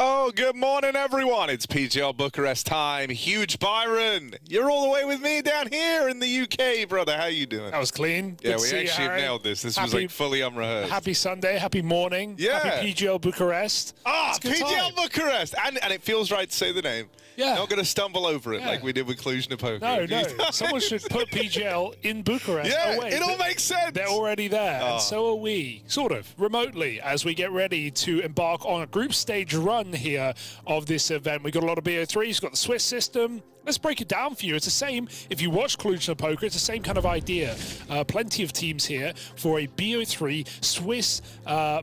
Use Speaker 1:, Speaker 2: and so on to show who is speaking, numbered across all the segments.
Speaker 1: Oh, good morning, everyone. It's PGL Bucharest time. Huge Byron, you're all the way with me down here in the UK, brother. How you doing?
Speaker 2: That was clean.
Speaker 1: Yeah,
Speaker 2: Good
Speaker 1: we
Speaker 2: to see you,
Speaker 1: actually
Speaker 2: Harry.
Speaker 1: nailed this. This was like fully unrehearsed.
Speaker 2: Happy Sunday, happy morning.
Speaker 1: Yeah.
Speaker 2: Happy PGL Bucharest.
Speaker 1: Ah,
Speaker 2: It's a good
Speaker 1: PGL
Speaker 2: time.
Speaker 1: Bucharest. And it feels right to say the name.
Speaker 2: Yeah.
Speaker 1: Not going to stumble over it
Speaker 2: Yeah.
Speaker 1: like we did with Cluj-Napoca.
Speaker 2: No. Someone should put PGL in Bucharest.
Speaker 1: Yeah,
Speaker 2: Oh, wait,
Speaker 1: it all makes sense.
Speaker 2: They're already there,
Speaker 1: Oh.
Speaker 2: and so are we, sort of, remotely, as we get ready to embark on a group stage run here of this event. We got a lot of BO3s, we've got the Swiss system. Let's break it down for you. It's the same, if you watch Cluj-Napoca, it's the same kind of idea. Plenty of teams here for a BO3 Swiss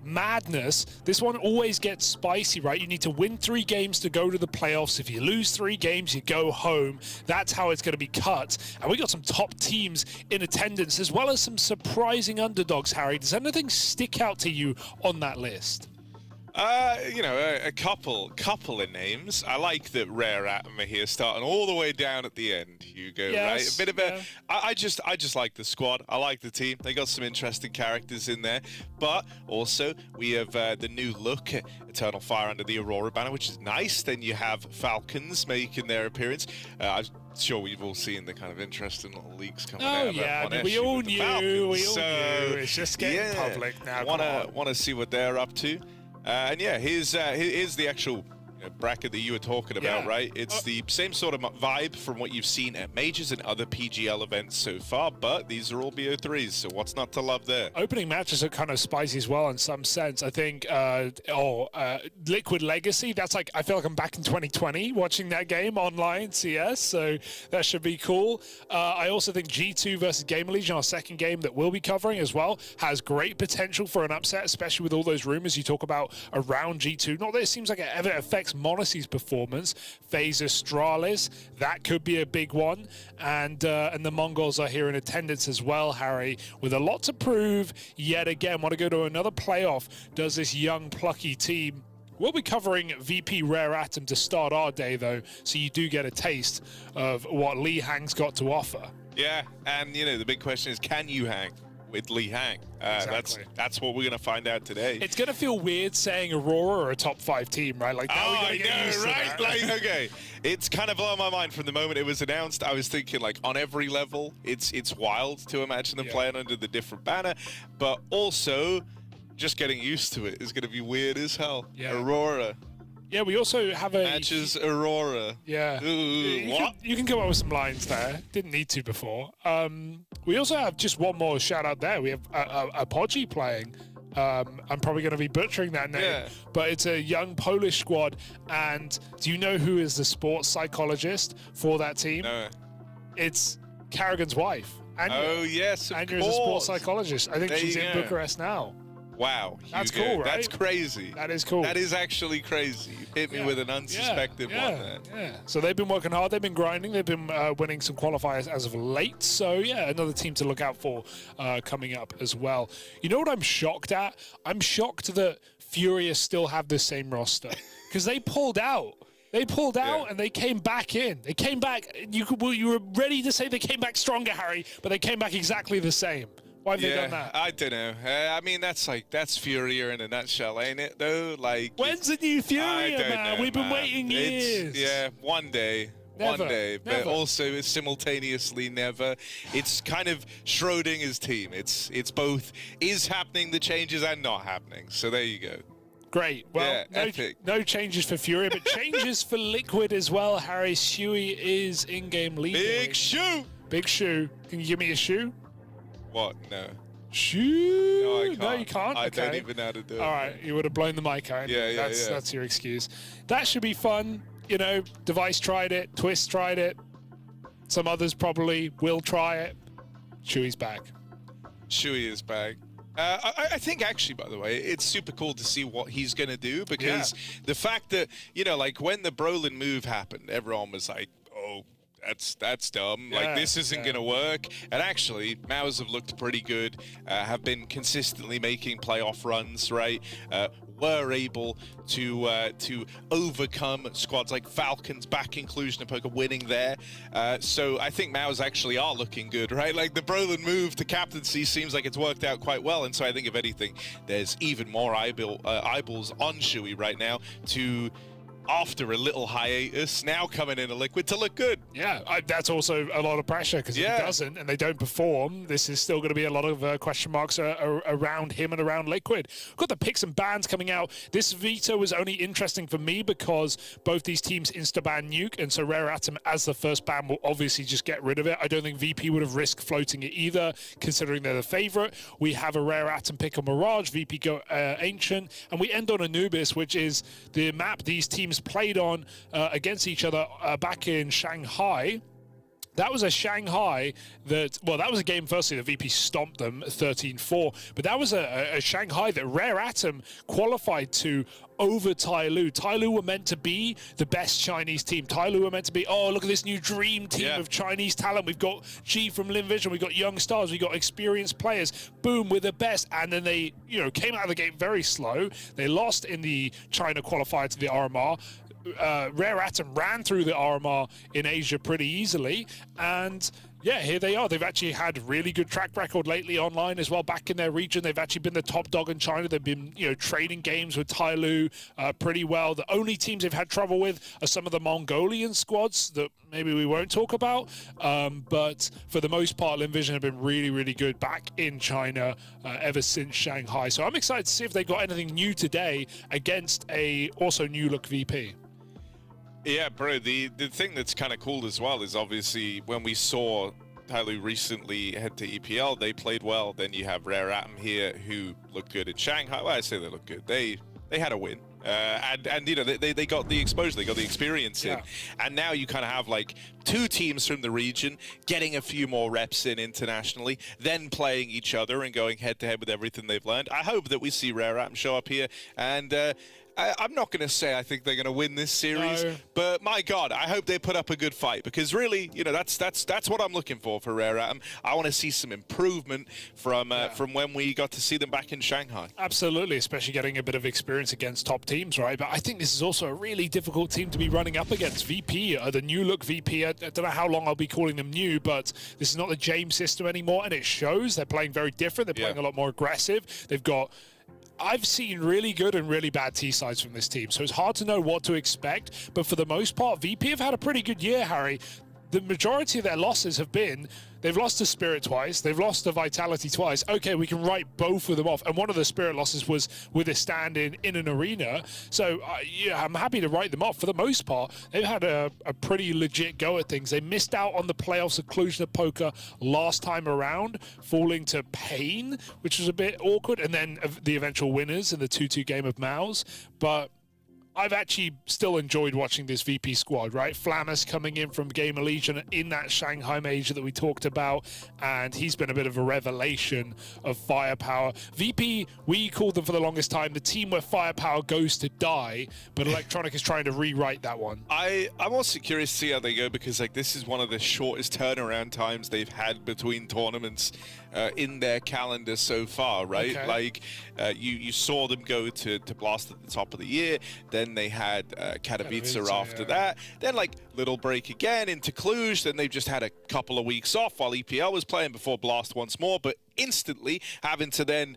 Speaker 2: madness. This one always gets spicy, right? You need to win 3 games to go to the playoffs. If you lose 3 games, you go home. That's how it's going to be cut. And we got some top teams in attendance, as well as some surprising underdogs, Harry. Does anything stick out to you on that list?
Speaker 1: You know, a couple of names. I like that Rare Atom are here, starting all the way down at the end. Hugo, right? A bit of a. I just like the squad. I like the team. They got some interesting characters in there. But also we have the new look, Eternal Fire under the Aurora banner, which is nice. Then you have Falcons making their appearance. I'm sure we've all seen the kind of interesting little leaks coming out of that one.
Speaker 2: We all knew. It's just getting public now.
Speaker 1: Want to see what they're up to. And yeah, here's the actual bracket that you were talking about, right? It's the same sort of vibe from what you've seen at majors and other PGL events so far, but these are all BO3s, so what's not to love there?
Speaker 2: Opening matches are kind of spicy as well in some sense. I think, Liquid Legacy, that's like, I feel like I'm back in 2020 watching that game online, CS, so that should be cool. I also think G2 versus GamerLegion, our second game that we'll be covering as well, has great potential for an upset, especially with all those rumors you talk about around G2. Not that it seems like it ever affects Monacy's performance. FaZe Astralis, that could be a big one, and the MongolZ are here in attendance as well, Harry, with a lot to prove yet again. Want to go to another playoff? Does this young plucky team? We'll be covering VP Rare Atom to start our day though, so you do get a taste of what Lee Hang's got to offer.
Speaker 1: Yeah, and you know the big question is, can you hang with Lee Hang?
Speaker 2: Exactly.
Speaker 1: That's what we're going to find out today.
Speaker 2: It's going to feel weird saying Aurora are a top 5 team, right? Like, now
Speaker 1: I know, right? Like, okay, it's kind of blown my mind from the moment it was announced. I was thinking, like, on every level, it's wild to imagine them playing under the different banner, but also just getting used to it is going to be weird as hell.
Speaker 2: Yeah.
Speaker 1: Aurora.
Speaker 2: Yeah, we also have a...
Speaker 1: Matches Aurora.
Speaker 2: Yeah.
Speaker 1: What?
Speaker 2: You can come up with some lines there. Didn't need to before. We also have just one more shout out there. We have Apogee playing. I'm probably going to be butchering that name, but it's a young Polish squad. And do you know who is the sports psychologist for that team?
Speaker 1: No.
Speaker 2: It's Carrigan's wife. Anya.
Speaker 1: Oh, yes, of
Speaker 2: Anya's a sports psychologist. I think
Speaker 1: There
Speaker 2: she's
Speaker 1: you
Speaker 2: in
Speaker 1: go.
Speaker 2: Bucharest now.
Speaker 1: Wow.
Speaker 2: That's
Speaker 1: Hugo,
Speaker 2: cool, right?
Speaker 1: That's crazy.
Speaker 2: That is cool.
Speaker 1: That is actually crazy. You hit me with an unsuspected one there.
Speaker 2: Yeah. So they've been working hard. They've been grinding. They've been winning some qualifiers as of late. So yeah, another team to look out for coming up as well. You know what I'm shocked at? I'm shocked that Furia still have the same roster because they pulled out. They pulled out and they came back in. They came back. You were ready to say they came back stronger, Harry, but they came back exactly the same. Why have they done that?
Speaker 1: I don't know. I mean, that's Furia in a nutshell, ain't it? Though, like,
Speaker 2: when's the new Furia, man?
Speaker 1: Know,
Speaker 2: We've been waiting years.
Speaker 1: One day.
Speaker 2: Never,
Speaker 1: one day, but
Speaker 2: never.
Speaker 1: also simultaneously never. It's kind of Schrodinger's team. It's both is happening the changes and not happening. So there you go.
Speaker 2: Great. Well, no changes for Furia, but changes for Liquid as well. Harry Shuey is in-game leading.
Speaker 1: Big shoe.
Speaker 2: Big shoe. Can you give me a shoe?
Speaker 1: What? No.
Speaker 2: Shoe?
Speaker 1: No, I can't.
Speaker 2: No, you can't?
Speaker 1: I don't even know how to do it.
Speaker 2: All right, you would have blown the mic out. That's your excuse. That should be fun. You know, Device tried it. Twist tried it. Some others probably will try it. Shuey's back.
Speaker 1: Shuey is back. I think actually, by the way, it's super cool to see what he's going to do because the fact that, you know, like when the Brolin move happened, everyone was like, oh, that's dumb. Like, this isn't going to work. And actually, MongolZ have looked pretty good, have been consistently making playoff runs, right? Were able to overcome squads like Falcons back in Cluj-Napoca, winning there. So I think MongolZ actually are looking good, right? Like the Brolin move to captaincy seems like it's worked out quite well. And so I think if anything, there's even more eyeballs on Shuey right now to after a little hiatus, now coming in a Liquid to look good.
Speaker 2: Yeah, that's also a lot of pressure because if he doesn't and they don't perform, this is still going to be a lot of question marks around him and around Liquid. We've got the picks and bans coming out. This veto was only interesting for me because both these teams insta-ban Nuke, and so Rare Atom as the first ban will obviously just get rid of it. I don't think VP would have risked floating it either, considering they're the favorite. We have a Rare Atom pick on Mirage, VP go Ancient, and we end on Anubis, which is the map these teams played on against each other back in Shanghai. That was a Shanghai that, well, that was a game, firstly, the VP stomped them 13-4, but that was a Shanghai that Rare Atom qualified to over Tyloo. Tyloo were meant to be the best Chinese team. Tyloo were meant to be, oh, look at this new dream team of Chinese talent. We've got G from Linvision, we've got young stars, we've got experienced players. Boom, we're the best. And then they, came out of the gate very slow. They lost in the China qualifier to the RMR. Rare Atom ran through the RMR in Asia pretty easily, and yeah, here they are. They've actually had really good track record lately online as well. Back in their region, they've actually been the top dog in China. They've been, trading games with Tyloo pretty well. The only teams they've had trouble with are some of the Mongolian squads that maybe we won't talk about. But for the most part, Linvision have been really, really good back in China ever since Shanghai. So I'm excited to see if they got anything new today against a also new look VP.
Speaker 1: Yeah, bro, the thing that's kind of cool as well is obviously when we saw Tyloo recently head to EPL, they played well. Then you have Rare Atom here who looked good in Shanghai. Well, I say they look good. They had a win. And they got the exposure, they got the experience in. And now you kind of have like two teams from the region getting a few more reps in internationally, then playing each other and going head to head with everything they've learned. I hope that we see Rare Atom show up here, and I'm not going to say I think they're going to win this series, but my God, I hope they put up a good fight, because really, that's what I'm looking for Rare Atom. I want to see some improvement from when we got to see them back in Shanghai.
Speaker 2: Absolutely, especially getting a bit of experience against top teams, right? But I think this is also a really difficult team to be running up against. VP, the new look VP, I don't know how long I'll be calling them new, but this is not the James system anymore, and it shows. They're playing very different. They're playing a lot more aggressive. I've seen really good and really bad T-sides from this team, so it's hard to know what to expect. But for the most part, VP have had a pretty good year, Harry. The majority of their losses have been, they've lost to Spirit twice, they've lost to Vitality twice. Okay, we can write both of them off. And one of the Spirit losses was with a stand-in in an arena. So, I'm happy to write them off. For the most part, they've had a pretty legit go at things. They missed out on the playoffs inclusion of Poker last time around, falling to Pain, which was a bit awkward, and then the eventual winners in the 2-2 game of Mouse. But I've actually still enjoyed watching this VP squad, right? Flamus coming in from GamerLegion in that Shanghai major that we talked about, and he's been a bit of a revelation of firepower. VP, we called them for the longest time the team where firepower goes to die, but Electronic is trying to rewrite that one.
Speaker 1: I'm also curious to see how they go, because this is one of the shortest turnaround times they've had between tournaments in their calendar so far, right? Okay. You saw them go to Blast at the top of the year, then they had Katowice after that, then little break again into Cluj, then they've just had a couple of weeks off while EPL was playing before Blast once more, but instantly having to then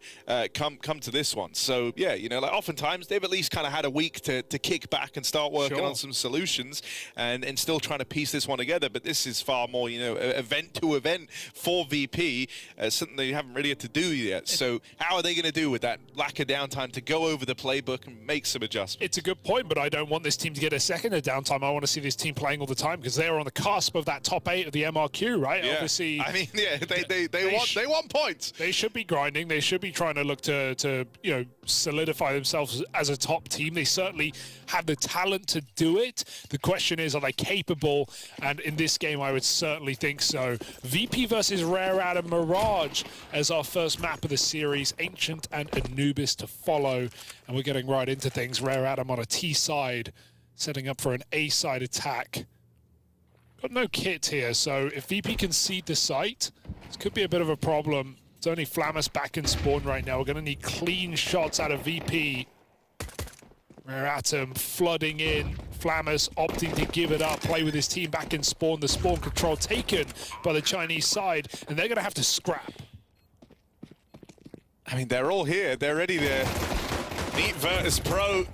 Speaker 1: come to this one. So yeah, oftentimes they've at least kind of had a week to kick back and start working on some solutions and still trying to piece this one together. But this is far more, event to event for VP, something they haven't really had to do yet. So how are they going to do with that lack of downtime to go over the playbook and make some adjustments?
Speaker 2: It's a good point, but I don't want this team to get a second of downtime. I want to see this team playing all the time, because they are on the cusp of that top 8 of the MRQ, right?
Speaker 1: Yeah.
Speaker 2: Obviously,
Speaker 1: I mean, yeah, they want points.
Speaker 2: They should be grinding. They should be trying to look to solidify themselves as a top team. They certainly have the talent to do it. The question is, are they capable? And in this game, I would certainly think so. VP versus Rare Atom Mirage as our first map of the series. Ancient and Anubis to follow. And we're getting right into things. Rare Atom on a T side, setting up for an A side attack. Got no kit here, so if VP can cede the site, this could be a bit of a problem. It's only Flamus back in spawn right now. We're going to need clean shots out of VP. Rare Atom flooding in. Flamus opting to give it up, play with his team back in spawn. The spawn control taken by the Chinese side, and they're going to have to scrap.
Speaker 1: I mean, they're all here. They're ready to meet Virtus.pro.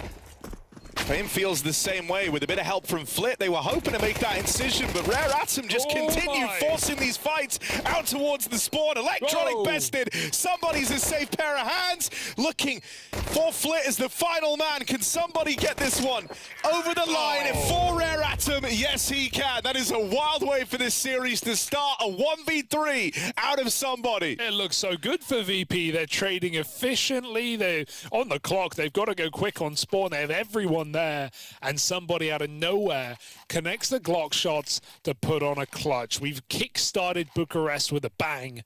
Speaker 1: Fame feels the same way with a bit of help from Flit. They were hoping to make that incision, but Rare Atom just continue forcing these fights out towards the spawn. Electronic bested. Somebody's a safe pair of hands. Looking for Flit as the final man. Can somebody get this one over the line for Rare Atom? Yes, he can. That is a wild way for this series to start. A 1v3 out of somebody.
Speaker 2: It looks so good for VP. They're trading efficiently. They're on the clock. They've got to go quick on spawn. They have everyone there, and somebody out of nowhere connects the Glock shots to put on a clutch. We've kick-started Bucharest with a bang.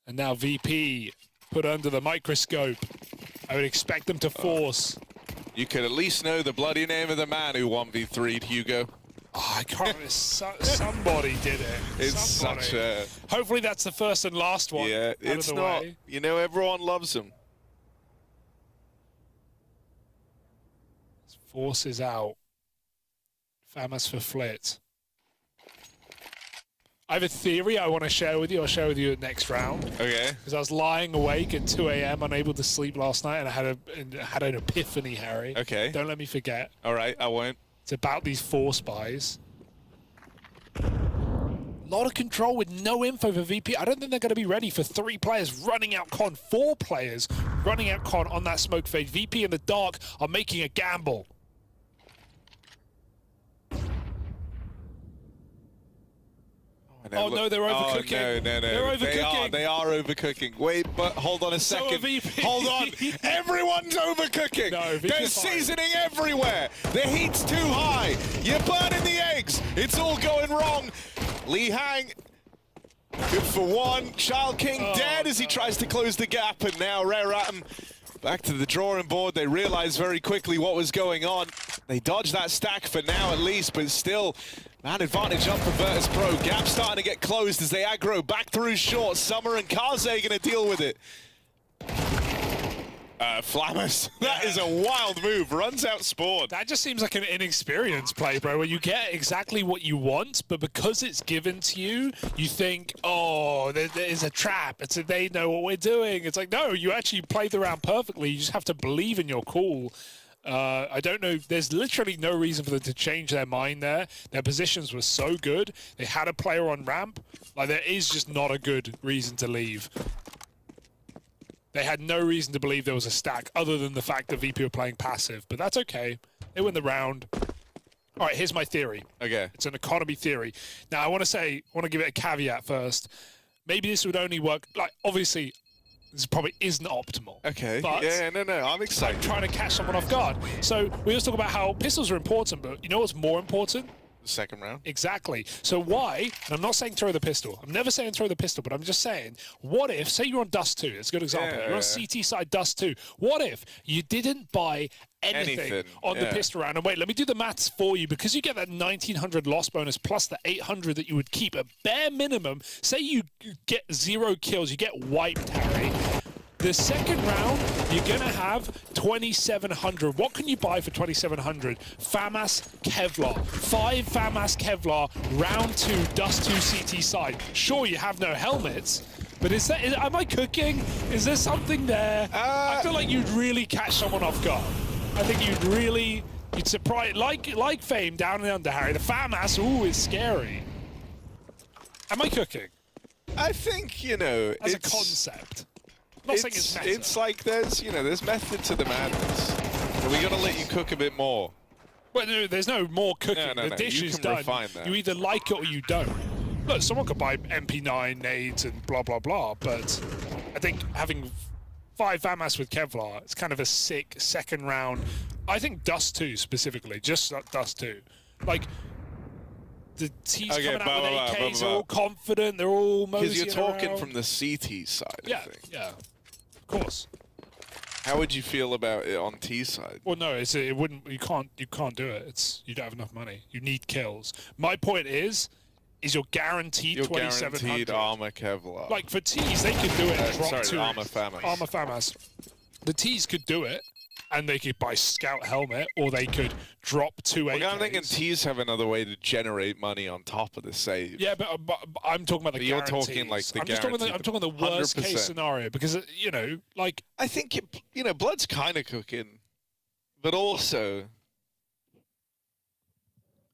Speaker 2: And now VP put under the microscope. I would expect them to force.
Speaker 1: You could at least know the bloody name of the man who 1v3'd Hugo.
Speaker 2: Oh, I can't remember. Somebody did it.
Speaker 1: It's
Speaker 2: somebody.
Speaker 1: such a...
Speaker 2: Hopefully that's the first and last one.
Speaker 1: Yeah, it's not.
Speaker 2: Way.
Speaker 1: You know, everyone loves him.
Speaker 2: Forces out. Famous for Flit. I have a theory I want to share with you. I'll share with you next round.
Speaker 1: Okay.
Speaker 2: Because I was lying awake at 2 a.m. unable to sleep last night, and I had an epiphany, Harry.
Speaker 1: Okay.
Speaker 2: Don't let me forget.
Speaker 1: All right, I won't.
Speaker 2: It's about these 4 spies. A lot of control with no info for VP. I don't think they're going to be ready for 3 players running out con, 4 players running out con on that smoke fade. VP in the dark are making a gamble. Oh, no, they're overcooking.
Speaker 1: Oh, no.
Speaker 2: They're overcooking.
Speaker 1: They are overcooking. Wait, but hold on a second.
Speaker 2: VP.
Speaker 1: Hold on. Everyone's overcooking.
Speaker 2: No,
Speaker 1: There's seasoning everywhere. The heat's too high. You're burning the eggs. It's all going wrong. Li Hang, good for 1. Child King dead as he tries to close the gap, and now Rare Atom back to the drawing board. They realized very quickly what was going on. They dodged that stack for now at least, but still, man advantage up for Virtus.pro. Gap starting to get closed as they aggro back through short. Summer and Kaze going to deal with it. Flammers, that is a wild move. Runs out spawn.
Speaker 2: That just seems like an inexperienced play, bro, where you get exactly what you want, but because it's given to you, you think, oh, there is a trap. They know what we're doing. It's like, no, you actually played the round perfectly. You just have to believe in your call. I don't know. There's literally no reason for them to change their mind there. Their positions were so good. They had a player on ramp. Like, there is just not a good reason to leave. They had no reason to believe there was a stack other than the fact that VP were playing passive, but that's okay. They win the round. All right, here's my theory.
Speaker 1: Okay.
Speaker 2: It's an economy theory. Now, I want to give it a caveat first. Maybe this would only work, like, obviously, this probably isn't optimal.
Speaker 1: Okay.
Speaker 2: But
Speaker 1: yeah, no, I'm excited.
Speaker 2: I'm trying to catch someone off guard. So we always talk about how pistols are important, but you know what's more important?
Speaker 1: The second round.
Speaker 2: Exactly. So why, and I'm not saying throw the pistol. I'm never saying throw the pistol, but I'm just saying, what if, say you're on Dust 2, it's a good example. You're on CT side Dust 2. What if you didn't buy anything on the pistol round? And wait, let me do the maths for you. Because you get that 1900 loss bonus plus the 800 that you would keep at bare minimum. Say you get 0 kills, you get wiped, Harry. The second round, you're going to have 2,700. What can you buy for 2,700? FAMAS Kevlar. 5 FAMAS Kevlar, round 2, Dust 2 CT side. Sure, you have no helmets, but am I cooking? Is there something there? I feel like you'd really catch someone off guard. I think you'd surprise, like Fame down and under, Harry. The FAMAS, ooh, is scary. Am I cooking?
Speaker 1: I think, you know,
Speaker 2: as a concept. It's
Speaker 1: like there's method to the madness. But we got to let you cook a bit more.
Speaker 2: Well, no, there's no more cooking.
Speaker 1: No,
Speaker 2: the dish
Speaker 1: you
Speaker 2: is
Speaker 1: can
Speaker 2: done.
Speaker 1: refine that.
Speaker 2: You either like it or you don't. Look, someone could buy MP9 nades and blah blah blah, but I think having 5 FAMAS with Kevlar, it's kind of a sick second round. I think Dust 2 specifically, just Dust 2. Like, the T's coming out with AKs, they're all confident, they're all moseying
Speaker 1: because you're talking
Speaker 2: around.
Speaker 1: from the CT side, I think.
Speaker 2: Yeah, of course.
Speaker 1: How would you feel about it on T side?
Speaker 2: Well, no, it wouldn't. You can't do it. You don't have enough money. You need kills. My point is you're guaranteed 2,700.
Speaker 1: Guaranteed armor Kevlar.
Speaker 2: Like for T's, they could do it. Drop 2
Speaker 1: armor FAMAS.
Speaker 2: Armor FAMAS. The T's could do it, and they could buy scout helmet, or they could drop 2 AKs.
Speaker 1: I'm thinking T's have another way to generate money on top of the save.
Speaker 2: Yeah, but I'm talking about the
Speaker 1: You're
Speaker 2: guarantees.
Speaker 1: talking like the
Speaker 2: I'm talking the worst
Speaker 1: 100%.
Speaker 2: case scenario because like
Speaker 1: I think Blood's kind of cooking but also,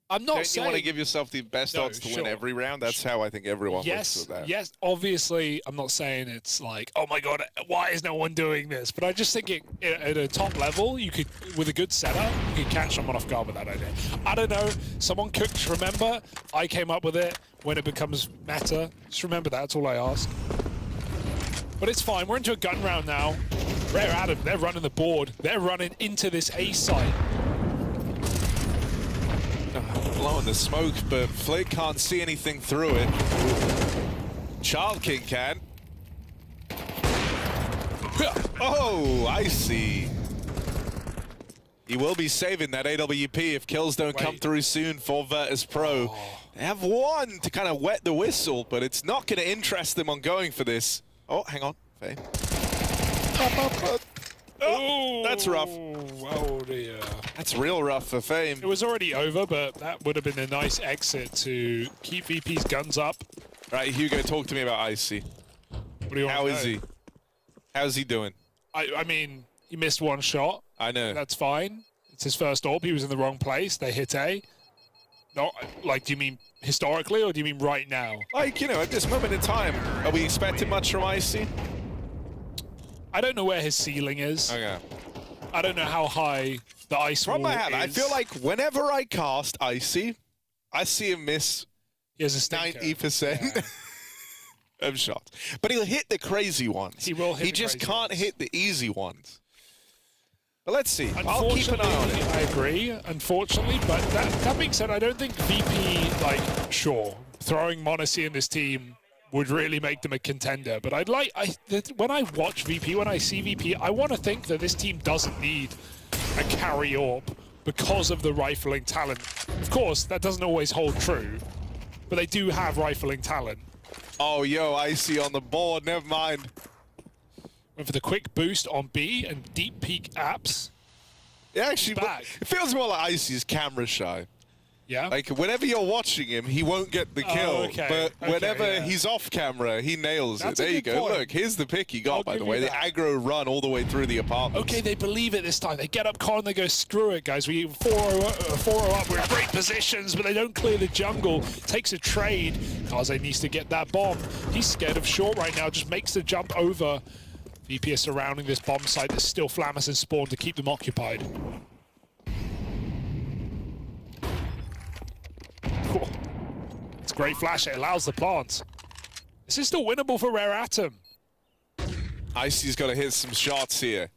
Speaker 2: I'm not
Speaker 1: don't
Speaker 2: saying
Speaker 1: you want to give yourself the best odds to win every round? That's how I think everyone looks at that.
Speaker 2: Yes, obviously, I'm not saying it's like, oh my god, why is no one doing this? But I just think at a top level, you could, with a good setup, you could catch someone off guard with that idea. I don't know, someone could remember, I came up with it when it becomes meta. Just remember that, that's all I ask. But it's fine, we're into a gun round now. Rare Atom, they're running the board. They're running into this A site.
Speaker 1: Blowing the smoke, but Flick can't see anything through it. Child King can. Oh, I see. He will be saving that AWP if kills don't come through soon for Virtus.pro. They have one to kind of wet the whistle, but it's not going to interest them on going for this. Oh, hang on. Faye. Oh, that's rough.
Speaker 2: Oh dear.
Speaker 1: That's real rough for Fame.
Speaker 2: It was already over, but that would have been a nice exit to keep VP's guns up.
Speaker 1: Right, Hugo, talk to me about Icy.
Speaker 2: What do you want to know?
Speaker 1: How is he? How's he doing?
Speaker 2: I mean, he missed one shot.
Speaker 1: I know.
Speaker 2: That's fine. It's his first AWP. He was in the wrong place. They hit A. Not like, do you mean historically or do you mean right now?
Speaker 1: Like, you know, at this moment in time, are we expecting much from Icy?
Speaker 2: I don't know where his ceiling is.
Speaker 1: Okay.
Speaker 2: I don't know how high the ice wall is.
Speaker 1: I feel like whenever I cast Icy, I see him miss
Speaker 2: he has a
Speaker 1: 90% of shots. But he'll hit the crazy ones.
Speaker 2: He will hit
Speaker 1: He
Speaker 2: the
Speaker 1: just
Speaker 2: crazy
Speaker 1: can't
Speaker 2: ones.
Speaker 1: hit the easy ones. But let's see. I'll keep an eye on it.
Speaker 2: I agree, unfortunately. But that being said, I don't think VP, like, sure, throwing Monacy in this team would really make them a contender. But when I watch VP, when I see VP, I want to think that this team doesn't need a carry AWP because of the rifling talent. Of course, that doesn't always hold true, but they do have rifling talent.
Speaker 1: Oh, yo, Icy on the board. Never mind.
Speaker 2: Went for the quick boost on B and deep peek apps.
Speaker 1: Yeah, actually, it feels more like Icy's camera shy.
Speaker 2: Yeah.
Speaker 1: Like, whenever you're watching him, he won't get the kill.
Speaker 2: Okay.
Speaker 1: But whenever he's off camera, he nails it. There you go.
Speaker 2: Point.
Speaker 1: Look, here's the pick he got, by the way. The aggro run all the way through the apartments.
Speaker 2: Okay, they believe it this time. They get up car and they go, screw it, guys. We 4-0 up. We're in great positions, but they don't clear the jungle. Takes a trade. Kaze needs to get that bomb. He's scared of short right now. Just makes the jump over. VP is surrounding this bomb site. There's still Flammas and Spawn to keep them occupied. Cool. It's a great flash. It allows the plant. This is still winnable for Rare Atom.
Speaker 1: Icy's got to hit some shots here.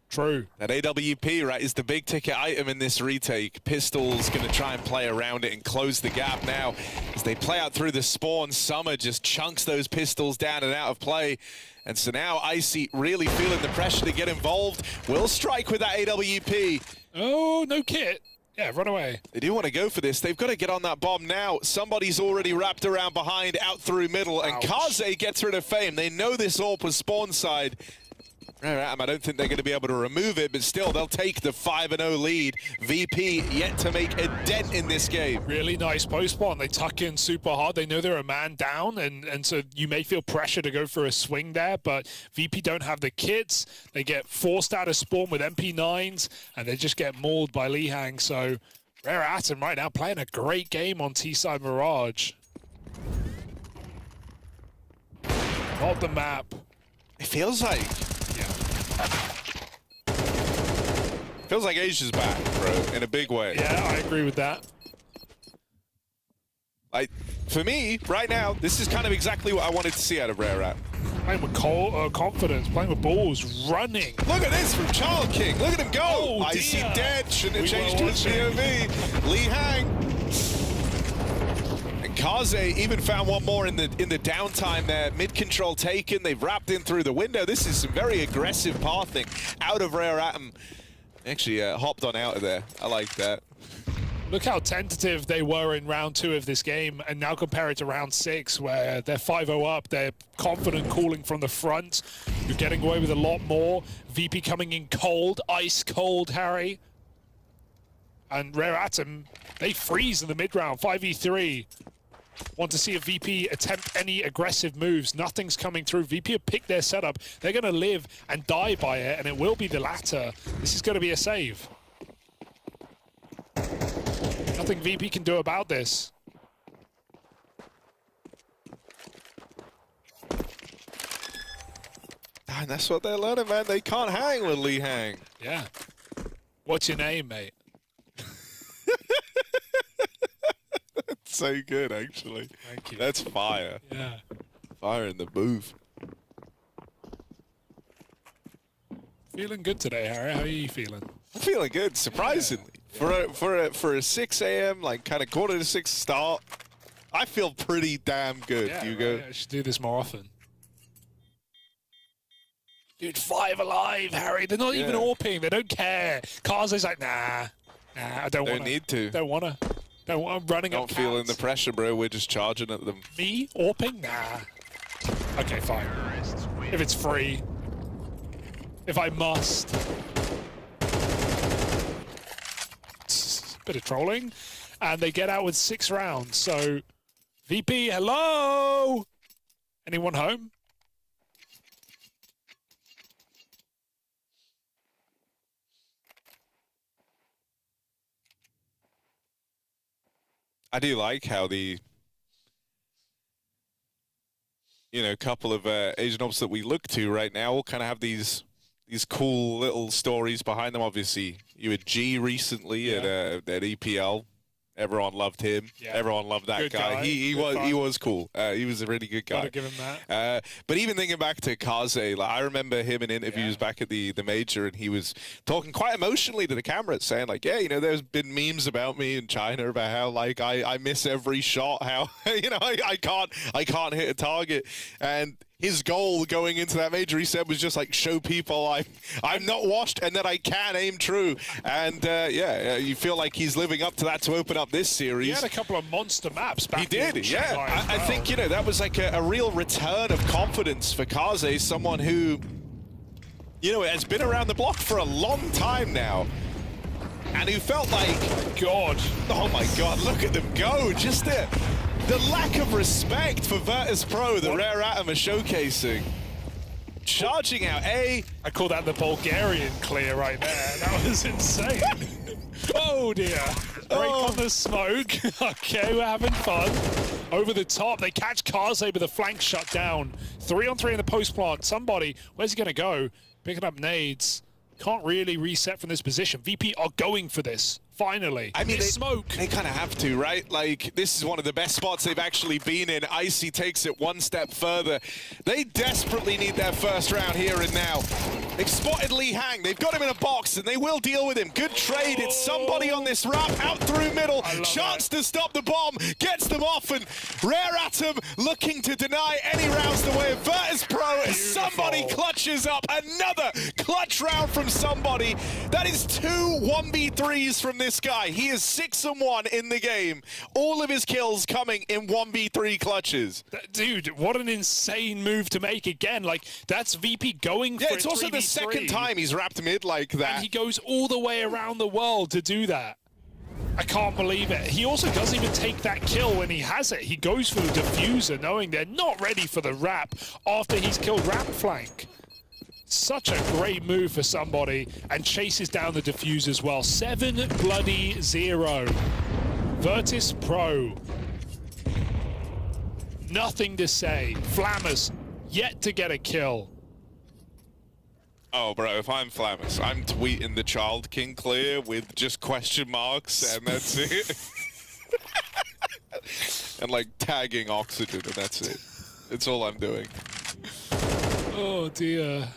Speaker 2: True.
Speaker 1: That AWP, right, is the big ticket item in this retake. Pistol's going to try and play around it and close the gap now. As they play out through the spawn, Summer just chunks those pistols down and out of play. And so now Icy really feeling the pressure to get involved. Will strike with that AWP.
Speaker 2: Oh, no kit. Yeah, run away.
Speaker 1: They do want to go for this. They've got to get on that bomb now. Somebody's already wrapped around behind, out through middle, and Kaze gets rid of Fame. They know this AWP was spawn side. I don't think they're going to be able to remove it, but still, they'll take the 5-0 lead. VP yet to make a dent in this game.
Speaker 2: Really nice post spawn. They tuck in super hard. They know they're a man down, and so you may feel pressure to go for a swing there, but VP don't have the kits. They get forced out of spawn with MP9s, and they just get mauled by Lihang. So Rare Atom right now playing a great game on T-side Mirage. Not the map.
Speaker 1: It feels like... Feels like Asia's back, bro, in a big way.
Speaker 2: Yeah, I agree with that.
Speaker 1: Like, for me, right now, this is kind of exactly what I wanted to see out of Rare Atom.
Speaker 2: Playing with confidence, playing with balls, running.
Speaker 1: Look at this from Child King. Look at him go.
Speaker 2: Oh,
Speaker 1: Icy
Speaker 2: dear.
Speaker 1: dead. Shouldn't have changed to his POV. Lee Hang. And Kaze even found one more in the downtime there. Mid control taken. They've wrapped in through the window. This is some very aggressive pathing out of Rare Atom. Actually, hopped on out of there. I like that.
Speaker 2: Look how tentative they were in round 2 of this game, and now compare it to round 6, where they're 5-0 up. They're confident calling from the front. You're getting away with a lot more. VP coming in cold, ice cold, Harry. And Rare Atom, they freeze in the mid round, 5v3. want to see a VP attempt any aggressive moves. Nothing's coming through. VP have picked their setup. They're going to live and die by it, and it will be the latter. This is going to be a save. Nothing VP can do about this.
Speaker 1: And that's what they're learning, man. They can't hang with Lee Hang.
Speaker 2: Yeah. What's your name, mate?
Speaker 1: That's so good, actually.
Speaker 2: Thank you.
Speaker 1: That's fire.
Speaker 2: Yeah.
Speaker 1: Fire in the booth.
Speaker 2: Feeling good today, Harry. How are you feeling?
Speaker 1: I'm feeling good, surprisingly. Yeah. For a 6 a.m., like kind of 5:45 start, I feel pretty damn good, Hugo.
Speaker 2: Right. I should do this more often. Dude, 5 alive, Harry. They're not even AWPing. They don't care. Karze's like, nah, I don't want to.
Speaker 1: Don't need to.
Speaker 2: Don't want to. I'm running up.
Speaker 1: Not feeling the pressure, bro. We're just charging at them.
Speaker 2: Me? AWPing? Nah. Okay, fine. If it's free. If I must. Bit of trolling. And they get out with 6 rounds. So, VP, hello? Anyone home?
Speaker 1: I do like how the, couple of Asian ops that we look to right now all kind of have these cool little stories behind them. Obviously, you had G recently at EPL. Everyone loved him. Yeah. Everyone loved that guy. He was cool. He was a really good guy.
Speaker 2: Gotta give him that.
Speaker 1: But even thinking back to Karze, like I remember him in interviews back at the major, and he was talking quite emotionally to the camera, saying like, there's been memes about me in China about how like I miss every shot, how I can't hit a target, and his goal going into that major, he said, was just like show people I'm not washed and that I can aim true. And you feel like he's living up to that to open up this series.
Speaker 2: He had a couple of monster maps back.
Speaker 1: He did, yeah. I think that was like a real return of confidence for Karze, someone who has been around the block for a long time now. And who felt like, oh my God, look at them go. Just the lack of respect for Virtus.pro, the rare atom are showcasing. Charging out A.
Speaker 2: I call that the Bulgarian clear right there. That was insane. Oh dear. Break on the smoke. Okay, we're having fun. Over the top, they catch Karze with a flank shut down. 3-on-3 in the post plant. Somebody, where's he gonna go? Picking up nades. Can't really reset from this position. VP are going for this. Finally.
Speaker 1: I mean,
Speaker 2: smoke.
Speaker 1: They kind of have to, right? Like, this is one of the best spots they've actually been in. Icy takes it one step further. They desperately need their first round here and now. They've spotted Lee Hang. They've got him in a box, and they will deal with him. Good trade. It's somebody on this wrap out through middle. Chance to stop the bomb. Gets them off, and Rare Atom looking to deny any rounds the way of Virtus.pro as somebody clutches up another clutch round from somebody. That is 2 1v3s from this guy. He is 6-1 in the game. All of his kills coming in 1v3 clutches.
Speaker 2: Dude, what an insane move to make again. Like, that's VP going for it.
Speaker 1: It's also the second time he's wrapped mid like that.
Speaker 2: And he goes all the way around the world to do that. I can't believe it. He also doesn't even take that kill when he has it. He goes for the diffuser, knowing they're not ready for the wrap after he's killed ramp flank. Such a great move for somebody, and chases down the diffuse as well. 7-0. Virtus.pro. Nothing to say. Flammers yet to get a kill.
Speaker 1: Oh, bro, if I'm Flammers, I'm tweeting the Child King clear with just question marks, and that's it. And like tagging Oxygen, and that's it. It's all I'm doing.
Speaker 2: Oh dear.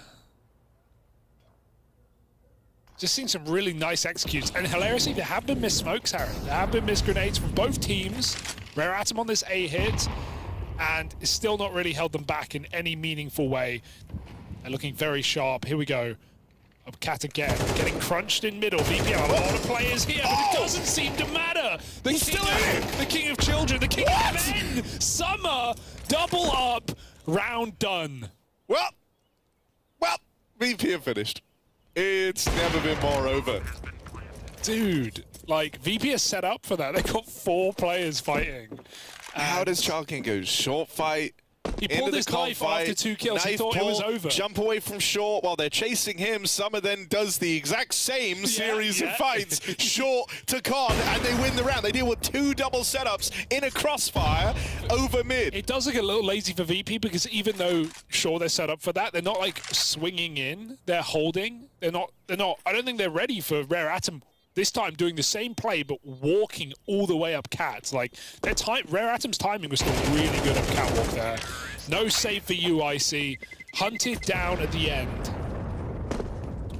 Speaker 2: Just seen some really nice executes, and hilariously, there have been missed smokes, Harry. There have been missed grenades from both teams. Rare Atom on this A hit, and it's still not really held them back in any meaningful way. They're looking very sharp. Here we go. Up Cat again, getting crunched in middle. VP, a lot of players here, but it doesn't seem to matter. He's still in. The king of children, the king of men. Summer, double up, round done.
Speaker 1: Well, VP have finished. It's never been more over.
Speaker 2: Dude, like, VP is set up for that. They got 4 players fighting.
Speaker 1: How does Chalkin go? Short fight.
Speaker 2: He pulled his knife after 2 kills. He thought it was over.
Speaker 1: Jump away from short while they're chasing him. Summer then does the exact same series of fights. Short to con, and they win the round. They deal with 2 double setups in a crossfire over mid.
Speaker 2: It does look a little lazy for VP because even though, sure, they're set up for that, they're not like swinging in. They're holding. They're not. I don't think they're ready for Rare Atom this time doing the same play, but walking all the way up Cats. Like, Rare Atom's timing was still really good up Catwalk there. No save for you, IC. Hunted down at the end.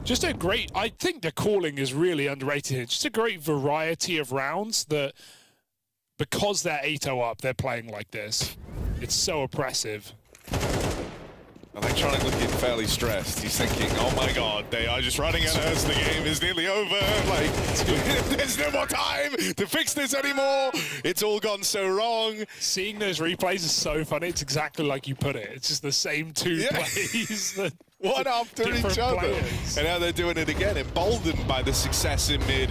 Speaker 2: Just a great, I think the calling is really underrated here. Just a great variety of rounds that, because they're 8-0 up, they're playing like this. It's so oppressive.
Speaker 1: Electronic looking fairly stressed. He's thinking, oh my god, they are just running at us. The game is nearly over. Like, there's no more time to fix this anymore. It's all gone so wrong.
Speaker 2: Seeing those replays is so funny. It's exactly like you put it. It's just the same 2 plays.
Speaker 1: One after each other. And now they're doing it again, emboldened by the success in mid.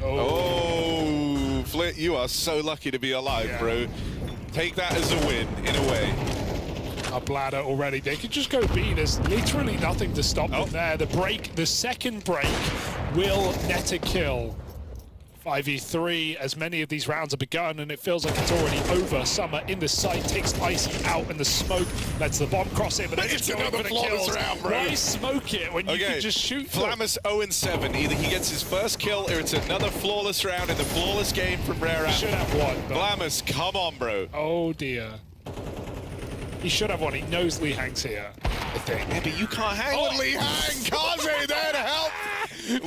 Speaker 1: Oh, Flit, you are so lucky to be alive, bro. Take that as a win, in a way.
Speaker 2: A bladder already. They could just go B. There's literally nothing to stop them there. The second break will net a kill. 5v3 as many of these rounds have begun, and it feels like it's already over. Summer in the site takes Icy out, and the smoke lets the bomb cross it, but
Speaker 1: it's another flawless round, bro.
Speaker 2: Why smoke it when you can just shoot them?
Speaker 1: Flamus 0-7. Either he gets his first kill or it's another flawless round in the flawless game from Rare Atom.
Speaker 2: He should have one.
Speaker 1: Flamus, come on, bro.
Speaker 2: Oh, dear. He should have one. He knows Lee Hang's here, I think.
Speaker 1: Yeah, but you can't hang with Lee Hang. Kaze there to help.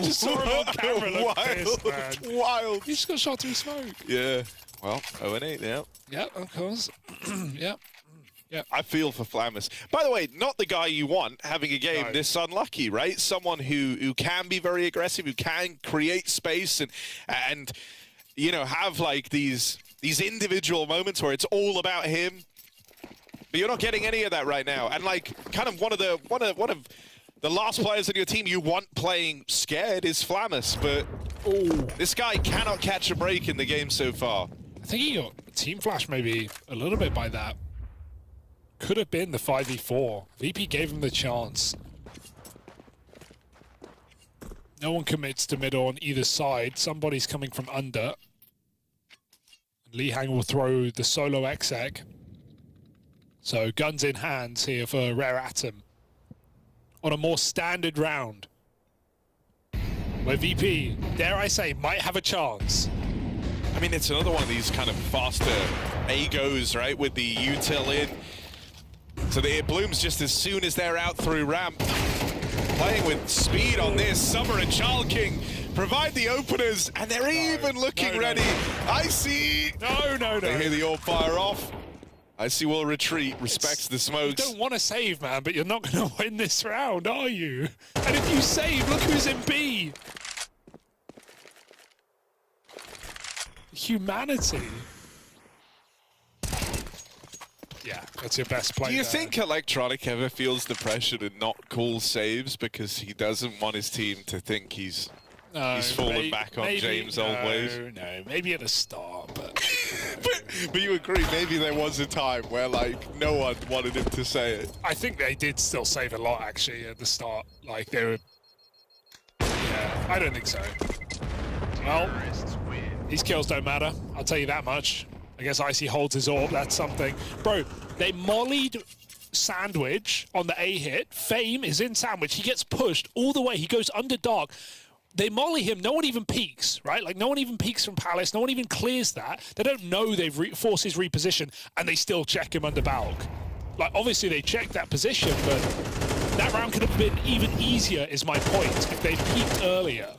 Speaker 2: Just saw him on camera. Look pissed, man.
Speaker 1: Wild.
Speaker 2: He just got shot through smoke.
Speaker 1: Yeah. Well, 0-8, yeah.
Speaker 2: Yeah, of course. Yeah.
Speaker 1: I feel for Flamus. By the way, not the guy you want having a game this unlucky, right? Someone who can be very aggressive, who can create space and you know, have like these individual moments where it's all about him. But you're not getting any of that right now. And like, kind of one of the last players on your team you want playing scared is Flamus. But this guy cannot catch a break in the game so far.
Speaker 2: I think he got team flash maybe a little bit by that. Could have been the 5v4. VP gave him the chance. No one commits to mid on either side. Somebody's coming from under. Lee Hang will throw the solo exec. So guns in hands here for Rare Atom on a more standard round where VP, dare I say, might have a chance.
Speaker 1: I mean, it's another one of these kind of faster A-goes, right, with the util in. So it blooms just as soon as they're out through ramp. Playing with speed on this, Summer and Child King provide the openers, and they're even looking ready. Icy!
Speaker 2: No.
Speaker 1: They hear the orb fire off. Icy will retreat, respects the smokes.
Speaker 2: You don't want to save, man, but you're not going to win this round, are you? And if you save, look who's in B. Humanity. Yeah, that's your best play.
Speaker 1: Do you
Speaker 2: there.
Speaker 1: think Electronic ever feels the pressure to not call saves because he doesn't want his team to think he's fallen back on James' old ways?
Speaker 2: No, maybe at the start, but...
Speaker 1: but you agree, maybe there was a time where, like, no one wanted him to say it.
Speaker 2: I think they did still save a lot, actually, at the start. Like, they were... Yeah, I don't think so. Well, these kills don't matter, I'll tell you that much. I guess Icy holds his orb, that's something. Bro, they mollied Sandwich on the A hit. Fame is in Sandwich, he gets pushed all the way, he goes under dark. They molly him, no one even peeks, right? Like, no one even peeks from Palace, no one even clears that. They don't know they've forced his reposition, and they still check him under Balk. Like, obviously they checked that position, but that round could have been even easier, is my point. If they peeked earlier,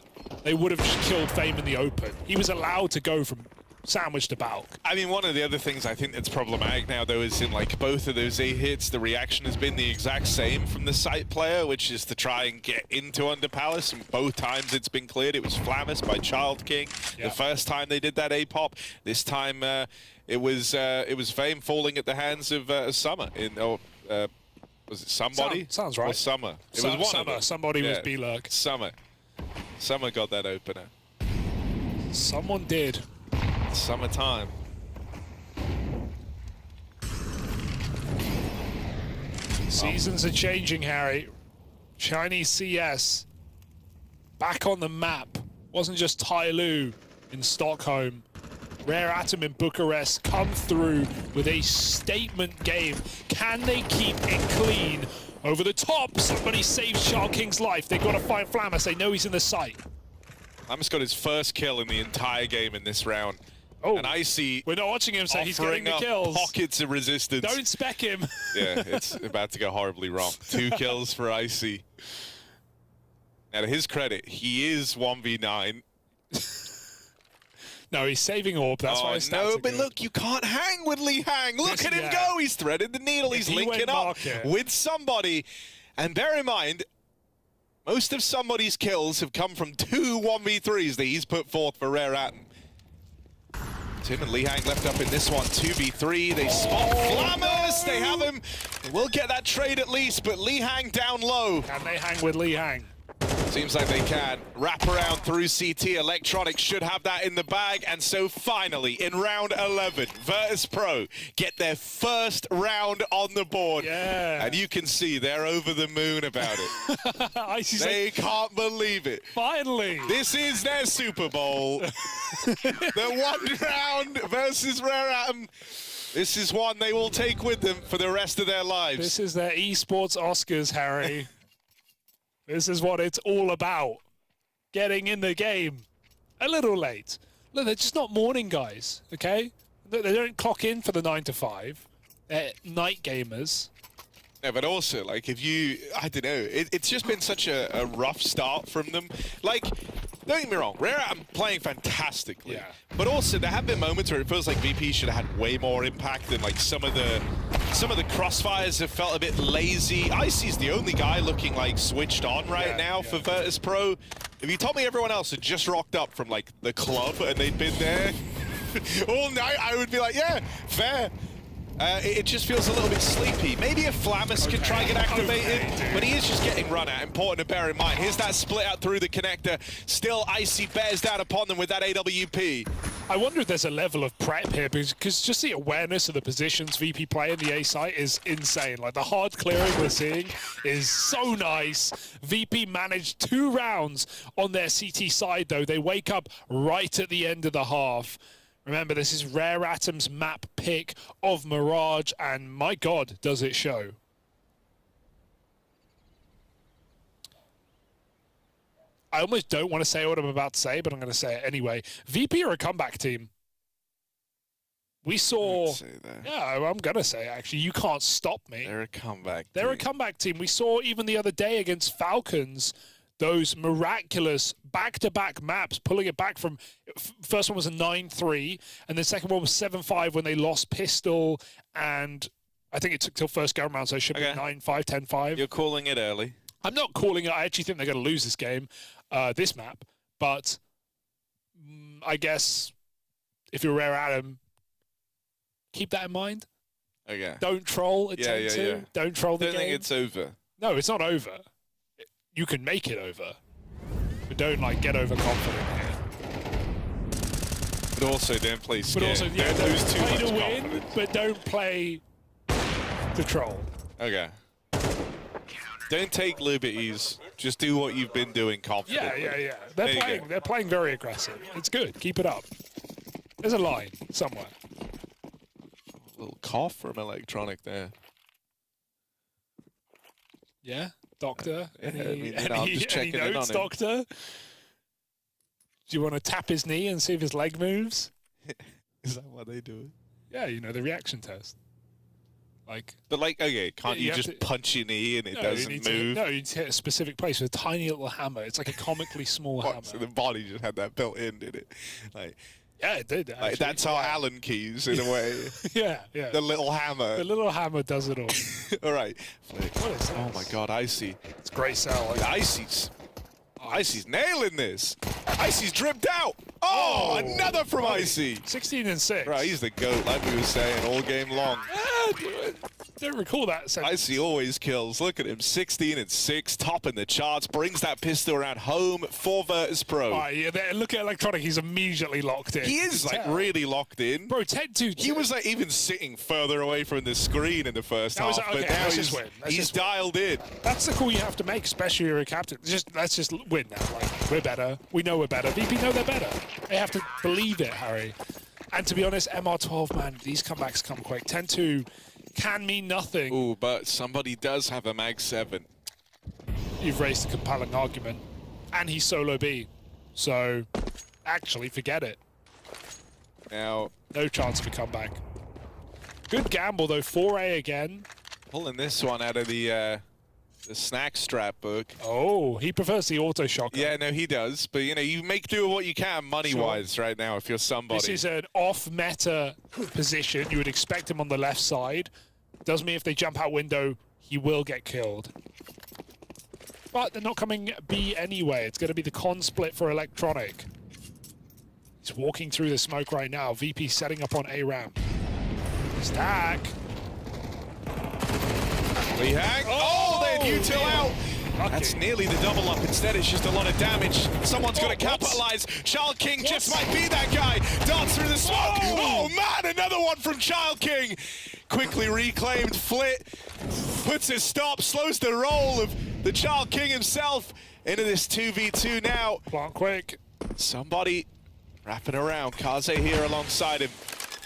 Speaker 2: they would have just killed Fame in the open. He was allowed to go from Sandwich to Balk. I
Speaker 1: mean, one of the other things I think that's problematic now, though, is in like both of those A hits, the reaction has been the exact same from the site player, which is to try and get into under Palace, and both times it's been cleared. It was Flamus by Child King. The first time they did that A pop. This time it was Fame falling at the hands of Summer. Was it somebody?
Speaker 2: Sounds right.
Speaker 1: Or Summer. It was one
Speaker 2: Summer.
Speaker 1: of them.
Speaker 2: Somebody was B-Lurk.
Speaker 1: Summer got that opener.
Speaker 2: Someone did.
Speaker 1: Summertime.
Speaker 2: Seasons are changing, Harry. Chinese CS back on the map. Wasn't just Tai Lu in Stockholm. Rare Atom in Bucharest come through with a statement game. Can they keep it clean? Over the top, somebody saves Shark King's life. They've got to find Flammus. They know he's in the site.
Speaker 1: Flammus got his first kill in the entire game in this round.
Speaker 2: Oh,
Speaker 1: and Icy,
Speaker 2: we're not watching him, so he's getting the kills.
Speaker 1: Pockets of resistance.
Speaker 2: Don't spec him.
Speaker 1: Yeah, it's about to go horribly wrong. 2 kills for Icy. Now, to his credit, he is 1v9.
Speaker 2: No, he's saving orb. That's why his stats
Speaker 1: no,
Speaker 2: are
Speaker 1: but
Speaker 2: good.
Speaker 1: look, you can't hang with Lee Hang. Look at him go. He's threaded the needle. He's linking up with somebody. And bear in mind, most of somebody's kills have come from 2 1v3s that he's put forth for Rare Atom. Tim and Lee Hang left up in this one, 2v3. They spot Flammus. They have him. They will get that trade at least, but Lee Hang down low.
Speaker 2: Can they hang with Lee Hang?
Speaker 1: Seems like they can. Wrap around through CT. Electronics should have that in the bag. And so finally, in round 11, Virtus.pro get their first round on the board.
Speaker 2: Yeah.
Speaker 1: And you can see they're over the moon about it. They can't believe it.
Speaker 2: Finally.
Speaker 1: This is their Super Bowl. The 1 round versus Rare Atom. This is one they will take with them for the rest of their lives.
Speaker 2: This is their esports Oscars, Harry. This is what it's all about. Getting in the game a little late. Look, they're just not morning guys, okay? They don't clock in for the 9 to 5. They're night gamers.
Speaker 1: Yeah, but also, like, if you, I don't know, it's just been such a rough start from them. Like, don't get me wrong, Rare Atom playing fantastically.
Speaker 2: Yeah.
Speaker 1: But also, there have been moments where it feels like VP should have had way more impact than, like, some of the crossfires have felt a bit lazy. Icy's the only guy looking, like, switched on right now for Virtus.pro. If you told me everyone else had just rocked up from, like, the club and they'd been there all night, I would be like, yeah, fair. It just feels a little bit sleepy. Maybe if Flammus could try and get activated, but he is just getting run at. Important to bear in mind. Here's that split out through the connector. Still, Icy bears down upon them with that AWP.
Speaker 2: I wonder if there's a level of prep here, because just the awareness of the positions VP play in the A site is insane. Like, the hard clearing we're seeing is so nice. VP managed 2 rounds on their CT side, though. They wake up right at the end of the half. Remember, this is Rare Atom's map pick of Mirage, and my God, does it show. I almost don't want to say what I'm about to say, but I'm going to say it anyway. VP are a comeback team. We saw... Yeah, I'm going to say it, actually. You can't stop me.
Speaker 1: They're a comeback team.
Speaker 2: They're a comeback team. We saw even the other day against Falcons, those miraculous back-to-back maps, pulling it back from... First one was a 9-3, and the second one was 7-5 when they lost Pistol, and I think it took till first go round, so it should be 9-5, 10-5.
Speaker 1: You're calling it early.
Speaker 2: I'm not calling it. I actually think they're going to lose this game, this map, but I guess if you're Rare Atom, keep that in mind.
Speaker 1: Okay.
Speaker 2: Don't troll at 10-2. Don't troll the game.
Speaker 1: I don't think it's over.
Speaker 2: No, it's not over. You can make it over, but don't, like, get overconfident here.
Speaker 1: But also don't play scared.
Speaker 2: But also, yeah,
Speaker 1: don't lose too
Speaker 2: play
Speaker 1: much
Speaker 2: to win,
Speaker 1: confidence.
Speaker 2: but don't play to troll.
Speaker 1: Okay. Don't take liberties. Just do what you've been doing confidently.
Speaker 2: Yeah. They're playing very aggressive. It's good. Keep it up. There's a line somewhere.
Speaker 1: A little cough from Electronic there.
Speaker 2: Yeah, Doctor.
Speaker 1: I'm just checking in on
Speaker 2: notes,
Speaker 1: him.
Speaker 2: Doctor? Do you want to tap his knee and see if his leg moves?
Speaker 1: Is that what they do?
Speaker 2: Yeah, you know, the reaction test. Like,
Speaker 1: but like, okay, can't you just punch your knee and it doesn't move?
Speaker 2: No, you need to hit a specific place with a tiny little hammer. It's like a comically small hammer.
Speaker 1: So the body just had that built in, did it? Like,
Speaker 2: yeah, it did. Actually.
Speaker 1: Like, that's our Allen keys in a way.
Speaker 2: Yeah.
Speaker 1: The little hammer.
Speaker 2: The little hammer does it all.
Speaker 1: All right.
Speaker 2: What is this?
Speaker 1: Oh my God, Icy.
Speaker 2: It's great sell.
Speaker 1: Icy's nailing this. Icy's dripped out. Oh, another from Icy.
Speaker 2: 16 and 6.
Speaker 1: Right, he's the GOAT, like we were saying, all game long.
Speaker 2: Yeah, don't recall that sentence.
Speaker 1: Icy always kills. Look at him, 16 and 6, top in the charts, brings that pistol around home for Virtus.pro.
Speaker 2: Oh, yeah, look at Electronic, he's immediately locked in.
Speaker 1: He is like really locked in.
Speaker 2: Bro, 10-2.
Speaker 1: He was like even sitting further away from the screen in the first half,
Speaker 2: okay,
Speaker 1: but now
Speaker 2: he's
Speaker 1: dialed in.
Speaker 2: That's the call you have to make, especially if you're a captain. Let's just win now. Like, we're better. We know we're better. VP know they're better. They have to believe it, Harry. And to be honest, MR12, man, these comebacks come quick. 10-2 can mean nothing.
Speaker 1: Ooh, but somebody does have a Mag 7.
Speaker 2: You've raised a compelling argument. And he's solo B. So, actually, forget it.
Speaker 1: Now,
Speaker 2: no chance of a comeback. Good gamble, though. 4A again.
Speaker 1: Pulling this one out of the snack strap book.
Speaker 2: Oh, he prefers the auto shotgun.
Speaker 1: Yeah, no, he does. But, you know, you make do with what you can money-wise right now if you're somebody.
Speaker 2: This is an off-meta position. You would expect him on the left side. Does mean if they jump out window, he will get killed. But they're not coming B anyway. It's going to be the con split for Electronic. He's walking through the smoke right now. VP setting up on A ramp. Stack.
Speaker 1: Lee Hang. Oh, they had util out. Okay. That's nearly the double up. Instead, it's just a lot of damage. Someone's got to capitalize. Child King just might be that guy. Darts through the smoke. Oh, man, another one from Child King. Quickly reclaimed. Flit puts a stop, slows the roll of the Child King himself into this 2v2 now.
Speaker 2: Plant quick.
Speaker 1: Somebody wrapping around. Kaze here alongside him.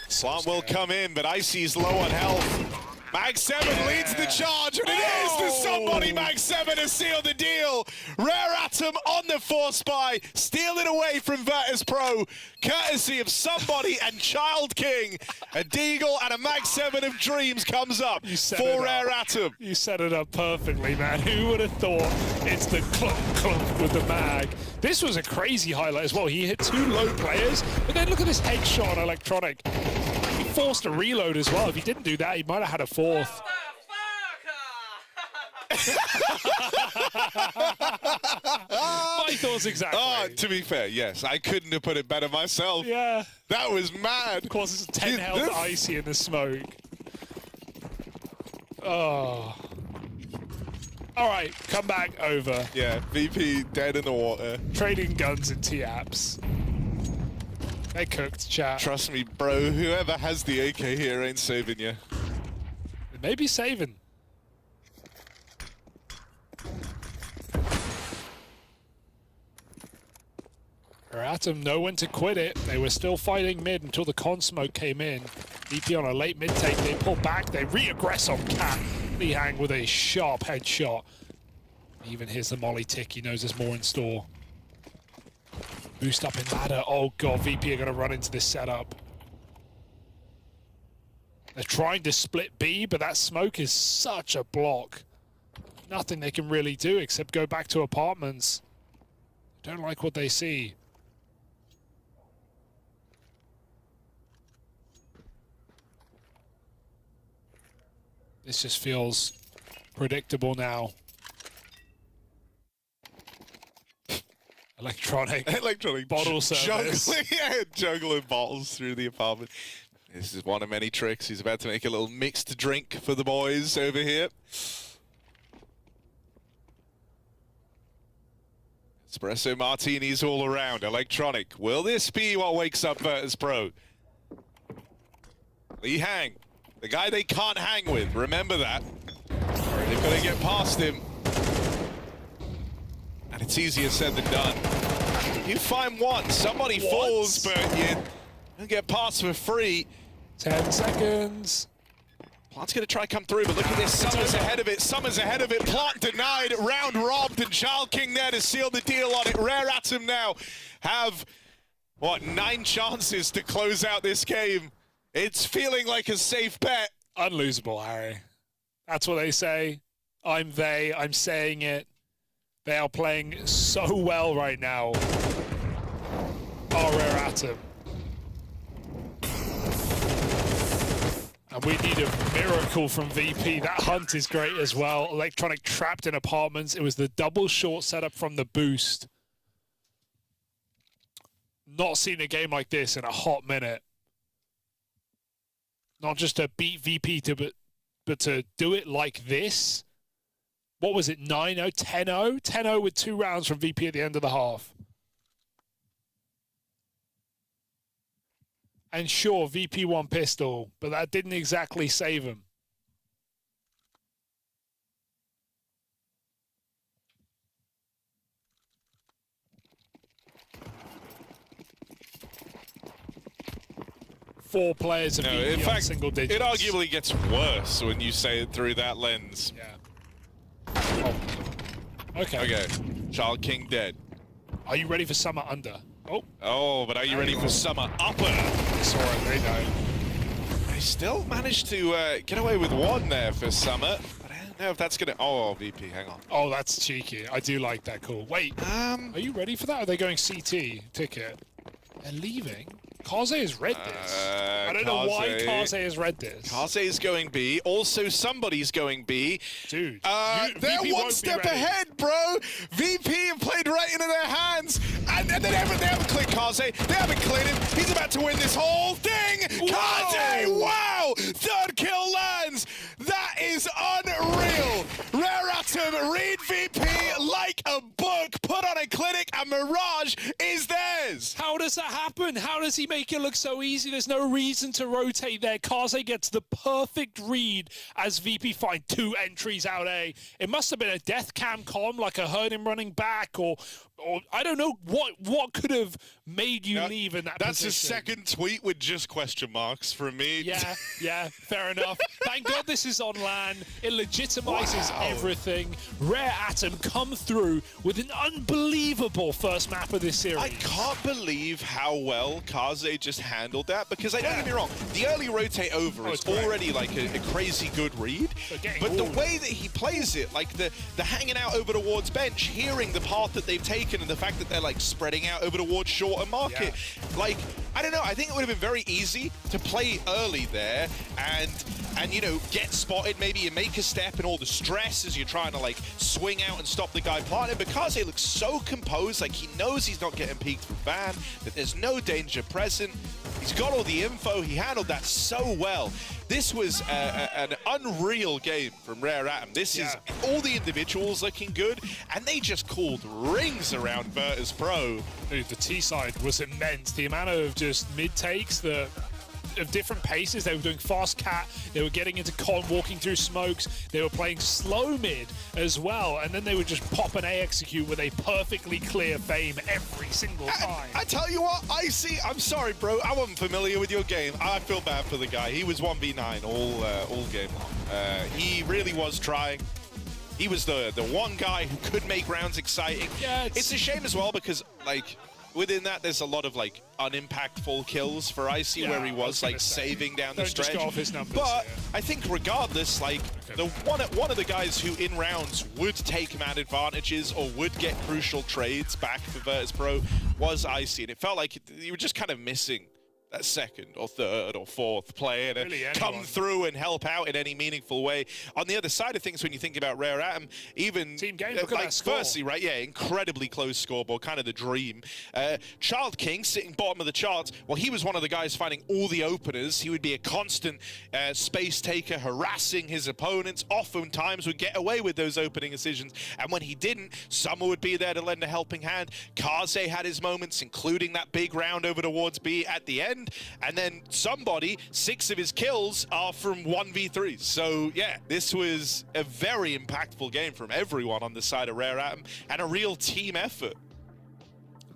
Speaker 1: Plant will come in, but Icy's low on health. Mag 7 leads the charge, and it is the somebody Mag 7 to seal the deal. Rare Atom on the force buy, steal it away from Virtus.pro, courtesy of somebody and Child King. A Deagle and a Mag 7 of Dreams comes up for Rare Atom.
Speaker 2: You set it up perfectly, man. Who would have thought it's the clunk clunk with the mag? This was a crazy highlight as well. He hit 2 low players, but then look at this headshot on Electronic. Forced a reload as well. If he didn't do that, he might have had a 4th. My thoughts exactly.
Speaker 1: Oh, to be fair, yes. I couldn't have put it better myself.
Speaker 2: Yeah.
Speaker 1: That was mad.
Speaker 2: Of course, it's 10 health Icy in the smoke. Oh. All right, come back over.
Speaker 1: Yeah, VP dead in the water.
Speaker 2: Trading guns and T-apps. They cooked, chat.
Speaker 1: Trust me, bro. Whoever has the AK here ain't saving you.
Speaker 2: Maybe saving. Atom know when to quit it. They were still fighting mid until the con smoke came in. VP on a late mid take. They pull back. They re-aggress on Cat. Lee Hang with a sharp headshot. Even here's the molly tick. He knows there's more in store. Boost up in ladder. Oh god, VP are going to run into this setup. They're trying to split B, but that smoke is such a block. Nothing they can really do except go back to apartments. Don't like what they see. This just feels predictable now. Electronic bottle service.
Speaker 1: Juggling bottles through the apartment. This is one of many tricks. He's about to make a little mixed drink for the boys over here. Espresso martinis all around. Electronic. Will this be what wakes up Virtus.pro? Lee Hang, the guy they can't hang with. Remember that. They've got to get past him. And it's easier said than done. You find one, somebody falls, but you don't get past for free.
Speaker 2: 10 seconds.
Speaker 1: Plant's going to try come through, but look at this. Summer's ahead of it. Summer's ahead of it. Plant denied. Round robbed, and Child King there to seal the deal on it. Rare Atom now have, what, 9 chances to close out this game. It's feeling like a safe bet.
Speaker 2: Unlosable, Harry. That's what they say. I'm saying it. They are playing so well right now. Oh, Rare Atom. And we need a miracle from VP. That hunt is great as well. Electronic trapped in apartments. It was the double short setup from the boost. Not seen a game like this in a hot minute. Not just to beat VP to but to do it like this, what was it, 9-0, 10-0? 10-0 with 2 rounds from VP at the end of the half. And sure, VP won pistol, but that didn't exactly save him. Four players of VP
Speaker 1: in fact,
Speaker 2: single digits.
Speaker 1: It arguably gets worse when you say it through that lens.
Speaker 2: Yeah. Oh. Okay.
Speaker 1: Okay. Child King dead.
Speaker 2: Are you ready for summer under? Oh.
Speaker 1: Oh, but are you ready for summer upper?
Speaker 2: Sorry, they know.
Speaker 1: They still managed to get away with one there for summer. But I don't know if that's gonna. Oh, VP, hang on.
Speaker 2: Oh, that's cheeky. I do like that call. Wait. Are you ready for that? Are they going CT ticket? They're leaving. Kaze has read this. I don't know why Kaze has read this.
Speaker 1: Kaze is going B. Also, somebody's going B.
Speaker 2: Dude.
Speaker 1: They're one step ahead, bro. VP have played right into their hands. And they haven't cleared Kaze. They haven't cleared him. He's about to win this whole thing. Kaze, wow. 3rd kill lands. That is unreal. Rare Atom, read VP like a book. Put on a clinic, and Mirage is theirs.
Speaker 2: How does that happen? How does he make it look so easy? There's no reason to rotate there. Kaze gets the perfect read as VP find 2 entries out A. It must have been a death cam comm, like I heard him running back, or I don't know what could have made you leave in that
Speaker 1: That's
Speaker 2: position.
Speaker 1: his second tweet with just question marks from me.
Speaker 2: Yeah, fair enough. Thank God this is on LAN. It legitimizes everything. Rare Atom come through with an unbelievable first map of this series.
Speaker 1: I can't believe how well Kaze just handled that, because don't get me wrong, the early rotate over is already like a crazy good read, but the way that he plays it, like the hanging out over towards bench, hearing the path that they've taken, and the fact that they're like spreading out over towards shorter market, like, I don't know, I think it would have been very easy to play early there and you know, get spotted, maybe you make a step and all the stress as you're trying to like swing out and stop the guy planting. But Kaze looks so composed, like he knows he's not getting peeked from Van, that there's no danger present. He's got all the info, he handled that so well. This was an unreal game from Rare Atom. This is all the individuals looking good, and they just called rings around Virtus.pro.
Speaker 2: Dude, the T side was immense. The amount of just mid takes, of different paces. They were doing fast cat, they were getting into con, walking through smokes, they were playing slow mid as well, and then they would just pop an A execute with a perfectly clear fame every single time.
Speaker 1: I tell you what, I'm sorry, bro, I wasn't familiar with your game. I feel bad for the guy. He was 1v9 all game long. He really was trying. He was the one guy who could make rounds exciting. Yeah, it's a shame as well, because like within that, there's a lot of like unimpactful kills for Icy, where he was like saving down the stretch.
Speaker 2: Just go off his numbers,
Speaker 1: but I think regardless, like the one of the guys who in rounds would take mad advantages or would get crucial trades back for Virtus.pro was Icy, and it felt like you were just kind of missing that second or third or fourth player to come through and help out in any meaningful way. On the other side of things, when you think about Rare Atom, even
Speaker 2: team game, look at that score.
Speaker 1: Firstly, right, incredibly close scoreboard, kind of the dream. Child King sitting bottom of the charts. Well, he was one of the guys finding all the openers. He would be a constant space taker, harassing his opponents. Oftentimes would get away with those opening decisions, and when he didn't, Summer would be there to lend a helping hand. Kaze had his moments, including that big round over towards B at the end. And then somebody, 6 of his kills are from 1v3s. So yeah, this was a very impactful game from everyone on the side of Rare Atom, and a real team effort.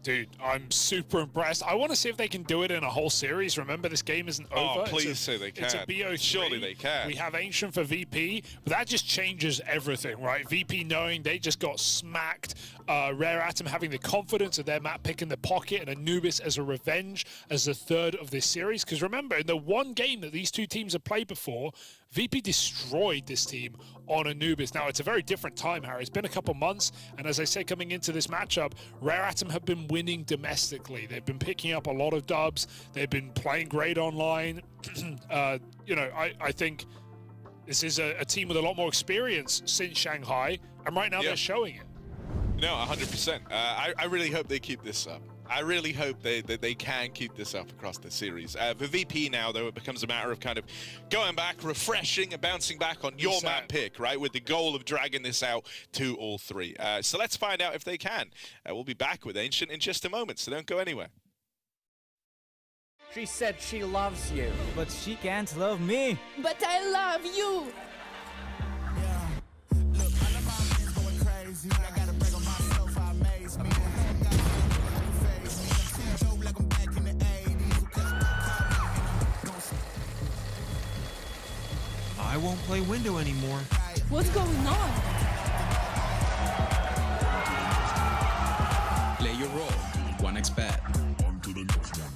Speaker 2: Dude, I'm super impressed. I want to see if they can do it in a whole series. Remember, this game isn't over.
Speaker 1: Oh, please say they can.
Speaker 2: It's a BO3.
Speaker 1: Surely they can.
Speaker 2: We have Ancient for VP, but that just changes everything, right? VP knowing they just got smacked. Rare Atom having the confidence of their map pick in the pocket, and Anubis as a revenge as the 3rd of this series. Because remember, in the one game that these two teams have played before, VP destroyed this team on Anubis. Now, it's a very different time, Harry. It's been a couple months, and as I say, coming into this matchup, Rare Atom have been winning domestically. They've been picking up a lot of dubs. They've been playing great online. You know, I think this is a team with a lot more experience since Shanghai, and right now they're showing it.
Speaker 1: No, 100%. I really hope they keep this up. I really hope that they can keep this up across the series. For VP now, though, it becomes a matter of kind of going back, refreshing, and bouncing back on your map pick, right, with the goal of dragging this out to all three. So let's find out if they can. We'll be back with Ancient in just a moment, so don't go anywhere.
Speaker 3: She said she loves you.
Speaker 4: But she can't love me.
Speaker 5: But I love you.
Speaker 6: I won't play window anymore.
Speaker 5: What's going on?
Speaker 7: Play your role. 1xBet.
Speaker 8: On to the next one.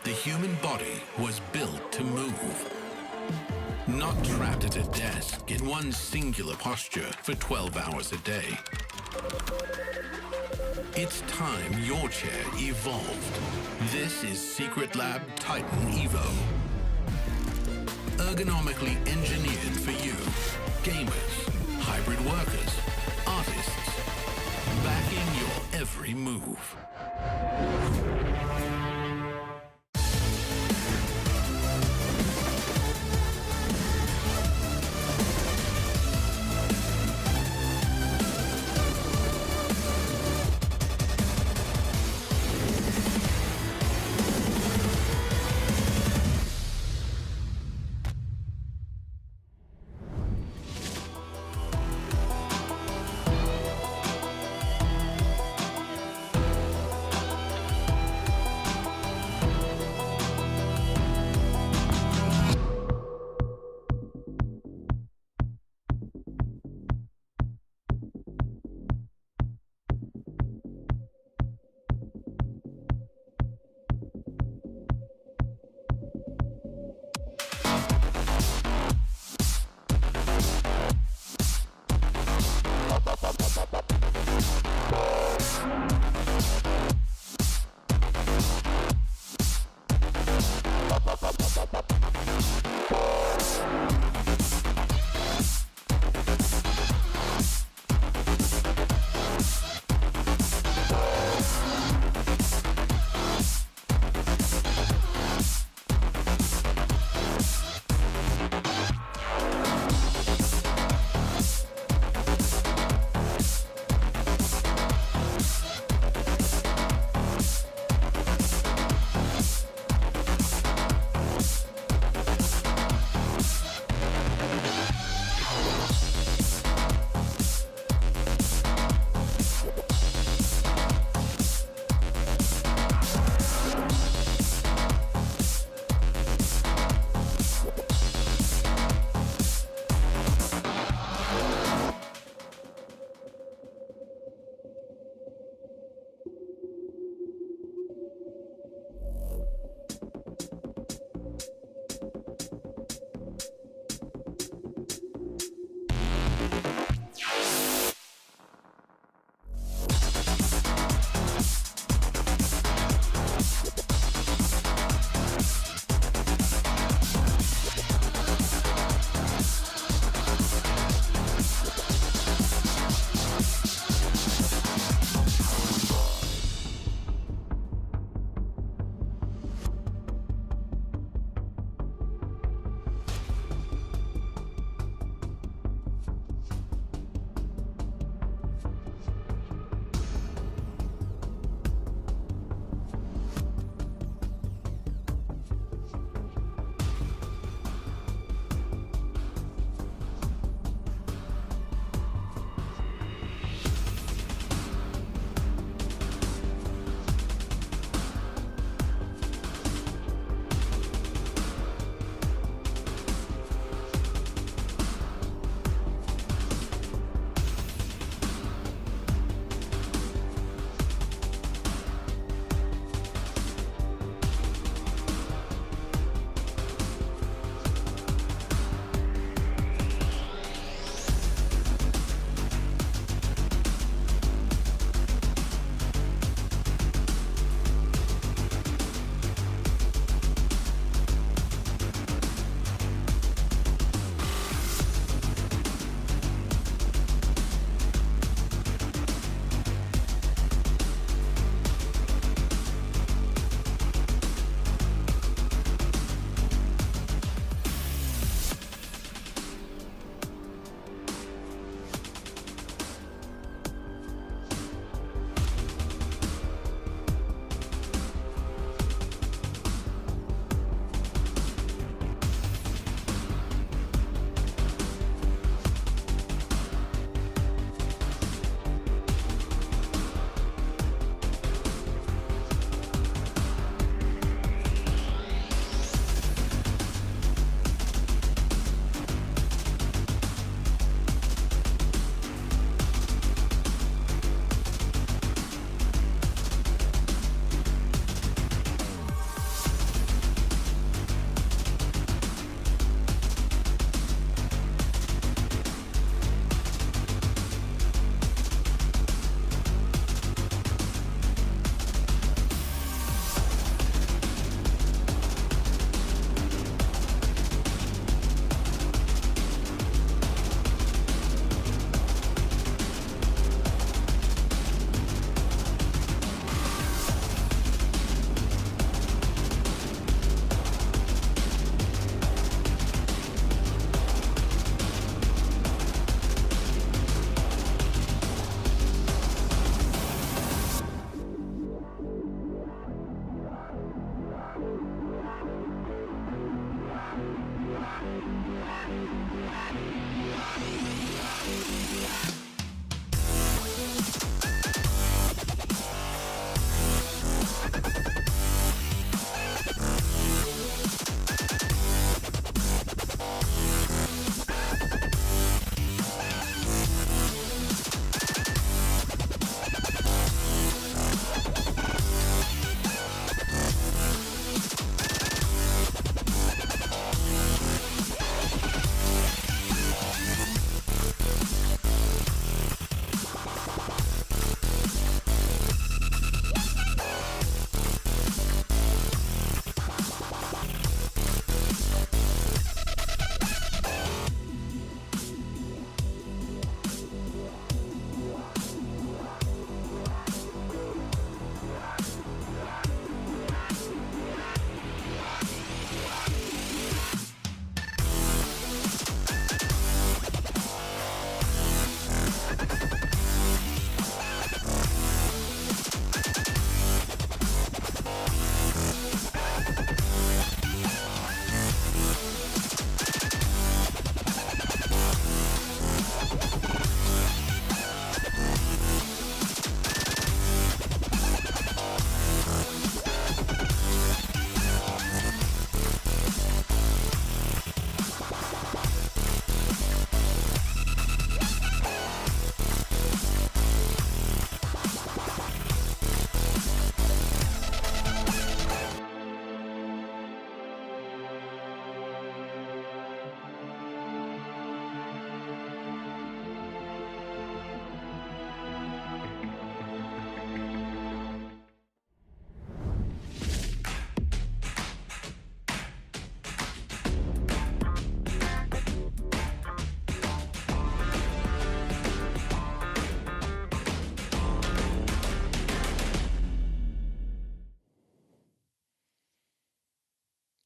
Speaker 9: The human body was built to move. Not trapped at a desk in one singular posture for 12 hours a day. It's time your chair evolved. This is Secret Lab Titan Evo. Ergonomically engineered for you. Gamers, hybrid workers, artists. Backing your every move.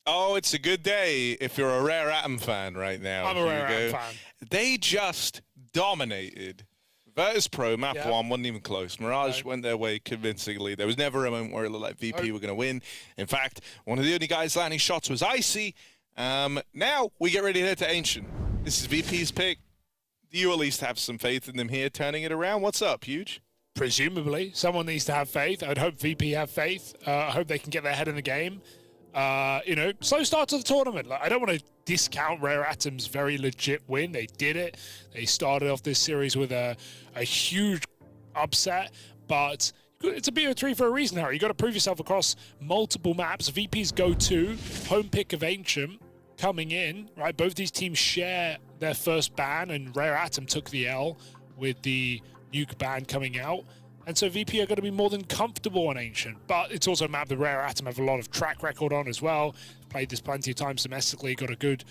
Speaker 1: Oh, it's a good day if you're a Rare Atom fan right now.
Speaker 2: I'm a Rare Atom fan.
Speaker 1: They just dominated. Virtus.pro, map one, wasn't even close. Mirage went their way convincingly. There was never a moment where it looked like VP were going to win. In fact, one of the only guys landing shots was Icy. Now we get ready to head to Ancient. This is VP's pick. Do you at least have some faith in them here turning it around? What's up, Huge?
Speaker 2: Presumably. Someone needs to have faith. I'd hope VP have faith. I hope they can get their head in the game. You know, slow start to the tournament. Like, I don't want to discount Rare Atom's very legit win. They did it. They started off this series with a huge upset, but it's a BO3 for a reason, Harry. You got to prove yourself across multiple maps. VP's go-to, home pick of Ancient coming in, right? Both these teams share their first ban, and Rare Atom took the L with the Nuke ban coming out. And so VP are going to be more than comfortable on Ancient. But it's also a map that Rare Atom have a lot of track record on as well. Played this plenty of times domestically, got a good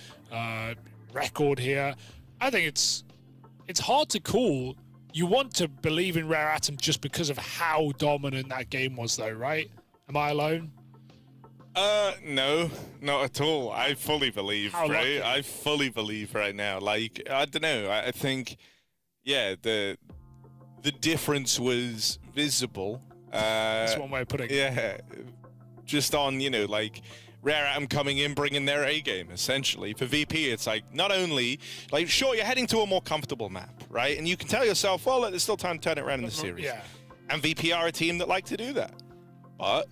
Speaker 2: record here. I think it's hard to call. You want to believe in Rare Atom just because of how dominant that game was, though, right? Am I alone?
Speaker 1: No, not at all. I fully believe,
Speaker 2: How
Speaker 1: right?
Speaker 2: lucky.
Speaker 1: I fully believe right now. Like, I don't know. I think, yeah, the difference was visible.
Speaker 2: That's one way of putting it.
Speaker 1: Yeah, just on, you know, like, Rare Atom coming in, bringing their A game, essentially. For VP, it's like, not only, like, sure, you're heading to a more comfortable map, right? And you can tell yourself, well, there's still time to turn it around in the series.
Speaker 2: Yeah.
Speaker 1: And VP are a team that like to do that. But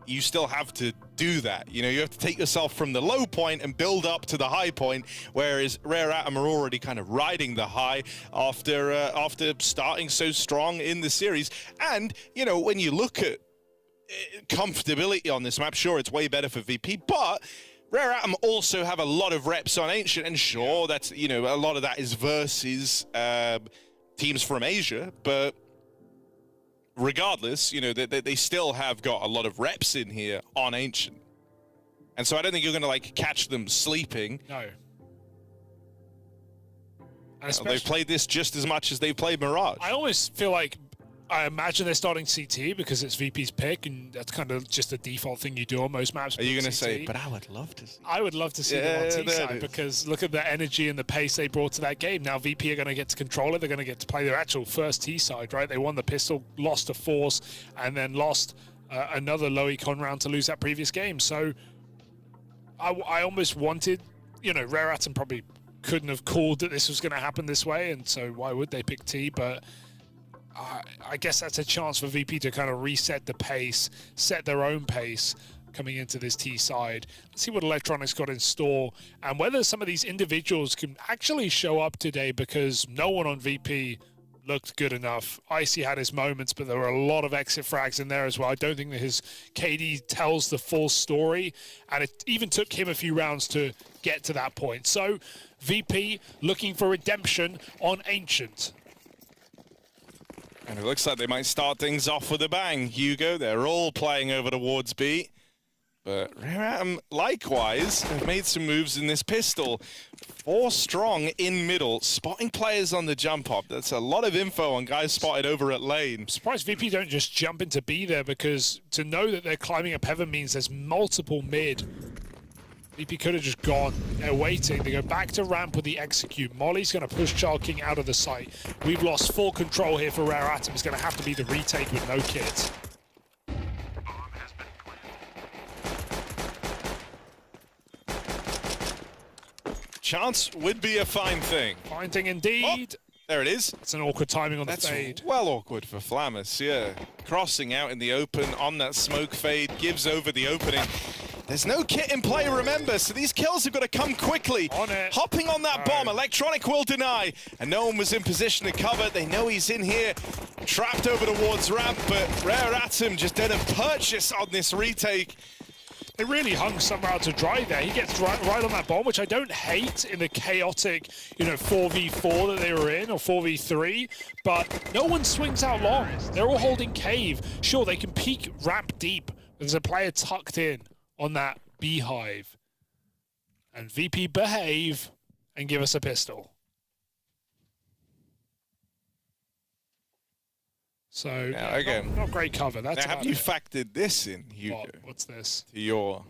Speaker 1: you still have to do that. You know, you have to take yourself from the low point and build up to the high point, whereas Rare Atom are already kind of riding the high after starting so strong in the series. And, you know, when you look at comfortability on this map, sure, it's way better for VP, but Rare Atom also have a lot of reps on Ancient, and sure, that's, you know, a lot of that is versus teams from Asia, but regardless, you know, they still have got a lot of reps in here on Ancient. And so I don't think you're going to, like, catch them sleeping.
Speaker 2: No.
Speaker 1: They've played this just as much as they've played Mirage.
Speaker 2: I always feel like, I imagine they're starting CT because it's VP's pick, and that's kind of just a default thing you do on most maps.
Speaker 1: Are you going to
Speaker 2: CT.
Speaker 1: say, but I would love to see?
Speaker 2: I would love to see them on T side, because look at the energy and the pace they brought to that game. Now VP are going to get to control it. They're going to get to play their actual first T side, right? They won the pistol, lost to Force, and then lost another low econ round to lose that previous game. So I almost wanted, you know, Rare Atom probably couldn't have called that this was going to happen this way, and so why would they pick T? But I guess that's a chance for VP to kind of reset the pace, set their own pace coming into this T side. Let's see what Electronics got in store and whether some of these individuals can actually show up today, because no one on VP looked good enough. Icy had his moments, but there were a lot of exit frags in there as well. I don't think that his KD tells the full story, and it even took him a few rounds to get to that point. So VP looking for redemption on Ancient.
Speaker 1: And it looks like they might start things off with a bang. Hugo, they're all playing over towards B. But Rare Atom, likewise, have made some moves in this pistol. 4 strong in middle, spotting players on the jump up. That's a lot of info on guys spotted over at lane.
Speaker 2: Surprised VP don't just jump into B there, because to know that they're climbing up heaven means there's multiple mid. VP could have just gone. They're waiting. They go back to ramp with the execute. Molly's going to push Child King out of the site. We've lost full control here for Rare Atom. It's going to have to be the retake with no kits.
Speaker 1: Chance would be a fine thing.
Speaker 2: Fine thing indeed.
Speaker 1: Oh, there it is.
Speaker 2: It's an awkward timing on
Speaker 1: That's
Speaker 2: the fade.
Speaker 1: well awkward for Flamus, yeah. Crossing out in the open on that smoke fade, gives over the opening. There's no kit in play, remember, so these kills have got to come quickly.
Speaker 2: On it.
Speaker 1: Hopping on that bomb, Electronic will deny, and no one was in position to cover. They know he's in here, trapped over towards ramp, but Rare Atom just did a purchase on this retake.
Speaker 2: They really hung somewhere out to dry there. He gets right on that bomb, which I don't hate in the chaotic, you know, 4v4 that they were in, or 4v3, but no one swings out long. They're all holding cave. Sure, they can peek ramp deep. There's a player tucked in on that beehive. And VP behave and give us a pistol. So,
Speaker 1: Yeah, again.
Speaker 2: not great cover. That's
Speaker 1: Now, have
Speaker 2: about
Speaker 1: you
Speaker 2: it.
Speaker 1: factored this in, Hugo,
Speaker 2: What's this?
Speaker 1: to your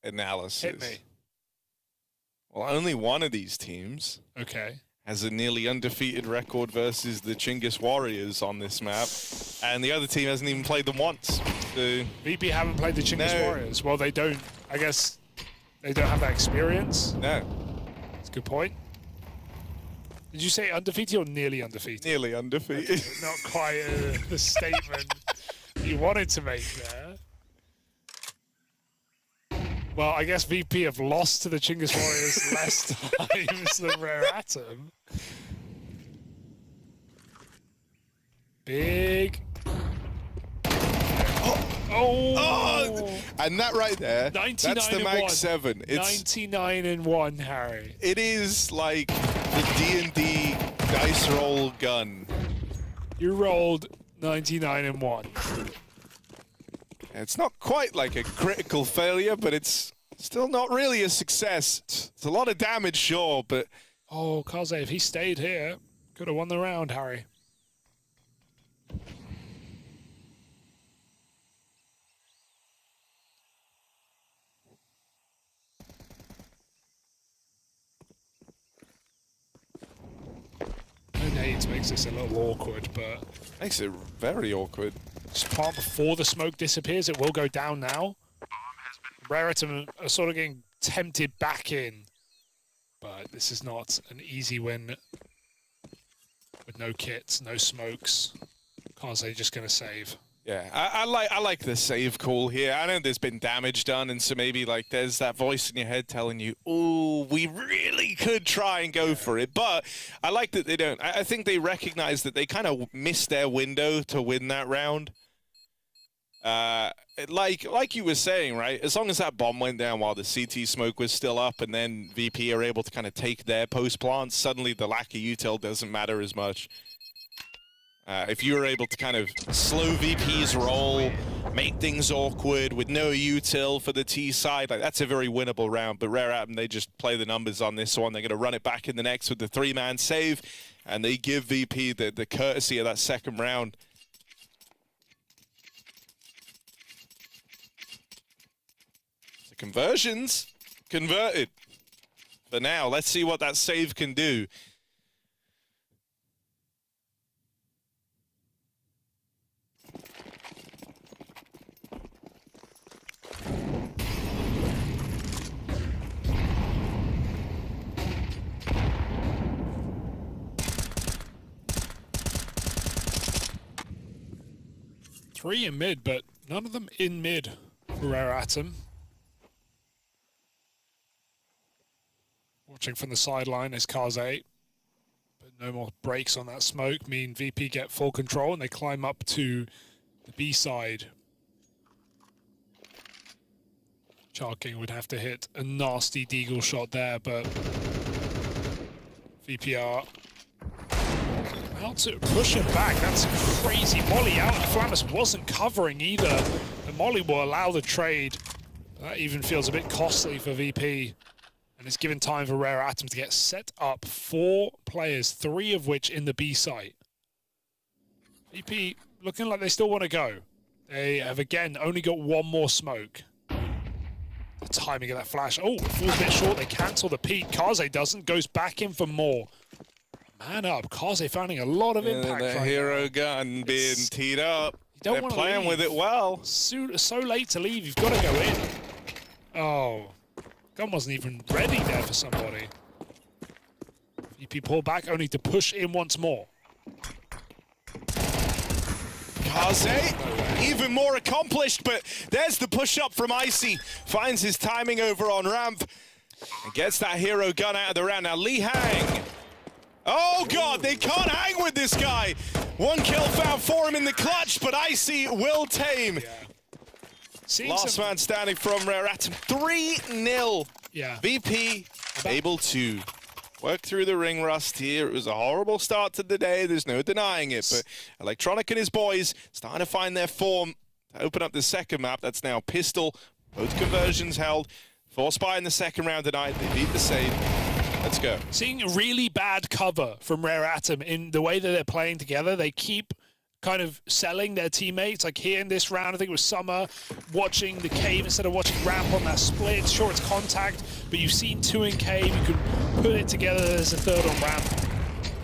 Speaker 1: analysis.
Speaker 2: Hit me.
Speaker 1: Well, only one of these teams
Speaker 2: Okay.
Speaker 1: has a nearly undefeated record versus the Chinggis Warriors on this map, and the other team hasn't even played them once. So,
Speaker 2: VP haven't played the Chinggis Warriors. Well, they don't. I guess they don't have that experience.
Speaker 1: no,
Speaker 2: That's a good point. Did you say undefeated or nearly undefeated?
Speaker 1: nearly undefeated.
Speaker 2: Not quite the statement you wanted to make there. Well, I guess VP have lost to the Chinggis Warriors less times than Rare Atom. Big. Oh!
Speaker 1: And that right there, that's the Mag 7. It's
Speaker 2: 99-1, Harry.
Speaker 1: It is like the D&D dice roll gun.
Speaker 2: You rolled 99-1.
Speaker 1: It's not quite like a critical failure, but it's still not really a success. It's a lot of damage, sure, but...
Speaker 2: Oh, Kaze, if he stayed here, could have won the round, Harry. No nades makes this a little awkward, but...
Speaker 1: Makes it very awkward.
Speaker 2: Just plant before the smoke disappears. It will go down now. Rare Atom are sort of getting tempted back in. But this is not an easy win. With no kits, no smokes. Kaze just going to save.
Speaker 1: Yeah, I like the save call here. I know there's been damage done, and so maybe like there's that voice in your head telling you, "Oh, we really could try and go for it." But I like that they don't. I think they recognize that they kind of missed their window to win that round. Like you were saying, right? As long as that bomb went down while the CT smoke was still up, and then VP are able to kind of take their post plants, suddenly the lack of util doesn't matter as much. If you were able to kind of slow VP's roll, make things awkward with no util for the T side, like that's a very winnable round. But Rare Atom, they just play the numbers on this one. They're going to run it back in the next with the 3-man save, and they give VP the courtesy of that second round. So conversions converted. For now, let's see what that save can do.
Speaker 2: Three in mid, but none of them in mid for Rare Atom. Watching from the sideline is Kaze, but no more breaks on that smoke mean VP get full control and they climb up to the B side. Charking would have to hit a nasty deagle shot there, but VPR out to push him back. That's crazy. Molly out. Flamus wasn't covering either. The Molly will allow the trade. That even feels a bit costly for VP. And it's given time for Rare Atom to get set up. 4 players, 3 of which in the B site. VP looking like they still want to go. They have again only got 1 more smoke. The timing of that flash. Oh, it falls a bit short. They cancel the peak. Kaze doesn't. Goes back in for more. Man up. Kaze finding a lot of impact.
Speaker 1: The hero gun being teed up. They're playing with it well.
Speaker 2: So late to leave. You've got to go in. Oh. Gun wasn't even ready there for somebody. VP pull back only to push in once more.
Speaker 1: Kaze, even more accomplished, but there's the push-up from Icy. Finds his timing over on ramp and gets that hero gun out of the round. Now, Lee Hang. Oh, God, they can't hang with this guy. 1 kill found for him in the clutch, but Icy will tame.
Speaker 2: Yeah.
Speaker 1: Last man standing from Rare Atom. 3-0.
Speaker 2: Yeah.
Speaker 1: VP able to work through the ring rust here. It was a horrible start to the day. There's no denying it. But Electronic and his boys starting to find their form to open up the second map. That's now Pistol. Both conversions held. 4 spy in the second round tonight. They beat the save. Let's go.
Speaker 2: Seeing a really bad cover from Rare Atom in the way that they're playing together. They keep kind of selling their teammates. Like here in this round, I think it was Summer watching the cave instead of watching ramp on that split. Sure, it's contact, but you've seen 2 in cave. You can put it together as a 3rd on ramp.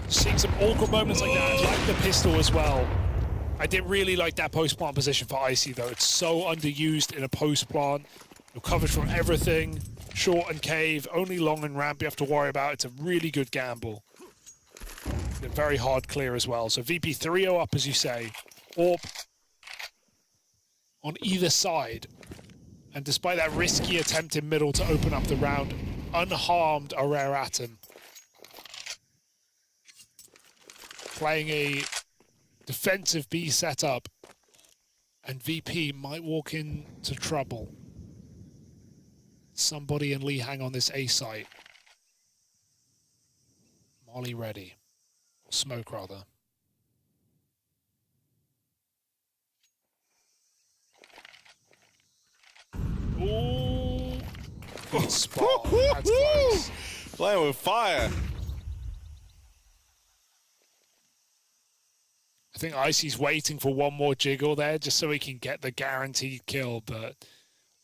Speaker 2: Seeing some awkward moments like that, like the pistol as well. I didn't really like that post-plant position for Icy, though. It's so underused in a post-plant. You're covered from everything. Short and cave, only long and ramp you have to worry about. It's a really good gamble. A very hard clear as well. So VP 3-0 up, as you say. AWP on either side. And despite that risky attempt in middle to open up the round, unharmed Aurora playing a defensive B setup, and VP might walk into trouble. Somebody in Lee Hang on this A site. Molly ready. Smoke, rather. Ooh. Good spot. That's close.
Speaker 1: Playing with fire.
Speaker 2: I think Icy's waiting for one more jiggle there just so he can get the guaranteed kill, but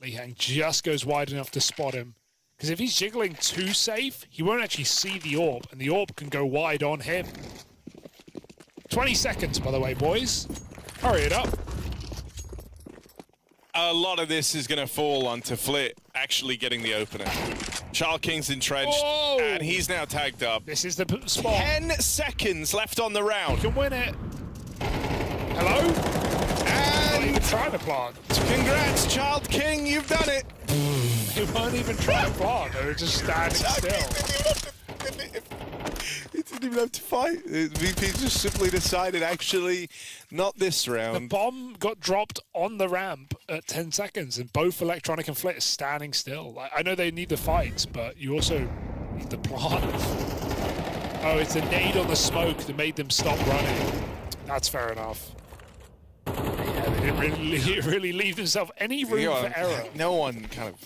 Speaker 2: Lee Hang just goes wide enough to spot him. Because if he's jiggling too safe, he won't actually see the AWP, and the AWP can go wide on him. 20 seconds, by the way, boys. Hurry it up.
Speaker 1: A lot of this is going to fall onto Flit actually getting the opener. Child King's entrenched,
Speaker 2: Whoa.
Speaker 1: and he's now tagged up.
Speaker 2: This is the spot.
Speaker 1: 10 seconds left on the round.
Speaker 2: You can win it. Hello? Not
Speaker 1: And
Speaker 2: even trying to plant.
Speaker 1: congrats, Child King, you've done it.
Speaker 2: They weren't even trying to plant. They were just standing still.
Speaker 1: He didn't even have to fight. VP just simply decided, actually, not this
Speaker 2: The
Speaker 1: round.
Speaker 2: bomb got dropped on the ramp at 10 seconds, and both Electronic and Flit are standing still. Like, I know they need the fights, but you also need the plant. Oh, it's a nade on the smoke that made them stop running. That's fair enough. Yeah, they didn't really leave themselves any room for error.
Speaker 1: No one kind of...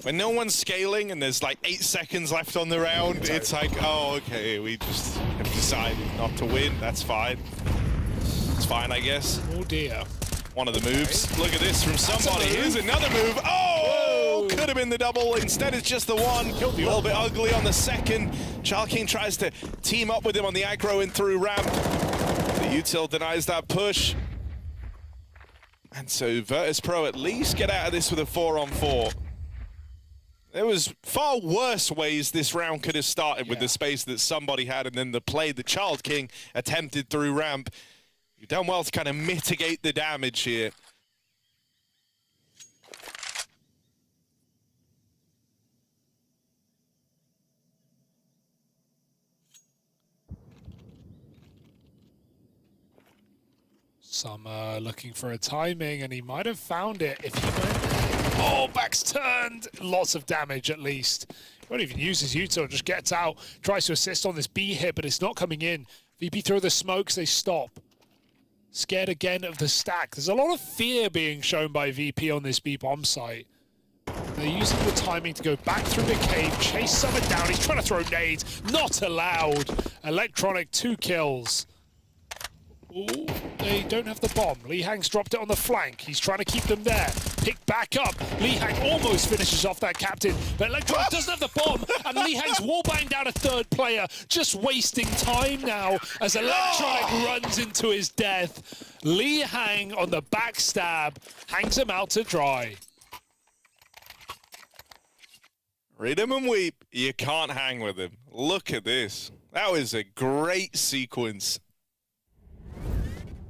Speaker 1: When no one's scaling and there's like 8 seconds left on the round, it's like, oh, okay, we just have decided not to win. That's fine. It's fine, I guess.
Speaker 2: Oh, dear.
Speaker 1: One of the moves. Look at this from somebody. Here's another move. Oh! Whoa. Could have been the double. Instead, it's just the one. A little bit ugly on the second. Child King tries to team up with him on the aggro and through ramp. The util denies that push. And so Virtus.pro at least get out of this with a 4-on-4. There was far worse ways this round could have started with the space that somebody had, and then the play that Child King attempted through ramp. You've done well to kind of mitigate the damage here.
Speaker 2: Summer looking for a timing, and he might have found it if he went. Oh, back's turned. Lots of damage, at least. He won't even use his util, just gets out, tries to assist on this B hit, but it's not coming in. VP throw the smokes, they stop. Scared again of the stack. There's a lot of fear being shown by VP on this B bomb site. They're using the timing to go back through the cave, chase Summer down. He's trying to throw nades. Not allowed. Electronic 2 kills. Ooh, they don't have the bomb. Lee Hang's dropped it on the flank. He's trying to keep them there. Pick back up. Lee Hang almost finishes off that captain, but Electronic doesn't have the bomb, and Lee Hang's wallbanged down a 3rd player, just wasting time now as Electronic runs into his death. Lee Hang on the backstab hangs him out to dry.
Speaker 1: Read him and weep. You can't hang with him. Look at this. That was a great sequence.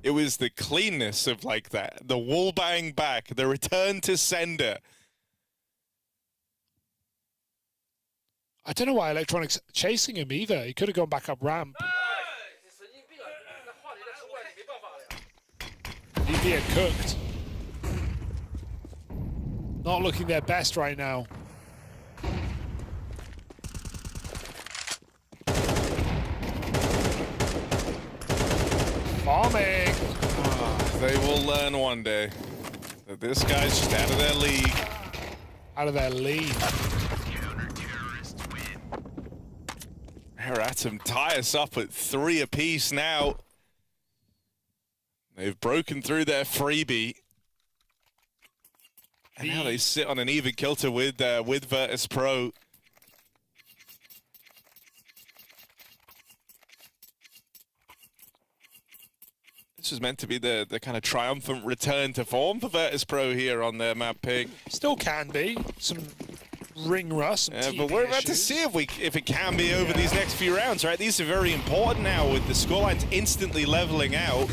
Speaker 1: It was the cleanness of like that, the wall bang back, the return to sender.
Speaker 2: I don't know why Electronic's chasing him either. He could have gone back up ramp. He'd be cooked. Not looking their best right now. Farming.
Speaker 1: They will learn one day that this guy's just out of their league.
Speaker 2: Out of their league.
Speaker 1: Atom tie us up at 3 apiece now. They've broken through their freebie. And now they sit on an even kilter with Virtus.pro. This was meant to be the kind of triumphant return to form for Virtus.pro here on their map pick.
Speaker 2: Still can be. Some ring rust,
Speaker 1: but we're about to see if it can be over these next few rounds, right? These are very important now with the scorelines instantly leveling out.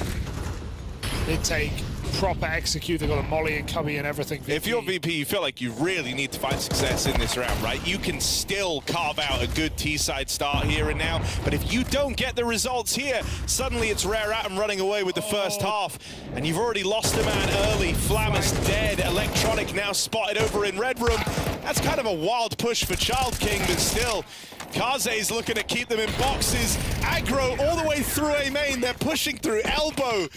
Speaker 2: They take proper execute. They've got a molly and cubby and everything. VP.
Speaker 1: If you're VP, you feel like you really need to find success in this round, right? You can still carve out a good T-side start here and now, but if you don't get the results here, suddenly it's Rare Atom running away with the first half, and you've already lost a man early. Flammus dead. Electronic now spotted over in Red Room. That's kind of a wild push for Child King, but still, Kaze's looking to keep them in boxes. Aggro all the way through A main. They're pushing through elbow.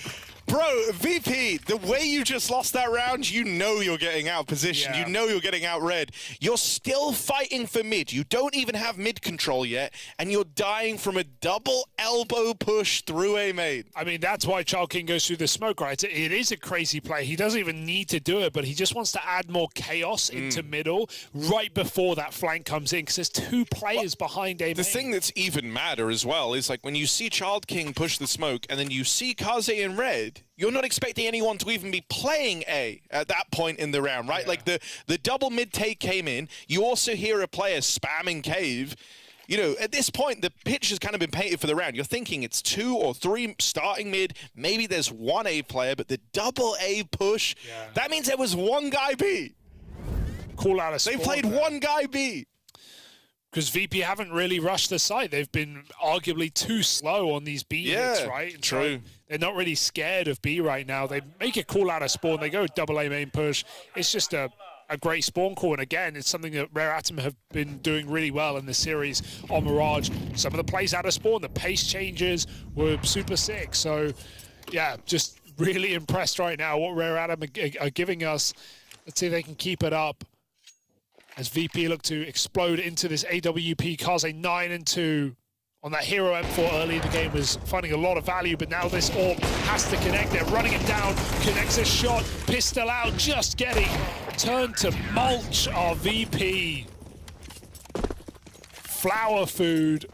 Speaker 1: Bro, VP, the way you just lost that round, you know you're getting out positioned. You know you're getting out red. You're still fighting for mid. You don't even have mid control yet, and you're dying from a double elbow push through A main.
Speaker 2: I mean, that's why Child King goes through the smoke, right? It is a crazy play. He doesn't even need to do it, but he just wants to add more chaos into middle right before that flank comes in, because there's two players behind A main.
Speaker 1: The thing that's even madder as well is like when you see Child King push the smoke, and then you see Kaze in red, you're not expecting anyone to even be playing A at that point in the round, right? Like the double mid take came in. You also hear a player spamming cave. You know, at this point, the pitch has kind of been painted for the round. You're thinking it's 2 or 3 starting mid. Maybe there's 1 A player, but the double A push, that means there was 1 guy B.
Speaker 2: Call out a
Speaker 1: They played 1 guy B.
Speaker 2: Because VP haven't really rushed the site. They've been arguably too slow on these B hits, right? And
Speaker 1: true.
Speaker 2: So they're not really scared of B right now. They make a call out of spawn. They go double A main push. It's just a great spawn call. And again, it's something that Rare Atom have been doing really well in the series on Mirage. Some of the plays out of spawn, the pace changes were super sick. So, yeah, just really impressed right now what Rare Atom are giving us. Let's see if they can keep it up. As VP look to explode into this AWP, Kaze 9-2 on that hero M4 early in the game was finding a lot of value, but now this AWP has to connect. They're running him down, connects a shot, pistol out, just getting turned to mulch our VP. Flower food.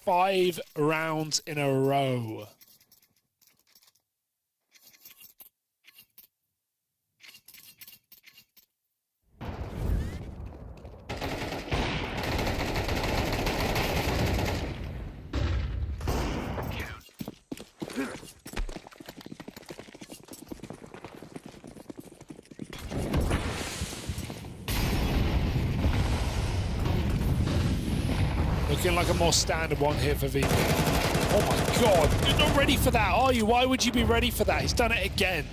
Speaker 2: 5 rounds in a row. Looking like a more standard one here for VP. Oh my God, you're not ready for that, are you? Why would you be ready for that? He's done it again.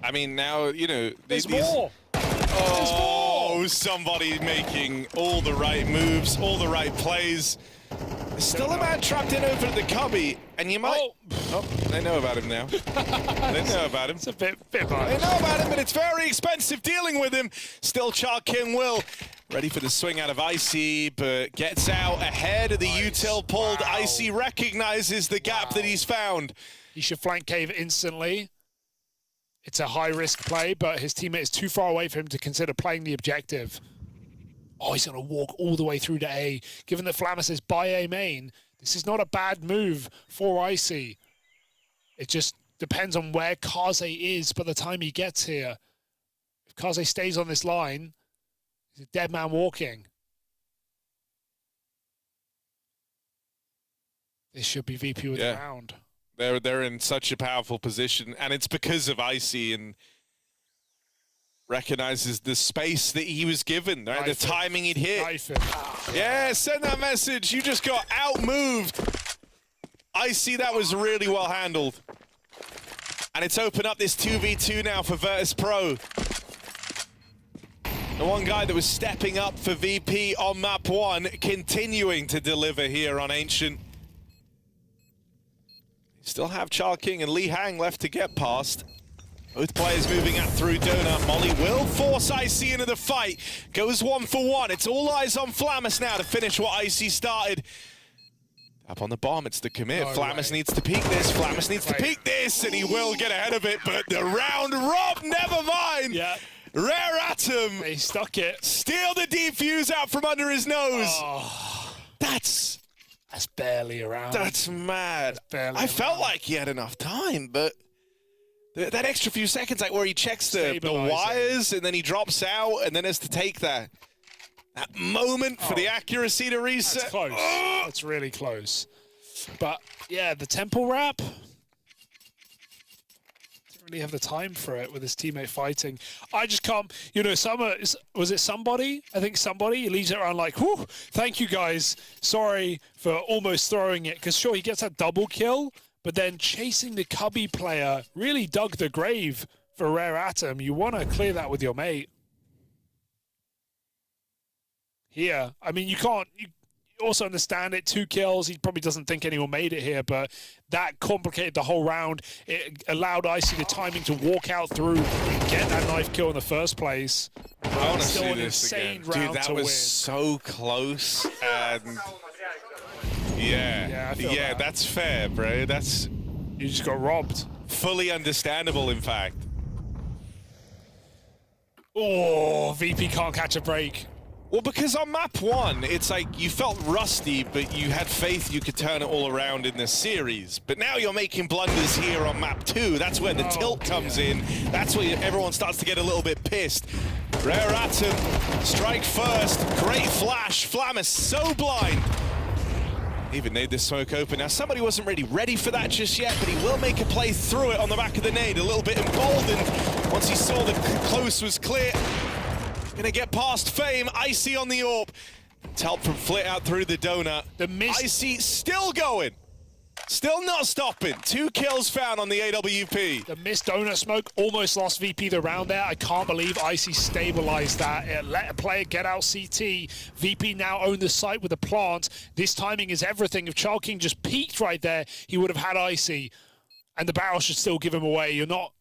Speaker 1: I mean, now, you know...
Speaker 2: There's more! There's more!
Speaker 1: Somebody making all the right moves, all the right plays. There's still a man trapped in over at the cubby, and you might... Oh, they know about him now. They know about him.
Speaker 2: It's a bit much.
Speaker 1: They know about him, but it's very expensive dealing with him. Still Child King will. Ready for the swing out of Icy, but gets out ahead of the util pulled. Icy recognizes the gap that he's found.
Speaker 2: He should flank cave instantly. It's a high-risk play, but his teammate is too far away for him to consider playing the objective. Oh, he's going to walk all the way through to A. Given that Flammus is by A main, this is not a bad move for Icy. It just depends on where Kaze is by the time he gets here. If Kaze stays on this line, he's a dead man walking. This should be VP with the round.
Speaker 1: They're in such a powerful position, and it's because of Icy and recognizes the space that he was given, right? The timing he'd hit. Yeah, send that message. You just got out-moved. Icy, that was really well handled. And it's opened up this 2v2 now for Virtus.pro. The one guy that was stepping up for VP on map 1, continuing to deliver here on Ancient. Still have Child King and Lee Hang left to get past. Both players moving up through Donut. Molly will force Icy into the fight. Goes 1 for 1. It's all eyes on Flammus now to finish what Icy started. Up on the bomb, it's the commit.
Speaker 2: No
Speaker 1: Flamus
Speaker 2: way.
Speaker 1: needs to peek this. Flamus needs to peek this, and he will get ahead of it. But the round rob, never mind.
Speaker 2: Yeah.
Speaker 1: Rare Atom.
Speaker 2: He stuck it.
Speaker 1: Steal the defuse out from under his nose.
Speaker 2: Oh,
Speaker 1: That's
Speaker 2: barely around.
Speaker 1: That's mad. I felt like he had enough time, but that extra few seconds, like where he checks the wires and then he drops out and then has to take that moment for the accuracy to reset.
Speaker 2: That's close. That's really close. But yeah, the temple wrap. Didn't really have the time for it with his teammate fighting. I just can't, you know, was it somebody? I think somebody. He leaves it around like, whew, thank you guys. Sorry for almost throwing it. Because sure, he gets that double kill, but then chasing the Cubby player really dug the grave for Rare Atom. You want to clear that with your mate. Here, I mean, you also understand it. 2 kills. He probably doesn't think anyone made it here, but that complicated the whole round. It allowed Icy the timing to walk out through and get that knife kill in the first place.
Speaker 1: I want to
Speaker 2: Still
Speaker 1: see
Speaker 2: an
Speaker 1: this
Speaker 2: insane
Speaker 1: again.
Speaker 2: round
Speaker 1: Dude, that
Speaker 2: to
Speaker 1: was
Speaker 2: win.
Speaker 1: so close. And yeah,
Speaker 2: I feel that.
Speaker 1: That's fair, bro. That's
Speaker 2: You just got robbed.
Speaker 1: fully understandable, in fact.
Speaker 2: Oh, VP can't catch a break.
Speaker 1: Well, because on map 1, it's like you felt rusty, but you had faith you could turn it all around in this series. But now you're making blunders here on map 2. That's where the tilt comes in. That's where everyone starts to get a little bit pissed. Rare Atom, strike first. Great flash. Flamus so blind. Even made this smoke open. Now, somebody wasn't really ready for that just yet, but he will make a play through it on the back of the nade. A little bit emboldened once he saw the close was clear. Gonna get past Fame. Icy on the AWP. Help from Flit out through the donut. Icy still going. Still not stopping. 2 kills found on the AWP.
Speaker 2: The missed donut smoke almost lost VP the round there. I can't believe Icy stabilized that. It let a player get out CT. VP now own the site with the plant. This timing is everything. If Chalking just peeked right there, he would have had Icy. And the barrel should still give him away. You're not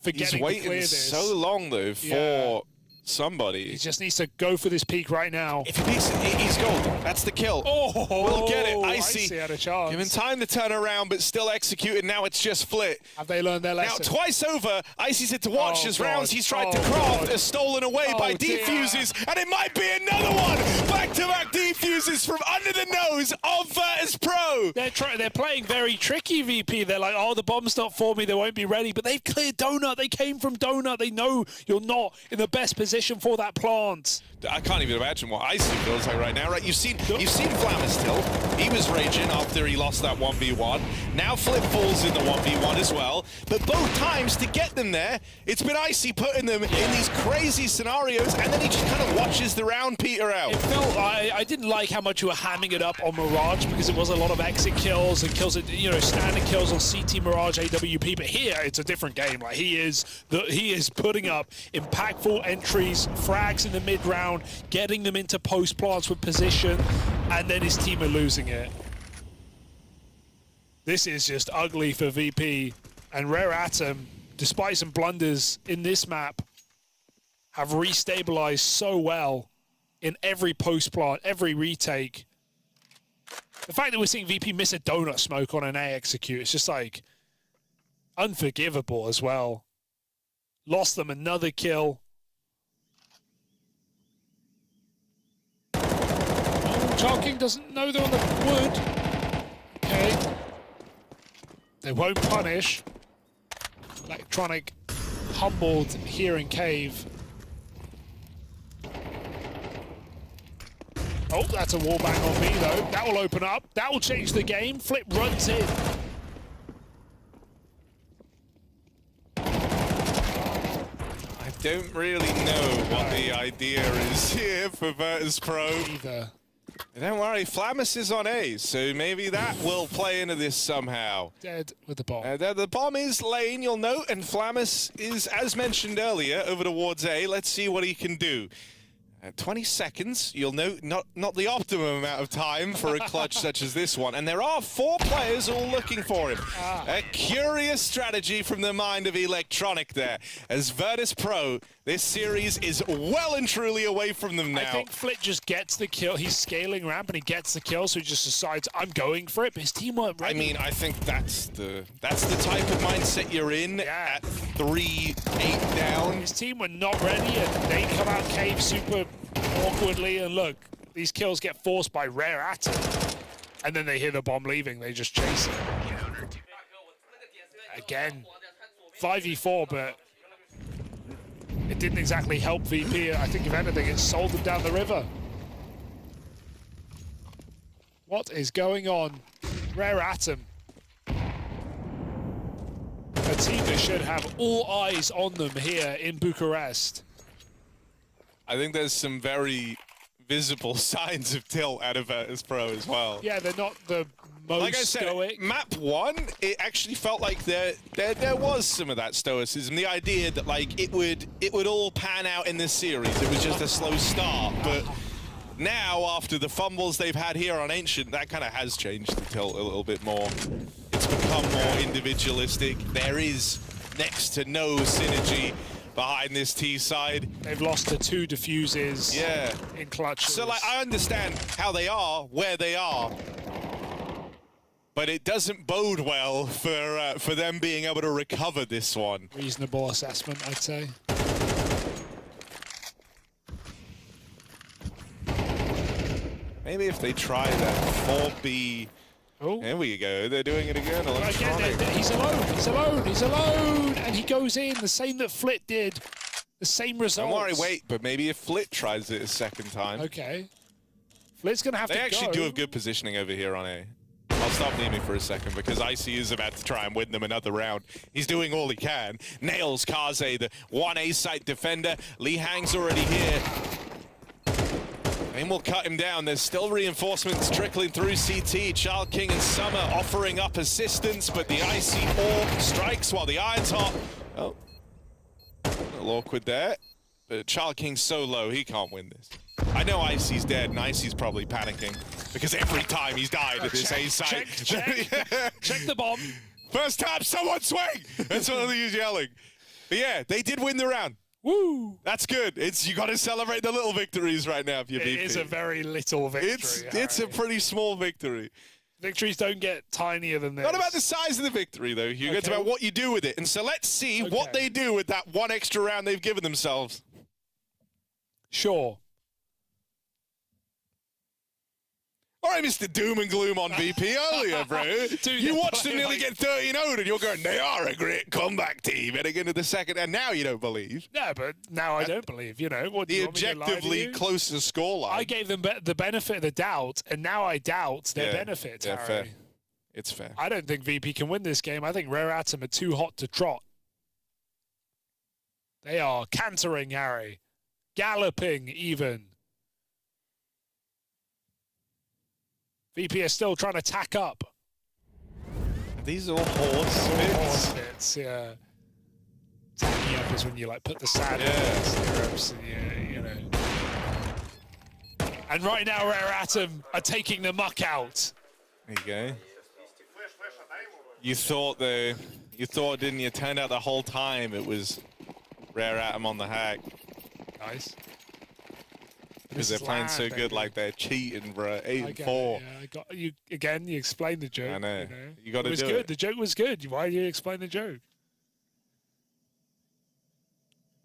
Speaker 2: forgetting
Speaker 1: He's waiting
Speaker 2: to clear this.
Speaker 1: so long though for somebody.
Speaker 2: He just needs to go for this peak right now.
Speaker 1: If he peeks it, he's gold. That's the kill.
Speaker 2: Oh,
Speaker 1: we'll get it.
Speaker 2: Icy had a chance.
Speaker 1: Given time to turn around, but still executing. Now it's just Flit.
Speaker 2: Have they learned their lesson?
Speaker 1: Now twice over, Icy's had to watch as rounds he's tried to craft are stolen away by defuses, and it might be another one. Back-to-back defuses from under the nose of Virtus.pro.
Speaker 2: They're playing very tricky, VP. They're like, oh, the bomb's not for me. They won't be ready. But they've cleared donut. They came from donut. They know you're not in the best position for that plant.
Speaker 1: I can't even imagine what Icy feels like right now. Right, you've seen Flamus tilt. He was raging after he lost that 1v1. Now Flip falls in the 1v1 as well. But both times to get them there, it's been Icy putting them in these crazy scenarios, and then he just kind of watches the round peter out.
Speaker 2: It felt, I didn't like how much you were hamming it up on Mirage because it was a lot of exit kills and kills, you know, standard kills on CT, Mirage, AWP. But here it's a different game. Like he is putting up impactful entries, frags in the mid round, getting them into post plants with position, and then his team are losing it. This is just ugly for VP, and Rare Atom, despite some blunders in this map, have restabilized so well in every post plant, every retake. The fact that we're seeing VP miss a donut smoke on an A execute, it's just like unforgivable as well. Lost them another kill. Chalking doesn't know they're on the wood. Okay. They won't punish. Electronic humbled here in cave. Oh, that's a wallbang on me though. That will open up. That will change the game. Flip runs in.
Speaker 1: I don't really know what the idea is here for Virtus.pro.
Speaker 2: Either.
Speaker 1: Don't worry, Flamus is on A, so maybe that will play into this somehow.
Speaker 2: Dead with the bomb.
Speaker 1: The bomb is lane, you'll note, and Flamus is, as mentioned earlier, over towards A. Let's see what he can do. At 20 seconds, you'll note not the optimum amount of time for a clutch such as this one. And there are 4 players all looking for him. A curious strategy from the mind of Electronic there. As Virtus.pro, this series is well and truly away from them now.
Speaker 2: I think Flit just gets the kill. He's scaling ramp and he gets the kill, so he just decides, I'm going for it, but his team weren't ready.
Speaker 1: I mean, I think that's the type of mindset you're in at 3-8 down.
Speaker 2: His team were not ready, and they come out cave super awkwardly, and look, these kills get forced by Rare Atom. And then they hear the bomb leaving, they just chase it. Again, 5v4, but it didn't exactly help VP. I think if anything, it sold them down the river. What is going on? Rare Atom. A team that should have all eyes on them here in Bucharest.
Speaker 1: I think there's some very visible signs of tilt out of Virtus.pro as well.
Speaker 2: Yeah, they're not the most
Speaker 1: like I said,
Speaker 2: stoic.
Speaker 1: map 1, it actually felt like there was some of that stoicism. The idea that like it would all pan out in this series. It was just a slow start, but now after the fumbles they've had here on Ancient, that kind of has changed the tilt a little bit more. It's become more individualistic. There is next to no synergy behind this T side.
Speaker 2: They've lost to 2 diffuses in clutches.
Speaker 1: So like I understand how they are, where they are, but it doesn't bode well for them being able to recover this one.
Speaker 2: Reasonable assessment, I'd say.
Speaker 1: Maybe if they try that 4B.
Speaker 2: Oh.
Speaker 1: There we go. They're doing it again. Electronic.
Speaker 2: He's alone. He's alone. He's alone. And he goes in the same that Flit did. The same results.
Speaker 1: Don't worry, wait. But maybe if Flit tries it a second time.
Speaker 2: Okay. Flit's going to have to go.
Speaker 1: They actually do have good positioning over here on A. I'll stop naming for a second because Icy is about to try and win them another round. He's doing all he can. Nails Kaze, the 1A site defender. Lee Hang's already here. And we'll cut him down. There's still reinforcements trickling through CT. Child King and Summer offering up assistance, but the Icy Orb strikes while the Iron's hot. Oh, a little awkward there. But Child King's so low, he can't win this. I know Icy's dead, and Icy's probably panicking because every time he's died at this A site.
Speaker 2: Check the bomb.
Speaker 1: First time, someone swing! That's what he's yelling. But yeah, they did win the round.
Speaker 2: Woo!
Speaker 1: That's good. You got to celebrate the little victories right now if you're VP.
Speaker 2: It is a very little victory.
Speaker 1: It's a pretty small victory.
Speaker 2: Victories don't get tinier than this.
Speaker 1: Not about the size of the victory, though, Hugo. Okay. It's about what you do with it. And so let's see what they do with that 1 extra round they've given themselves.
Speaker 2: Sure.
Speaker 1: All right, Mr. Doom and Gloom on VP earlier, bro.
Speaker 2: Dude,
Speaker 1: you watched them nearly get 13-0'd, and you're going, they are a great comeback team heading into the second, and now you don't believe.
Speaker 2: Yeah, but now I don't believe, you know. What,
Speaker 1: the objectively closer scoreline.
Speaker 2: I gave them the benefit of the doubt, and now I doubt their benefit, Harry.
Speaker 1: Fair. It's fair.
Speaker 2: I don't think VP can win this game. I think Rare Atom are too hot to trot. They are cantering, Harry. Galloping, even. VP are still trying to tack up.
Speaker 1: These are all horse
Speaker 2: bits, yeah. Tacking up is when you like put the sand in the stirrups and you know. And right now Rare Atom are taking the muck out.
Speaker 1: There you go. You thought, didn't you? Turned out the whole time it was Rare Atom on the hack.
Speaker 2: Nice.
Speaker 1: Because they're playing so good, like they're cheating, bro. 8-4.
Speaker 2: I got you again. You explained the joke.
Speaker 1: I know.
Speaker 2: You know?
Speaker 1: You got to do
Speaker 2: it. Was good.
Speaker 1: it.
Speaker 2: The joke was good. Why do you explain the joke?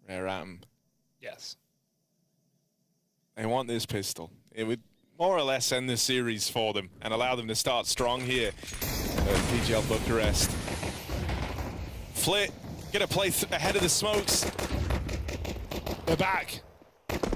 Speaker 1: Rare Atom.
Speaker 2: Yes.
Speaker 1: They want this pistol. It would more or less end the series for them and allow them to start strong here at PGL Bucharest. Flit, gonna play ahead of the smokes.
Speaker 2: They're back.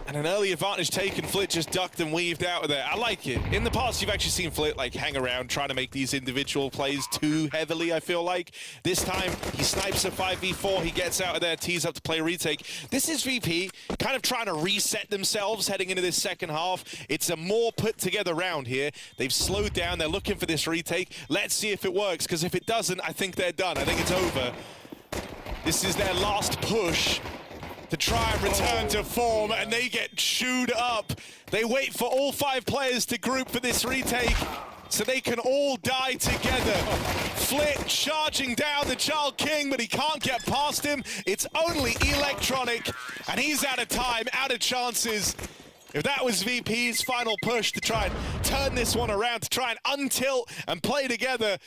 Speaker 1: And an early advantage taken. Flit just ducked and weaved out of there. I like it. In the past, you've actually seen Flit like hang around trying to make these individual plays too heavily, I feel like. This time, he snipes a 5v4. He gets out of there, tees up to play a retake. This is VP kind of trying to reset themselves heading into this second half. It's a more put together round here. They've slowed down. They're looking for this retake. Let's see if it works, because if it doesn't, I think they're done. I think it's over. This is their last push to try and return to form, and they get chewed up. They wait for all 5 players to group for this retake so they can all die together. Flit charging down the Child King, but he can't get past him. It's only Electronic, and he's out of time, out of chances. If that was VP's final push to try and turn this one around, to try and untilt and play together,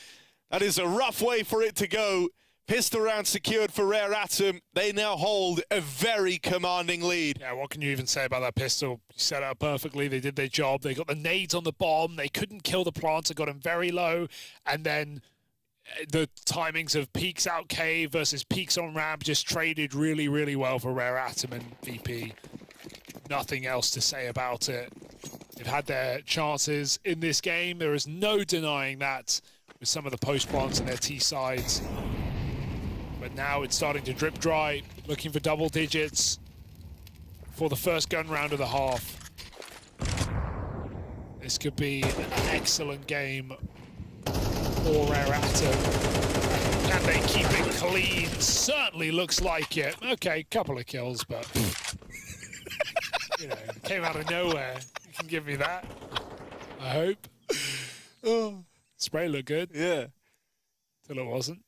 Speaker 1: that is a rough way for it to go. Pistol round secured for Rare Atom. They now hold a very commanding lead.
Speaker 2: Yeah, what can you even say about that pistol? You set up perfectly. They did their job. They got the nades on the bomb. They couldn't kill the plants. It got him very low. And then the timings of peaks out cave versus peaks on ramp just traded really, really well for Rare Atom and VP. Nothing else to say about it. They've had their chances in this game. There is no denying that with some of the post plants and their T sides. But now it's starting to drip dry, looking for double digits for the first gun round of the half. This could be an excellent game for Rare Atom. Can they keep it clean? Certainly looks like it. Okay, couple of kills, but you know, came out of nowhere. You can give me that, I hope. Oh, spray looked good.
Speaker 1: Yeah.
Speaker 2: Till it wasn't.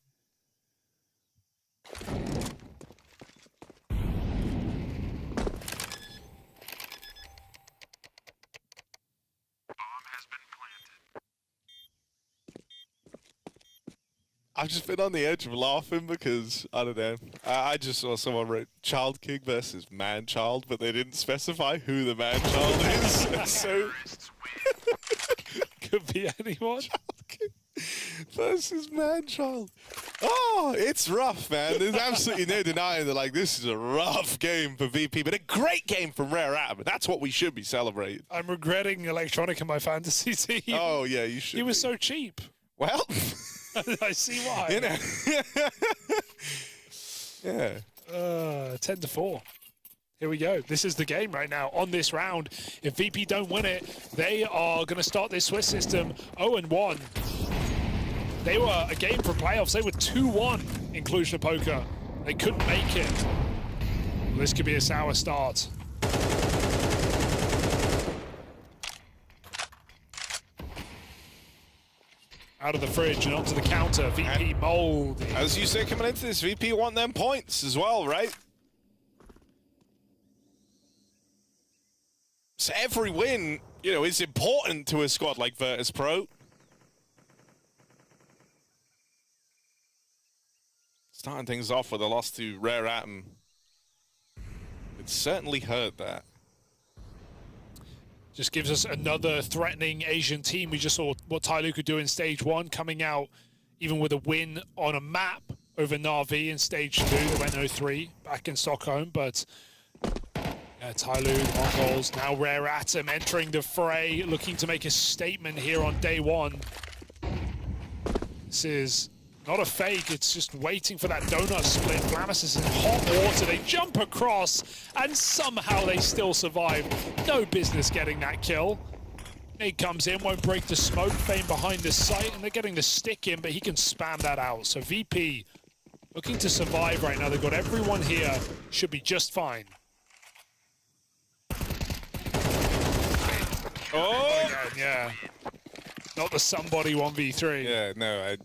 Speaker 1: I've just been on the edge of laughing because, I don't know, I just saw someone wrote Child King versus Man Child, but they didn't specify who the Man Child is. So
Speaker 2: Could be anyone.
Speaker 1: Child King versus Man Child. Oh, it's rough, man. There's absolutely no denying that, like, this is a rough game for VP, but a great game from Rare Atom. That's what we should be celebrating.
Speaker 2: I'm regretting Electronic in my fantasy team.
Speaker 1: Oh, yeah, you should.
Speaker 2: He was so cheap.
Speaker 1: Well,
Speaker 2: I see why.
Speaker 1: you know. Yeah.
Speaker 2: 10-4. Here we go. This is the game right now on this round. If VP don't win it, they are going to start this Swiss system 0-1. They were a game for playoffs. They were 2-1 in Cluj-Napoca. They couldn't make it. Well, this could be a sour start. Out of the fridge and onto the counter. VP mold.
Speaker 1: As you say, coming into this, VP want them points as well, right? So every win, you know, is important to a squad like Virtus.pro. Starting things off with a loss to Rare Atom. It certainly hurt that.
Speaker 2: Just gives us another threatening Asian team. We just saw what Tyloo could do in stage 1, coming out even with a win on a map over Na'Vi in stage 2. They went 0-3 back in Stockholm, but yeah, Tyloo, MongolZ, now Rare Atom entering the fray, looking to make a statement here on day 1. This is not a fake, it's just waiting for that donut split. Glamis is in hot water, they jump across, and somehow they still survive. No business getting that kill. Nade comes in, won't break the smoke, Fame behind the site, and they're getting the stick in, but he can spam that out. So VP looking to survive right now. They've got everyone here, should be just fine.
Speaker 1: Oh!
Speaker 2: Again, yeah. Not the somebody 1v3.
Speaker 1: Yeah, no,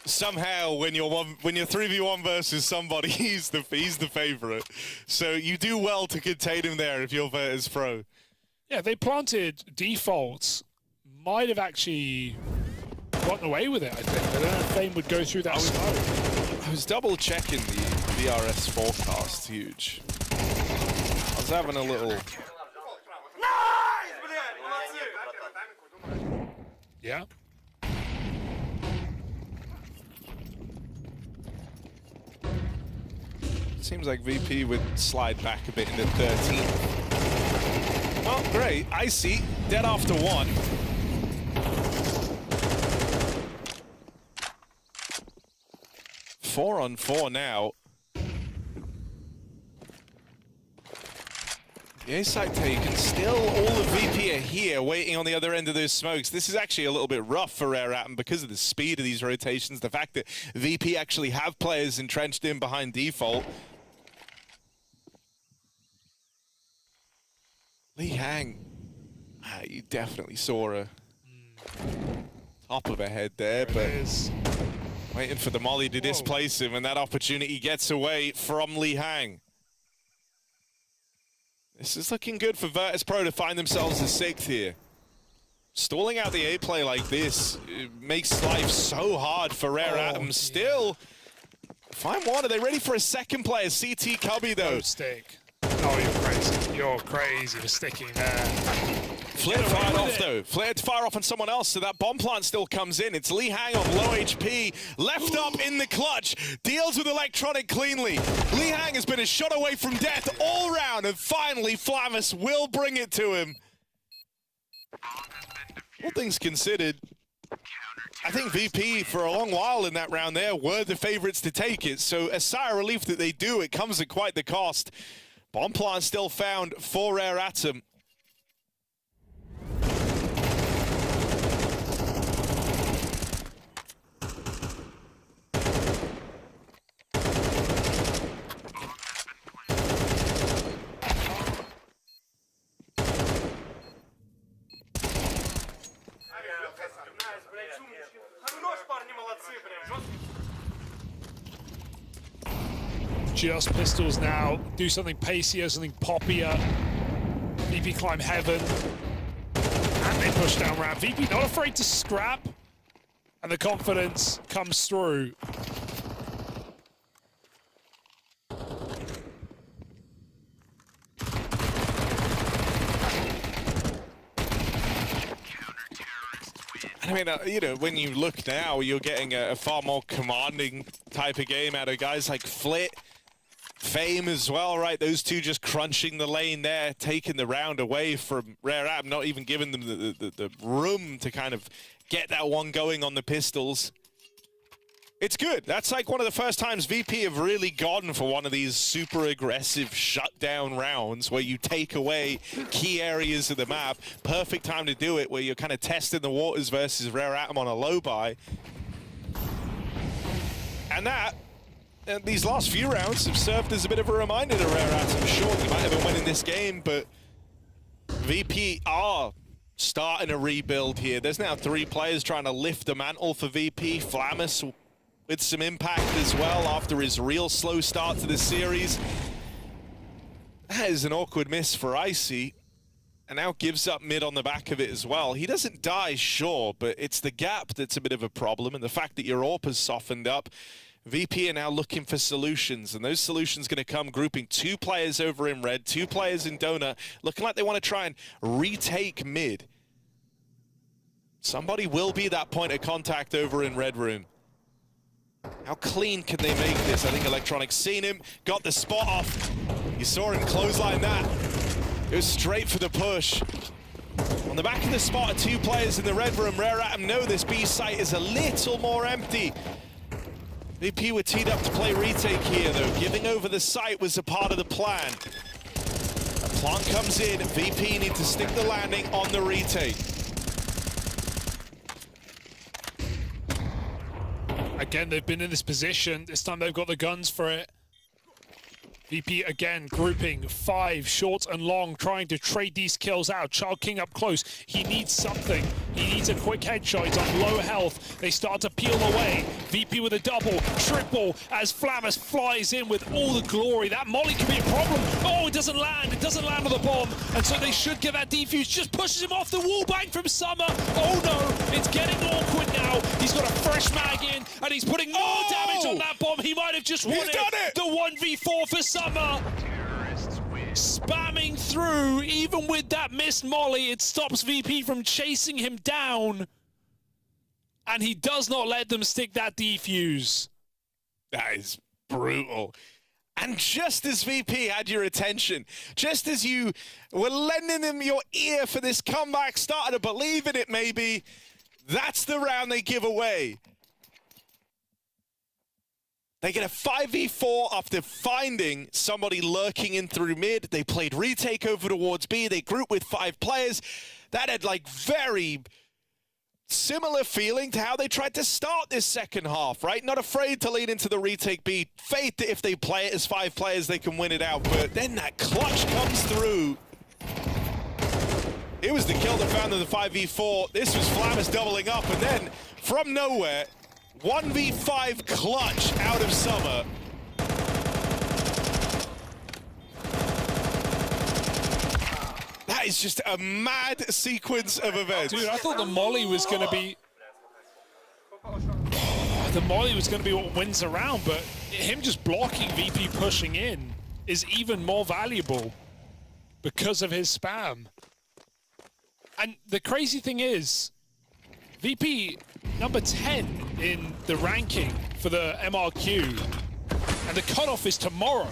Speaker 1: somehow when you're 3v1 versus somebody, he's the favorite. So you do well to contain him there if you're Virtus.pro.
Speaker 2: Yeah, they planted defaults. Might have actually gotten away with it, I think. I don't know if Fame would go through that smoke.
Speaker 1: I was double checking the VRS forecast, huge. I was having a little...
Speaker 2: Yeah.
Speaker 1: Seems like VP would slide back a bit into 13. Oh, great. I see. Dead after 1. Four on 4 now. The A side taken. Still, all of VP are here, waiting on the other end of those smokes. This is actually a little bit rough for Rare Atom because of the speed of these rotations. The fact that VP actually have players entrenched in behind default. Lee Hang, you definitely saw a top of a head there, but waiting for the molly to displace him, and that opportunity gets away from Lee Hang. This is looking good for Virtus.pro to find themselves a 6th here. Stalling out the A play like this, it makes life so hard for Rare Atom. Still, fine one. Are they ready for a second player? CT Cubby, though.
Speaker 2: No stick. Oh, you're crazy. You're crazy for sticking there.
Speaker 1: Flair fired off, though. Flair to fire off on someone else, so that bomb plant still comes in. It's Lee Hang on low HP, left up in the clutch, deals with Electronic cleanly. Lee Hang has been a shot away from death all round, and finally Flamus will bring it to him. All things considered, I think VP for a long while in that round there were the favorites to take it, so a sigh of relief that they do. It comes at quite the cost. Bomb plant still found for Rare Atom.
Speaker 2: Just pistols now. Do something pacier, something poppier. VP climb heaven. And they push down ramp. VP not afraid to scrap. And the confidence comes through.
Speaker 1: I mean, you know, when you look now, you're getting a far more commanding type of game out of guys like Flit, Fame as well, right? Those two just crunching the lane there, taking the round away from Rare Atom, not even giving them the room to kind of get that one going on the pistols. It's good. That's like one of the first times VP have really gone for one of these super aggressive shutdown rounds where you take away key areas of the map. Perfect time to do it, where you're kind of testing the waters versus Rare Atom on a low buy. And that, these last few rounds have served as a bit of a reminder to Rare Atom. Sure, you might have been winning this game, but VP are starting a rebuild here. There's now 3 players trying to lift the mantle for VP. Flamus with some impact as well after his real slow start to the series. That is an awkward miss for Icy, and now gives up mid on the back of it as well. He doesn't die, sure, but it's the gap that's a bit of a problem, and the fact that your AWP has softened up. VP are now looking for solutions, and those solutions going to come grouping 2 players over in red, 2 players in donut, looking like they want to try and retake mid. Somebody will be that point of contact over in red room. How clean can they make this? I think Electronic's seen him, got the spot off. You saw him clothesline that. It was straight for the push. On the back of the spot are 2 players in the red room. Rare Atom know this B site is a little more empty. VP were teed up to play retake here, though. Giving over the site was a part of the plan. Plant comes in. VP need to stick the landing on the retake.
Speaker 2: Again, they've been in this position. This time they've got the guns for it. VP again grouping 5 short and long, trying to trade these kills out. Child King up close. He needs something. He needs a quick headshot. He's on low health. They start to peel away. VP with a double, triple, as Flamus flies in with all the glory. That molly could be a problem. Oh, it doesn't land. It doesn't land on the bomb. And so they should get that defuse. Just pushes him off the wall bang from Summer. Oh no, it's getting awkward now. He's got a fresh mag in, and he's putting more damage on that bomb. He might have just won it. The 1v4 for Summer. Spamming through, even with that missed molly, it stops VP from chasing him down. And he does not let them stick that defuse.
Speaker 1: That is brutal. And just as VP had your attention, just as you were lending them your ear for this comeback, started to believe in it maybe, that's the round they give away. They get a 5v4 after finding somebody lurking in through mid. They played retake over towards B. They grouped with 5 players. That had like very similar feeling to how they tried to start this second half, right? Not afraid to lean into the retake B. Faith that if they play it as 5 players, they can win it out. But then that clutch comes through. It was the kill that found them the 5v4. This was Flammers doubling up, and then from nowhere, 1v5 clutch out of summer. That is just a mad sequence of events.
Speaker 2: Dude, I thought the molly was going to be... The molly was going to be what wins the round, but him just blocking VP pushing in is even more valuable because of his spam. And the crazy thing is, VP number 10 in the ranking for the MRQ, and the cutoff is tomorrow.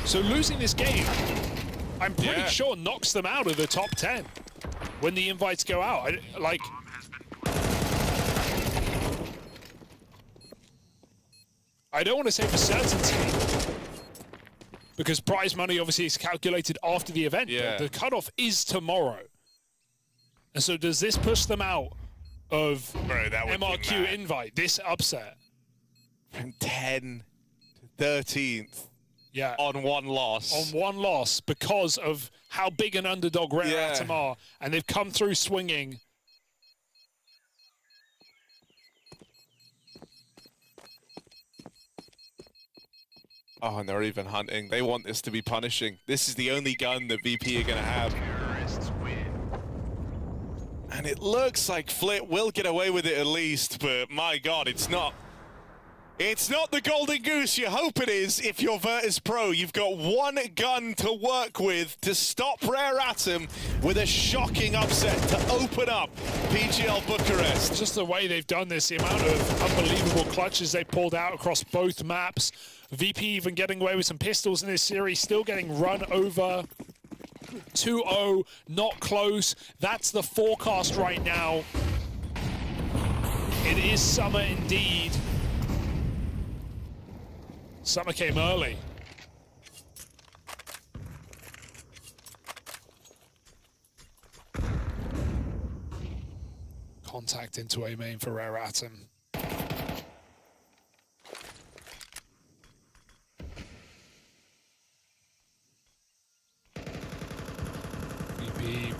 Speaker 2: So losing this game, I'm pretty sure knocks them out of the top 10 when the invites go out. I don't want to say for certainty, because prize money obviously is calculated after the event.
Speaker 1: Yeah.
Speaker 2: The cutoff is tomorrow. And so does this push them out of MRQ invite, this upset?
Speaker 1: From 10 to 13th.
Speaker 2: Yeah.
Speaker 1: On one loss.
Speaker 2: On one loss because of how big an underdog Rare Atom are. And they've come through swinging.
Speaker 1: Oh, and they're even hunting. They want this to be punishing. This is the only gun that VP are going to have. And it looks like Flit will get away with it at least, but my God, it's not. It's not the golden goose you hope it is if you're Virtus.pro. You've got one gun to work with to stop Rare Atom with a shocking upset to open up PGL Bucharest.
Speaker 2: Just the way they've done this, the amount of unbelievable clutches they pulled out across both maps. VP even getting away with some pistols in this series, still getting run over. 2-0, not close. That's the forecast right now. It is summer indeed. Summer came early. Contact into A main for Rare Atom. VP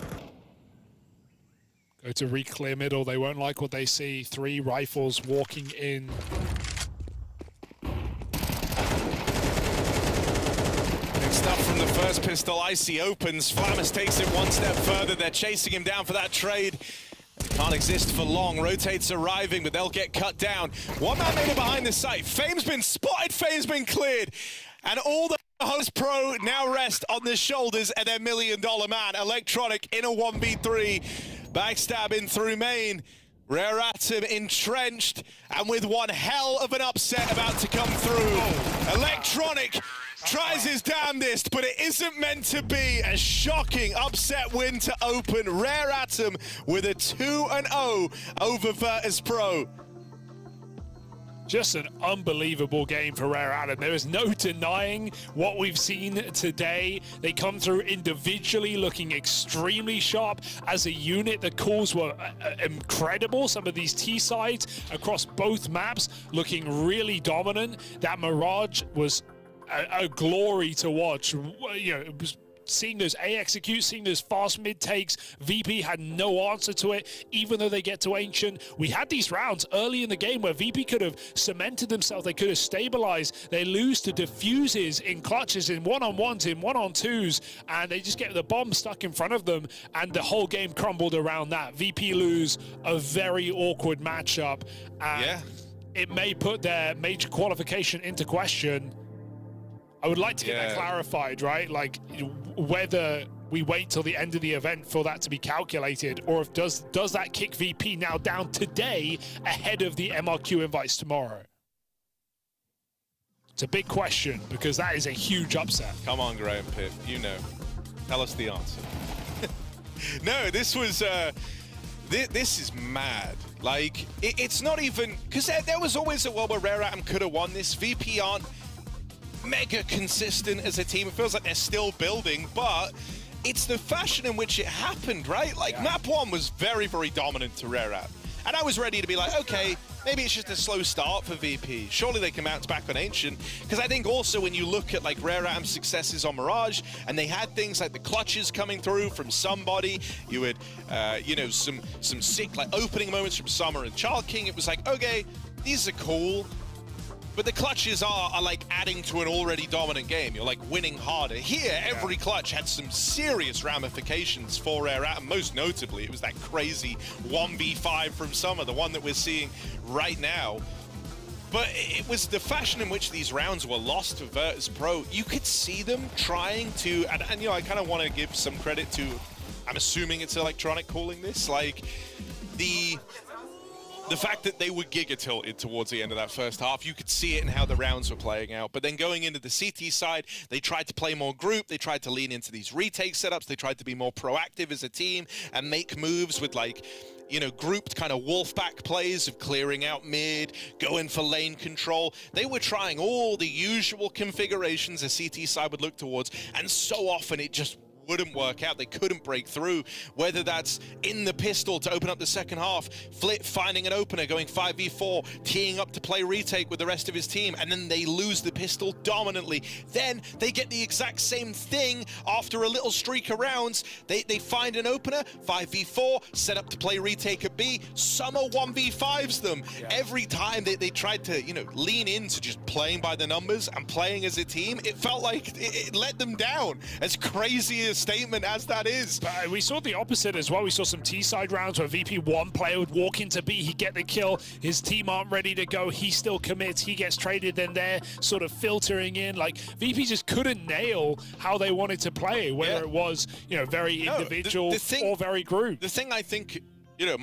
Speaker 2: go to re-clear middle. They won't like what they see. 3 rifles walking in.
Speaker 1: Stuff from the first pistol. Icy opens. Flammers takes it one step further. They're chasing him down for that trade. Can't exist for long. Rotates arriving, but they'll get cut down. One man made it behind the site. Fame's been spotted. Fame's been cleared. And all the host pro now rest on the shoulders of their $1 million man. Electronic in a 1v3. Backstabbing through main. Rare Atom entrenched, and with one hell of an upset about to come through. Electronic tries his damnedest, but it isn't meant to be. A shocking upset win to open. Rare Atom with a 2-0 over Virtus.pro.
Speaker 2: Just an unbelievable game for Rare Atom. There is no denying what we've seen today. They come through individually looking extremely sharp. As a unit, the calls were incredible. Some of these T-sides across both maps looking really dominant. That Mirage was a glory to watch. You know, it was seeing those A execute, seeing those fast mid takes. VP had no answer to it, even though they get to Ancient. We had these rounds early in the game where VP could have cemented themselves, they could have stabilized. They lose to diffuses in clutches, in one-on-ones, in one-on-twos, and they just get the bomb stuck in front of them, and the whole game crumbled around that. VP lose a very awkward matchup, and it may put their major qualification into question. I would like to get that clarified, right? Like whether we wait till the end of the event for that to be calculated, or if does that kick VP now down today ahead of the MRQ invites tomorrow? It's a big question because that is a huge upset.
Speaker 1: Come on, Graham Pitt, you know. Tell us the answer. No, this was, this is mad. Like, it's not even, because there was always a world where Rare Atom could have won this. VP aren't mega consistent as a team. It feels like they're still building, but it's the fashion in which it happened, right? Like, map 1 was very, very dominant to Rare Atom. And I was ready to be like, okay, maybe it's just a slow start for VP. Surely they can bounce back on Ancient. Because I think also when you look at like Rare Atom's successes on Mirage, and they had things like the clutches coming through from somebody, you had, you know, some sick like opening moments from Summer and Child King. It was like, okay, these are cool. But the clutches are like adding to an already dominant game. You're like winning harder. Here, every clutch had some serious ramifications for Rare Atom. Most notably, it was that crazy 1v5 from Summer, the one that we're seeing right now. But it was the fashion in which these rounds were lost to Virtus.pro. You could see them trying to, and you know, I kind of want to give some credit to, I'm assuming it's Electronic calling this, like the fact that they were giga-tilted towards the end of that first half. You could see it in how the rounds were playing out. But then going into the CT side, they tried to play more group. They tried to lean into these retake setups. They tried to be more proactive as a team and make moves with, like, you know, grouped kind of wolfpack plays of clearing out mid, going for lane control. They were trying all the usual configurations a CT side would look towards, and so often it just wouldn't work out. They couldn't break through, whether that's in the pistol to open up the second half, Flit finding an opener, going 5v4, teeing up to play retake with the rest of his team, and then they lose the pistol dominantly. Then they get the exact same thing after a little streak of rounds. They find an opener, 5v4, set up to play retake at B. Summer 1v5s them. Every time they tried to, you know, lean into just playing by the numbers and playing as a team, it felt like it let them down. As crazy as statement as that is.
Speaker 2: But we saw the opposite as well. We saw some T-side rounds where VP1 player would walk into B, he'd get the kill, his team aren't ready to go, he still commits, he gets traded, then they're sort of filtering in. Like, VP just couldn't nail how they wanted to play, whether it was, you know, very individual or very group.
Speaker 1: The thing I think, you know,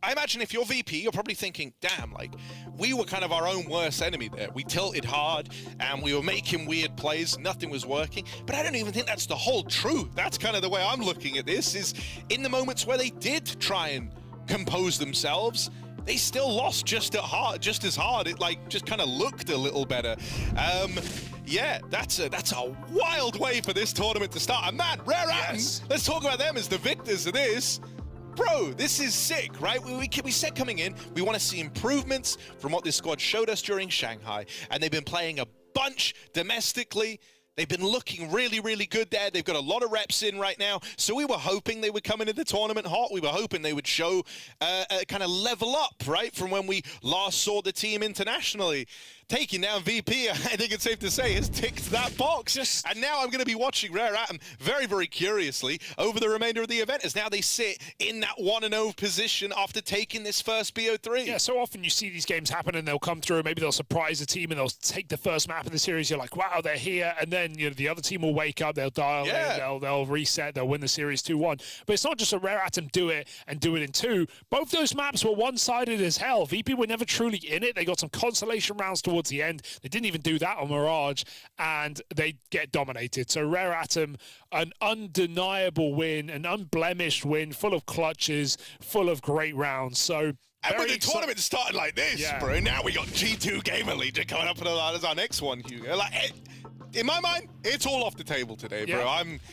Speaker 1: I imagine if you're VP, you're probably thinking, damn, like, we were kind of our own worst enemy there. We tilted hard, and we were making weird plays. Nothing was working. But I don't even think that's the whole truth. That's kind of the way I'm looking at this, is in the moments where they did try and compose themselves, they still lost just as hard. It, like, just kind of looked a little better. Yeah, that's a wild way for this tournament to start. And man, Rare Atom, let's talk about them as the victors of this. Bro, this is sick, right? We said coming in, we want to see improvements from what this squad showed us during Shanghai. And they've been playing a bunch domestically. They've been looking really, really good there. They've got a lot of reps in right now. So we were hoping they would come into the tournament hot. We were hoping they would show kind of level up, right, from when we last saw the team internationally. Taking down VP, I think it's safe to say, has ticked that box. And now I'm going to be watching Rare Atom very, very curiously over the remainder of the event, as now they sit in that 1-0 position after taking this first BO3.
Speaker 2: Yeah, so often you see these games happen and they'll come through, maybe they'll surprise a team and they'll take the first map of the series. You're like, wow, they're here. And then, you know, the other team will wake up, they'll dial in, they'll reset, they'll win the series 2-1. But it's not just a Rare Atom do it and do it in two. Both those maps were one-sided as hell. VP were never truly in it. They got some consolation rounds towards the end. They didn't even do that on Mirage, and they get dominated. So Rare Atom, an undeniable win, an unblemished win, full of clutches, full of great rounds. So
Speaker 1: and when the tournament started like this, bro, now we got G2 GamerLegion coming up as our next one, Hugo. Like, in my mind, it's all off the table today, bro.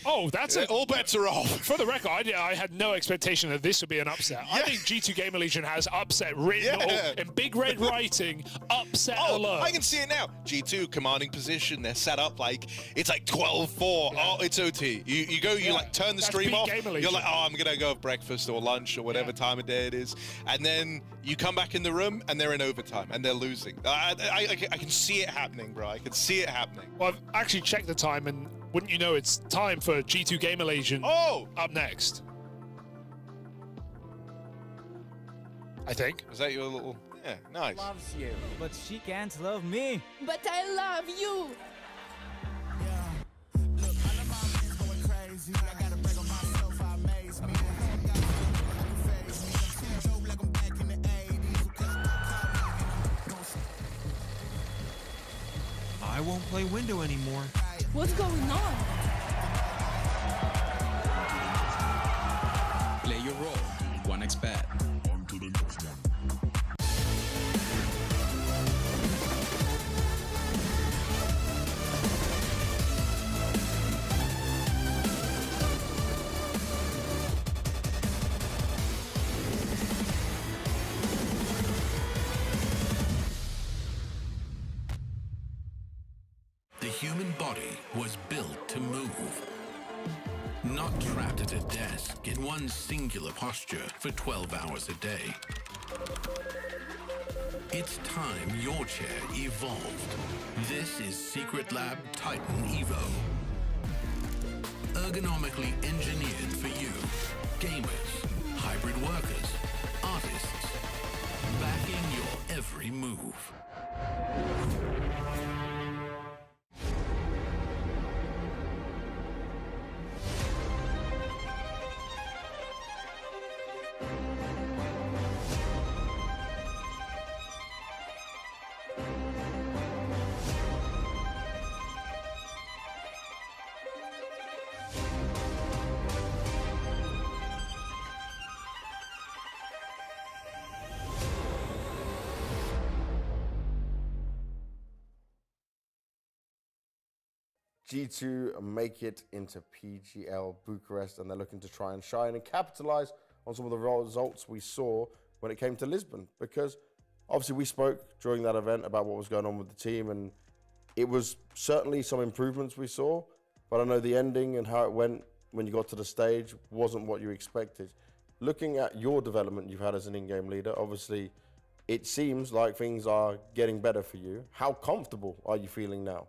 Speaker 1: All bets are off.
Speaker 2: For the record, I had no expectation that this would be an upset. I think G2 GamerLegion has upset written in big red writing, upset alert.
Speaker 1: I can see it now. G2 commanding position. They're set up like, it's like 12-4. Oh, it's OT. You go, you like turn the stream off. You're like, oh, I'm going to go have breakfast or lunch or whatever time of day it is. And then you come back in the room and they're in overtime and they're losing. I can see it happening, bro. I can see it happening.
Speaker 2: Well, I've actually checked the time, and wouldn't you know, it's time for G2 GamerLegion up next. I think.
Speaker 1: Was that your little... Yeah, nice.
Speaker 4: Loves you, but she can't love me.
Speaker 5: But I love you.
Speaker 6: I won't play window anymore.
Speaker 5: What's going on?
Speaker 7: Play your role. 1xBet.
Speaker 3: On to the next one.
Speaker 9: human body was built to move. Not trapped at a desk in one singular posture for 12 hours a day. It's time your chair evolved. This is Secret Lab Titan Evo. Ergonomically engineered for you, gamers, hybrid workers, artists, backing your every move.
Speaker 3: G2 make it into PGL Bucharest, and they're looking to try and shine and capitalize on some of the results we saw when it came to Lisbon. Because obviously we spoke during that event about what was going on with the team, and it was certainly some improvements we saw, but I know the ending and how it went when you got to the stage wasn't what you expected. Looking at your development you've had as an in-game leader, obviously it seems like things are getting better for you. How comfortable are you feeling now?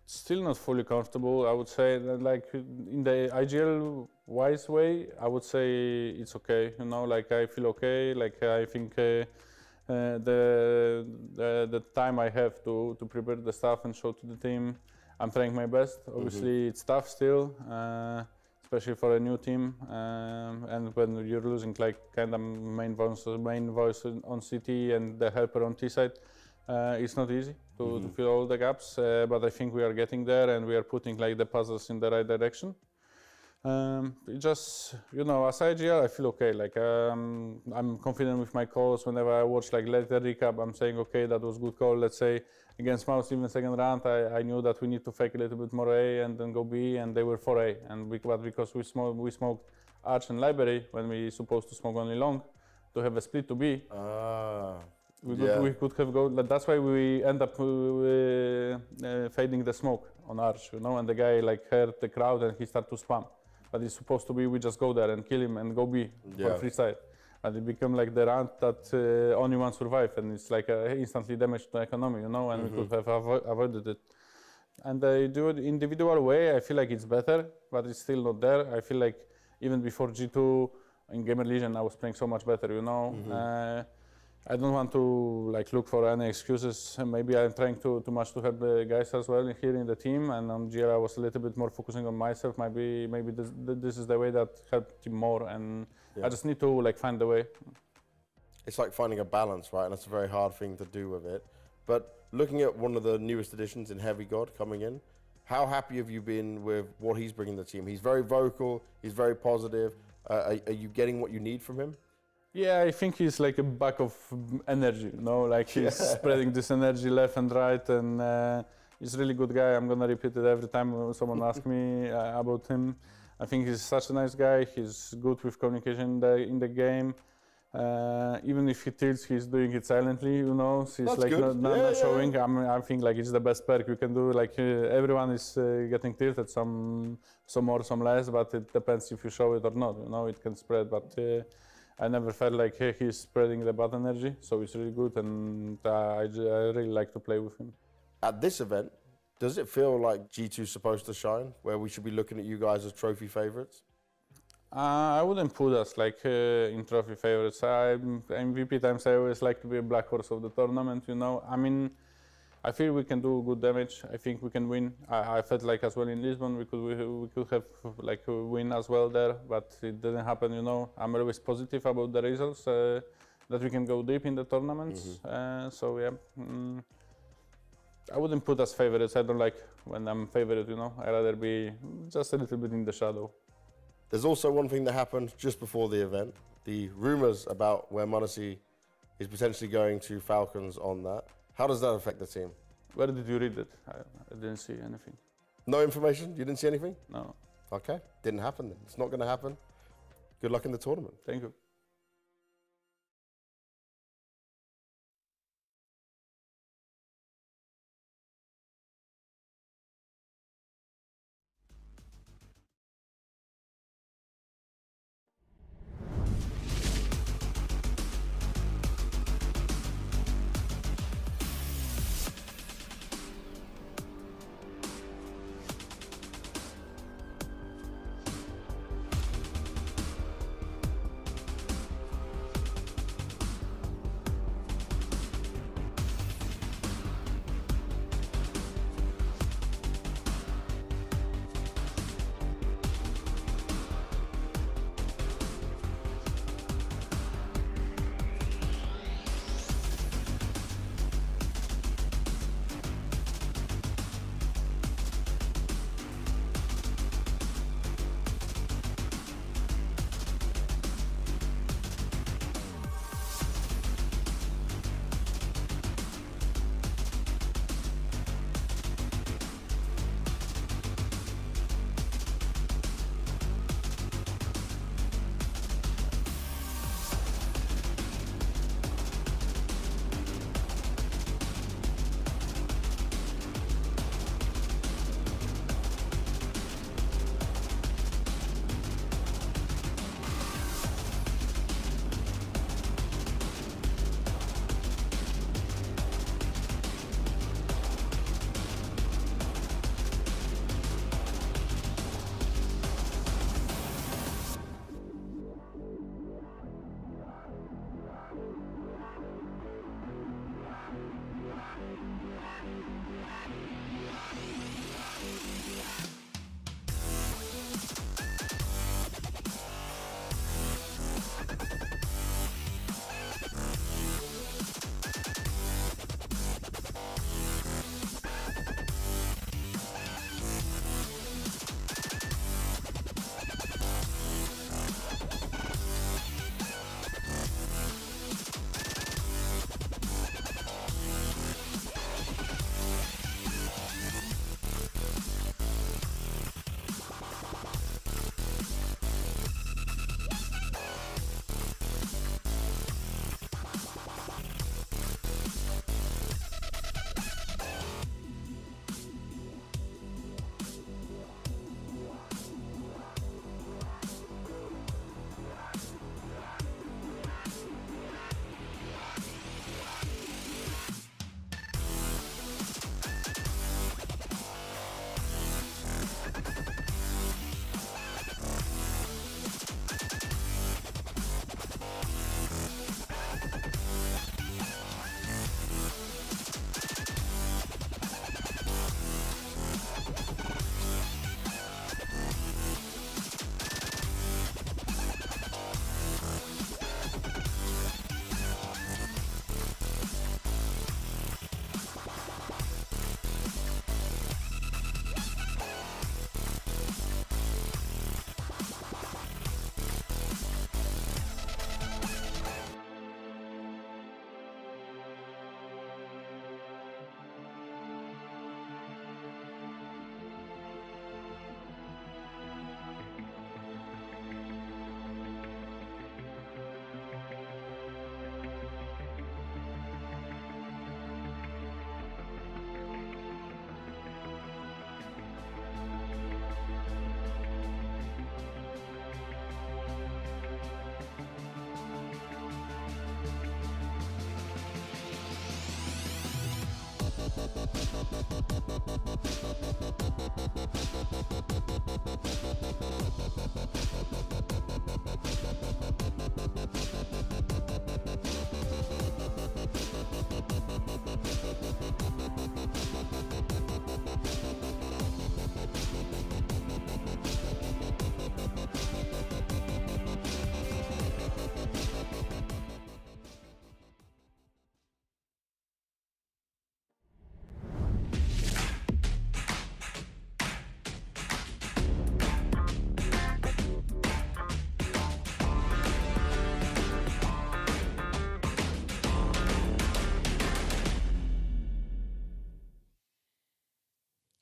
Speaker 8: Still not fully comfortable. I would say that, like, in the IGL wise way, I would say it's okay. You know, like, I feel okay. Like, I think the time I have to prepare the stuff and show to the team, I'm trying my best. Obviously, it's tough still, especially for a new team. And when you're losing, like, kind of main voice on CT and the helper on T side, it's not easy to fill all the gaps, but I think we are getting there, and we are putting, like, the puzzles in the right direction. It just, you know, as IGL, I feel okay. Like, I'm confident with my calls. Whenever I watch, like, later recap, I'm saying, okay, that was good call. Let's say against Mouse, even second round, I knew that we need to fake a little bit more A and then go B, and they were for A. And but because we smoked Arch and Library when we supposed to smoke only long to have a split to B. We could have gone. That's why we end up fading the smoke on Arch, you know, and the guy, like, heard the crowd and he started to spam. But it's supposed to be we just go there and kill him and go B for free side. And it became like the round that only one survived, and it's like instantly damage to economy, you know, and we could have avoided it. And I do it individual way. I feel like it's better, but it's still not there. I feel like even before G2 in GamerLegion, I was playing so much better, you know. I don't want to, like, look for any excuses. Maybe I'm trying too much to help the guys as well here in the team, and on GL I was a little bit more focusing on myself. Maybe this is the way that helped him more, and I just need to, like, find the way.
Speaker 3: It's like finding a balance, right? And that's a very hard thing to do with it. But looking at one of the newest additions in Heavy God coming in, how happy have you been with what he's bringing to the team? He's very vocal, he's very positive. Are you getting what you need from him?
Speaker 8: Yeah, I think he's like a bag of energy, you know, like he's spreading this energy left and right, and he's a really good guy. I'm gonna repeat it every time someone asks me about him. I think he's such a nice guy. He's good with communication in the game. Even if he tilts, he's doing it silently, you know. So he's like not showing. I think like it's the best perk you can do. Like everyone is getting tilted, some more, some less, but it depends if you show it or not. You know, it can spread, but. I never felt like he's spreading the bad energy, so it's really good, and I really like to play with him.
Speaker 3: At this event, does it feel like G2 is supposed to shine, where we should be looking at you guys as trophy favorites?
Speaker 8: I wouldn't put us like in trophy favorites. MVP times I always like to be a black horse of the tournament, you know. I mean, I feel we can do good damage. I think we can win. I felt like as well in Lisbon we could have like win as well there, but it didn't happen. You know, I'm always positive about the results that we can go deep in the tournaments. So yeah, I wouldn't put us favorites. I don't like when I'm favorite. You know, I rather be just a little bit in the shadow.
Speaker 3: There's also one thing that happened just before the event. The rumors about where MongolZ is potentially going to Falcons on that. How does that affect the team?
Speaker 8: Where did you read it? I didn't see anything.
Speaker 3: No information? You didn't see anything?
Speaker 8: No.
Speaker 3: Okay, didn't happen then. It's not going to happen. Good luck in the tournament.
Speaker 8: Thank you.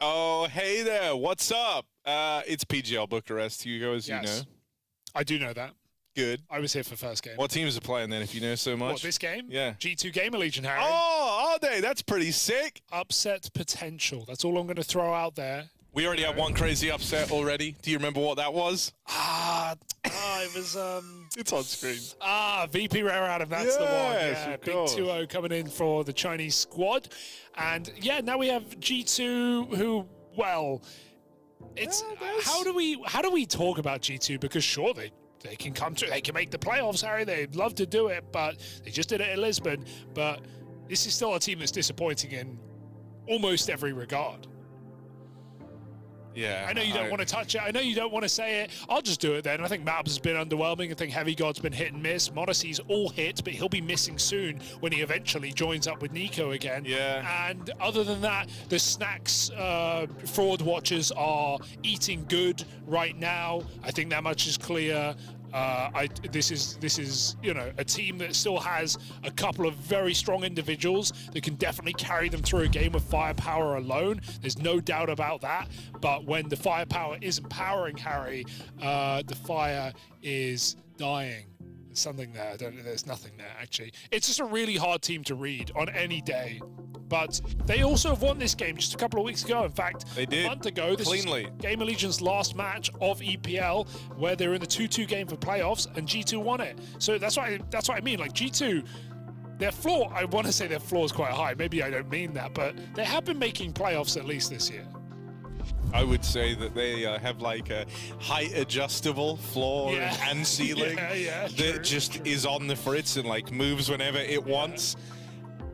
Speaker 1: Oh, hey there. What's up? It's PGL Bucharest, Hugo, as you know.
Speaker 2: I do know that.
Speaker 1: Good.
Speaker 2: I was here for first game.
Speaker 1: What teams are playing then, if you know so much?
Speaker 2: What, this game?
Speaker 1: Yeah.
Speaker 2: G2 GamerLegion, Harry.
Speaker 1: Oh, are they? That's pretty sick.
Speaker 2: Upset potential. That's all I'm going to throw out there.
Speaker 1: We already had one crazy upset already. Do you remember what that was?
Speaker 2: It was
Speaker 1: It's on screen.
Speaker 2: VP Rare Adam, that's the one.
Speaker 1: Yes,
Speaker 2: Yeah,
Speaker 1: of
Speaker 2: big
Speaker 1: course.
Speaker 2: 2-0 coming in for the Chinese squad. And yeah, now we have G2 who, well, it's how do we talk about G2? Because sure, they can come to, they can make the playoffs, Harry. They'd love to do it, but they just did it in Lisbon. But this is still a team that's disappointing in almost every regard.
Speaker 1: Yeah.
Speaker 2: I know you don't want to touch it. I know you don't want to say it. I'll just do it then. I think Mabs has been underwhelming. I think Heavy God's been hit and miss. Modessy's all hit, but he'll be missing soon when he eventually joins up with Nico again.
Speaker 1: Yeah.
Speaker 2: And other than that, the Snacks fraud watchers are eating good right now. I think that much is clear. This is a team that still has a couple of very strong individuals that can definitely carry them through a game with firepower alone. There's no doubt about that. But when the firepower isn't powering Harry, the fire is dying. There's something there. There's nothing there, actually. It's just a really hard team to read on any day. But they also have won this game just a couple of weeks ago. In fact,
Speaker 1: they did.
Speaker 2: A month ago, this
Speaker 1: cleanly.
Speaker 2: is GamerLegion's last match of EPL, where they're in the 2-2 game for playoffs, and G2 won it. So that's what I mean. Like G2, their floor, I want to say their floor is quite high. Maybe I don't mean that, but they have been making playoffs at least this year.
Speaker 1: I would say that they have like a height adjustable floor and ceiling that just is on the fritz and like moves whenever it wants.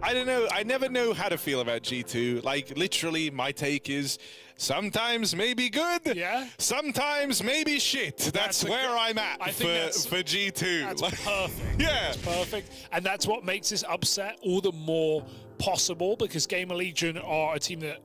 Speaker 1: I don't know. I never know how to feel about G2. Like, literally, my take is sometimes maybe good.
Speaker 2: Yeah.
Speaker 1: Sometimes maybe shit. That's where I'm at for G2.
Speaker 2: That's perfect.
Speaker 1: Yeah.
Speaker 2: That's perfect. And that's what makes this upset all the more possible, because GamerLegion are a team that,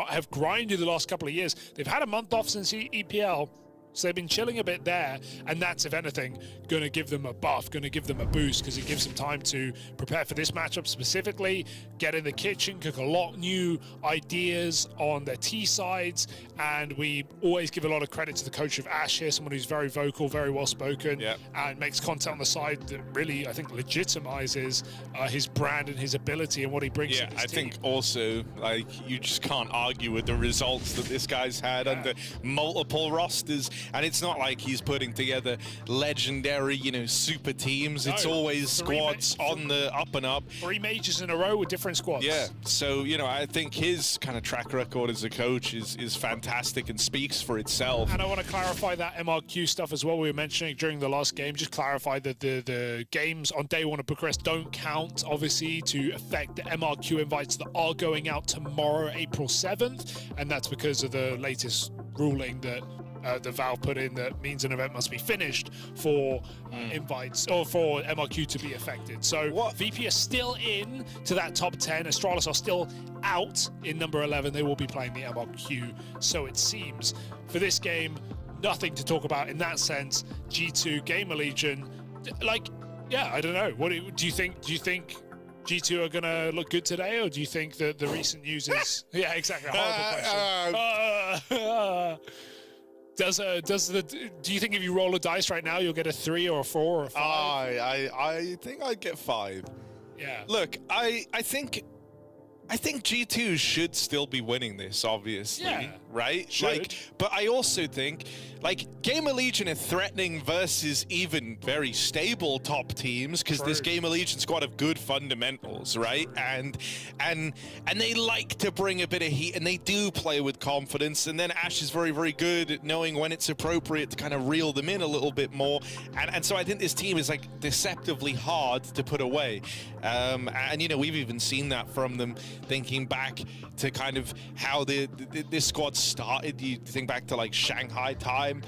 Speaker 2: have grinded the last couple of years. They've had a month off since EPL. So they've been chilling a bit there, and that's, if anything, going to give them a buff, going to give them a boost, because it gives them time to prepare for this matchup specifically, get in the kitchen, cook a lot of new ideas on their T sides, and we always give a lot of credit to the coach of Ash here, someone who's very vocal, very well-spoken, and makes content on the side that really, I think, legitimizes his brand and his ability and what he brings to this
Speaker 1: I
Speaker 2: team.
Speaker 1: think also, like, you just can't argue with the results that this guy's had under multiple rosters. And it's not like he's putting together legendary, super teams. It's always squads on the up and up.
Speaker 2: 3 majors in a row with different squads.
Speaker 1: Yeah. So, I think his kind of track record as a coach is fantastic and speaks for itself.
Speaker 2: And I want to clarify that MRQ stuff as well. We were mentioning during the last game. Just clarify that the games on day one of Bucharest don't count, obviously, to affect the MRQ invites that are going out tomorrow, April 7th. And that's because of the latest ruling that the Valve put in that means an event must be finished for invites or for MRQ to be affected. So VP are still in to that top 10. Astralis are still out in number 11. They will be playing the MRQ, so it seems. For this game, nothing to talk about in that sense. G2, GamerLegion, I don't know. What do you think? Do you think G2 are going to look good today, or do you think that the recent news is... Yeah, exactly. Horrible question. Do you think if you roll a dice right now, you'll get a 3 or a 4 or a 5?
Speaker 1: I think I'd get 5.
Speaker 2: Yeah.
Speaker 1: Look, I think I think G2 should still be winning this, obviously,
Speaker 2: Yeah,
Speaker 1: right?
Speaker 2: should.
Speaker 1: Like, but I also think, like, GamerLegion are threatening versus even very stable top teams because this GamerLegion squad have good fundamentals, right? And they like to bring a bit of heat, and they do play with confidence. And then Ash is very, very good at knowing when it's appropriate to kind of reel them in a little bit more. And so I think this team is like deceptively hard to put away. And you know, we've even seen that from them. Thinking back to kind of how this squad started, you think back to like Shanghai time.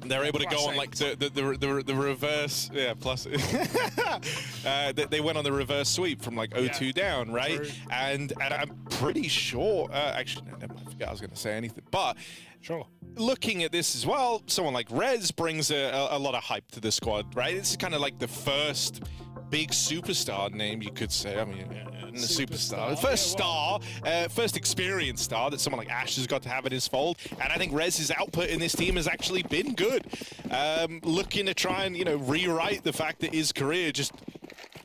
Speaker 1: They're able to go on like the reverse, yeah. Plus, they went on the reverse sweep from like 0-2 down, right? And I'm pretty sure. Actually, no, never mind. I forgot I was going to say anything. But
Speaker 2: sure.
Speaker 1: Looking at this as well, someone like Rez brings a lot of hype to the squad, right? It's kind of like the first big superstar name, you could say. I mean, the superstar. First star, first experienced star that someone like Ash has got to have in his fold. And I think Rez's output in this team has actually been good. Looking to try and, you know, rewrite the fact that his career just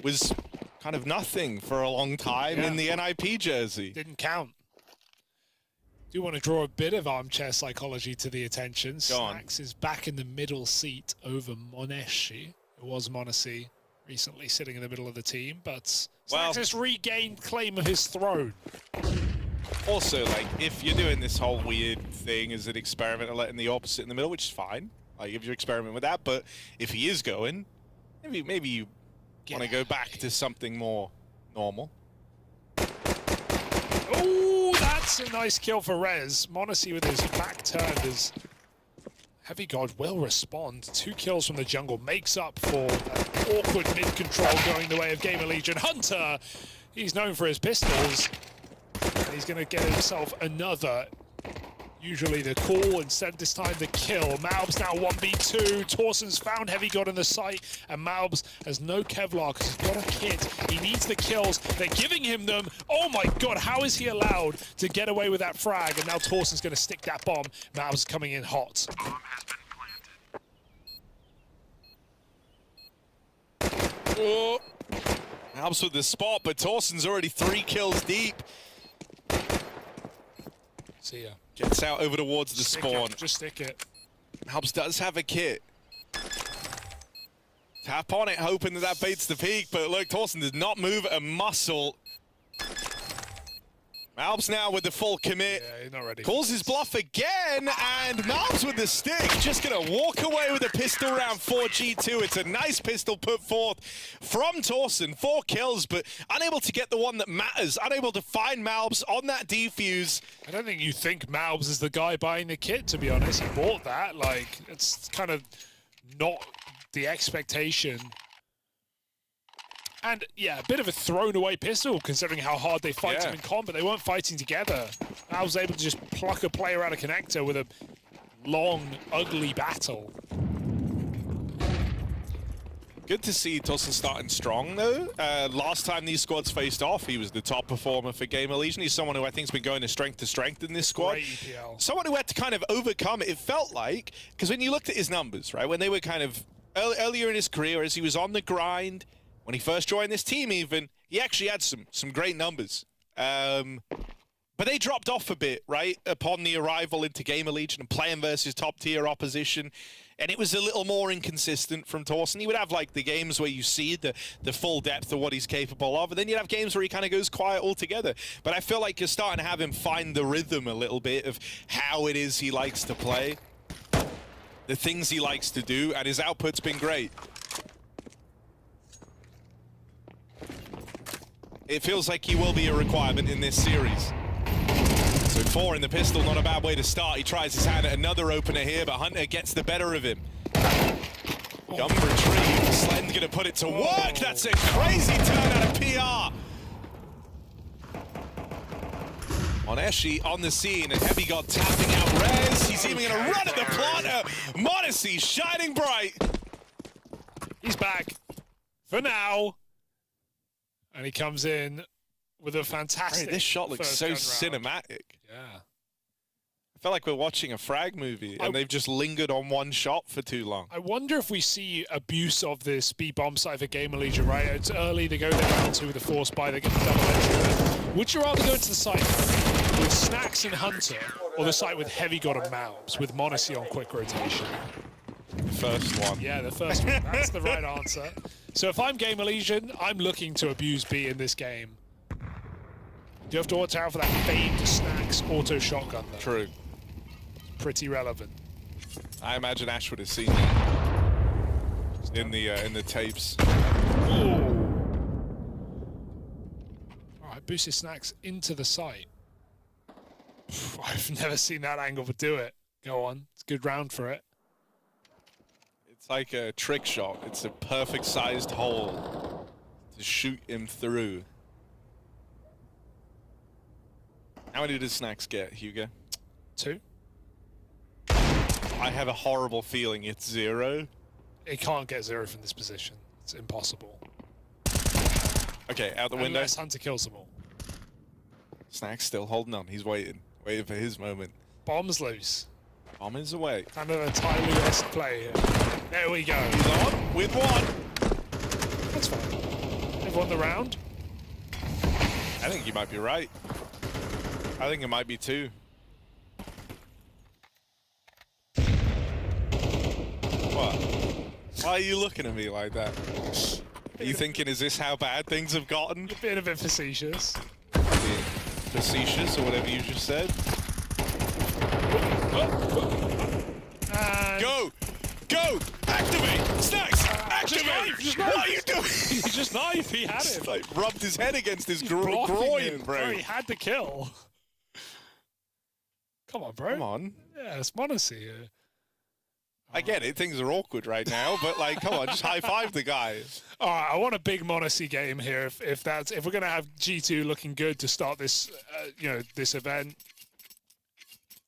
Speaker 1: was kind of nothing for a long time in the NIP jersey.
Speaker 2: Didn't count. Do want to draw a bit of armchair psychology to the attention. Snacks is back in the middle seat over Moneshi. It was m0NESY recently sitting in the middle of the team, but Snacks has regained claim of his throne.
Speaker 1: Also, like, if you're doing this whole weird thing as an experiment and letting the opposite in the middle, which is fine, like if you experiment with that, but if he is going, maybe you want to go back to something more normal.
Speaker 2: Oh, that's a nice kill for Rez. m0NESY with his back turned as Heavy God will respond. 2 kills from the jungle makes up for that awkward mid-control going the way of GamerLegion. Hunter, he's known for his pistols. And he's going to get himself another. Usually the call, instead this time the kill. MongolZ now 1v2. Torsen's found Heavy God in the site, and MongolZ has no Kevlar because he's got a kit. He needs the kills. They're giving him them. Oh my God, how is he allowed to get away with that frag? And now Torsen's going to stick that bomb. MongolZ coming in hot.
Speaker 9: Bomb has been planted.
Speaker 1: Oh. Helps with the spot, but Torsen's already 3 kills deep.
Speaker 2: See ya.
Speaker 1: Gets out over towards the spawn.
Speaker 2: Just stick it.
Speaker 1: MongolZ does have a kit. Tap on it, hoping that baits the peak, but look, Torsen does not move a muscle. MongolZ now with the full commit.
Speaker 2: Yeah, he's not ready.
Speaker 1: Calls his bluff again, and MongolZ with the stick, just gonna walk away with a pistol round for G2. It's a nice pistol put forth from Torsen. 4 kills, but unable to get the one that matters. Unable to find MongolZ on that defuse.
Speaker 2: I don't think you think MongolZ is the guy buying the kit, to be honest. He bought that. Like, it's kind of not the expectation. And, yeah, a bit of a thrown-away pistol, considering how hard they fight him in combat. They weren't fighting together. I was able to just pluck a player out of connector with a long, ugly battle.
Speaker 1: Good to see Torsen starting strong, though. Last time these squads faced off, he was the top performer for GamerLegion. He's someone who I think has been going to strength in this squad.
Speaker 2: Great EPL.
Speaker 1: Someone who had to kind of overcome it. It felt like, because when you looked at his numbers, right, when they were kind of earlier in his career, as he was on the grind, when he first joined this team even, he actually had some great numbers. But they dropped off a bit, right, upon the arrival into GamerLegion and playing versus top-tier opposition. And it was a little more inconsistent from Torsen. He would have, like, the games where you see the full depth of what he's capable of, and then you'd have games where he kind of goes quiet altogether. But I feel like you're starting to have him find the rhythm a little bit of how it is he likes to play, the things he likes to do, and his output's been great. It feels like he will be a requirement in this series. So 4 in the pistol, not a bad way to start. He tries his hand at another opener here, but Hunter gets the better of him. Gun retrieve. Slen's gonna put it to work. That's a crazy turn out of PR. m0NESY on the scene, and Heavy God tapping out Rez. He's even gonna run at the planter. m0NESY shining bright.
Speaker 2: He's back for now. And he comes in with a fantastic.
Speaker 1: This shot looks so
Speaker 2: first gun round.
Speaker 1: cinematic.
Speaker 2: Yeah.
Speaker 1: I feel like we're watching a frag movie, and they've just lingered on one shot for too long.
Speaker 2: I wonder if we see abuse of this B-bomb side for GamerLegion, right? It's early, they go down to the force buy, they get the double entry. Would you rather go to the site with Snacks and Hunter, or the site with Heavy God and MongolZ, with MongolZ on quick rotation?
Speaker 1: First one.
Speaker 2: Yeah, the first one. That's the right answer. So if I'm GamerLegion, I'm looking to abuse B in this game. You have to watch out for that famed Snacks auto shotgun, though.
Speaker 1: True.
Speaker 2: Pretty relevant.
Speaker 1: I imagine Ash would have seen that in the tapes.
Speaker 2: Ooh. All right, boosted Snacks into the site. I've never seen that angle, but do it. Go on. It's a good round for it.
Speaker 1: It's like a trick shot. It's a perfect sized hole to shoot him through. How many does Snacks get, Hugo?
Speaker 2: 2.
Speaker 1: I have a horrible feeling it's 0.
Speaker 2: It can't get 0 from this position. It's impossible.
Speaker 1: Okay, out the window.
Speaker 2: Unless Hunter kills them all.
Speaker 1: Snacks still holding on. He's waiting for his moment.
Speaker 2: Bomb's loose.
Speaker 1: Bomb is away.
Speaker 2: Kind of a Tyloo-esque play here. There we go.
Speaker 1: He's on with 1.
Speaker 2: That's fine. They've won the round.
Speaker 1: I think you might be right. I think it might be 2. What? Why are you looking at me like that? Are you thinking, is this how bad things have gotten?
Speaker 2: You're being a bit facetious.
Speaker 1: Being facetious or whatever you just said.
Speaker 2: And
Speaker 1: Go! Go! Activate! Snacks! Activate! What are you doing?
Speaker 2: He just knife. He had
Speaker 1: Just,
Speaker 2: it.
Speaker 1: like, rubbed his head against his
Speaker 2: Blocking
Speaker 1: groin,
Speaker 2: him.
Speaker 1: bro.
Speaker 2: He had to kill. Come on, bro.
Speaker 1: Come on.
Speaker 2: Yeah, it's MongolZ here.
Speaker 1: I get it. Things are awkward right now, but like, come on, just high five the guy.
Speaker 2: All right, I want a big MongolZ game here. If we're gonna have G2 looking good to start this, this event,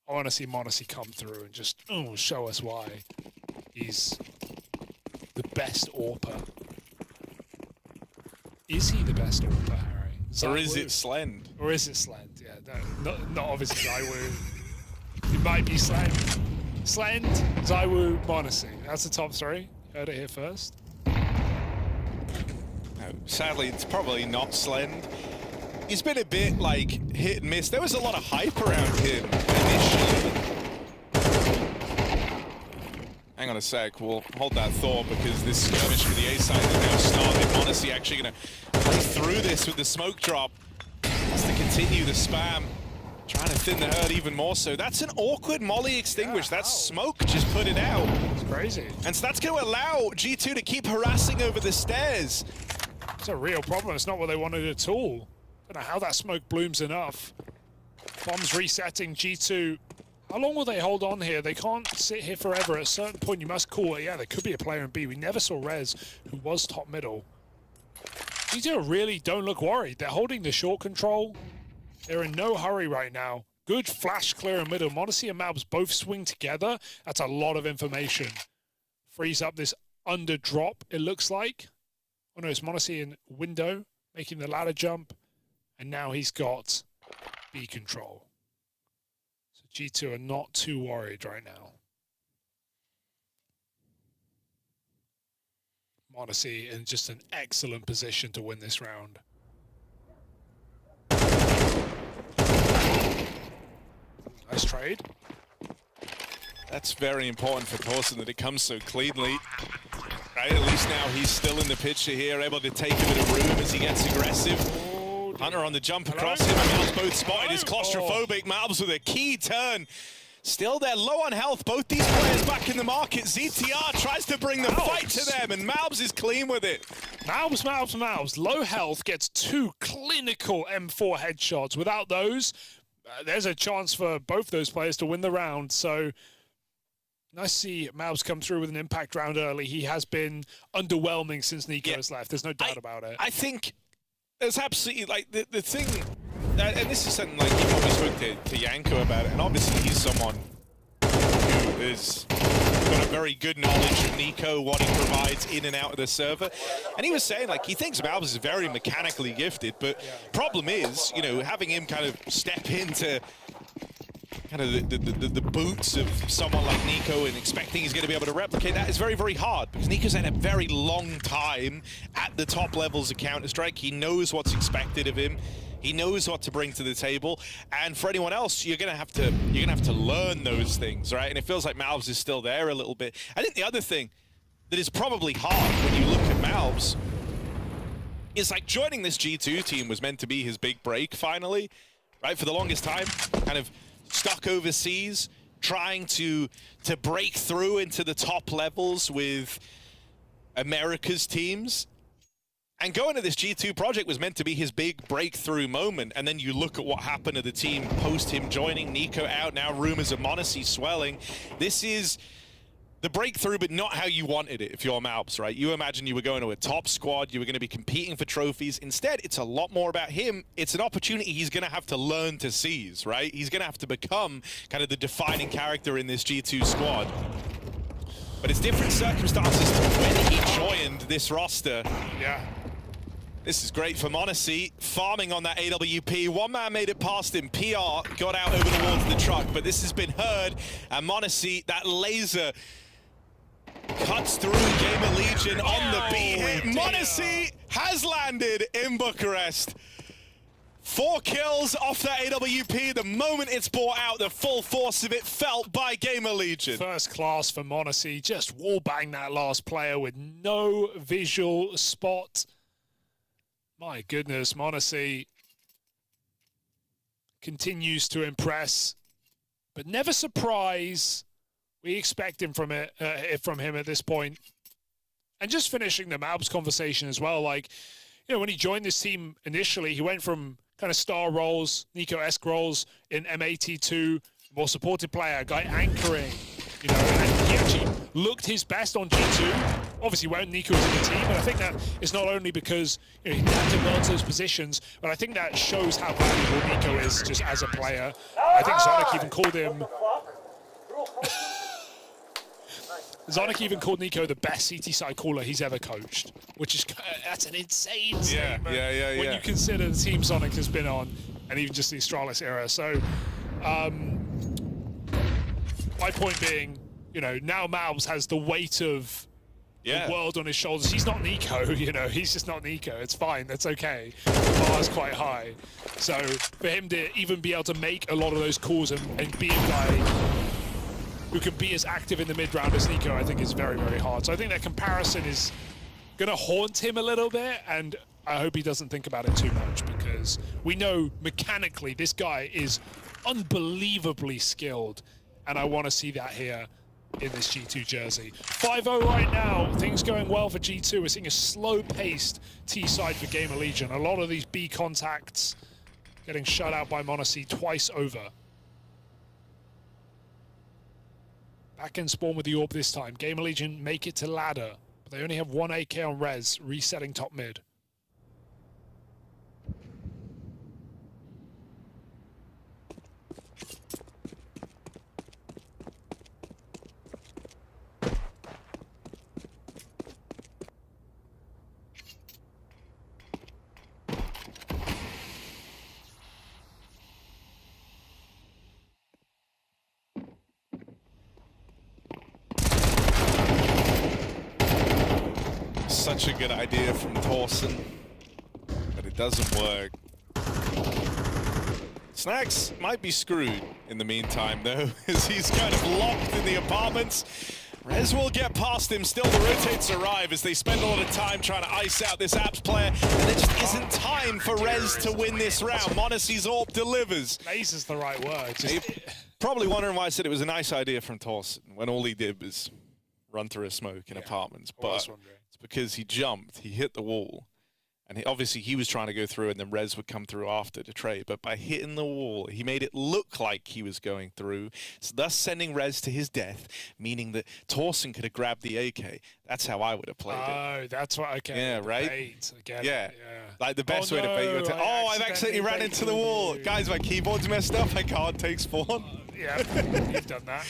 Speaker 2: I want to see MongolZ come through and just show us why he's the best AWPer. Is he the best AWPer, Harry?
Speaker 1: Or is it Slend?
Speaker 2: Or is it Slend? Yeah, no, not obviously ZywOo. It might be Slend. Slend, ZywOo, MongolZ. That's the top 3. Heard it here first.
Speaker 1: No, sadly, it's probably not Slend. He's been a bit, like, hit and miss. There was a lot of hype around him initially. Hang on a sec. We'll hold that thought because this skirmish for the A side has now started. MongolZ actually going to play through this with the smoke drop. Has to continue the spam. Trying to thin the herd even more so. That's an awkward molly extinguish.
Speaker 2: Yeah,
Speaker 1: that's smoke just put it out.
Speaker 2: It's crazy.
Speaker 1: And so that's going to allow G2 to keep harassing over the stairs.
Speaker 2: It's a real problem. It's not what they wanted at all. Don't know how that smoke blooms enough. Bombs resetting. G2. How long will they hold on here? They can't sit here forever. At a certain point, you must call it. Yeah, there could be a player in B. We never saw Rez, who was top middle. G2 really don't look worried. They're holding the short control. They're in no hurry right now. Good flash clear in middle. MongolZ and MongolZ both swing together. That's a lot of information. Frees up this under drop, it looks like. Oh no, it's MongolZ in window, making the ladder jump. And now he's got B control. So G2 are not too worried right now. MongolZ in just an excellent position to win this round. Nice trade.
Speaker 1: That's very important for Thorsten that it comes so cleanly. Right, at least now he's still in the picture here, able to take a bit of room as he gets aggressive.
Speaker 2: Oh,
Speaker 1: Hunter on the jump across him, and MongolZ both spotted. Is claustrophobic. MongolZ with a key turn. Still there, low on health. Both these players back in the market. ZTR tries to bring the fight to them, and MongolZ is clean with it.
Speaker 2: MongolZ. Low health gets 2 clinical M4 headshots. Without those, there's a chance for both those players to win the round. So nice to see MongolZ come through with an impact round early. He has been underwhelming since Nico has left. There's no doubt about it.
Speaker 1: I think there's absolutely, like, the thing, and this is something, like, you probably spoke to Yanko about it, and obviously he's someone who has got a very good knowledge of Nico, what he provides in and out of the server. And he was saying, like, he thinks MongolZ is very mechanically gifted, but problem is, having him kind of step into kind of the boots of someone like Nico and expecting he's going to be able to replicate that is very, very hard, because Nico's had a very long time at the top levels of Counter-Strike. He knows what's expected of him. He knows what to bring to the table, and for anyone else, you're gonna have to learn those things, right? And it feels like MongolZ is still there a little bit. I think the other thing that is probably hard when you look at MongolZ is like joining this G2 team was meant to be his big break finally, right? For the longest time, kind of stuck overseas, trying to break through into the top levels with America's teams. And going to this G2 project was meant to be his big breakthrough moment. And then you look at what happened to the team post him joining, Nico out, now rumors of MongolZ swelling. This is the breakthrough, but not how you wanted it if you're MongolZ, right? You imagine you were going to a top squad, you were going to be competing for trophies. Instead, it's a lot more about him. It's an opportunity he's going to have to learn to seize, right? He's going to have to become kind of the defining character in this G2 squad. But it's different circumstances to when he joined this roster.
Speaker 2: Yeah.
Speaker 1: This is great for MongolZ, farming on that AWP. One man made it past him. PR got out over the wall to the truck, but this has been heard. And MongolZ, that laser cuts through GamerLegion on the B hit. MongolZ has landed in Bucharest. 4 kills off that AWP. The moment it's brought out, the full force of it felt by GamerLegion.
Speaker 2: First class for MongolZ. Just wallbang that last player with no visual spot. My goodness, MongolZ continues to impress, but never surprise. We expect him from him at this point. And just finishing the MongolZ conversation as well, like, you know, when he joined this team initially, he went from kind of star roles, Nico-esque roles in M82, more supported player, guy anchoring, you know, and he actually looked his best on G2. Obviously, when Nico was in the team, and I think that is not only because, you know, he adapted well to those positions, but I think that shows how valuable Nico is just as a player. I think Zonic even called him. Zonic even called Nico the best CT side caller he's ever coached, which is that's an insane statement. When you consider the team Zonic has been on, and even just the Astralis era. So, my point being, you know, now MongolZ has the weight of the world on his shoulders. He's not Nico, you know, he's just not Nico. It's fine, that's okay. The bar's quite high. So for him to even be able to make a lot of those calls and be a guy who can be as active in the mid-round as Nico, I think is very, very hard. So I think that comparison is gonna haunt him a little bit, and I hope he doesn't think about it too much, because we know mechanically this guy is unbelievably skilled, and I want to see that here in this G2 jersey. 5-0 right now, things going well for G2. We're seeing a slow-paced T-side for GamerLegion. A lot of these B contacts getting shut out by MongolZ twice over. Back in spawn with the orb this time. GamerLegion make it to ladder, but they only have 1 AK on res, resetting top mid.
Speaker 1: Such a good idea from Thorson, but it doesn't work. Snacks might be screwed in the meantime, though, as he's kind of locked in the apartments. Rez will get past him. Still, the rotates arrive as they spend a lot of time trying to ice out this Apps player, and there just isn't time for Rez to win this round. MongolZ's AWP delivers.
Speaker 2: Ace is the right word.
Speaker 1: Probably wondering why I said it was a nice idea from Thorson when all he did was run through a smoke in apartments, but it's because he jumped, he hit the wall, and obviously he was trying to go through, and then Rez would come through after to trade, but by hitting the wall, he made it look like he was going through, so thus sending Rez to his death, meaning that Thorson could have grabbed the AK. That's how I would have played it.
Speaker 2: Oh, that's what, okay.
Speaker 1: Yeah, right?
Speaker 2: Bait.
Speaker 1: Yeah. Like the best way to bait you. I've accidentally ran into the wall. Guys, my keyboard's messed up, I can't take spawn.
Speaker 2: Yeah, you've done that.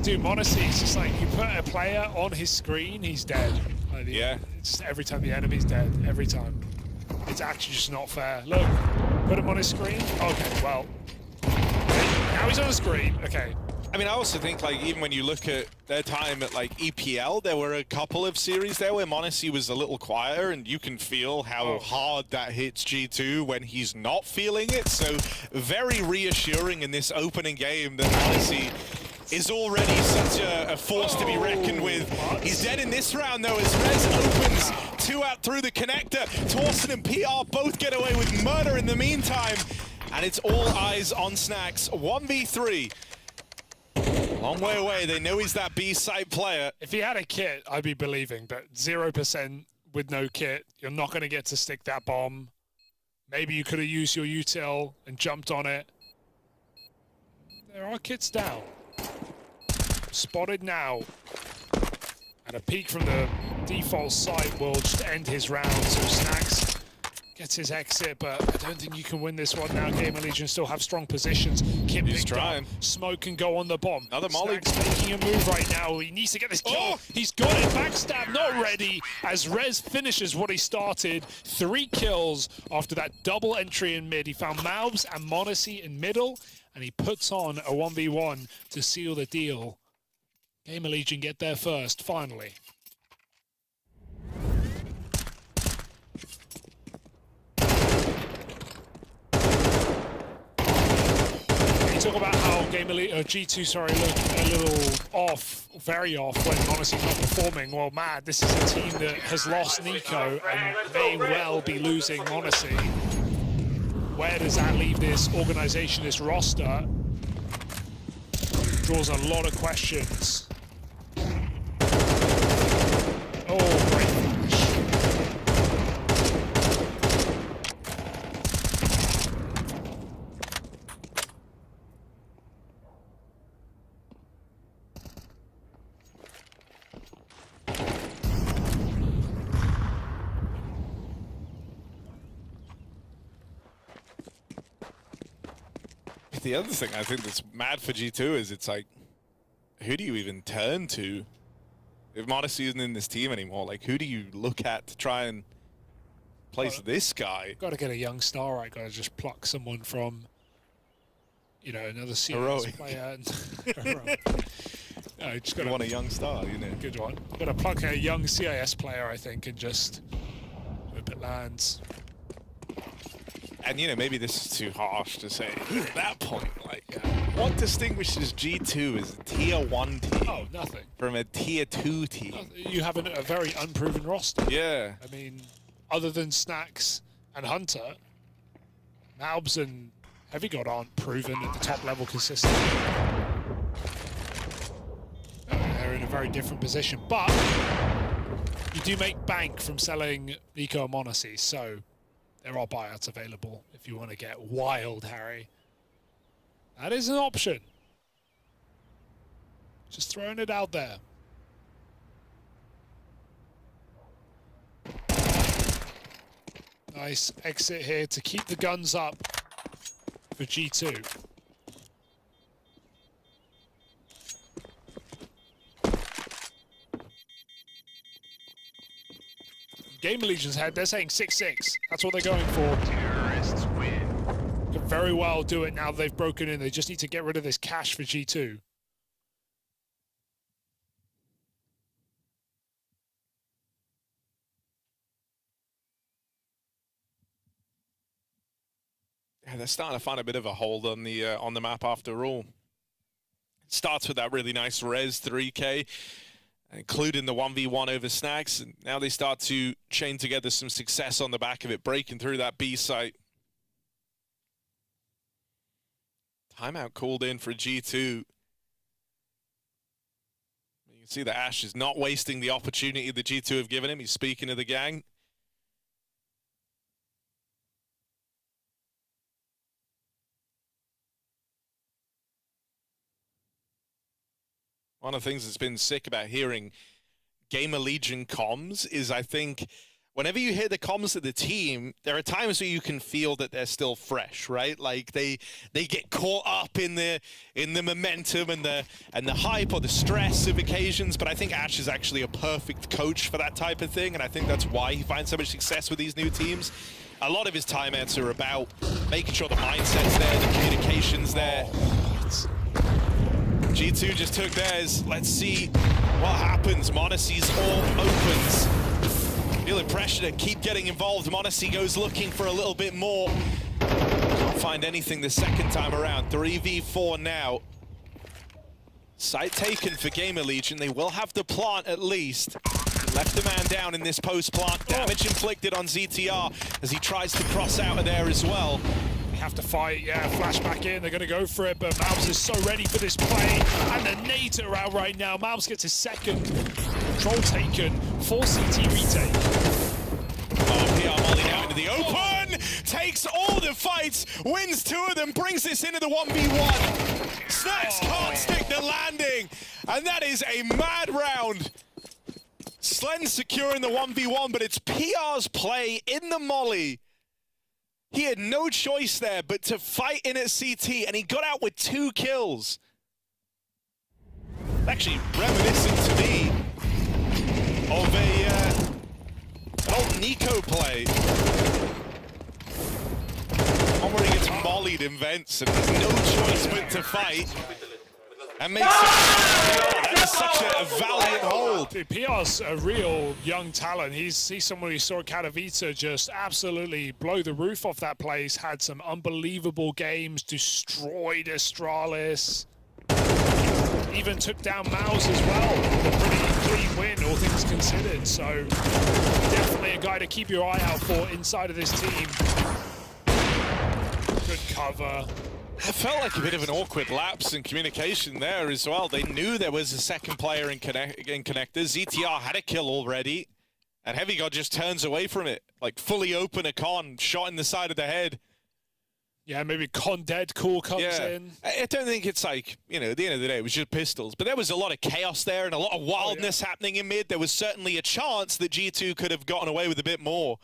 Speaker 2: Dude, MongolZ, it's just like you put a player on his screen, he's dead. Like it's every time the enemy's dead, every time. It's actually just not fair. Look, put him on his screen. Okay, well, he's on the screen. Okay.
Speaker 1: I mean, I also think, like, even when you look at their time at, like, EPL, there were a couple of series there where m0NESY was a little quieter, and you can feel how hard that hits G2 when he's not feeling it. So, very reassuring in this opening game that m0NESY is already such a force to be reckoned with. He's dead in this round, though, as Rez opens 2 out through the connector. Torsten and PR both get away with murder in the meantime, and it's all eyes on Snax. 1v3. Long way away. They know he's that B-side player.
Speaker 2: If he had a kit, I'd be believing, but 0% with no kit, you're not going to get to stick that bomb. Maybe you could have used your util and jumped on it. There are kits down. Spotted now. And a peek from the default site will just end his round, so Snax gets his exit, but I don't think you can win this one now. GamerLegion still have strong positions. Kip
Speaker 1: He's trying.
Speaker 2: up. Smoke can go on the bomb.
Speaker 1: Another molly.
Speaker 2: Snax making a move right now. He needs to get this kill.
Speaker 1: Oh!
Speaker 2: He's got it. Backstab not ready as Rez finishes what he started. 3 kills after that double entry in mid. He found Malbs and m0NESY in middle, and he puts on a 1v1 to seal the deal. GamerLegion get there first, finally. Talk about how G2 look a little off, very off when m0NESY's not performing. Well, man, this is a team that has lost Nico and may well be losing m0NESY. Where does that leave this organization, this roster? Draws a lot of questions. Oh, great flash.
Speaker 1: The other thing I think that's mad for G2 is it's like, who do you even turn to? If m0NESY isn't in this team anymore, like, who do you look at to try and place this guy?
Speaker 2: Got to get a young star, right? Got to just pluck someone from, you know, another CS
Speaker 1: Heroic.
Speaker 2: player. No, just got
Speaker 1: You want a young star, you know.
Speaker 2: Good one. Got to pluck a young CIS player, I think, and just hope it lands.
Speaker 1: And, you know, maybe this is too harsh to say at that point. Like, what distinguishes G2 as a tier 1 team?
Speaker 2: Oh, nothing.
Speaker 1: From a tier 2 team?
Speaker 2: You have a very unproven roster.
Speaker 1: Yeah.
Speaker 2: I mean, other than Snax and Hunter, Malbs and Heavy God aren't proven at the top level consistently. They're in a very different position, but you do make bank from selling Nico and m0NESY, so there are buyouts available if you want to get wild, Harry. That is an option. Just throwing it out there. Nice exit here to keep the guns up for G2. GamerLegion's head, they're saying 6-6. That's what they're going for. Terrorists win. Could very well do it now they've broken in. They just need to get rid of this cash for G2.
Speaker 1: Yeah, they're starting to find a bit of a hold on the map after all. It starts with that really nice res 3K. Including the 1v1 over Snax, and now they start to chain together some success on the back of it, breaking through that B site. Timeout called in for G2. You can see that Ash is not wasting the opportunity that G2 have given him. He's speaking to the gang. One of the things that's been sick about hearing GamerLegion comms is, I think, whenever you hear the comms of the team, there are times where you can feel that they're still fresh, right? Like they get caught up in the momentum and the hype or the stress of occasions. But I think Ash is actually a perfect coach for that type of thing, and I think that's why he finds so much success with these new teams. A lot of his timeouts are about making sure the mindset's there, the communication's there. G2 just took theirs. Let's see what happens. m0NESY's orb opens. Feeling pressure to keep getting involved. m0NESY goes looking for a little bit more. Can't find anything the second time around. 3v4 now. Site taken for GamerLegion. They will have the plant at least. Left the man down in this post-plant. Damage inflicted on ZTR as he tries to cross out of there as well.
Speaker 2: They have to fight, yeah, flash back in. They're going to go for it, but MongolZ is so ready for this play. And the nades are out right now. MongolZ gets his second. Control taken. Full CT retake.
Speaker 1: Oh, PR Molly now into the open. Takes all the fights. Wins 2 of them. Brings this into the 1v1. Snacks can't stick the landing. And that is a mad round. Slen securing the 1v1, but it's PR's play in the molly. He had no choice there but to fight in at CT, and he got out with 2 kills. Actually reminiscent to me of an old Nico play. One where he gets mollied in vents and has no choice but to fight. And makes that is such a valiant hold.
Speaker 2: Dude, PR's a real young talent. He's someone who saw Katowice just absolutely blow the roof off that place. Had some unbelievable games, destroyed Astralis. Even took down MongolZ as well. A pretty clean win, all things considered. So definitely a guy to keep your eye out for inside of this team. Good cover.
Speaker 1: It felt like a bit of an awkward lapse in communication there as well. They knew there was a second player in connectors. ZTR had a kill already, and Heavy God just turns away from it. Like fully open a con, shot in the side of the head.
Speaker 2: Yeah, maybe Con Dead call comes in.
Speaker 1: I don't think it's like, you know, at the end of the day, it was just pistols. But there was a lot of chaos there and a lot of wildness happening in mid. There was certainly a chance that G2 could have gotten away with a bit more.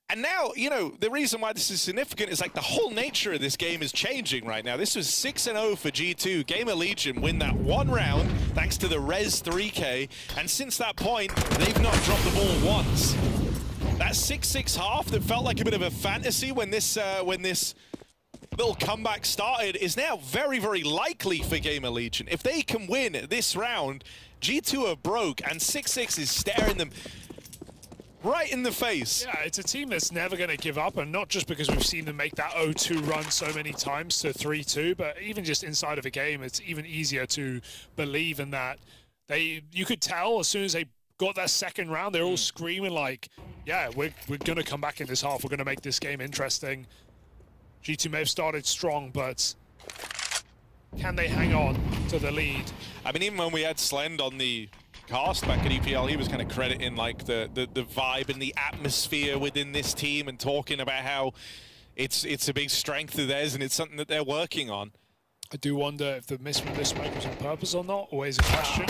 Speaker 1: And now, you know, the reason why this is significant is like the whole nature of this game is changing right now. This was 6-0 for G2. GamerLegion win that 1 round thanks to the Res 3K. And since that point, they've not dropped the ball once. That 6-6 half that felt like a bit of a fantasy when this little comeback started is now very, very likely for GamerLegion. If they can win this round, G2 are broke and 6-6 is staring them right in the face.
Speaker 2: Yeah, it's a team that's never going to give up, and not just because we've seen them make that 0-2 run so many times to 3-2, but even just inside of a game, it's even easier to believe in that. You could tell as soon as they got that second round, they're all screaming like, yeah, we're going to come back in this half, we're going to make this game interesting. G2 may have started strong, but can they hang on to the lead?
Speaker 1: I mean, even when we had Slend on the cast back at EPL, he was kind of crediting like the vibe and the atmosphere within this team and talking about how it's a big strength of theirs and it's something that they're working on.
Speaker 2: I do wonder if the miss from this smoke was on purpose or not. Always a question.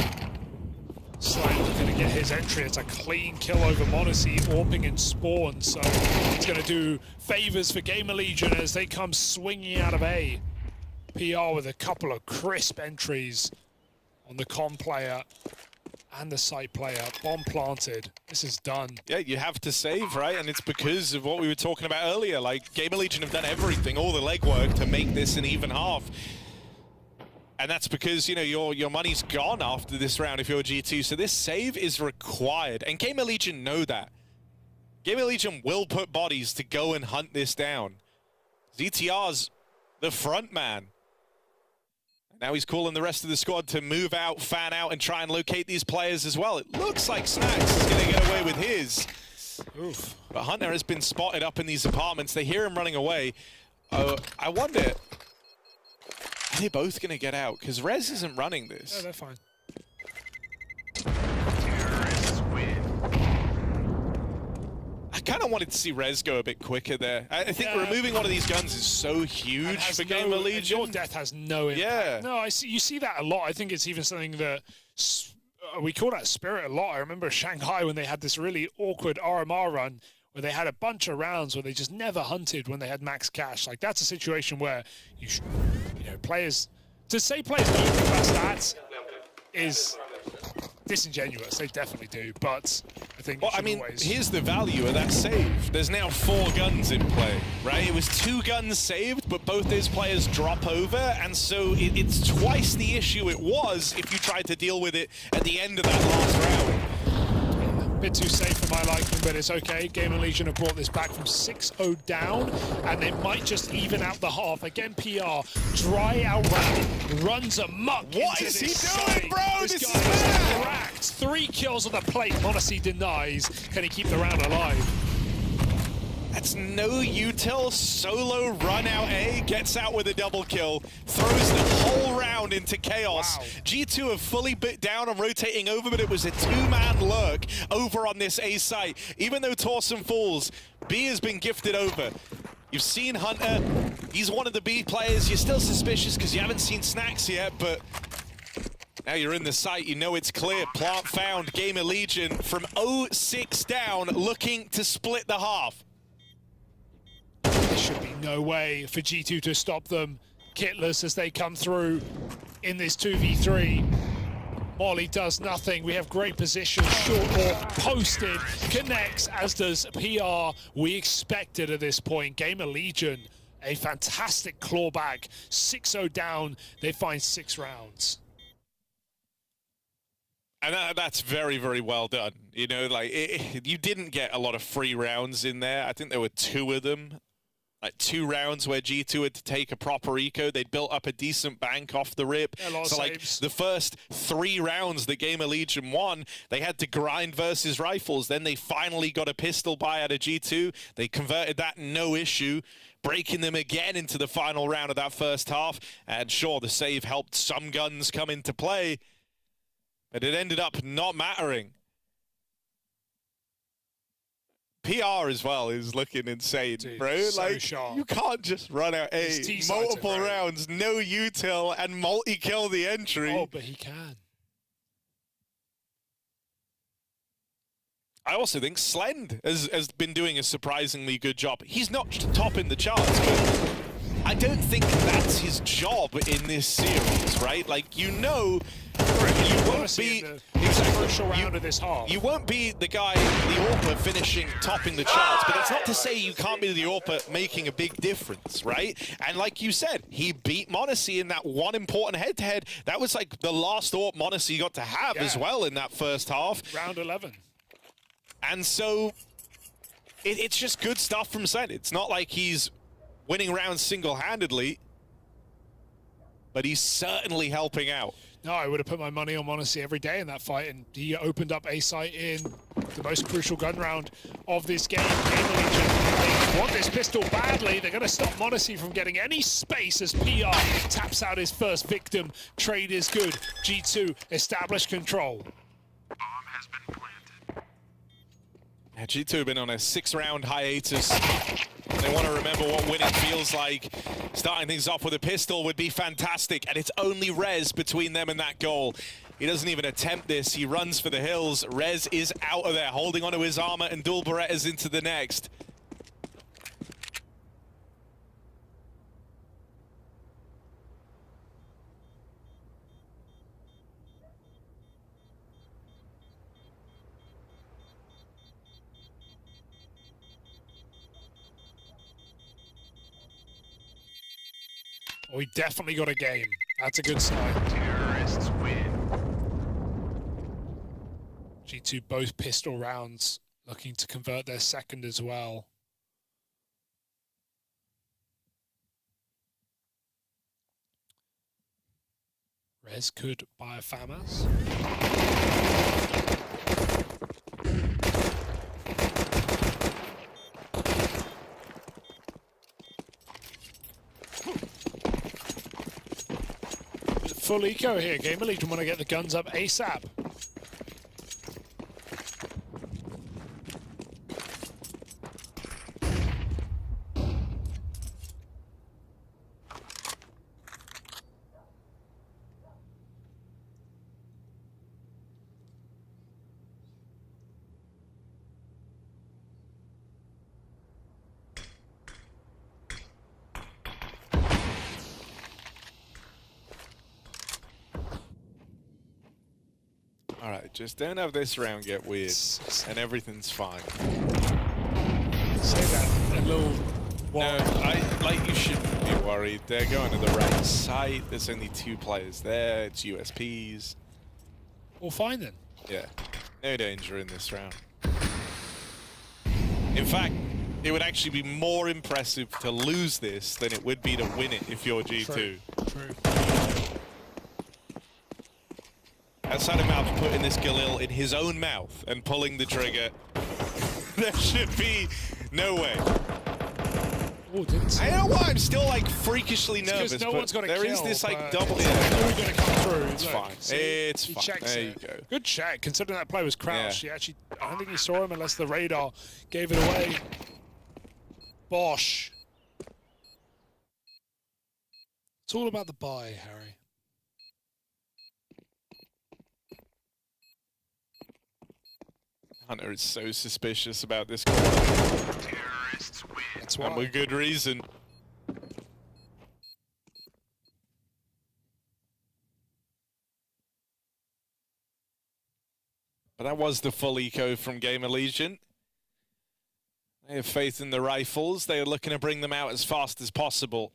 Speaker 2: Slend going to get his entry. It's a clean kill over m0NESY, AWPing in spawn, so it's going to do favors for GamerLegion as they come swinging out of A. PR with a couple of crisp entries on the con player and the site player. Bomb planted. This is done.
Speaker 1: Yeah, you have to save, right? And it's because of what we were talking about earlier. Like, GamerLegion have done everything, all the legwork to make this an even half. And that's because, you know, your money's gone after this round if you're G2. So this save is required. And GamerLegion know that. GamerLegion will put bodies to go and hunt this down. ZTR's the front man. Now he's calling the rest of the squad to move out, fan out, and try and locate these players as well. It looks like Snacks is going to get away with his. Oof. But Hunter has been spotted up in these apartments. They hear him running away. I wonder, are they both going to get out? Because Rez isn't running this.
Speaker 2: Yeah, they're fine.
Speaker 1: I kind of wanted to see Rez go a bit quicker there. I think removing one of these guns is so huge for GamerLegion.
Speaker 2: Your death has no impact.
Speaker 1: Yeah.
Speaker 2: No, you see that a lot. I think it's even something that we call that spirit a lot. I remember Shanghai when they had this really awkward RMR run where they had a bunch of rounds where they just never hunted when they had max cash. Like, that's a situation where you know, players, to say players don't think about stats is disingenuous. They definitely do, but I think.
Speaker 1: Well,
Speaker 2: it should
Speaker 1: I mean,
Speaker 2: always...
Speaker 1: here's the value of that save. There's now 4 guns in play, right? It was 2 guns saved, but both those players drop over, and so it's twice the issue it was if you tried to deal with it at the end of that last round.
Speaker 2: A bit too safe for my liking, but it's okay. GamerLegion have brought this back from 6-0 down, and they might just even out the half. Again, PR, dry out round, runs amok.
Speaker 1: What
Speaker 2: into
Speaker 1: is
Speaker 2: this
Speaker 1: he doing,
Speaker 2: site.
Speaker 1: bro?
Speaker 2: This
Speaker 1: This
Speaker 2: guy
Speaker 1: is
Speaker 2: is
Speaker 1: bad.
Speaker 2: cracked. 3 kills on the plate. MongolZ denies. Can he keep the round alive?
Speaker 1: That's no util, solo run out A, gets out with a double kill, throws the whole round into chaos.
Speaker 2: Wow.
Speaker 1: G2 have fully bit down on rotating over, but it was a 2-man lurk over on this A site. Even though Torsen falls, B has been gifted over. You've seen Hunter, he's one of the B players. You're still suspicious because you haven't seen Snacks yet, but now you're in the site, you know it's clear. Plant found, GamerLegion from 0-6 down, looking to split the half.
Speaker 2: There should be no way for G2 to stop them. Kitless as they come through in this 2v3. Molly does nothing. We have great position. Short or posted. Connects, as does PR. We expected at this point. GamerLegion, a fantastic clawback. 6-0 down. They find 6 rounds.
Speaker 1: And that's very, very well done. You know, like, you didn't get a lot of free rounds in there. I think there were 2 of them. Like 2 rounds where G2 had to take a proper eco. They built up a decent bank off the rip. So like the first 3 rounds that GamerLegion won, they had to grind versus rifles. Then they finally got a pistol buy out of G2. They converted that no issue, breaking them again into the final round of that first half. And sure, the save helped some guns come into play, but it ended up not mattering. PR as well is looking insane,
Speaker 2: Dude,
Speaker 1: bro.
Speaker 2: so
Speaker 1: like,
Speaker 2: sharp.
Speaker 1: you can't just run out A, multiple rounds, no util, and multi-kill the entry.
Speaker 2: Oh, but he can.
Speaker 1: I also think Slend has been doing a surprisingly good job. He's not topping the charts, but I don't think that's his job in this series, right? Like, you know, you won't be
Speaker 2: crucial round of this half.
Speaker 1: You won't be the guy, the AWPer, finishing topping the charts, but that's not to say you can't be the AWPer making a big difference, right? And like you said, he beat MongolZ in that one important head-to-head. That was like the last AWP MongolZ got to have as well in that first half.
Speaker 2: Round 11.
Speaker 1: And so it's just good stuff from Slend. It's not like he's winning rounds single-handedly, but he's certainly helping out.
Speaker 2: No, I would have put my money on MongolZ every day in that fight, and he opened up A site in the most crucial gun round of this game. GamerLegion, they want this pistol badly. They're going to stop MongolZ from getting any space as PR taps out his first victim. Trade is good. G2 establish control.
Speaker 9: Bomb has been planted.
Speaker 1: Yeah, G2 have been on a 6-round hiatus. They want to remember what winning feels like. Starting things off with a pistol would be fantastic, and it's only Rez between them and that goal. He doesn't even attempt this. He runs for the hills. Rez is out of there, holding onto his armor, and dual Berettas into the next.
Speaker 2: We definitely got a game. That's a good sign.
Speaker 9: Terrorists win.
Speaker 2: G2 both pistol rounds, looking to convert their second as well. Rez could buy a FAMAS. Full eco here. GamerLegion want to get the guns up ASAP.
Speaker 1: All right, just don't have this round get weird, and everything's fine.
Speaker 2: Say that a little while.
Speaker 1: No, you shouldn't be worried. They're going to the right site. There's only 2 players there. It's USPs.
Speaker 2: Well, fine then.
Speaker 1: Yeah, no danger in this round. In fact, it would actually be more impressive to lose this than it would be to win it if you're G2.
Speaker 2: True.
Speaker 1: Outside of Mouth putting this Galil in his own mouth and pulling the trigger, there should be no way.
Speaker 2: Oh, didn't see.
Speaker 1: I don't know why I'm still like freakishly nervous.
Speaker 2: Because no one's got a
Speaker 1: there
Speaker 2: kill,
Speaker 1: is this like double.
Speaker 2: It's going to come through.
Speaker 1: It's fine. It's
Speaker 2: he
Speaker 1: fine.
Speaker 2: checks
Speaker 1: There
Speaker 2: it.
Speaker 1: you go.
Speaker 2: Good check, considering that play was crouched.
Speaker 1: Yeah.
Speaker 2: He actually, I don't think he saw him unless the radar gave it away. Bosh. It's all about the buy, Harry.
Speaker 1: Hunter is so suspicious about this corner.
Speaker 2: That's why.
Speaker 1: And with good reason. But that was the full eco from GamerLegion. They have faith in the rifles. They are looking to bring them out as fast as possible.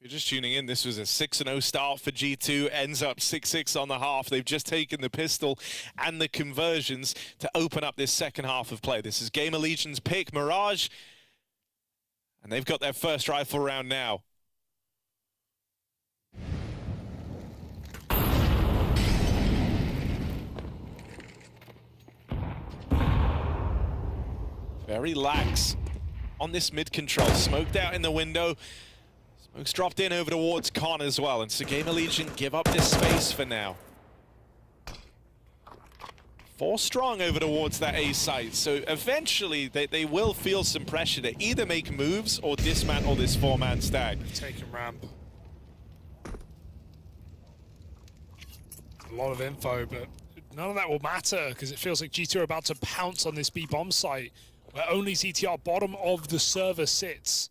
Speaker 1: If you're just tuning in, this was a 6-0 start for G2, ends up 6-6 on the half. They've just taken the pistol and the conversions to open up this second half of play. This is GamerLegion's pick, Mirage, and they've got their first rifle round now. Very lax on this mid control, smoked out in the window. Smoke's dropped in over towards Con as well, and so GamerLegion give up this space for now. 4 strong over towards that A site, so eventually they will feel some pressure to either make moves or dismantle this 4-man stack.
Speaker 2: Taking ramp. A lot of info, but none of that will matter because it feels like G2 are about to pounce on this B bomb site where only ZTR bottom of the server sits.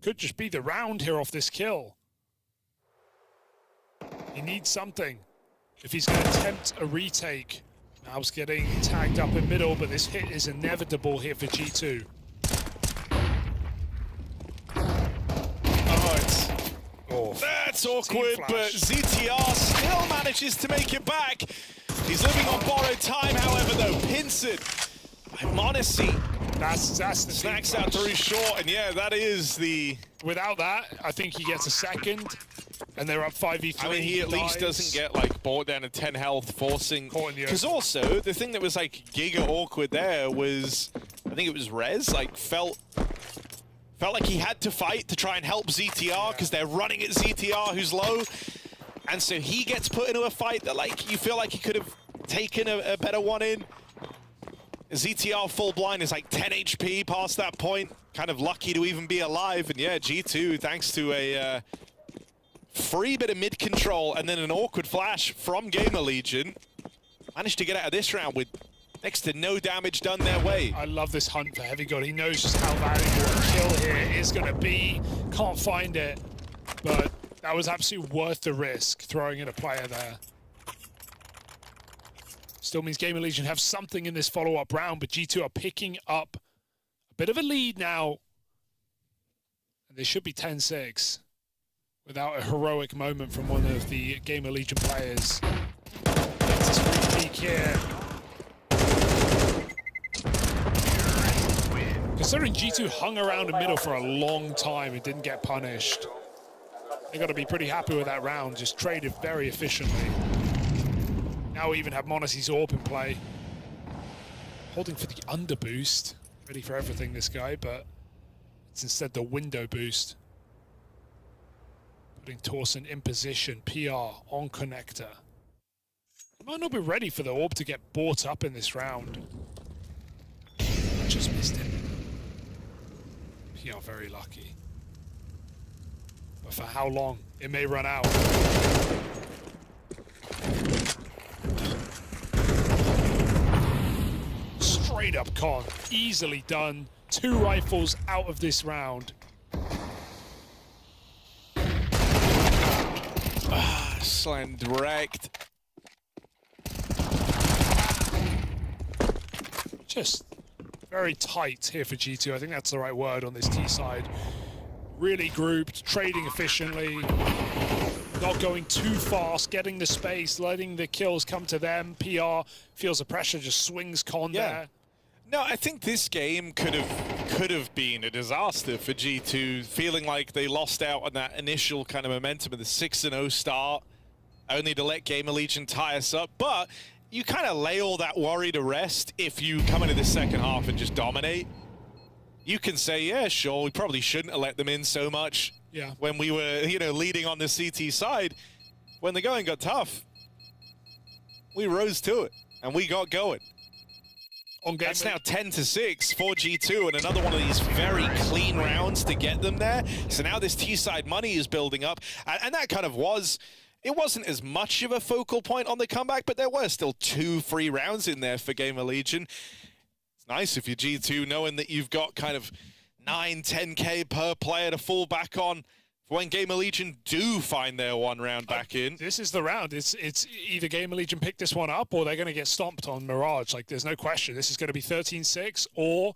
Speaker 2: Could just be the round here off this kill. He needs something if he's going to attempt a retake. Now's getting tagged up in middle, but this hit is inevitable here for G2.
Speaker 1: That's awkward, but ZTR still manages to make it back. He's living on borrowed time, however, though. Pincered by Monacy.
Speaker 2: That's the
Speaker 1: snacks out through short, and yeah, that is the...
Speaker 2: Without that, I think he gets a second, and they're up 5v3.
Speaker 1: I mean, he at least doesn't get, like, bought down to 10 health, forcing... Because also, the thing that was, like, giga awkward there was, I think it was Rez, like, felt like he had to fight to try and help ZTR, because they're running at ZTR, who's low. And so he gets put into a fight that, like, you feel like he could have taken a better one in. ZTR full blind is like 10 HP past that point. Kind of lucky to even be alive. And yeah, G2, thanks to a free bit of mid control and then an awkward flash from GamerLegion, managed to get out of this round with next to no damage done their way.
Speaker 2: I love this hunt for Heavy God. He knows just how valuable a kill here is going to be. Can't find it, but that was absolutely worth the risk, throwing in a player there. Still means GamerLegion have something in this follow-up round, but G2 are picking up a bit of a lead now. And they should be 10-6 without a heroic moment from one of the GamerLegion players. It's a free peek here. Considering G2 hung around the middle for a long time and didn't get punished, they got to be pretty happy with that round. Just traded very efficiently. Now we even have Monacy's Orb in play. Holding for the under boost. Ready for everything, this guy, but it's instead the window boost. Putting Torsen in position. PR on connector. He might not be ready for the Orb to get bought up in this round. Just missed him. PR very lucky. But for how long? It may run out. Straight up Con, easily done. 2 rifles out of this round.
Speaker 1: Slend wrecked.
Speaker 2: Just very tight here for G2. I think that's the right word on this T side. Really grouped, trading efficiently, not going too fast, getting the space, letting the kills come to them. PR feels the pressure, just swings con there.
Speaker 1: No, I think this game could have been a disaster for G2, feeling like they lost out on that initial kind of momentum of the 6-0 start, only to let GamerLegion tie us up. But you kind of lay all that worry to rest if you come into the second half and just dominate. You can say, yeah, sure, we probably shouldn't have let them in so much when we were, you know, leading on the CT side. When the going got tough, we rose to it and we got going. That's now 10-6 for G2 and another one of these very clean rounds to get them there. So now this T-side money is building up, and that kind of was, it wasn't as much of a focal point on the comeback, but there were still 2 free rounds in there for GamerLegion. It's nice if you're G2 knowing that you've got kind of 9-10K per player to fall back on for when GamerLegion do find their one round back in.
Speaker 2: This is the round. It's either GamerLegion pick this one up or they're going to get stomped on Mirage. Like, there's no question. This is going to be 13-6, or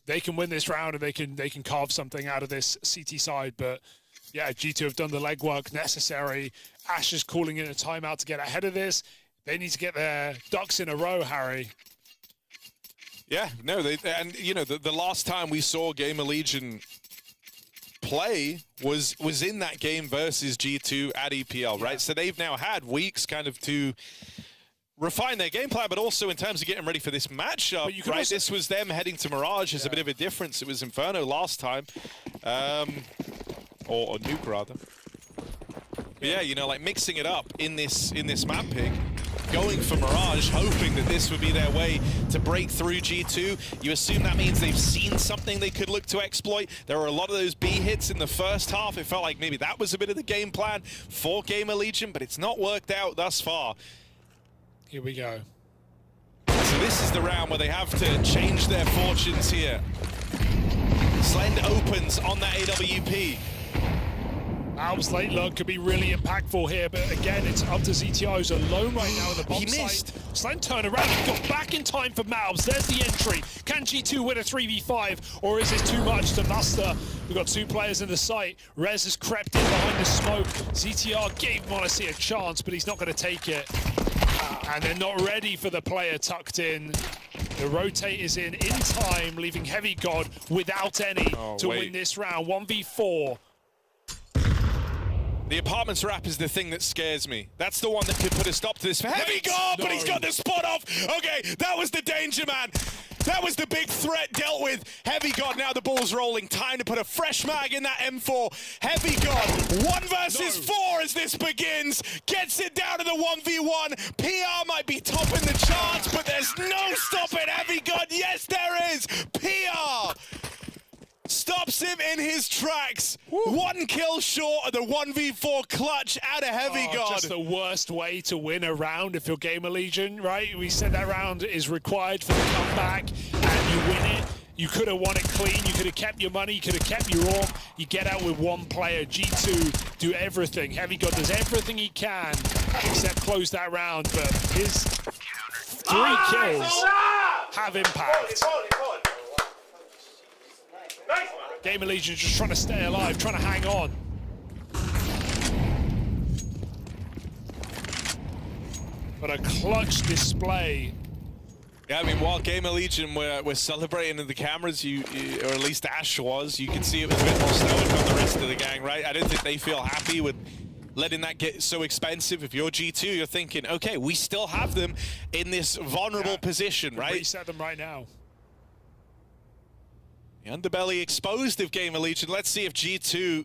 Speaker 2: they can win this round and they can carve something out of this CT side. But yeah, G2 have done the legwork necessary. Ash is calling in a timeout to get ahead of this. They need to get their ducks in a row, Harry.
Speaker 1: Yeah, no, and you know, the last time we saw GamerLegion play was in that game versus G2 at EPL, right? So they've now had weeks kind of to refine their game plan, but also in terms of getting ready for this matchup, right? Also, this was them heading to Mirage as a bit of a difference. It was Inferno last time, or Nuke rather. But yeah, you know, like mixing it up in this map pick, going for Mirage, hoping that this would be their way to break through G2. You assume that means they've seen something they could look to exploit. There were a lot of those B hits in the first half. It felt like maybe that was a bit of the game plan for GamerLegion, but it's not worked out thus far.
Speaker 2: Here we go.
Speaker 1: So this is the round where they have to change their fortunes here. Slend opens on that AWP.
Speaker 2: Malb's late lurk could be really impactful here, but again, it's up to ZTR, who's alone right now in the bomb
Speaker 1: He missed.
Speaker 2: site. Slend turn around and got back in time for Malbs. There's the entry. Can G2 win a 3v5, or is this too much to muster? We've got 2 players in the site. Rez has crept in behind the smoke. ZTR gave Monacy a chance, but he's not going to take it. And they're not ready for the player tucked in. The rotate is in time, leaving Heavy God without any to win this round. 1v4.
Speaker 1: The apartments wrap is the thing that scares me. That's the one that could put a stop to this. Heavy God, but he's got the spot off. Okay, that was the danger, man. That was the big threat dealt with. Heavy God, now the ball's rolling. Time to put a fresh mag in that M4. Heavy God, 1 versus 4 as this begins. Gets it down to the 1v1. PR might be topping the charts, but there's no stopping Heavy God. Yes, there is. PR stops him in his tracks. Woo. 1 kill short of the 1v4 clutch out of Heavy God.
Speaker 2: Just the worst way to win a round if you're GamerLegion, right? We said that round is required for the comeback, and you win it. You could have won it clean. You could have kept your money. You could have kept your orb. You get out with 1 player. G2 do everything. Heavy God does everything he can except close that round, but his 3 kills have impact. GamerLegion just trying to stay alive, trying to hang on. But a clutch display.
Speaker 1: Yeah, I mean, while GamerLegion were celebrating in the cameras, or at least Ash was, you can see it was a bit more stoic on the rest of the gang, right? I don't think they feel happy with letting that get so expensive. If you're G2, you're thinking, okay, we still have them in this vulnerable position, right?
Speaker 2: Reset them right now.
Speaker 1: The underbelly exposed of GamerLegion. Let's see if G2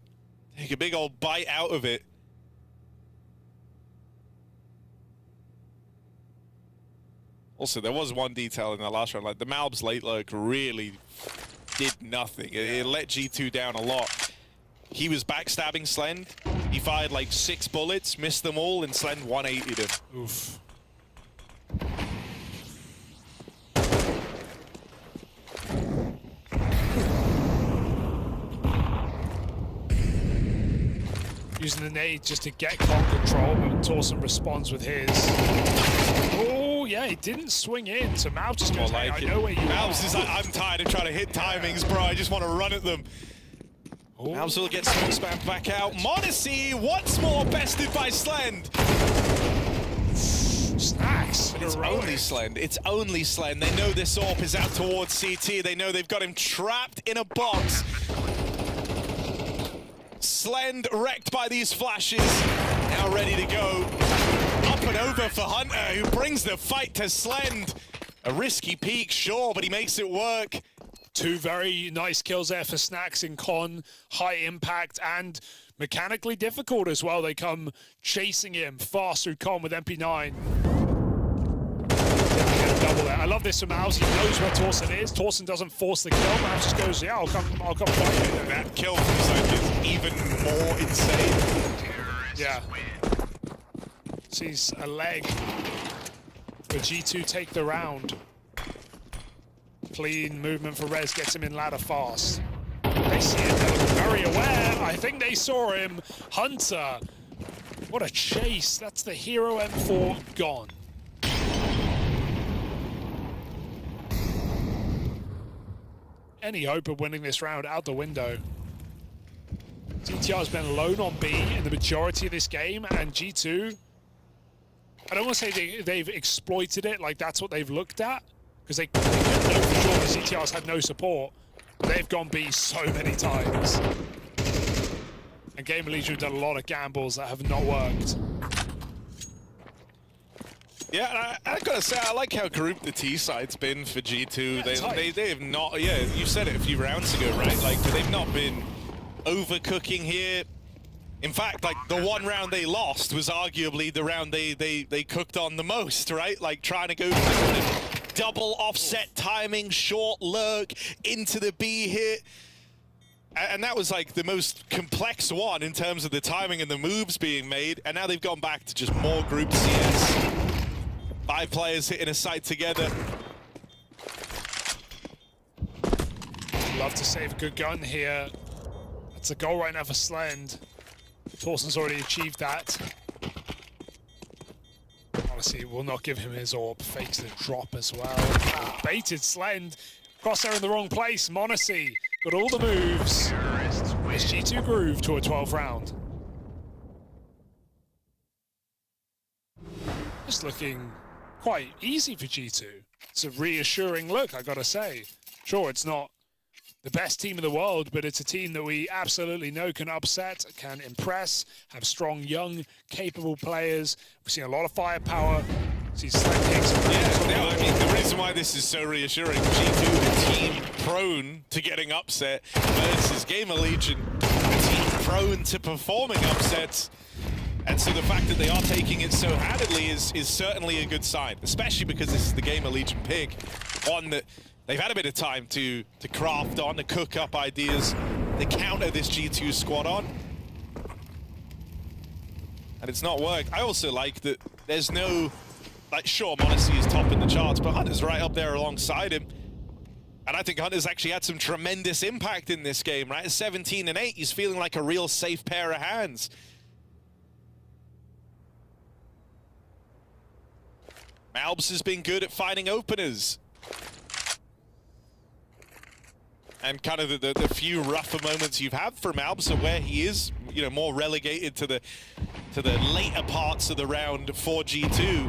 Speaker 1: take a big old bite out of it. Also, there was one detail in the last round, like the Malb's late lurk really did nothing. It let G2 down a lot. He was backstabbing Slend. He fired like 6 bullets, missed them all, and Slend 180'd him.
Speaker 2: Oof. using the nade just to get con control, but Torsen responds with his. Oh, yeah, he didn't swing in, so MongolZ just goes, hey, I know where you are.
Speaker 1: MongolZ is like, I'm tired of trying to hit timings, bro. I just want to run at them. MongolZ will get smoke spam back out. MongolZ once more bested by Slend.
Speaker 2: Snacks.
Speaker 1: It's only Slend. It's only Slend. They know this AWP is out towards CT. They know they've got him trapped in a box. Slend wrecked by these flashes. Now ready to go. Up and over for Hunter, who brings the fight to Slend. A risky peek, sure, but he makes it work.
Speaker 2: Two very nice kills there for Snacks in con. High impact and mechanically difficult as well. They come chasing him fast through con with MP9. Double there. I love this from MongolZ. He knows where Torsen is. Torsen doesn't force the kill. MongolZ just goes, yeah, I'll come fight you.
Speaker 1: That kill from Slend is even more insane.
Speaker 2: Yeah. Sees a leg. But G2 take the round. Clean movement for Rez, gets him in ladder fast. They see it, they're very aware. I think they saw him. Hunter. What a chase. That's the hero M4 gone. Any hope of winning this round out the window. CTR has been alone on B in the majority of this game, and G2, I don't want to say they've exploited it, like that's what they've looked at, because they know for sure the CTRs had no support. They've gone B so many times. And GamerLegion have done a lot of gambles that have not worked.
Speaker 1: Yeah, I've got to say, I like how grouped the T side's been for G2.
Speaker 2: Yeah,
Speaker 1: they have not, yeah, you said it a few rounds ago, right? Like, they've not been overcooking here. In fact, like, the one round they lost was arguably the round they cooked on the most, right? Like, trying to go for the double offset timing, short lurk, into the B hit. And that was, like, the most complex one in terms of the timing and the moves being made. And now they've gone back to just more group CS. 5 players hitting a site together.
Speaker 2: Love to save a good gun here. That's a goal right now for Slend. Torsen's already achieved that. Honestly, will not give him his AWP. Fakes the drop as well. Baited Slend. Crosshair in the wrong place. MongolZ got all the moves. It's G2 groove to a 12th round. Just looking quite easy for G2. It's a reassuring look, I gotta say. Sure, it's not the best team in the world, but it's a team that we absolutely know can upset, can impress, have strong, young, capable players. We've seen a lot of firepower. See Slend kicks.
Speaker 1: Yeah, I mean, the reason why this is so reassuring, G2, the team prone to getting upset, versus GamerLegion, the team prone to performing upsets. And so the fact that they are taking it so handedly is certainly a good sign, especially because this is the GamerLegion pick, one that they've had a bit of time to craft on, to cook up ideas, to counter this G2 squad on. And it's not worked. I also like that there's no, like, sure, MongolZ is top in the charts, but Hunter's right up there alongside him. And I think Hunter's actually had some tremendous impact in this game, right? At 17 and 8, he's feeling like a real safe pair of hands. MongolZ has been good at finding openers. And kind of the few rougher moments you've had for MongolZ are where he is, you know, more relegated to the later parts of the round for G2.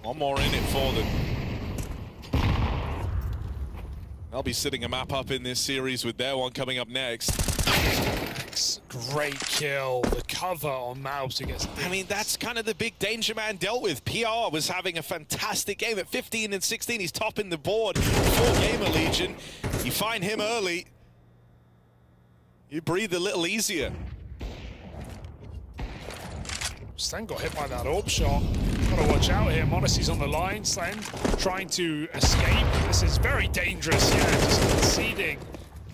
Speaker 1: One more in it for them. They'll be sitting a map up in this series with their one coming up next.
Speaker 2: Great kill. The cover on MongolZ against.
Speaker 1: I mean, that's kind of the big danger man dealt with. PR was having a fantastic game at 15 and 16. He's topping the board for GamerLegion. You find him early, you breathe a little easier.
Speaker 2: Slend got hit by that AWP shot. Gotta watch out here. MongolZ's on the line. Slend trying to escape. This is very dangerous. Yeah, just conceding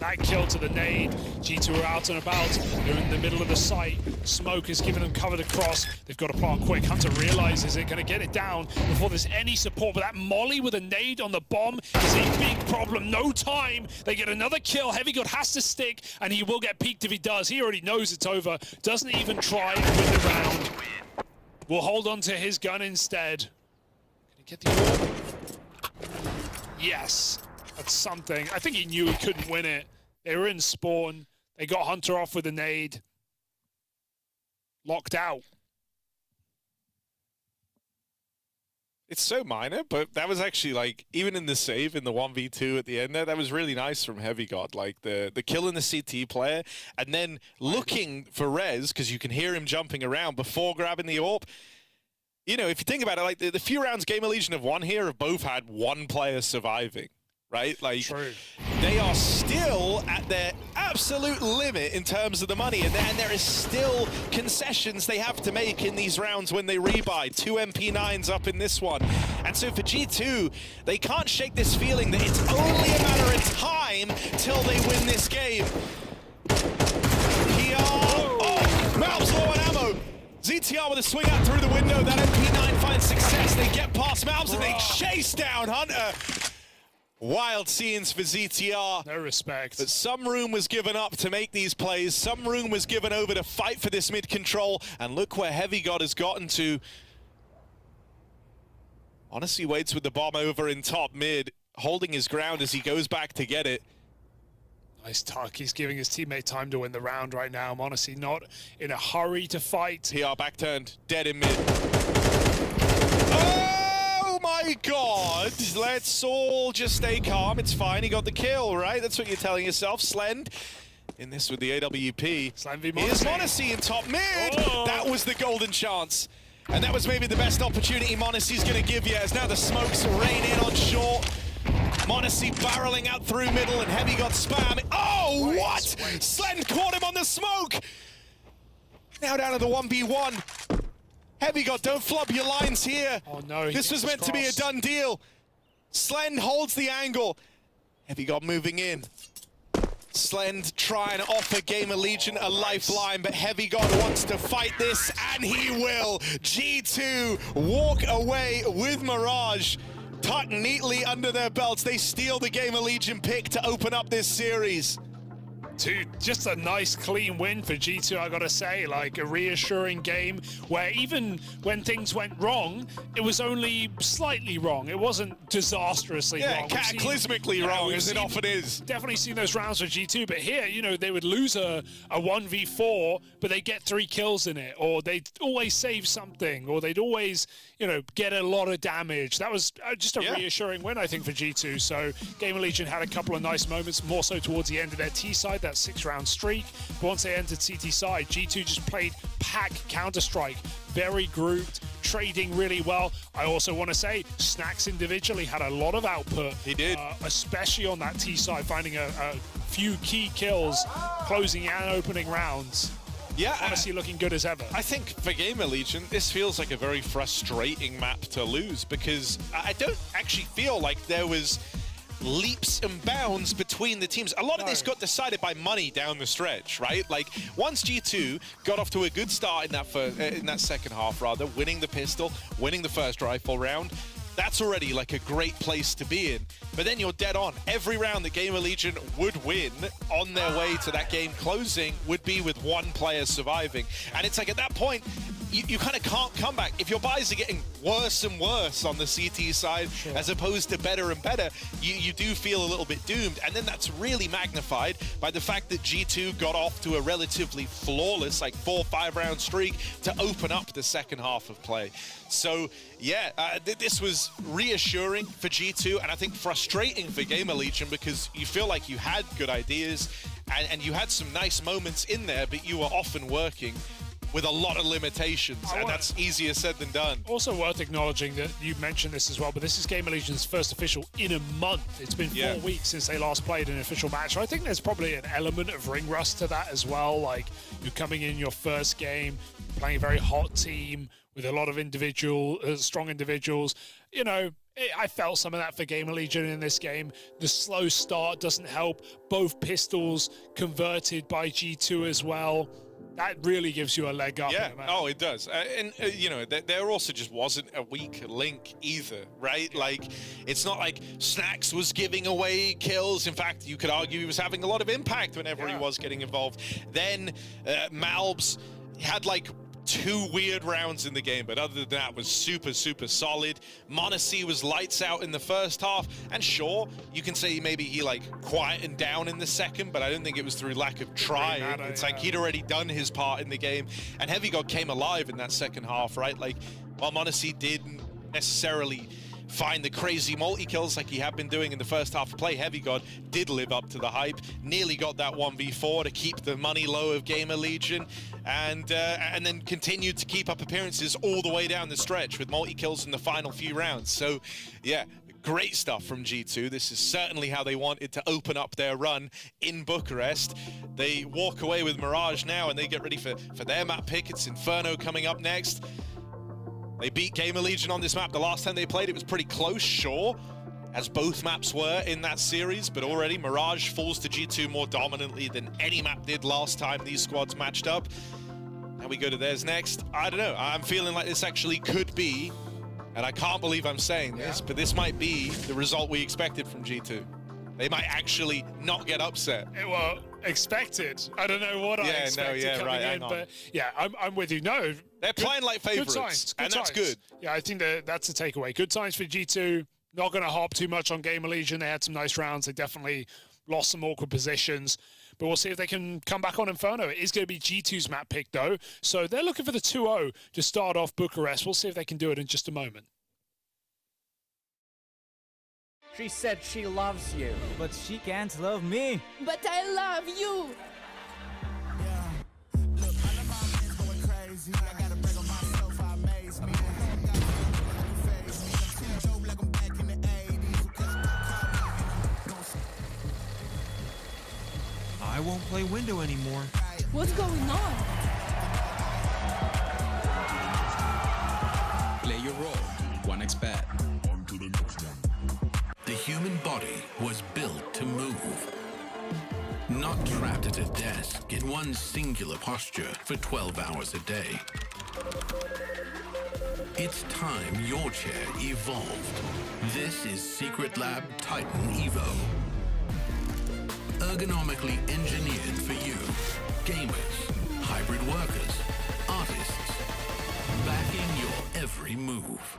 Speaker 2: that kill to the nade. G2 are out and about. They're in the middle of the site. Smoke is giving them cover to cross. They've got to plant quick. Hunter realizes they're going to get it down before there's any support. But that molly with a nade on the bomb is a big problem. No time. They get another kill. Heavy God has to stick, and he will get peeked if he does. He already knows it's over. Doesn't even try to win the round. Will hold on to his gun instead. Can he get the orb? Yes. That's something. I think he knew he couldn't win it. They were in spawn. They got Hunter off with a nade. Locked out.
Speaker 1: It's so minor, but that was actually like, even in the save in the 1v2 at the end there, that was really nice from Heavy God. Like the kill in the CT player, and then looking for Rez, because you can hear him jumping around before grabbing the AWP. You know, if you think about it, like the few rounds GamerLegion have won here have both had one player surviving, right? Like,
Speaker 2: true.
Speaker 1: They are still at their absolute limit in terms of the money, and there is still concessions they have to make in these rounds when they rebuy. 2 MP9s up in this one. And so for G2, they can't shake this feeling that it's only a matter of time till they win this game. PR. Oh, Mal's low on ammo. ZTR with a swing out through the window. That MP9 finds success. They get past Mal's and they chase down Hunter. Wild scenes for ZTR.
Speaker 2: No respect.
Speaker 1: But some room was given up to make these plays. Some room was given over to fight for this mid control. And look where Heavy God has gotten to. Honestly waits with the bomb over in top mid, holding his ground as he goes back to get it.
Speaker 2: Nice tuck. He's giving his teammate time to win the round right now. I'm honestly not in a hurry to fight.
Speaker 1: PR back turned, dead in mid. Oh my God! Let's all just stay calm. It's fine. He got the kill, right? That's what you're telling yourself. Slend in this with the AWP. Here's m0NESY in top mid.
Speaker 2: Oh.
Speaker 1: That was the golden chance. And that was maybe the best opportunity m0NESY's going to give you, as now the smokes rain in on short. m0NESY barreling out through middle, and Heavy got spam. Oh, what? Slend caught him on the smoke. Now down to the 1v1. Heavy God, don't flub your lines here.
Speaker 2: Oh no,
Speaker 1: this was meant to be a done deal. Slend holds the angle. Heavy God moving in. Slend trying to offer GamerLegion a lifeline, but Heavy God wants to fight this, and he will. G2 walk away with Mirage. Tucked neatly under their belts. They steal the GamerLegion pick to open up this series.
Speaker 2: Dude, just a nice clean win for G2, I gotta say. Like a reassuring game where even when things went wrong, it was only slightly wrong. It wasn't disastrously wrong.
Speaker 1: Cataclysmically wrong, as it often is.
Speaker 2: Definitely seen those rounds for G2, but here, you know, they would lose a 1v4, but they get 3 kills in it, or they'd always save something, or they'd always, you know, get a lot of damage. That was just a reassuring win, I think, for G2. So GamerLegion had a couple of nice moments, more so towards the end of their T side, that 6-round streak. But once they entered CT side, G2 just played pack Counter-Strike, very grouped, trading really well. I also want to say Snacks individually had a lot of output.
Speaker 1: He did.
Speaker 2: Especially on that T side, finding a few key kills, closing and opening rounds.
Speaker 1: Yeah,
Speaker 2: honestly looking good as ever.
Speaker 1: I think for GamerLegion, this feels like a very frustrating map to lose, because I don't actually feel like there was leaps and bounds between the teams. A lot of this got decided by money down the stretch, right? Like once G2 got off to a good start in that second half, rather, winning the pistol, winning the first rifle round, that's already like a great place to be in. But then you're dead on. Every round that GamerLegion would win on their way to that game closing would be with one player surviving. And it's like at that point, you kind of can't come back. If your buys are getting worse and worse on the CT side, as opposed to better and better, you do feel a little bit doomed. And then that's really magnified by the fact that G2 got off to a relatively flawless, like 4-5 round streak to open up the second half of play. So yeah, this was reassuring for G2, and I think frustrating for GamerLegion, because you feel like you had good ideas and you had some nice moments in there, but you were often working with a lot of limitations, and that's easier said than done.
Speaker 2: Also worth acknowledging that you mentioned this as well, but this is GamerLegion's first official in a month. It's been 4 weeks since they last played an official match. So I think there's probably an element of ring rust to that as well. Like, you're coming in your first game, playing a very hot team with a lot of strong individuals. You know, I felt some of that for GamerLegion in this game. The slow start doesn't help. Both pistols converted by G2 as well. That really gives you a leg up.
Speaker 1: Yeah, oh, it does. And, you know, there also just wasn't a weak link either, right? Like, it's not like Snacks was giving away kills. In fact, you could argue he was having a lot of impact whenever he was getting involved. Then Malbs had, like, 2 weird rounds in the game, but other than that was super solid. MongolZ was lights out in the first half, and sure, you can say maybe he like quietened down in the second, but I don't think it was through lack of trying. It's like he'd already done his part in the game, and HeavyGod came alive in that second half, right? Like, while MongolZ didn't necessarily find the crazy multi-kills like he had been doing in the first half of play, HeavyGod did live up to the hype, nearly got that 1v4 to keep the money low of GamerLegion, and then continued to keep up appearances all the way down the stretch with multi-kills in the final few rounds. So, yeah, great stuff from G2. This is certainly how they wanted to open up their run in Bucharest. They walk away with Mirage now, and they get ready for their map pick. It's Inferno coming up next. They beat GamerLegion on this map. The last time they played, it was pretty close, sure, as both maps were in that series, but already Mirage falls to G2 more dominantly than any map did last time these squads matched up. Now we go to theirs next. I don't know. I'm feeling like this actually could be, and I can't believe I'm saying this, but this might be the result we expected from G2. They might actually not get upset.
Speaker 2: Well, expected. I don't know what I expected coming in, but yeah, I'm with you. No,
Speaker 1: they're playing like favorites, and that's good.
Speaker 2: Yeah, I think that's a takeaway. Good signs for G2. Not going to hop too much on GamerLegion. They had some nice rounds. They definitely lost some awkward positions, but we'll see if they can come back on Inferno. It is going to be G2's map pick, though, so they're looking for the 2-0 to start off Bucharest. We'll see if they can do it in just a moment.
Speaker 4: She said she loves you, but she can't love me.
Speaker 5: But I love you.
Speaker 6: I won't play window anymore.
Speaker 5: What's going on?
Speaker 7: Play your role. 1xBet.
Speaker 9: On to the next one. The human body was built to move. Not trapped at a desk in one singular posture for 12 hours a day. It's time your chair evolved. This is Secret Lab Titan Evo. Ergonomically engineered for you. Gamers, hybrid workers, artists. Backing your every move.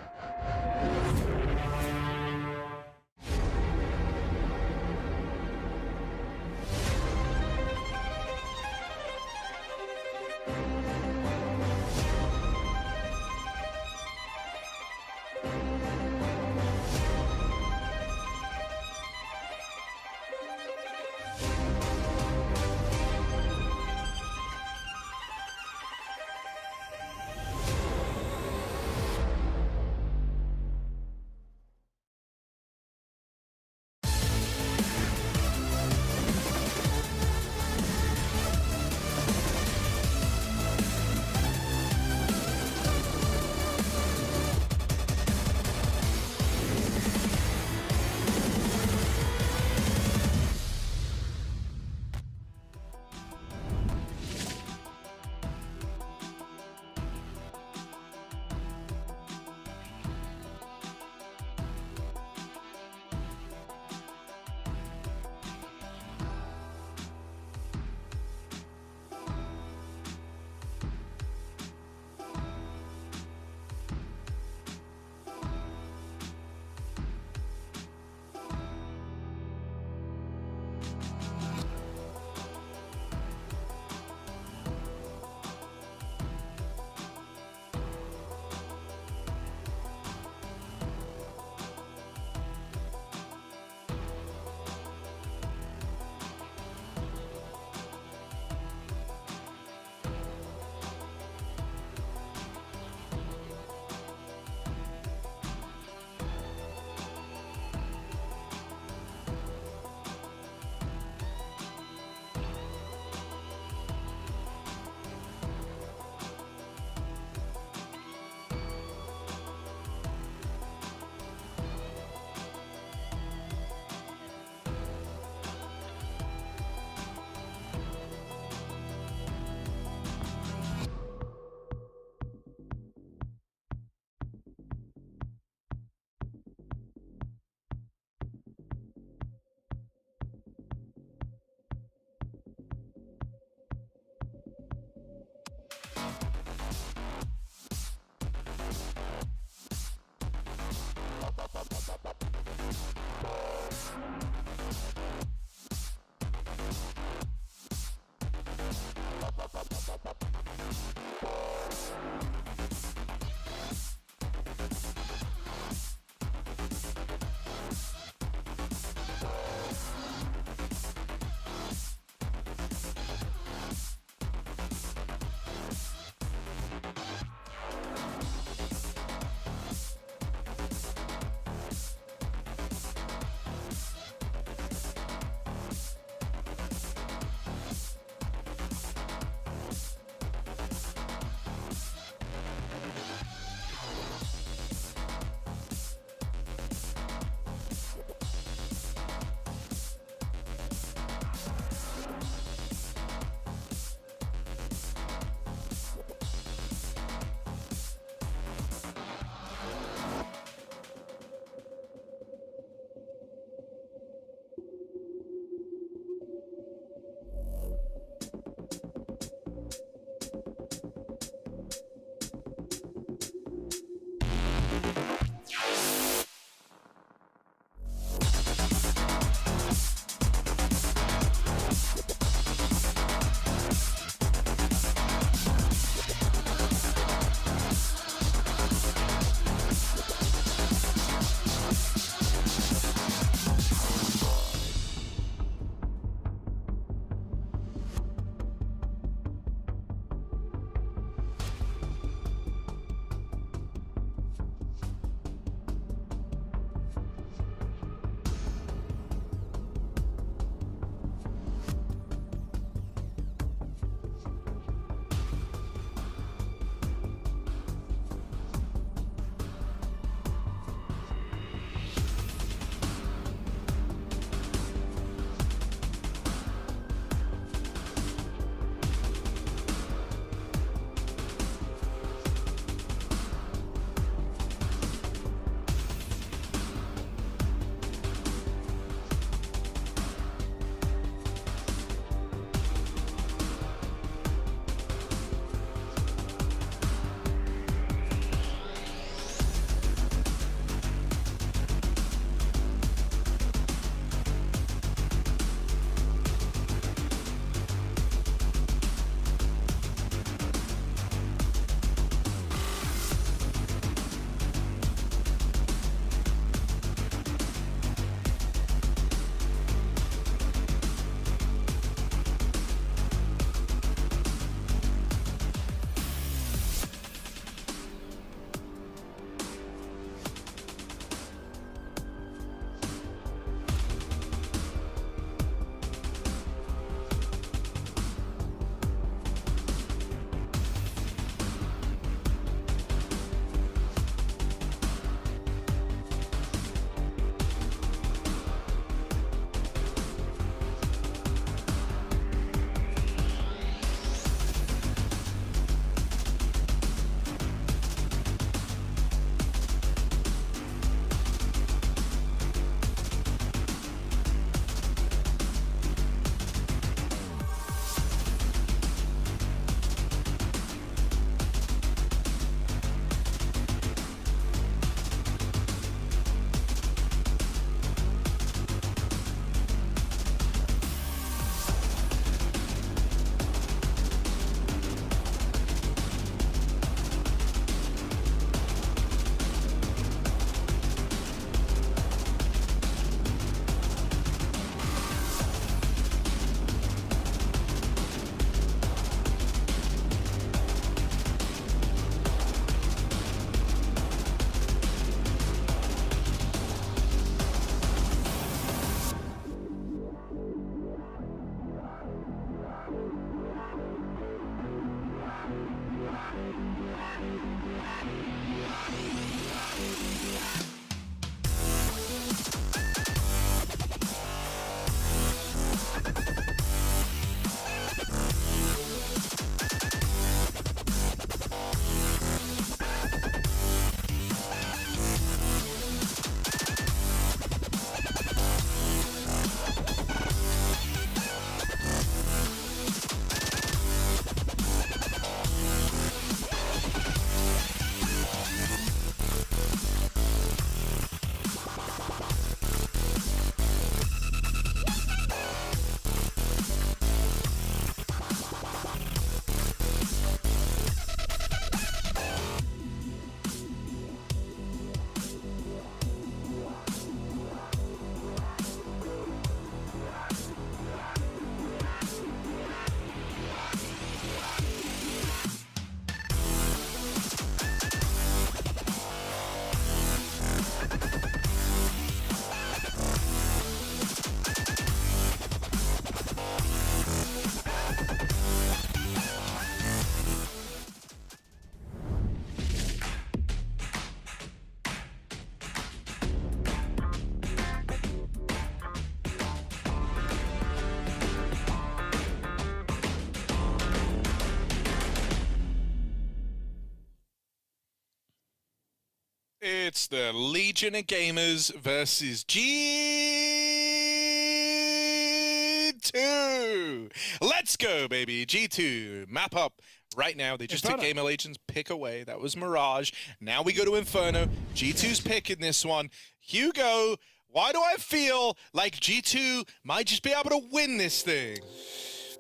Speaker 1: It's the Legion of Gamers versus G2. Let's go, baby. G2, map up right now. They just took GamerLegion's pick away. That was Mirage. Now we go to Inferno. G2's pick in this one. Hugo, why do I feel like G2 might just be able to win this thing?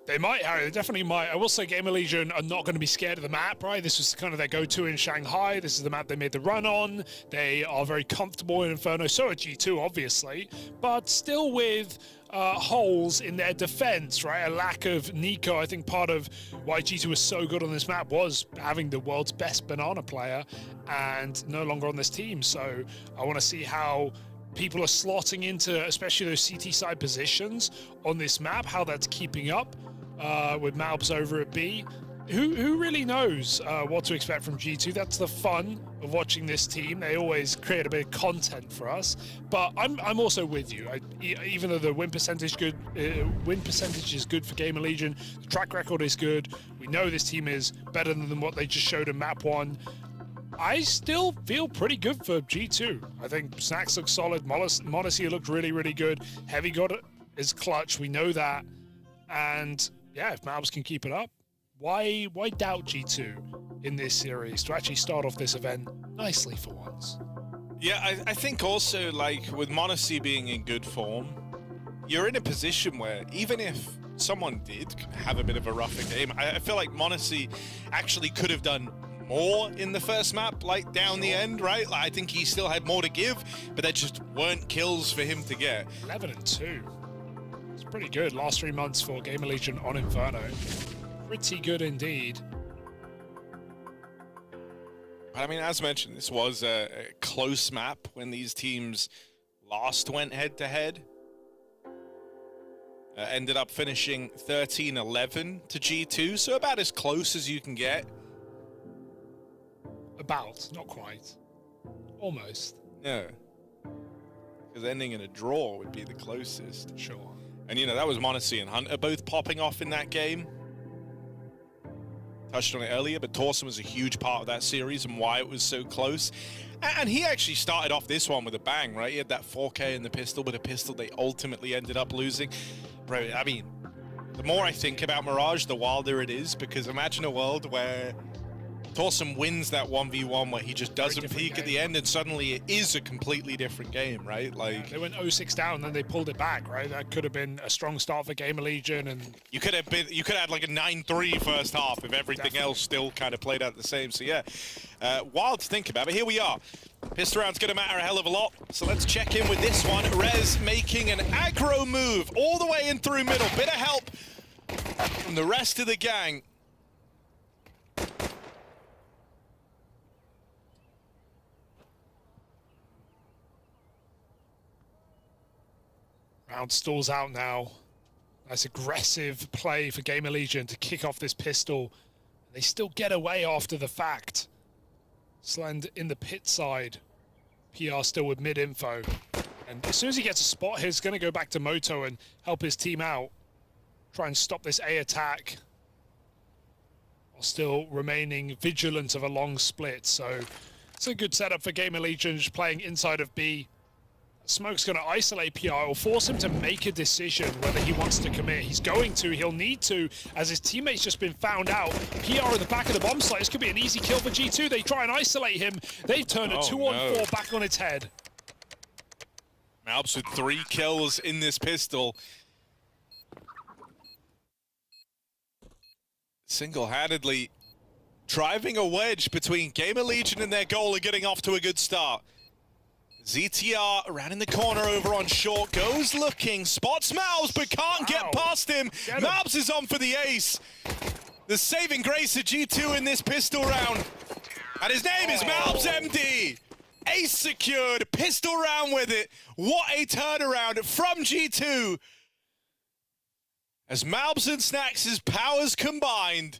Speaker 2: They might, Harry. They definitely might. I will say GamerLegion are not going to be scared of the map, right? This was kind of their go-to in Shanghai. This is the map they made the run on. They are very comfortable in Inferno. So are G2, obviously. But still with holes in their defense, right? A lack of Nico. I think part of why G2 was so good on this map was having the world's best banana player and no longer on this team. So I want to see how people are slotting into, especially those CT side positions on this map, how that's keeping up with MongolZ over at B. Who really knows what to expect from G2? That's the fun of watching this team. They always create a bit of content for us. But I'm also with you. Even though the win percentage is good for GamerLegion, the track record is good. We know this team is better than what they just showed in map 1. I still feel pretty good for G2. I think Snacks looks solid. Modesty looked really, really good. Heavy got it is clutch. We know that. And yeah, if MongolZ can keep it up, why doubt G2 in this series to actually start off this event nicely for once?
Speaker 1: Yeah, I think also, like, with Modesty being in good form, you're in a position where even if someone did have a bit of a rougher game, I feel like Modesty actually could have done more in the first map, like down the end, right? Like, I think he still had more to give, but there just weren't kills for him to get.
Speaker 2: 11-2. It's pretty good. Last 3 months for GamerLegion on Inferno. Pretty good indeed.
Speaker 1: I mean, as mentioned, this was a close map when these teams last went head-to-head. Ended up finishing 13-11 to G2, so about as close as you can get.
Speaker 2: About, not quite. Almost.
Speaker 1: Yeah. Because ending in a draw would be the closest.
Speaker 2: Sure.
Speaker 1: And, you know, that was Modesty and Hunter both popping off in that game. Touched on it earlier, but Torsen was a huge part of that series and why it was so close. And he actually started off this one with a bang, right? He had that 4K in the pistol, but a pistol they ultimately ended up losing. Bro, I mean, the more I think about Mirage, the wilder it is, because imagine a world where Torsen wins that 1v1 where he just doesn't peak at the end, and suddenly it is a completely different game, right? Like,
Speaker 2: yeah, they went 0-6 down, then they pulled it back, right? That could have been a strong start for GamerLegion, and
Speaker 1: you could have had like a 9-3 first half if everything else still kind of played out the same. So yeah, wild to think about. But here we are. Pistol round's gonna matter a hell of a lot. So let's check in with this one. Rez making an aggro move all the way in through middle. Bit of help from the rest of the gang.
Speaker 2: Round stalls out now. Nice aggressive play for GamerLegion to kick off this pistol. They still get away after the fact. Slend in the pit side. PR still with mid-info. And as soon as he gets a spot, he's going to go back to Moto and help his team out. Try and stop this A attack. While still remaining vigilant of a long split. So it's a good setup for GamerLegion, just playing inside of B. Smoke's going to isolate PR or force him to make a decision whether he wants to commit. He's going to, he'll need to, as his teammate's just been found out. PR in the back of the bomb site. This could be an easy kill for G2. They try and isolate him. They've turned a 2-on-4 back on its head.
Speaker 1: MongolZ with 3 kills in this pistol. Single-handedly driving a wedge between GamerLegion and their goal of getting off to a good start. ZTR around in the corner over on short, goes looking, spots MongolZ but can't get past him. MongolZ is on for the ace. The saving grace of G2 in this pistol round. And his name is MongolZ MD. Ace secured, pistol round with it. What a turnaround from G2. As MongolZ and Snacks' powers combined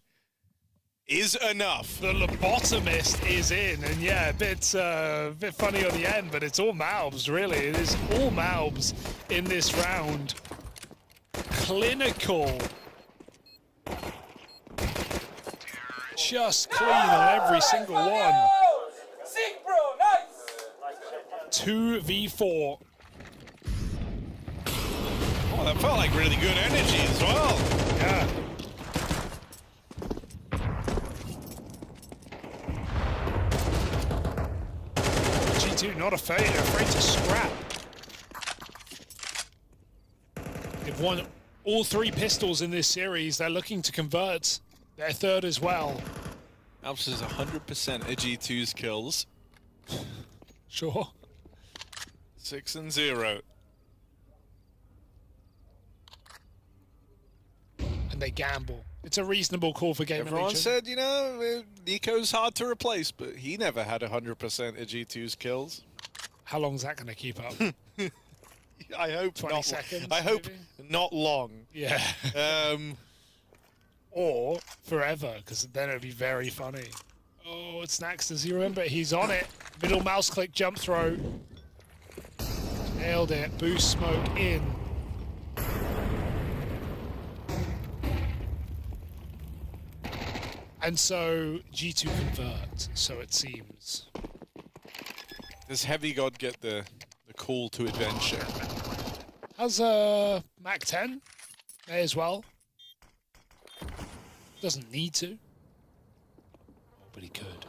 Speaker 1: is enough.
Speaker 2: The lobotomist is in, and yeah, a bit funny on the end, but it's all MongolZ, really. It is all MongolZ in this round. Clinical. Just clean on every single one. 2v4.
Speaker 1: Oh, that felt like really good energy as well.
Speaker 2: Yeah. G2 not afraid to scrap. They've won all 3 pistols in this series. They're looking to convert their 3rd as well.
Speaker 1: Alps is 100% of G2's kills.
Speaker 2: Sure.
Speaker 1: 6-0.
Speaker 2: And they gamble. It's a reasonable call for GamerLegion.
Speaker 1: Everyone said, you know, Nico's hard to replace, but he never had 100% of G2's kills.
Speaker 2: How long is that going to keep up?
Speaker 1: I hope
Speaker 2: 20
Speaker 1: not.
Speaker 2: seconds,
Speaker 1: I hope
Speaker 2: maybe?
Speaker 1: not long.
Speaker 2: Yeah.
Speaker 3: Or forever, because then it would be very funny. Oh, it's Snax. Does he remember? He's on it. Middle mouse click, jump throw. Nailed it. Boost smoke in. And so G2 convert, so it seems.
Speaker 1: Does Heavy God get the call to adventure?
Speaker 3: Has Mac 10 may as well. Doesn't need to. Oh, but he could.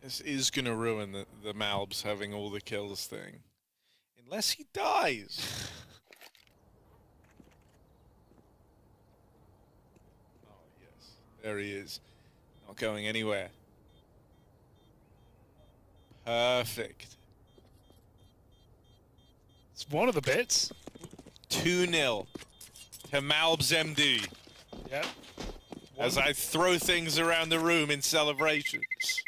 Speaker 1: This is going to ruin the Malbs having all the kills thing. Unless he dies. Oh, yes. There he is. Not going anywhere. Perfect.
Speaker 3: It's one of the bits.
Speaker 1: 2-0 to Malbs MD.
Speaker 3: Yep.
Speaker 1: As I throw things around the room in celebrations.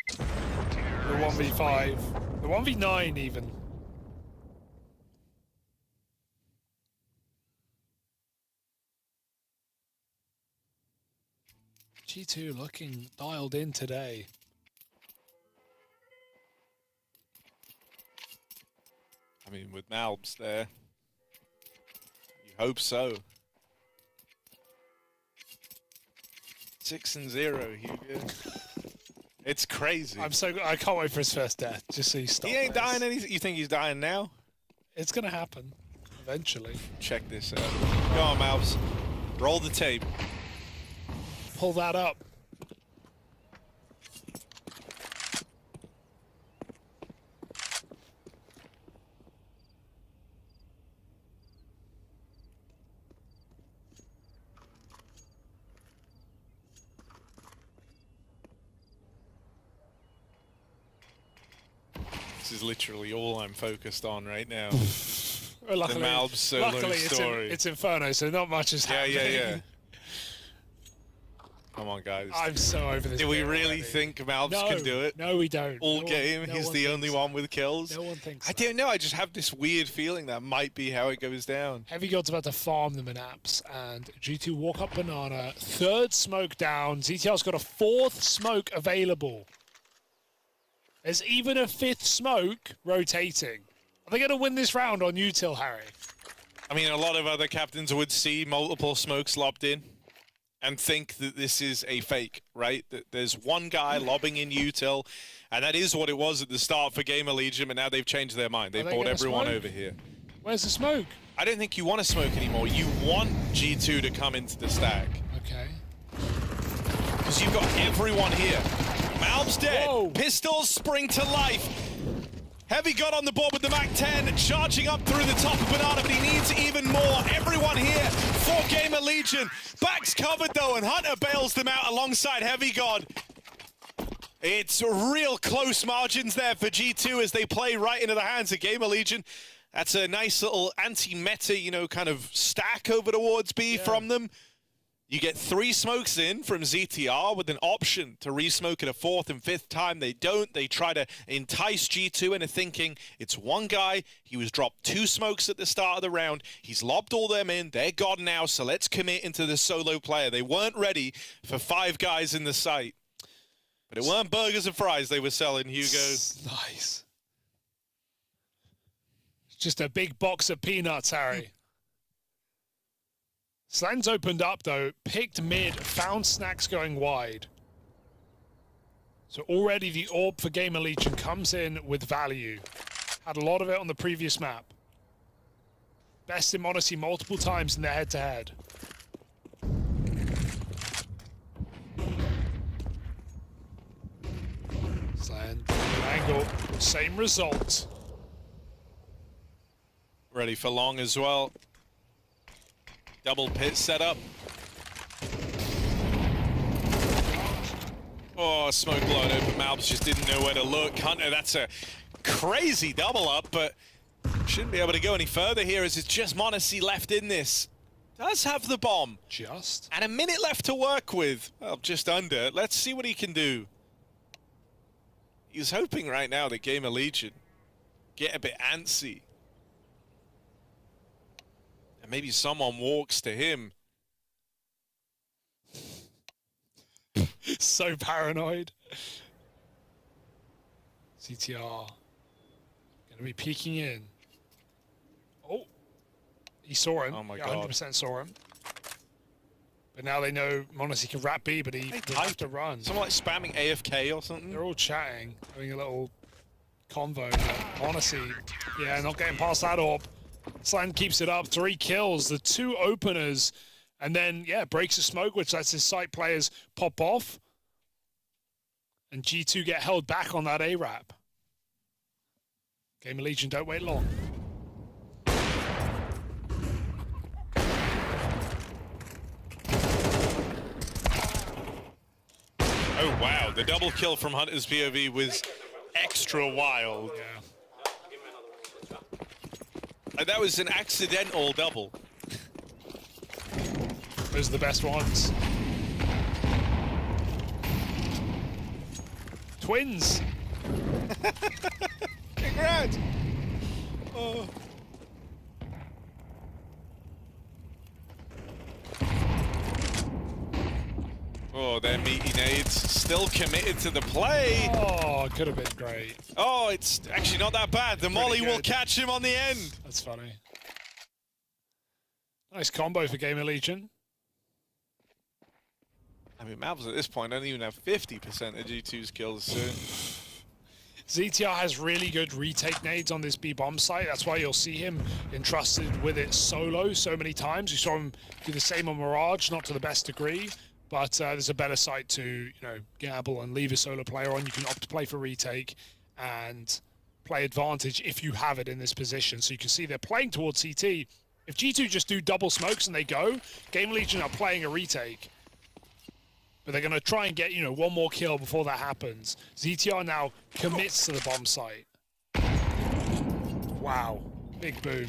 Speaker 3: The 1v5. The 1v9 even. G2 looking dialed in today.
Speaker 1: I mean, with Malbs there, you hope so. 6-0, Hugo. It's crazy.
Speaker 3: I can't wait for his first death. Just so he stops.
Speaker 1: He ain't dying anything. You think he's dying now?
Speaker 3: It's gonna happen eventually.
Speaker 1: Check this out. Go on, Malbs. Roll the tape.
Speaker 3: Pull that up.
Speaker 1: This is literally all I'm focused on right now.
Speaker 3: Well, luckily,
Speaker 1: the Malbs solo story.
Speaker 3: It's Inferno, so not much is happening.
Speaker 1: Yeah. Come on, guys.
Speaker 3: I'm so over this.
Speaker 1: Do we
Speaker 3: game
Speaker 1: really
Speaker 3: already.
Speaker 1: think Malbs can do it?
Speaker 3: No, we don't.
Speaker 1: All game, he's the only one with kills?
Speaker 3: No one thinks
Speaker 1: I don't know. I just have this weird feeling that might be how it goes down.
Speaker 3: Heavy God's about to farm them in apps, and G2 walk up banana. Third smoke down. ZTR's got a fourth smoke available. There's even a fifth smoke rotating. Are they going to win this round on util, Harry?
Speaker 1: I mean, a lot of other captains would see multiple smokes lobbed in and think that this is a fake, right? That there's one guy lobbing in util, and that is what it was at the start for GamerLegion, but now they've changed their mind. They've brought everyone over here.
Speaker 3: Where's the smoke?
Speaker 1: I don't think you want to smoke anymore. You want G2 to come into the stack.
Speaker 3: Okay.
Speaker 1: Because you've got everyone here. Malbs dead.
Speaker 3: Whoa.
Speaker 1: Pistols spring to life. Heavy got on the board with the Mac 10, charging up through the top of Banana, but he needs even more. Everyone here for GamerLegion. Back's covered though, and Hunter bails them out alongside Heavy God. It's real close margins there for G2 as they play right into the hands of GamerLegion. That's a nice little anti-meta, you know, kind of stack over towards B from them. You get 3 smokes in from ZTR with an option to resmoke it a 4th and 5th time. They don't. They try to entice G2 into thinking it's one guy. He was dropped 2 smokes at the start of the round. He's lobbed all them in. They're gone now, so let's commit into the solo player. They weren't ready for 5 guys in the site. But it weren't burgers and fries they were selling, Hugo.
Speaker 3: Nice. Just a big box of peanuts, Harry. Slan's opened up though, picked mid, found Snax going wide.
Speaker 2: So already the orb for GamerLegion comes in with value. Had a lot of it on the previous map. Best in Odyssey multiple times in their head-to-head. Slant, angle, same result.
Speaker 1: Ready for long as well. Double pit setup. Oh, smoke blown open. Malbs just didn't know where to look. Hunter, that's a crazy double up, but shouldn't be able to go any further here as it's just MongolZ left in this. Does have the bomb.
Speaker 2: Just.
Speaker 1: And a minute left to work with. Well, just under. Let's see what he can do. He's hoping right now that GamerLegion get a bit antsy. And maybe someone walks to him.
Speaker 2: So paranoid. CTR. Gonna be peeking in. Oh. He saw him.
Speaker 1: Oh my
Speaker 2: yeah,
Speaker 1: God.
Speaker 2: 100% saw him. But now they know MongolZ can wrap B, but he will have to run.
Speaker 1: Someone like spamming AFK or something?
Speaker 2: They're all chatting, having a little convo. MongolZ, yeah, not getting past that orb. Slan keeps it up, 3 kills, the 2 openers, and then, yeah, breaks the smoke, which lets his site players pop off. And G2 get held back on that A-Rap. GamerLegion don't wait long.
Speaker 1: Oh, wow. The double kill from Hunter's POV was extra wild.
Speaker 2: Yeah.
Speaker 1: And that was an accidental double.
Speaker 2: Those are the best ones. Twins.
Speaker 1: Congrats. Oh. Oh, their meaty nades still committed to the play.
Speaker 2: Oh, could have been great.
Speaker 1: Oh, it's actually not that bad. The molly will catch him on the end.
Speaker 2: That's funny. Nice combo for GamerLegion.
Speaker 1: I mean, Malbs at this point don't even have 50% of G2's kills, so...
Speaker 2: ZTR has really good retake nades on this B bomb site. That's why you'll see him entrusted with it solo so many times. You saw him do the same on Mirage, not to the best degree, but there's a better site to, gamble and leave a solo player on. You can opt to play for retake and play advantage if you have it in this position. So you can see they're playing towards CT. If G2 just do double smokes and they go, GamerLegion are playing a retake. But they're going to try and get, one more kill before that happens. ZTR now commits to the bomb site. Wow. Big boom.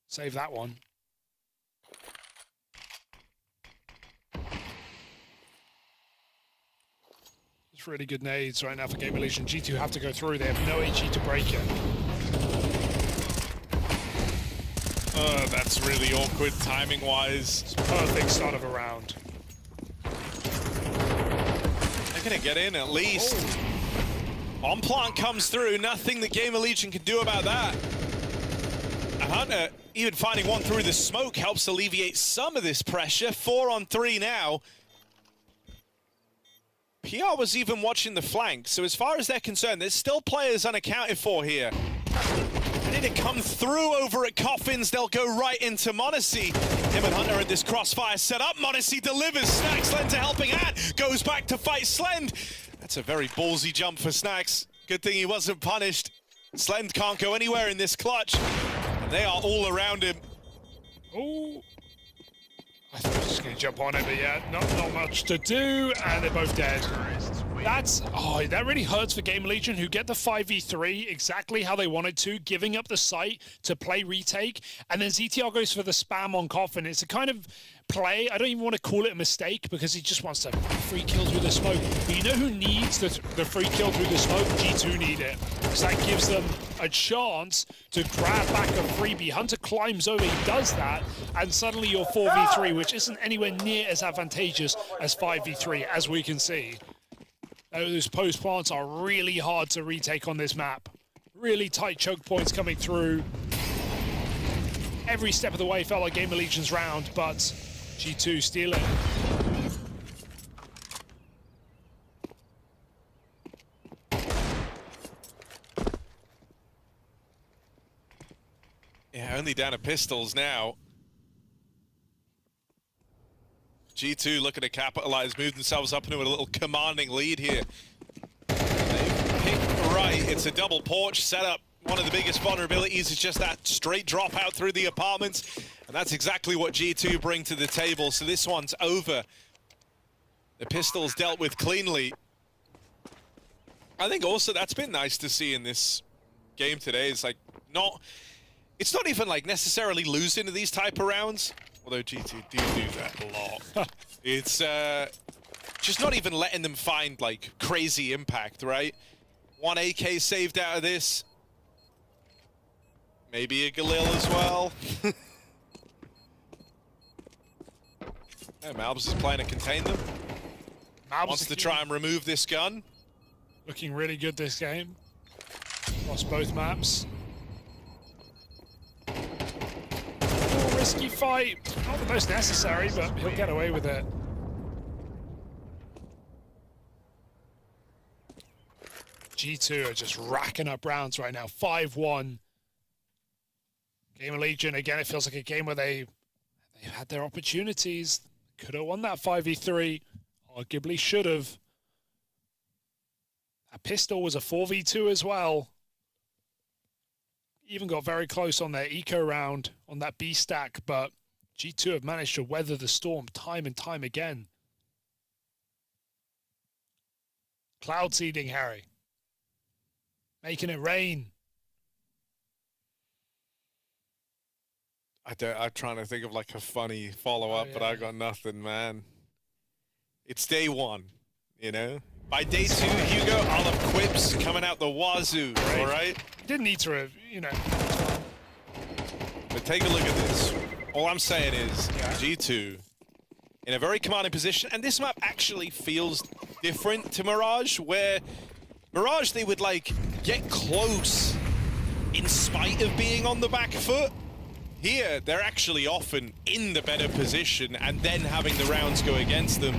Speaker 2: Save that one. It's really good nades right now for GamerLegion. G2 have to go through. They have no HE to break it.
Speaker 1: That's really awkward timing-wise.
Speaker 2: It's a perfect start of a round.
Speaker 1: They're going to get in at least. Bomb plant comes through. Nothing that GamerLegion can do about that. And Hunter, even finding one through the smoke helps alleviate some of this pressure. 4 on 3 now. PR was even watching the flank, so as far as they're concerned, there's still players unaccounted for here. Ready to come through over at Coffins. They'll go right into MongolZ. Him and Hunter at this crossfire set up. MongolZ delivers. Snax lends a helping hand. Goes back to fight Slend. That's a very ballsy jump for Snax. Good thing he wasn't punished. Slend can't go anywhere in this clutch. And they are all around him.
Speaker 2: Oh. I thought I was just going to jump on it, but yeah, not much to do, and they're both dead. That really hurts for GamerLegion, who get the 5v3 exactly how they wanted to, giving up the site to play retake, and then ZTR goes for the spam on Coffin. It's a kind of play, I don't even want to call it a mistake, because he just wants to free kill through the smoke. But you know who needs the free kill through the smoke? G2 need it, because that gives them a chance to grab back a freebie. Hunter climbs over, he does that, and suddenly you're 4v3, which isn't anywhere near as advantageous as 5v3, as we can see. Those post plants are really hard to retake on this map. Really tight choke points coming through. Every step of the way felt like GamerLegion's round, but G2 steal it.
Speaker 1: Yeah, only down to pistols now. G2 looking to capitalize, move themselves up into a little commanding lead here. They've picked right. It's a double porch setup. One of the biggest vulnerabilities is just that straight drop out through the apartments. And that's exactly what G2 bring to the table. So this one's over. The pistols dealt with cleanly. I think also that's been nice to see in this game today. It's like it's not even like necessarily losing to these type of rounds. Although G2 do that a lot. It's just not even letting them find like crazy impact, right? One AK saved out of this. Maybe a Galil as well. Yeah, Malbs is playing to contain them.
Speaker 2: Malbs
Speaker 1: wants to try and remove this gun.
Speaker 2: Looking really good this game. Across both maps. Risky fight. Not the most necessary, but he'll get away with it. G2 are just racking up rounds right now. 5-1. GamerLegion, again, it feels like a game where they've had their opportunities. Could have won that 5v3. Arguably should have. That pistol was a 4v2 as well. Even got very close on their eco round on that B stack, but G2 have managed to weather the storm time and time again. Cloud seeding, Harry. Making it rain.
Speaker 1: I'm trying to think of like a funny follow-up, but I got nothing, man. It's day one, you know? By day two, Hugo, I'll have quips coming out the wazoo, all right?
Speaker 2: Didn't need to, you know.
Speaker 1: But take a look at this. All I'm saying is G2 in a very commanding position, and this map actually feels different to Mirage, where Mirage, they would like get close in spite of being on the back foot. Here, they're actually often in the better position and then having the rounds go against them.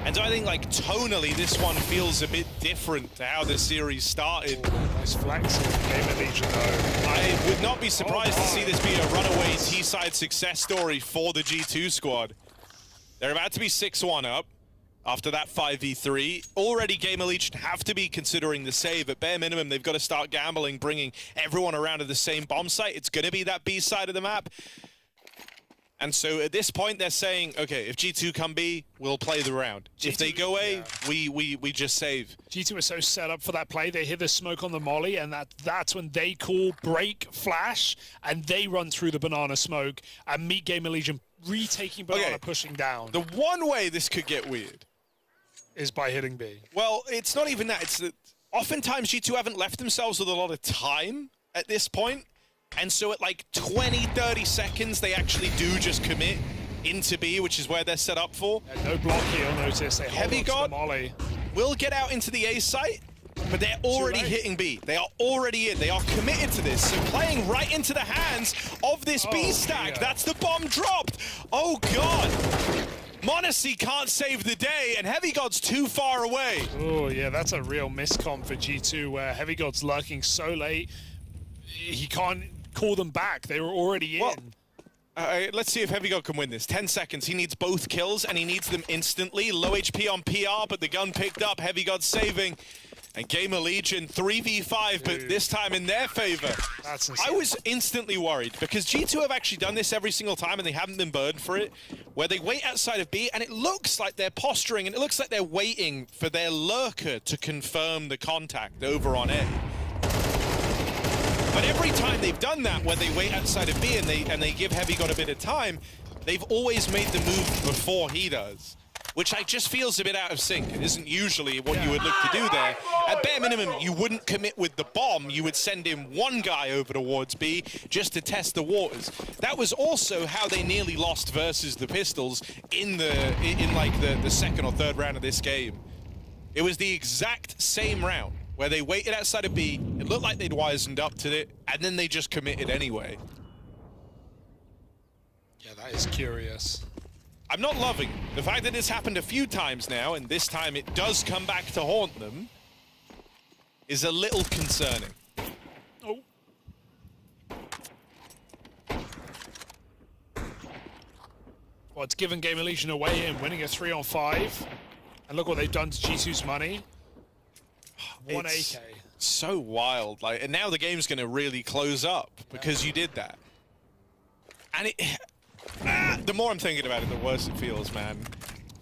Speaker 1: And so I think, like, tonally, this one feels a bit different to how the series started.
Speaker 2: Nice flexing GamerLegion, though.
Speaker 1: I would not be surprised to see this be a runaway T-side success story for the G2 squad. They're about to be 6-1 up after that 5v3. Already GamerLegion have to be considering the save. At bare minimum, they've got to start gambling, bringing everyone around to the same bomb site. It's going to be that B side of the map. And so at this point, they're saying, okay, if G2 come B, we'll play the round. G2, if they go A, we just save.
Speaker 2: G2 are so set up for that play. They hear the smoke on the molly, and that's when they call break flash, and they run through the banana smoke and meet GamerLegion retaking banana, pushing down.
Speaker 1: The one way this could get weird
Speaker 2: is by hitting B.
Speaker 1: Well, it's not even that. It's that oftentimes G2 haven't left themselves with a lot of time at this point. And so at like 20, 30 seconds, they actually do just commit into B, which is where they're set up for.
Speaker 2: Yeah, no block here, you'll notice. They hold on to the molly.
Speaker 1: Will get out into the A site, but they're already hitting B. They are already in. They are committed to this. So playing right into the hands of this B stack. That's the bomb dropped. Oh, God. m0NESY can't save the day, and Heavy God's too far away.
Speaker 2: Oh, yeah, that's a real miscom for G2, where Heavy God's lurking so late, he can't call them back. They were already in.
Speaker 1: Let's see if Heavy God can win this. 10 seconds. He needs both kills, and he needs them instantly. Low HP on PR, but the gun picked up. Heavy God saving. And GamerLegion 3v5, but this time in their favor.
Speaker 2: That's insane.
Speaker 1: I was instantly worried because G2 have actually done this every single time and they haven't been burned for it, where they wait outside of B and it looks like they're posturing and it looks like they're waiting for their lurker to confirm the contact over on A. But every time they've done that, where they wait outside of B and they give Heavy God a bit of time, they've always made the move before he does, which I just feels a bit out of sync. It isn't usually what you would look to do there. At bare minimum, you wouldn't commit with the bomb. You would send in one guy over towards B just to test the waters. That was also how they nearly lost versus the Pistols in like the second or third round of this game. It was the exact same round where they waited outside of B. It looked like they'd wisened up to it, and then they just committed anyway.
Speaker 2: Yeah, that is curious.
Speaker 1: I'm not loving it. The fact that it's happened a few times now, and this time it does come back to haunt them, is a little concerning.
Speaker 2: Oh. Well, it's given GamerLegion a way in, winning a 3-on-5. And look what they've done to Jisoo's money. 1
Speaker 1: It's
Speaker 2: AK.
Speaker 1: so wild. Like, and now the game's going to really close up because you did that. And the more I'm thinking about it, the worse it feels, man.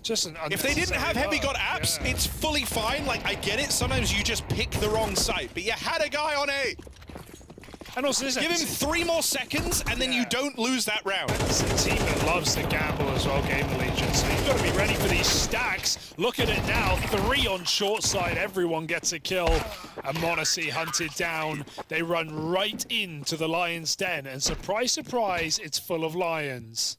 Speaker 2: Just an
Speaker 1: if they didn't have heavy got apps, it's fully fine. Like, I get it. Sometimes you just pick the wrong site, but you had a guy on A.
Speaker 2: And also,
Speaker 1: give him 3 more seconds, and then you don't lose that round.
Speaker 2: It's a team that loves to gamble as well, GamerLegion. So you've got to be ready for these stacks. Look at it now, 3 on short side. Everyone gets a kill. And m0NESY hunted down. They run right into the Lion's Den, and surprise, surprise, it's full of lions.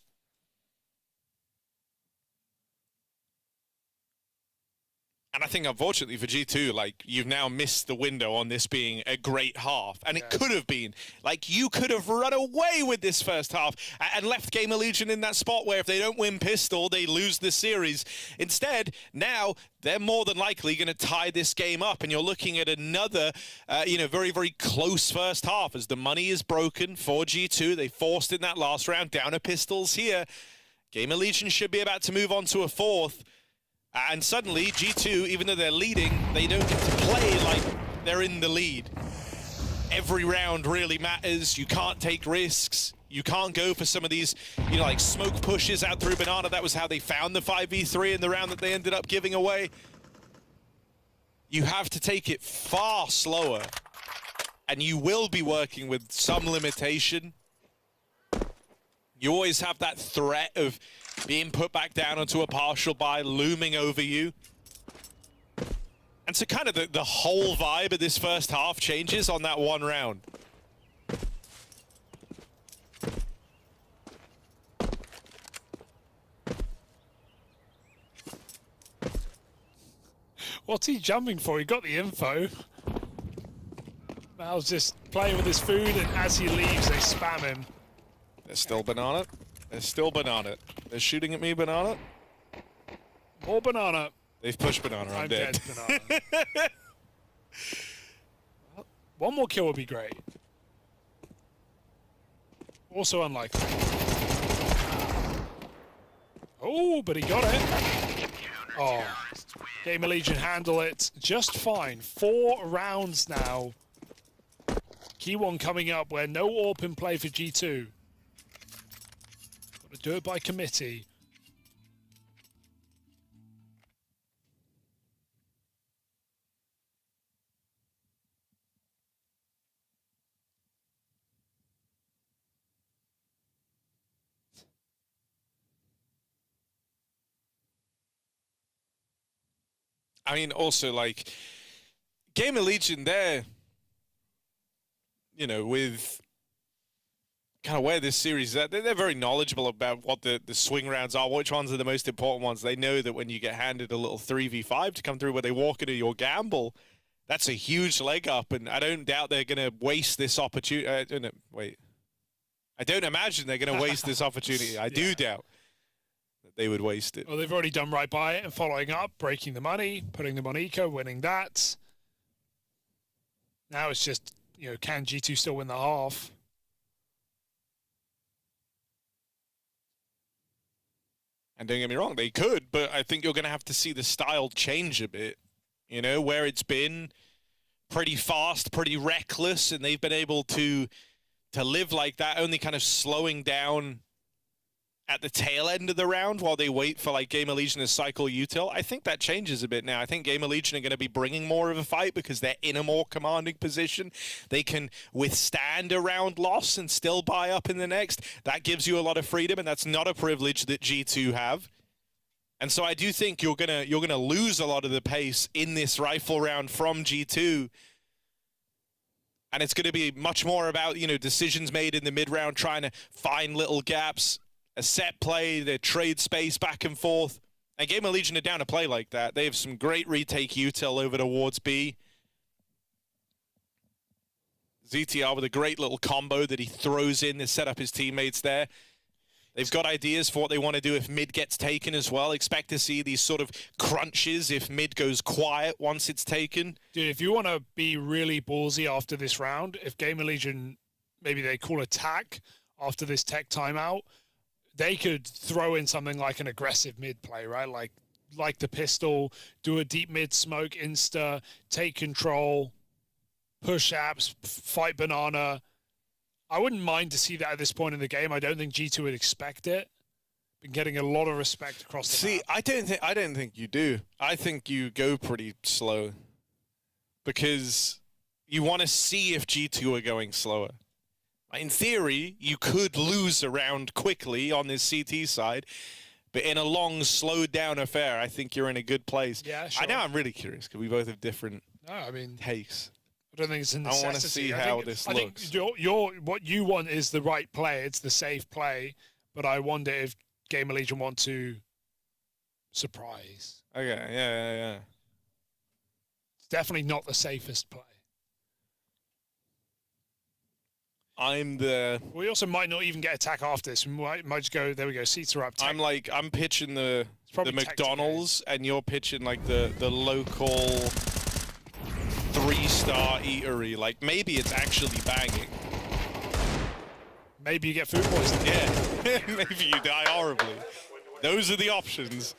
Speaker 1: And I think, unfortunately, for G2, like, you've now missed the window on this being a great half. And it could have been. Like, you could have run away with this first half and left GamerLegion in that spot where if they don't win Pistol, they lose the series. Instead, now, they're more than likely going to tie this game up. And you're looking at another, very, very close first half as the money is broken for G2. They forced in that last round down to Pistols here. GamerLegion should be about to move on to a 4th. And suddenly, G2, even though they're leading, they don't get to play like they're in the lead. Every round really matters. You can't take risks. You can't go for some of these, like smoke pushes out through Banana. That was how they found the 5v3 in the round that they ended up giving away. You have to take it far slower. And you will be working with some limitation. You always have that threat of being put back down onto a partial buy looming over you. And so kind of the whole vibe of this first half changes on that one round.
Speaker 2: What's he jumping for? He got the info. Mal's just playing with his food, and as he leaves, they spam him.
Speaker 1: There's still Banana. There's still Banana. They're shooting at me, Banana.
Speaker 2: More Banana.
Speaker 1: They've pushed Banana. I'm dead.
Speaker 2: Banana. One more kill would be great. Also unlikely. Oh, but he got it. Oh, GamerLegion handle it just fine. 4 rounds now. Key one coming up where no AWP in play for G2. Got to do it by committee.
Speaker 1: I mean, also, like, GamerLegion, they're, with kind of where this series is at, they're very knowledgeable about what the swing rounds are, which ones are the most important ones. They know that when you get handed a little 3v5 to come through where they walk into your gamble, that's a huge leg up, and I don't doubt they're going to waste this opportunity. I don't imagine they're going to waste this opportunity. I do doubt that they would waste it.
Speaker 2: Well, they've already done right by it and following up, breaking the money, putting them on eco, winning that. Now it's just, can G2 still win the half?
Speaker 1: And don't get me wrong, they could, but I think you're going to have to see the style change a bit. Where it's been pretty fast, pretty reckless, and they've been able to live like that, only kind of slowing down at the tail end of the round while they wait for like GamerLegion to cycle util. I think that changes a bit now. I think GamerLegion are going to be bringing more of a fight because they're in a more commanding position. They can withstand a round loss and still buy up in the next. That gives you a lot of freedom, and that's not a privilege that G2 have. And so I do think you're gonna lose a lot of the pace in this rifle round from G2. And it's going to be much more about, decisions made in the mid-round, trying to find little gaps, a set play, their trade space back and forth. And GamerLegion are down to play like that. They have some great retake util over towards B. ZTR with a great little combo that he throws in to set up his teammates there. They've got ideas for what they want to do if mid gets taken as well. Expect to see these sort of crunches if mid goes quiet once it's taken.
Speaker 2: Dude, if you want to be really ballsy after this round, if GamerLegion, maybe they call attack after this tech timeout, they could throw in something like an aggressive mid play, right? Like the pistol, do a deep mid smoke insta, take control, push apps, fight banana. I wouldn't mind to see that at this point in the game. I don't think G2 would expect it. Been getting a lot of respect across the map.
Speaker 1: I don't think you do. I think you go pretty slow because you want to see if G2 are going slower. In theory, you could lose a round quickly on this CT side, but in a long, slowed down affair, I think you're in a good place.
Speaker 2: Yeah, sure.
Speaker 1: I know I'm really curious because we both have different takes.
Speaker 2: I don't think it's a necessity.
Speaker 1: I want to see how this looks.
Speaker 2: I think what you want is the right play. It's the safe play, but I wonder if GamerLegion want to surprise.
Speaker 1: Okay, yeah.
Speaker 2: It's definitely not the safest play. We also might not even get attack after this. We might just go, there we go, seats are up.
Speaker 1: I'm pitching the McDonald's and you're pitching like the local 3-star eatery. Like maybe it's actually banging.
Speaker 2: Maybe you get food poisoning.
Speaker 1: Yeah, maybe you die horribly. Those are the options.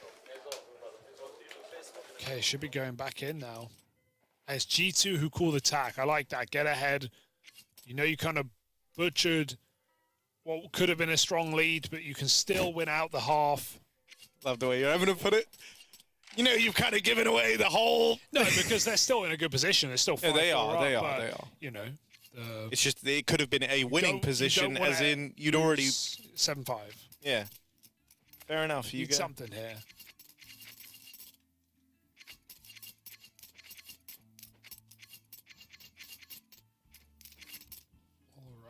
Speaker 2: Okay, should be going back in now. And it's G2 who call the attack. I like that. Get ahead. You know you kind of butchered what could have been a strong lead, but you can still win out the half.
Speaker 1: Love the way you're having to put it. You know, you've kind of given away the whole...
Speaker 2: No, because they're still in a good position. They're still fighting.
Speaker 1: Yeah, they are.
Speaker 2: You know...
Speaker 1: it's just it could have been a winning position, as in you'd already
Speaker 2: 7-5.
Speaker 1: Yeah, fair enough. You
Speaker 2: get something here.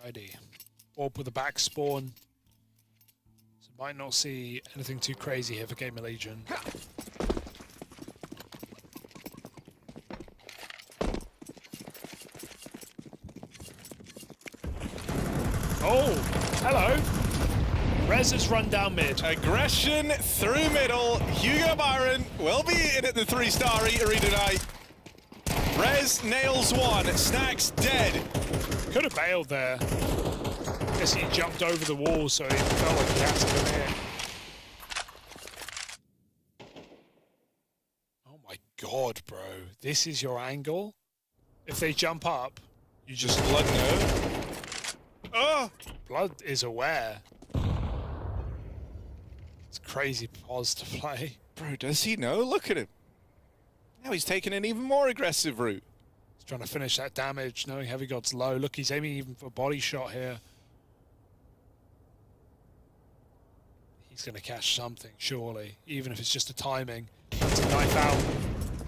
Speaker 2: Alrighty, Orb with the back spawn. So might not see anything too crazy here for GamerLegion. Oh, hello. Rez has run down mid.
Speaker 1: Aggression through middle. Hugo Byron will be in at the 3-star eatery tonight. Rez nails one. Snacks dead.
Speaker 2: Could have bailed there. Guess he jumped over the wall, so he felt like he had to come here. Oh my god, bro. This is your angle? If they jump up, you just
Speaker 1: blood no. Oh!
Speaker 2: Blood is aware. It's crazy pause to play.
Speaker 1: Bro, does he know? Look at him. Now he's taking an even more aggressive route.
Speaker 2: He's trying to finish that damage, knowing Heavy God's low. Look, he's aiming even for a body shot here. He's going to catch something, surely, even if it's just a timing. That's a knife out.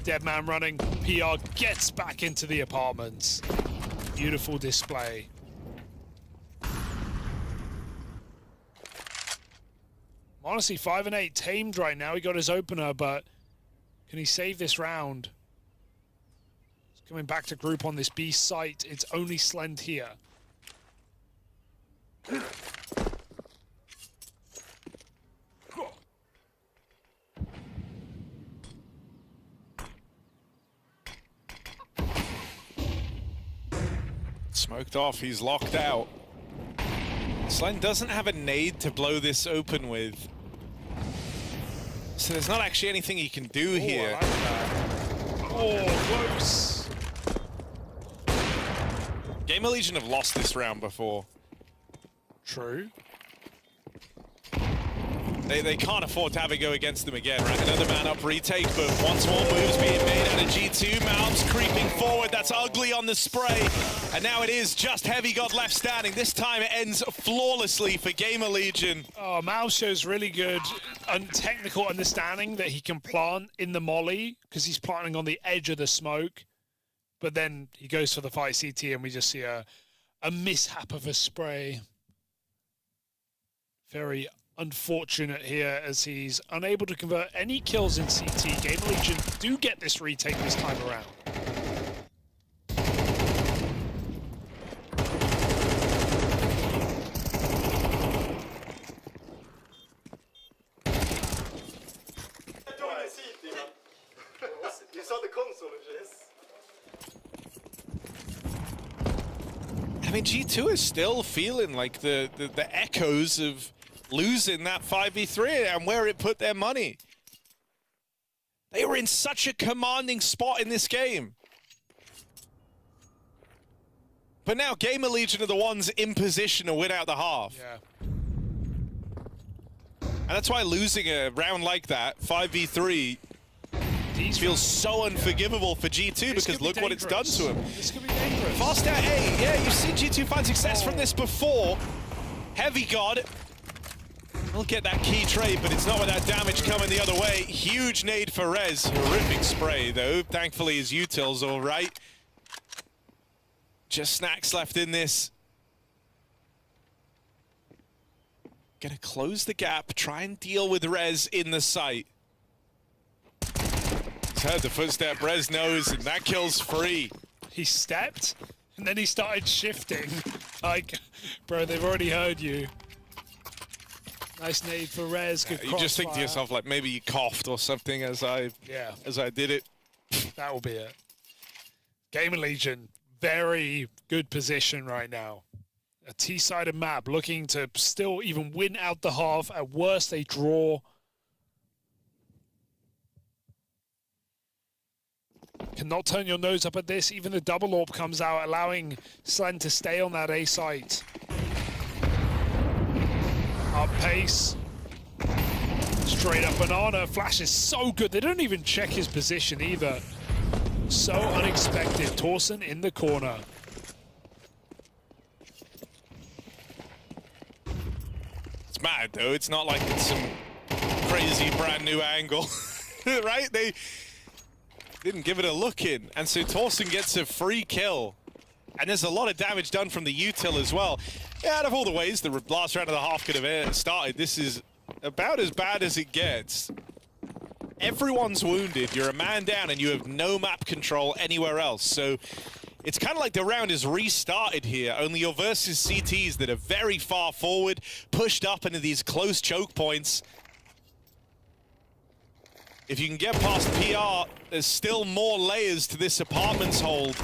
Speaker 2: Dead man running. PR gets back into the apartments. Beautiful display. Honestly, 5 and 8 tamed right now. He got his opener, but can he save this round? He's coming back to group on this B site. It's only Slend here.
Speaker 1: Smoked off. He's locked out. Slend doesn't have a nade to blow this open with. So there's not actually anything he can do here.
Speaker 2: I like that. Oh, close.
Speaker 1: GamerLegion have lost this round before.
Speaker 2: True.
Speaker 1: They can't afford to have it go against them again, right? Another man up retake, but once more moves being made out of G2. Malm's creeping forward. That's ugly on the spray. And now it is just Heavy God left standing. This time it ends flawlessly for GamerLegion.
Speaker 2: Oh, Mal shows really good technical understanding that he can plant in the molly because he's planting on the edge of the smoke. But then he goes for the fight CT and we just see a mishap of a spray. Very unfortunate here as he's unable to convert any kills in CT. GamerLegion do get this retake this time around.
Speaker 1: I mean, G2 is still feeling like the echoes of losing that 5v3 and where it put their money. They were in such a commanding spot in this game. But now GamerLegion are the ones in position to win out the half.
Speaker 2: Yeah.
Speaker 1: And that's why losing a round like that, 5v3, feels so unforgivable for G2 because look what it's done to him.
Speaker 2: This could be dangerous.
Speaker 1: Fast out A, yeah, you've seen G2 find success from this before. Heavy God will get that key trade, but it's not without damage coming the other way. Huge nade for Rez. Horrific spray, though. Thankfully, his util's all right. Just snacks left in this. Gonna close the gap, try and deal with Rez in the site. He's heard the footstep, Rez knows, and that kill's free.
Speaker 2: He stepped, and then he started shifting. Like, bro, they've already heard you. Nice nade for Rez. Good
Speaker 1: you just think to yourself, like, maybe you coughed or something as I did it.
Speaker 2: That will be it. GamerLegion, very good position right now. A T-sided map, looking to still even win out the half. At worst, they draw. Cannot turn your nose up at this. Even the double orb comes out, allowing Slen to stay on that A site. Up pace. Straight up banana. Flash is so good. They don't even check his position either. So unexpected. Torsen in the corner.
Speaker 1: It's mad, though. It's not like it's some crazy brand new angle, right? They didn't give it a look in. And so Torsen gets a free kill. And there's a lot of damage done from the util as well. Yeah, out of all the ways the last round of the half could have started, this is about as bad as it gets. Everyone's wounded, you're a man down, and you have no map control anywhere else. So it's kind of like the round is restarted here, only you're versus CTs that are very far forward, pushed up into these close choke points. If you can get past PR, there's still more layers to this apartment's hold.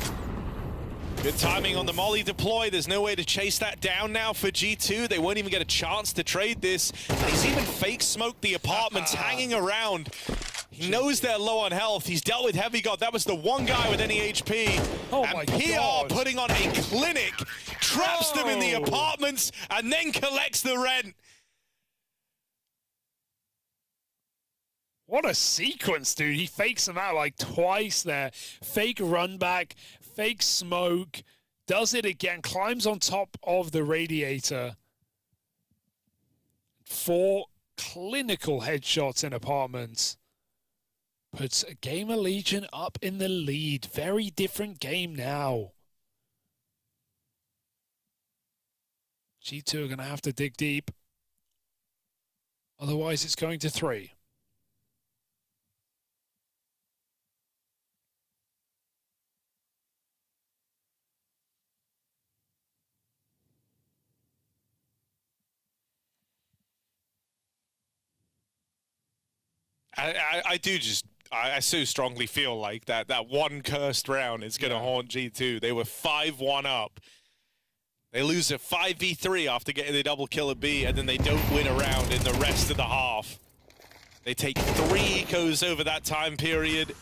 Speaker 1: Good timing on the molly deploy. There's no way to chase that down now for G2. They won't even get a chance to trade this. And he's even fake smoked the apartments hanging around. He knows they're low on health. He's dealt with Heavy God. That was the one guy with any HP.
Speaker 2: Oh
Speaker 1: and
Speaker 2: my
Speaker 1: PR
Speaker 2: God.
Speaker 1: putting on a clinic, traps them in the apartments, and then collects the rent.
Speaker 2: What a sequence, dude. He fakes him out like twice there. Fake run back, fake smoke, does it again, climbs on top of the radiator. 4 clinical headshots in apartments. Puts GamerLegion up in the lead. Very different game now. G2 are going to have to dig deep. Otherwise, it's going to 3.
Speaker 1: I so strongly feel like that one cursed round is going to haunt G2. They were 5-1 up. They lose a 5v3 after getting the double kill at B, and then they don't win a round in the rest of the half. They take 3 ecos over that time period.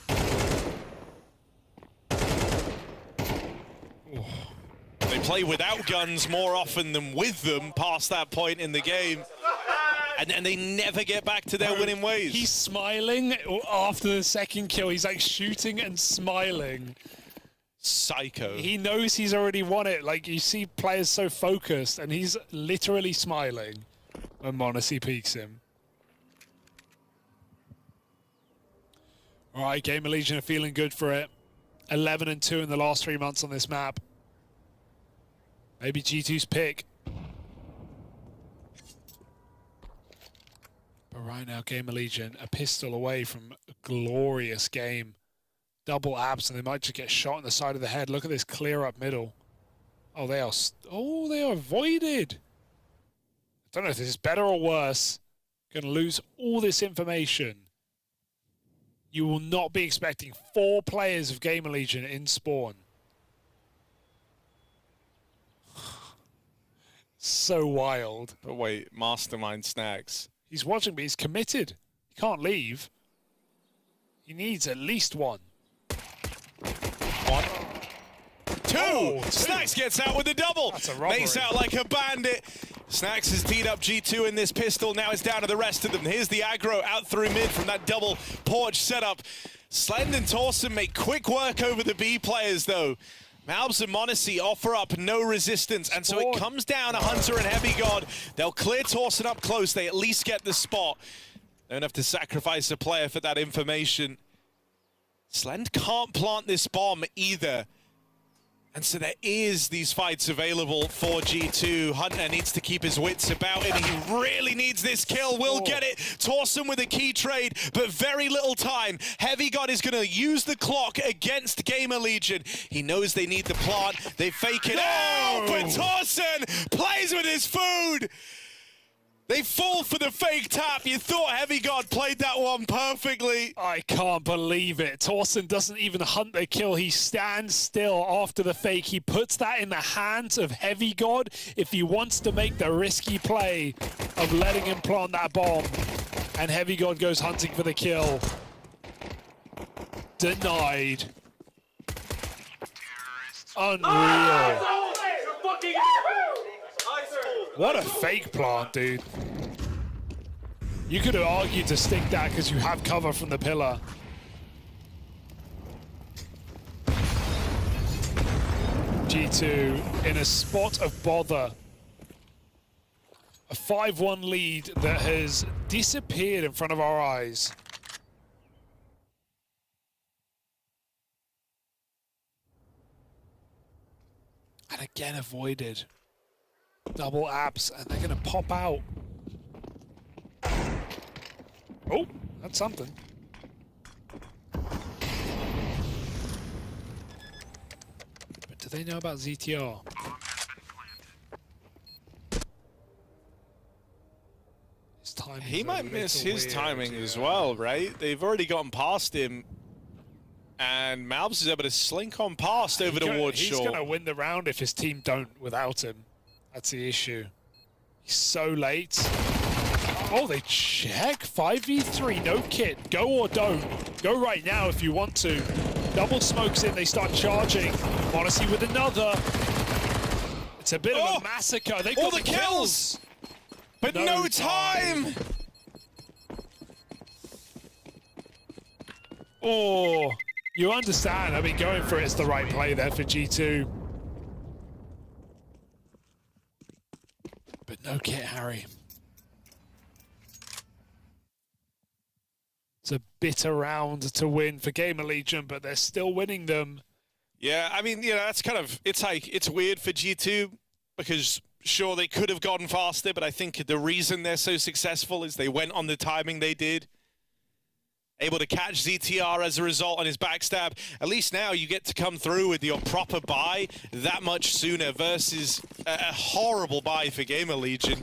Speaker 1: They play without guns more often than with them past that point in the game. And they never get back to their winning ways.
Speaker 2: He's smiling after the second kill. He's like shooting and smiling.
Speaker 1: Psycho.
Speaker 2: He knows he's already won it. Like, you see players so focused, and he's literally smiling when m0NESY peeks him. All right, GamerLegion are feeling good for it. 11-2 in the last 3 months on this map. Maybe G2's pick. But right now, GamerLegion, a pistol away from a glorious game. Double abs, and they might just get shot in the side of the head. Look at this clear up middle. Oh, they are avoided. I don't know if this is better or worse. Going to lose all this information. You will not be expecting 4 players of GamerLegion in spawn. So wild.
Speaker 1: But wait, Mastermind Snacks.
Speaker 2: He's watching, but he's committed. He can't leave. He needs at least one.
Speaker 1: One. Two!
Speaker 2: Oh, two.
Speaker 1: Snacks gets out with a double.
Speaker 2: That's a robbery.
Speaker 1: Makes out like a bandit. Snacks has teed up G2 in this pistol. Now it's down to the rest of them. Here's the aggro out through mid from that double porch setup. Slend and Torsen make quick work over the B players, though. MongolZ and m0NESY offer up no resistance, and so it comes down to Hunter and Heavy God. They'll clear Torsen up close. They at least get the spot. Don't have to sacrifice a player for that information. Slend can't plant this bomb either. And so there is these fights available for G2. Hunter needs to keep his wits about him. He really needs this kill. Will get it. Torsen with a key trade, but very little time. Heavy God is going to use the clock against GamerLegion. He knows they need the plant. They fake it out, but Torsen plays with his food. They fall for the fake tap. You thought Heavy God played that one perfectly.
Speaker 2: I can't believe it. Torsen doesn't even hunt the kill. He stands still after the fake. He puts that in the hands of Heavy God if he wants to make the risky play of letting him plant that bomb. And Heavy God goes hunting for the kill. Denied. Unreal. What a fake plant, dude. You could have argued to stick that because you have cover from the pillar. G2 in a spot of bother. A 5-1 lead that has disappeared in front of our eyes. And again avoided. Double apps, and they're going to pop out. Oh, that's something. But do they know about ZTR? His timing.
Speaker 1: He might miss his timing as well, right? They've already gotten past him. And MongolZ is able to slink on past over towards
Speaker 2: He's
Speaker 1: short.
Speaker 2: going to win the round if his team don't without him. That's the issue. He's so late. Oh, they check. 5v3, no kit. Go or don't. Go right now if you want to. Double smokes in, they start charging. m0NESY with another. It's a bit of a massacre. They got
Speaker 1: all the kills! But no time!
Speaker 2: Oh, you understand. I mean, going for it is the right play there for G2. But no kit, Harry. It's a bitter round to win for GamerLegion, but they're still winning them.
Speaker 1: Yeah, I mean, you know, that's kind of, it's like, it's weird for G2 because sure, they could have gotten faster, but I think the reason they're so successful is they went on the timing they did. Able to catch ZTR as a result on his backstab. At least now you get to come through with your proper buy that much sooner versus a horrible buy for GamerLegion.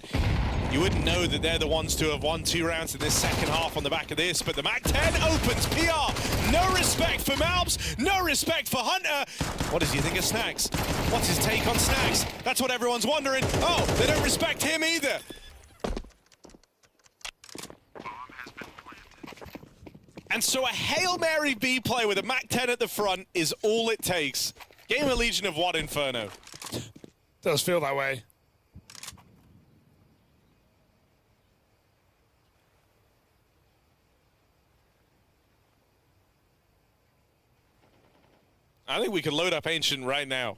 Speaker 1: You wouldn't know that they're the ones to have won 2 rounds in this second half on the back of this, but the MAC-10 opens. PR, no respect for MongolZ, no respect for Hunter. What does he think of Snacks? What's his take on Snacks? That's what everyone's wondering. Oh, they don't respect him either. And so a Hail Mary B play with a MAC-10 at the front is all it takes. GamerLegion have won Inferno.
Speaker 2: Does feel that way.
Speaker 1: I think we can load up Ancient right now.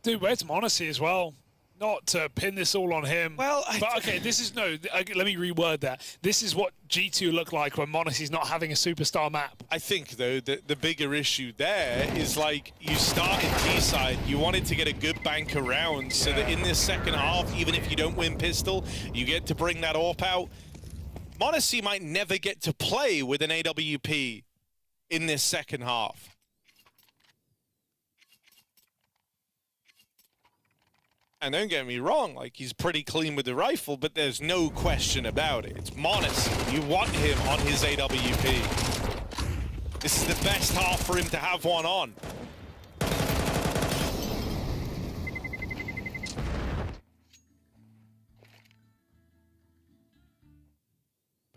Speaker 2: Dude, where's m0NESY as well? Not to pin this all on him.
Speaker 1: Well,
Speaker 2: but okay, this is let me reword that. This is what G2 look like when m0NESY's not having a superstar map.
Speaker 1: I think, though, the bigger issue there is, like, you start in T-side, you wanted to get a good bank around so that in this second half, even if you don't win pistol, you get to bring that AWP out. m0NESY might never get to play with an AWP in this second half. And don't get me wrong, like, he's pretty clean with the rifle, but there's no question about it. It's m0NESY. You want him on his AWP. This is the best half for him to have one on.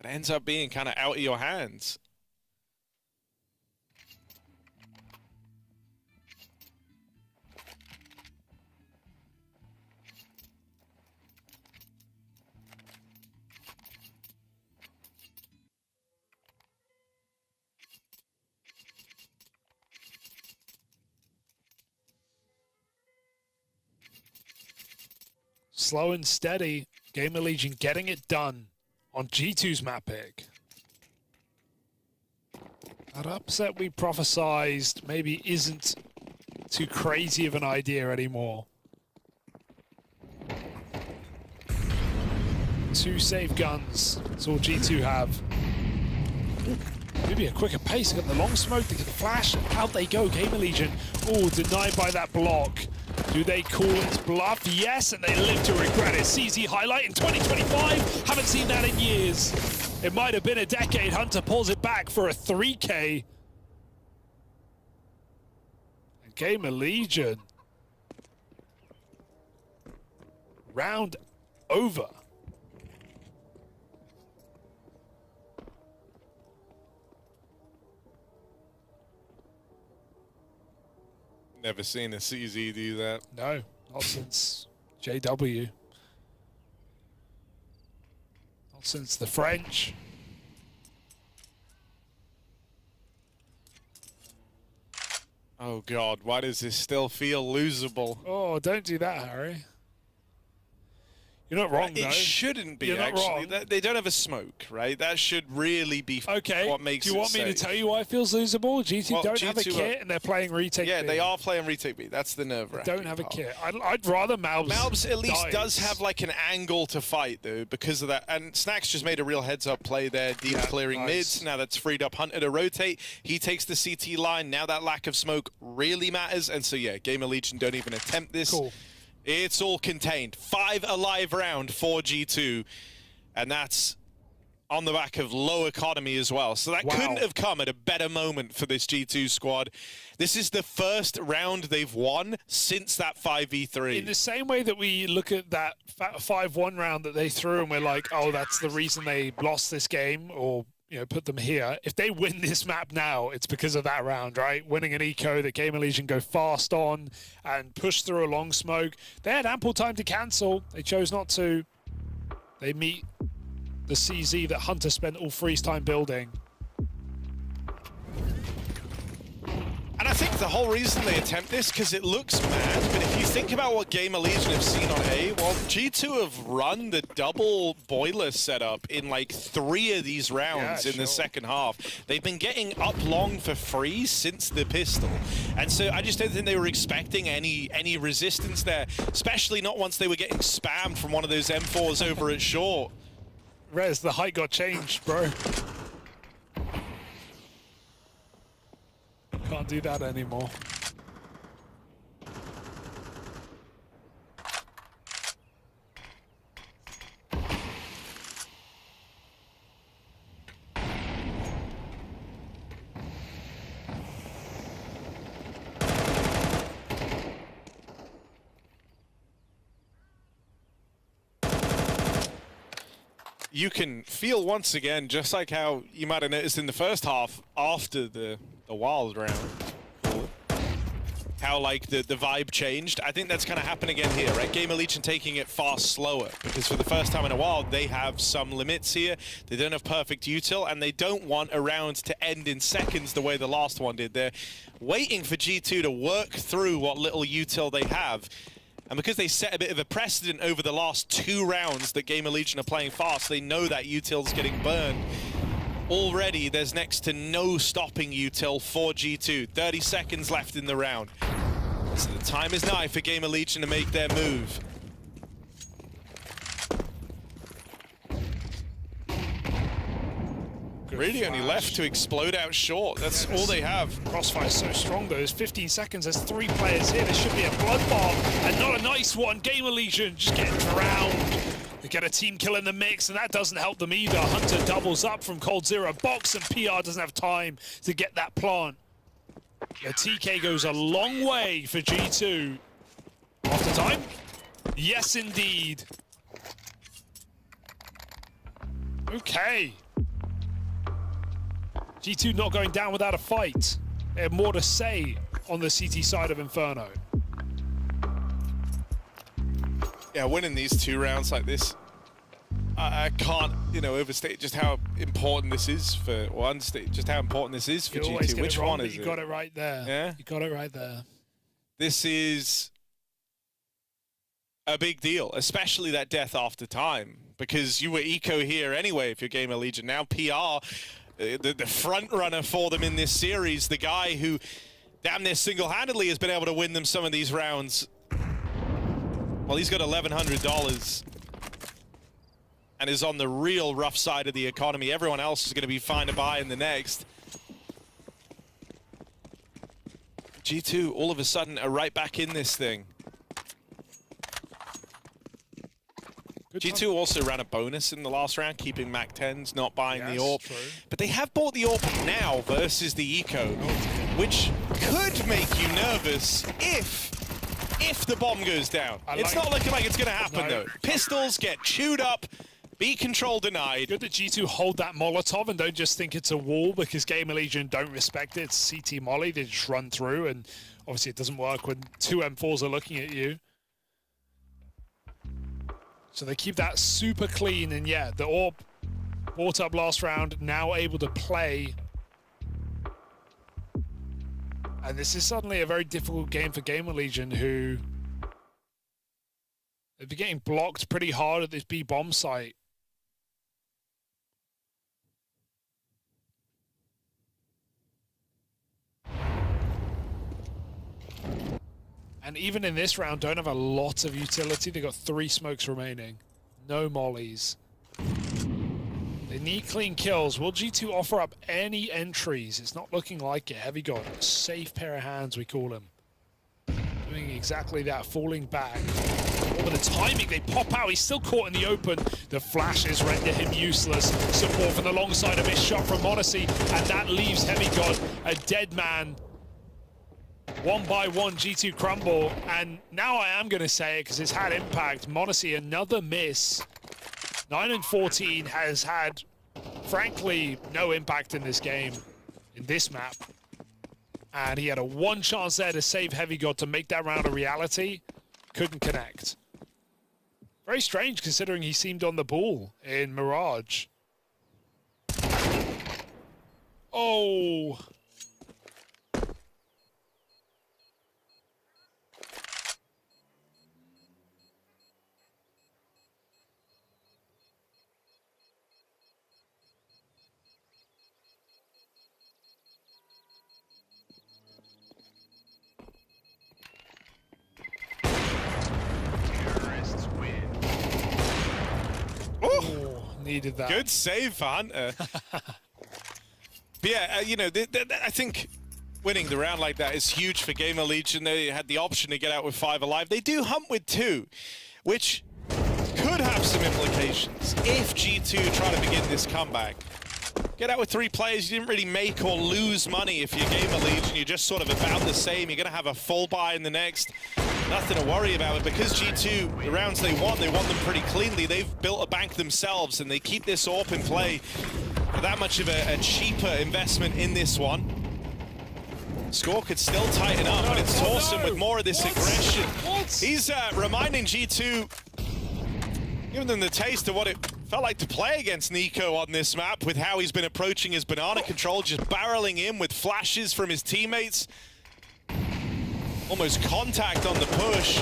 Speaker 1: It ends up being kind of out of your hands.
Speaker 2: Slow and steady. GamerLegion getting it done on G2's map pick. That upset we prophesized maybe isn't too crazy of an idea anymore. 2 safe guns. That's all G2 have. Maybe a quicker pace. Got the long smoke, they get the flash. Out they go. GamerLegion. Oh, denied by that block. Do they call it bluff? Yes, and they live to regret it. CZ highlight in 2025. Haven't seen that in years. It might have been a decade. Hunter pulls it back for a 3K. And GamerLegion. Round over.
Speaker 1: Never seen a CZ do that.
Speaker 2: No, not since JW. Not since the French.
Speaker 1: Oh God, why does this still feel losable?
Speaker 2: Oh, don't do that, Harry. You're not wrong, though.
Speaker 1: It shouldn't be,
Speaker 2: You're not
Speaker 1: actually.
Speaker 2: wrong.
Speaker 1: They don't have a smoke, right? That should really be
Speaker 2: Okay.
Speaker 1: what makes it
Speaker 2: Do you want me to
Speaker 1: safe.
Speaker 2: tell you why it feels losable? G2
Speaker 1: Well,
Speaker 2: don't have a
Speaker 1: G2
Speaker 2: kit, and they're playing retake
Speaker 1: Yeah,
Speaker 2: B.
Speaker 1: they are playing retake B. That's the nerve-wracking
Speaker 2: Don't have a
Speaker 1: part.
Speaker 2: kit. I'd rather Malbs.
Speaker 1: Malbs at least
Speaker 2: dies.
Speaker 1: does have like an angle to fight though because of that. And Snacks just made a real heads-up play there, deep clearing
Speaker 2: nice.
Speaker 1: mids. Now that's freed up Hunter to rotate. He takes the CT line. Now that lack of smoke really matters. And so yeah, GamerLegion don't even attempt this.
Speaker 2: Cool.
Speaker 1: It's all contained. 5 alive round for G2. And that's on the back of low economy as well. So that couldn't have come at a better moment for this G2 squad. This is the first round they've won since that 5v3.
Speaker 2: In the same way that we look at that 5-1 round that they threw and we're like, oh, that's the reason they lost this game or put them here. If they win this map now, it's because of that round, right? Winning an eco, the GamerLegion go fast on and push through a long smoke. They had ample time to cancel. They chose not to. They meet the CZ that Hunter spent all freeze time building.
Speaker 1: And I think the whole reason they attempt this, because it looks mad, but if you think about what GamerLegion have seen on A, well, G2 have run the double boiler setup in like 3 of these rounds in the second half. They've been getting up long for free since the pistol. And so I just don't think they were expecting any resistance there, especially not once they were getting spammed from one of those M4s over at short.
Speaker 2: Rez, the height got changed, bro. Can't do that anymore.
Speaker 1: You can feel once again, just like how you might have noticed in the first half after the wild round, how like the vibe changed. I think that's going to happen again here, right? GamerLegion taking it far slower because for the first time in a while they have some limits here. They don't have perfect util and they don't want a round to end in seconds the way the last one did. They're waiting for G2 to work through what little util they have. And because they set a bit of a precedent over the last 2 rounds that GamerLegion are playing fast, they know that util's getting burned. Already, there's next to no stopping util for G2. 30 seconds left in the round. So the time is nigh for GamerLegion to make their move. Really only left to explode out short. That's all they have.
Speaker 2: Crossfire's so strong though. There's 15 seconds. There's 3 players here. There should be a bloodbath and not a nice one. GamerLegion just getting drowned. They get a team kill in the mix and that doesn't help them either. Hunter doubles up from coldzera. Box and PR doesn't have time to get that plant. The TK goes a long way for G2. After time? Yes, indeed. Okay. G2 not going down without a fight. They have more to say on the CT side of Inferno.
Speaker 1: Yeah, winning these 2 rounds like this, I can't, overstate just how important this is for, or understate just how important this is for G2. Which one is it?
Speaker 2: You got it right there.
Speaker 1: Yeah?
Speaker 2: You got it right there.
Speaker 1: This is a big deal, especially that death after time, because you were eco here anyway if you're GamerLegion. Now PR, the front runner for them in this series, the guy who damn near single-handedly has been able to win them some of these rounds. Well, he's got $1,100 and is on the real rough side of the economy. Everyone else is going to be fine to buy in the next. G2 all of a sudden are right back in this thing. G2 also ran a bonus in the last round, keeping MAC-10s, not buying the AWP.
Speaker 2: True.
Speaker 1: But they have bought the AWP now versus the eco, which could make you nervous if the bomb goes down. It's not looking like it's going to happen, though. Pistols get chewed up, B control denied.
Speaker 2: Good that G2 hold that Molotov and don't just think it's a wall, because GamerLegion don't respect it. It's CT Molly. They just run through, and obviously it doesn't work when 2 M4s are looking at you. So they keep that super clean, and yeah, the AWP bought up last round, now able to play. And this is suddenly a very difficult game for GamerLegion, who they've been getting blocked pretty hard at this B bomb site. And even in this round, don't have a lot of utility. They've got 3 smokes remaining. No mollies. They need clean kills. Will G2 offer up any entries? It's not looking like it. Heavy God, a safe pair of hands, we call him. Doing exactly that, falling back. Oh, but the timing, they pop out. He's still caught in the open. The flashes render him useless. Support from the long side of his shot from MongolZ, and that leaves Heavy God a dead man. 1 by 1, G2 crumble, and now I am going to say it because it's had impact. MongolZ, another miss. 9 and 14 has had, frankly, no impact in this game, in this map. And he had a 1 chance there to save Heavy God to make that round a reality. Couldn't connect. Very strange considering he seemed on the ball in Mirage. Oh. Needed that.
Speaker 1: Good save for Hunter. But yeah, I think winning the round like that is huge for GamerLegion. They had the option to get out with 5 alive. They do hunt with 2, which could have some implications if G2 try to begin this comeback. Get out with 3 players, you didn't really make or lose money if you're GamerLegion. You're just sort of about the same. You're going to have a full buy in the next. Nothing to worry about it, because G2, the rounds they won them pretty cleanly. They've built a bank themselves, and they keep this AWP in play for that much of a cheaper investment in this one. Score could still tighten up, but it's Torsen with more of this aggression. He's reminding G2, giving them the taste of what it felt like to play against Nico on this map, with how he's been approaching his banana control, just barreling in with flashes from his teammates. Almost contact on the push.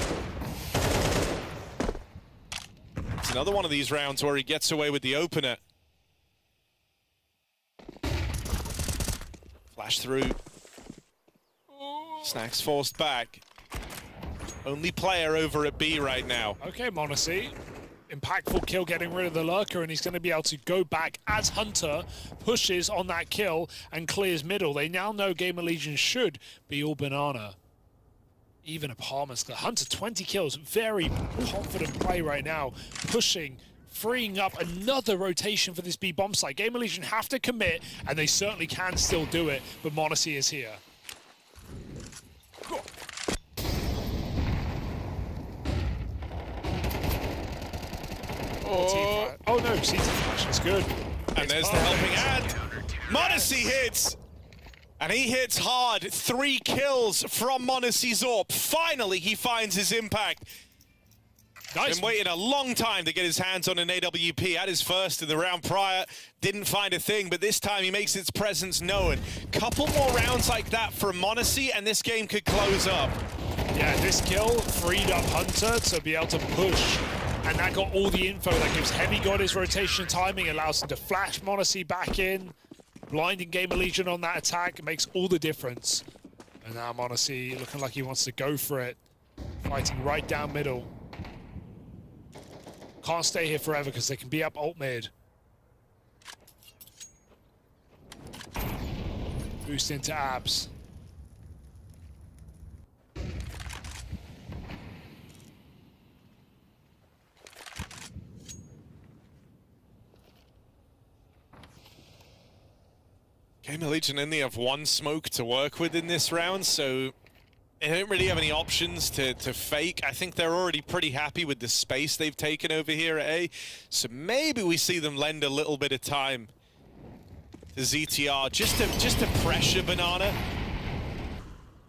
Speaker 1: It's another one of these rounds where he gets away with the opener. Flash through. Snacks forced back. Only player over at B right now.
Speaker 2: Okay, MongolZ. Impactful kill, getting rid of the lurker, and he's going to be able to go back as Hunter pushes on that kill and clears middle. They now know GamerLegion should be all banana. Even apartments. The Hunter, 20 kills. Very confident play right now. Pushing, freeing up another rotation for this B bomb site. GamerLegion have to commit, and they certainly can still do it, but MongolZ is here.
Speaker 1: Oh
Speaker 2: no, CT flash is good.
Speaker 1: And there's the helping hand. MongolZ hits! And he hits hard. 3 kills from MongolZ's AWP. Finally, he finds his impact.
Speaker 2: Nice.
Speaker 1: Been waiting a long time to get his hands on an AWP. Had his first in the round prior. Didn't find a thing, but this time he makes its presence known. Couple more rounds like that from MongolZ, and this game could close up.
Speaker 2: Yeah, this kill freed up Hunter to be able to push. And that got all the info. That gives Heavy God his rotation timing, allows him to flash MongolZ back in. Blinding GamerLegion on that attack, it makes all the difference. And now MongolZ looking like he wants to go for it. Fighting right down middle. Can't stay here forever because they can be up ult mid. Boost into abs.
Speaker 1: GamerLegion only have 1 smoke to work with in this round, so they don't really have any options to fake. I think they're already pretty happy with the space they've taken over here at A, so maybe we see them lend a little bit of time to ZTR just to pressure Banana.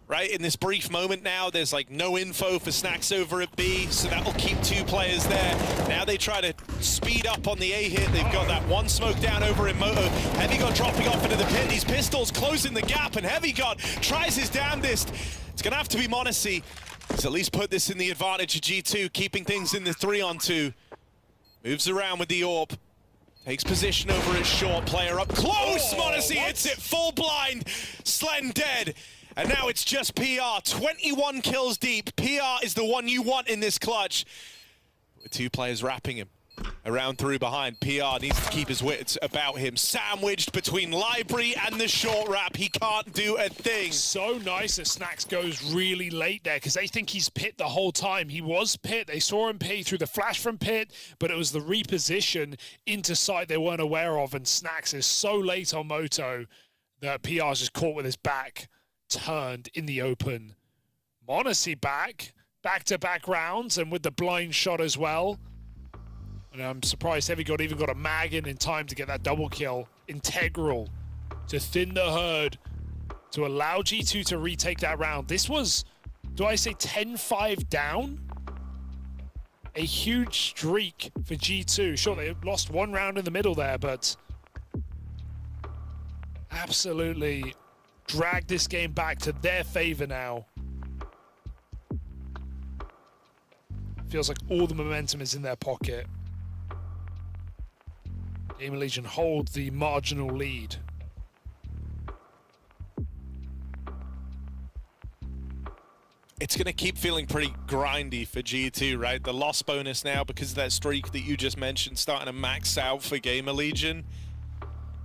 Speaker 1: Right, in this brief moment now, there's like no info for Snacks over at B, so that'll keep 2 players there. Now they try to speed up on the A hit. They've got that 1 smoke down over in Moto. Heavy God dropping off into the pit. These pistols closing the gap, and Heavy God tries his damnedest. It's gonna have to be MongolZ. He's at least put this in the advantage of G2, keeping things in the 3-on-2. Moves around with the AWP. Takes position over at short, player up close. MongolZ hits it, full blind. Slen dead. And now it's just PR, 21 kills deep. PR is the one you want in this clutch. With 2 players wrapping him around through behind. PR needs to keep his wits about him. Sandwiched between Library and the short wrap. He can't do a thing.
Speaker 2: So nice that Snacks goes really late there because they think he's pit the whole time. He was pit. They saw him pit through the flash from pit, but it was the reposition into sight they weren't aware of, and Snacks is so late on Moto that PR's just caught with his back turned in the open. MongolZ back-to-back rounds, and with the blind shot as well. And I'm surprised Heavy God even got a mag in time to get that double kill. Integral to thin the herd, to allow G2 to retake that round. This was, do I say 10-5 down? A huge streak for G2. Sure, they lost 1 round in the middle there, but absolutely drag this game back to their favor now. Feels like all the momentum is in their pocket. GamerLegion hold the marginal lead.
Speaker 1: It's going to keep feeling pretty grindy for G2, right? The loss bonus now, because of that streak that you just mentioned, starting to max out for GamerLegion.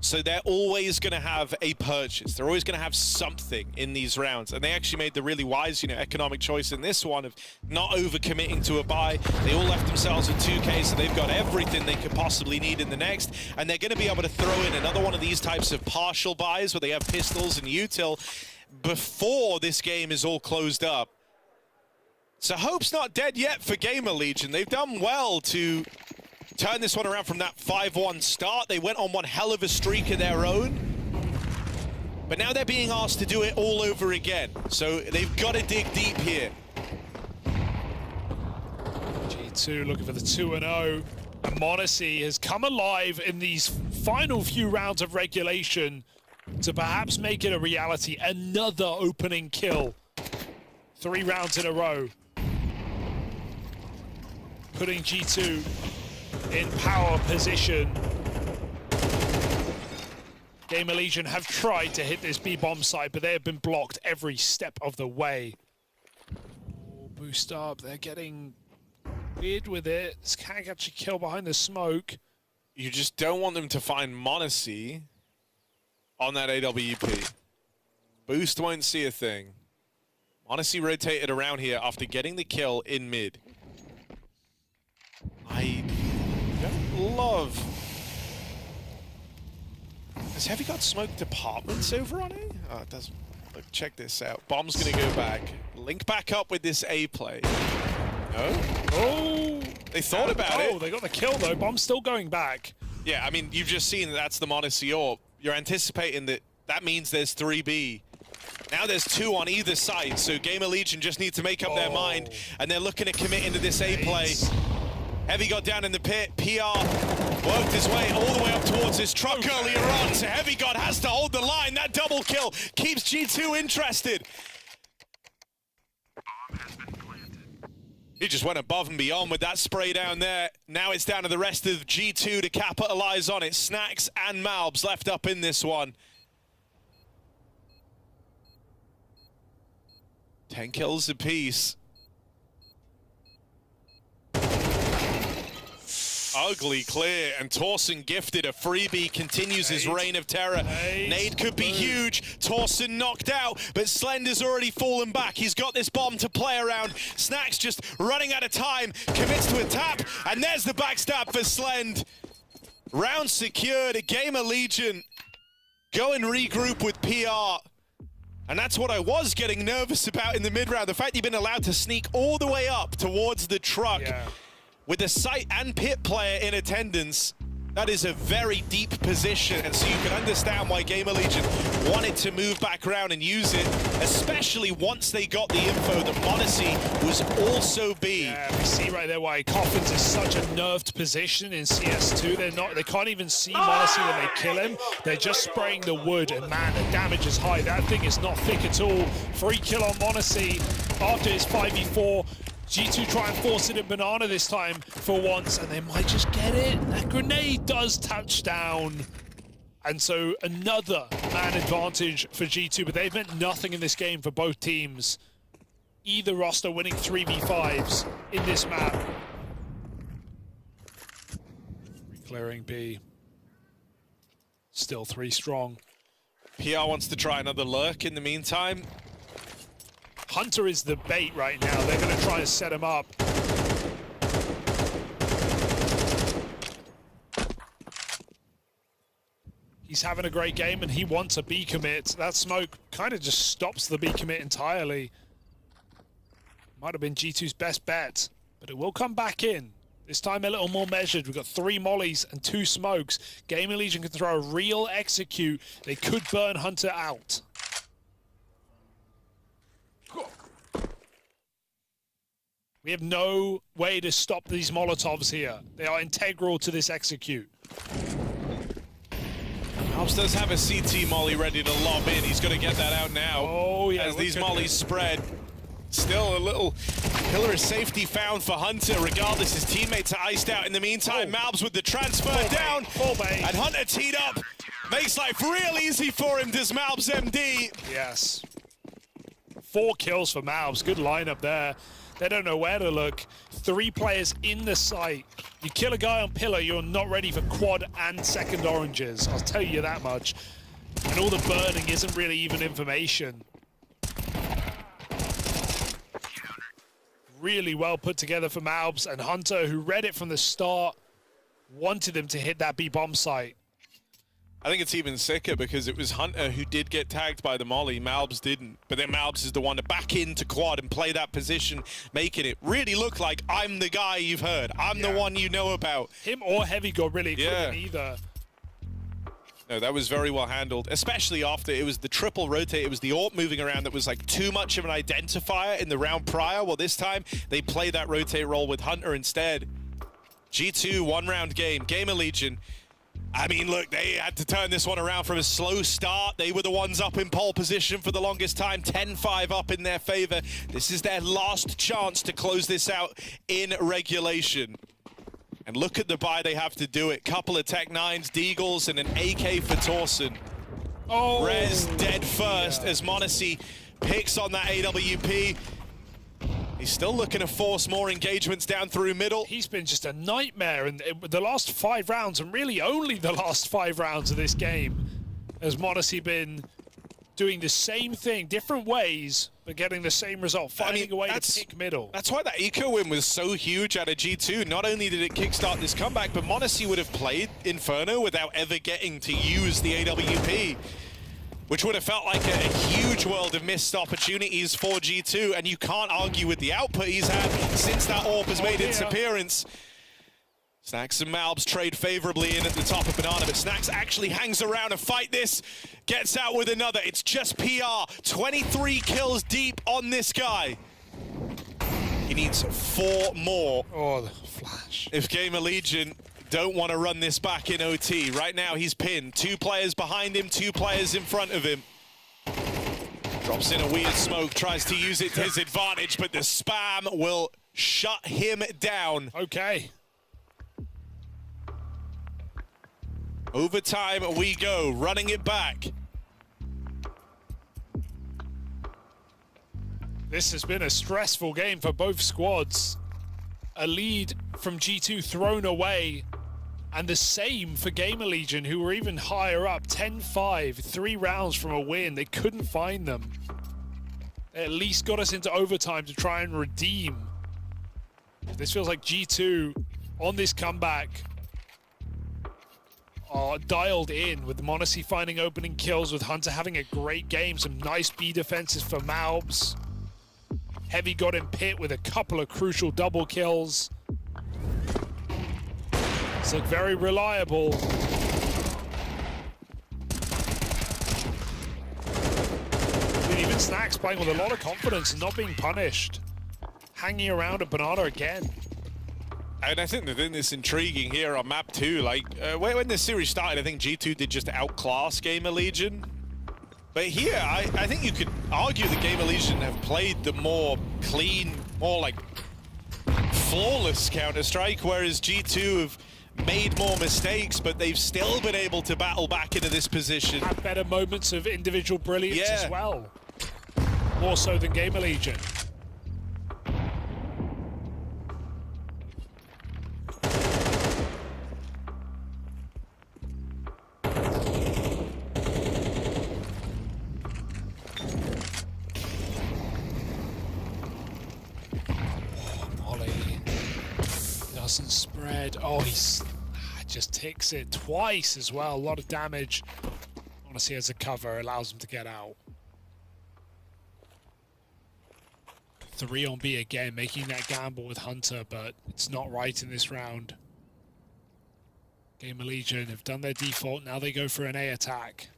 Speaker 1: So they're always going to have a purchase. They're always going to have something in these rounds. And they actually made the really wise, economic choice in this one of not overcommitting to a buy. They all left themselves with 2K, so they've got everything they could possibly need in the next. And they're going to be able to throw in another one of these types of partial buys where they have pistols and util before this game is all closed up. So hope's not dead yet for GamerLegion. They've done well to turn this one around from that 5-1 start. They went on one hell of a streak of their own. But now they're being asked to do it all over again. So they've got to dig deep here.
Speaker 2: G2 looking for the 2-0. And MongolZ has come alive in these final few rounds of regulation to perhaps make it a reality. Another opening kill. 3 rounds in a row. Putting G2 in power position. GamerLegion have tried to hit this B-bomb site, but they have been blocked every step of the way. Oh, boost up, they're getting weird with it. This can't catch a kill behind the smoke.
Speaker 1: You just don't want them to find MongolZ on that AWP. Boost won't see a thing. MongolZ rotated around here after getting the kill in mid. I don't love... Has Heavy got smoked apartments over on A? Oh, it doesn't. Look, check this out. Bomb's gonna go back. Link back up with this A play. No?
Speaker 2: Oh!
Speaker 1: They thought about it.
Speaker 2: Oh, they got the kill though. Bomb's still going back.
Speaker 1: Yeah, I mean, you've just seen that's the MongolZ AWP. you're anticipating that means there's 3B. Now there's 2 on either side, so GamerLegion just need to make up their mind, and they're looking to commit into this A play. Heavy got down in the pit. PR worked his way all the way up towards his truck earlier on, so Heavy God has to hold the line. That double kill keeps G2 interested. He just went above and beyond with that spray down there. Now it's down to the rest of G2 to capitalize on it. Snacks and Malbs left up in this one. 10 kills apiece. Ugly clear, and Torsen gifted a freebie, continues his reign of terror. Nade could be huge. Torsen knocked out, but Slender's already fallen back. He's got this bomb to play around. Snacks just running out of time, commits to a tap, and there's the backstab for Slend. Round secured, a GamerLegion. Go and regroup with PR. And that's what I was getting nervous about in the mid-round. The fact you've been allowed to sneak all the way up towards the truck. With the site and pit player in attendance, that is a very deep position, and so you can understand why GamerLegion wanted to move back around and use it, especially once they got the info that MongolZ was also B.
Speaker 2: Yeah, we see right there why Coffins is such a nerfed position in CS2. They can't even see MongolZ when they kill him. They're just spraying the wood, and man, the damage is high. That thing is not thick at all. Free kill on MongolZ after his 5v4. G2 try and force it in Banana this time for once, and they might just get it. That grenade does touch down. And so another man advantage for G2, but they've meant nothing in this game for both teams. Either roster winning 3v5s in this map. Clearing B. Still 3 strong.
Speaker 1: PR wants to try another lurk in the meantime.
Speaker 2: Hunter is the bait right now. They're going to try and set him up. He's having a great game, and he wants a B commit. That smoke kind of just stops the B commit entirely. Might have been G2's best bet, but it will come back in. This time a little more measured. We've got 3 mollies and 2 smokes. GamerLegion can throw a real execute. They could burn Hunter out. We have no way to stop these Molotovs here. They are integral to this execute.
Speaker 1: Malbs does have a CT molly ready to lob in. He's going to get that out now.
Speaker 2: Oh, yeah.
Speaker 1: As these mollies spread. Still a little pillar of safety found for Hunter. Regardless, his teammates are iced out. In the meantime, Malbs with the transfer down. And Hunter teed up. Makes life real easy for him, does Malbs MD.
Speaker 2: Yes. 4 kills for Malbs. Good lineup there. They don't know where to look. 3 players in the site. You kill a guy on pillar, you're not ready for quad and second oranges. I'll tell you that much. And all the burning isn't really even information. Really well put together for Malbs, and Hunter, who read it from the start, wanted them to hit that B bomb site.
Speaker 1: I think it's even sicker because it was Hunter who did get tagged by the molly. Malbs didn't. But then Malbs is the one to back into quad and play that position, making it really look like I'm the guy you've heard. I'm the one you know about.
Speaker 2: Him or Heavy God really couldn't either.
Speaker 1: No, that was very well handled, especially after it was the triple rotate. It was the AWP moving around that was like too much of an identifier in the round prior. Well, this time they play that rotate role with Hunter instead. G2, 1-round game. GamerLegion. I mean, look, they had to turn this one around from a slow start. They were the ones up in pole position for the longest time, 10-5 up in their favor. This is their last chance to close this out in regulation. And look at the buy they have to do it. Couple of Tech 9s, Deagles, and an AK for Torsen.
Speaker 2: Oh,
Speaker 1: Rez dead first as MongolZ picks on that AWP. He's still looking to force more engagements down through middle.
Speaker 2: He's been just a nightmare in the last 5 rounds, and really only the last 5 rounds of this game. Has MongolZ been doing the same thing, different ways, but getting the same result, finding a way to pick middle.
Speaker 1: That's why that eco win was so huge out of G2. Not only did it kickstart this comeback, but MongolZ would have played Inferno without ever getting to use the AWP, which would have felt like a huge world of missed opportunities for G2, and you can't argue with the output he's had since that AWP has made its appearance. Snacks and Malbs trade favorably in at the top of Banana, but Snacks actually hangs around to fight this. Gets out with another. It's just PR. 23 kills deep on this guy. He needs 4 more.
Speaker 2: Oh, the flash.
Speaker 1: If GamerLegion don't want to run this back in OT. Right now he's pinned. 2 players behind him, 2 players in front of him. Drops in a weird smoke, tries to use it to his advantage, but the spam will shut him down.
Speaker 2: Okay.
Speaker 1: Overtime we go, running it back.
Speaker 2: This has been a stressful game for both squads. A lead from G2 thrown away, and the same for GamerLegion, who were even higher up, 10-5, 3 rounds from a win. They couldn't find them. They at least got us into overtime to try and redeem. This feels like G2 on this comeback are dialed in, with Monacy finding opening kills, with Hunter having a great game, some nice B defenses for Malbs. Heavy got in pit with a couple of crucial double kills. It's looked very reliable. And even Snacks playing with a lot of confidence and not being punished. Hanging around at Banana again.
Speaker 1: And I think the thing that's intriguing here on map 2, like, when this series started, I think G2 did just outclass GamerLegion. But here, I think you could argue that GamerLegion have played the more clean, more like flawless Counter-Strike, whereas G2 have made more mistakes, but they've still been able to battle back into this position.
Speaker 2: Have better moments of individual brilliance as well. More so than GamerLegion. Doesn't spread. Oh, he's just ticks it twice as well. A lot of damage. Honestly, as a cover, allows him to get out. 3 on B again, making that gamble with Hunter, but it's not right in this round. GamerLegion have done their default. Now they go for an A attack.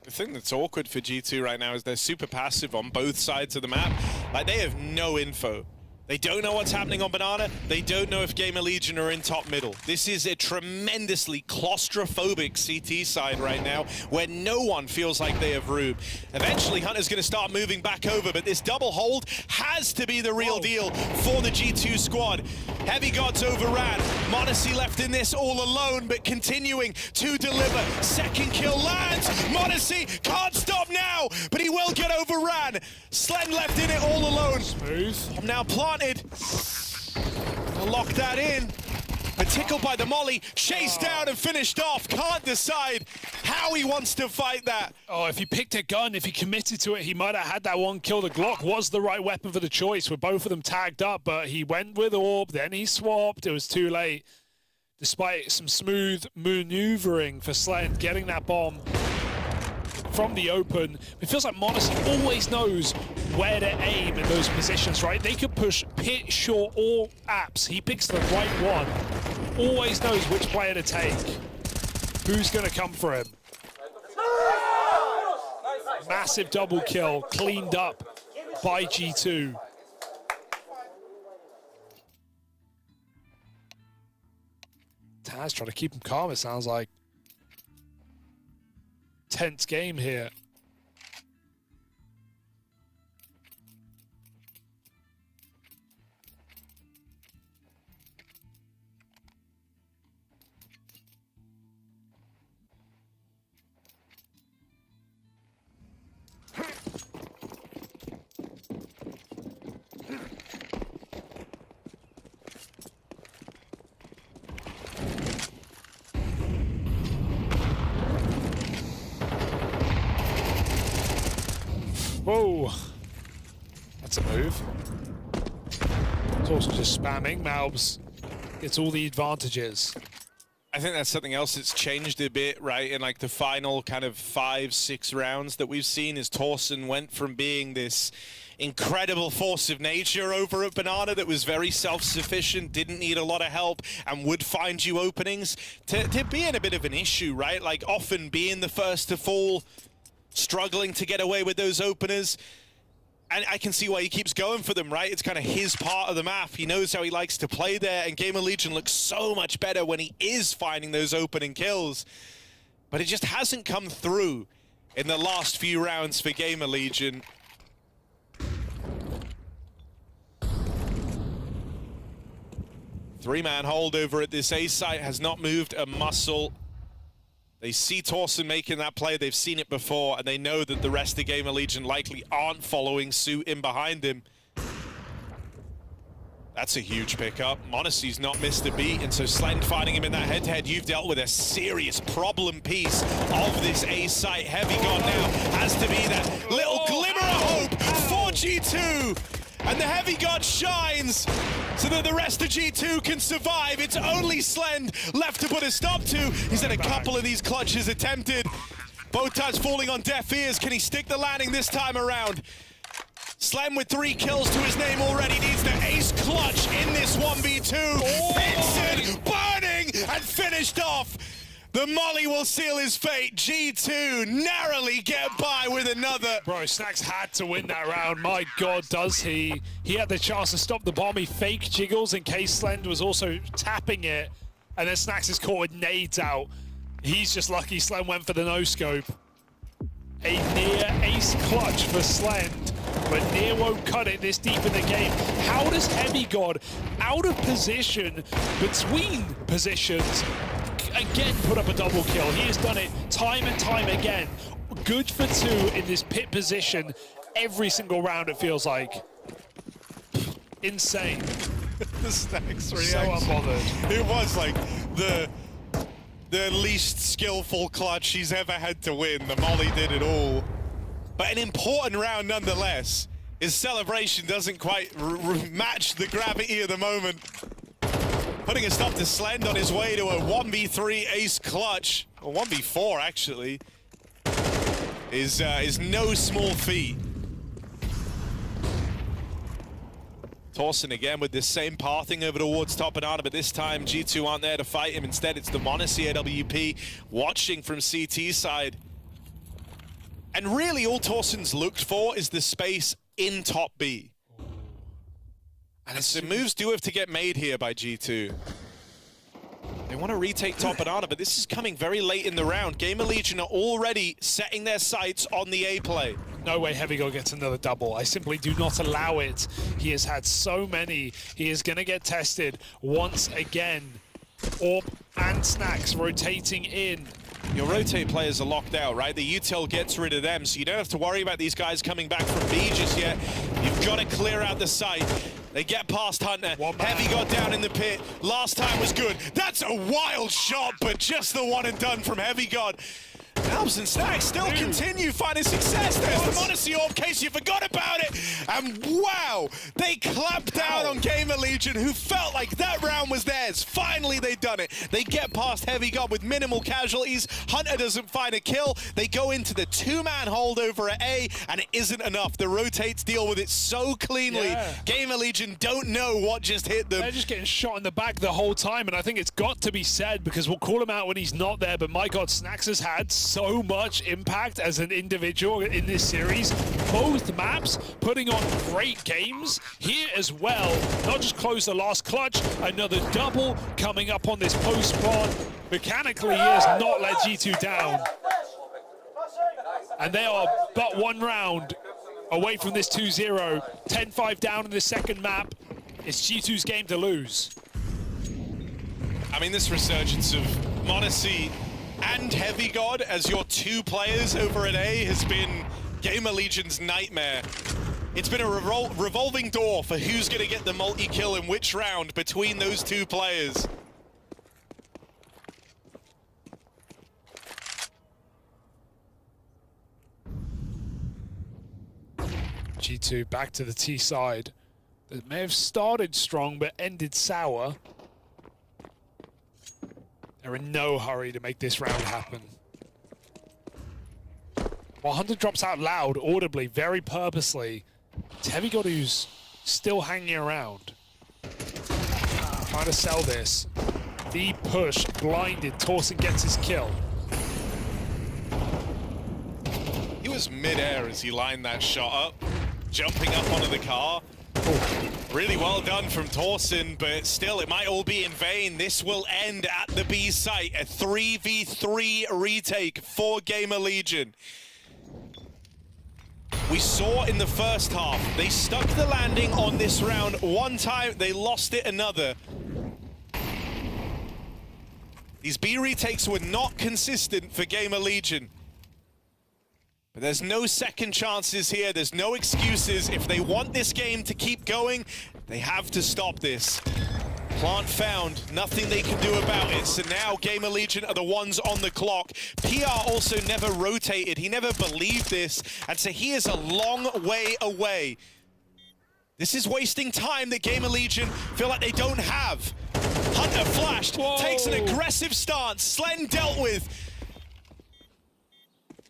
Speaker 1: The thing that's awkward for G2 right now is they're super passive on both sides of the map. Like, they have no info. They don't know what's happening on Banana. They don't know if GamerLegion are in top middle. This is a tremendously claustrophobic CT side right now, where no one feels like they have room. Eventually, Hunter's going to start moving back over, but this double hold has to be the real deal for the G2 squad. Heavy Gods overran. Monacy left in this all alone, but continuing to deliver. Second kill lands. Monacy can't stop now, but he will get overran. Slen left in it all alone.
Speaker 2: Smooth.
Speaker 1: Now planted. I'll lock that in. But tickled by the molly, chased down and finished off. Can't decide how he wants to fight that.
Speaker 2: Oh, if he picked a gun, if he committed to it, he might have had that one kill. The Glock was the right weapon for the choice, with both of them tagged up, but he went with Orb, then he swapped. It was too late. Despite some smooth maneuvering for Slen, getting that bomb from the open. It feels like Monacy always knows where to aim in those positions, right? They could push pit, short, or apps. He picks the right one. Always knows which player to take. Who's going to come for him? Massive double kill, cleaned up by G2. Taz trying to keep him calm, it sounds like. Tense game here. Whoa, that's a move. It's also just spamming. Malbs gets all the advantages.
Speaker 1: I think that's something else that's changed a bit, right? In like the final kind of 5-6 rounds that we've seen, is Torsen went from being this incredible force of nature over at Banana that was very self-sufficient, didn't need a lot of help, and would find you openings, to being a bit of an issue, right? Like often being the first to fall, struggling to get away with those openers. And I can see why he keeps going for them, right? It's kind of his part of the map. He knows how he likes to play there, and GamerLegion looks so much better when he is finding those opening kills. But it just hasn't come through in the last few rounds for GamerLegion. Three-man holdover at this A site has not moved a muscle. They see Torsen making that play, they've seen it before, and they know that the rest of GamerLegion likely aren't following suit in behind him. That's a huge pickup. MongolZ's not missed a beat, and so Slend finding him in that head-to-head. You've dealt with a serious problem piece of this A site. Heavy God now has to be that little glimmer of hope for G2. And the Heavy God shines so that the rest of G2 can survive. It's only Slend left to put a stop to. He's had a couple of these clutches attempted. Both times falling on deaf ears. Can he stick the landing this time around? Slend with 3 kills to his name already needs the ace clutch in this 1v2. Vincent burning and finished off. The Molly will seal his fate. G2 narrowly get by with another.
Speaker 2: Bro, Snax had to win that round. My God, does he? He had the chance to stop the bomb. He fake jiggles in case Slend was also tapping it. And then Snax is caught with nades out. He's just lucky Slend went for the no-scope. A near ace clutch for Slend, but near won't cut it this deep in the game. How does Heavy God, out of position, between positions, again put up a double kill? He has done it time and time again. Good for 2 in this pit position every single round, it feels like. Insane.
Speaker 1: The Snax reaction.
Speaker 2: So unbothered.
Speaker 1: It was like the least skillful clutch he's ever had to win. The Molly did it all. But an important round nonetheless. His celebration doesn't quite match the gravity of the moment. Putting a stop to Slend on his way to a 1v3 ace clutch, or 1v4 actually, is no small feat. Torsen again with this same pathing over towards top Banana, but this time G2 aren't there to fight him. Instead, it's the MongolZ AWP watching from CT side. And really all Torsen's looked for is the space in top B. And so moves do have to get made here by G2. They want to retake top Banana, but this is coming very late in the round. GamerLegion are already setting their sights on the A play.
Speaker 2: No way Heavy God gets another double. I simply do not allow it. He has had so many. He is going to get tested once again. Orb and Snax rotating in.
Speaker 1: Your rotate players are locked out, right? The util gets rid of them, so you don't have to worry about these guys coming back from B just yet. You've got to clear out the site. They get past Hunter. Heavy got down in the pit. Last time was good. That's a wild shot, but just the one and done from Heavy God. Alps and Snax still continue finding success. There's the MongolZ orb, in case you forgot about it. And wow, they clamped down on GamerLegion, who felt like that round was theirs. Finally, they've done it. They get past Heavy God with minimal casualties. Hunter doesn't find a kill. They go into the 2-man holdover at A, and it isn't enough. The rotates deal with it so cleanly.
Speaker 2: Yeah.
Speaker 1: GamerLegion don't know what just hit them.
Speaker 2: They're just getting shot in the back the whole time, and I think it's got to be said, because we'll call him out when he's not there, but my God, Snax has had so much impact as an individual in this series. Both maps putting on great games here as well. Not just close the last clutch, another double coming up on this post spawn. Mechanically, he has not let G2 down. And they are but one round away from this 2-0. 10-5 down in the second map. It's G2's game to lose.
Speaker 1: I mean, this resurgence of MongolZ and Heavy God as your 2 players over at A has been GamerLegion's nightmare. It's been a revolving door for who's going to get the multi-kill in which round between those 2 players.
Speaker 2: G2 back to the T side. That may have started strong but ended sour. They're in no hurry to make this round happen. 100 drops out loud, audibly, very purposely. It's Heavy God who's still hanging around. Trying to sell this. The push, blinded, Torsen gets his kill.
Speaker 1: He was mid-air as he lined that shot up, jumping up onto the car. Really well done from Torsen, but still, it might all be in vain. This will end at the B site, a 3v3 retake for GamerLegion. We saw in the first half, they stuck the landing on this round one time, they lost it another. These B retakes were not consistent for GamerLegion. But there's no second chances here, there's no excuses. If they want this game to keep going, they have to stop this. Plant found, nothing they can do about it. So now GamerLegion are the ones on the clock. PR also never rotated, he never believed this, and so he is a long way away. This is wasting time that GamerLegion feel like they don't have. Hunter flashed, takes an aggressive stance, Slen dealt with.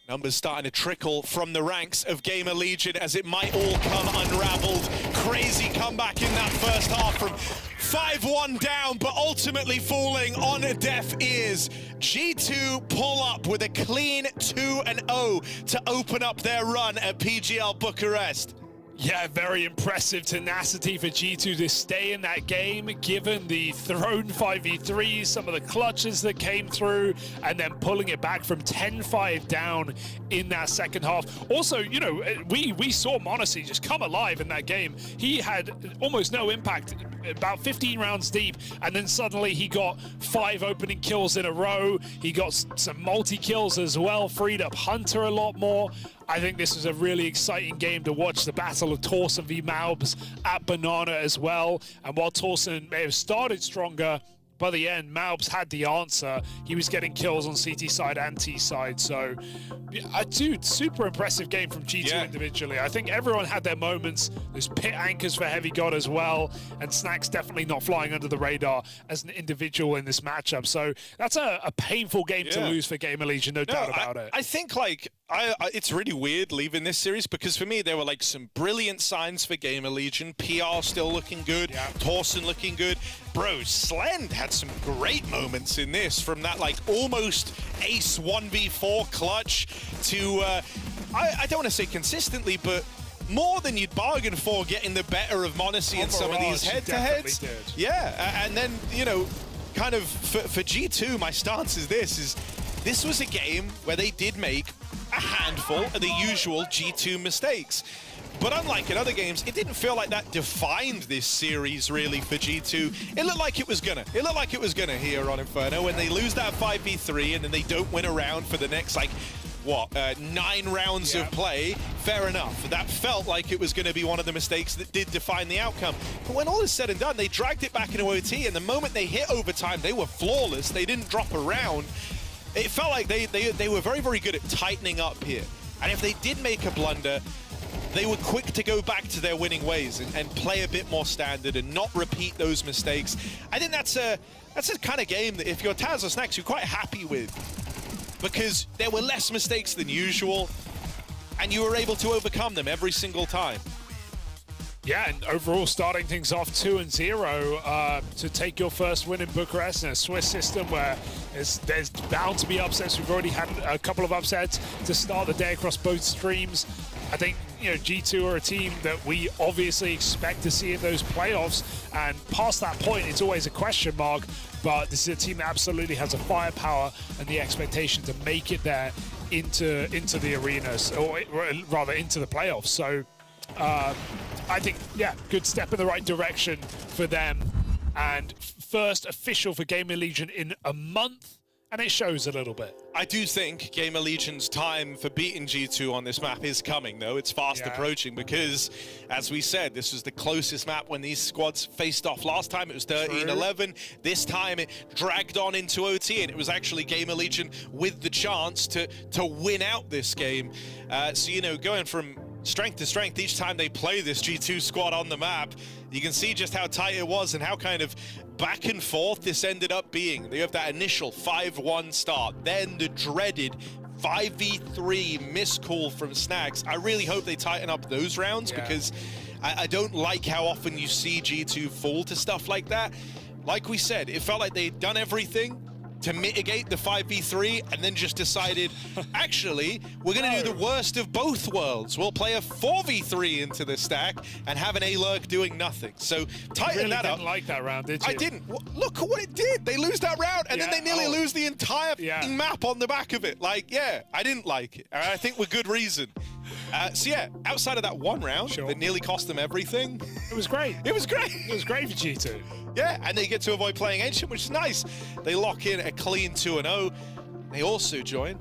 Speaker 1: Numbers starting to trickle from the ranks of GamerLegion as it might all come unraveled. Crazy comeback in that first half from 5-1 down, but ultimately falling on deaf ears. G2 pull up with a clean 2-0 to open up their run at PGL Bucharest.
Speaker 2: Yeah, very impressive tenacity for G2 to stay in that game, given the thrown 5v3s, some of the clutches that came through, and then pulling it back from 10-5 down in that second half. Also, you know, we saw MongolZ just come alive in that game. He had almost no impact, about 15 rounds deep, and then suddenly he got 5 opening kills in a row. He got some multi-kills as well, freed up Hunter a lot more. I think this was a really exciting game to watch, the battle of Torsen v Maubs at Banana as well. And while Torsen may have started stronger, by the end, Maubs had the answer. He was getting kills on CT side and T side. So, dude, super impressive game from G2 individually. I think everyone had their moments. There's pit anchors for Heavy God as well. And Snack's definitely not flying under the radar as an individual in this matchup. So that's a painful game to lose for GamerLegion, no doubt about it.
Speaker 1: I think, like, it's really weird leaving this series because for me there were like some brilliant signs for GamerLegion. PR still looking good, Torsen looking good. Bro, Slend had some great moments in this, from that like almost ace 1v4 clutch to I don't want to say consistently, but more than you'd bargain for, getting the better of MongolZ in some of these head-to-heads. Yeah, and then, you know, kind of for G2, my stance is this was a game where they did make a handful of the usual G2 mistakes. But unlike in other games, it didn't feel like that defined this series really for G2. It looked like it was gonna. It looked like it was gonna here on Inferno when they lose that 5v3 and then they don't win a round for the next, like, what, 9 rounds of play. Fair enough. That felt like it was going to be one of the mistakes that did define the outcome. But when all is said and done, they dragged it back into OT, and the moment they hit overtime, they were flawless. They didn't drop a round. It felt like they were very, very good at tightening up here. And if they did make a blunder, they were quick to go back to their winning ways and play a bit more standard and not repeat those mistakes. I think that's a kind of game that if you're Taz or Snacks, you're quite happy with, because there were less mistakes than usual and you were able to overcome them every single time.
Speaker 2: Yeah, and overall starting things off 2-0 to take your first win in Bucharest in a Swiss system where there's bound to be upsets. We've already had a couple of upsets to start the day across both streams. I think, you know, G2 are a team that we obviously expect to see in those playoffs, and past that point, it's always a question mark, but this is a team that absolutely has the firepower and the expectation to make it there into the arenas, or rather into the playoffs. So I think, yeah, good step in the right direction for them, and first official for GamerLegion in a month, and it shows a little bit.
Speaker 1: I do think GamerLegion's time for beating G2 on this map is coming, though. It's fast approaching because, as we said, this was the closest map when these squads faced off. Last time it was 13-11. This time it dragged on into OT, and it was actually GamerLegion with the chance to win out this game. So, you know, going from strength to strength each time they play this G2 squad on the map. You can see just how tight it was and how kind of back and forth this ended up being. You have that initial 5-1 start, then the dreaded 5v3 miscall from Snags. I really hope they tighten up those rounds because I don't like how often you see G2 fall to stuff like that. Like we said, it felt like they'd done everything to mitigate the 5v3 and then just decided, actually, we're going to do the worst of both worlds. We'll play a 4v3 into the stack and have an A-Lurk doing nothing. So tighten that up.
Speaker 2: You didn't like that round, did you?
Speaker 1: I didn't. Look at what it did. They lose that round and then they nearly lose the entire map on the back of it. Like, yeah, I didn't like it. And I think with good reason. So yeah, outside of that one round that nearly cost them everything.
Speaker 2: It was great.
Speaker 1: It was great.
Speaker 2: It was great for G2.
Speaker 1: Yeah, and they get to avoid playing Ancient, which is nice. They lock in a clean 2-0. They also join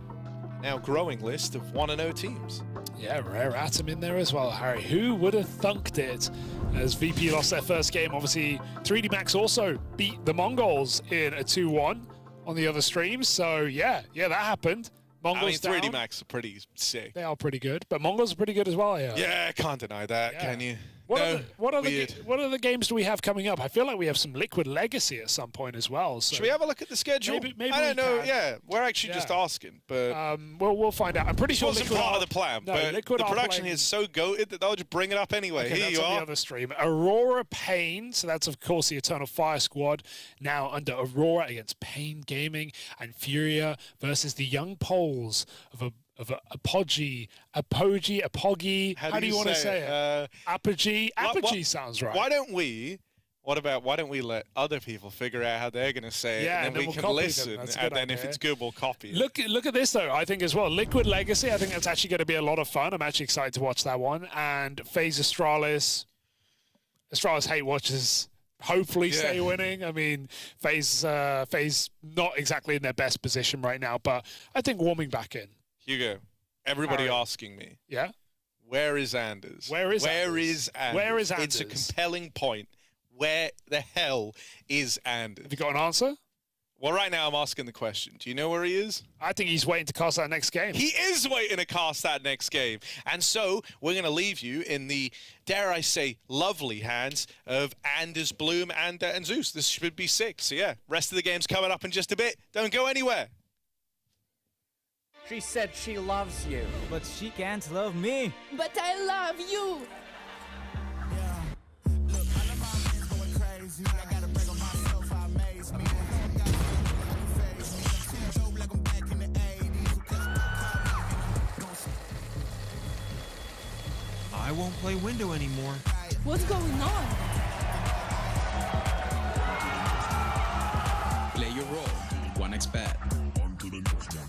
Speaker 1: a now growing list of 1-0 teams.
Speaker 2: Yeah, rare atom in there as well, Harry. Who would have thunked it? As VP lost their first game, obviously 3D Max also beat the MongolZ in a 2-1 on the other streams. So yeah, that happened. MongolZ
Speaker 1: 3D Max are pretty sick.
Speaker 2: They are pretty good, but MongolZ are pretty good as well.
Speaker 1: Yeah, can't deny that, can you?
Speaker 2: What other games do we have coming up? I feel like we have some Liquid Legacy at some point as well. So
Speaker 1: should we have a look at the schedule?
Speaker 2: Maybe
Speaker 1: I don't know. Yeah, we're actually just asking, but
Speaker 2: we'll find out. I'm pretty sure
Speaker 1: wasn't part of the plan, but
Speaker 2: Liquid
Speaker 1: the production is so goated that they'll just bring it up anyway.
Speaker 2: Okay,
Speaker 1: Here
Speaker 2: that's
Speaker 1: you
Speaker 2: on
Speaker 1: are.
Speaker 2: the other stream. Aurora Pain, so that's of course the Eternal Fire squad now under Aurora against Pain Gaming and Furia versus the young Poles of Apogee. How do you want to say it? Apogee. Apogee sounds right.
Speaker 1: Why don't we let other people figure out how they're going to say it, and then we can listen, and then if it's good, we'll copy it.
Speaker 2: Look at this, though, I think, as well. Liquid Legacy, I think that's actually going to be a lot of fun. I'm actually excited to watch that one. And FaZe Astralis Hate Watchers hopefully stay winning. I mean, FaZe not exactly in their best position right now, but I think warming back in.
Speaker 1: Hugo, everybody asking me.
Speaker 2: Yeah?
Speaker 1: Where is Anders?
Speaker 2: Where is Anders?
Speaker 1: It's a compelling point. Where the hell is Anders?
Speaker 2: Have you got an answer?
Speaker 1: Well, right now I'm asking the question. Do you know where he is?
Speaker 2: I think he's waiting to cast that next game.
Speaker 1: He is waiting to cast that next game. And so we're going to leave you in the, dare I say, lovely hands of Anders, Bloom, and Zeus. This should be sick. So yeah, rest of the game's coming up in just a bit. Don't go anywhere.
Speaker 4: She said she loves you, but she can't love me.
Speaker 5: But I love you.
Speaker 6: I won't play window anymore.
Speaker 5: What's going on?
Speaker 7: Play your role. 1xBet.
Speaker 9: On to the next one.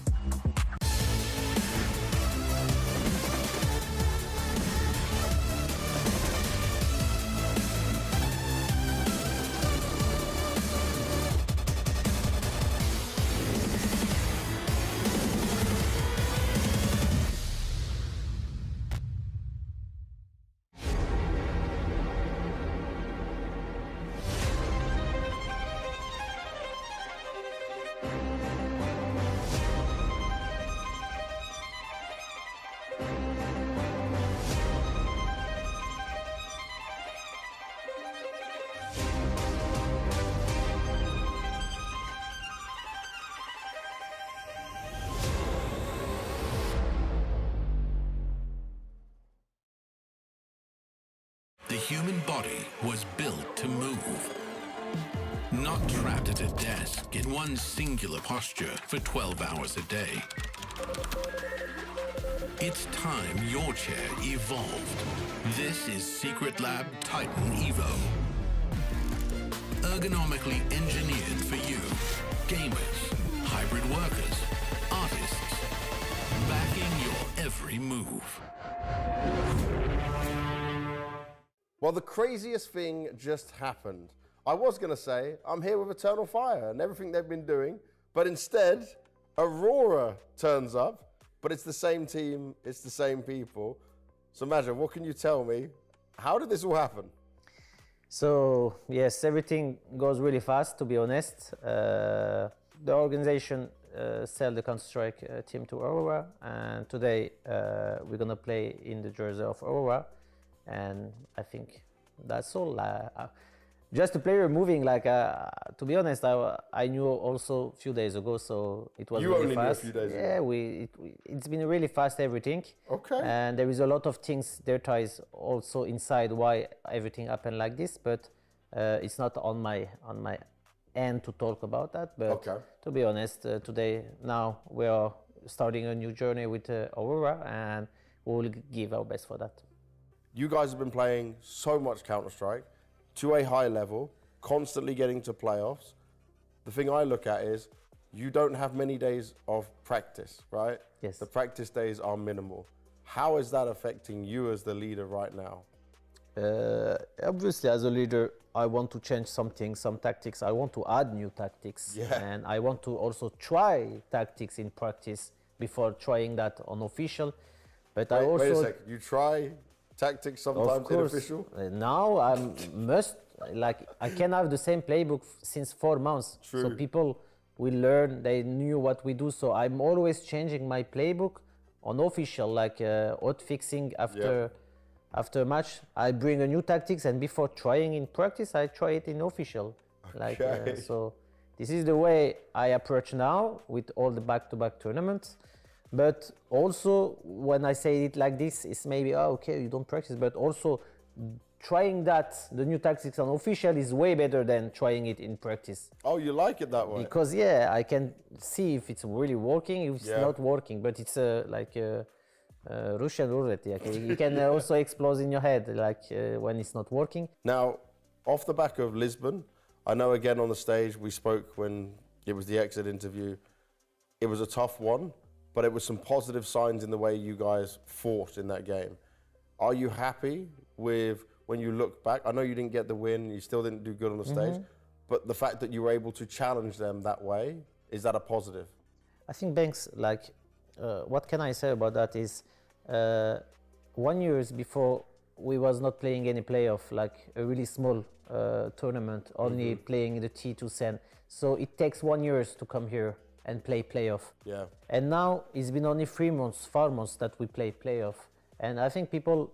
Speaker 9: The human body was built to move. Not trapped at a desk in one singular posture for 12 hours a day. It's time your chair evolved. This is Secret Lab Titan Evo. Ergonomically engineered for you. Gamers, hybrid workers, artists. Backing your every move.
Speaker 3: Well, the craziest thing just happened. I was going to say, I'm here with Eternal Fire and everything they've been doing, but instead, Aurora turns up, but it's the same team, it's the same people. So imagine, what can you tell me? How did this all happen?
Speaker 10: So, yes, everything goes really fast, to be honest. The organization sell the Counter-Strike team to Aurora, and today we're gonna play in the jersey of Aurora, and I think that's all. Just the player moving, like to be honest, I knew also a few days ago, so it was really fast.
Speaker 3: Knew a few days
Speaker 10: ago. It's been really fast, everything.
Speaker 3: Okay.
Speaker 10: And there is a lot of things there ties also inside why everything happened like this, but it's not on my end to talk about that. But to be honest, today now we are starting a new journey with Aurora, and we will give our best for that.
Speaker 3: You guys have been playing so much Counter-Strike to a high level, constantly getting to playoffs. The thing I look at is you don't have many days of practice, right?
Speaker 10: Yes.
Speaker 3: The practice days are minimal. How is that affecting you as the leader right now?
Speaker 10: Obviously, as a leader, I want to change something, some tactics. I want to add new tactics.
Speaker 3: Yeah.
Speaker 10: And I want to also try tactics in practice before trying that on official. But
Speaker 3: Wait a sec, you try tactics sometimes in official?
Speaker 10: Now I I can have the same playbook since 4 months.
Speaker 3: True.
Speaker 10: So people will learn, they knew what we do. So I'm always changing my playbook on official, like hot fixing after a match. I bring a new tactics, and before trying in practice, I try it in official.
Speaker 3: Okay.
Speaker 10: So this is the way I approach now with all the back-to-back tournaments. But also, when I say it like this, it's maybe, okay, you don't practice, but also trying the new tactics on official is way better than trying it in practice.
Speaker 3: Oh, you like it that way?
Speaker 10: Because, I can see if it's really working, if it's not working, but it's like Russian roulette. You can also explode in your head, when it's not working.
Speaker 3: Now, off the back of Lisbon, I know again on the stage, we spoke when it was the exit interview. It was a tough one, but it was some positive signs in the way you guys fought in that game. Are you happy with when you look back? I know you didn't get the win, you still didn't do good on the stage, but the fact that you were able to challenge them that way, is that a positive?
Speaker 10: I think Banks, what can I say about that is 1 year before we was not playing any playoff, like a really small tournament, only playing the T2 Sen. So it takes 1 year to come here and play playoff.
Speaker 3: Yeah.
Speaker 10: And now it's been only 4 months that we play playoff. And I think people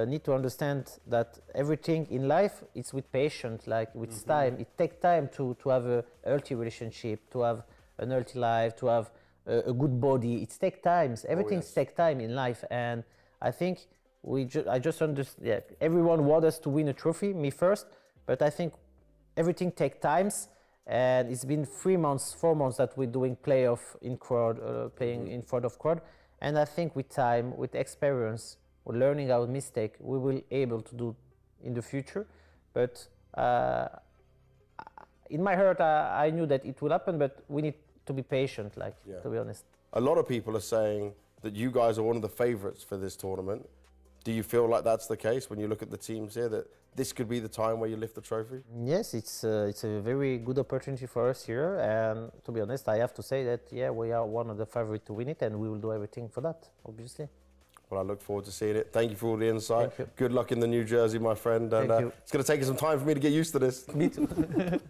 Speaker 10: need to understand that everything in life is with patience, like with time. It takes time to have a healthy relationship, to have an healthy life, to have a good body. It takes time. Everything takes time in life. And I think I just understand, everyone wants us to win a trophy, me first, but I think everything takes times. And it's been 4 months that we're doing playoff in crowd, playing in front of crowd. And I think with time, with experience, we're learning our mistake, we will able to do in the future. But in my heart, I knew that it will happen, but we need to be patient, to be honest.
Speaker 3: A lot of people are saying that you guys are one of the favorites for this tournament. Do you feel like that's the case when you look at the teams here, that this could be the time where you lift the trophy?
Speaker 10: Yes, it's a very good opportunity for us here. And to be honest, I have to say that, we are one of the favorites to win it, and we will do everything for that, obviously.
Speaker 3: Well, I look forward to seeing it. Thank you for all the insight. Good luck in the new jersey, my friend. And it's going to take some time for me to get used to this.
Speaker 10: Me too.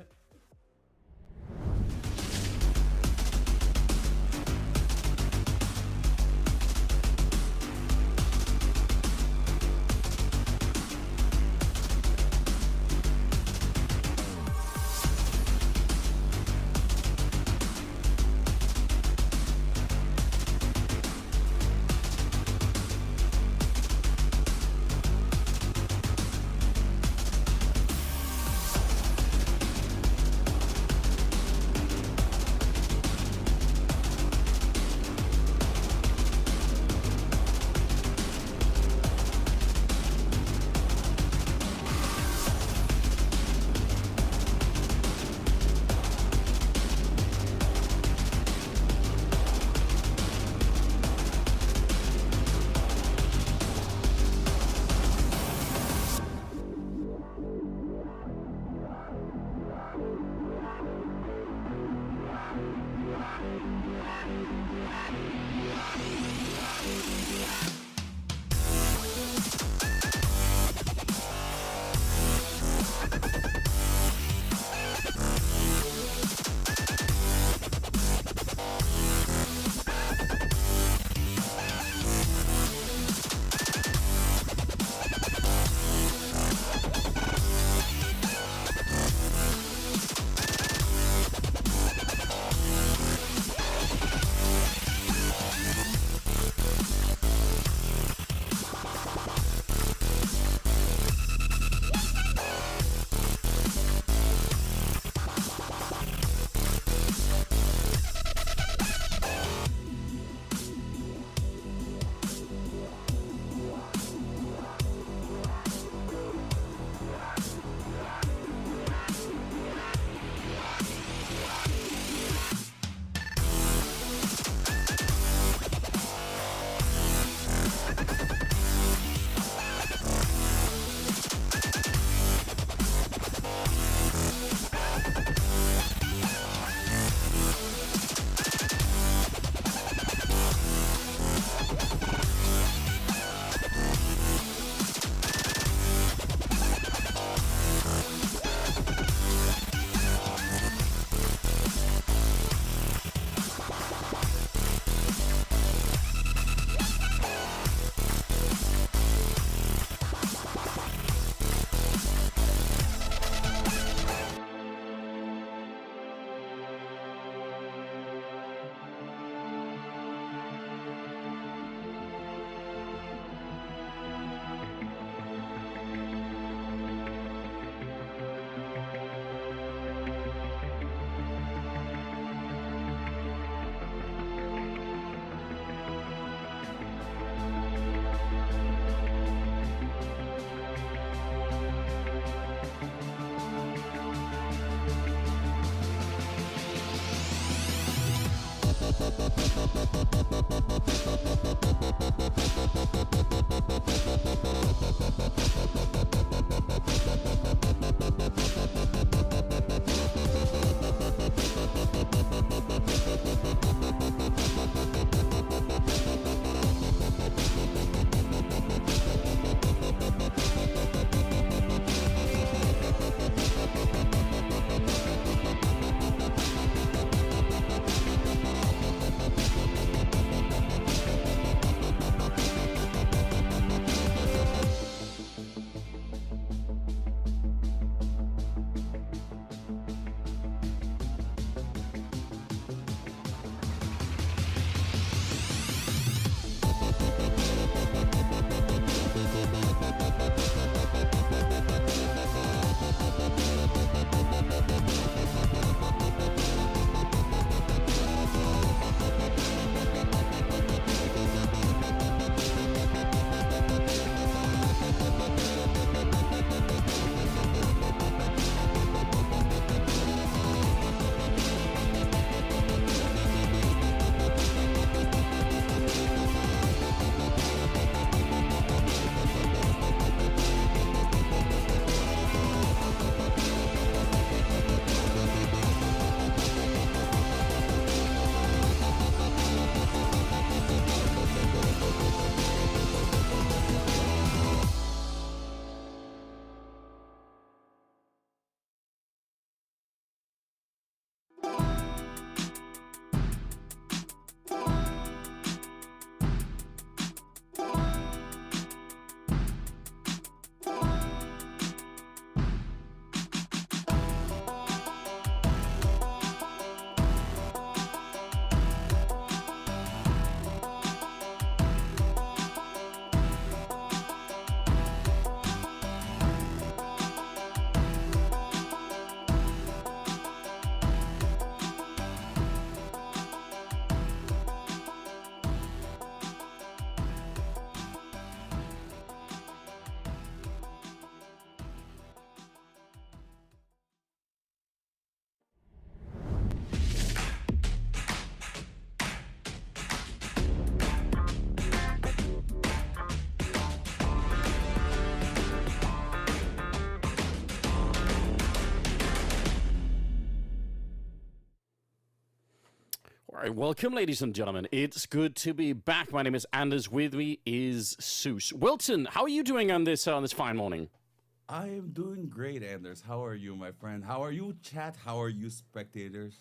Speaker 11: All right, welcome, ladies and gentlemen. It's good to be back. My name is Anders. With me is Zeus. Wilton, how are you doing on this fine morning?
Speaker 12: I am doing great, Anders. How are you, my friend? How are you, chat? How are you, spectators?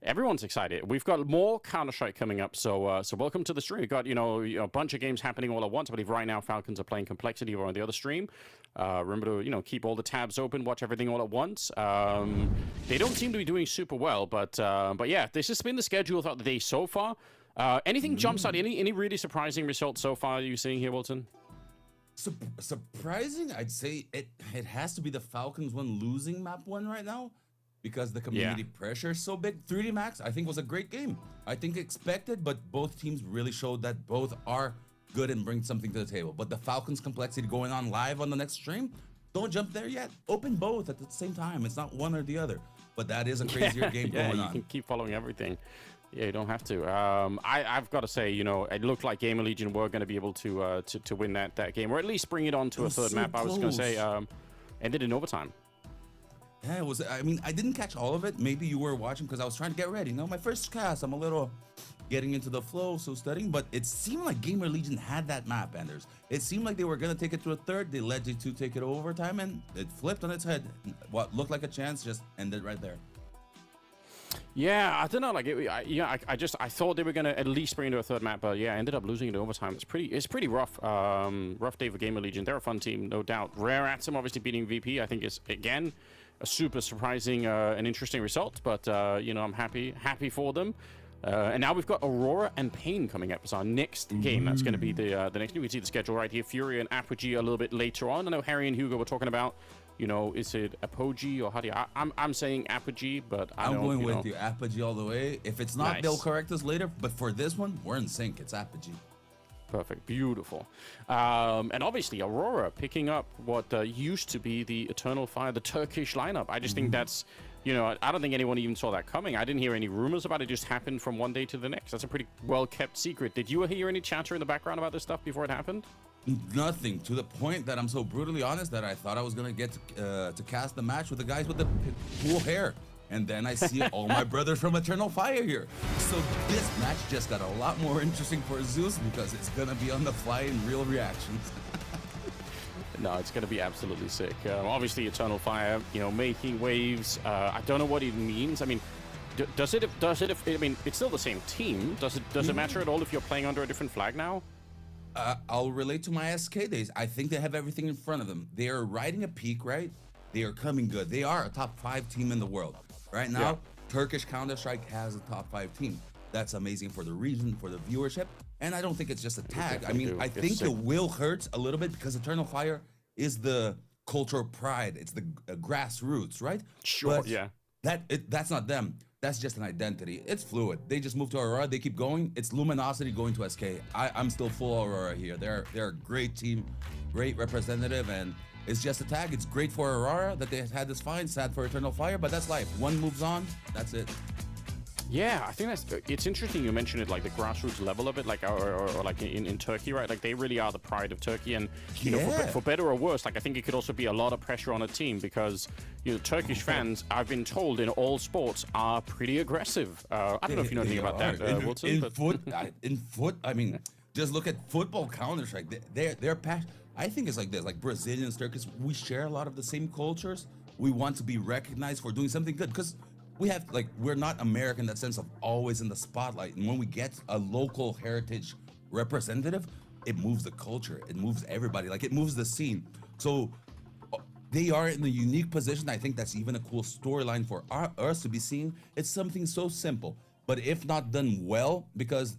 Speaker 11: Everyone's excited. We've got more Counter-Strike coming up, so welcome to the stream. We've got, a bunch of games happening all at once. I believe right now Falcons are playing Complexity over on the other stream. Remember to, keep all the tabs open, watch everything all at once. They don't seem to be doing super well, but yeah, this has been the schedule throughout the day so far. Anything jumps out? Any really surprising results so far you're seeing here, Wilton?
Speaker 12: Surprising? I'd say it has to be the Falcons one losing map one right now. Because the community pressure is so big. 3D Max, I think, was a great game. I think expected, but both teams really showed that both are good and bring something to the table. But the Falcons Complexity going on live on the next stream, don't jump there yet. Open both at the same time. It's not one or the other. But that is a crazier game going on.
Speaker 11: Yeah, you can keep following everything. Yeah, you don't have to. I've got to say, it looked like GamerLegion were going to be able to win that game, or at least bring it on to a third map. I was going to say, ended in overtime.
Speaker 12: Yeah, I didn't catch all of it. Maybe you were watching because I was trying to get ready. My first cast, I'm a little getting into the flow, so studying. But it seemed like GamerLegion had that map, Anders. It seemed like they were going to take it to a third. They led you to take it overtime, and it flipped on its head. What looked like a chance just ended right there.
Speaker 11: Yeah, I don't know. I thought they were going to at least bring it to a third map, but yeah, ended up losing it overtime. It's pretty rough. Rough day for GamerLegion. They're a fun team, no doubt. Rare Atom obviously beating VP, I think, is again a super surprising and interesting result, but I'm happy for them. And now we've got Aurora and Pain coming up as our next game. That's going to be the next game. We see the schedule right here. Furia and Apogee a little bit later on. I know Harry and Hugo were talking about, is it Apogee or how do you? I'm saying Apogee, but I'm
Speaker 12: going with you. Apogee all the way. If it's not, they'll correct us later. But for this one, we're in sync. It's Apogee.
Speaker 11: Perfect. Beautiful. And obviously, Aurora picking up what used to be the Eternal Fire, the Turkish lineup. I just think that's, I don't think anyone even saw that coming. I didn't hear any rumors about it. It just happened from one day to the next. That's a pretty well-kept secret. Did you hear any chatter in the background about this stuff before it happened?
Speaker 12: Nothing, to the point that I'm so brutally honest that I thought I was going to get to cast the match with the guys with the cool hair. And then I see all my brothers from Eternal Fire here. So this match just got a lot more interesting for Zeus because it's going to be on the fly in real reactions.
Speaker 11: No, it's going to be absolutely sick. Obviously, Eternal Fire, making waves. I don't know what it means. I mean, does it? I mean, it's still the same team. Does it matter at all if you're playing under a different flag now?
Speaker 12: I'll relate to my SK days. I think they have everything in front of them. They are riding a peak, right? They are coming good. They are a top 5 team in the world. Right now, Turkish Counter-Strike has a top 5 team. That's amazing for the region, for the viewership. And I don't think it's just a tag. I mean, I think the will hurts a little bit because Eternal Fire is the cultural pride. It's the grassroots, right?
Speaker 11: Sure,
Speaker 12: but that's not them. That's just an identity. It's fluid. They just moved to Aurora. They keep going. It's Luminosity going to SK. I'm still full Aurora here. They're a great team, great representative, and it's just a tag. It's great for Aurora that they had this find. Sad for Eternal Fire, but that's life. One moves on. That's it.
Speaker 11: Yeah, I think it's interesting you mentioned it, like the grassroots level of it, like or like in Turkey, right? Like they really are the pride of Turkey, and for better or worse, like I think it could also be a lot of pressure on a team because Turkish fans, I've been told, in all sports are pretty aggressive. I don't know if you know anything about that, Wilson.
Speaker 12: In foot, I mean, just look at football Counter-Strike. They're passionate. I think it's like this, like Brazilians, Turkish, we share a lot of the same cultures. We want to be recognized for doing something good because we're not American in that sense of always in the spotlight. And when we get a local heritage representative, it moves the culture. It moves everybody. Like it moves the scene. So they are in a unique position. I think that's even a cool storyline for us to be seeing. It's something so simple, but if not done well, because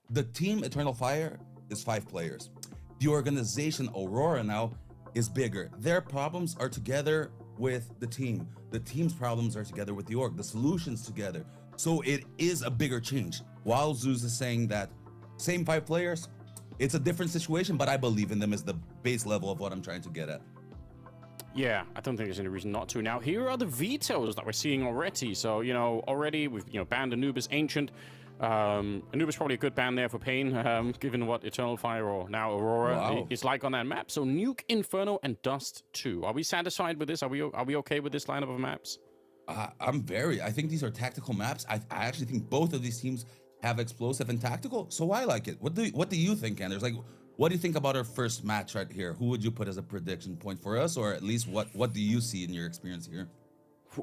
Speaker 12: the team Eternal Fire is 5 players. The organization Aurora now is bigger. Their problems are together with the team. The team's problems are together with the org. The solutions together. So it is a bigger change. While Zeus is saying that same 5 players, it's a different situation, but I believe in them as the base level of what I'm trying to get at.
Speaker 11: Yeah, I don't think there's any reason not to. Now, here are the vetoes that we're seeing already. So, already we've, banned Anubis Ancient. Anubis probably a good ban there for Pain, given what Eternal Fire or now Aurora is like on that map. So Nuke, Inferno, and Dust 2. Are we satisfied with this? Are we okay with this lineup of maps?
Speaker 12: I think these are tactical maps. I actually think both of these teams have explosive and tactical, so I like it. What do you think, Anders? Like, what do you think about our first match right here? Who would you put as a prediction point for us, or at least what do you see in your experience here?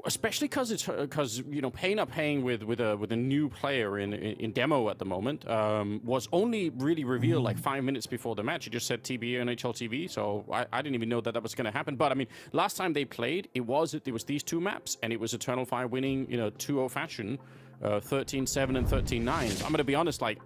Speaker 11: Especially because you know, Pain are playing with a new player in demo at the moment. Was only really revealed like 5 minutes before the match. It just said TBA NHL TV, so I didn't even know that was going to happen. But I mean, last time they played, it was these two maps, and it was Eternal Fire winning, you know, 2-0 fashion, 13-7 and 13-9. So I'm going to be honest, like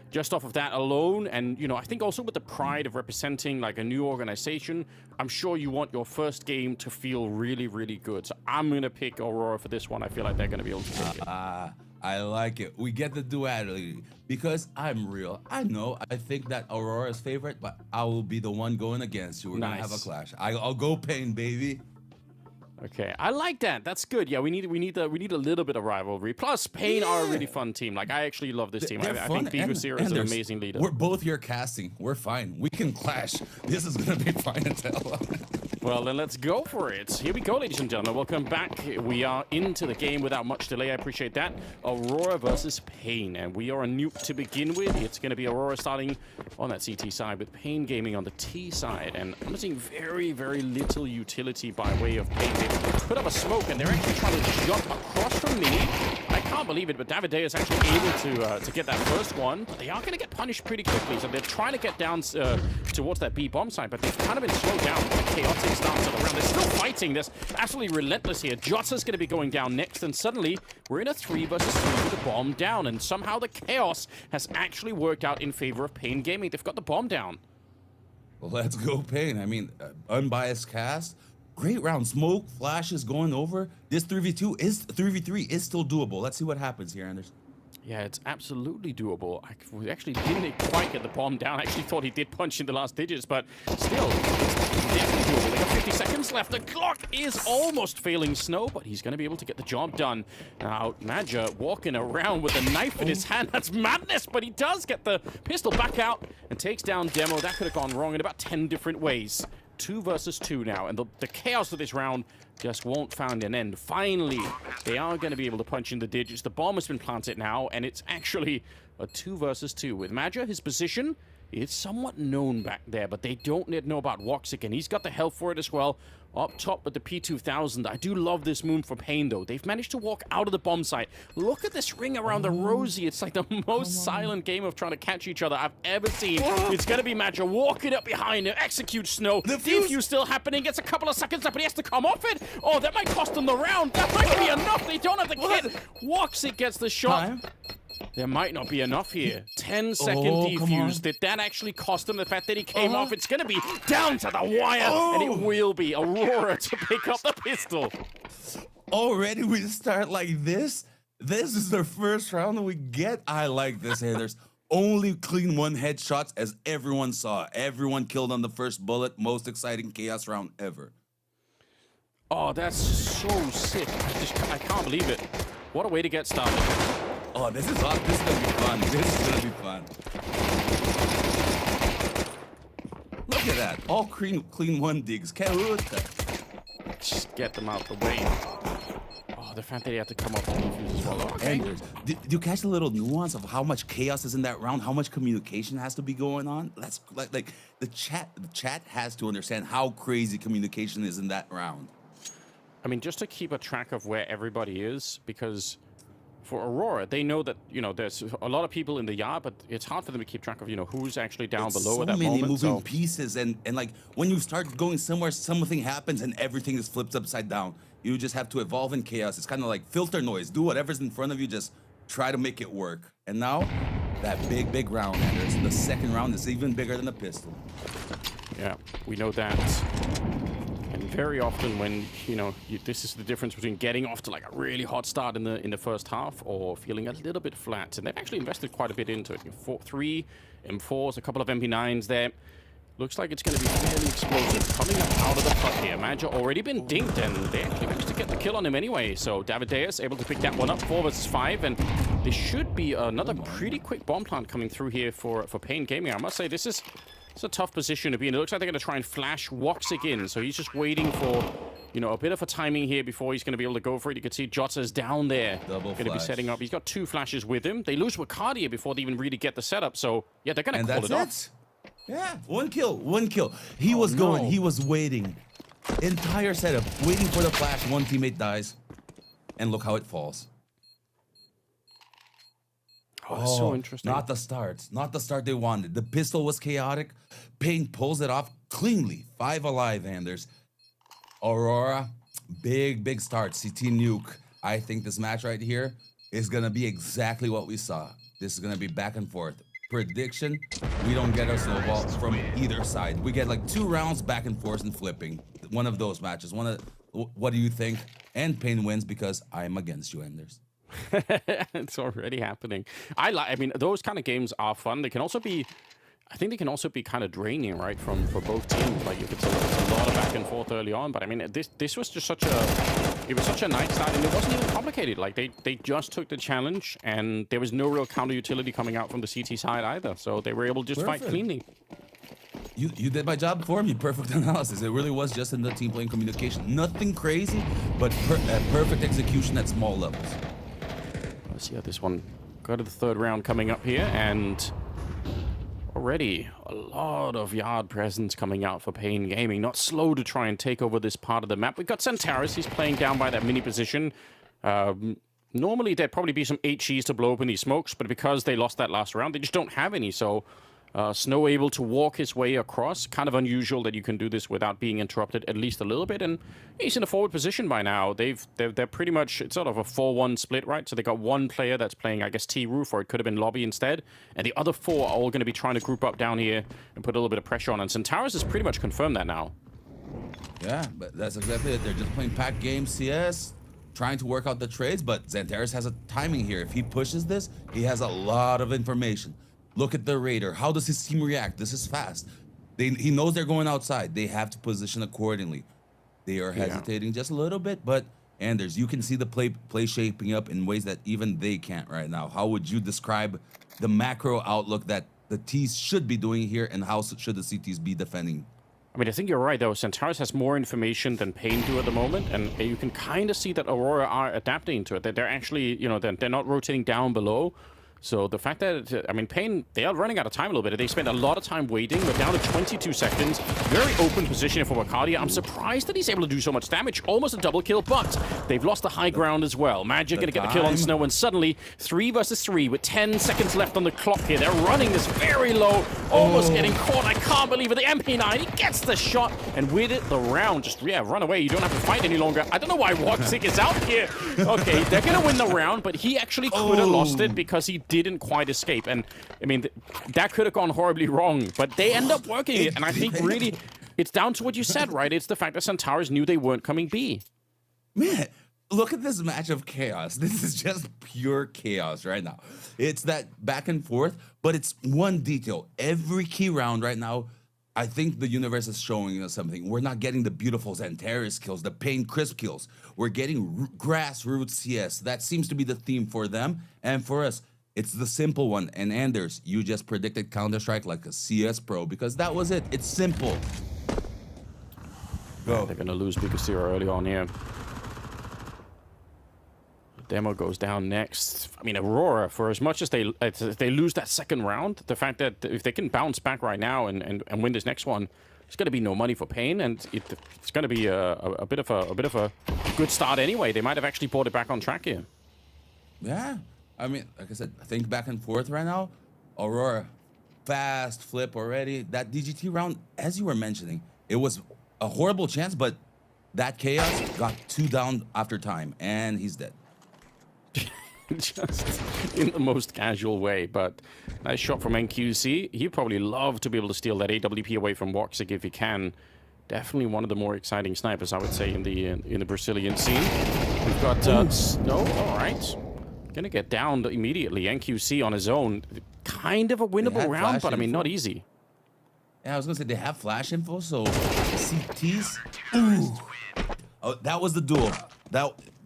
Speaker 11: just off of that alone, and you know, I think also with the pride of representing like a new organization, I'm sure you want your first game to feel really, really good. So I'm gonna pick Aurora for this one. I feel like they're gonna be able to take it.
Speaker 12: I like it. We get the duality because I'm real. I know. I think that Aurora is favorite, but I will be the one going against you. We're gonna have a clash. I'll go Pain, baby.
Speaker 11: Okay, I like that. That's good. Yeah, we need a little bit of rivalry. Plus, Pain are a really fun team. Like, I actually love this team. I think Vigosira is an amazing leader.
Speaker 12: We're both here casting. We're fine. We can clash. This is gonna be fine to tell.
Speaker 11: Well, then let's go for it. Here we go, ladies and gentlemen. Welcome back. We are into the game without much delay. I appreciate that. Aurora versus Pain, and we are a Nuke to begin with. It's going to be Aurora starting on that CT side with Pain Gaming on the T side, and I'm seeing very, very little utility by way of Pain. They put up a smoke, and they're actually trying to jump across from me. I can't believe it, but Davide is actually able to get that first one. But they are going to get punished pretty quickly, so they're trying to get down towards that B bomb side, but they've kind of been slowed down. Chaotic starts at the round. They're still fighting. This absolutely relentless here. Jota's going to be going down next, and suddenly we're in a 3 versus 3 with the bomb down, and somehow the chaos has actually worked out in favor of Pain Gaming. They've got the bomb down.
Speaker 12: Well, let's go, Pain. I mean, unbiased cast. Great round. Smoke, flashes going over. This 3v3 is still doable. Let's see what happens here, Anders.
Speaker 11: Yeah, it's absolutely doable. We actually didn't quite get the bomb down. I actually thought he did punch in the last digits, but still, it's definitely doable. They got 50 seconds left. The clock is almost failing Snow, but he's going to be able to get the job done. Now, Maja walking around with a knife in his hand. That's madness, but he does get the pistol back out and takes down Demo. That could have gone wrong in about 10 different ways. 2 versus 2 now, and the chaos of this round just won't find an end. Finally, they are going to be able to punch in the digits. The bomb has been planted now, and it's actually a 2 versus 2. With Maja, his position is somewhat known back there, but they don't yet know about Woxic, and he's got the health for it as well. Up top with the P2000. I do love this move for Pain, though. They've managed to walk out of the bomb site. Look at this ring around the Rosie. It's like the most silent game of trying to catch each other I've ever seen. It's going to be Maja walking up behind him. Execute Snow. Defuse still happening. Gets a couple of seconds left, but he has to come off it. Oh, that might cost them the round. That might be enough. They don't have the kit. Woxic gets the shot. There might not be enough here. 10-second defuse. Did that actually cost him the fact that he came off? It's going to be down to the wire, and it will be Aurora to pick up the pistol.
Speaker 12: Already we start like this? This is the first round that we get? I like this. Hey, there's only clean 1 headshots, as everyone saw. Everyone killed on the first bullet. Most exciting chaos round ever.
Speaker 11: Oh, that's so sick. I can't believe it. What a way to get started.
Speaker 12: Oh, this is awesome. This is gonna be fun. This is gonna be fun. Look at that. All clean 1 digs.
Speaker 11: Just get them out the way. Oh, the fact that he had to come up with defuse as well. Okay.
Speaker 12: And do you catch the little nuance of how much chaos is in that round? How much communication has to be going on? That's like the chat has to understand how crazy communication is in that round.
Speaker 11: I mean, just to keep a track of where everybody is, because for Aurora, they know that, you know, there's a lot of people in the yard, but it's hard for them to keep track of, you know, who's actually down below at that moment.
Speaker 12: So many moving pieces, and like when you start going somewhere, something happens and everything is flipped upside down. You just have to evolve in chaos. It's kind of like filter noise. Do whatever's in front of you, just try to make it work. And now, that big round, Anders. The second round is even bigger than the pistol.
Speaker 11: Yeah, we know that. And very often when, you know, this is the difference between getting off to like a really hot start in the first half or feeling a little bit flat. And they've actually invested quite a bit into it. 3 M4s, a couple of MP9s there. Looks like it's going to be fairly explosive. Coming up out of the putt here. Maja already been dinked, and they actually managed to get the kill on him anyway. So Davideus able to pick that one up, 4 versus 5, and there should be another pretty quick bomb plant coming through here for Pain Gaming. I must say, it's a tough position to be in. It looks like they're going to try and flash Woxic in, so he's just waiting for you know, a bit of a timing here before he's going to be able to go for it. You can see Jota's down there.
Speaker 12: Double
Speaker 11: going to be setting up. He's got 2 flashes with him. They lose Wicardia before they even really get the setup. So, yeah, they're going to call it off.
Speaker 12: Yeah, 1 kill, 1 kill. He was going, he was waiting. Entire setup, waiting for the flash. 1 teammate dies. And look how it falls.
Speaker 11: Oh, that's so interesting.
Speaker 12: Not the start. Not the start they wanted. The pistol was chaotic. Pain pulls it off cleanly. 5 alive, Anders. Aurora, big start. CT Nuke. I think this match right here is going to be exactly what we saw. This is going to be back and forth. Prediction, we don't get a snowball from either side. We get like 2 rounds back and forth and flipping. One of those matches. What do you think? And Pain wins because I'm against you, Anders.
Speaker 11: It's already happening. I mean, those kind of games are fun. They can also be, I think they can also be kind of draining, right? For both teams. Like it's a lot of back and forth early on. But I mean, this was just such a nice start, and it wasn't even complicated. Like they just took the challenge, and there was no real counter utility coming out from the CT side either. So they were able to just fight cleanly.
Speaker 12: You did my job for me. Perfect analysis. It really was just in the team playing communication. Nothing crazy, but perfect execution at small levels.
Speaker 11: Let's see how this one go to the 3rd round coming up here, and already a lot of yard presence coming out for Pain Gaming. Not slow to try and take over this part of the map. We've got Centaurus. He's playing down by that mini position. Normally, there'd probably be some HEs to blow open these smokes, but because they lost that last round, they just don't have any. So Snow able to walk his way across. Kind of unusual that you can do this without being interrupted at least a little bit. And he's in a forward position by now. They're pretty much, it's sort of a 4-1 split, right? So they got 1 player that's playing, I guess, T-Roof, or it could have been Lobby instead. And the other 4 are all going to be trying to group up down here and put a little bit of pressure on. And Centaurus has pretty much confirmed that now.
Speaker 12: Yeah, but that's exactly it. They're just playing pack game CS, trying to work out the trades, but Centaurus has a timing here. If he pushes this, he has a lot of information. Look at the Raider. How does his team react? This is fast. He knows they're going outside. They have to position accordingly. They are hesitating just a little bit, but Anders, you can see the play shaping up in ways that even they can't right now. How would you describe the macro outlook that the T's should be doing here, and how should the CTs be defending?
Speaker 11: I mean, I think you're right, though. Centaurus has more information than Pain do at the moment, and you can kind of see that Aurora are adapting to it. That they're actually, you know, they're not rotating down below. So the fact that, I mean, Pain, they are running out of time a little bit. They spend a lot of time waiting. We're down to 22 seconds. Very open position for Wicardia. I'm surprised that he's able to do so much damage. Almost a double kill, but they've lost the high ground as well. Magic going to get the kill on Snow, and suddenly 3 versus 3 with 10 seconds left on the clock here. They're running this very low, almost getting caught. I can't believe it. The MP9, he gets the shot, and with it, the round just, run away. You don't have to fight any longer. I don't know why Woxic is out here. Okay, they're going to win the round, but he actually could have lost it because he didn't quite escape. And I mean, that could have gone horribly wrong, but they end up working it. And I think really it's down to what you said, right? It's the fact that Centaurus knew they weren't coming B.
Speaker 12: Man, look at this match of chaos. This is just pure chaos right now. It's that back and forth, but it's one detail. Every key round right now, I think the universe is showing us something. We're not getting the beautiful Centaurus kills, the Pain crisp kills. We're getting grassroots CS. That seems to be the theme for them and for us. It's the simple one. And Anders, you just predicted Counter-Strike like a CS pro because that was it. It's simple.
Speaker 11: Go. They're going to lose Bukasira early on here. Demo goes down next. I mean, Aurora, for as much as they lose that second round, the fact that if they can bounce back right now and win this next one, it's going to be no money for Pain, and it's going to be a bit of a good start anyway. They might have actually brought it back on track here.
Speaker 12: Yeah. I mean, like I said, think back and forth right now. Aurora, fast flip already. That DGT round, as you were mentioning, it was a horrible chance, but that chaos got 2 down after time, and he's dead.
Speaker 11: Just in the most casual way, but nice shot from NQC. He'd probably love to be able to steal that AWP away from Woxic if he can. Definitely one of the more exciting snipers, I would say, in the Brazilian scene. We've got Snow. All right. Gonna get downed immediately. NQC on his own. Kind of a winnable round, but I mean, not easy.
Speaker 12: Yeah, I was gonna say they have flash info, so CTs. Ooh. Oh, that was the duel.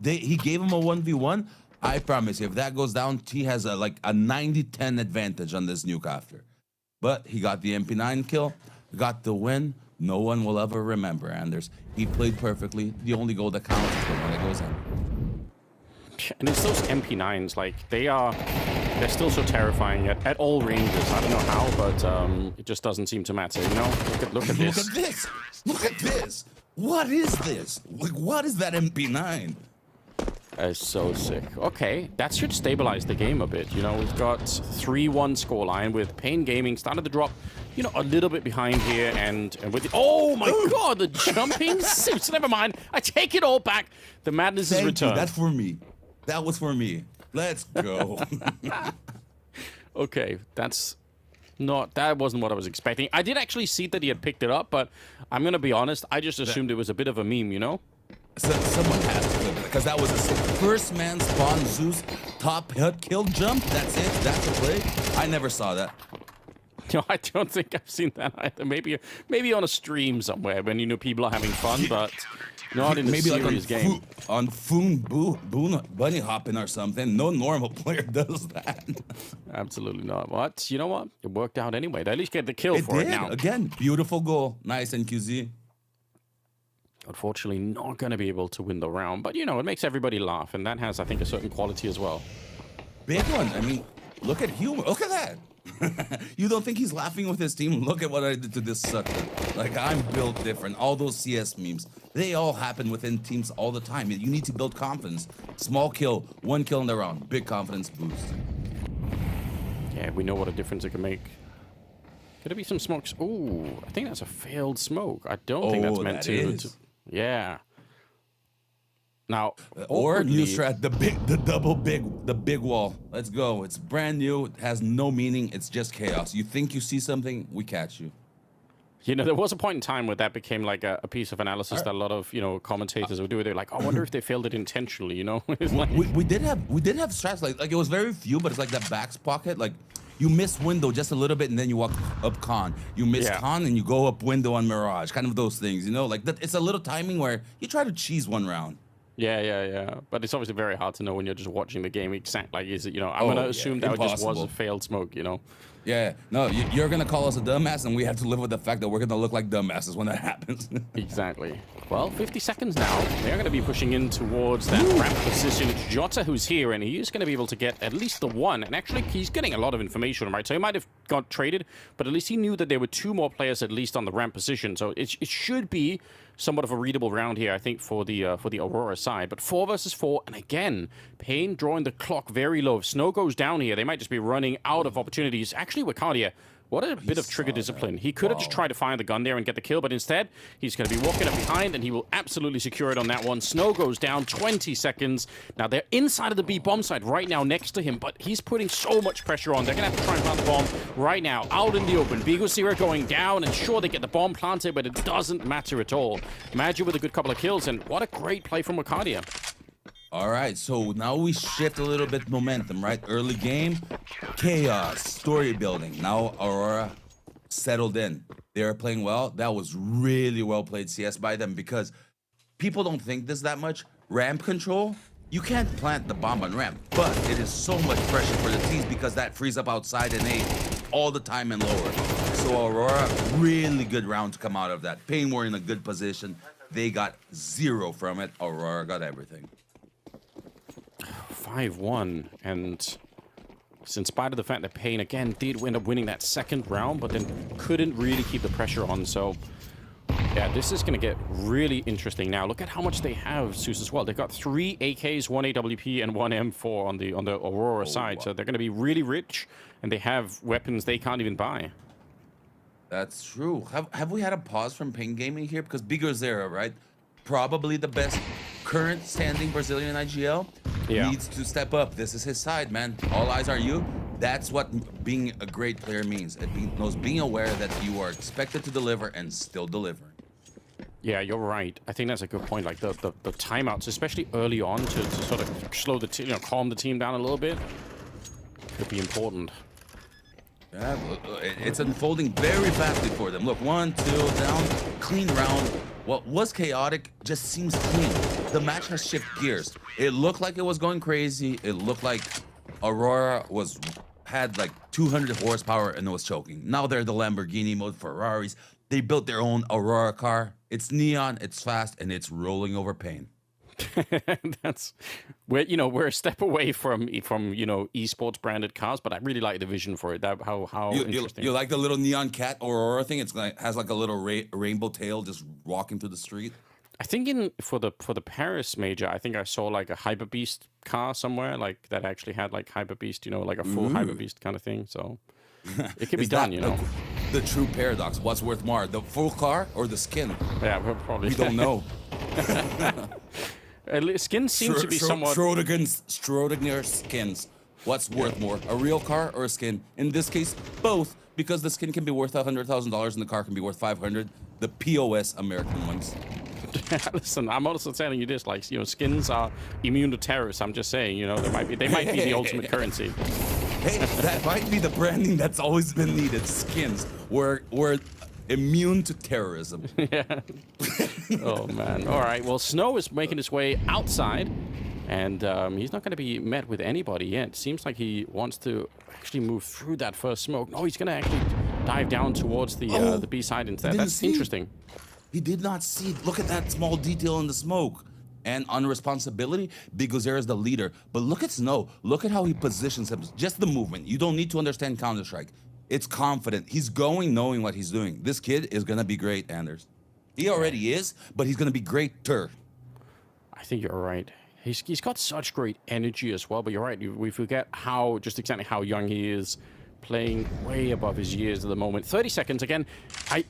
Speaker 12: He gave him a 1v1. I promise you, if that goes down, T has like a 90-10 advantage on this nuke after. But he got the MP9 kill, got the win. no one will ever remember Anders. He played perfectly. The only goal that counts is the one that goes in.
Speaker 11: And it's those MP9s, like they're still so terrifying at all ranges. I don't know how, but it just doesn't seem to matter. You know, look at this.
Speaker 12: Look at this. Look at this. What is this? Like, what is that MP9?
Speaker 11: That's so sick. Okay, that should stabilize the game a bit. You know, we've got 3-1 scoreline with Pain Gaming started to drop, you know, a little bit behind here, and with the, oh my god, the jumping suits. Never mind. I take it all back. The madness is returned.
Speaker 12: That's for me. That was for me. Let's go.
Speaker 11: Okay, that wasn't what I was expecting. I did actually see that he had picked it up, but I'm gonna be honest, I just assumed it was a bit of a meme, you know?
Speaker 12: So, someone has to, because that was a first man spawn Zeus top hit kill jump. That's it. That's a play. I never saw that.
Speaker 11: No, I don't think I've seen that either. Maybe on a stream somewhere when, you know, people are having fun, but not in a serious game.
Speaker 12: On Boon bunny hopping or something. No normal player does that.
Speaker 11: Absolutely not. What? You know what? It worked out anyway. They at least get the kill for it now.
Speaker 12: Again, beautiful goal. Nice NQZ.
Speaker 11: Unfortunately, not going to be able to win the round, but, you know, it makes everybody laugh, and that has, I think, a certain quality as well.
Speaker 12: Big one. I mean, look at humor. Look at that. You don't think he's laughing with his team? Look at what I did to this sucker. Like, I'm built different. All those CS memes, they all happen within teams all the time. You need to build confidence. Small kill, 1 kill in the round. Big confidence boost.
Speaker 11: Yeah, we know what a difference it can make. Could it be some smokes? Ooh, I think that's a failed smoke. I don't think that's meant to. Yeah. Now,
Speaker 12: or new strat, the big wall. Let's go. It's brand new. It has no meaning. It's just chaos. You think you see something, we catch you.
Speaker 11: You know, there was a point in time where that became like a piece of analysis that a lot of, you know, commentators would do. They're like, I wonder if they failed it intentionally. You know, like,
Speaker 12: we did have strats like it was very few, but it's like that back pocket. Like you miss window just a little bit, and then you walk up con. You miss con, and you go up window on Mirage. Kind of those things, you know, like that. It's a little timing where you try to cheese one round.
Speaker 11: Yeah. But it's obviously very hard to know when you're just watching the game exact. Like, is it, you know, I'm gonna assume that just was a failed smoke, you know.
Speaker 12: Yeah, no, you're gonna call us a dumbass, and we have to live with the fact that we're gonna look like dumbasses when that happens.
Speaker 11: Exactly. Well, 50 seconds now. They're gonna be pushing in towards that ramp position. It's Jota who's here, and he is gonna be able to get at least the one. And actually, he's getting a lot of information, right? So he might have got traded, but at least he knew that there were 2 more players at least on the ramp position. So it should be somewhat of a readable round here, I think, for the Aurora side. But 4 versus 4, and again, Pain drawing the clock very low. If Snow goes down here, they might just be running out of opportunities. Actually, Wakadia, what a bit of trigger discipline. He could have just tried to find the gun there and get the kill, but instead, he's going to be walking up behind, and he will absolutely secure it on that one. Snow goes down, 20 seconds. Now, they're inside of the B bomb side right now next to him, but he's putting so much pressure on. They're going to have to try and plant the bomb right now, out in the open. Bigo0 going down, and sure, they get the bomb planted, but it doesn't matter at all. Magi with a good couple of kills, and what a great play from Wakadia.
Speaker 12: All right, so now we shift a little bit momentum, right? Early game, chaos, story building. Now Aurora settled in. They are playing well. That was really well played CS by them because people don't think this that much. Ramp control, you can't plant the bomb on ramp, but it is so much pressure for the teams because that frees up outside and A all the time and lower. So Aurora, really good round to come out of that. Pain were in a good position. They got 0 from it. Aurora got everything.
Speaker 11: 5-1, and in spite of the fact that Pain again did end up winning that second round, but then couldn't really keep the pressure on. So yeah, this is going to get really interesting now. Look at how much they have, Zeus, as well. They've got 3 AKs, 1 AWP, and 1 M4 on the Aurora side. Wow. So they're going to be really rich, and they have weapons they can't even buy.
Speaker 12: That's true. Have we had a pause from Pain Gaming here? Because Bigo0, right? Probably the best current standing Brazilian IGL. Needs to step up. This is his side, man. All eyes are you. That's what being a great player means. It knows being aware that you are expected to deliver and still delivering.
Speaker 11: Yeah, you're right. I think that's a good point. Like the timeouts, especially early on, to sort of slow the team, calm the team down a little bit, could be important.
Speaker 12: Yeah, it's unfolding very fastly for them. Look, 1, 2, down, clean round. What was chaotic just seems clean. The match has shifted gears. It looked like it was going crazy. It looked like Aurora had like 200 horsepower and it was choking. Now they're the Lamborghini mode, Ferraris. They built their own Aurora car. It's neon, it's fast, and it's rolling over pain.
Speaker 11: That's we're a step away from esports branded cars, but I really like the vision for it. How interesting.
Speaker 12: You like the little neon cat Aurora thing? It's like has like a little rainbow tail just walking through the street.
Speaker 11: I think for the Paris major, I think I saw like a Hyper Beast car somewhere, like that actually had like Hyper Beast, like a full Hyper Beast kind of thing. So it can be done,
Speaker 12: The true paradox. What's worth more, the full car or the skin?
Speaker 11: Yeah, probably.
Speaker 12: We don't know.
Speaker 11: Skin seems to be somewhat...
Speaker 12: Schrodinger's skins. What's worth more, a real car or a skin? In this case, both, because the skin can be worth $100,000 and the car can be worth $500. The POS American ones.
Speaker 11: Listen, I'm also telling you this, like, skins are immune to terrorists. I'm just saying, they might be the ultimate currency.
Speaker 12: Hey, that might be the branding that's always been needed. Skins. We're immune to terrorism.
Speaker 11: Yeah. Oh, man. All right. Well, Snow is making his way outside, and he's not going to be met with anybody yet. Seems like he wants to actually move through that first smoke. No, he's going to actually dive down towards the B side instead. That's interesting.
Speaker 12: He did not see. Look at that small detail in the smoke. And on responsibility, Bigozera is the leader. But look at Snow. Look at how he positions him. Just the movement. You don't need to understand Counter-Strike. It's confident. He's going knowing what he's doing. This kid is going to be great, Anders. He already is, but he's going to be greater.
Speaker 11: I think you're right. He's got such great energy as well, but you're right. We forget exactly how young he is, playing way above his years at the moment. 30 seconds again. I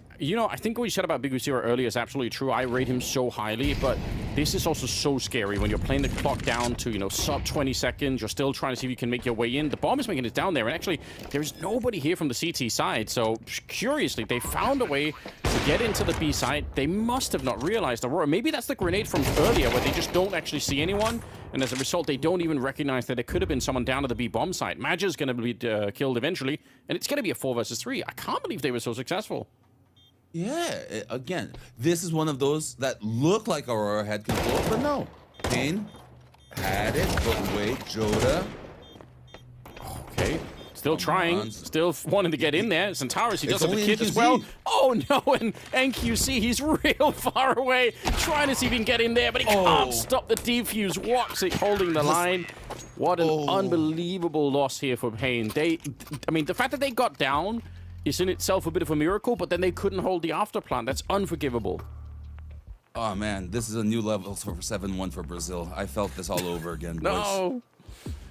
Speaker 11: think what you said about Bigozera earlier is absolutely true. I rate him so highly, but this is also so scary when you're playing the clock down to, sub 20 seconds. You're still trying to see if you can make your way in. The bomb is making it down there, and actually, there's nobody here from the CT side. So, curiously, they found a way to get into the B side. They must have not realized Aurora. Maybe that's the grenade from earlier, where they just don't actually see anyone, and as a result, they don't even recognize that there could have been someone down at the B bomb site. Magi's going to be killed eventually, and it's going to be a 4 versus 3. I can't believe they were so successful.
Speaker 12: Yeah, again, this is one of those that look like Aurora had control, but no. Pain had it, but wait, Joda.
Speaker 11: Okay, still trying, still wanting to get in there. Centaurus, he does have the kit as well. Oh no, and NQC, he's real far away, trying to see if he can get in there, but he can't stop the defuse. Woxic holding the line. What an unbelievable loss here for Pain. The fact that they got down is in itself a bit of a miracle, but then they couldn't hold the afterplant. That's unforgivable.
Speaker 12: Oh man, this is a new level for 7-1 for Brazil. I felt this all over again, boys.
Speaker 11: No.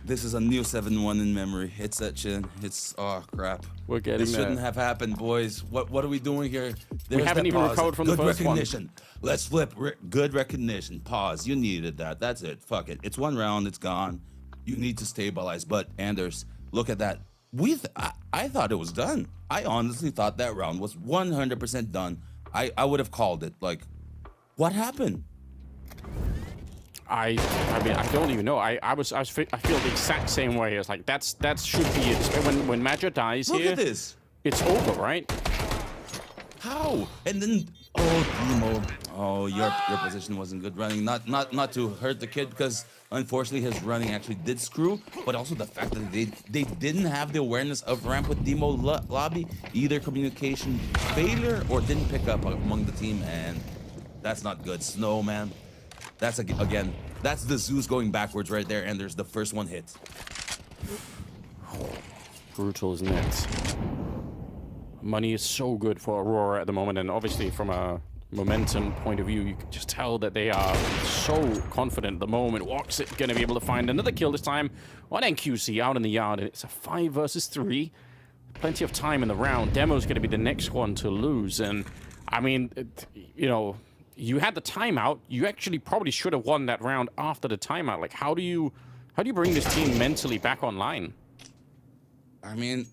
Speaker 12: This is a new 7-1 in memory. It's that chin. It's, oh crap.
Speaker 11: We're getting
Speaker 12: This shouldn't have happened, boys. What are we doing here?
Speaker 11: We haven't even recovered from the first one.
Speaker 12: Good recognition. Let's flip. Good recognition. Pause. You needed that. That's it. Fuck it. It's one round. It's gone. You need to stabilize. But Anders, look at that. I thought it was done. I honestly thought that round was 100% done. I would have called it. Like, what happened?
Speaker 11: I don't even know. I feel the exact same way. It's like that should be it. When Magic dies here,
Speaker 12: look at this.
Speaker 11: It's over, right?
Speaker 12: How? And then Demo. Oh, your position wasn't good running. Not to hurt the kid, because unfortunately his running actually did screw, but also the fact that they didn't have the awareness of ramp with Demo lobby, either communication failure or didn't pick up among the team, and that's not good. Snow, man. That's again, that's the Zeus going backwards right there, and there's the first one hit.
Speaker 11: Brutal, isn't it? Money is so good for Aurora at the moment, and obviously from a momentum point of view, you can just tell that they are so confident at the moment. Woxic going to be able to find another kill this time on NQC out in the yard, and it's a 5 versus 3. Plenty of time in the round. Demo's going to be the next one to lose, and I mean, you had the timeout. You actually probably should have won that round after the timeout. Like, how do you bring this team mentally back online?
Speaker 12: I mean,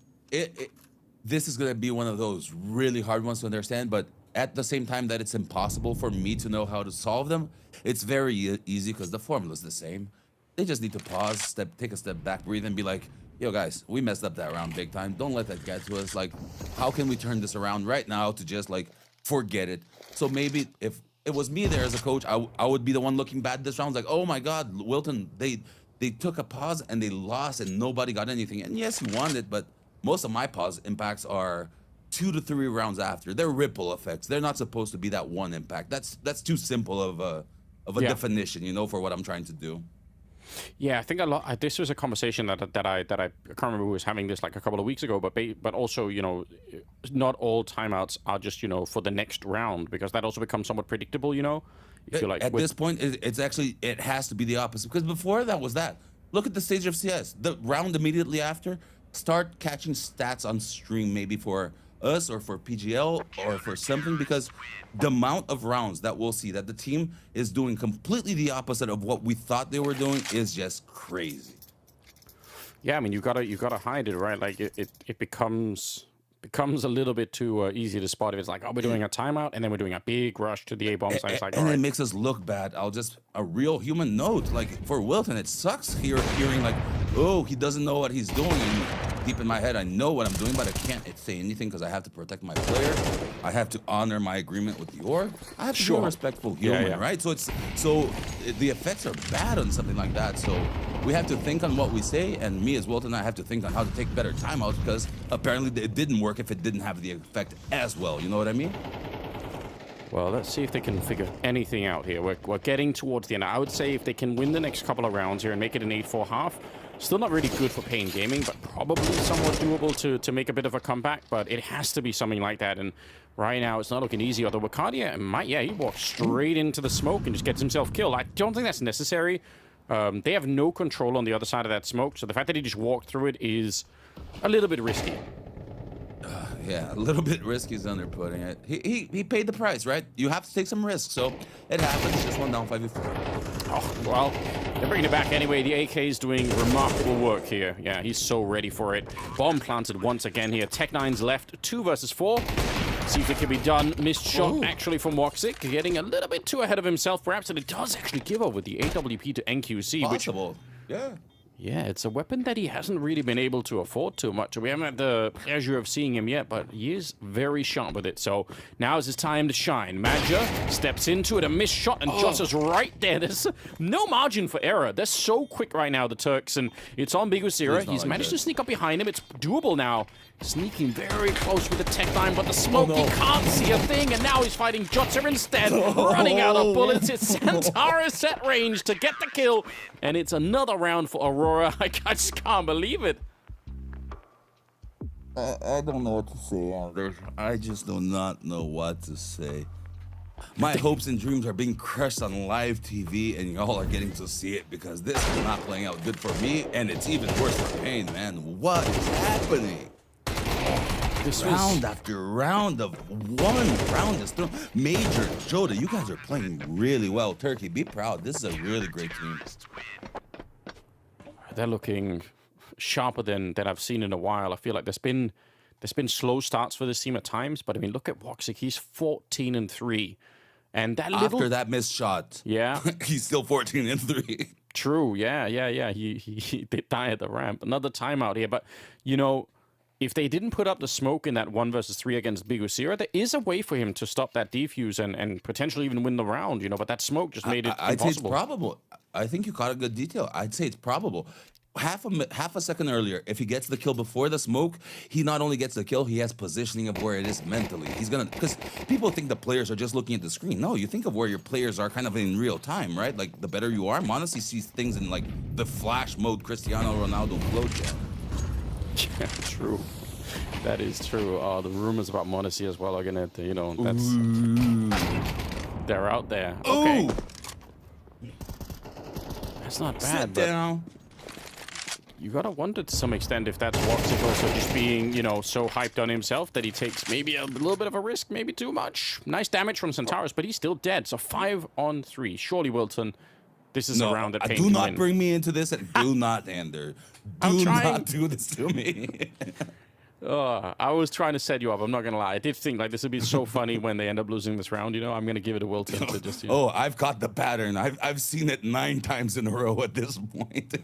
Speaker 12: this is going to be one of those really hard ones to understand, but at the same time that it's impossible for me to know how to solve them, it's very easy because the formula is the same. They just need to pause, take a step back, breathe, and be like, yo, guys, we messed up that round big time. Don't let that get to us. Like, how can we turn this around right now to just, like, forget it? So maybe if it was me there as a coach, I would be the one looking bad this round. Like, oh, my God, Wilton, they took a pause and they lost and nobody got anything. And yes, you won it, but most of my pause impacts are 2 to 3 rounds after. They're ripple effects. They're not supposed to be that one impact. That's too simple of a definition, you know, for what I'm trying to do.
Speaker 11: Yeah, I think a lot. This was a conversation that I can't remember who was having this like a couple of weeks ago, but also, you know, not all timeouts are just, you know, for the next round, because that also becomes somewhat predictable, you know. If you like
Speaker 12: at this point, it's actually, it has to be the opposite, because before that was that. Look at the stage of CS. The round immediately after, start catching stats on stream, maybe for us or for PGL or for something, because the amount of rounds that we'll see that the team is doing completely the opposite of what we thought they were doing is just crazy.
Speaker 11: Yeah, I mean, you gotta hide it, right? Like it becomes a little bit too easy to spot if it's like, oh, we're doing a timeout and then we're doing a big rush to the A bomb site. It's like,
Speaker 12: and it makes us look bad. A real human note, like for Wilton, it sucks hearing like, oh, he doesn't know what he's doing. And deep in my head, I know what I'm doing, but I can't say anything because I have to protect my player. I have to honor my agreement with the org. I have to be a respectful human, right? So the effects are bad on something like that. So we have to think on what we say, and me as Wilton, I have to think on how to take better timeouts, because apparently it didn't work if it didn't have the effect as well. You know what I mean?
Speaker 11: Well, let's see if they can figure anything out here. We're getting towards the end. I would say if they can win the next couple of rounds here and make it an 8-4 half, still not really good for Pain Gaming, but probably somewhat doable to make a bit of a comeback. But it has to be something like that. And right now, it's not looking easy. Although Wacardia might, he walks straight into the smoke and just gets himself killed. I don't think that's necessary. They have no control on the other side of that smoke, so the fact that he just walked through it is a little bit risky.
Speaker 12: Yeah, a little bit risky is underputting it. He paid the price, right? You have to take some risks, so it happens. Just one down, 5v4.
Speaker 11: Oh, well, they're bringing it back anyway. The AK is doing remarkable work here. Yeah, he's so ready for it. Bomb planted once again here. Tech9's left, 2 versus 4. See if it can be done. Missed shot actually from Woxic, getting a little bit too ahead of himself perhaps, and it does actually give over the AWP to NQC.
Speaker 12: Possible, yeah.
Speaker 11: Yeah, it's a weapon that he hasn't really been able to afford too much. We haven't had the pleasure of seeing him yet, but he is very sharp with it. So now is his time to shine. Madja steps into it, a missed shot, and Joss is right there. There's no margin for error. They're so quick right now, the Turks, and it's on Bigusira. He's managed to sneak up behind him. It's doable now. Sneaking very close with the tech line, but the smoke, he can't see a thing, and now he's fighting Jotzer instead, running out of bullets. It's Santaris at range to get the kill, and it's another round for Aurora. I just can't believe it.
Speaker 12: I don't know what to say, Anders. I just do not know what to say. My hopes and dreams are being crushed on live TV, and y'all are getting to see it, because this is not playing out good for me, and it's even worse for Pain, man. What is happening? This round after round of one round is thrown. Major, Joda, you guys are playing really well. Turkey, be proud. This is a really great team.
Speaker 11: They're looking sharper than I've seen in a while. I feel like there's been slow starts for this team at times, but I mean, look at Woxic. He's 14-3, and that
Speaker 12: after that missed shot, he's still 14-3.
Speaker 11: True, yeah. He did die at the ramp. Another timeout here, but you know, if they didn't put up the smoke in that 1 versus 3 against Bigusira, there is a way for him to stop that defuse and potentially even win the round, you know, but that smoke just made it impossible.
Speaker 12: I'd say it's probable. I think you caught a good detail. I'd say it's probable. Half a second earlier, if he gets the kill before the smoke, he not only gets the kill, he has positioning of where it is mentally. He's gonna, because people think the players are just looking at the screen. No, you think of where your players are kind of in real time, right? Like, the better you are, Monesi sees things in, like, the flash mode, Cristiano Ronaldo flow chart.
Speaker 11: Yeah, true. That is true. The rumors about Monesi as well are gonna, you know, that's they're out there. Okay, that's not bad.
Speaker 12: Sit down.
Speaker 11: You gotta wonder to some extent if that's Woxic also just being, you know, so hyped on himself that he takes maybe a little bit of a risk, maybe too much. Nice damage from Centaurus, but he's still dead. So 5-on-3. Surely, Wilton, this is a round that Pain
Speaker 12: do
Speaker 11: can
Speaker 12: not
Speaker 11: win.
Speaker 12: bring me into this, and do not, Ander. Do not do this to me.
Speaker 11: I was trying to set you up. I'm not gonna lie. I did think like this would be so funny when they end up losing this round. You know, I'm gonna give it to Wilton to just. You know.
Speaker 12: Oh, I've got the pattern. I've seen it 9 times in a row at this point.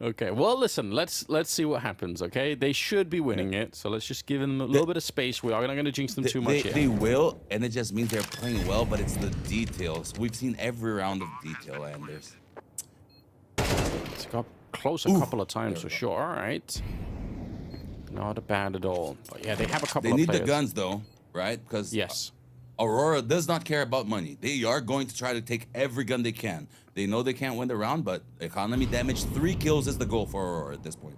Speaker 11: Okay, well, listen. Let's see what happens. Okay, they should be winning it, so let's just give them a little bit of space. We are not gonna jinx them too much.
Speaker 12: They will, and it just means they're playing well. But it's the details. We've seen every round of detail, Anders.
Speaker 11: It's got close a couple of times for sure. All right. Not bad at all. But yeah, they have a couple
Speaker 12: They
Speaker 11: of
Speaker 12: need
Speaker 11: players.
Speaker 12: the guns, though, right? Because
Speaker 11: yes,
Speaker 12: Aurora does not care about money. They are going to try to take every gun they can. They know they can't win the round, but economy damage, 3 kills is the goal for Aurora at this point.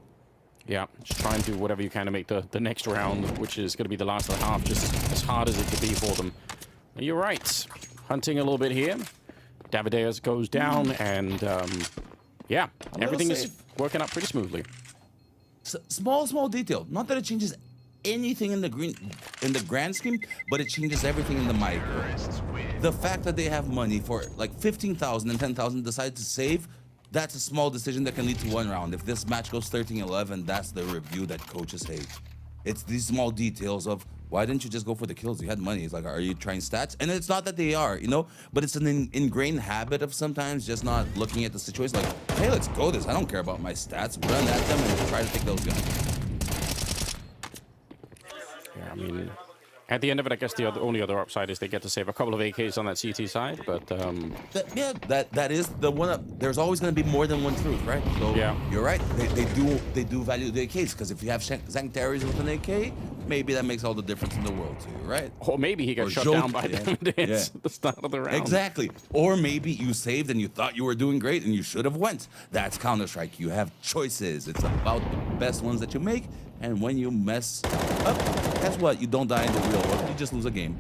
Speaker 11: Yeah, just try and do whatever you can to make the next round, which is going to be the last of the half, just as hard as it could be for them. And you're right. Hunting a little bit here. Davideus goes down, and yeah, everything is working out pretty smoothly.
Speaker 12: Small detail. Not that it changes anything in the grand scheme, but it changes everything in the micro. The fact that they have money for like 15,000 and 10,000 decide to save, that's a small decision that can lead to 1 round. If this match goes 13-11, that's the review that coaches hate. It's these small details of, why didn't you just go for the kills? You had money. It's like, are you trying stats? And it's not that they are, you know, but it's an ingrained habit of sometimes just not looking at the situation like, hey, let's go this. I don't care about my stats. Run at them and try to take those guns.
Speaker 11: Yeah, I mean, at the end of it, I guess the only other upside is they get to save a couple of AKs on that CT side, but
Speaker 12: that is the one. There's always going to be more than one truth, right? So
Speaker 11: yeah,
Speaker 12: you're right. They do value the AKs, because if you have Sanctaries with an AK, maybe that makes all the difference in the world to you, right?
Speaker 11: Or maybe he got shut down by them at the start of the round.
Speaker 12: Exactly. Or maybe you saved and you thought you were doing great and you should have went. That's Counter-Strike. You have choices. It's about the best ones that you make. And when you mess up, guess what? You don't die in the real world. You just lose a game.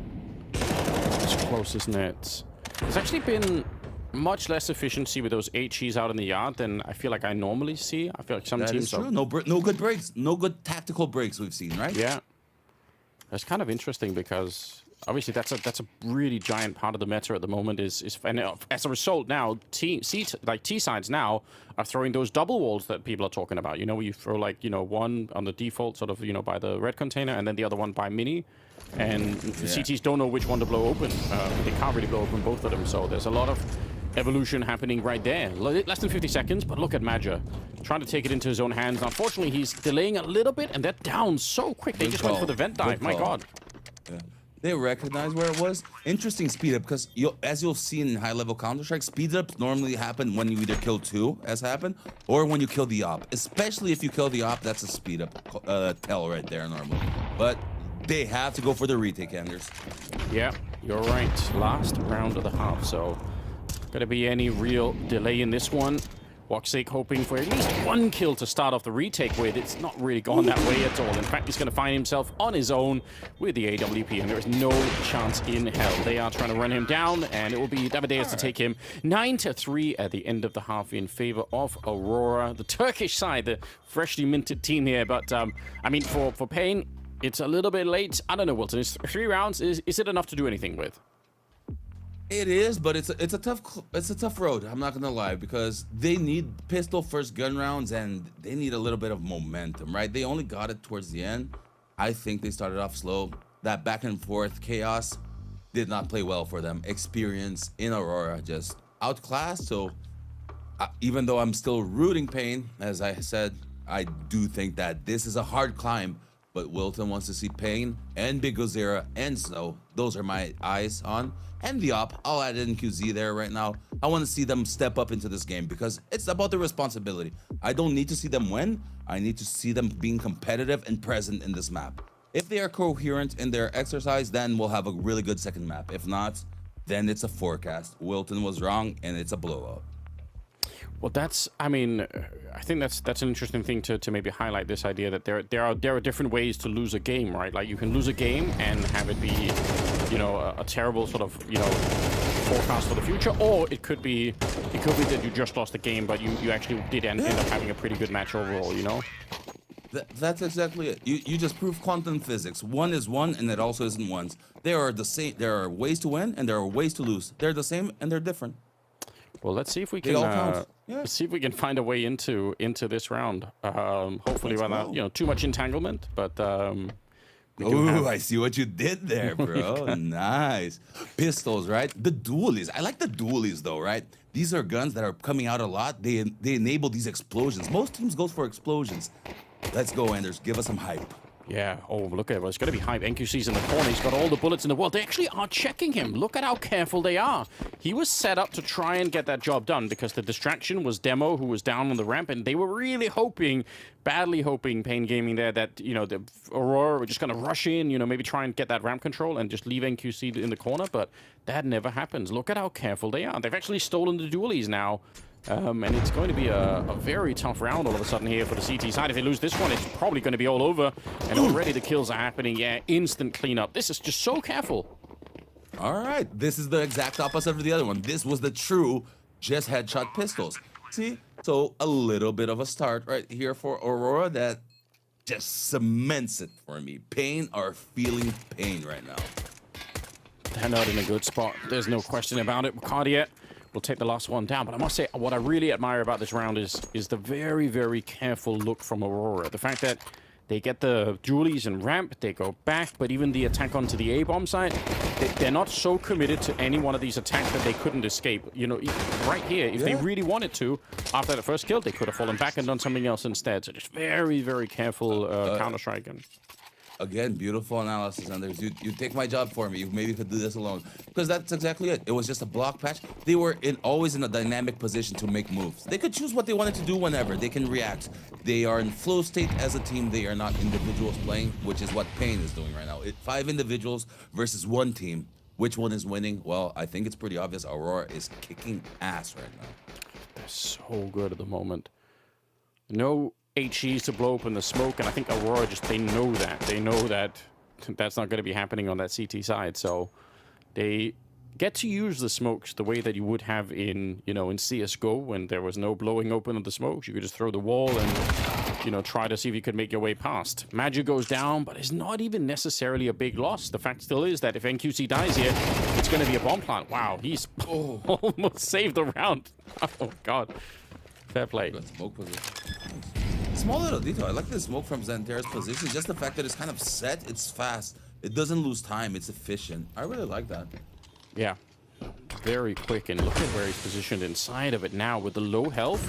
Speaker 11: It's close, isn't it? There's actually been much less efficiency with those HEs out in the yard than I feel like I normally see. I feel like some
Speaker 12: that
Speaker 11: teams
Speaker 12: is true. No good breaks. No good tactical breaks we've seen, right?
Speaker 11: Yeah. That's kind of interesting because obviously that's a really giant part of the meta at the moment and as a result now T sides now are throwing those double walls that people are talking about, you know, where you throw like, you know, one on the default sort of, you know, by the red container and then the other one by mini, and CTs don't know which one to blow open. They can't really blow open both of them, so there's a lot of evolution happening right there. Less than 50 seconds, but look at Madja trying to take it into his own hands. Unfortunately, he's delaying a little bit, and they're down so quick. They just went for the vent dive. My God.
Speaker 12: Yeah. They recognize where it was. Interesting speed up, because as you'll see in high-level Counter-Strike, speed ups normally happen when you either kill 2, as happened, or when you kill the op. Especially if you kill the op, that's a speed up tell right there normally. But they have to go for the retake, Anders.
Speaker 11: Yeah, you're right. Last round of the half, so gonna be any real delay in this one. Woxic hoping for at least 1 kill to start off the retake with. It's not really gone that way at all. In fact, he's going to find himself on his own with the AWP, and there is no chance in hell. They are trying to run him down, and it will be Davideus to take him 9-3 at the end of the half in favor of Aurora. The Turkish side, the freshly minted team here, but I mean, for Pain, it's a little bit late. I don't know, Wilton. Is 3 rounds, is it enough to do anything with?
Speaker 12: It is, but it's a tough road. I'm not gonna lie, because they need pistol first gun rounds and they need a little bit of momentum, right? They only got it towards the end. I think they started off slow. That back and forth chaos did not play well for them. Experience in Aurora just outclassed. So even though I'm still rooting Pain, as I said, I do think that this is a hard climb. But Wilton wants to see Pain and Big Gozera and Snow. Those are my eyes on. And the op, I'll add in QZ there right now. I want to see them step up into this game because it's about the responsibility. I don't need to see them win. I need to see them being competitive and present in this map. If they are coherent in their exercise, then we'll have a really good second map. If not, then it's a forecast. Wilton was wrong and it's a blowout.
Speaker 11: Well, that's, I mean, I think that's an interesting thing to maybe highlight, this idea that there are different ways to lose a game, right? Like you can lose a game and have it be, you know, a terrible sort of, you know, forecast for the future, or it could be that you just lost the game, but you actually did end up having a pretty good match overall, you know?
Speaker 12: That's exactly it. You just proved quantum physics. One is one, and it also isn't ones. There are the same. There are ways to win, and there are ways to lose. They're the same, and they're different.
Speaker 11: Well, let's see if we can let's see if we can find a way into this round. Hopefully without too much entanglement, but
Speaker 12: ooh, I see what you did there, bro. Nice. Pistols, right? The dualies. I like the dualies though, right? These are guns that are coming out a lot. They enable these explosions. Most teams go for explosions. Let's go, Anders. Give us some hype.
Speaker 11: Yeah, oh, look at it. Well, it's going to be Hype. NQC's in the corner. He's got all the bullets in the world. They actually are checking him. Look at how careful they are. He was set up to try and get that job done because the distraction was Demo, who was down on the ramp, and they were really hoping, badly hoping, Pain Gaming there, that, you know, the Aurora were just going to rush in, you know, maybe try and get that ramp control and just leave NQC in the corner, but that never happens. Look at how careful they are. They've actually stolen the dualies now. And it's going to be a very tough round all of a sudden here for the CT side. If they lose this one, it's probably going to be all over. And already the kills are happening. Yeah, instant cleanup. This is just so careful.
Speaker 12: All right, this is the exact opposite of the other one. This was the true just headshot pistols. See, so a little bit of a start right here for Aurora that just cements it for me. Pain are feeling pain right now.
Speaker 11: They're not in a good spot. There's no question about it. Cardiac will take the last one down. But I must say, what I really admire about this round is the very, very careful look from Aurora. The fact that they get the dualies and ramp, they go back, but even the attack onto the A-bomb side, they're not so committed to any one of these attacks that they couldn't escape. You know, right here, if they really wanted to, after the first kill, they could have fallen back and done something else instead. So just very, very careful counter-striking.
Speaker 12: Again, beautiful analysis, Anders. You take my job for me. You maybe could do this alone. Because that's exactly it. It was just a block patch. They were always in a dynamic position to make moves. They could choose what they wanted to do whenever. They can react. They are in flow state as a team. They are not individuals playing, which is what Pain is doing right now. 5 individuals versus 1 team. Which one is winning? Well, I think it's pretty obvious. Aurora is kicking ass right now.
Speaker 11: They're so good at the moment. No HEs to blow open the smoke, and I think Aurora they know that. They know that that's not going to be happening on that CT side, so they get to use the smokes the way that you would have in, you know, in CSGO when there was no blowing open of the smokes. You could just throw the wall and, you know, try to see if you could make your way past. Magic goes down, but it's not even necessarily a big loss. The fact still is that if NQC dies here, it's going to be a bomb plant. Wow, he's almost saved the round. Oh, God. Fair play.
Speaker 12: Smoke position. Small little detail. I like the smoke from Xanterra's position. Just the fact that it's kind of set, it's fast. It doesn't lose time. It's efficient. I really like that.
Speaker 11: Yeah. Very quick. And look at where he's positioned inside of it now with the low health.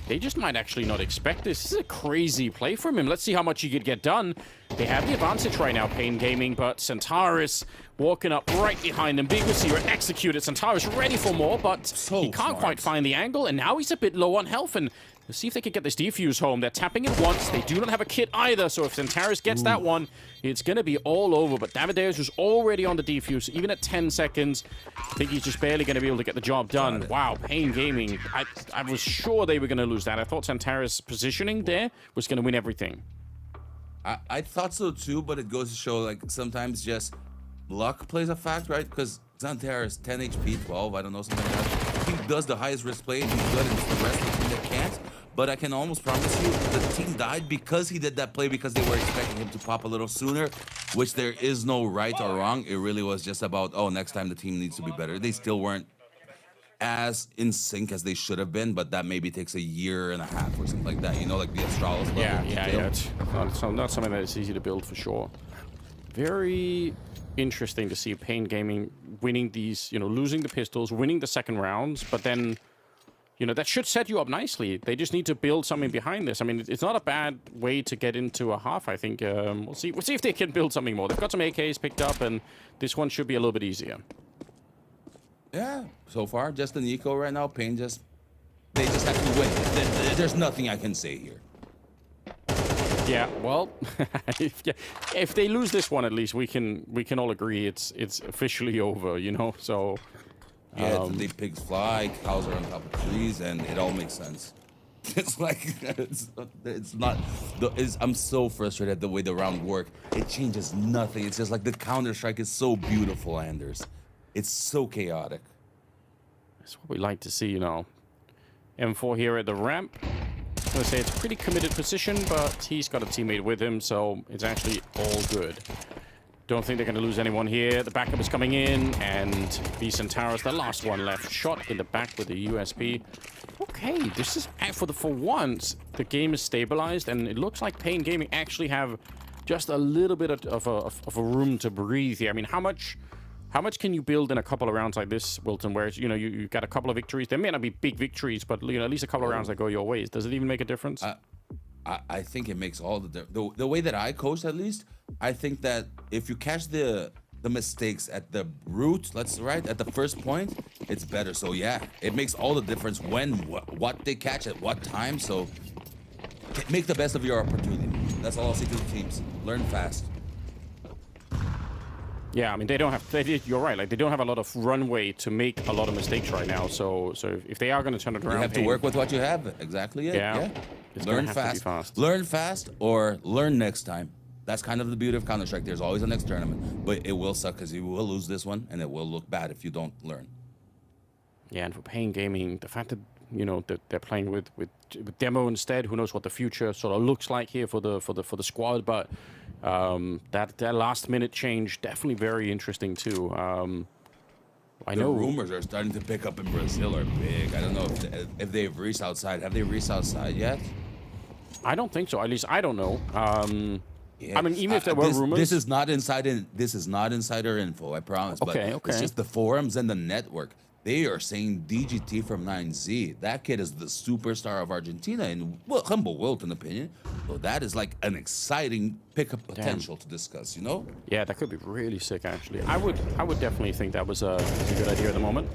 Speaker 11: They just might actually not expect this. This is a crazy play from him. Let's see how much he could get done. They have the advantage right now, Pain Gaming, but Centaurus walking up right behind them. Big receiver executed. Centaurus ready for more, but he can't quite find the angle, and now he's a bit low on health, and let's see if they can get this defuse home. They're tapping it once. They do not have a kit either, so if Centaurus gets that one, it's going to be all over. But Davideus was already on the defuse, even at 10 seconds. I think he's just barely going to be able to get the job done. Wow, Pain Gaming. I was sure they were going to lose that. I thought Centaurus' positioning there was going to win everything.
Speaker 12: I thought so too, but it goes to show, like, sometimes just luck plays a fact, right? Because Xanterra's 10 HP, 12, I don't know, something like that. He does the highest risk play, and he's good, and the rest of the team that can't. But I can almost promise you the team died because he did that play, because they were expecting him to pop a little sooner, which there is no right or wrong. It really was just about, oh, next time the team needs to be better. They still weren't as in sync as they should have been, but that maybe takes a year and a half or something like that, you know, like the Astralis level.
Speaker 11: Yeah. It's not something that is easy to build for sure. Very interesting to see Pain Gaming winning these, you know, losing the pistols, winning the second rounds, but then, you know, that should set you up nicely. They just need to build something behind this. I mean, it's not a bad way to get into a half, I think. We'll see if they can build something more. They've got some AKs picked up, and this one should be a little bit easier.
Speaker 12: Yeah, so far, just an eco right now. Pain they just have to win. There's nothing I can say here.
Speaker 11: Yeah, well, if they lose this one, at least we can all agree it's officially over, you know. So
Speaker 12: yeah, the pigs fly, cows are on top of trees, and it all makes sense. It's like it's not. I'm so frustrated at the way the round worked. It changes nothing. It's just like the counter strike is so beautiful, Anders. It's so chaotic.
Speaker 11: That's what we like to see, you know. M4 here at the ramp. I'm going to say it's a pretty committed position, but he's got a teammate with him, so it's actually all good. Don't think they're going to lose anyone here. The backup is coming in, and Centaurus, the last one left. Shot in the back with the USP. Okay, this is, for once, the game is stabilized, and it looks like Pain Gaming actually have just a little bit of a room to breathe here. I mean, how much can you build in a couple of rounds like this, Wilton, where, you know, you got a couple of victories? They may not be big victories, but, you know, at least a couple of rounds that go your ways. Does it even make a difference?
Speaker 12: I think it makes all the way that I coach, at least. I think that if you catch the mistakes at the root, at the first point, it's better. So yeah, it makes all the difference when what they catch at what time. So make the best of your opportunity. That's all I'll say to the teams. Learn fast.
Speaker 11: Yeah, I mean they don't have. You're right. Like they don't have a lot of runway to make a lot of mistakes right now. So if they are going to turn it around,
Speaker 12: you have to work with what you have. Exactly. Yeah.
Speaker 11: Learn fast.
Speaker 12: Learn fast, or learn next time. That's kind of the beauty of Counter-Strike. There's always a next tournament, but it will suck because you will lose this one, and it will look bad if you don't learn.
Speaker 11: Yeah, and for Pain Gaming, the fact that that they're playing with demo instead, who knows what the future sort of looks like here for the squad, but that last minute change definitely very interesting too. I know
Speaker 12: rumors are starting to pick up in Brazil are big. I don't know if they've reached outside. Have they reached outside yet?
Speaker 11: I don't think so. At least I don't know.
Speaker 12: Yeah.
Speaker 11: I mean, even if there were rumors,
Speaker 12: this is not insider info. I promise.
Speaker 11: Okay.
Speaker 12: But it's just the forums and the network. They are saying DGT from 9Z. That kid is the superstar of Argentina in humble Wilton opinion. So that is like an exciting pickup potential to discuss.
Speaker 11: Yeah, that could be really sick. Actually, I would definitely think that was a good idea at the moment.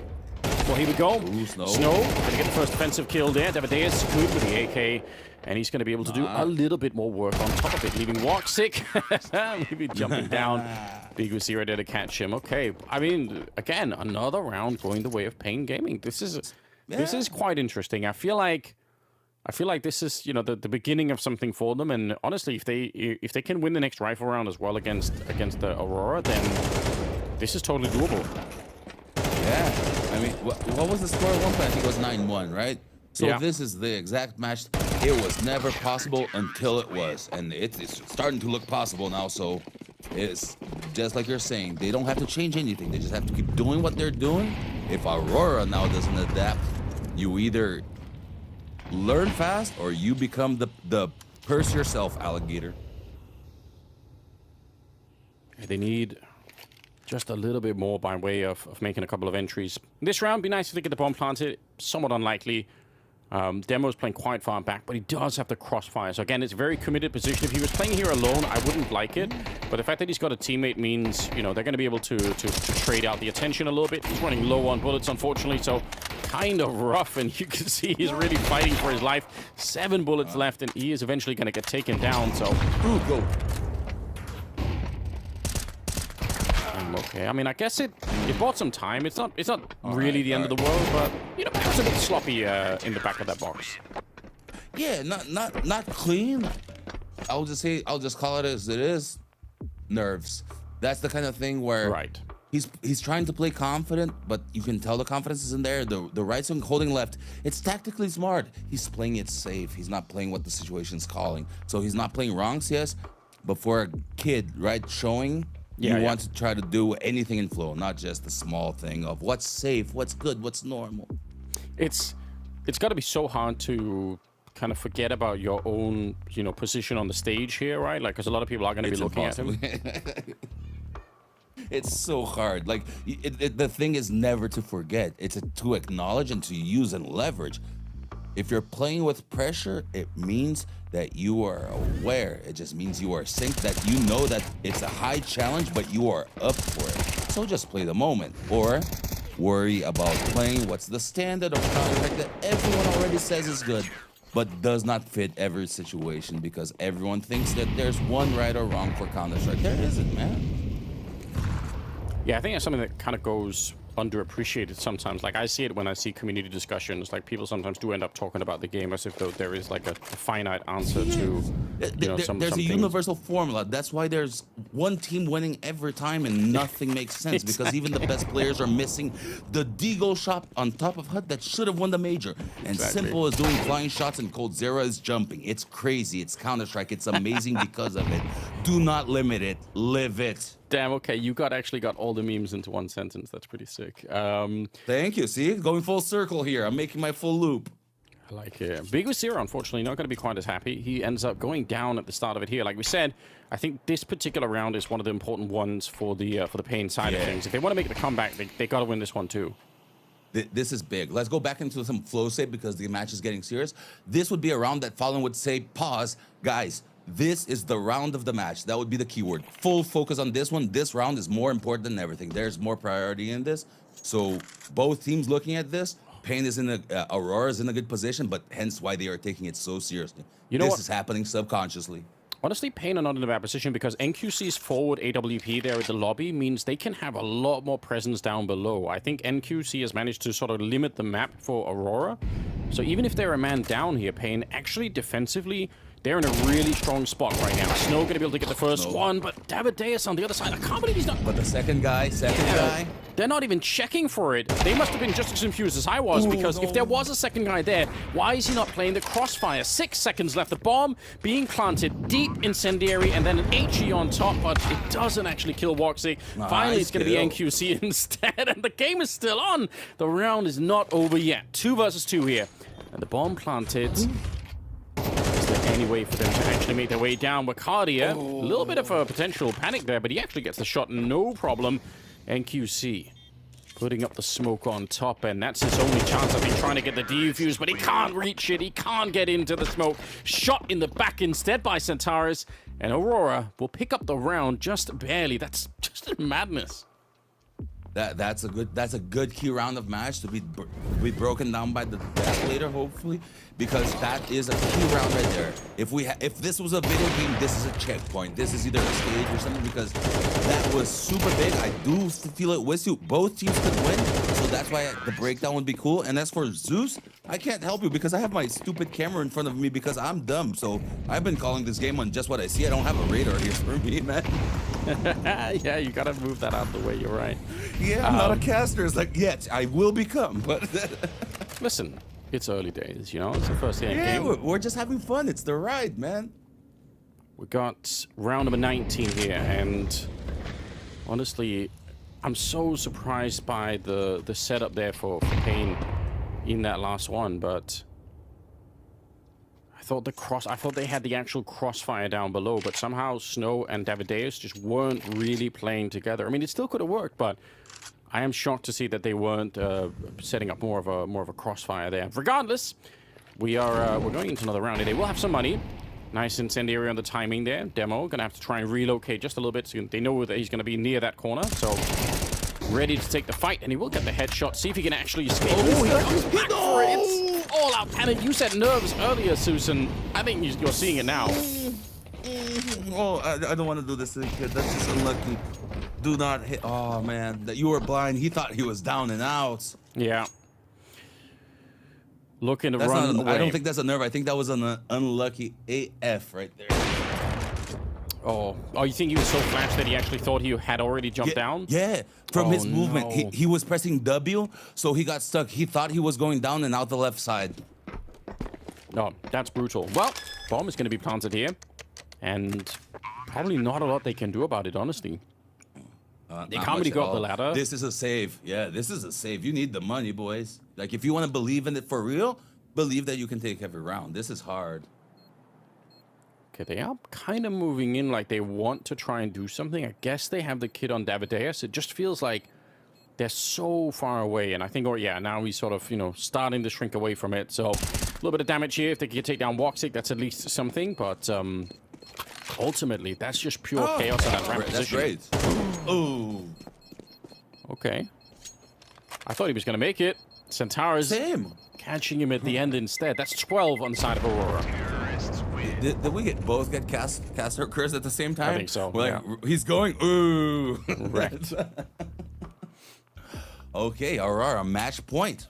Speaker 11: Well, here we go.
Speaker 12: Ooh, Snow
Speaker 11: gonna get the first offensive kill there. Devadeus good with the AK. And he's going to be able to do a little bit more work on top of it, leaving Walk sick. Maybe jumping down. Big Usira there to catch him. Okay, I mean, again, another round going the way of Pain Gaming. This is quite interesting. I feel like this is the beginning of something for them. And honestly, if they can win the next rifle round as well against the Aurora, then this is totally doable.
Speaker 12: Yeah, I mean, what was the score at one point? I think it was 9-1, right? So this is the exact match. It was never possible until it was, and it's starting to look possible now. So it's just like you're saying, they don't have to change anything. They just have to keep doing what they're doing. If Aurora now doesn't adapt, you either learn fast or you become the purse yourself alligator.
Speaker 11: They need just a little bit more by way of making a couple of entries. This round, be nice if they get the bomb planted. Somewhat unlikely. Demo's playing quite far back, but he does have the crossfire. So again, it's a very committed position. If he was playing here alone, I wouldn't like it. But the fact that he's got a teammate means, they're going to be able to trade out the attention a little bit. He's running low on bullets, unfortunately, so kind of rough. And you can see he's really fighting for his life. 7 bullets left, and he is eventually going to get taken down. So, go. Okay, I mean, I guess it bought some time. It's not really the end of the world, but it was a bit sloppy in the back of that box.
Speaker 12: Yeah, not clean. I'll just call it as it is. Nerves. That's the kind of thing where he's trying to play confident, but you can tell the confidence isn't there. The right swing holding left. It's tactically smart. He's playing it safe. He's not playing what the situation's calling. So he's not playing wrong CS, but for a kid, showing. You want to try to do anything in flow, not just the small thing of what's safe, what's good, what's normal.
Speaker 11: It's got to be so hard to kind of forget about your own, position on the stage here, right? Like, because a lot of people are going to be looking at him.
Speaker 12: It's so hard. Like, the thing is never to forget. It's to acknowledge and to use and leverage. If you're playing with pressure, it means that you are aware. It just means you are synced, that you know that it's a high challenge, but you are up for it. So just play the moment, or worry about playing what's the standard of Counter-Strike that everyone already says is good, but does not fit every situation because everyone thinks that there's one right or wrong for Counter-Strike. There isn't, man.
Speaker 11: Yeah, I think that's something that kind of goes underappreciated sometimes. Like, I see it when I see community discussions. Like, people sometimes do end up talking about the game as if though there is like a finite answer to
Speaker 12: there's a universal formula. That's why there's one team winning every time and nothing makes sense. Because even the best players are missing the Deagle shot on top of HUD that should have won the major. And Simple is doing flying shots and Cold Zero is jumping. It's crazy. It's Counter-Strike. It's amazing because of it. Do not limit it. Live it.
Speaker 11: Damn, okay, you actually got all the memes into one sentence. That's pretty sick.
Speaker 12: Thank you. See, going full circle here. I'm making my full loop.
Speaker 11: I like it. Big Usira, unfortunately, not going to be quite as happy. He ends up going down at the start of it here. Like we said, I think this particular round is one of the important ones for the Pain side of things. If they want to make the comeback, they got to win this one too.
Speaker 12: This is big. Let's go back into some flow state because the match is getting serious. This would be a round that Fallen would say, pause. Guys, this is the round of the match. That would be the keyword. Full focus on this one. This round is more important than everything. There's more priority in this. So both teams looking at this, Pain is in Aurora is in a good position, but hence why they are taking it so seriously. This is happening subconsciously.
Speaker 11: Honestly, Pain are not in a bad position because NQC's forward AWP there at the lobby means they can have a lot more presence down below. I think NQC has managed to sort of limit the map for Aurora. So even if they're a man down here, Pain, actually defensively, they're in a really strong spot right now. Snow gonna be able to get the first one, but Davideus on the other side, I can't believe he's not...
Speaker 12: But the second guy,
Speaker 11: they're not even checking for it. They must have been just as confused as I was, because if there was a second guy there, why is he not playing the crossfire? 6 seconds left. The bomb being planted, deep incendiary, and then an HE on top, but it doesn't actually kill Woxic. Finally, it's going to be NQC instead, and the game is still on. The round is not over yet. 2 versus 2 here. And the bomb planted. Is there any way for them to actually make their way down? Wacardia, a little bit of a potential panic there, but he actually gets the shot, no problem. NQC putting up the smoke on top, and that's his only chance. I've been trying to get the defuse, but he can't reach it. He can't get into the smoke. Shot in the back instead by Centaurus, and Aurora will pick up the round just barely. That's just madness.
Speaker 12: That's a good key round of match to be broken down by the death later, hopefully, because that is a key round right there. If this was a video game, this is a checkpoint. This is either a stage or something, because that was super big. I do feel it with you. Both teams could win, so that's why the breakdown would be cool. And as for Zeus, I can't help you because I have my stupid camera in front of me because I'm dumb. So I've been calling this game on just what I see. I don't have a radar here for me, man.
Speaker 11: Yeah, you gotta move that out of the way. You're right.
Speaker 12: Yeah, I'm not a caster. It's like, yet I will become. But
Speaker 11: listen, it's early days, you know. It's the first day game.
Speaker 12: Yeah, we're just having fun. It's the ride, man.
Speaker 11: We got round number 19 here, and honestly, I'm so surprised by the setup there for Pain in that last one. But I thought they had the actual crossfire down below, but somehow Snow and Davideus just weren't really playing together. I mean, it still could have worked, but I am shocked to see that they weren't setting up more of a crossfire there. Regardless, we're going into another round. They will have some money. Nice incendiary on the timing there. Demo gonna have to try and relocate just a little bit so they know that he's gonna be near that corner. So ready to take the fight, and he will get the headshot. See if he can actually escape. Oh, he comes back for it. It's all out panic. You said nerves earlier, Susan. I think you're seeing it now.
Speaker 12: Oh, I don't want to do this to the kid. That's just unlucky. Do not hit. Oh, man. That you were blind. He thought he was down and out.
Speaker 11: Yeah. Looking to run away.
Speaker 12: I don't think that's a nerve. I think that was an unlucky AF right there.
Speaker 11: Oh, you think he was so flashed that he actually thought he had already jumped down?
Speaker 12: Yeah, from his movement. He was pressing W, so he got stuck. He thought he was going down and out the left side.
Speaker 11: No, that's brutal. Well, bomb is going to be planted here, and probably not a lot they can do about it, honestly. They can't really go up the ladder.
Speaker 12: This is a save. Yeah, this is a save. You need the money, boys. Like, if you want to believe in it for real, believe that you can take every round. This is hard.
Speaker 11: Okay, they are kind of moving in like they want to try and do something. I guess they have the kid on Davideus. It just feels like they're so far away. And I think, now he's sort of, starting to shrink away from it. So a little bit of damage here. If they can take down Woxic, that's at least something. But ultimately, that's just pure chaos in that ramp position.
Speaker 12: That's great. Ooh.
Speaker 11: Okay. I thought he was going to make it. Centaurus catching him at the end instead. That's 12 on the side of Aurora.
Speaker 12: Did we both get caster curse at the same time?
Speaker 11: I think so.
Speaker 12: He's going, ooh.
Speaker 11: Right.
Speaker 12: Okay, Aurora, match point.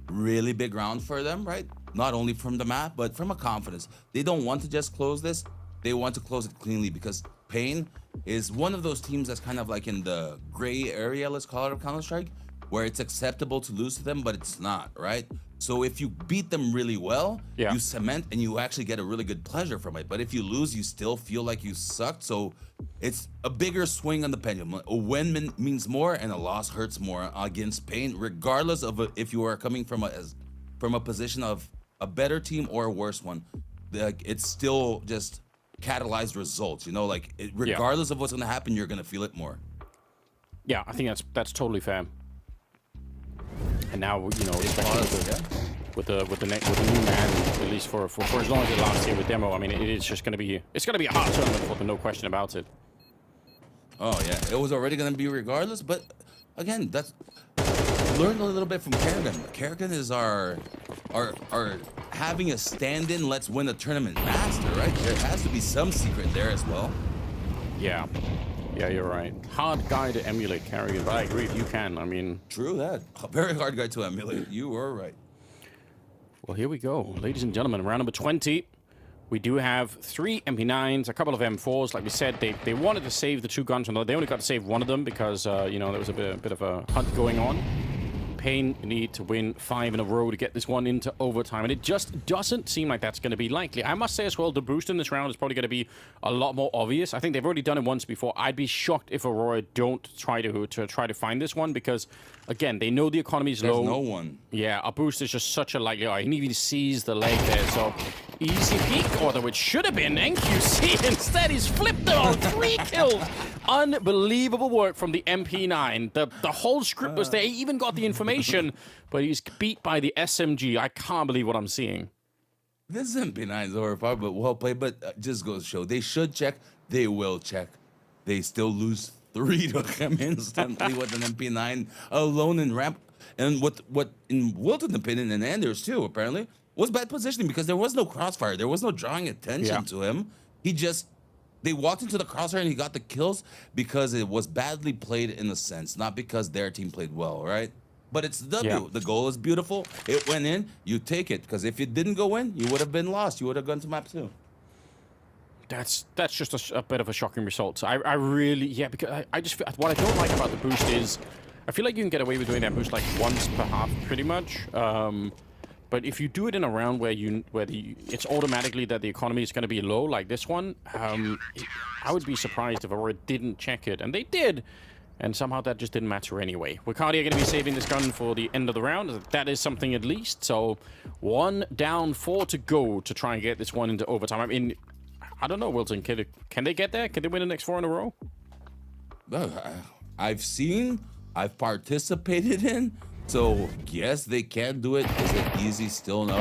Speaker 12: Really big round for them, right? Not only from the map, but from a confidence. They don't want to just close this. They want to close it cleanly because Pain is one of those teams that's kind of like in the gray area, let's call it, of Counter-Strike, where it's acceptable to lose to them, but it's not, right? So if you beat them really well, you cement and you actually get a really good pleasure from it. But if you lose, you still feel like you sucked. So it's a bigger swing on the pendulum. A win means more and a loss hurts more against Pain, regardless of if you are coming from a position of a better team or a worse one. It's still just catalyzed results, regardless of what's going to happen, you're going to feel it more.
Speaker 11: Yeah, I think that's totally fair. And now, you know, especially with the new man, at least for as long as it lasts here with demo, I mean, it's just gonna be a hard tournament for them, no question about it.
Speaker 12: Oh yeah, it was already gonna be regardless, but again, that's learn a little bit from Kerrigan. Kerrigan is our having a stand-in, let's win a tournament master, right? There has to be some secret there as well.
Speaker 11: Yeah. Yeah, you're right. Hard guy to emulate, Kerrigan, but I agree if you can, I mean...
Speaker 12: True that. A very hard guy to emulate. You were right.
Speaker 11: Well, here we go. Ladies and gentlemen, round number 20. We do have 3 MP9s, a couple of M4s. Like we said, they wanted to save the 2 guns. They only got to save one of them because, you know, there was a bit of a hunt going on. Pain need to win 5 in a row to get this one into overtime, and it just doesn't seem like that's going to be likely. I must say as well, the boost in this round is probably going to be a lot more obvious. I think they've already done it once before. I'd be shocked if Aurora don't try to find this one because, again, they know the economy is low.
Speaker 12: There's no one.
Speaker 11: Yeah, our boost is just such a he even sees the leg there, so easy peek, although it should have been NQC. Instead, he's flipped it on 3 kills. Unbelievable work from the MP9. The whole script was there. He even got the information, but he's beat by the SMG. I can't believe what I'm seeing.
Speaker 12: This MP9 is overpowered, but well played. But just goes to show, they should check. They will check. They still lose 3 to him instantly with an MP9 alone in ramp. And what in Wilton's opinion, and Anders too, apparently, was bad positioning because there was no crossfire. There was no drawing attention to him. They walked into the crossfire and he got the kills because it was badly played in a sense, not because their team played well, right? But it's W. Yeah. The goal is beautiful. It went in. You take it because if it didn't go in, you would have been lost. You would have gone to map 2.
Speaker 11: That's just a bit of a shocking result. I really, because I just feel, what I don't like about the boost is I feel like you can get away with doing that boost like once per half pretty much. But if you do it in a round where it's automatically that the economy is going to be low, like this one, I would be surprised if Aurora didn't check it, and they did, and somehow that just didn't matter anyway. Wicardi are going to be saving this gun for the end of the round. That is something at least. So 1 down, 4 to go to try and get this one into overtime. I mean, I don't know, Wilton. Can they get there? Can they win the next 4 in a row?
Speaker 12: I've participated in. So, yes, they can do it. Is it easy? Still no.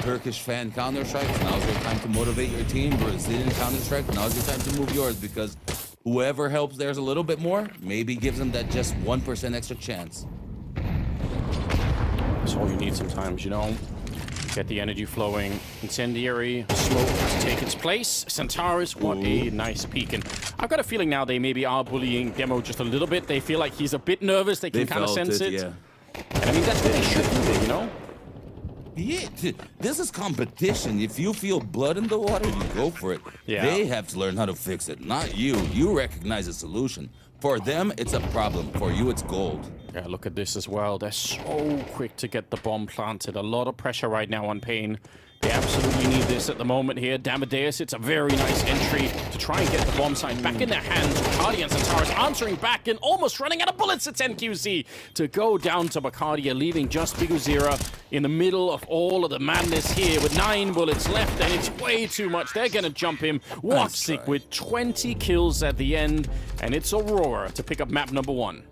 Speaker 12: Turkish fan Counter-Strike, now's your time to motivate your team. Brazilian Counter-Strike, now's your time to move yours because whoever helps theirs a little bit more maybe gives them that just 1% extra chance.
Speaker 11: That's all you need sometimes, you know. Get the energy flowing. Incendiary smoke to take its place. Centaurus, what a nice peek. And I've got a feeling now they maybe are bullying Demo just a little bit. They feel like he's a bit nervous. They can kind of sense it.
Speaker 12: Yeah.
Speaker 11: And I mean, that's what they should do, you know?
Speaker 12: Yeah, this is competition. If you feel blood in the water, you go for it.
Speaker 11: Yeah.
Speaker 12: They have to learn how to fix it, not you. You recognize a solution. For them, it's a problem. For you, it's gold.
Speaker 11: Yeah, look at this as well. They're so quick to get the bomb planted. A lot of pressure right now on Pain. They absolutely need this at the moment here. Damadeus, it's a very nice entry to try and get the bomb site back in their hands. Bacardi and Centaurus answering back and almost running out of bullets. It's NQC to go down to Bacardi, leaving just Biguzira in the middle of all of the madness here with 9 bullets left, and it's way too much. They're going to jump him. Waxic with 20 kills at the end, and it's Aurora to pick up map number 1.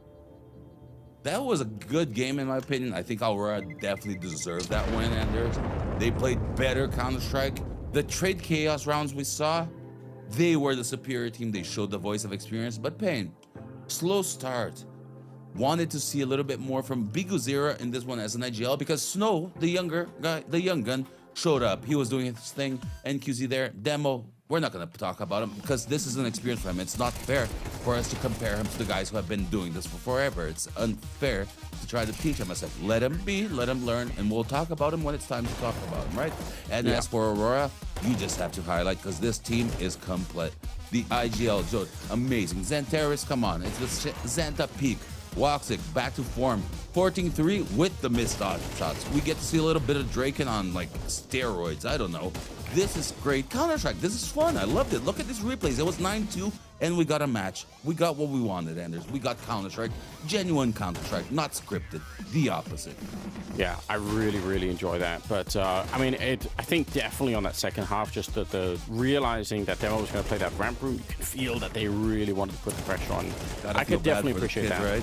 Speaker 12: That was a good game in my opinion. I think Aurora definitely deserved that win, Anders. They played better Counter-Strike. The trade chaos rounds we saw, they were the superior team. They showed the voice of experience, but Pain, slow start. Wanted to see a little bit more from Biguzira in this one as an IGL because Snow, the younger guy, the young gun, showed up. He was doing his thing. NQZ there. Demo, we're not going to talk about him because this is an experience for him. It's not fair for us to compare him to the guys who have been doing this for forever. It's unfair to try to teach him. I said, let him be, let him learn, and we'll talk about him when it's time to talk about him, right? And as for Aurora, you just have to highlight because this team is complete. The IGL, Jode, amazing. Xantaris, come on. It's the Xanta peak. Waxic back to form. 14-3 with the missed shots. We get to see a little bit of Draken on like steroids. I don't know. This is great. Counter-Strike. This is fun. I loved it. Look at these replays. It was 9-2 and we got a match. We got what we wanted, Anders. We got Counter-Strike. Genuine Counter-Strike. Not scripted. The opposite.
Speaker 11: Yeah, I really, really enjoy that. But, I mean, I think definitely on that second half, just the realizing that Demo was going to play that ramp room, you can feel that they really wanted to put the pressure on. I could definitely appreciate that.
Speaker 12: Right?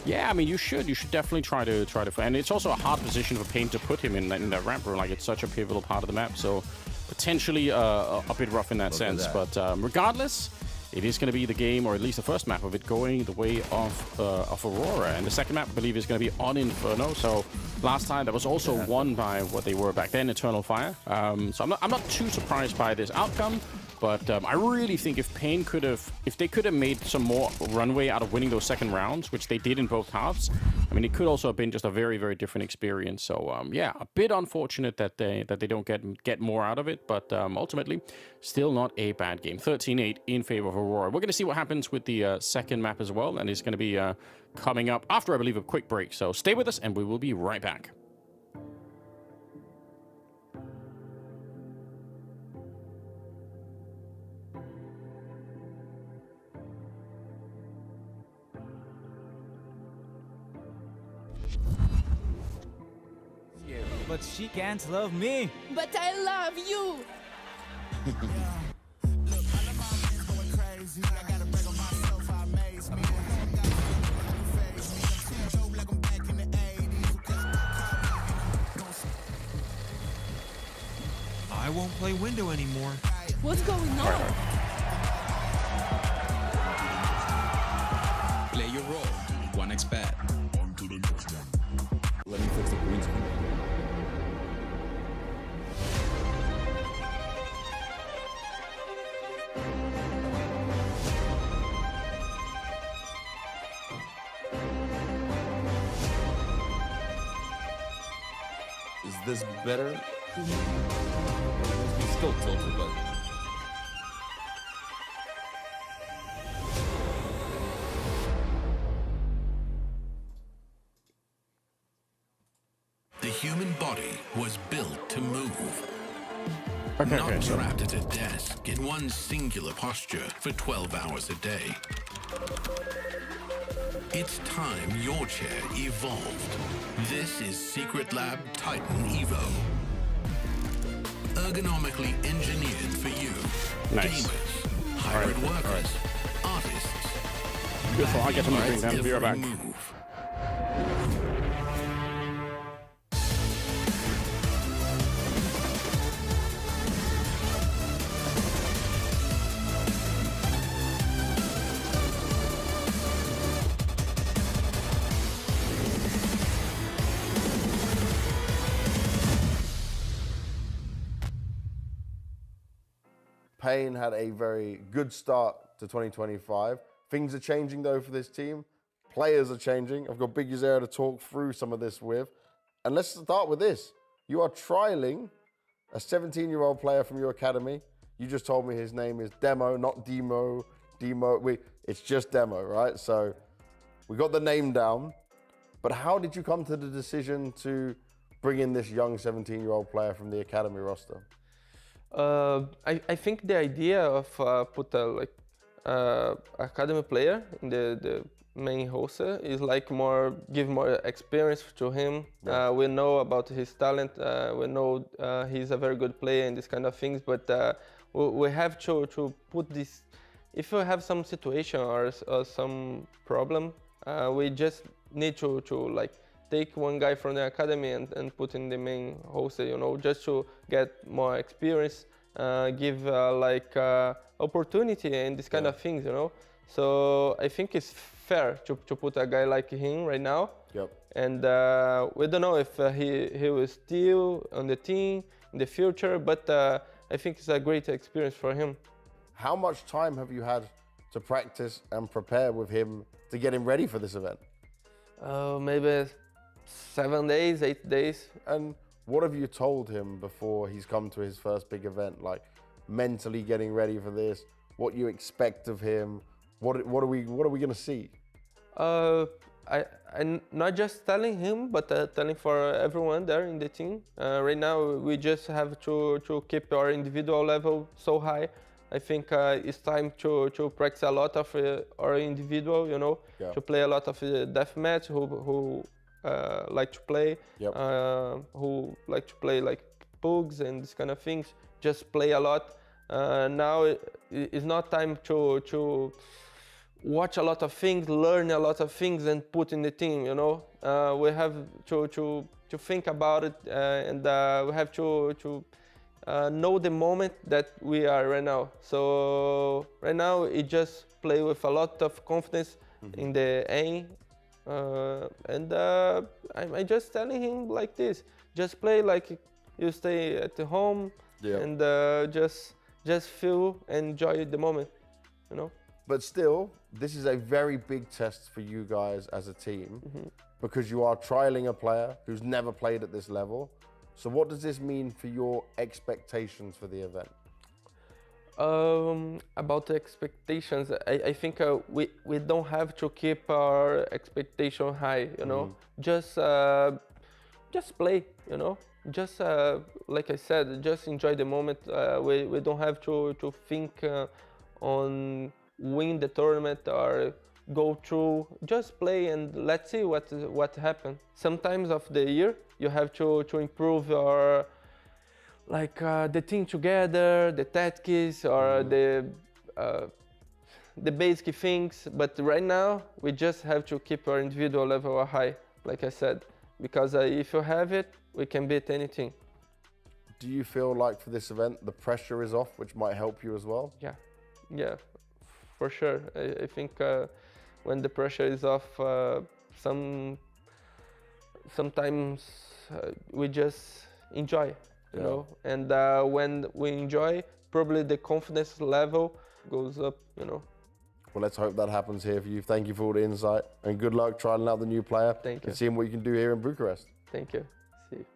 Speaker 11: Yeah, I mean, you should definitely try to, and it's also a hard position for Pain to put him in that ramp room. Like, it's such a pivotal part of the map, so potentially a bit rough in that sense. But regardless, it is going to be the game, or at least the first map of it, going the way of Aurora, and the second map, I believe, is going to be on Inferno. So last time that was also won by what they were back then, Eternal Fire. So I'm not too surprised by this outcome. But I really think if Pain if they could have made some more runway out of winning those second rounds, which they did in both halves, I mean, it could also have been just a very, very different experience. So yeah, a bit unfortunate that they don't get more out of it, but ultimately, still not a bad game. 13-8 in favor of Aurora. We're going to see what happens with the second map as well, and it's going to be coming up after, I believe, a quick break. So stay with us, and we will be right back.
Speaker 4: But she can't love me.
Speaker 5: But I love you.
Speaker 6: I won't play window anymore.
Speaker 5: What's going on?
Speaker 7: Play your role. 1xBet.
Speaker 12: On to the next one. Let me fix the green screen. Is this better? It's still tilted, but...
Speaker 9: The human body was built to move.
Speaker 11: Okay,
Speaker 9: Not trapped at a desk in one singular posture for 12 hours a day. It's time your chair evolved. This is Secret Lab Titan Evo. Ergonomically engineered for you.
Speaker 11: Nice.
Speaker 9: Gamers, hybrid workers, artists.
Speaker 11: Beautiful. I'll get to moving then. Be right back.
Speaker 9: Move.
Speaker 3: Pain had a very good start to 2025. Things are changing though for this team. Players are changing. I've got Big Uzera to talk through some of this with. And let's start with this. You are trialing a 17-year-old player from your academy. You just told me his name is Demo, not Demo. It's just Demo, right? So we got the name down. But how did you come to the decision to bring in this young 17-year-old player from the academy roster?
Speaker 13: I think the idea of put a academy player in the main roster is like give more experience to him. Yeah. We know about his talent. We know he's a very good player and this kind of things. But we have to put this. If we have some situation or some problem, we just need to like take one guy from the academy and put in the main roster, you know, just to get more experience, give opportunity and this kind of things, you know. So I think it's fair to put a guy like him right now.
Speaker 3: Yep.
Speaker 13: And we don't know if he will still on the team in the future, but I think it's a great experience for him.
Speaker 3: How much time have you had to practice and prepare with him to get him ready for this event?
Speaker 13: Maybe 7 days, 8 days.
Speaker 3: And what have you told him before he's come to his first big event? Like mentally getting ready for this, what you expect of him, what are we gonna see?
Speaker 13: I'm not just telling him, but telling for everyone there in the team. Right now, we just have to keep our individual level so high. I think it's time to practice a lot of our individual, you know, to play a lot of deathmatch, who like to play, who like to play like pugs and this kind of things, just play a lot. Now it's not time to watch a lot of things, learn a lot of things, and put in the team. You know, we have to think about it, and we have to know the moment that we are right now. So right now, it just play with a lot of confidence in the aim, and I'm just telling him like this: just play like you stay at the home, and just feel and enjoy the moment, you know.
Speaker 3: But still, this is a very big test for you guys as a team, because you are trialing a player who's never played at this level. So what does this mean for your expectations for the event?
Speaker 13: About the expectations, I think we don't have to keep our expectation high, you know. Just play, you know. Just like I said, just enjoy the moment. We don't have to think on win the tournament or go through. Just play and let's see what happens. Sometimes of the year you have to improve your the team together, the tactics or the basic things. But right now we just have to keep our individual level high, like I said, because if you have it, we can beat anything.
Speaker 3: Do you feel like for this event the pressure is off, which might help you as well?
Speaker 13: Yeah, for sure. I think when the pressure is off, sometimes we just enjoy, you know. And when we enjoy, probably the confidence level goes up, you know.
Speaker 3: Well, let's hope that happens here for you. Thank you for all the insight and good luck trying out the new player.
Speaker 13: Thank you.
Speaker 3: And seeing what you can do here in Bucharest.
Speaker 13: Thank you. See you.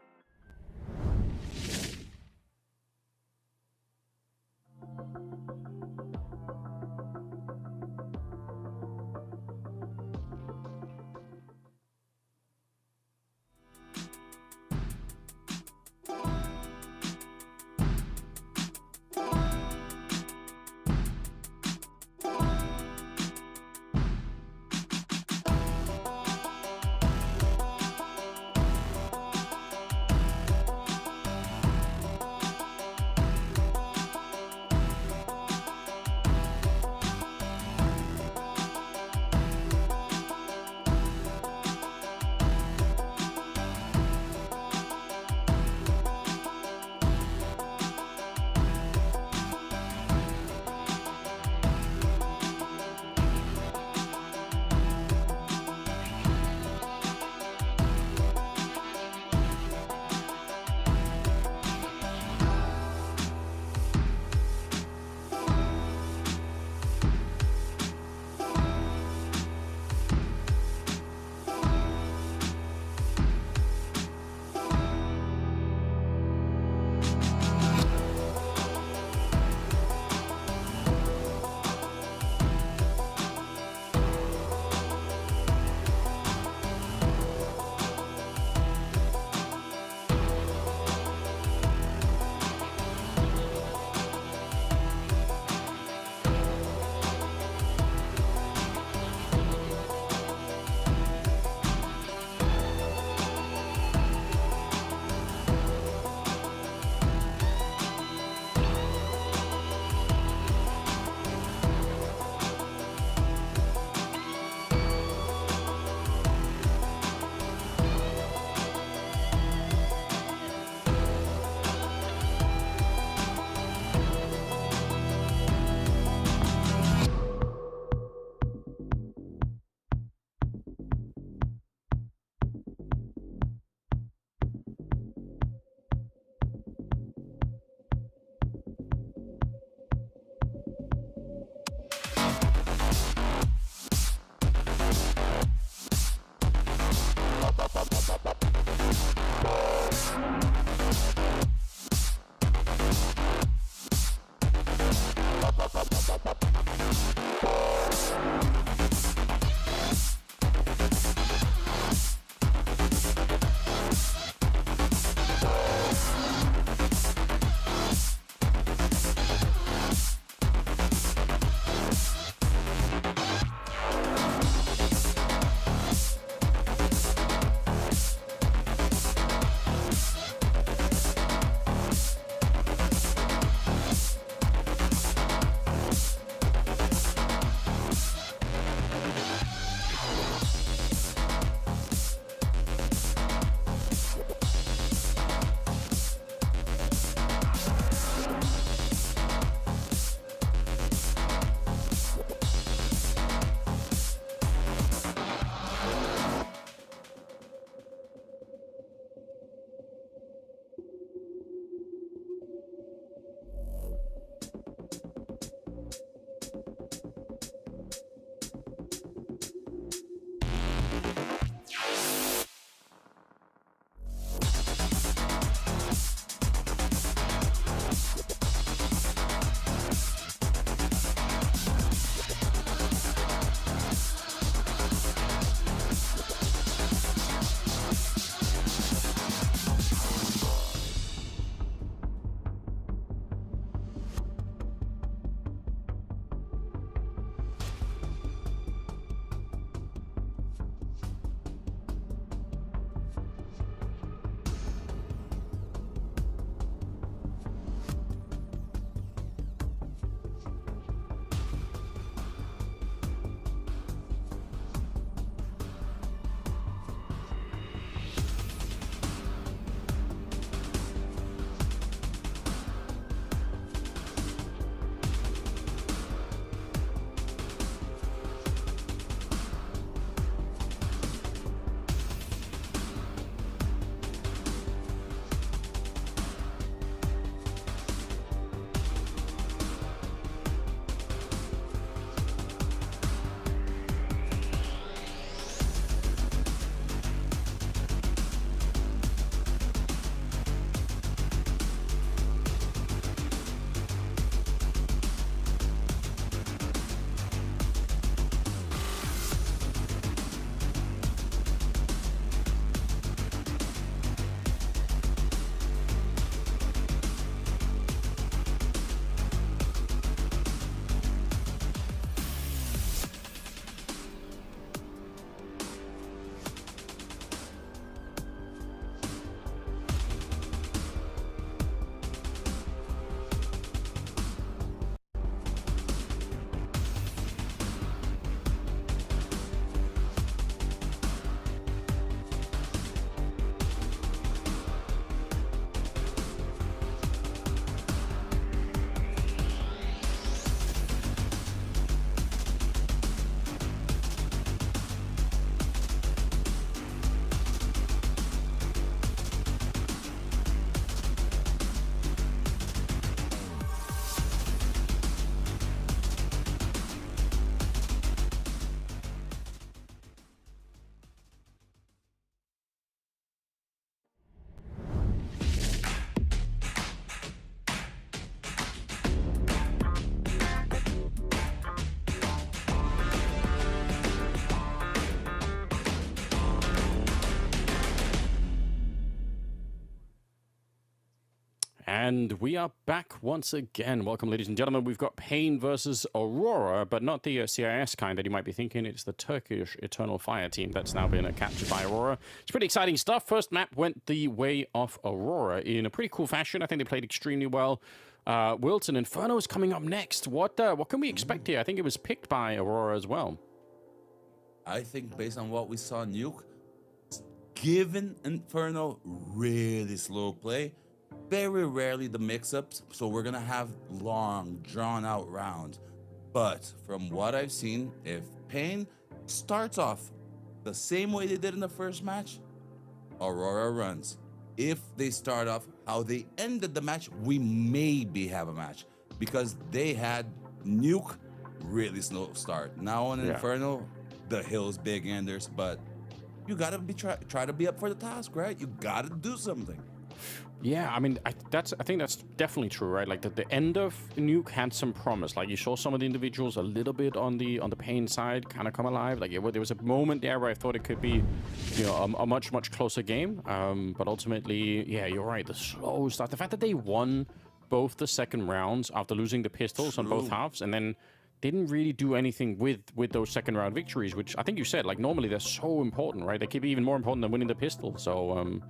Speaker 11: And we are back once again. Welcome, ladies and gentlemen. We've got Pain versus Aurora, but not the CIS kind that you might be thinking. It's the Turkish Eternal Fire team that's now been captured by Aurora. It's pretty exciting stuff. First map went the way of Aurora in a pretty cool fashion. I think they played extremely well. Wilton, Inferno is coming up next. What can we expect here? I think it was picked by Aurora as well.
Speaker 12: I think based on what we saw Nuke, given Inferno really slow play, very rarely the mix-ups, so we're gonna have long, drawn-out rounds. But from what I've seen, if Pain starts off the same way they did in the first match, Aurora runs. If they start off how they ended the match, we maybe have a match, because they had Nuke really slow start. Now on Inferno, the hill's big, Anders, but you gotta try to be up for the task, right? You gotta do something.
Speaker 11: Yeah, I mean, I think that's definitely true, right? Like the end of Nuke had some promise. Like you saw some of the individuals a little bit on the Pain side kind of come alive. Like there was a moment there where I thought it could be, you know, a much closer game. But ultimately, yeah, you're right. The slow start, the fact that they won both the second rounds after losing the pistols on both halves, and then didn't really do anything with those second round victories, which I think you said, like normally they're so important, right? They could be even more important than winning the pistol. So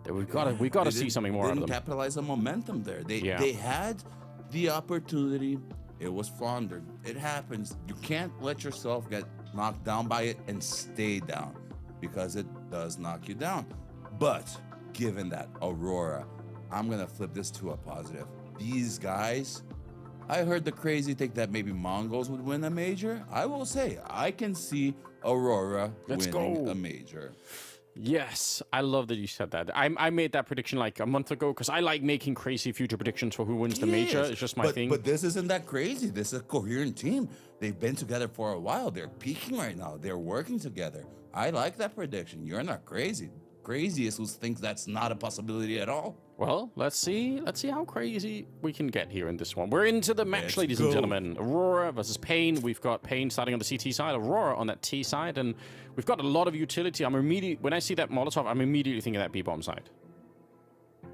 Speaker 11: we gotta see something more out of them.
Speaker 12: Didn't capitalize on momentum there. They had the opportunity. It was floundered. It happens. You can't let yourself get knocked down by it and stay down, because it does knock you down. But given that, Aurora, I'm gonna flip this to a positive. These guys, I heard the crazy take that maybe MongolZ would win a major. I will say, I can see Aurora winning a major.
Speaker 11: Yes, I love that you said that. I made that prediction like a month ago, because I like making crazy future predictions for who wins the major. It's just my thing.
Speaker 12: But this isn't that crazy. This is a coherent team. They've been together for a while. They're peaking right now. They're working together. I like that prediction. You're not crazy. Crazy is who thinks that's not a possibility at all.
Speaker 11: Well, let's see how crazy we can get here in this one. We're into the match, ladies and gentlemen. Aurora versus Pain. We've got Pain starting on the CT side, Aurora on that T side, and we've got a lot of utility. When I see that Molotov, I'm immediately thinking that B-bomb side.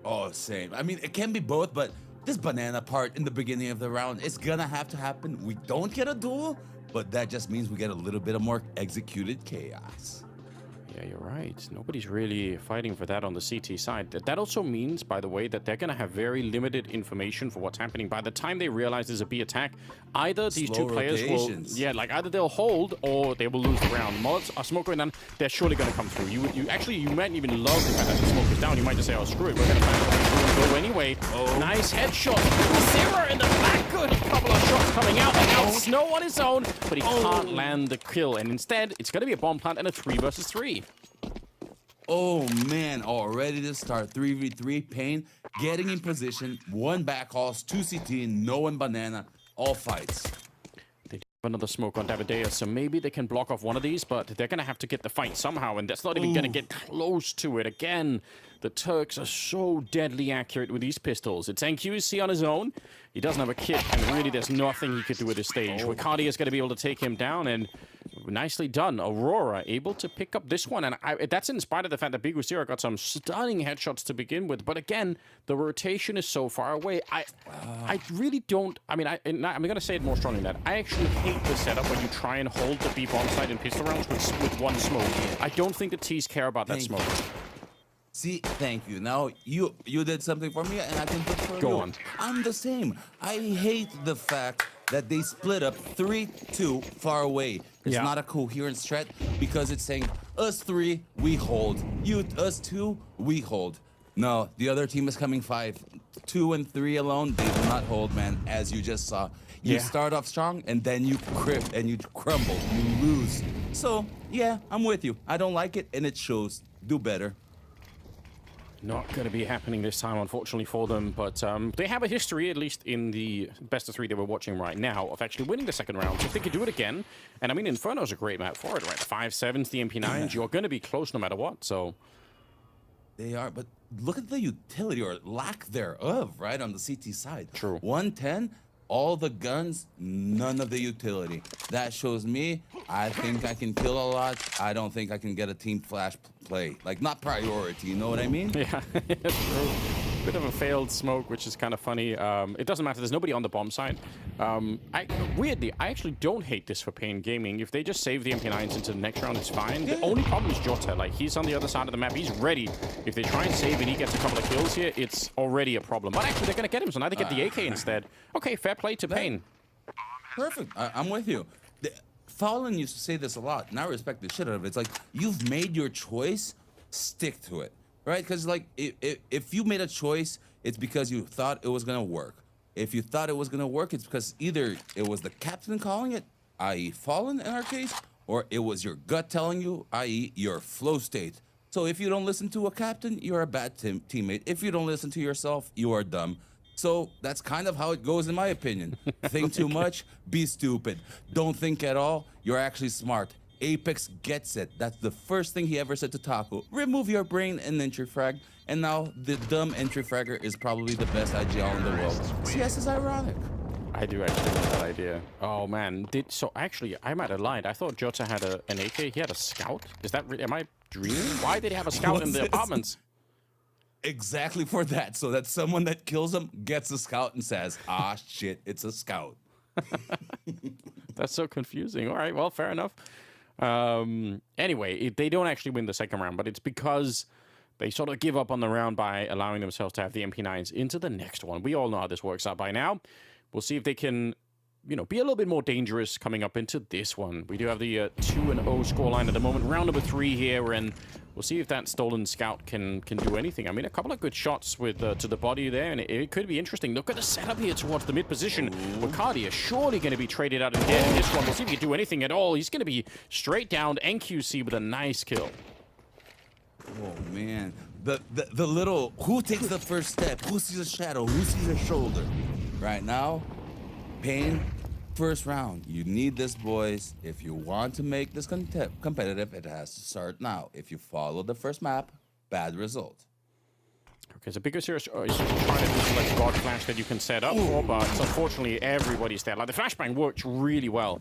Speaker 12: Oh, same. I mean, it can be both, but this banana part in the beginning of the round, it's gonna have to happen. We don't get a duel, but that just means we get a little bit of more executed chaos.
Speaker 11: Yeah, you're right. Nobody's really fighting for that on the CT side. That also means, by the way, that they're going to have very limited information for what's happening. By the time they realize there's a B attack, either these two players will... Yeah, like either they'll hold or they will lose the round. Mods are smoke going down. They're surely going to come through. You might even love the fact that the smoke is down. You might just say, oh, screw it. We're going to go anyway. Nice headshot. Zero in the back. Good couple of shots coming out. And now Snow on his own, but he can't land the kill. And instead, it's going to be a bomb plant and a 3 versus 3.
Speaker 12: Oh man, already to start 3v3. Pain getting in position, 1 back halls, 2 CT, no one banana, all fights.
Speaker 11: They do have another smoke on Davidea, so maybe they can block off one of these, but they're gonna have to get the fight somehow, and that's not even gonna get close to it. Again, the Turks are so deadly accurate with these pistols. It's NQC on his own. He doesn't have a kit, and really there's nothing he could do at this stage. Ricardi is gonna be able to take him down, and nicely done. Aurora able to pick up this one, and that's in spite of the fact that Big Zero got some stunning headshots to begin with. But again, the rotation is so far away. I really don't. I mean, I'm going to say it more strongly than that. I actually hate the setup when you try and hold the B bomb side in pistol rounds with 1 smoke. I don't think the T's care about that smoke.
Speaker 12: See, thank you. Now you did something for me, and I can put for you.
Speaker 11: Go on.
Speaker 12: I'm the same. I hate the fact that they split up 3-2 far away. It's not a coherent strat, because it's saying us 3 we hold, us 2 we hold. No, the other team is coming 5. 2 and 3 alone, they do not hold, man. As you just saw, you start off strong and then you crip and you crumble, you lose. So yeah, I'm with you. I don't like it, and it shows. Do better.
Speaker 11: Not going to be happening this time, unfortunately, for them. But they have a history, at least in the best of 3 that we're watching right now, of actually winning the second round. So if they could do it again, and I mean, Inferno's a great map for it, right? The 5.7s, the MP9s, you're going to be close no matter what, so...
Speaker 12: They are, but look at the utility, or lack thereof, right, on the CT side.
Speaker 11: True.
Speaker 12: 110, all the guns, none of the utility. That shows me, I think I can kill a lot. I don't think I can get a team flash play. Like, not priority, you know what I mean?
Speaker 11: Yeah, that's true. Bit of a failed smoke, which is kind of funny. It doesn't matter. There's nobody on the bomb side. Weirdly, I actually don't hate this for Pain Gaming. If they just save the MP9s into the next round, it's fine. The only problem is Jota. Like, he's on the other side of the map. He's ready. If they try and save and he gets a couple of kills here, it's already a problem. But actually, they're going to get him, so now they get the AK instead. Okay, fair play to Pain.
Speaker 12: Perfect. I'm with you. Fallen used to say this a lot, and I respect the shit out of it. It's like, you've made your choice, stick to it. Right? Because, like, if you made a choice, it's because you thought it was going to work. If you thought it was going to work, it's because either it was the captain calling it, i.e. Fallen in our case, or it was your gut telling you, i.e. your flow state. So if you don't listen to a captain, you're a bad teammate. If you don't listen to yourself, you are dumb. So that's kind of how it goes, in my opinion. Think too much, be stupid. Don't think at all, you're actually smart. Apex gets it. That's the first thing he ever said to Taco. Remove your brain and entry frag. And now the dumb entry fragger is probably the best IGL in the world. CS is ironic.
Speaker 11: I do actually like that idea. Oh man, so actually I might have lied. I thought Jota had an AK. He had a scout. Is that am I dreaming? Why did he have a scout in the apartments?
Speaker 12: Exactly for that, so that someone that kills him gets a scout and says, "Ah shit, it's a scout."
Speaker 11: That's so confusing. All right, well, fair enough. Anyway, they don't actually win the second round, but it's because they sort of give up on the round by allowing themselves to have the MP9s into the next one. We all know how this works out by now. We'll see if they can, you know, be a little bit more dangerous coming up into this one. We do have the 2-0 scoreline at the moment. Round number 3 here, and we'll see if that stolen scout can do anything. I mean, a couple of good shots with to the body there, and it could be interesting. Look at the setup here towards the mid position. Bacardi is surely going to be traded out and dead in this one. We'll see if he can do anything at all. He's going to be straight down NQC with a nice kill.
Speaker 12: Oh man, the little who takes the first step, who sees a shadow, who sees a shoulder. Right now, Pain. First round, you need this, boys. If you want to make this competitive, it has to start now. If you follow the first map, bad result.
Speaker 11: Okay, so because you're trying to do like God Flash that you can set up for, but unfortunately everybody's there. Like the flashbang works really well.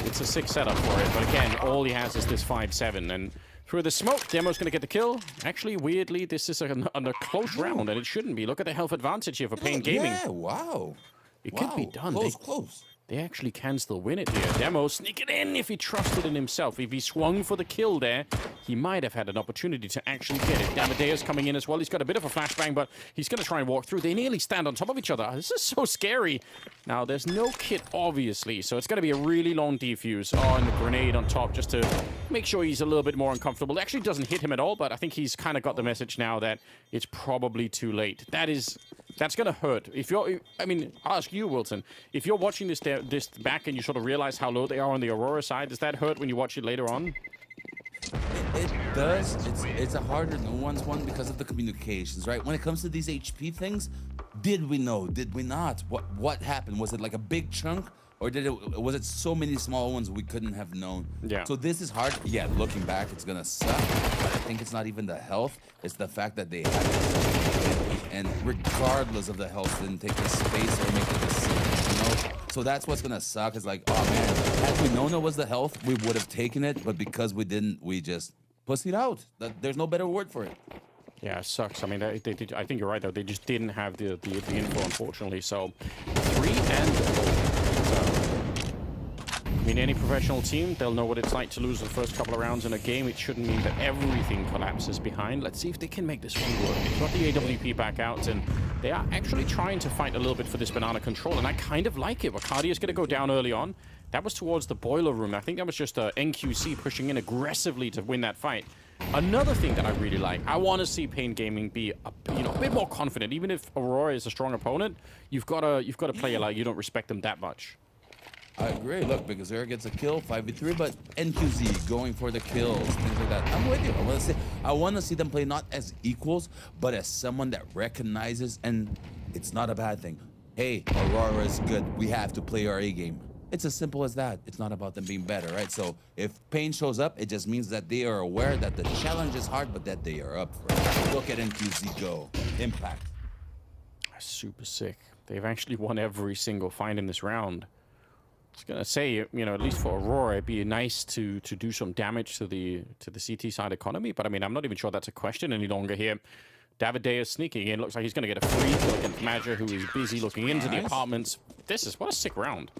Speaker 11: It's a sick setup for it, but again, all he has is this 5-7, and through the smoke, Demo's going to get the kill. Actually, weirdly, this is a close round, and it shouldn't be. Look at the health advantage here for Pain Gaming.
Speaker 12: Yeah, wow.
Speaker 11: It could be done.
Speaker 12: Close.
Speaker 11: They actually can still win it here. Demo sneaking in if he trusted in himself. If he swung for the kill there, he might have had an opportunity to actually get it. Damadeus coming in as well. He's got a bit of a flashbang, but he's going to try and walk through. They nearly stand on top of each other. This is so scary. Now, there's no kit, obviously, so it's going to be a really long defuse. Oh, and the grenade on top just to make sure he's a little bit more uncomfortable. It actually doesn't hit him at all, but I think he's kind of got the message now that it's probably too late. That's going to hurt. If you're, I mean, I'll ask you, Wilson, if you're watching this back and you sort of realize how low they are on the Aurora side, does that hurt when you watch it later on?
Speaker 12: It does. It's a harder nuanced one because of the communications, right? When it comes to these HP things, did we know? Did we not? What happened? Was it like a big chunk? Or was it so many small ones we couldn't have known?
Speaker 11: Yeah.
Speaker 12: So this is hard. Yeah, looking back, it's going to suck. But I think it's not even the health. It's the fact that they had it. And regardless of the health, didn't take the space or make the decision, you know? So that's what's going to suck. It's like, oh, man, had we known it was the health, we would have taken it. But because we didn't, we just pussied out. There's no better word for it.
Speaker 11: Yeah, it sucks. I mean, I think you're right, though. They just didn't have the info, unfortunately. So 3-0. I mean, any professional team, they'll know what it's like to lose the first couple of rounds in a game. It shouldn't mean that everything collapses behind. Let's see if they can make this one work. They've got the AWP back out, and they are actually trying to fight a little bit for this banana control, and I kind of like it. Bacardi is going to go down early on. That was towards the boiler room. I think that was just NQC pushing in aggressively to win that fight. Another thing that I really like, I want to see Pain Gaming be a bit more confident. Even if Aurora is a strong opponent, you've got to play it like you don't respect them that much.
Speaker 12: I agree. Look, because Zera gets a kill, 5v3, but NQZ going for the kills, things like that. I'm with you. I want to see them play not as equals, but as someone that recognizes, and it's not a bad thing. Hey, Aurora is good. We have to play our A game. It's as simple as that. It's not about them being better, right? So if Pain shows up, it just means that they are aware that the challenge is hard, but that they are up for it. Look at NQZ go. Impact.
Speaker 11: Super sick. They've actually won every single fight in this round. I was gonna say, at least for Aurora, it'd be nice to do some damage to the CT side economy, but I mean, I'm not even sure that's a question any longer here. Davideus sneaking in. Looks like he's going to get a free kill against Madger, who is busy looking into the apartments. What a sick round.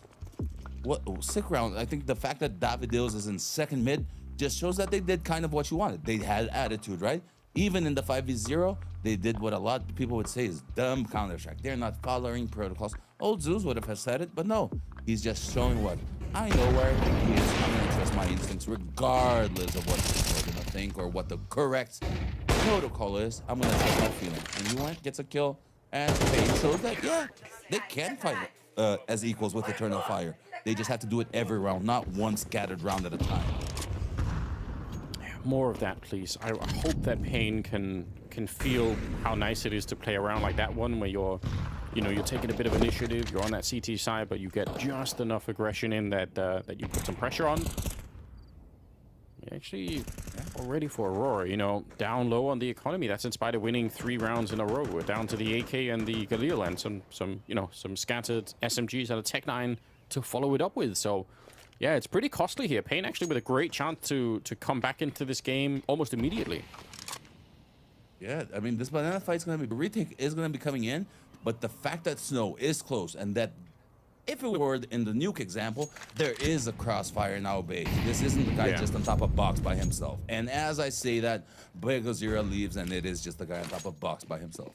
Speaker 12: What sick round? I think the fact that Davideus is in second mid just shows that they did kind of what you wanted. They had attitude, right? Even in the 5v0, they did what a lot of people would say is dumb Counter-Strike. They're not following protocols. Old Zeus would have said it, but no. He's just showing what I know where he is. I'm going to trust my instincts regardless of what people are going to think or what the correct protocol is. I'm going to trust my feeling. And you want gets a kill, and FaZe shows that, yeah, they can fight as equals with Eternal Fire. They just have to do it every round, not one scattered round at a time.
Speaker 11: More of that, please. I hope that Pain can feel how nice it is to play around like that one, where you're taking a bit of initiative, you're on that CT side, but you get just enough aggression in that that you put some pressure on. Actually, all ready for Aurora. Down low on the economy. That's in spite of winning 3 rounds in a row. We're down to the AK and the Galil and some scattered SMGs and a Tech 9 to follow it up with. So. Yeah, it's pretty costly here. Pain actually with a great chance to come back into this game almost immediately.
Speaker 12: Yeah, I mean, this banana fight is going to be... retake is going to be coming in, but the fact that Snow is close and that if it were in the Nuke example, there is a crossfire now base. This isn't the guy just on top of box by himself. And as I say that, MongolZ leaves and it is just the guy on top of box by himself.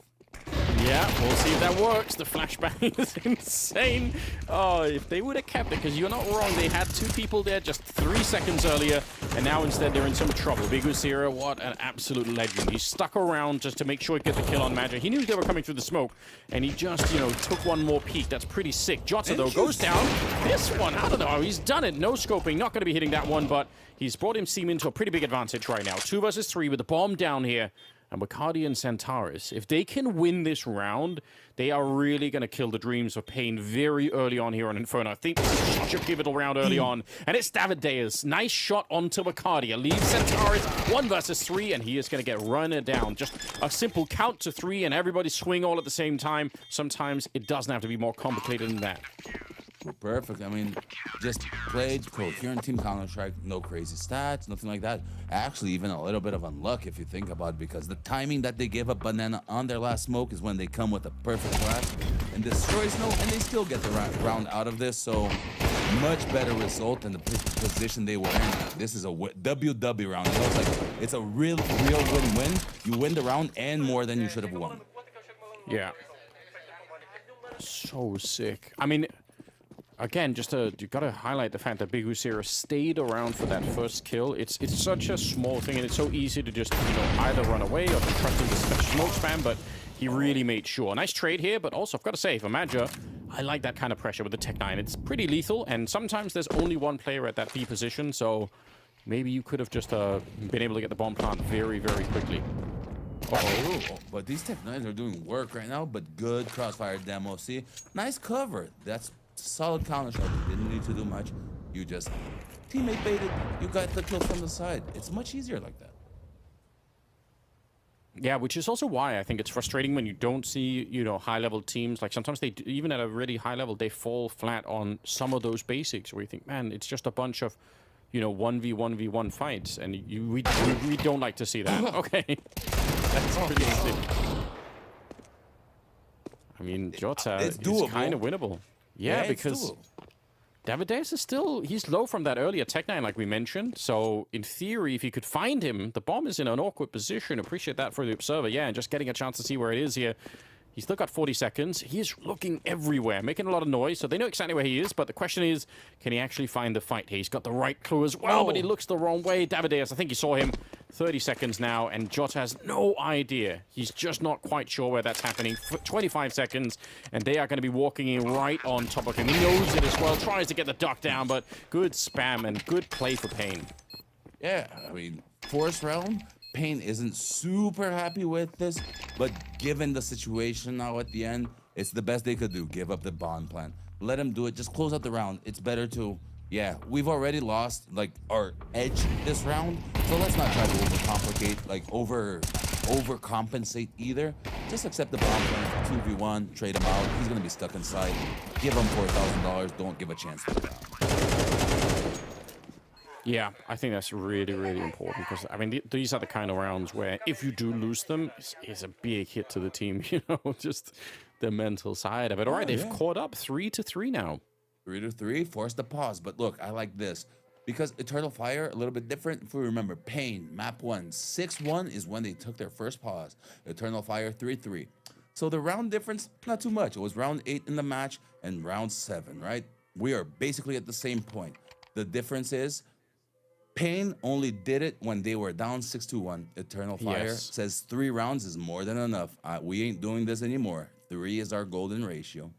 Speaker 11: Yeah, we'll see if that works. The flashbang is insane. Oh, if they would have kept it, because you're not wrong. They had 2 people there just 3 seconds earlier, and now instead they're in some trouble. Bigusira, what an absolute legend. He stuck around just to make sure he get the kill on Magic. He knew they were coming through the smoke, and he just, took one more peek. That's pretty sick. Jota, though, goes down. This one, I don't know. He's done it. No scoping. Not going to be hitting that one, but he's brought him Seam into a pretty big advantage right now. 2 versus 3 with the bomb down here. And Bacardi and Centaurus, if they can win this round, they are really going to kill the dreams of Pain very early on here on Inferno. I think this is such a pivotal round early on. And it's Davideus. Nice shot onto Bacardi. Leaves Centaurus 1 versus 3, and he is going to get run down. Just a simple count to 3, and everybody swing all at the same time. Sometimes it doesn't have to be more complicated than that.
Speaker 12: Perfect. I mean, just played coherent team Counter-Strike, no crazy stats, nothing like that. Actually, even a little bit of unluck if you think about it, because the timing that they gave up Banana on their last smoke is when they come with a perfect flash and destroy Snow, and they still get the round out of this. So much better result than the position they were in. This is a WW round. It's a real win-win. You win the round and more than you should have won.
Speaker 11: Yeah. So sick. I mean, again, you got to highlight the fact that Bigusira stayed around for that first kill. It's such a small thing, and it's so easy to just either run away or to trust in the smoke spam, but he really made sure. Nice trade here, but also I've got to say, for Madger, I like that kind of pressure with the Tech 9. It's pretty lethal, and sometimes there's only one player at that B position, so maybe you could have just been able to get the bomb plant very, very quickly.
Speaker 12: Oh, but these Tech 9s are doing work right now, but good crossfire demo. See, nice cover. That's solid Counter-Strike. You didn't need to do much. You just teammate baited. You got the kill from the side. It's much easier like that.
Speaker 11: Yeah, which is also why I think it's frustrating when you don't see, high-level teams. Like sometimes they, even at a really high level, they fall flat on some of those basics where you think, man, it's just a bunch of, 1v1v1 fights, and we don't like to see that. Okay, that's pretty sick. I mean, Jota is kind of winnable. Yeah, because Davideus is he's low from that earlier Tech 9, like we mentioned. So, in theory, if you could find him, the bomb is in an awkward position. Appreciate that for the observer. Yeah, and just getting a chance to see where it is here. He's still got 40 seconds. He's looking everywhere, making a lot of noise, so they know exactly where he is. But the question is, can he actually find the fight here? He's got the right clue as well, but he looks the wrong way. Davideus, I think you saw him. 30 seconds now, and Jota has no idea. He's just not quite sure where that's happening. 25 seconds, and they are going to be walking in right on top of him. He knows it as well, tries to get the duck down, but good spam and good play for Pain.
Speaker 12: Yeah, I mean, fourth round, Pain isn't super happy with this, but given the situation now at the end, it's the best they could do. Give up the bond plan. Let him do it. Just close out the round. It's better to... Yeah, we've already lost, our edge this round, so let's not try to overcomplicate, overcompensate either. Just accept the bomb plan, 2v1, trade him out. He's going to be stuck inside. Give him $4,000. Don't give a chance to the round.
Speaker 11: Yeah, I think that's really, really important because, I mean, these are the kind of rounds where if you do lose them, it's a big hit to the team, you know, just the mental side of it. All right, they've caught up 3-3 now.
Speaker 12: 3-3, forced the pause. But look, I like this because Eternal Fire, a little bit different. If we remember, Pain, map 1, 6-1 is when they took their first pause. Eternal Fire, 3-3. So the round difference, not too much. It was round 8 in the match and round 7, right? We are basically at the same point. The difference is Pain only did it when they were down 6-1. Eternal Fire says 3 rounds is more than enough. We ain't doing this anymore. 3 is our golden ratio.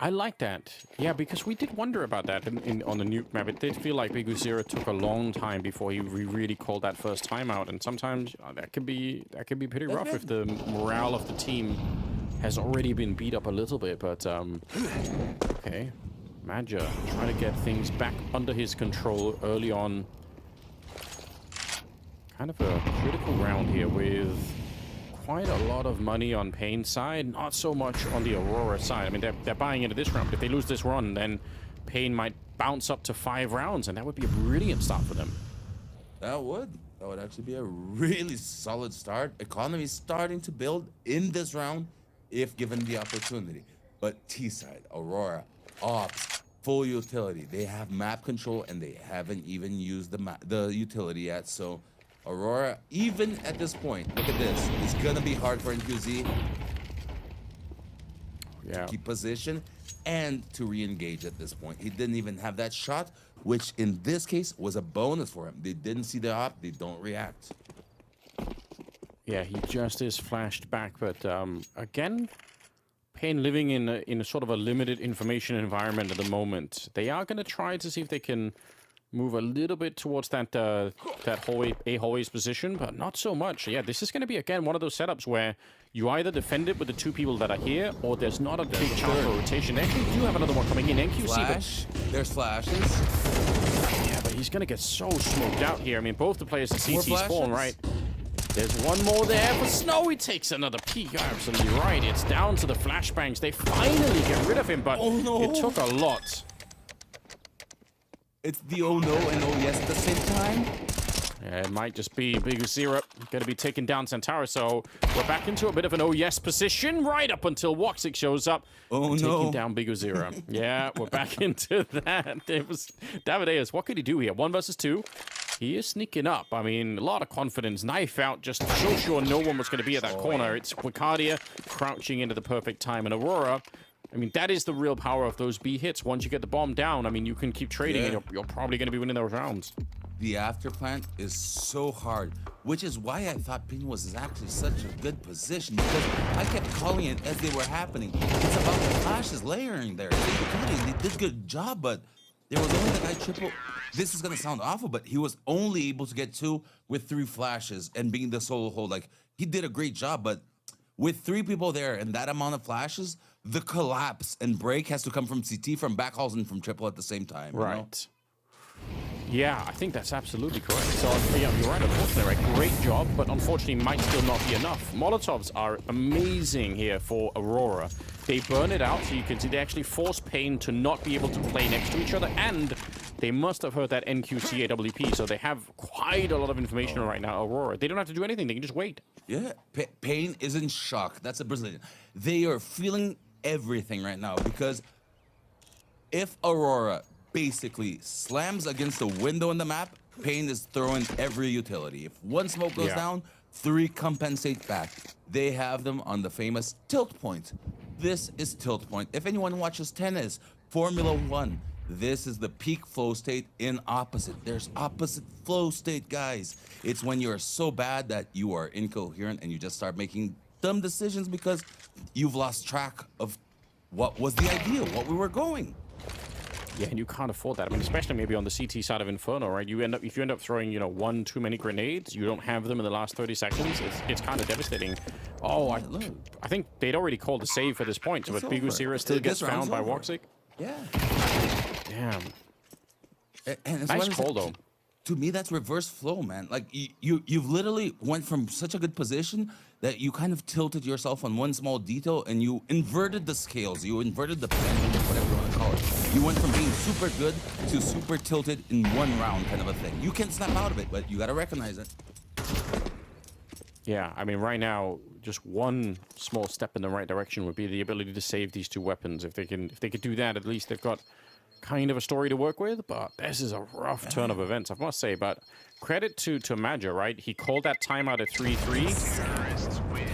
Speaker 11: I like that. Yeah, because we did wonder about that on the Nuke map. It did feel like vegoZero took a long time before he really called that first time out. And sometimes that can be pretty rough if the morale of the team has already been beat up a little bit. But, okay. Madja trying to get things back under his control early on. Kind of a critical round here with quite a lot of money on Pain's side, not so much on the Aurora side. I mean, they're buying into this round, but if they lose this run, then Pain might bounce up to 5 rounds, and that would be a brilliant start for them.
Speaker 12: That would actually be a really solid start. Economy starting to build in this round if given the opportunity. But T-side, Aurora, Ops, full utility. They have map control, and they haven't even used the utility yet, so Aurora, even at this point, look at this. It's gonna be hard for NQZ to keep position and to re-engage at this point. He didn't even have that shot, which in this case was a bonus for him. They didn't see the op, they don't react.
Speaker 11: Yeah, he just is flashed back, but again, Pain living in a sort of a limited information environment at the moment. They are going to try to see if they can move a little bit towards that hallway's position, but not so much. Yeah, this is going to be, again, one of those setups where you either defend it with the 2 people that are here, or there's not a big chance for rotation. They actually do have another one coming in. NQC,
Speaker 12: Flash. There's flashes.
Speaker 11: Yeah, but he's going to get so smoked out here. I mean, both the players at CT spawn, right? There's one more there for Snow. He takes another peek. You're absolutely right. It's down to the flashbangs. They finally get rid of him, but it took a lot.
Speaker 12: It's the oh no and oh yes at the same time.
Speaker 11: Yeah, it might just be vegoZero going to be taking down Centaurus, so we're back into a bit of an oh yes position right up until Woxic shows up.
Speaker 12: Oh no.
Speaker 11: Taking down vegoZero. Yeah, we're back into that. It was Davideus. What could he do here? 1 versus 2. He is sneaking up. I mean, a lot of confidence. Knife out, just so sure no one was going to be at that corner. It's Wicardia crouching into the perfect time, and Aurora. I mean, that is the real power of those B hits. Once you get the bomb down, I mean, you can keep trading, and you're probably going to be winning those rounds.
Speaker 12: The afterplant is so hard, which is why I thought Pin was actually such a good position, because I kept calling it as they were happening. It's about the flashes layering there. They did a good job, but there was only the guy triple. This is going to sound awful, but he was only able to get 2 with 3 flashes and being the solo hold. Like, he did a great job, but with 3 people there and that amount of flashes, the collapse and break has to come from CT, from backhauls, and from triple at the same time.
Speaker 11: Right.
Speaker 12: You know?
Speaker 11: Yeah, I think that's absolutely correct. So, yeah, you're right, unfortunately, right? Great job, but unfortunately might still not be enough. Molotovs are amazing here for Aurora. They burn it out, so you can see they actually force Pain to not be able to play next to each other, and they must have heard that NQC AWP, so they have quite a lot of information right now, Aurora. They don't have to do anything, they can just wait.
Speaker 12: Yeah, Pain is in shock. That's a Brazilian. They are feeling everything right now, because if Aurora basically slams against the window in the map, Pain is throwing every utility. If 1 smoke goes down, 3 compensate back. They have them on the famous tilt point. This is tilt point. If anyone watches tennis, Formula 1, this is the peak flow state in opposite. There's opposite flow state, guys. It's when you're so bad that you are incoherent and you just start making dumb decisions because you've lost track of what was the idea, what we were going.
Speaker 11: Yeah, and you can't afford that. I mean, especially maybe on the CT side of Inferno, right? If you end up throwing, 1 too many grenades, you don't have them in the last 30 seconds. It's kind of devastating. Oh, I think they'd already called a save at this point, but vegoZero still gets found by Woxic.
Speaker 12: Yeah.
Speaker 11: Damn.
Speaker 12: And
Speaker 11: nice call, though.
Speaker 12: To me, that's reverse flow, man. Like, you've literally went from such a good position that you kind of tilted yourself on one small detail and you inverted the scales, you inverted the pendulum, whatever you want to call it. You went from being super good to super tilted in one round kind of a thing. You can't snap out of it, but you got to recognize it.
Speaker 11: Yeah, I mean, right now, just one small step in the right direction would be the ability to save these two weapons. If they could do that, at least they've got kind of a story to work with. But this is a rough turn of events, I must say. But credit to Major, right? He called that timeout at 3-3.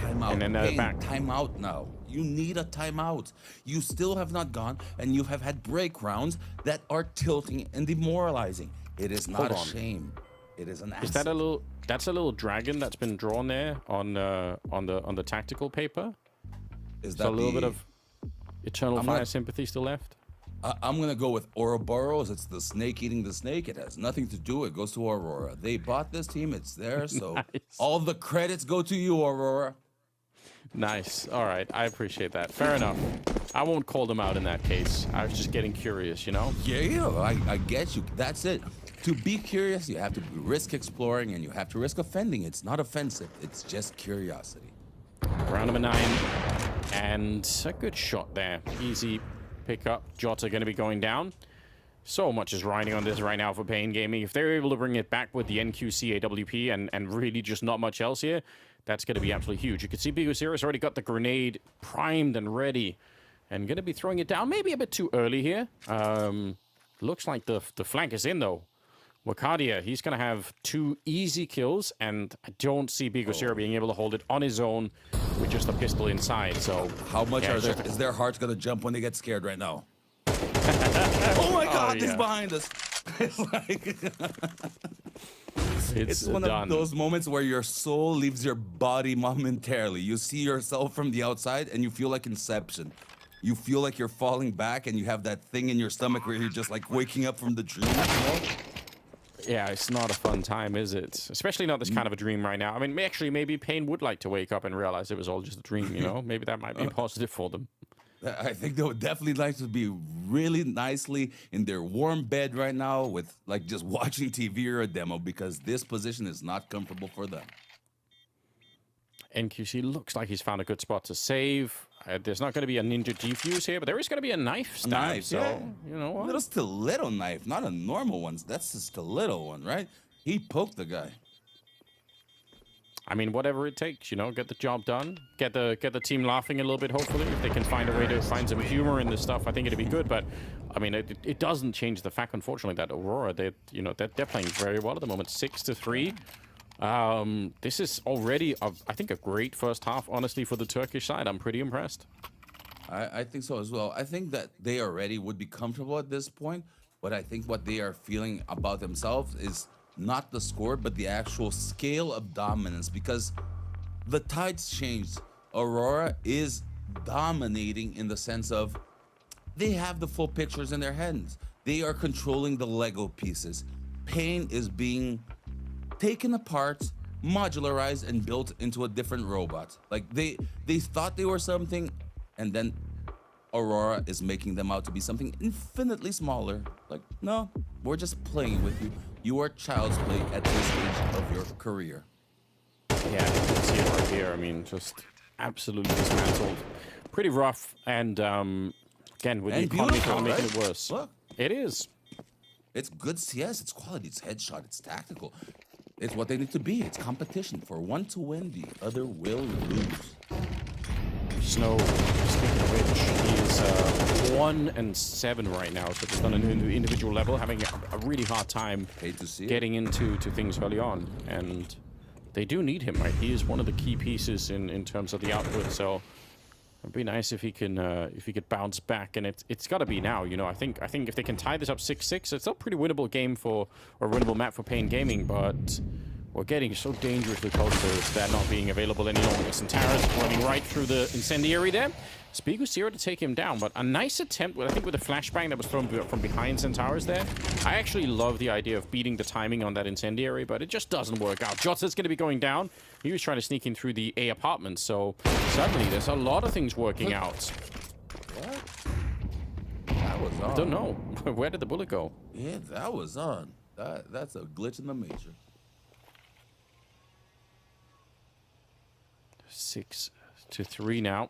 Speaker 12: Timeout.
Speaker 11: And then back.
Speaker 12: Timeout now. You need a timeout. You still have not gone, and you have had break rounds that are tilting and demoralizing. It is not a shame. It is an asset.
Speaker 11: Is that a little? That's a little dragon that's been drawn there on the tactical paper.
Speaker 12: Is
Speaker 11: that a little bit of eternal fire sympathy still left?
Speaker 12: I'm gonna go with Ouroboros. It's the snake eating the snake. It has nothing to do. It goes to Aurora. They bought this team. It's theirs. So
Speaker 11: Nice.
Speaker 12: all the credits go to you, Aurora.
Speaker 11: Nice. All right. I appreciate that. Fair enough. I won't call them out in that case. I was just getting curious, you know?
Speaker 12: Yeah, I get you. That's it. To be curious, you have to risk exploring and you have to risk offending. It's not offensive. It's just curiosity.
Speaker 11: Round number 9. And a good shot there. Easy pickup. Jota going to be going down. So much is riding on this right now for Pain Gaming. If they're able to bring it back with the NQC AWP and really just not much else here, that's going to be absolutely huge. You can see Bigosiris already got the grenade primed and ready and going to be throwing it down maybe a bit too early here. Looks like the flank is in, though. Wakadia, he's going to have 2 easy kills, and I don't see Bigosira being able to hold it on his own with just a pistol inside. So
Speaker 12: how much is their hearts going to jump when they get scared right now? Oh my God, he's behind us. It's like it's one of those moments where your soul leaves your body momentarily. You see yourself from the outside and you feel like Inception. You feel like you're falling back and you have that thing in your stomach where you're just like waking up from the dream. You know?
Speaker 11: Yeah, it's not a fun time, is it? Especially not this kind of a dream right now. I mean, actually, maybe Pain would like to wake up and realize it was all just a dream, you know? Maybe that might be positive for them.
Speaker 12: I think they would definitely like to be really nicely in their warm bed right now with like just watching TV or a demo, because this position is not comfortable for them.
Speaker 11: NQC looks like he's found a good spot to save. There's not going to be a ninja defuse here, but there is going to be a knife stab.
Speaker 12: Knife,
Speaker 11: so,
Speaker 12: yeah.
Speaker 11: you know what?
Speaker 12: A little stiletto knife, not a normal one. That's a stiletto one, right? He poked the guy.
Speaker 11: I mean, whatever it takes, you know, get the job done, get the team laughing a little bit. Hopefully, if they can find a way to find some humor in this stuff, I think it'd be good. But I mean, it doesn't change the fact, unfortunately, that Aurora, they're playing very well at the moment, 6-3. This is already, I think, a great first half, honestly, for the Turkish side. I'm pretty impressed.
Speaker 12: I think so as well. I think that they already would be comfortable at this point, but I think what they are feeling about themselves is not the score, but the actual scale of dominance, because the tides changed. Aurora is dominating in the sense of they have the full pictures in their hands. They are controlling the Lego pieces. Pain is being taken apart, modularized, and built into a different robot. Like they thought they were something, and then Aurora is making them out to be something infinitely smaller. Like, no, we're just playing with you. You are child's play at this stage of your career.
Speaker 11: Yeah, you can see it right here. I mean, just absolutely dismantled. Pretty rough, and again, with the economy kind of making it worse.
Speaker 12: Look.
Speaker 11: It is.
Speaker 12: It's good CS, it's quality, it's headshot, it's tactical. It's what they need to be. It's competition. For one to win, the other will lose.
Speaker 11: Snow, speaking of which, he is 1-7 right now, so just on an individual level, having a really hard time getting into things early on. And they do need him, right? He is one of the key pieces in terms of the output, so it'd be nice if he could bounce back, and it's got to be now. You know, I think if they can tie this up 6-6, it's a pretty winnable game or winnable map for Pain Gaming, but we're getting so dangerously close to that not being available any longer. Centara's running right through the incendiary there. Spigo's here to take him down, but a nice attempt, I think, with a flashbang that was thrown from behind Centaurus there. I actually love the idea of beating the timing on that incendiary, but it just doesn't work out. Jota's going to be going down. He was trying to sneak in through the A apartment, so suddenly there's a lot of things working out.
Speaker 12: What? That was on.
Speaker 11: I don't know. Where did the bullet go?
Speaker 12: Yeah, that was on. That's a glitch in the major.
Speaker 11: 6-3 now.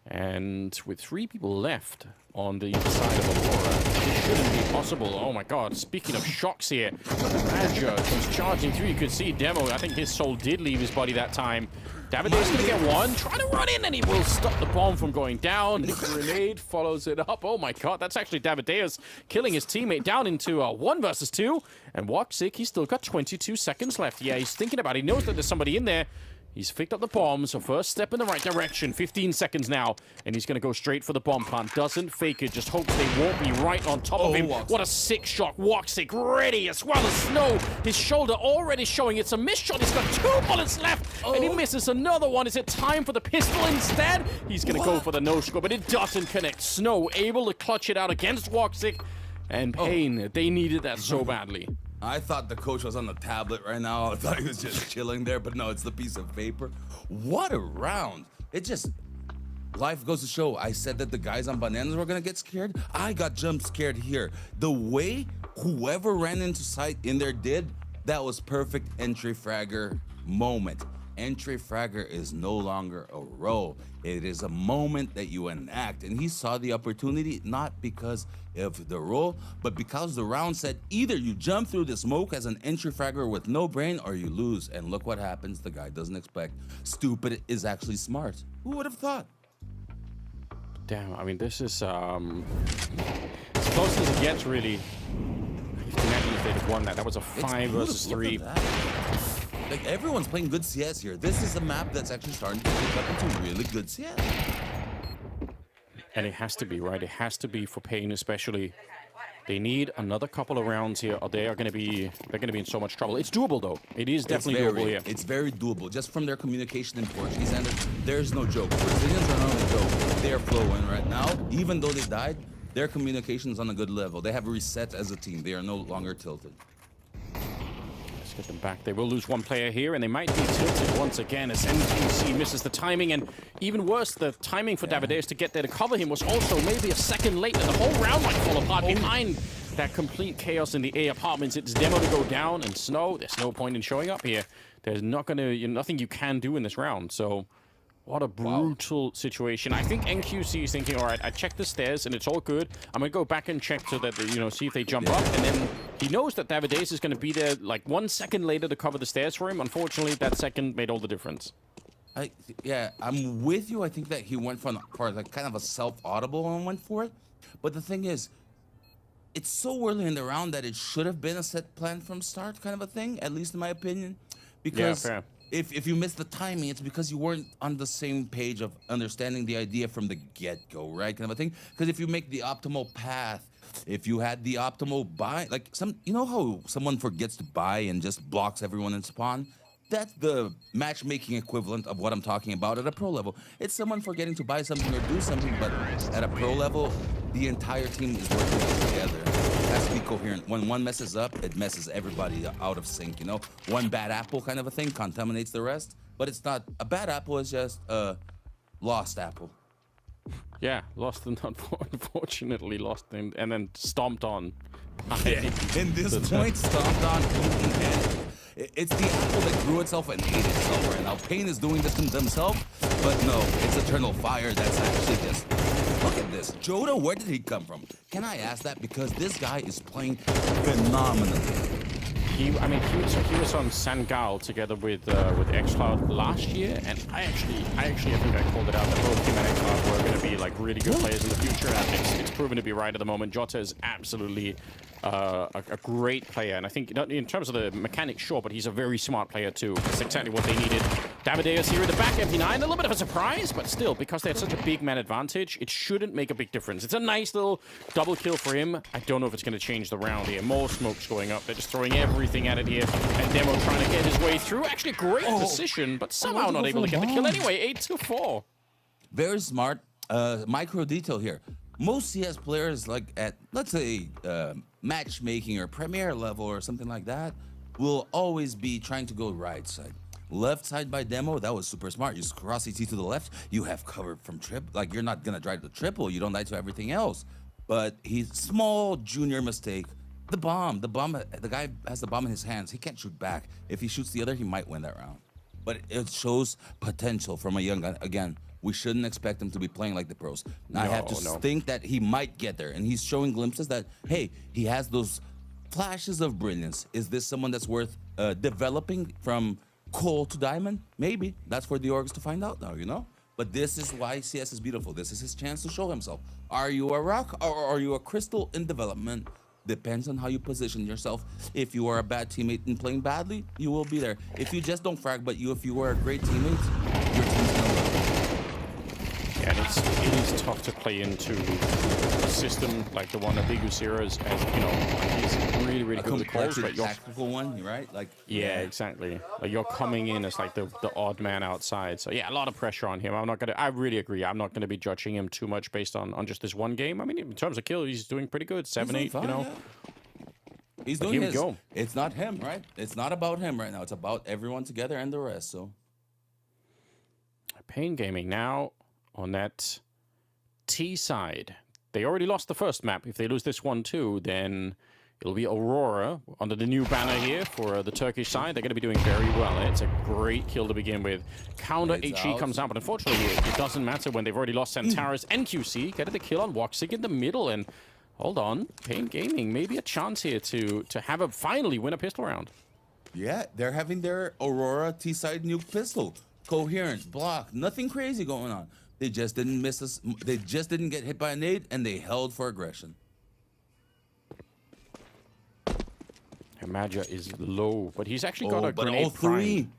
Speaker 11: And with 3 people left on the side of Aurora, it shouldn't be possible. Oh my god, speaking of shocks here, Badger comes charging through. You could see Demo, I think his soul did leave his body that time. Davideus gonna get one, trying to run in, and he will stop the bomb from going down. The grenade follows it up. Oh my god, that's actually Davideus killing his teammate down into 1 versus 2. And Woxic, he's still got 22 seconds left. Yeah, he's thinking about it. He knows that there's somebody in there. He's picked up the bomb, so first step in the right direction. 15 seconds now, and he's going to go straight for the bomb plant. Doesn't fake it, just hopes they won't be right on top of him.
Speaker 12: Woxic.
Speaker 11: What a sick shot. Woxic ready as well as Snow. His shoulder already showing it's a missed shot. He's got 2 bullets left, and he misses another one. Is it time for the pistol instead? He's going to go for the no-scope, but it doesn't connect. Snow able to clutch it out against Woxic, and Pain, they needed that so badly.
Speaker 12: I thought the coach was on the tablet right now. I thought he was just chilling there, but no, it's the piece of paper. What a round. It just, life goes to show. I said that the guys on Bananas were gonna get scared. I got jump scared here. The way whoever ran into sight in there did, that was perfect entry fragger moment. Entry fragger is no longer a role. It is a moment that you enact. And he saw the opportunity, not because of the role, but because the round said either you jump through the smoke as an entry fragger with no brain or you lose. And look what happens. The guy doesn't expect. Stupid is actually smart. Who would have thought?
Speaker 11: Damn, I mean, this is as close as it gets, really. Imagine if they'd have won that. That was a 5 versus 3.
Speaker 12: Like, everyone's playing good CS here. This is a map that's actually starting to pick up into really good CS.
Speaker 11: And it has to be, right? It has to be for Pain, especially. They need another couple of rounds here, or they're gonna be in so much trouble. It's doable though. It is definitely doable here.
Speaker 12: It's very doable. Just from their communication in Portuguese, and there's no joke. Brazilians are not a joke. They're flowing right now. Even though they died, their communication's on a good level. They have reset as a team. They are no longer tilted.
Speaker 11: Get them back. They will lose 1 player here, and they might be tilted once again as NTC misses the timing. And even worse, the timing for Davideus to get there to cover him was also maybe a second late, and the whole round might fall apart behind that complete chaos in the A apartments. It's Demo to go down, and Snow, there's no point in showing up here. There's not gonna, nothing you can do in this round. So what a brutal situation. I think NQC is thinking, all right, I checked the stairs and it's all good. I'm going to go back and check so that, see if they jump up. And then he knows that Davideus is going to be there like 1 second later to cover the stairs for him. Unfortunately, that second made all the difference.
Speaker 12: Yeah, I'm with you. I think that he went for like kind of a self-audible and went for it. But the thing is, it's so early in the round that it should have been a set plan from start kind of a thing, at least in my opinion. Because
Speaker 11: yeah, fair.
Speaker 12: If you miss the timing, it's because you weren't on the same page of understanding the idea from the get-go, right? Kind of a thing. Because if you make the optimal path, if you had the optimal buy, like you know how someone forgets to buy and just blocks everyone in spawn? That's the matchmaking equivalent of what I'm talking about at a pro level. It's someone forgetting to buy something or do something, but at a pro level, the entire team is working together. It has to be coherent. When one messes up, it messes everybody out of sync, One bad apple kind of a thing contaminates the rest, but it's not. A bad apple is just a lost apple.
Speaker 11: Yeah, lost and unfortunately lost and then stomped on.
Speaker 12: In this point, stomped on. It's the apple that grew itself and ate itself right now. Pain is doing this to themselves, but no, it's Eternal Fire that's actually this. Look at this. Joda, where did he come from? Can I ask that? Because this guy is playing phenomenally.
Speaker 11: He was on Sangal together with xCloud last year, and I think I called it out that both him and xCloud were going to be like really good players in the future, and it's proven to be right at the moment. Jota is absolutely a great player, and I think in terms of the mechanics, sure, but he's a very smart player too. That's exactly what they needed. Davideus here at the back, MP9, a little bit of a surprise, but still, because they had such a big man advantage, it shouldn't make a big difference. It's a nice little double kill for him. I don't know if it's going to change the round here. More smokes going up. They're just throwing everything at it here, and Demo trying to get his way through. Actually, a great decision, but somehow not able to get the kill anyway. 8-4.
Speaker 12: Very smart. Micro detail here. Most CS players, like at, let's say, matchmaking or premier level or something like that, will always be trying to go right side. Left side by Demo, that was super smart. You cross ET to the left, you have cover from trip. Like, you're not gonna drive the triple, you don't die to everything else. But he's small junior mistake. The bomb, the guy has the bomb in his hands. He can't shoot back. If he shoots the other, he might win that round. but it shows potential from a young guy. Again, we shouldn't expect him to be playing like the pros. I have to think that he might get there, and he's showing glimpses that, hey, he has those flashes of brilliance. Is this someone that's worth developing from coal to diamond? Maybe. That's for the orgs to find out now, you know? But this is why CS is beautiful. This is his chance to show himself. Are you a rock or are you a crystal in development? Depends on how you position yourself. If you are a bad teammate and playing badly, you will be there. If you just don't frag, but if you are a great teammate, your team's gonna win.
Speaker 11: Yeah, and it is tough to play into a system like the one that Big Usira is, as you know, he's really good with the calls, but you're
Speaker 12: tactical one, right? Like
Speaker 11: yeah, exactly. Like you're coming in as like the odd man outside. So yeah, a lot of pressure on him. I really agree. I'm not gonna be judging him too much based on just this one game. I mean, in terms of kill, he's doing pretty good. 7-8, you know.
Speaker 12: Yeah. He's doing his. It's not him, right? It's not about him right now. It's about everyone together and the rest. So
Speaker 11: Pain Gaming now on that T side. They already lost the first map. If they lose this one too, then it'll be Aurora under the new banner here for the Turkish side. They're going to be doing very well. It's a great kill to begin with. Counter HE comes out, but unfortunately it doesn't matter when they've already lost Centaurus and QC. Getting the kill on Woxic in the middle, and hold on, Pain Gaming, maybe a chance here to finally win a pistol round.
Speaker 12: Yeah, they're having their Aurora T-side nuke pistol. Coherent, block, nothing crazy going on. They just didn't miss us. They just didn't get hit by a nade, and they held for aggression.
Speaker 11: Magia is low, but he's actually got a grenade prime.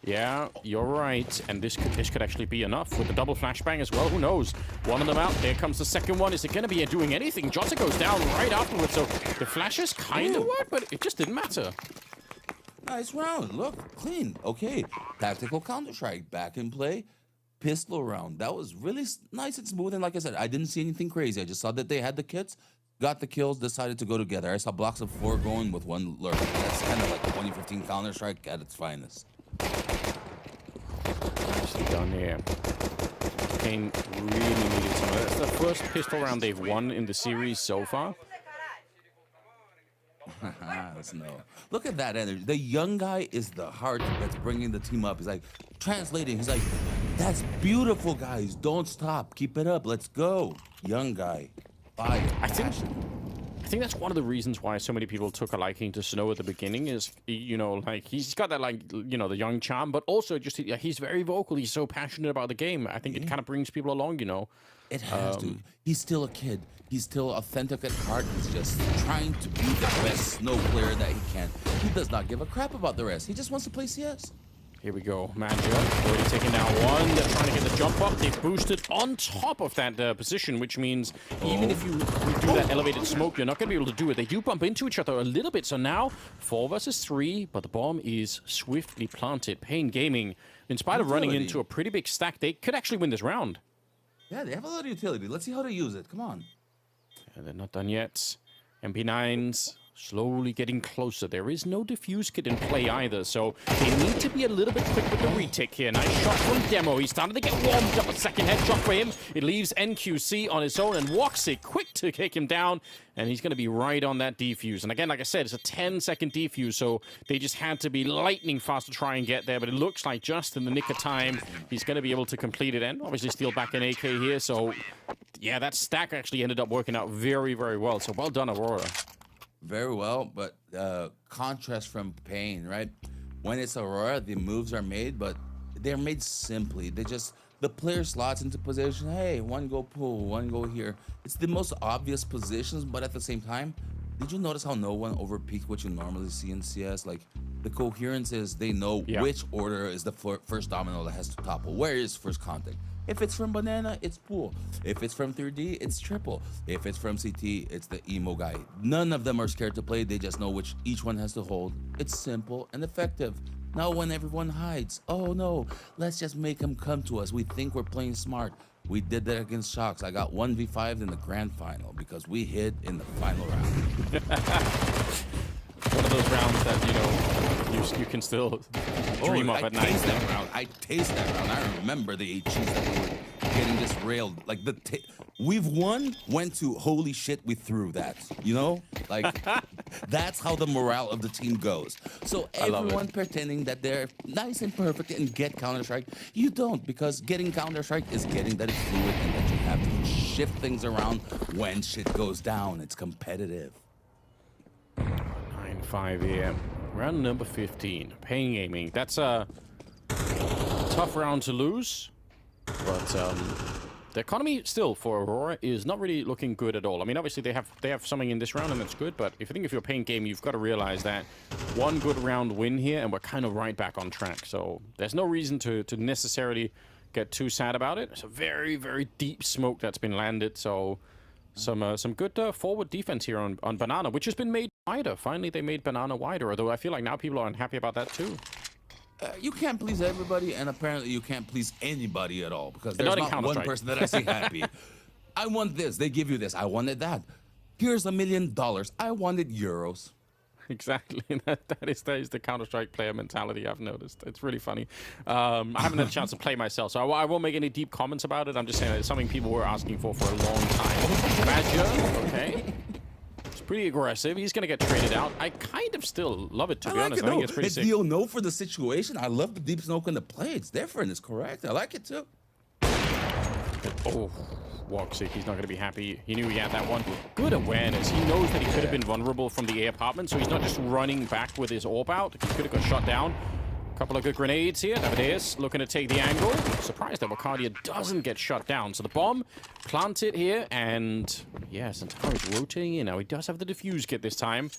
Speaker 11: Yeah, you're right. And this could actually be enough with the double flashbang as well. Who knows? One of them out. There comes the second one. Is it going to be doing anything? Jota goes down right afterwards. So the flashes kind of worked, but it just didn't matter.
Speaker 12: Nice round. Look, clean. Okay. Tactical Counter-Strike back in play. Pistol round. That was really nice and smooth. And like I said, I didn't see anything crazy. I just saw that they had the kits, got the kills, decided to go together. I saw blocks of 4 going with 1 lurk. That's kind of like 2015 Counter-Strike at its finest.
Speaker 11: Nicely done here. Kane really needed some of that. It's the first pistol round they've won in the series so far.
Speaker 12: No. Look at that energy. The young guy is the heart that's bringing the team up. He's like translating. He's like, that's beautiful, guys. Don't stop. Keep it up. Let's go. Young guy. Fire.
Speaker 11: I think that's one of the reasons why so many people took a liking to Snow at the beginning is, you know, like he's got that, like, you know, the young charm, but also just he's very vocal. He's so passionate about the game. I think it kind of brings people along, you know.
Speaker 12: It has to. He's still a kid. He's still authentic at heart. He's just trying to be the best Snow player that he can. He does not give a crap about the rest. He just wants to play CS.
Speaker 11: Here we go. Magia already taking down one. They're trying to get the jump up. They've boosted on top of that position, which means even if you do that elevated smoke, you're not going to be able to do it. They do bump into each other a little bit. So now 4 versus 3, but the bomb is swiftly planted. Pain Gaming, in spite of running into a pretty big stack, they could actually win this round.
Speaker 12: Yeah, they have a lot of utility. Let's see how to use it. Come on.
Speaker 11: And they're not done yet. MP9s slowly getting closer. There is no defuse kit in play either, so they need to be a little bit quick with the retake here. Nice shot from Demo. He's starting to get warmed up. A second headshot for him. It leaves NQC on his own, and Woxic quick to kick him down, and he's going to be right on that defuse. And again, like I said, it's a 10-second defuse, so they just had to be lightning fast to try and get there, but it looks like just in the nick of time, he's going to be able to complete it, and obviously steal back an AK here, so yeah, that stack actually ended up working out very, very well. So well done, Aurora.
Speaker 12: Very well, but contrast from Pain, right? When it's Aurora, the moves are made, but they're made simply. The player slots into position. Hey, one go pull, one go here. It's the most obvious positions, but at the same time, did you notice how no one overpeaked what you normally see in CS? Like, the coherence is they know which order is the first domino that has to topple. Where is first contact? If it's from Banana, it's pool. If it's from 3D, it's triple. If it's from CT, it's the emo guy. None of them are scared to play. They just know which each one has to hold. It's simple and effective. Now when everyone hides, oh no, let's just make them come to us. We think we're playing smart. We did that against Shocks. I got 1v5 in the grand final because we hid in the final round.
Speaker 11: One of those rounds that, you know, you can still dream of at night.
Speaker 12: I taste that round. I remember the HEs that we were getting just railed. Like, we've went to, holy shit, we threw that. You know? Like, That's how the morale of the team goes. So everyone pretending that they're nice and perfect and get Counter-Strike, you don't, because getting Counter-Strike is getting that it's fluid and that you have to shift things around when shit goes down. It's competitive.
Speaker 11: 9-5 here. Round number 15. Pain Gaming. That's a tough round to lose, but the economy still for Aurora is not really looking good at all. I mean, obviously they have something in this round and that's good, but if you're Pain Game, you've got to realize that one good round win here and we're kind of right back on track. So there's no reason to necessarily get too sad about it. It's a very, very deep smoke that's been landed. So some good forward defense here on Banana, which has been made wider. Finally, they made Banana wider, although I feel like now people are unhappy about that too.
Speaker 12: You can't please everybody, and apparently you can't please anybody at all, because there's not one person that I see happy. I want this, they give you this. I wanted that. Here's $1 million. I wanted euros.
Speaker 11: Exactly. That is the Counter-Strike player mentality, I've noticed. It's really funny. I haven't had a chance to play myself, so I won't make any deep comments about it. I'm just saying that it's something people were asking for a long time. Badger, okay. Pretty aggressive. He's going to get traded out. I kind of still love it, to be honest. I think it's pretty sick.
Speaker 12: You'll know for the situation. I love the deep smoke in the play. It's different. It's correct. I like it too.
Speaker 11: Oh, Woxic. He's not going to be happy. He knew he had that one. Good awareness. He knows that he could have been vulnerable from the A apartment, so he's not just running back with his orb out. He could have got shot down. Couple of good grenades here. Davideus looking to take the angle. Surprised that Wacardia doesn't get shut down. So the bomb planted here, and yeah, Centaurus rotating in. Now he does have the defuse kit this time.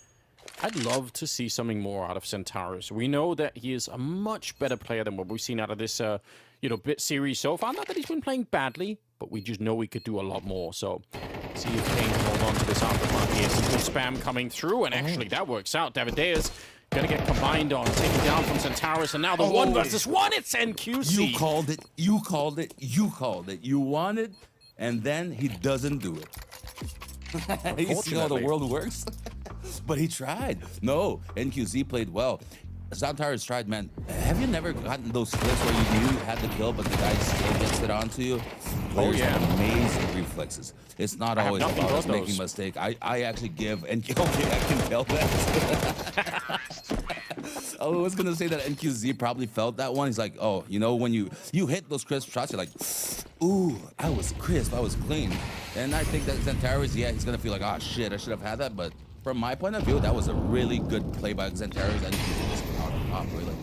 Speaker 11: I'd love to see something more out of Centaurus. We know that he is a much better player than what we've seen out of this, bit series so far. Not that he's been playing badly, but we just know we could do a lot more. So see if Kane can hold on to this aftermarket here. Some good spam coming through, and actually that works out. Davideus gonna get combined on, taken down from Centaurus, and now the 1 versus 1, it's NQC.
Speaker 12: You called it, you called it, you called it. You wanted, and then he doesn't do it. You see how the world works? But he tried. No, NQZ played well. Centaurus tried, man. Have you never gotten those clips where you knew you had the kill, but the guy still gets it onto you? Players have amazing reflexes. It's not always about us making a mistake. I actually give, and okay, I can tell that. I was gonna say that NQZ probably felt that one. He's like, oh, you know, when you hit those crisp shots, you're like, ooh, I was crisp, I was clean. And I think that Centaurus, yeah, he's gonna feel like, oh shit, I should have had that. But from my point of view, that was a really good play by Centaurus, and he just out of pop, really.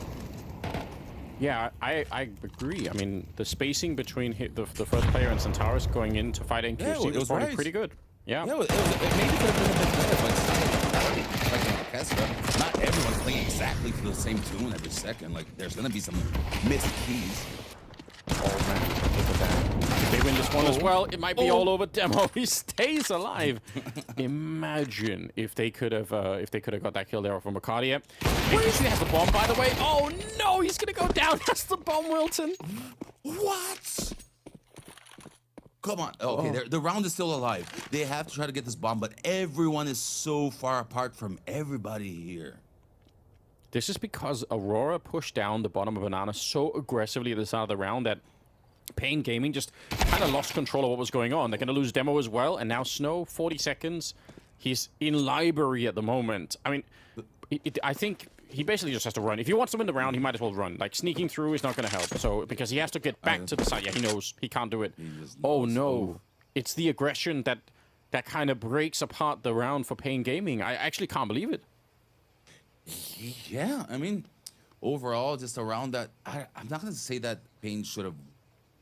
Speaker 11: Yeah, I agree. I mean, the spacing between the first player and Centaurus going in to fight NQC was probably pretty good. Yeah.
Speaker 12: Yeah, it maybe could have been a bit better, but it's not like an orchestra. Not everyone's playing exactly to the same tune every second. Like, there's gonna be some missed keys.
Speaker 11: Oh man, look at that. If they win this one as well, it might be all over Demo. He stays alive. Imagine if they could have got that kill there from Wacardia. NQC has the bomb, by the way. Oh no, he's gonna go down. That's the bomb, Wilton.
Speaker 12: What? Come on. Okay, the round is still alive. They have to try to get this bomb, but everyone is so far apart from everybody here.
Speaker 11: This is because Aurora pushed down the bottom of Banana so aggressively at the start of the round that Pain Gaming just kind of lost control of what was going on. They're going to lose Demo as well, and now Snow, 40 seconds. He's in library at the moment. I mean, I think he basically just has to run. If he wants to win the round, he might as well run. Like, sneaking through is not going to help. So, because he has to get back to the side. Yeah, he knows he can't do it. Oh, no. It's the aggression that kind of breaks apart the round for Pain Gaming. I actually can't believe it.
Speaker 12: Yeah, I mean, overall, just around that, I'm not going to say that Pain should have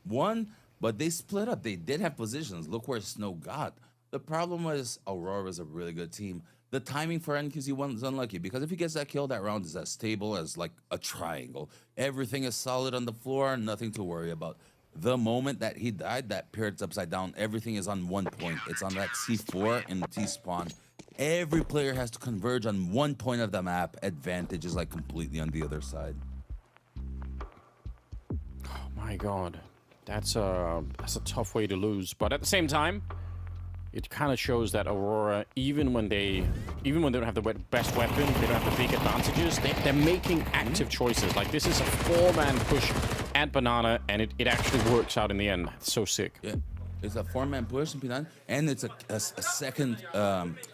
Speaker 12: won, but they split up. They did have positions. Look where Snow got. The problem was Aurora is a really good team. The timing for NQZ was unlucky, because if he gets that kill, that round is as stable as like a triangle. Everything is solid on the floor, nothing to worry about. The moment that he died, that pyramid's upside down. Everything is on 1 point. It's on that C4 in the T-spawn. Every player has to converge on 1 point of the map. Advantage is like completely on the other side.
Speaker 11: Oh my god. That's a tough way to lose. But at the same time, it kind of shows that Aurora, even when they don't have the best weapon, they don't have the big advantages, they're making active choices. Like, this is a 4-man push at Banana, and it actually works out in the end. It's so sick.
Speaker 12: Yeah. It's a 4-man push in P9, and it's a second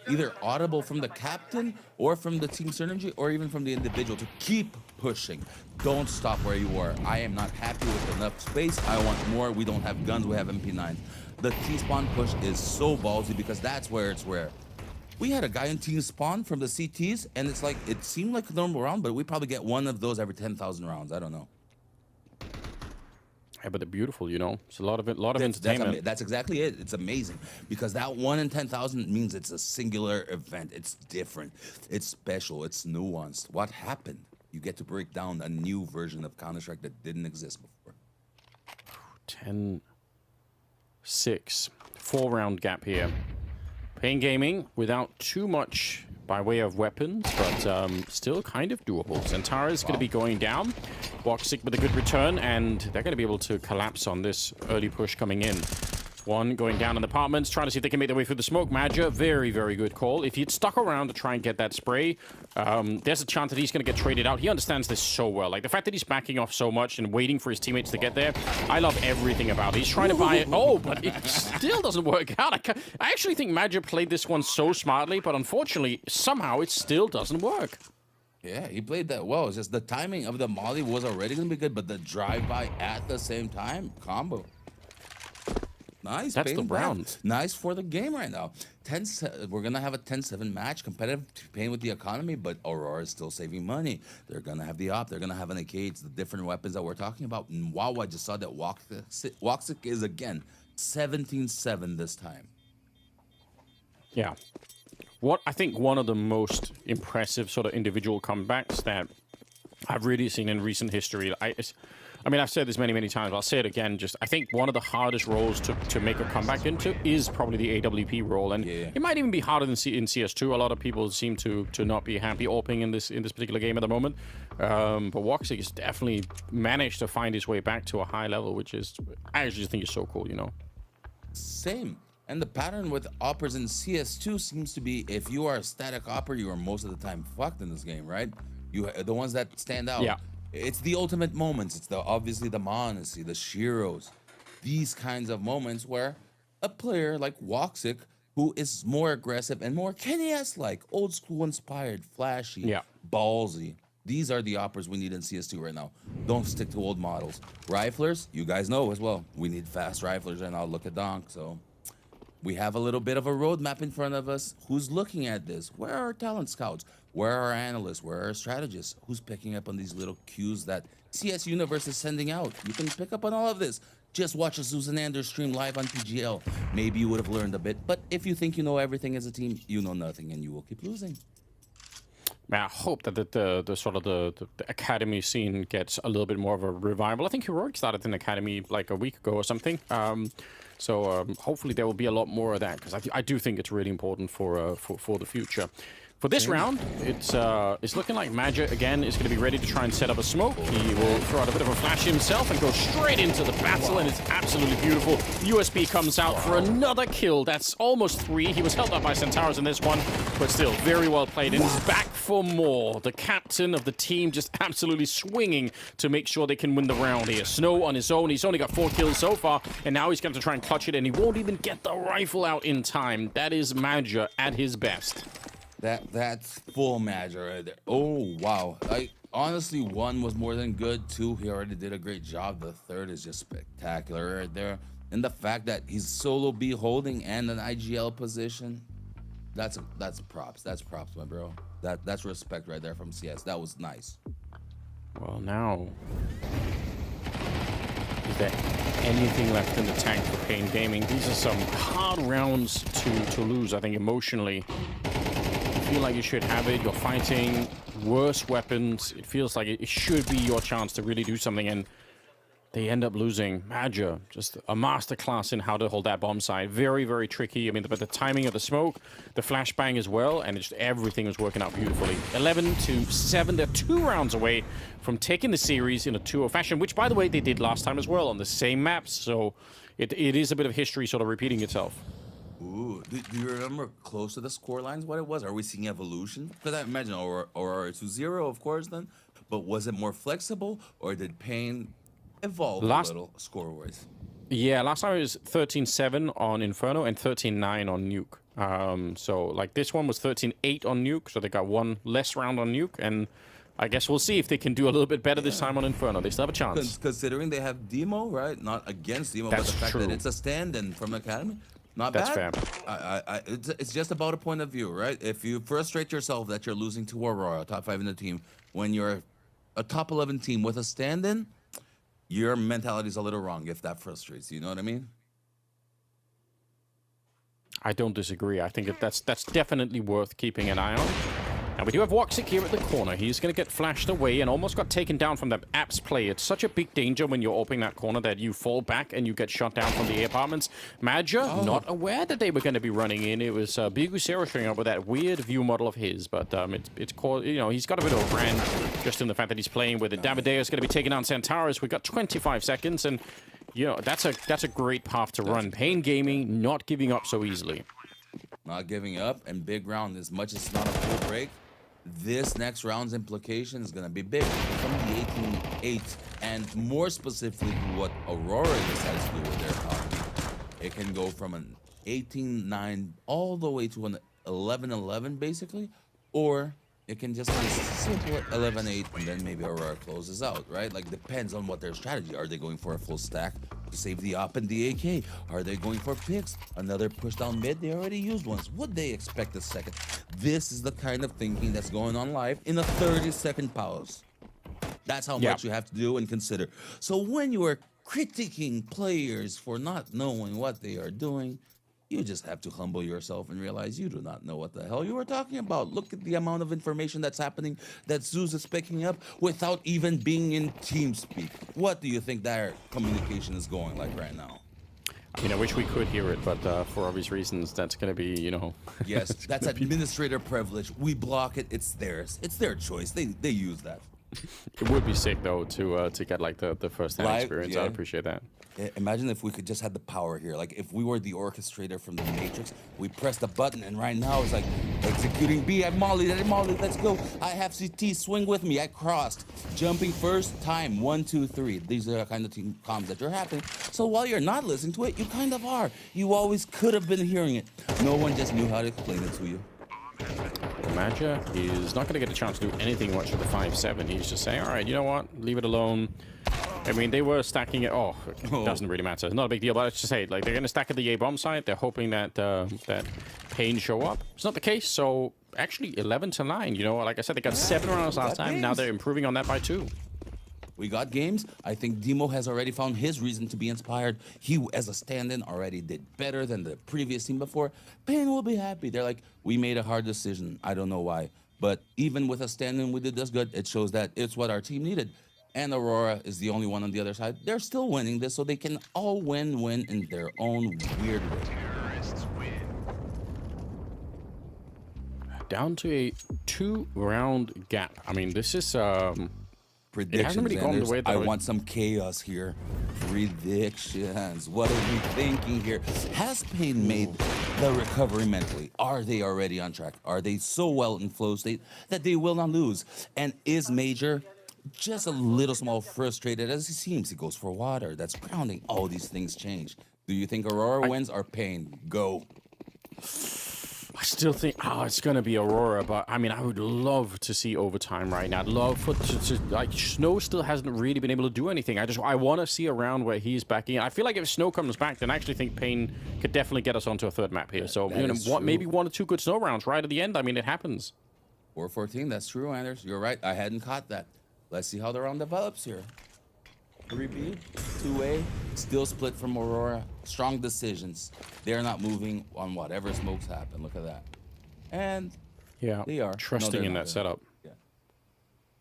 Speaker 12: either audible from the captain or from the team synergy or even from the individual to keep pushing. Don't stop where you are. I am not happy with enough space. I want more. We don't have guns. We have MP9. The T-spawn push is so ballsy because that's where it's rare. We had a guy in team spawn from the CTs, and it's like, it seemed like a normal round, but we probably get one of those every 10,000 rounds. I don't know.
Speaker 11: Yeah, but they're beautiful, you know. It's a lot of entertainment.
Speaker 12: That's exactly it. It's amazing because that 1 in 10,000 means it's a singular event. It's different. It's special. It's nuanced. What happened? You get to break down a new version of Counter-Strike that didn't exist before.
Speaker 11: 10-6, 4-round gap here. Pain Gaming without too much by way of weapons, but still kind of doable. Zentara is going to be going down. Woxic with a good return, and they're going to be able to collapse on this early push coming in. One going down in the apartments, trying to see if they can make their way through the smoke. Madja, very, very good call. If he'd stuck around to try and get that spray, there's a chance that he's going to get traded out. He understands this so well. Like, the fact that he's backing off so much and waiting for his teammates to get there, I love everything about it. He's trying to buy it. Oh, but it still doesn't work out. I actually think Madja played this one so smartly, but unfortunately, somehow it still doesn't work.
Speaker 12: Yeah, he played that well. It's just the timing of the molly was already going to be good, but the drive-by at the same time, combo. Nice.
Speaker 11: That's the round.
Speaker 12: Nice for the game right now. We're going to have a 10-7 match, competitive, paying with the economy, but Aurora is still saving money. They're going to have the op. They're going to have an AK. It's the different weapons that we're talking about. And wow, I just saw that Woxic is, again, 17-7 this time.
Speaker 11: Yeah. What I think one of the most impressive sort of individual comebacks that I've really seen in recent history, I mean, I've said this many, many times, but I'll say it again. Just, I think one of the hardest roles to make a comeback into is probably the AWP role, and it might even be harder than in CS2. A lot of people seem to not be happy AWPing in this particular game at the moment. But Woxic has definitely managed to find his way back to a high level, which is, I actually just think is so cool, you know.
Speaker 12: Same. And the pattern with oppers in CS2 seems to be, if you are a static opper, you are most of the time fucked in this game, right? The ones that stand out.
Speaker 11: Yeah.
Speaker 12: It's the ultimate moments. It's obviously the Monacy, the Shiros. These kinds of moments where a player like Woxic, who is more aggressive and more Kenny-esque-like, old school inspired, flashy, ballsy. These are the oppers we need in CS2 right now. Don't stick to old models. Riflers, you guys know as well. We need fast riflers right now. Look at Donk. So we have a little bit of a roadmap in front of us. Who's looking at this? Where are our talent scouts? Where are our analysts? Where are our strategists? Who's picking up on these little cues that CS Universe is sending out? You can pick up on all of this. Just watch a Susan Anders stream live on PGL. Maybe you would have learned a bit, but if you think you know everything as a team, you know nothing and you will keep losing.
Speaker 11: I hope that the sort of the academy scene gets a little bit more of a revival. I think Heroic started an academy like a week ago or something. So hopefully there will be a lot more of that, because I do think it's really important for the future. For this round, it's looking like Madja, again, is going to be ready to try and set up a smoke. He will throw out a bit of a flash himself and go straight into the battle, and it's absolutely beautiful. USB comes out for another kill. That's almost 3. He was held up by Centauros in this one, but still, very well played. And he's back for more. The captain of the team just absolutely swinging to make sure they can win the round here. Snow on his own. He's only got 4 kills so far, and now he's going to try and clutch it, and he won't even get the rifle out in time. That is Madja at his best.
Speaker 12: That's full Madja right there. Oh, wow. Honestly, 1 was more than good. 2, he already did a great job. The 3rd is just spectacular right there. And the fact that he's solo B holding and an IGL position, that's props. That's props, my bro. That's respect right there from CS. That was nice.
Speaker 11: Well, now, is there anything left in the tank for Pain Gaming? These are some hard rounds to lose, I think, emotionally. You feel like you should have it. You're fighting worse weapons. It feels like it should be your chance to really do something, and they end up losing. Madja, just a masterclass in how to hold that bomb site. Very, very tricky. I mean, but the timing of the smoke, the flashbang as well, and just everything was working out beautifully. 11-7. They're 2 rounds away from taking the series in a 2-0 fashion, which, by the way, they did last time as well on the same maps. So it is a bit of history sort of repeating itself.
Speaker 12: Ooh, do you remember close to the score lines what it was? Are we seeing evolution? Because I imagine Aurora 2-0, of course, then. But was it more flexible, or did Pain evolve a little score-wise?
Speaker 11: Yeah, last time it was 13-7 on Inferno and 13-9 on Nuke. So, like, this one was 13-8 on Nuke, so they got one less round on Nuke, and I guess we'll see if they can do a little bit better this time on Inferno. They still have a chance.
Speaker 12: Considering they have Demo, right? Not against Demo, but the fact that it's a stand-in from Academy, not
Speaker 11: That's
Speaker 12: bad.
Speaker 11: fair.
Speaker 12: It's just about a point of view, right? If you frustrate yourself that you're losing to Aurora, top 5 in the team, when you're a top 11 team with a stand-in, your mentality's a little wrong if that frustrates you. You know what I mean?
Speaker 11: I don't disagree. I think that's definitely worth keeping an eye on. And we do have Woxic here at the corner. He's going to get flashed away and almost got taken down from that Apps play. It's such a big danger when you're opening that corner that you fall back and you get shot down from the apartments. Major, not aware that they were going to be running in. It was Bigusero showing up with that weird view model of his, but it's called, you know, he's got a bit of a brand just in the fact that he's playing with it. Davideo is going to be taking down Centaurus. We've got 25 seconds, and you know that's a great path to run. Pain Gaming not giving up so easily.
Speaker 12: Not giving up, and big round, as much as it's not a full break, this next round's implication is going to be big. From the 18-8, and more specifically what Aurora decides to do with their economy. It can go from an 18-9 all the way to an 11-11, basically, or it can just be simple 11-8, and then maybe Aurora closes out, right? Like, depends on what their strategy. Are they going for a full stack to save the op and the AK? Are they going for picks? Another push down mid? They already used once. Would they expect a second? This is the kind of thinking that's going on live in a 30-second pause. That's how much you have to do and consider. So when you are critiquing players for not knowing what they are doing, you just have to humble yourself and realize you do not know what the hell you are talking about. Look at the amount of information that's happening that Zeus is picking up without even being in TeamSpeak. What do you think their communication is going like right now?
Speaker 11: I mean, I wish we could hear it, but for obvious reasons, that's going to be, you know...
Speaker 12: Yes, that's administrator privilege. We block it. It's theirs. It's their choice. They use that.
Speaker 11: It would be sick, though, to get, like, the first-hand experience.
Speaker 12: Yeah.
Speaker 11: I'd appreciate that.
Speaker 12: Imagine if we could just have the power here. Like, if we were the orchestrator from the Matrix, we press the button, and right now it's like executing B. I molly, let's go. I have CT, swing with me. I crossed. Jumping first, time, 1, 2, 3. These are the kind of team comms that are happening. So while you're not listening to it, you kind of are. You always could have been hearing it. No one just knew how to explain it to you.
Speaker 11: Major is not going to get a chance to do anything much with the 5-7. He's just saying, all right, you know what? Leave it alone. I mean, they were stacking it. Oh, it doesn't really matter. It's not a big deal, but let's just say, like, they're going to stack at the A-bomb side. They're hoping that that Pain show up. It's not the case, so actually 11-9. You know, like I said, they got 7 rounds last time. Now they're improving on that by 2.
Speaker 12: We got games. I think Demo has already found his reason to be inspired. He, as a stand-in, already did better than the previous team before. Pain will be happy. They're like, we made a hard decision. I don't know why. But even with a stand-in, we did this good. It shows that it's what our team needed. And Aurora is the only one on the other side. They're still winning this, so they can all win in their own weird way.
Speaker 11: Down to a 2-round gap. I mean, this is...
Speaker 12: Predictions,
Speaker 11: it hasn't really gone the way that
Speaker 12: I want some chaos here. Predictions. What are we thinking here? Has Pain made the recovery mentally? Are they already on track? Are they so well in flow state that they will not lose? And is Major just a little small frustrated as he seems? He goes for water. That's grounding. All these things change. Do you think Aurora wins or Pain? Go.
Speaker 11: I still think, it's going to be Aurora, but I mean, I would love to see overtime right now. I'd love for like, Snow still hasn't really been able to do anything. I want to see a round where he's back in. I feel like if Snow comes back, then I actually think Pain could definitely get us onto a third map here. So, you know, maybe 1 or 2 good Snow rounds right at the end. I mean, it happens.
Speaker 12: 4-14, that's true, Anders. You're right. I hadn't caught that. Let's see how the round develops here. 3B, 2A, still split from Aurora. Strong decisions. They're not moving on whatever smokes happen. Look at that. And they are.
Speaker 11: Trusting in that setup.
Speaker 12: Yeah.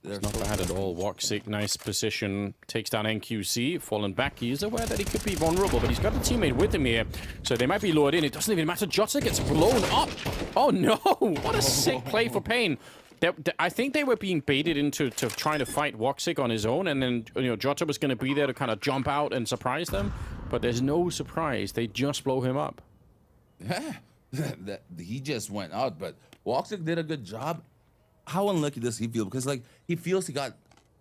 Speaker 11: It's not bad at all. Woxic, nice position. Takes down NQC. Fallen back. He is aware that he could be vulnerable, but he's got a teammate with him here. So they might be lured in. It doesn't even matter. Jota gets blown up. Oh, no. What a sick play for Pain. I think they were being baited into trying to fight Woxic on his own, and then, you know, Jota was going to be there to kind of jump out and surprise them. But there's no surprise. They just blow him up.
Speaker 12: Yeah, he just went out, but Woxic did a good job. How unlucky does he feel? Because, like, he feels he got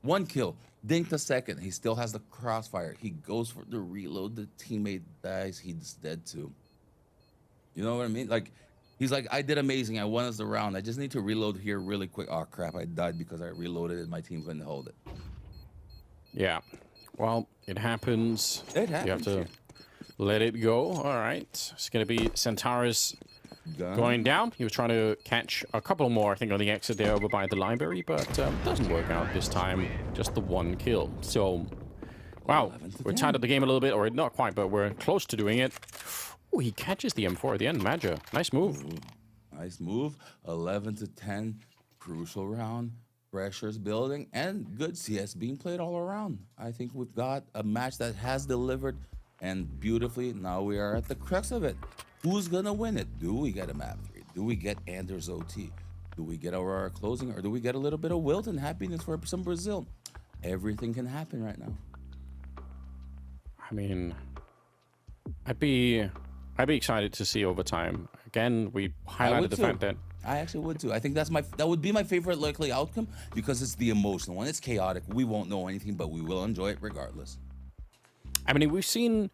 Speaker 12: 1 kill. Dink the second. He still has the crossfire. He goes for the reload. The teammate dies. He's dead too. You know what I mean? Like, he's like, I did amazing. I won us the round. I just need to reload here really quick. Oh, crap. I died because I reloaded and my team couldn't hold it.
Speaker 11: Yeah. Well, it happens.
Speaker 12: It happens.
Speaker 11: You have to let it go. All right. It's going to be Centaurus going down. He was trying to catch a couple more, I think, on the exit there over by the library, but doesn't work out this time. Just the 1 kill. So, wow. We're tied up the game a little bit, or not quite, but we're close to doing it. Oh, he catches the M4 at the end. Maja. Nice move.
Speaker 12: Nice move. 11-10. Crucial round. Pressure's building, and good CS being played all around. I think we've got a match that has delivered, and beautifully, now we are at the crux of it. Who's gonna win it? Do we get a map 3? Do we get Anders OT? Do we get Aurora closing, or do we get a little bit of wilt and happiness for some Brazil? Everything can happen right now.
Speaker 11: I mean, I'd be excited to see overtime. Again, we highlighted the fact that
Speaker 12: I actually would too. I think that would be my favorite likely outcome because it's the emotional one. It's chaotic. We won't know anything, but we will enjoy it regardless.
Speaker 11: I mean, we've seen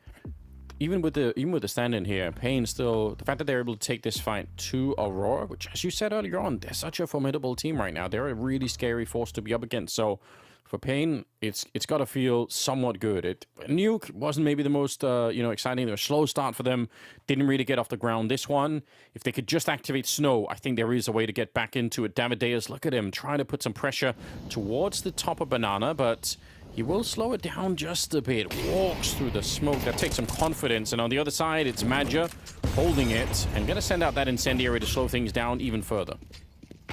Speaker 11: even with the stand-in here, Pain still, the fact that they're able to take this fight to Aurora, which, as you said earlier on, they're such a formidable team right now. They're a really scary force to be up against. So for Pain, it's got to feel somewhat good. Nuke wasn't maybe the most exciting. There was a slow start for them. Didn't really get off the ground. This one, if they could just activate Snow, I think there is a way to get back into it. Davideus, look at him, trying to put some pressure towards the top of Banana, but he will slow it down just a bit. Walks through the smoke. That takes some confidence. And on the other side, it's Maja holding it and going to send out that incendiary to slow things down even further.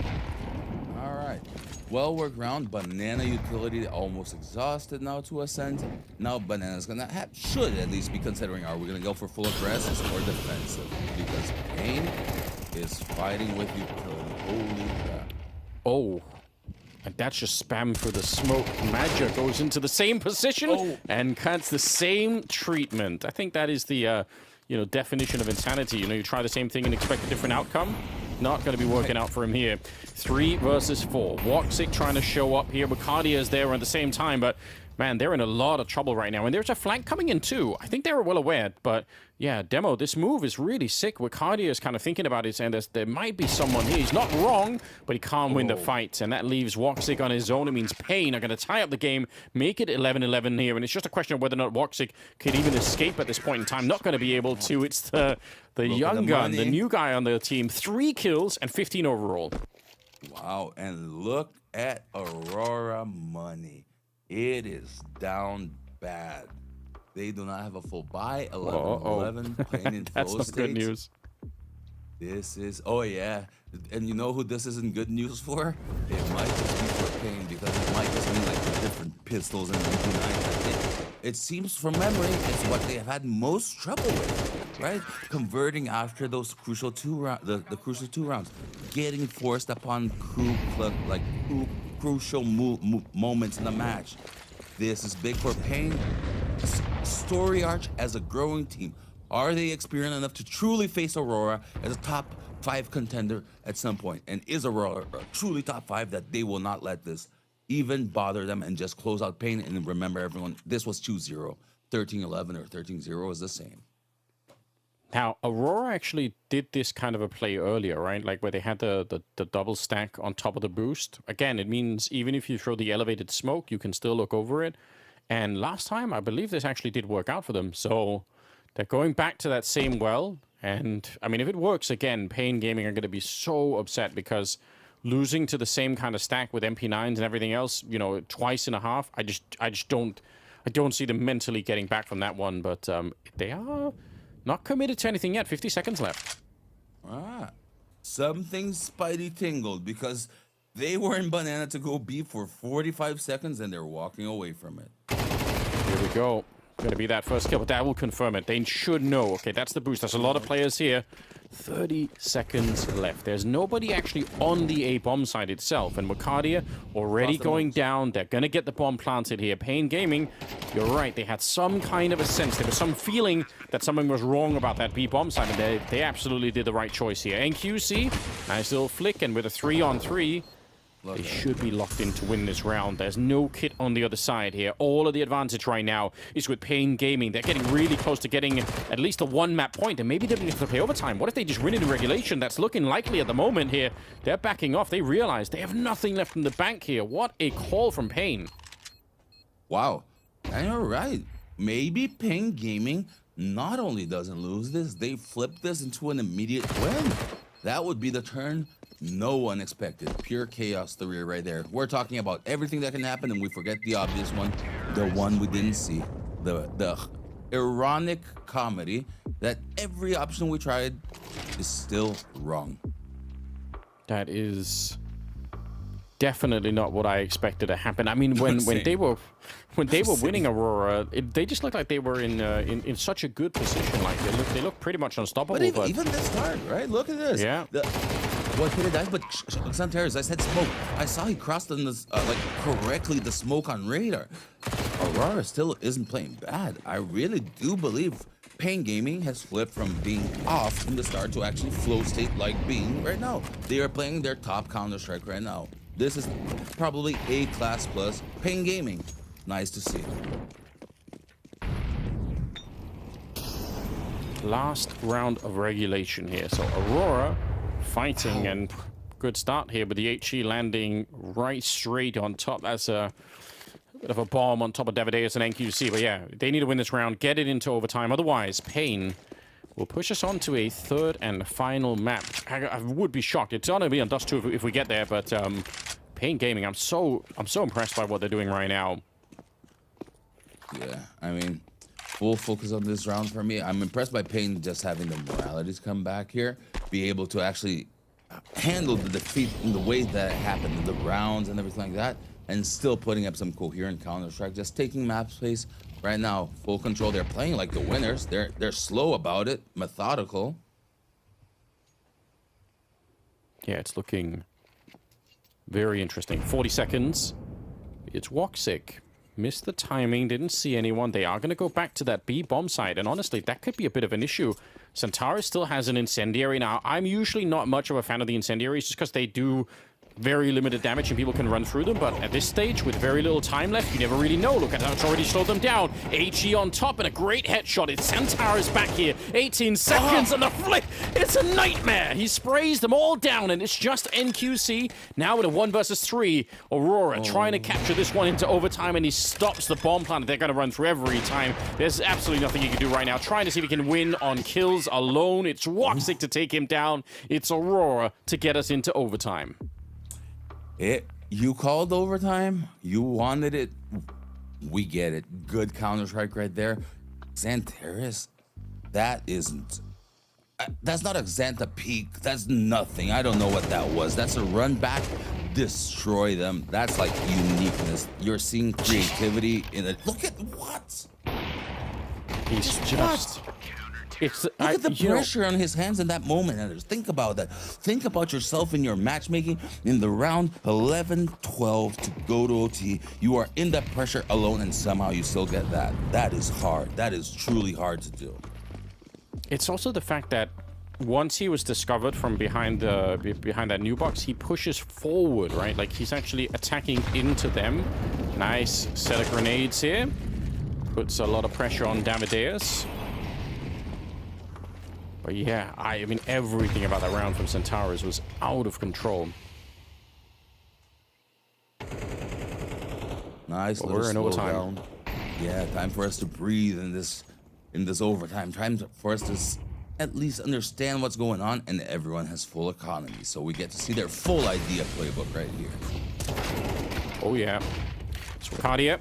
Speaker 12: All right. Well-worked round. Banana utility almost exhausted now to ascend. Now Banana's gonna should at least be considering, are we gonna go for full aggressive or defensive? Because Pain is fighting with utility. Holy crap.
Speaker 11: Oh. And that's just spam for the smoke. Maja goes into the same position and cuts the same treatment. I think that is the definition of insanity. You try the same thing and expect a different outcome. Not going to be working out for him here. 3 versus 4. Woxic trying to show up here. Bacardia is there at the same time, but man, they're in a lot of trouble right now. And there's a flank coming in too. I think they were well aware, but yeah, Demo, this move is really sick. Bacardia is kind of thinking about it, and there might be someone here. He's not wrong, but he can't win the fight, and that leaves Woxic on his own. It means Pain are going to tie up the game, make it 11-11 here, and it's just a question of whether or not Woxic could even escape at this point in time. Not going to be able to. It's the young gun, the new guy on the team. 3 kills and 15 overall.
Speaker 12: Wow, and look at Aurora money. It is down bad. They do not have a full buy. 11-11. Playing in
Speaker 11: That's
Speaker 12: flow
Speaker 11: some good news.
Speaker 12: This is, oh yeah. And you know who this isn't good news for? It might just be for Pain, because it might just mean like the different pistols and MP9. It seems from memory, it's what they have had most trouble with, right? Converting after those crucial the crucial 2 rounds. Getting forced upon crucial moments in the match. This is big for Pain. Story Arch as a growing team. Are they experienced enough to truly face Aurora as a top 5 contender at some point? And is Aurora truly top 5 that they will not let this even bother them and just close out Pain? And remember, everyone, this was 2-0. 13-11 or 13-0 is the same.
Speaker 11: Now, Aurora actually did this kind of a play earlier, right? Like where they had the double stack on top of the boost. Again, it means even if you throw the elevated smoke, you can still look over it. And last time, I believe this actually did work out for them. So they're going back to that same well. And, I mean, if it works again, Pain Gaming are going to be so upset because losing to the same kind of stack with MP9s and everything else, twice and a half, I don't see them mentally getting back from that one. But they are not committed to anything yet. 50 seconds left.
Speaker 12: Something Spidey tingled because they were in Banana to go B for 45 seconds and they're walking away from it.
Speaker 11: Here we go. Going to be that first kill, but that will confirm it. They should know. Okay, that's the boost. There's a lot of players here. 30 seconds left. There's nobody actually on the A bomb side itself. And Wacardia already going down. They're going to get the bomb planted here. Pain Gaming, you're right. They had some kind of a sense. There was some feeling that something was wrong about that B bomb side. And they absolutely did the right choice here. NQC, nice little flick. And with a 3-on-3, They should be locked in to win this round. There's no kit on the other side here. All of the advantage right now is with Pain Gaming. They're getting really close to getting at least a one-map point, and maybe they'll be able to play overtime. What if they just win it in regulation? That's looking likely at the moment here. They're backing off. They realize they have nothing left in the bank here. What a call from Pain.
Speaker 12: Wow. And you're right. Maybe Pain Gaming not only doesn't lose this, they flip this into an immediate win. That would be the turn no one expected. Pure chaos theory right there. We're talking about everything that can happen, and we forget the obvious one, the one we didn't see. The ironic comedy that every option we tried is still wrong.
Speaker 11: That is definitely not what I expected to happen. I mean, when they were winning Aurora, they just looked like they were in such a good position. Like they look pretty much unstoppable.
Speaker 12: But even this start, right? Look at this.
Speaker 11: Yeah.
Speaker 12: What hit it dive? But Santaris, I said smoke. I saw he crossed in this like correctly the smoke on radar. Aurora still isn't playing bad. I really do believe Pain Gaming has flipped from being off in the start to actually flow state like being right now. They are playing their top Counter-Strike right now. This is probably A-class plus Pain Gaming. Nice to see.
Speaker 11: Last round of regulation here. So Aurora fighting, and good start here with the HE landing right straight on top. That's a bit of a bomb on top of Davideus and NQC. But yeah, they need to win this round, get it into overtime. Otherwise, Pain will push us on to a third and final map. I would be shocked. It's going to be on Dust 2 if we get there, but Pain Gaming, I'm so impressed by what they're doing right now.
Speaker 12: Yeah, I mean, full focus on this round for me. I'm impressed by Pain just having the moralities come back here, be able to actually handle the defeat in the way that it happened, in the rounds and everything like that, and still putting up some coherent Counter-Strike, just taking map space. Right now, full control. They're playing like the winners. They're slow about it, methodical.
Speaker 11: Yeah, it's looking very interesting. 40 seconds. It's Woxic. Missed the timing, didn't see anyone. They are going to go back to that B bomb site, and honestly, that could be a bit of an issue. Centaurus still has an incendiary. Now, I'm usually not much of a fan of the incendiaries just because they do very limited damage and people can run through them, but at this stage, with very little time left, you never really know. Look at how it's already slowed them down. HE on top and a great headshot. It's Centaurus back here. 18 seconds and the flick. It's a nightmare. He sprays them all down, and it's just NQC. Now with a 1 versus 3. Aurora trying to capture this one into overtime, and he stops the bomb plant. They're going to run through every time. There's absolutely nothing he can do right now. Trying to see if he can win on kills alone. It's Woxic to take him down. It's Aurora to get us into overtime.
Speaker 12: You called overtime. You wanted it. We get it. Good Counter-Strike right there. Xantaris, that isn't. That's not a Xanta peak. That's nothing. I don't know what that was. That's a run back. Destroy them. That's like uniqueness. You're seeing creativity in it. Look at what?
Speaker 11: He's just.
Speaker 12: Look at the pressure on his hands in that moment, Anders. Think about that. Think about yourself in your matchmaking in the round 11-12 to go to OT. You are in that pressure alone, and somehow you still get that. That is hard. That is truly hard to do.
Speaker 11: It's also the fact that once he was discovered from behind that new box, he pushes forward, right? Like he's actually attacking into them. Nice set of grenades here. Puts a lot of pressure on Davideus. But yeah, I mean, everything about that round from Centaurus was out of control.
Speaker 12: Nice little
Speaker 11: we're in overtime.
Speaker 12: Down. Yeah, time for us to breathe in this overtime. Time for us to at least understand what's going on, and everyone has full economy, so we get to see their full idea playbook right here.
Speaker 11: Oh yeah. So Cardia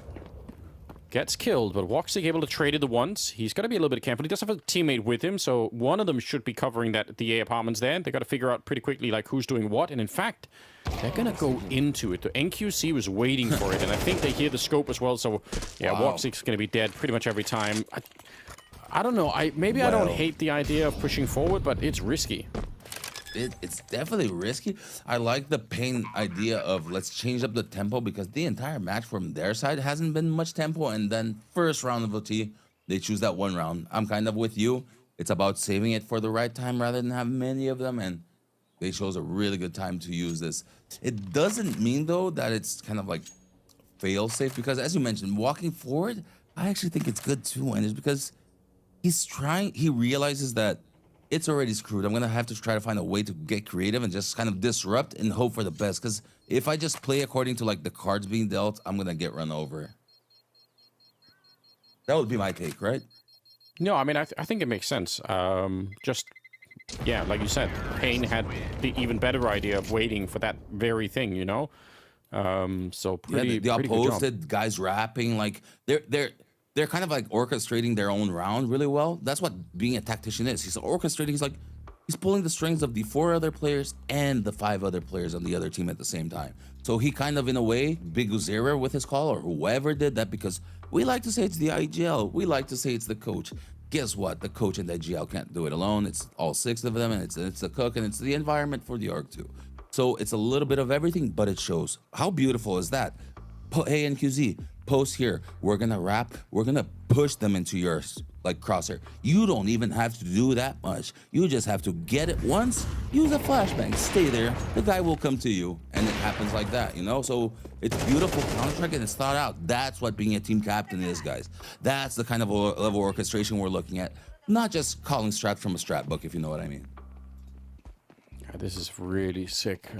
Speaker 11: gets killed, but Woxic able to trade it the once. He's got to be a little bit careful. He does have a teammate with him, so one of them should be covering the A apartments there. They got to figure out pretty quickly like who's doing what, and in fact, they're gonna go into it. The NQC was waiting for it, and I think they hear the scope as well. So yeah, wow. Woxic's gonna be dead pretty much every time. I don't know. I don't hate the idea of pushing forward, but it's risky.
Speaker 12: It's definitely risky. I like the Pain idea of let's change up the tempo, because the entire match from their side hasn't been much tempo, and then first round of OT, they choose that one round. I'm kind of with you. It's about saving it for the right time rather than have many of them, and They chose a really good time to use this. It doesn't mean though that it's kind of like fail safe, because as you mentioned, walking forward, I actually think it's good too, and it's because he realizes that it's already screwed. I'm gonna have to try to find a way to get creative and just kind of disrupt and hope for the best, because if I just play according to like the cards being dealt, I'm gonna get run over. That would be my take, right?
Speaker 11: No, I mean, I think it makes sense. Yeah, like you said, Payne had the even better idea of waiting for that very thing, you know? So pretty,
Speaker 12: the
Speaker 11: pretty good job.
Speaker 12: opposed guys rapping, like they're kind of like orchestrating their own round really well. That's what being a tactician is. He's orchestrating. He's pulling the strings of the 4 other players and the 5 other players on the other team at the same time. So he kind of, in a way, Big Uzera with his call, or whoever did that, because we like to say it's the IGL. We like to say it's the coach. Guess what? The coach and the IGL can't do it alone. It's all 6 of them, and it's the cook, and it's the environment for the org too. So it's a little bit of everything, but it shows. How beautiful is that? Hey, NQZ, post here. We're gonna rap. We're gonna push them into your like crosshair. You don't even have to do that much. You just have to get it once, use a flashbang, stay there. The guy will come to you, and it happens like that, you know? So it's beautiful Counter-Strike, and it's thought out. That's what being a team captain is, guys. That's the kind of level of orchestration we're looking at. Not just calling strats from a strat book, if you know what I mean.
Speaker 11: This is really sick.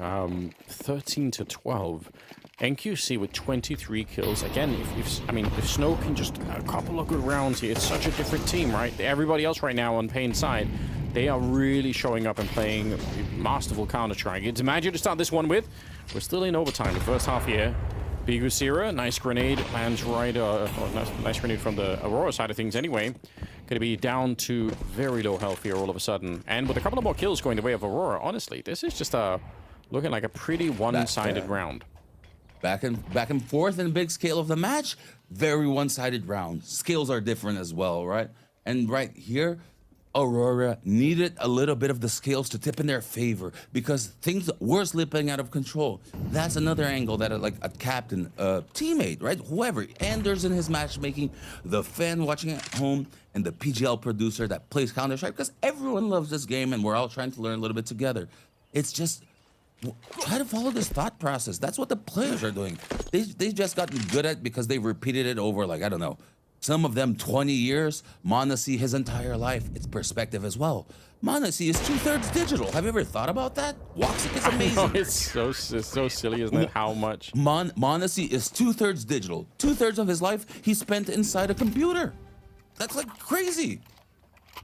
Speaker 11: 13 to 12. NQC with 23 kills. Again, if Snow can just a couple of good rounds here, it's such a different team, right? Everybody else right now on Payne's side, they are really showing up and playing masterful Counter-Strike. It's magic to start this one with. We're still in overtime, the first half here. Big Usira, nice grenade, lands right, nice grenade from the Aurora side of things anyway. Going to be down to very low health here all of a sudden. And with a couple of more kills going the way of Aurora, honestly, this is just looking like a pretty one-sided round.
Speaker 12: Back and forth in the big scale of the match, very one-sided round. Skills are different as well, right? And right here, Aurora needed a little bit of the scales to tip in their favor because things were slipping out of control. That's another angle that like a captain, a teammate, right? Whoever, Anders in his matchmaking, the fan watching at home, and the PGL producer that plays Counter-Strike, because everyone loves this game and we're all trying to learn a little bit together. It's just, try to follow this thought process. That's what the players are doing. They've just gotten good at it because they've repeated it over, like, I don't know, some of them 20 years, m0NESY his entire life. It's perspective as well. m0NESY is 2/3 digital. Have you ever thought about that? Woxic is amazing.
Speaker 11: It's so silly, isn't it? How much?
Speaker 12: m0NESY is 2/3 digital. 2/3 of his life he spent inside a computer. That's like crazy.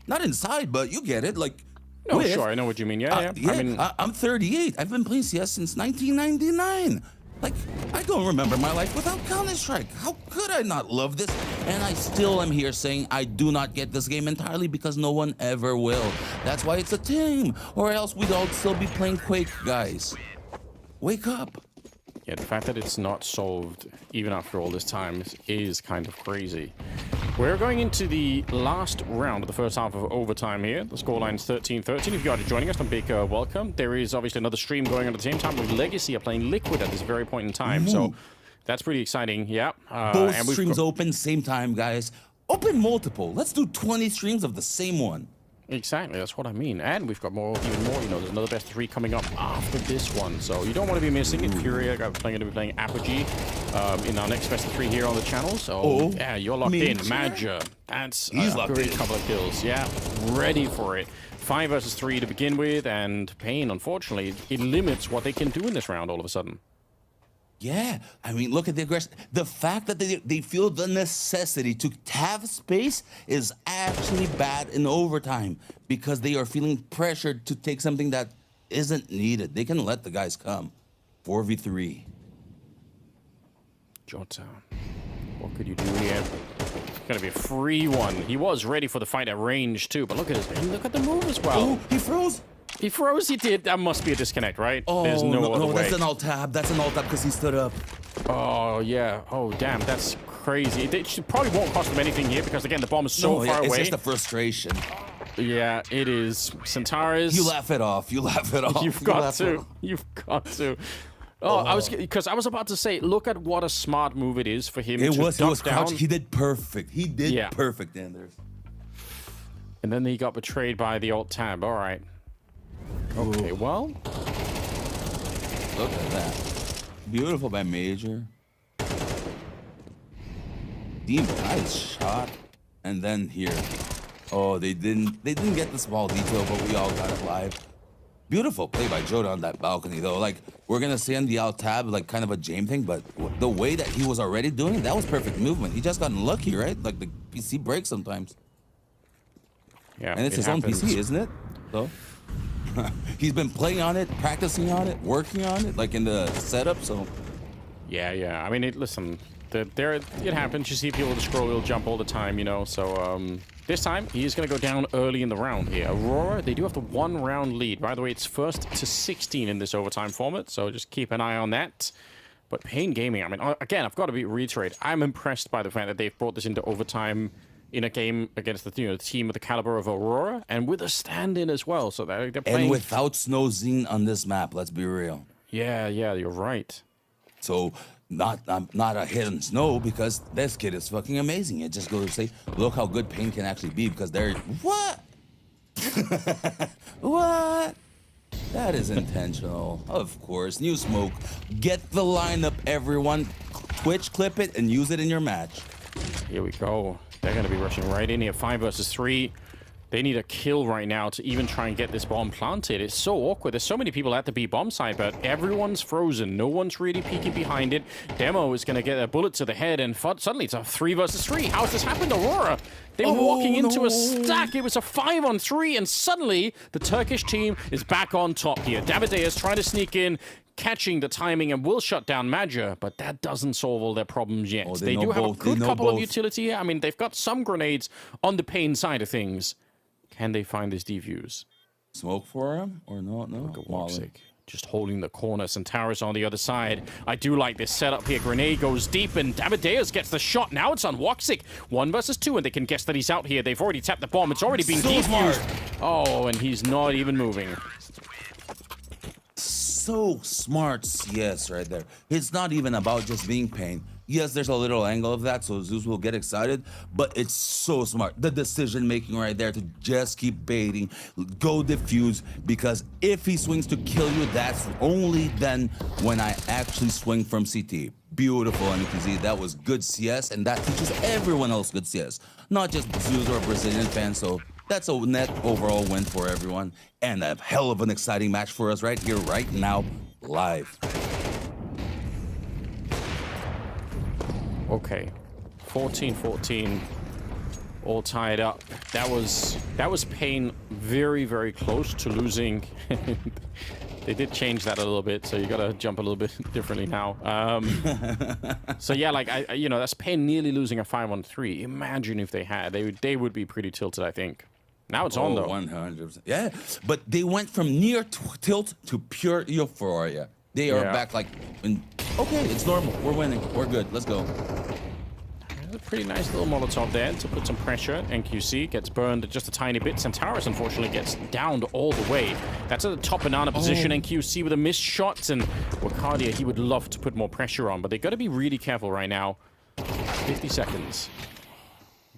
Speaker 12: Not inside, but you get it. Like,
Speaker 11: no, sure, I know what you mean. Yeah. I mean,
Speaker 12: I'm 38. I've been playing CS since 1999. Like, I don't remember my life without Counter-Strike. How could I not love this? And I still am here saying I do not get this game entirely because no one ever will. That's why it's a team, or else we'd all still be playing Quake, guys. Wake up.
Speaker 11: Yeah, the fact that it's not solved even after all this time is kind of crazy. We're going into the last round of the first half of overtime here. The scoreline's 13-13. If you are joining us, then big welcome. There is obviously another stream going on at the same time with Legacy are playing Liquid at this very point in time. So that's pretty exciting. Yeah.
Speaker 12: Both streams open same time, guys. Open multiple. Let's do 20 streams of the same one.
Speaker 11: Exactly, that's what I mean. And we've got even more, you know, there's another best of 3 coming up after this one. So you don't want to be missing it. Furia are going to be playing Apogee in our next best of 3 here on the channel. So yeah, you're locked in. Major, that's a great couple of kills. Yeah, ready for it. 5 versus 3 to begin with, and Payne, unfortunately, it limits what they can do in this round all of a sudden.
Speaker 12: Yeah, I mean, look at the aggression. The fact that they feel the necessity to have space is actually bad in overtime because they are feeling pressured to take something that isn't needed. They can let the guys come. 4v3.
Speaker 11: Jota, what could you do here? It's gonna be a free one. He was ready for the fight at range too, but look at his, and look at the move as well.
Speaker 12: Oh, he froze.
Speaker 11: He froze, he did. That must be a disconnect, right?
Speaker 12: Oh,
Speaker 11: there's no other way.
Speaker 12: That's an alt-tab. That's an alt-tab because he stood up.
Speaker 11: Oh, yeah. Oh, damn. That's crazy. It probably won't cost him anything here because, again, the bomb is so far away.
Speaker 12: It's just the frustration.
Speaker 11: Yeah, it is. Centaurus.
Speaker 12: You laugh it off. You laugh it off.
Speaker 11: You've got to. You've got to. Oh, I was about to say, look at what a smart move it is for him to duck down.
Speaker 12: He did perfect. He did perfect, Anders.
Speaker 11: And then he got betrayed by the alt-tab. All right. Okay, well.
Speaker 12: Look at that. Beautiful by Major. Deep, nice shot. And then here. Oh, they didn't get the small detail, but we all got it live. Beautiful play by Joda on that balcony, though. Like, we're gonna see on the alt tab, like, kind of a Jame thing, but the way that he was already doing it, that was perfect movement. He just got unlucky, right? Like, the PC breaks sometimes.
Speaker 11: Yeah,
Speaker 12: and it's his own PC, isn't it? So he's been playing on it, practicing on it, working on it, like in the setup, so.
Speaker 11: Yeah. I mean, listen, it happens. You see people with the scroll wheel jump all the time, you know, so this time, he's going to go down early in the round here. Aurora, they do have the 1-round lead. By the way, it's 1st to 16 in this overtime format, so just keep an eye on that. But Pain Gaming, I mean, again, I've got to reiterate, I'm impressed by the fact that they've brought this into overtime in a game against the team of the caliber of Aurora, and with a stand-in as well. So they're playing...
Speaker 12: And without Snowzine on this map, let's be real.
Speaker 11: Yeah, you're right.
Speaker 12: So... Not a hit on Snow, because this kid is fucking amazing. It just goes to say, look how good Pain can actually be, because they're... What? What? That is intentional. Of course. New smoke. Get the lineup, everyone. Twitch clip it and use it in your match.
Speaker 11: Here we go. They're going to be rushing right in here. 5 versus 3. They need a kill right now to even try and get this bomb planted. It's so awkward. There's so many people at the B bomb side, but everyone's frozen. No one's really peeking behind it. Demo is going to get a bullet to the head, and suddenly it's a 3 versus 3. How's this happened, Aurora? They were walking into a stack. It was a 5-on-3, and suddenly the Turkish team is back on top here. Davideus trying to sneak in, catching the timing, and will shut down Major, but that doesn't solve all their problems yet. They do have a good couple of utility here. I mean, they've got some grenades on the Pain side of things. Can they find this defuse?
Speaker 12: Smoke for him or no?
Speaker 11: Look at Woxic. Just holding the corner. Centaurus on the other side. I do like this setup here. Grenade goes deep, and Davideus gets the shot. Now it's on Woxic. 1 versus 2, and they can guess that he's out here. They've already tapped the bomb. It's already been defused. Oh, and he's not even moving.
Speaker 12: So smart CS right there. It's not even about just being Pain. Yes, there's a little angle of that, so Zeus will get excited, but it's so smart. The decision making right there to just keep baiting, go diffuse, because if he swings to kill you, that's only then when I actually swing from CT. Beautiful, and you can see that was good CS, and that teaches everyone else good CS, not just Zeus or Brazilian fans, so that's a net overall win for everyone, and a hell of an exciting match for us right here, right now, live.
Speaker 11: Okay, 14-14, all tied up. That was Pain very, very close to losing. They did change that a little bit, so you gotta jump a little bit differently now. So yeah, like you know, that's Pain nearly losing a 5-on-3. Imagine if they had, they would be pretty tilted, I think. Now it's on though.
Speaker 12: 100%. Yeah, but they went from near tilt to pure euphoria. They are back like, okay, it's normal. We're winning. We're good. Let's go.
Speaker 11: A pretty nice little Molotov there to put some pressure. NQC gets burned just a tiny bit. Centaurus, unfortunately, gets downed all the way. That's at the top banana position. NQC with a missed shot. And Wakadia, he would love to put more pressure on, but they got to be really careful right now. 50 seconds.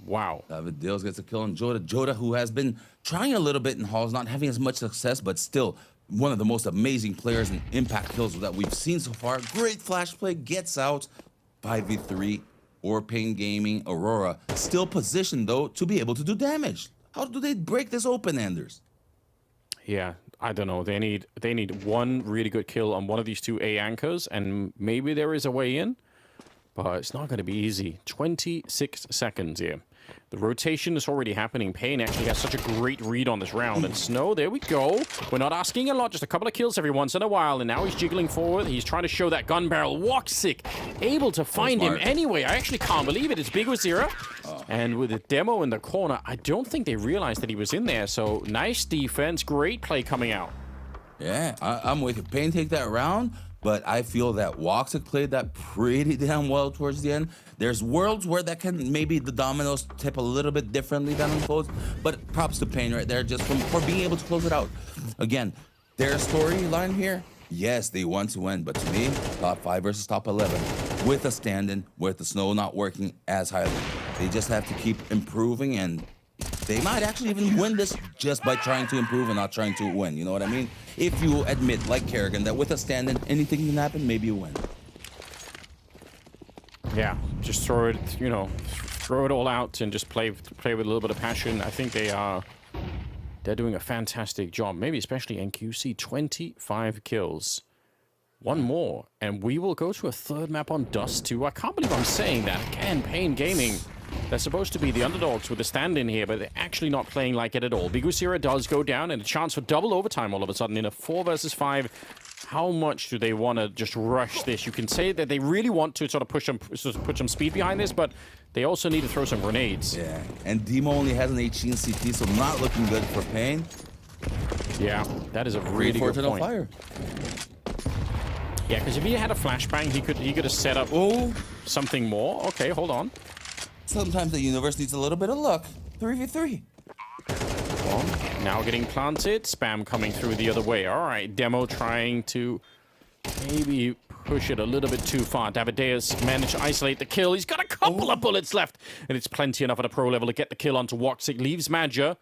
Speaker 11: Wow.
Speaker 12: Davideus gets a kill on Joda. Joda, who has been trying a little bit in halls, not having as much success, but still one of the most amazing players in impact kills that we've seen so far. Great flash play, gets out. 5v3 or Pain Gaming. Aurora still positioned though to be able to do damage. How do they break this open, Anders?
Speaker 11: Yeah, I don't know. They need one really good kill on one of these two A anchors, and maybe there is a way in, but it's not going to be easy. 26 seconds here. The rotation is already happening. Pain actually has such a great read on this round. And Snow, there we go. We're not asking a lot, just a couple of kills every once in a while. And now he's jiggling forward. He's trying to show that gun barrel. Woxic able to find him anyway. I actually can't believe it. It's Big Wazira. And with the demo in the corner, I don't think they realized that he was in there. So nice defense. Great play coming out.
Speaker 12: Yeah, I'm with you. Pain take that round. But I feel that Woxic played that pretty damn well towards the end. There's worlds where that can maybe the dominoes tip a little bit differently than unfolds, but props to Pain right there just for being able to close it out. Again, their storyline here, yes, they want to win, but to me, top 5 versus top 11 with a stand-in, with the Snow not working as highly. They just have to keep improving, and they might actually even win this just by trying to improve and not trying to win. You know what I mean? If you admit, like Kerrigan, that with a stand-in, anything can happen, maybe you win.
Speaker 11: Yeah, just throw it, you know, throw it all out and just play with a little bit of passion. I think they're doing a fantastic job. Maybe especially NQC, 25 kills. One more, and we will go to a third map on Dust 2. I can't believe I'm saying that. Again, Pain Gaming. They're supposed to be the underdogs with a stand-in here, but they're actually not playing like it at all. Bigusira does go down, and a chance for double overtime all of a sudden in a 4 versus 5. How much do they want to just rush this? You can say that they really want to sort of push some speed behind this, but they also need to throw some grenades.
Speaker 12: Yeah, and Demo only has an 18 CT, so not looking good for Pain.
Speaker 11: Yeah, that is a really good point.
Speaker 12: Fire.
Speaker 11: Yeah, because if he had a flashbang, he could have set up something more. Okay, hold on.
Speaker 12: Sometimes the universe needs a little bit of luck. 3v3.
Speaker 11: Well, now getting planted. Spam coming through the other way. All right, Demo trying to maybe push it a little bit too far. Davideus managed to isolate the kill. He's got a couple of bullets left, and it's plenty enough at a pro level to get the kill onto Woxic. Leaves Madger.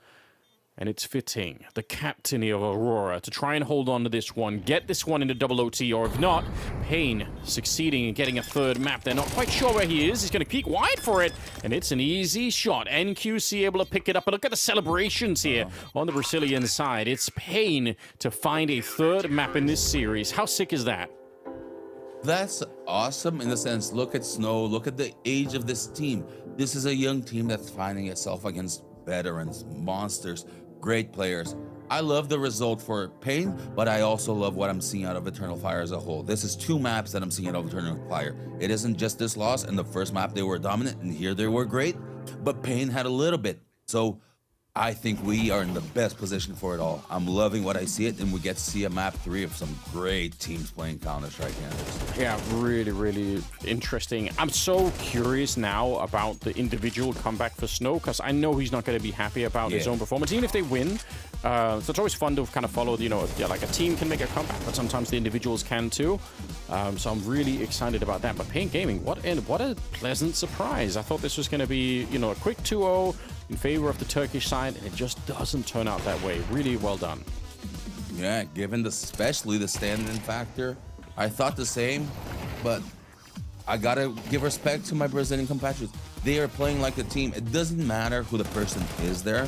Speaker 11: And it's fitting, the captain of Aurora, to try and hold on to this one, get this one into double OT, or if not, Pain succeeding in getting a third map. They're not quite sure where he is. He's going to peek wide for it, and it's an easy shot. NQC able to pick it up, but look at the celebrations here on the Brazilian side. It's Pain to find a third map in this series. How sick is that?
Speaker 12: That's awesome in the sense, look at Snow, look at the age of this team. This is a young team that's finding itself against veterans, monsters, great players. I love the result for Pain, but I also love what I'm seeing out of Eternal Fire as a whole. This is 2 maps that I'm seeing out of Eternal Fire. It isn't just this loss. In the first map, they were dominant, and here they were great, but Pain had a little bit. So I think we are in the best position for it all. I'm loving what I see it, and we get to see a map 3 of some great teams playing Counter-Strike.
Speaker 11: Yeah, really, really interesting. I'm so curious now about the individual comeback for Snow, because I know he's not going to be happy about his own performance, even if they win. So it's always fun to kind of follow, you know, like a team can make a comeback, but sometimes the individuals can too. So I'm really excited about that. But Pain Gaming, what a pleasant surprise. I thought this was going to be, you know, a quick 2-0 in favor of the Turkish side, and it just doesn't turn out that way. Really well done.
Speaker 12: Yeah, given especially the stand-in factor, I thought the same, but I gotta give respect to my Brazilian compatriots. They are playing like a team. It doesn't matter who the person is there,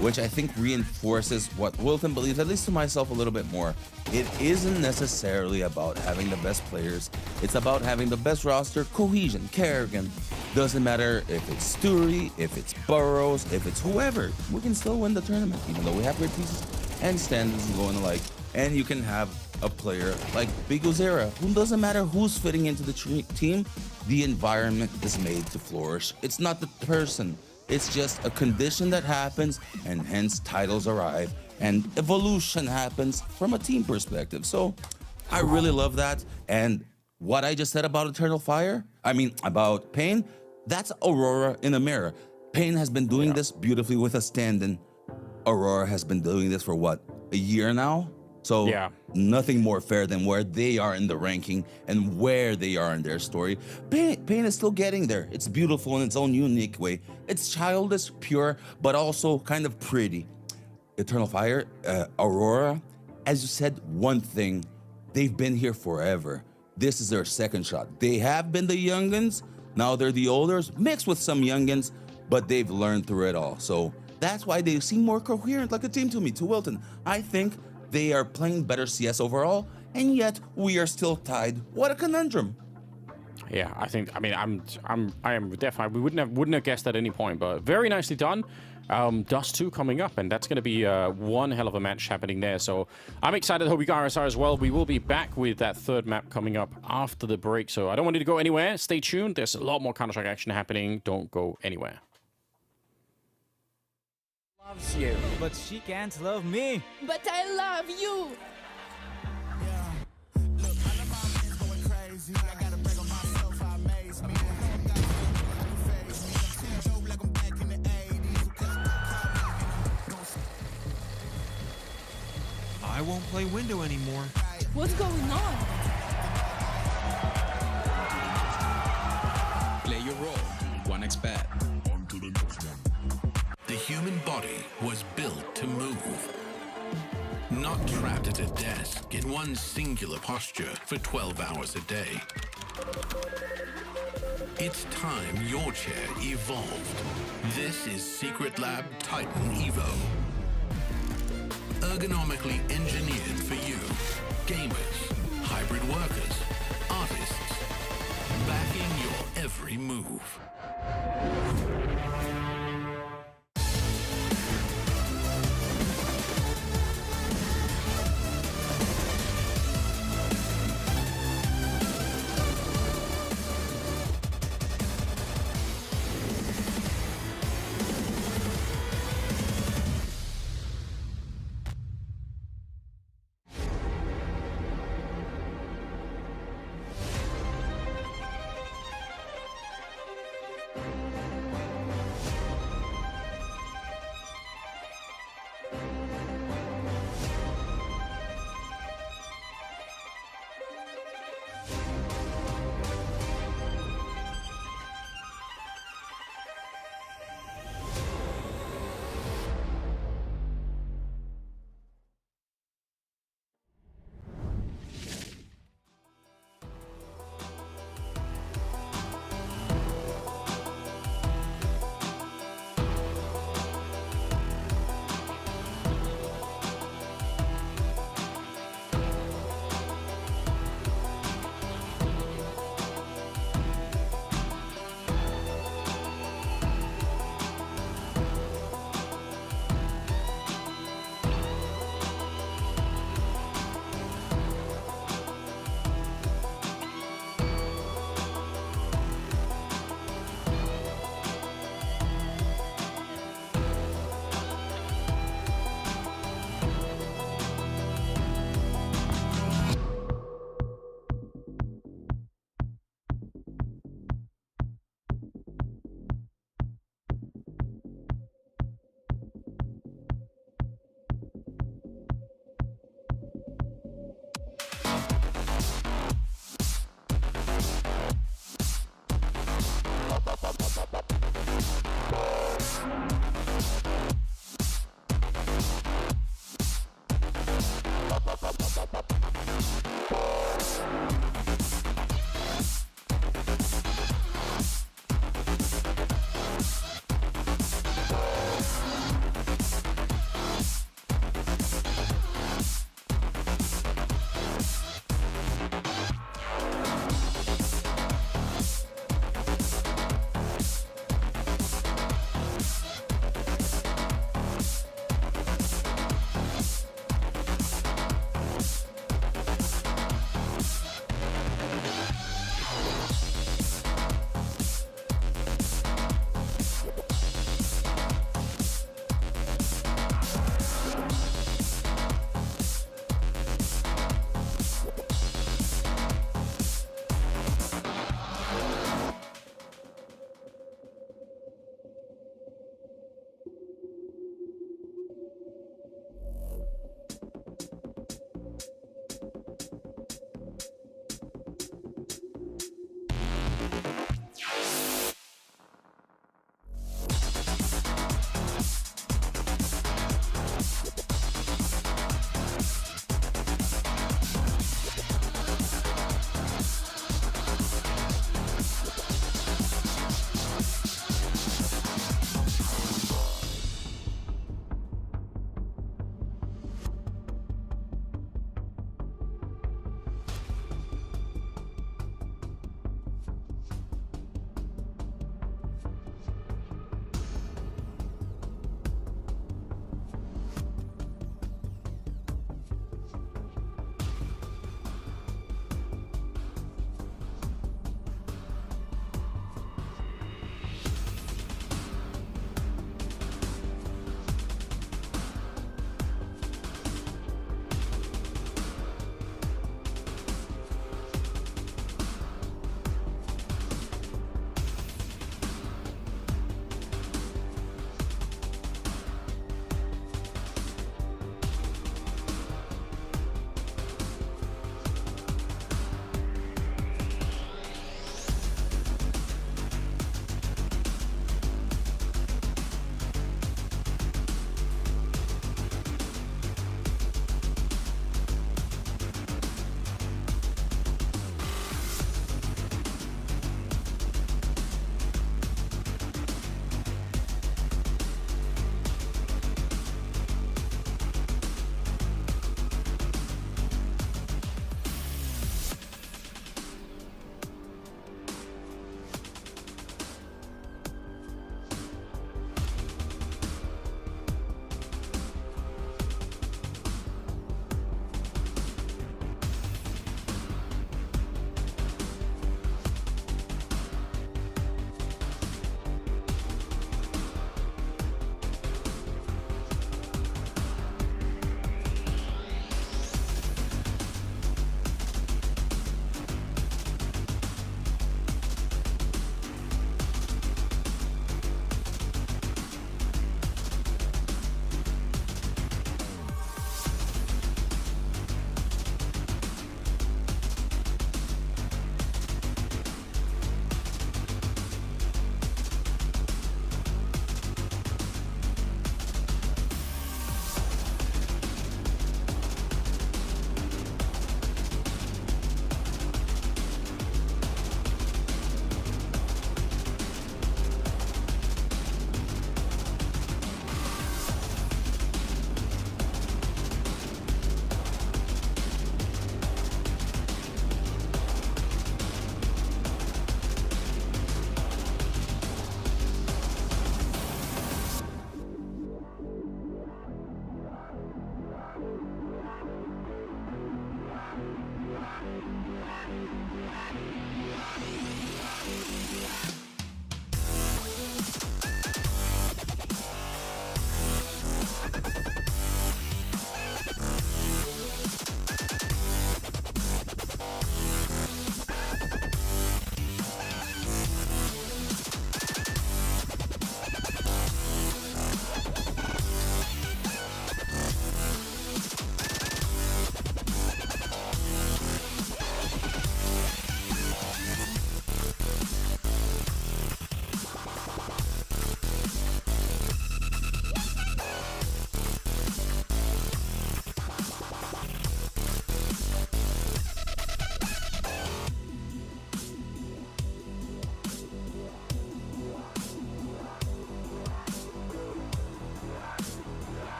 Speaker 12: which I think reinforces what Wilton believes, at least to myself, a little bit more. It isn't necessarily about having the best players. It's about having the best roster, cohesion, Kerrigan. Doesn't matter if it's Sturi, if it's Burrows, if it's whoever. We can still win the tournament, even though we have great pieces and standards and going alike. And you can have a player like Bigusira, who doesn't matter who's fitting into the team, the environment is made to flourish. It's not the person. It's just a condition that happens, and hence titles arrive, and evolution happens from a team perspective. So I really love that. And what I just said about Eternal Fire, about Pain, that's Aurora in a mirror. Pain has been doing this beautifully with a stand-in. Aurora has been doing this for what, a year now? So nothing more fair than where they are in the ranking and where they are in their story. Pain is still getting there. It's beautiful in its own unique way. It's childish, pure, but also kind of pretty. Eternal Fire, Aurora, as you said, one thing, they've been here forever. This is their second shot. They have been the youngins, now they're the olders, mixed with some youngins, but they've learned through it all. So that's why they seem more coherent like a team to me, to Wilton. I think they are playing better CS overall, and yet we are still tied. What a conundrum.
Speaker 11: Yeah, I am definitely, we wouldn't have guessed at any point, but very nicely done. Dust 2 coming up, and that's going to be one hell of a match happening there. So I'm excited. Hope you guys are as well. We will be back with that third map coming up after the break. So I don't want you to go anywhere. Stay tuned. There's a lot more Counter-Strike action happening. Don't go anywhere.
Speaker 4: Loves you, but she can't love me.
Speaker 5: But I love you.
Speaker 6: I won't play window anymore.
Speaker 5: What's going on?
Speaker 7: Play your role. 1xBet.
Speaker 9: The human body body was built to move. Not trapped at a desk in one singular posture for 12 hours a day. It's time your chair evolved. This is Secret Lab Titan Evo. Ergonomically engineered for you, gamers, hybrid workers, artists, backing your every move.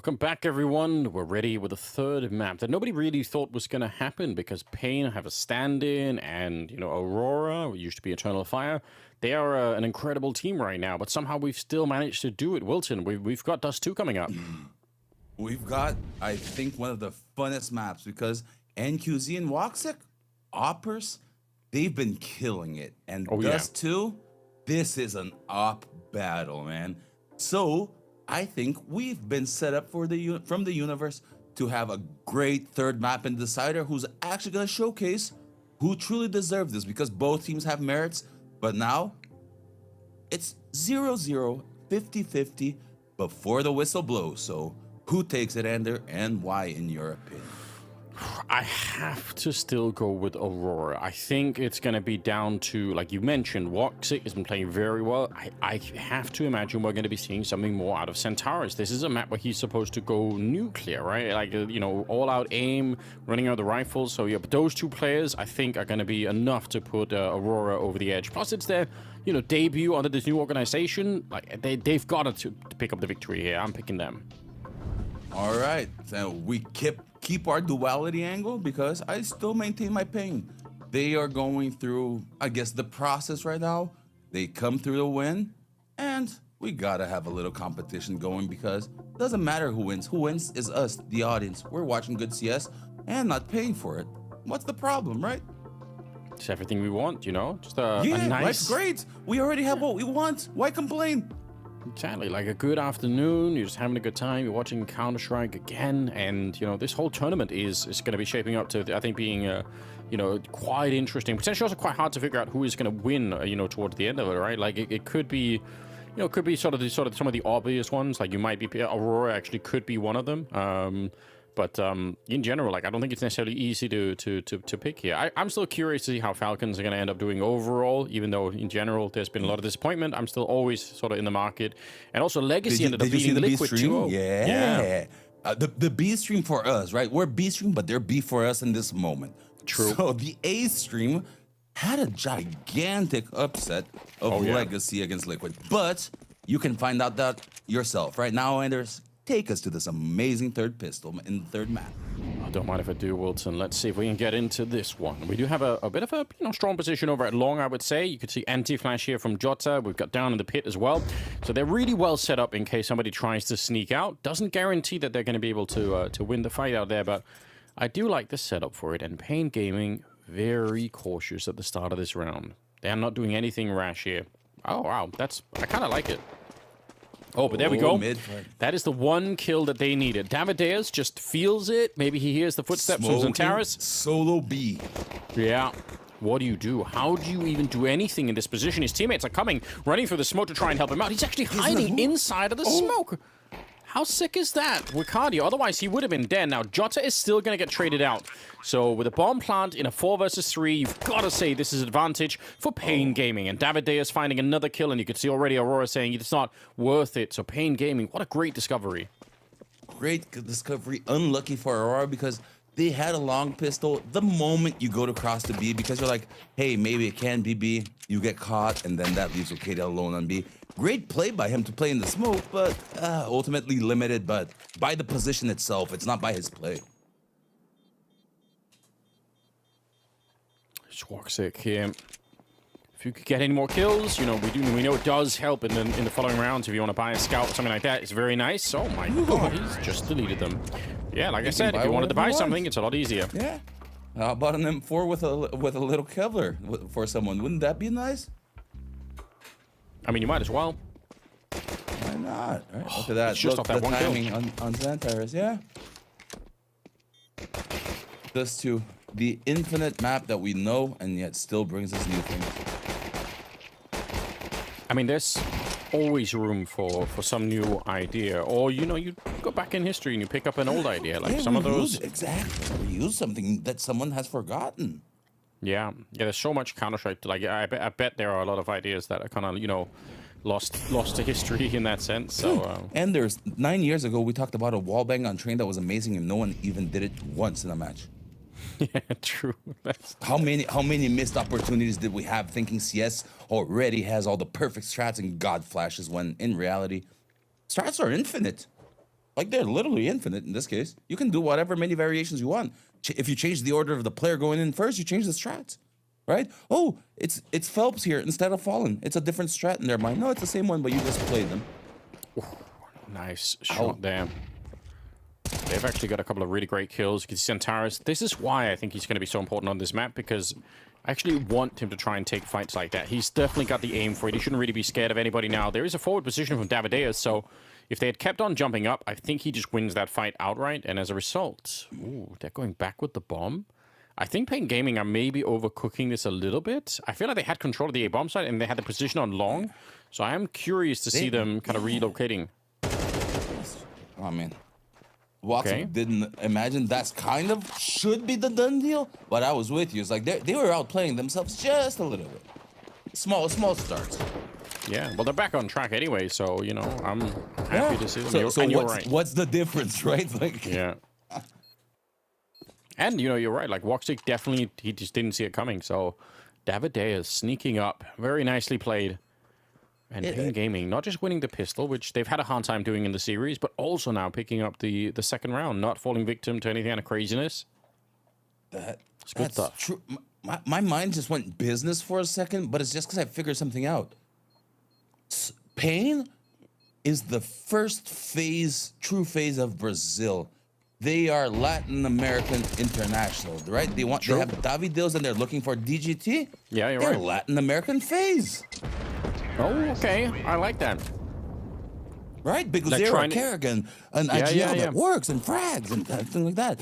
Speaker 11: Welcome back, everyone. We're ready with a third map that nobody really thought was going to happen because Pain have a stand-in and, Aurora, who used to be Eternal Fire. They are an incredible team right now, but somehow we've still managed to do it. Wilton, we've got Dust 2 coming up.
Speaker 12: We've got, I think, one of the funnest maps because NQZ and Woxic, Oppers, they've been killing it. And Dust 2, this is an op battle, man. So I think we've been set up for from the universe to have a great third map and decider who's actually going to showcase who truly deserves this because both teams have merits. But now it's 0-0, 50-50 before the whistle blows. So who takes it, Ender, and why, in your opinion?
Speaker 11: I have to still go with Aurora. I think it's going to be down to, like you mentioned, Woxic has been playing very well. I have to imagine we're going to be seeing something more out of Centaurus. This is a map where he's supposed to go nuclear, right? Like, all-out aim, running out the rifles. So, yeah, but those two players, I think, are going to be enough to put Aurora over the edge. Plus, it's their, debut under this new organization. Like, they've got to pick up the victory here. I'm picking them.
Speaker 12: All right, so we keep our duality angle because I still maintain my Pain. They are going through, I guess, the process right now. They come through the win, and we gotta have a little competition going because it doesn't matter who wins. Who wins is us, the audience. We're watching good CS and not paying for it. What's the problem, right?
Speaker 11: It's everything we want, just a
Speaker 12: yeah,
Speaker 11: nice...
Speaker 12: life's great. We already have what we want. Why complain?
Speaker 11: Exactly, like a good afternoon, you're just having a good time, you're watching Counter-Strike again, and, this whole tournament is going to be shaping up to, I think, being, quite interesting. Potentially also quite hard to figure out who is going to win, towards the end of it, right? Like, it could be, could be sort of some of the obvious ones, like you might be, Aurora actually could be one of them, but in general, like, I don't think it's necessarily easy to pick here. I'm still curious to see how Falcons are going to end up doing overall, even though in general there's been a lot of disappointment. I'm still always sort of in the market. And also Legacy ended up beating Liquid 2-0.
Speaker 12: Yeah. The B stream for us, right? We're B stream, but they're B for us in this moment.
Speaker 11: True.
Speaker 12: So the A stream had a gigantic upset of Legacy against Liquid. But you can find out that yourself right now, Anders. Take us to this amazing third pistol in the third map.
Speaker 11: I don't mind if I do, Wilson. Let's see if we can get into this one. We do have a bit of a strong position over at Long, I would say. You could see anti-flash here from Jota. We've got down in the pit as well. So they're really well set up in case somebody tries to sneak out. Doesn't guarantee that they're going to be able to win the fight out there, but I do like the setup for it. And Pain Gaming, very cautious at the start of this round. They're not doing anything rash here. Oh, wow. I kind of like it. Oh, but there we go. That is the one kill that they needed. Davideus just feels it. Maybe he hears the footsteps from Centaurus.
Speaker 12: Solo B.
Speaker 11: Yeah. What do you do? How do you even do anything in this position? His teammates are coming, running through the smoke to try and help him out. He's actually hiding inside of the smoke. How sick is that? With cardio. Otherwise, he would have been dead. Now, Jota is still going to get traded out. So, with a bomb plant in a 4 versus 3, you've got to say this is advantage for Pain Gaming. And Davideus finding another kill, and you can see already Aurora saying it's not worth it. So, Pain Gaming, what a great discovery.
Speaker 12: Great discovery. Unlucky for Aurora because they had a long pistol. The moment you go to cross to B, because you're like, hey, maybe it can be B, you get caught, and then that leaves Okada alone on B. Great play by him to play in the smoke, but ultimately limited, but by the position itself. It's not by his play.
Speaker 11: Woxic here. If you could get any more kills, we know it does help in the following rounds. If you want to buy a scout or something like that, it's very nice. Oh my god, he's just deleted them. Yeah, like I said, if you wanted to buy something, it's a lot easier.
Speaker 12: Yeah. How about an M4 with a little Kevlar for someone? Wouldn't that be nice?
Speaker 11: I mean, you might as well.
Speaker 12: Why not? Right, look at that.
Speaker 11: Just
Speaker 12: Look,
Speaker 11: off that
Speaker 12: the
Speaker 11: one
Speaker 12: timing
Speaker 11: kill.
Speaker 12: on Xantares, yeah. This to the infinite map that we know and yet still brings us new things.
Speaker 11: I mean, there's always room for some new idea. Or, you go back in history and you pick up an old idea. Like some of those...
Speaker 12: Exactly. Reuse something that someone has forgotten.
Speaker 11: Yeah, there's so much Counter-Strike. Like, I bet there are a lot of ideas that are kind of, lost to history in that sense. So,
Speaker 12: and there's 9 years ago, we talked about a wallbang on train that was amazing and no one even did it once in a match.
Speaker 11: Yeah, true.
Speaker 12: How many missed opportunities did we have thinking CS already has all the perfect strats and god flashes when in reality, strats are infinite. Like, they're literally infinite in this case. You can do whatever many variations you want. If you change the order of the player going in first, you change the strats, right? Oh, it's Phelps here instead of Fallen. It's a different strat in their mind. No, it's the same one, but you just played them.
Speaker 11: Ooh, nice shot there. They've actually got a couple of really great kills. You can see Santaris. This is why I think he's going to be so important on this map, because I actually want him to try and take fights like that. He's definitely got the aim for it. He shouldn't really be scared of anybody now. There is a forward position from Davideus, so if they had kept on jumping up, I think he just wins that fight outright. And as a result, ooh, they're going back with the bomb. I think Pain Gaming are maybe overcooking this a little bit. I feel like they had control of the A-bomb side and they had the position on long. So I am curious to see them kind of relocating.
Speaker 12: Oh, man. Watson didn't imagine that's kind of should be the done deal, but I was with you. It's like they were outplaying themselves just a little bit. Small starts.
Speaker 11: Yeah, well, they're back on track anyway, so, you know, I'm happy to see them.
Speaker 12: So what's the difference, right? Like,
Speaker 11: yeah. And, you know, you're right. Like, Woxic definitely, he just didn't see it coming. So, Davideus sneaking up. Very nicely played. And Pain Gaming, not just winning the pistol, which they've had a hard time doing in the series, but also now picking up the second round, not falling victim to anything kind of craziness. It's good stuff.
Speaker 12: True. My mind just went business for a second, but it's just because I figured something out. Pain is the first true phase of Brazil. They are Latin American international, right? They have Davideus and they're looking for DGT.
Speaker 11: Yeah, you're
Speaker 12: they're
Speaker 11: right.
Speaker 12: Latin American phase.
Speaker 11: Oh, okay. I like that.
Speaker 12: Right? Because they're a Kerrigan, an IGL that works, and frags, and things like that.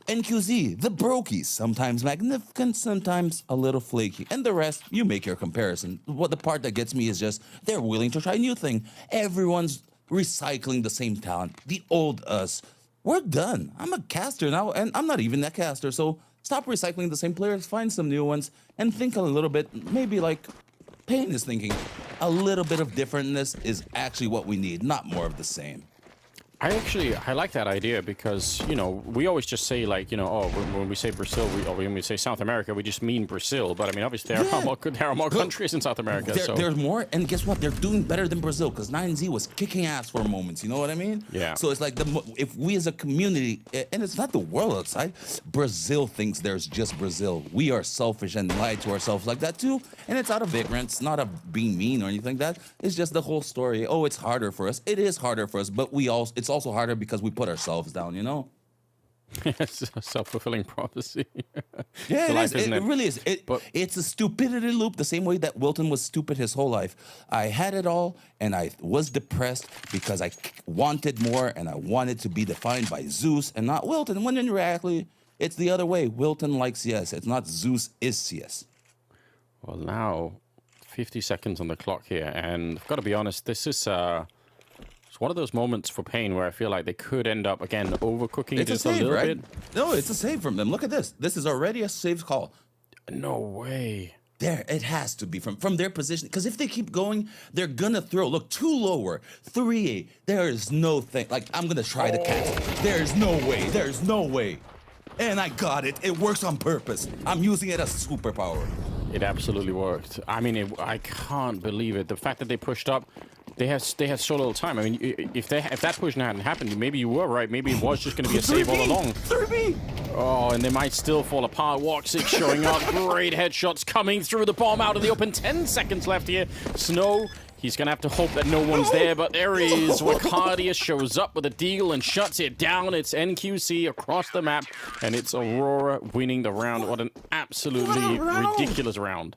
Speaker 12: NQZ, the brokies, sometimes magnificent, sometimes a little flaky. And the rest, you make your comparison. What the part that gets me is just, they're willing to try a new thing. Everyone's recycling the same talent. The old us. We're done. I'm a caster now, and I'm not even that caster, so stop recycling the same players, find some new ones, and think a little bit, maybe like Pain is thinking, a little bit of differentness is actually what we need, not more of the same.
Speaker 11: I like that idea because, you know, we always just say, like, you know, oh, when we say Brazil, or when we say South America, we just mean Brazil. But I mean, obviously, there are more countries in South America.
Speaker 12: There's more, and guess what? They're doing better than Brazil because 9Z was kicking ass for moments. You know what I mean?
Speaker 11: Yeah.
Speaker 12: So it's like if we as a community, and it's not the world outside, Brazil thinks there's just Brazil. We are selfish and lie to ourselves like that too, and it's out of ignorance, not of being mean or anything like that. It's just the whole story. Oh, it's harder for us. It is harder for us, but it's also harder because we put ourselves down, you know?
Speaker 11: It's a self-fulfilling prophecy.
Speaker 12: Yeah, it really is. It's a stupidity loop the same way that Wilton was stupid his whole life. I had it all, and I was depressed because I wanted more, and I wanted to be defined by Zeus and not Wilton, when in reality, it's the other way. Wilton likes CS. It's not Zeus is CS.
Speaker 11: Well, now, 50 seconds on the clock here, and I've got to be honest, this is... It's one of those moments for Pain where I feel like they could end up, again, overcooking it just a little bit.
Speaker 12: No, it's a save from them. Look at this. This is already a saved call.
Speaker 11: No way.
Speaker 12: There, it has to be from their position. Because if they keep going, they're going to throw. Look, 2 lower, 3A. There is no thing. Like, I'm going to try to catch it. There's no way. There's no way. And I got it. It works on purpose. I'm using it as a superpower.
Speaker 11: It absolutely worked. I mean, I can't believe it. The fact that they pushed up, they had so little time. I mean, if that push hadn't happened, maybe you were right. Maybe it was just going to be a save all along.
Speaker 12: 3B!
Speaker 11: Oh, and they might still fall apart. Woxic showing up. Great headshots coming through the bomb out in the open. 10 seconds left here. Snow, he's going to have to hope that no one's there, but there he is. Wacardius shows up with a deal and shuts it down. It's NQC across the map, and it's Aurora winning the round. What an absolutely ridiculous round.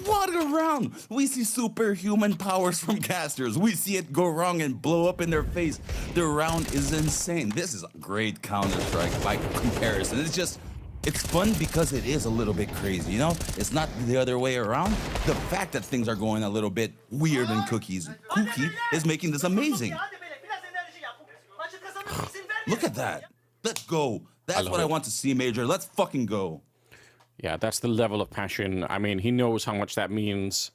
Speaker 12: What a round! We see superhuman powers from casters. We see it go wrong and blow up in their face. The round is insane. This is a great Counter-Strike by comparison. It's fun because it is a little bit crazy, you know? It's not the other way around. The fact that things are going a little bit weird and kooky is making this amazing. Look at that. Let's go. That's what I want to see, Major. Let's fucking go.
Speaker 11: Yeah, that's the level of passion. I mean, he knows how much that means.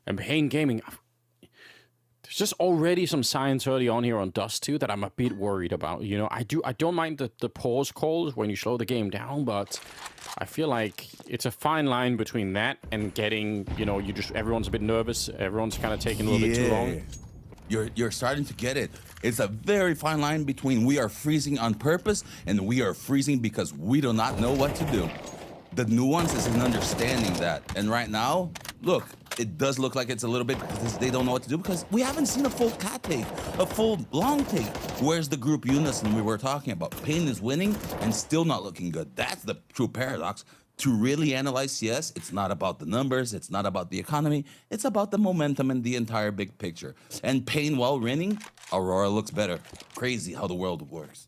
Speaker 11: And Pain Gaming, there's just already some signs early on here on Dust 2 that I'm a bit worried about. You know, I don't mind the pause calls when you slow the game down, but I feel like it's a fine line between that and getting, you know, everyone's a bit nervous. Everyone's kind of taking a little bit too long.
Speaker 12: You're starting to get it. It's a very fine line between we are freezing on purpose and we are freezing because we do not know what to do. The nuance is in understanding that. And right now, look, it does look like it's a little bit because they don't know what to do because we haven't seen a full cat take, a full long take. Where's the group unison we were talking about? Pain is winning and still not looking good. That's the true paradox. To really analyze CS, it's not about the numbers, it's not about the economy, it's about the momentum and the entire big picture. And Pain while winning, Aurora looks better. Crazy how the world works.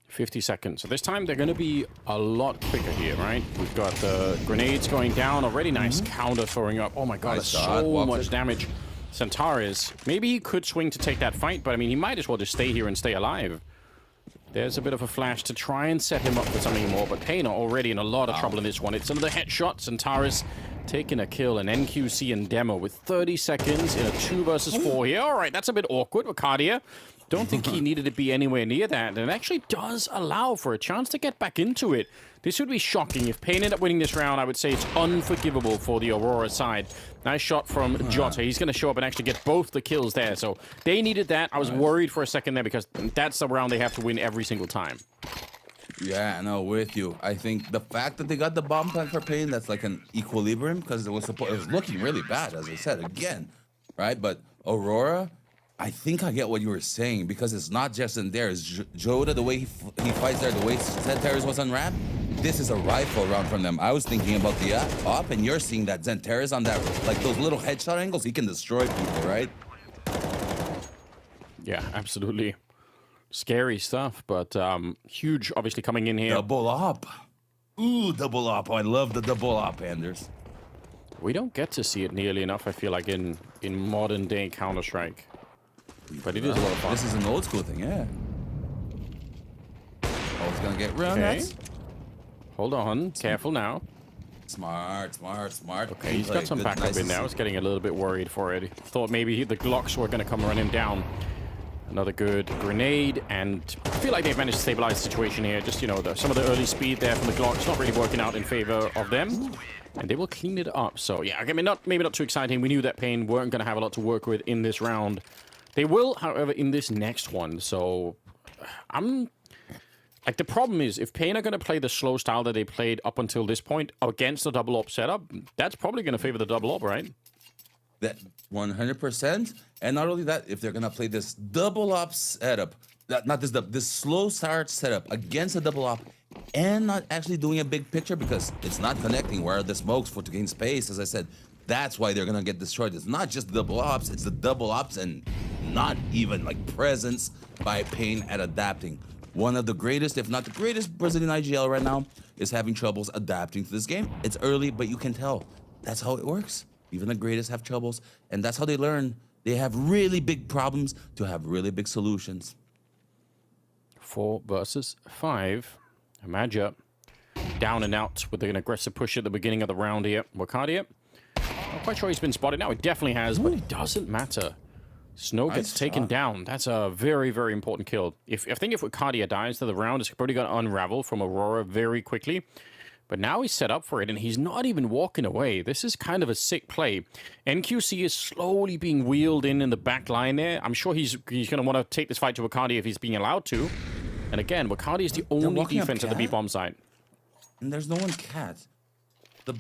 Speaker 11: 50 seconds. So this time they're going to be a lot quicker here, right? We've got the grenades going down already. Nice counter throwing up. Oh my god,
Speaker 12: Nice
Speaker 11: that's
Speaker 12: shot.
Speaker 11: so
Speaker 12: Walks
Speaker 11: much
Speaker 12: it.
Speaker 11: damage. Centaurus, maybe he could swing to take that fight, but I mean, he might as well just stay here and stay alive. There's a bit of a flash to try and set him up for something more, but Payne are already in a lot of trouble in this one. It's another headshot. Centaurus taking a kill, an NQC and Demo with 30 seconds in a 2 versus 4 here. All right, that's a bit awkward with Cardia. Don't think he needed to be anywhere near that, and it actually does allow for a chance to get back into it. This would be shocking. If Payne ended up winning this round, I would say it's unforgivable for the Aurora side. Nice shot from Jota. He's going to show up and actually get both the kills there. So they needed that. I was worried for a second there because that's the round they have to win every single time.
Speaker 12: Yeah, no, with you. I think the fact that they got the bomb plant for Pain, that's like an equilibrium because it was looking really bad, as I said, again, right? But Aurora, I think I get what you were saying because it's not just in there. It's Jota, the way he fights there, the way Zentaris was unwrapped. This is a rifle round from them. I was thinking about the op, and you're seeing that Zentaris on that, like those little headshot angles, he can destroy people, right?
Speaker 11: Yeah, absolutely. Scary stuff, but huge, obviously, coming in here.
Speaker 12: Double op. Ooh, double op. Oh, I love the double op, Anders.
Speaker 11: We don't get to see it nearly enough, I feel like, in modern-day Counter-Strike. But it is a lot of fun.
Speaker 12: This is an old school thing, yeah. Oh, it's gonna get run.
Speaker 11: Okay. Hold on. Careful now.
Speaker 12: Smart, smart, smart.
Speaker 11: Okay, he's got some backup in there. I was getting a little bit worried for it. Thought maybe the Glocks were going to come run him down. Another good grenade, and I feel like they've managed to stabilize the situation here. Just, you know, some of the early speed there from the Glocks not really working out in favor of them. And they will clean it up. So, yeah, I mean, maybe not too exciting. We knew that Pain weren't going to have a lot to work with in this round. They will, however, in this next one. So, like, the problem is, if Pain are going to play the slow style that they played up until this point against the double op setup, that's probably going to favor the double op, right?
Speaker 12: That 100%. And not only that, if they're going to play this double op setup, this slow start setup against a double op, and not actually doing a big picture because it's not connecting where are the smokes for to gain space, as I said, that's why they're going to get destroyed. It's not just the double ops, it's the double ops and not even like presence by Pain at adapting. One of the greatest, if not the greatest Brazilian IGL right now is having troubles adapting to this game. It's early, but you can tell. That's how it works. Even the greatest have troubles, and that's how they learn. They have really big problems to have really big solutions.
Speaker 11: 4 versus 5. Amaja down and out with an aggressive push at the beginning of the round here. Wakadia, not quite sure he's been spotted now. He definitely has, but it doesn't matter. Snow gets taken down. That's a very, very important kill. I think if Wakadia dies, then the round is probably going to unravel from Aurora very quickly. But now he's set up for it, and he's not even walking away. This is kind of a sick play. NQC is slowly being wheeled in the back line there. I'm sure he's going to want to take this fight to Wakadia if he's being allowed to. And again, Wakadia is the only defense at the B-bomb side.
Speaker 12: And there's no one cat. The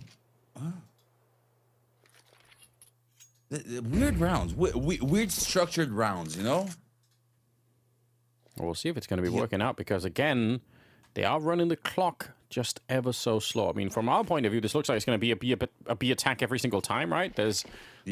Speaker 12: weird rounds. Weird structured rounds, you know?
Speaker 11: Well, we'll see if it's going to be working out, because again, they are running the clock just ever so slow. I mean, from our point of view, this looks like it's going to be a B attack every single time, right? There's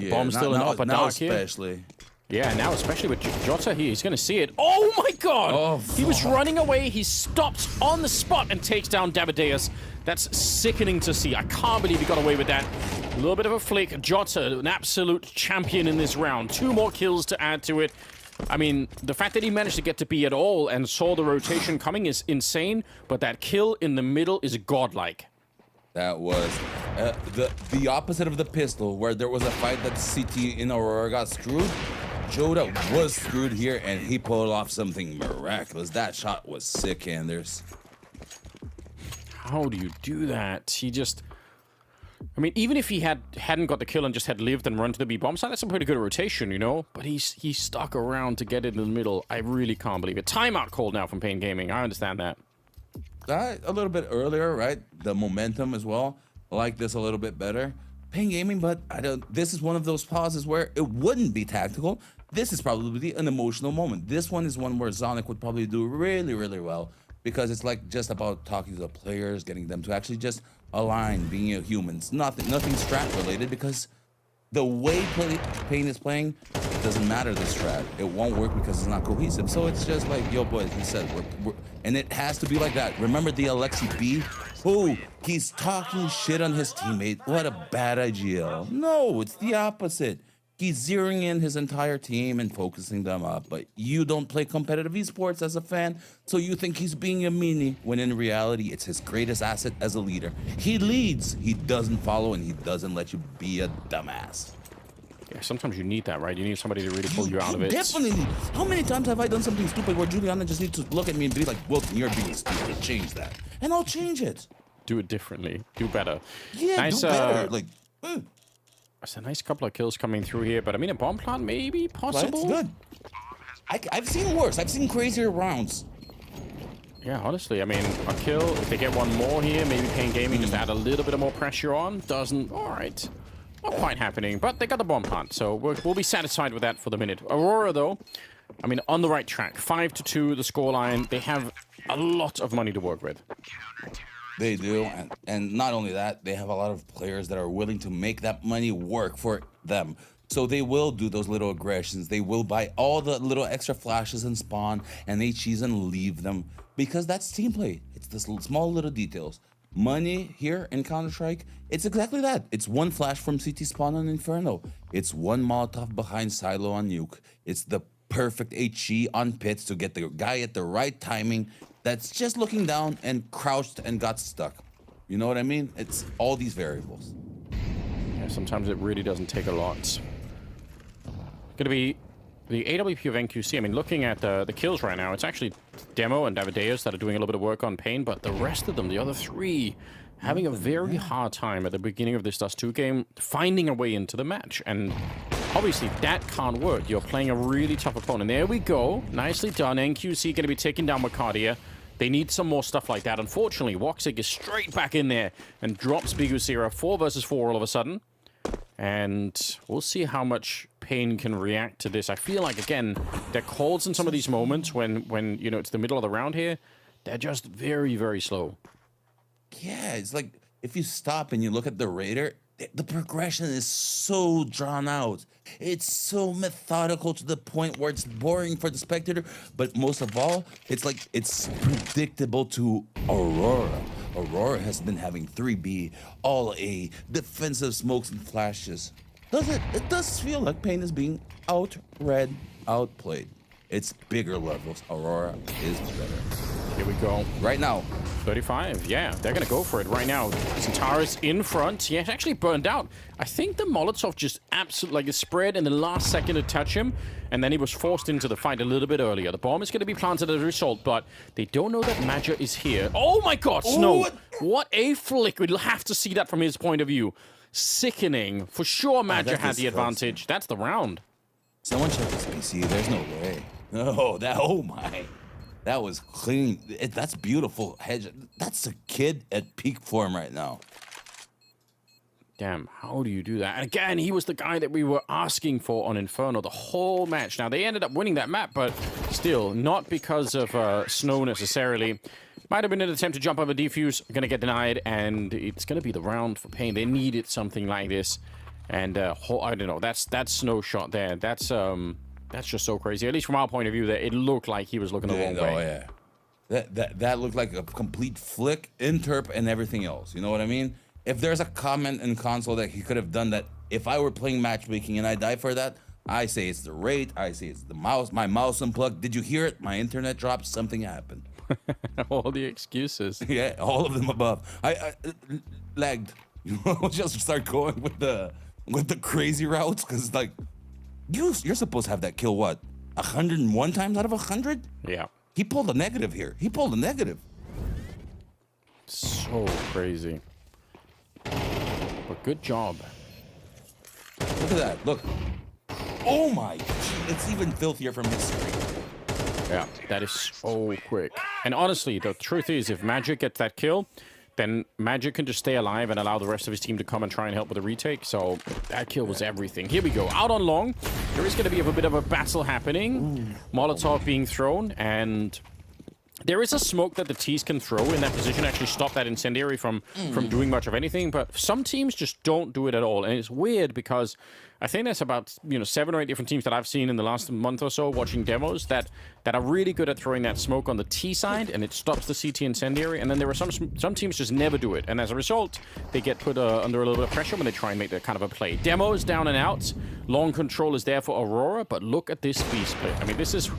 Speaker 11: bomb still in upper dark here.
Speaker 12: Especially.
Speaker 11: Yeah, now especially with Jota here, he's going to see it. Oh my god!
Speaker 12: Oh,
Speaker 11: he was running away, he stops on the spot and takes down Davideus. That's sickening to see. I can't believe he got away with that. A little bit of a flick. Jota, an absolute champion in this round. 2 more kills to add to it. I mean, the fact that he managed to get to B at all and saw the rotation coming is insane, but that kill in the middle is godlike.
Speaker 12: That was the opposite of the pistol, where there was a fight that CT in Aurora got screwed. Jota was screwed here, and he pulled off something miraculous. That shot was sick, Anders.
Speaker 11: How do you do that? He just... I mean, even if he hadn't got the kill and just had lived and run to the B bomb side, that's a pretty good rotation, you know? But he's stuck around to get it in the middle. I really can't believe it. Timeout called now from Pain Gaming. I understand that.
Speaker 12: A little bit earlier, right? The momentum as well. I like this a little bit better. Pain Gaming, but this is one of those pauses where it wouldn't be tactical. This is probably an emotional moment. This one is one where Zonic would probably do really, really well, because it's like just about talking to the players, getting them to actually just align, being humans. Nothing strat related, because the way Pain is playing, it doesn't matter the strat. It won't work because it's not cohesive. So it's just like, yo boys, we said, and it has to be like that. Remember the Alexi B? Oh, he's talking shit on his teammate. What a bad idea. No, it's the opposite. He's zeroing in his entire team and focusing them up. But you don't play competitive esports as a fan, so you think he's being a meanie, when in reality, it's his greatest asset as a leader. He leads, he doesn't follow, and he doesn't let you be a dumbass.
Speaker 11: Yeah, sometimes you need that, right? You need somebody to really pull you out of it.
Speaker 12: Definitely. How many times have I done something stupid where Juliana just needs to look at me and be like, Wilton, you're being stupid, change that. And I'll change it.
Speaker 11: Do it differently. Do better.
Speaker 12: Yeah,
Speaker 11: nice,
Speaker 12: do better.
Speaker 11: It's a nice couple of kills coming through here, but I mean, a bomb plant maybe possible.
Speaker 12: That's good. I've seen worse. I've seen crazier rounds.
Speaker 11: Yeah, honestly, I mean, a kill. If they get one more here, maybe Pain Gaming just add a little bit of more pressure on. Doesn't. All right. Not quite happening, but they got the bomb plant, so we'll be satisfied with that for the minute. Aurora, though, I mean, on the right track. 5-2, the scoreline. They have a lot of money to work with.
Speaker 12: They do, and not only that, they have a lot of players that are willing to make that money work for them. So they will do those little aggressions. They will buy all the little extra flashes and spawn and HEs and leave them, because that's team play. It's the small little details. Money here in Counter-Strike, it's exactly that. It's one flash from CT spawn on Inferno. It's one Molotov behind silo on Nuke. It's the perfect HE on pits to get the guy at the right timing that's just looking down and crouched and got stuck. You know what I mean? It's all these variables.
Speaker 11: Yeah, sometimes it really doesn't take a lot. Gonna be the AWP of NQC. I mean, looking at the kills right now, it's actually Demo and Davideus that are doing a little bit of work on Pain, but the rest of them, the other three, having a very hard time at the beginning of this Dust 2 game, finding a way into the match. And obviously, that can't work. You're playing a really tough opponent. There we go. Nicely done. NQC going to be taking down Macardia. They need some more stuff like that. Unfortunately, Woxic is straight back in there and drops Bigusira 4 versus 4 all of a sudden. And we'll see how much Pain can react to this. I feel like, again, their calls in some of these moments when you know, it's the middle of the round here, they're just very, very slow.
Speaker 12: Yeah, it's like, if you stop and you look at the radar, the progression is so drawn out. It's so methodical to the point where it's boring for the spectator. But most of all, it's like, it's predictable to Aurora. Aurora has been having 3B, all A, defensive smokes and flashes. It does feel like Pain is being outread, outplayed. It's bigger levels. Aurora is better.
Speaker 11: Here we go.
Speaker 12: Right now.
Speaker 11: 35, yeah, they're gonna go for it right now. Centaurus in front. Yeah, it's actually burned out. I think the Molotov just absolutely, like, it spread in the last second to touch him, and then he was forced into the fight a little bit earlier. The bomb is gonna be planted as a result, but they don't know that Madger is here. Oh my god, Snow! What a flick. We'll have to see that from his point of view. Sickening. For sure, Madger had the advantage. That's the round.
Speaker 12: Someone check this PC. There's no way. Oh my. That was clean. That's beautiful hedge. That's a kid at peak form right now.
Speaker 11: Damn, how do you do that? And again, he was the guy that we were asking for on Inferno the whole match. Now, they ended up winning that map, but still, not because of Snow necessarily. Might have been an attempt to jump over defuse. Going to get denied, and it's going to be the round for Pain. They needed something like this. And I don't know, that Snow shot there, that's just so crazy. At least from our point of view, that it looked like he was looking the wrong way.
Speaker 12: Yeah. That looked like a complete flick, interp, and everything else. You know what I mean? If there's a comment in console that he could have done that, if I were playing matchmaking and I die for that, I say it's the rate, I say it's the mouse, my mouse unplugged. Did you hear it? My internet dropped, something happened.
Speaker 11: All the excuses.
Speaker 12: Yeah, all of them above. I lagged. We'll just start going with the crazy routes, because like you're supposed to have that kill, what, 101 times out of 100?
Speaker 11: Yeah.
Speaker 12: He pulled a negative here. He pulled a negative.
Speaker 11: So crazy. but good job.
Speaker 12: Look at that. Look. Oh my. It's even filthier from his screen.
Speaker 11: Yeah, that is so quick. And honestly, the truth is, if Magic gets that kill, then Magic can just stay alive and allow the rest of his team to come and try and help with the retake. So that kill was everything. Here we go. Out on long. There is going to be a bit of a battle happening. Molotov being thrown, and there is a smoke that the T's can throw in that position, actually stop that incendiary from doing much of anything. But some teams just don't do it at all. And it's weird because I think there's about 7 or 8 different teams that I've seen in the last month or so watching demos that are really good at throwing that smoke on the T side, and it stops the CT incendiary. And then there are some teams just never do it, and as a result, they get put under a little bit of pressure when they try and make that kind of a play. Demos down and out. Long control is there for Aurora, but look at this B split. I mean, this is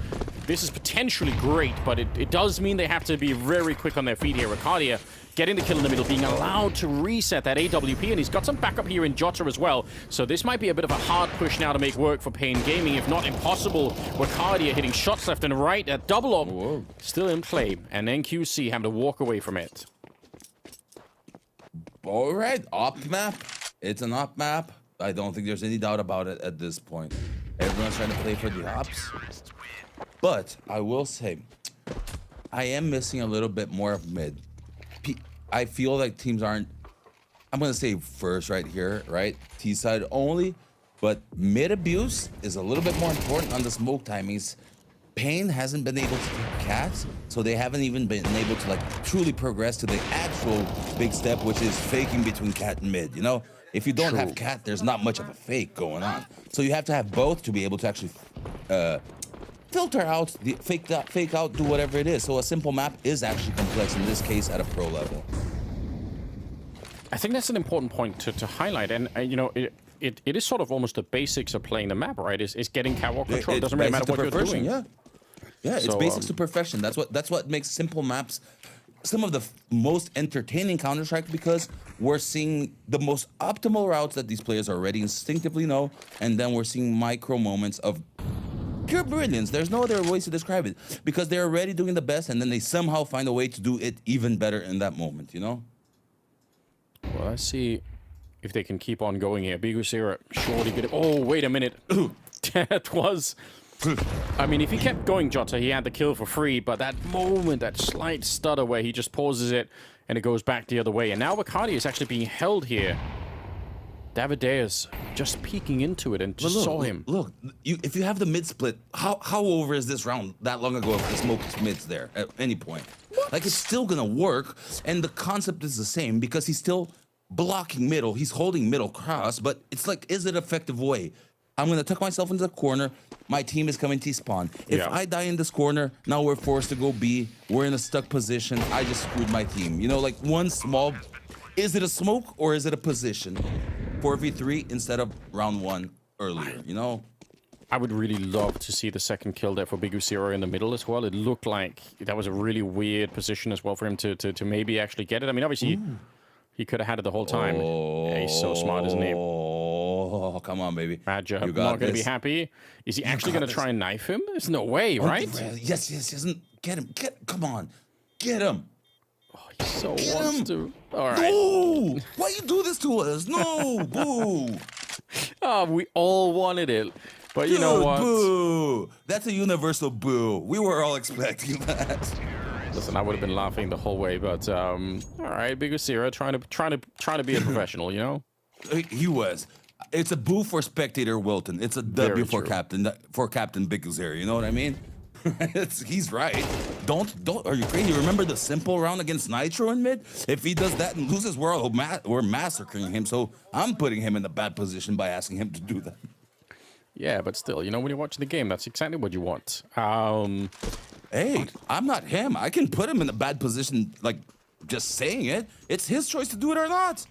Speaker 11: potentially great, but it does mean they have to be very quick on their feet here. Ricardia getting the kill in the middle, being allowed to reset that AWP, and he's got some backup here in Jota as well. So this might be a bit of a hard push now to make work for Pain Gaming, if not impossible. Ricardia hitting shots left and right. That double up still in play, and NQC having to walk away from it.
Speaker 12: All right, op map. It's an op map. I don't think there's any doubt about it at this point. Everyone's trying to play for the ops. But I will say, I am missing a little bit more of mid. I feel like teams aren't, I'm going to say first right here, right? T side only, but mid abuse is a little bit more important on the smoke timings. Pain hasn't been able to take cats, so they haven't even been able to like truly progress to the actual big step, which is faking between cat and mid, you know? If you don't have cat, there's not much of a fake going on. So you have to have both to be able to actually filter out, fake out, do whatever it is. So a simple map is actually complex in this case at a pro level.
Speaker 11: I think that's an important point to highlight, and it is sort of almost the basics of playing the map, right? Is getting catwalk control. It doesn't really matter what you're doing.
Speaker 12: Yeah, it's basics to perfection. That's what makes simple maps some of the most entertaining Counter-Strike, because we're seeing the most optimal routes that these players already instinctively know, and then we're seeing micro moments of pure brilliance. There's no other ways to describe it, because they're already doing the best, and then they somehow find a way to do it even better in that moment, you know?
Speaker 11: Well, let's see if they can keep on going here. Bigusira, surely good. Oh, wait a minute. That was... I mean, if he kept going, Jota, he had the kill for free, but that moment, that slight stutter where he just pauses it and it goes back the other way. And now Bacardi is actually being held here. Davideus just peeking into it and just saw him.
Speaker 12: Look, if you have the mid split, how over is this round that long ago if the smoke mid's there at any point? What? Like, it's still gonna work, and the concept is the same because he's still blocking middle, he's holding middle cross, but it's like, is it an effective way? I'm gonna tuck myself into the corner, my team is coming T-spawn. If I die in this corner, now we're forced to go B, we're in a stuck position, I just screwed my team. You know, like one small, is it a smoke or is it a position? 4v3 instead of round 1 earlier, you know?
Speaker 11: I would really love to see the second kill there for Bigusira in the middle as well. It looked like that was a really weird position as well for him to maybe actually get it. I mean, obviously, he could have had it the whole time. Yeah, he's so smart, isn't he?
Speaker 12: Oh, come on, baby.
Speaker 11: Badger, not going to be happy. Is he actually going to try and knife him? There's no way, right?
Speaker 12: Yes, get him. Come on. Get him.
Speaker 11: Oh, he so wants to. All right.
Speaker 12: No! Why you do this to us? No, boo.
Speaker 11: Oh, we all wanted it. But you know what?
Speaker 12: Boo. That's a universal boo. We were all expecting that.
Speaker 11: Listen, I would have been laughing the whole way, but all right, Bigusira trying to be a professional, you know?
Speaker 12: He was. It's a boo for spectator Wilton. It's a W for Captain Bigusira. You know what I mean? He's right. Don't. Are you crazy? Remember the simple round against Nitro in mid? If he does that and loses, we're massacring him. So I'm putting him in a bad position by asking him to do that.
Speaker 11: Yeah, but still, you know, when you're watching the game, that's exactly what you want.
Speaker 12: Hey, I'm not him. I can put him in a bad position, like, just saying it. It's his choice to do it or not.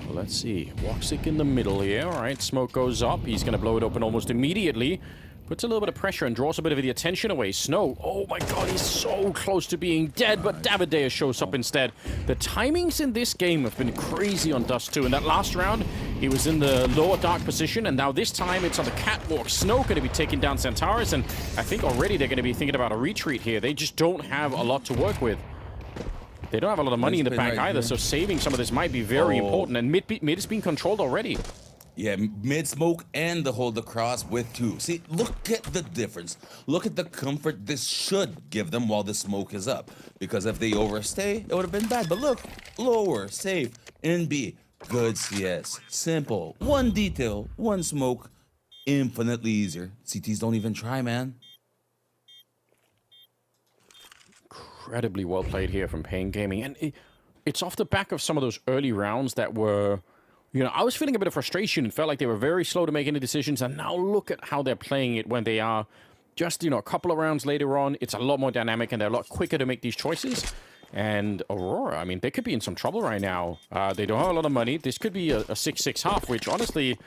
Speaker 11: Well, let's see. Woxic in the middle here. All right, smoke goes up. He's going to blow it open almost immediately. Puts a little bit of pressure and draws a bit of the attention away. Snow, oh my god, he's so close to being dead, but Davideus shows up instead. The timings in this game have been crazy on Dust 2. In that last round, he was in the lower dark position, and now this time it's on the catwalk. Snow going to be taking down Centaurus, and I think already they're going to be thinking about a retreat here. They just don't have a lot to work with. They don't have a lot of money in the bank either, so saving some of this might be very important. And mid is being controlled already.
Speaker 12: Yeah, mid smoke and the hold across with 2. See, look at the difference. Look at the comfort this should give them while the smoke is up. Because if they overstay, it would have been bad. But look, lower, safe, NB, good CS. Simple. One detail, one smoke, infinitely easier. CTs don't even try, man.
Speaker 11: Incredibly well played here from Pain Gaming. And it's off the back of some of those early rounds that were... You know, I was feeling a bit of frustration and felt like they were very slow to make any decisions. And now look at how they're playing it when they are just, you know, a couple of rounds later on. It's a lot more dynamic and they're a lot quicker to make these choices. And Aurora, I mean, they could be in some trouble right now. They don't have a lot of money. This could be a 6-6 half, which honestly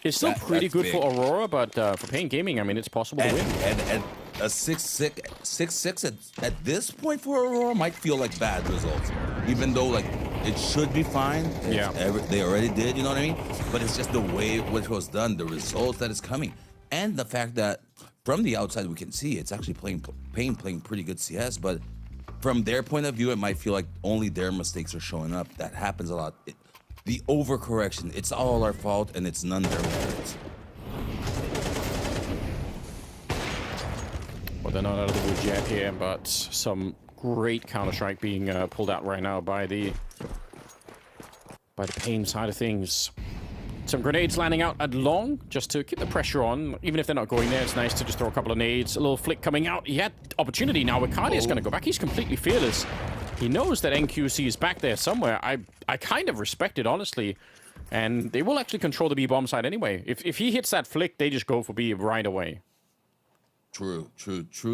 Speaker 11: is still pretty good for Aurora. But for Pain Gaming, I mean, it's possible to win.
Speaker 12: And a 6-6 at this point for Aurora might feel like bad results. Even though, like, it should be fine. They already did, you know what I mean? But it's just the way which was done, the results that is coming. And the fact that from the outside we can see it's actually Pain playing pretty good CS, but from their point of view, it might feel like only their mistakes are showing up. That happens a lot. The overcorrection, it's all our fault and it's none their merit.
Speaker 11: Well, they're not out of the woods yet here, but some great Counter-Strike being pulled out right now by the Pain side of things. Some grenades landing out at long, just to keep the pressure on. Even if they're not going there, it's nice to just throw a couple of nades. A little flick coming out. He had opportunity now. Wicardia's going to go back. He's completely fearless. He knows that NQC is back there somewhere. I kind of respect it, honestly. And they will actually control the B-bomb side anyway. If he hits that flick, they just go for B right away.
Speaker 12: True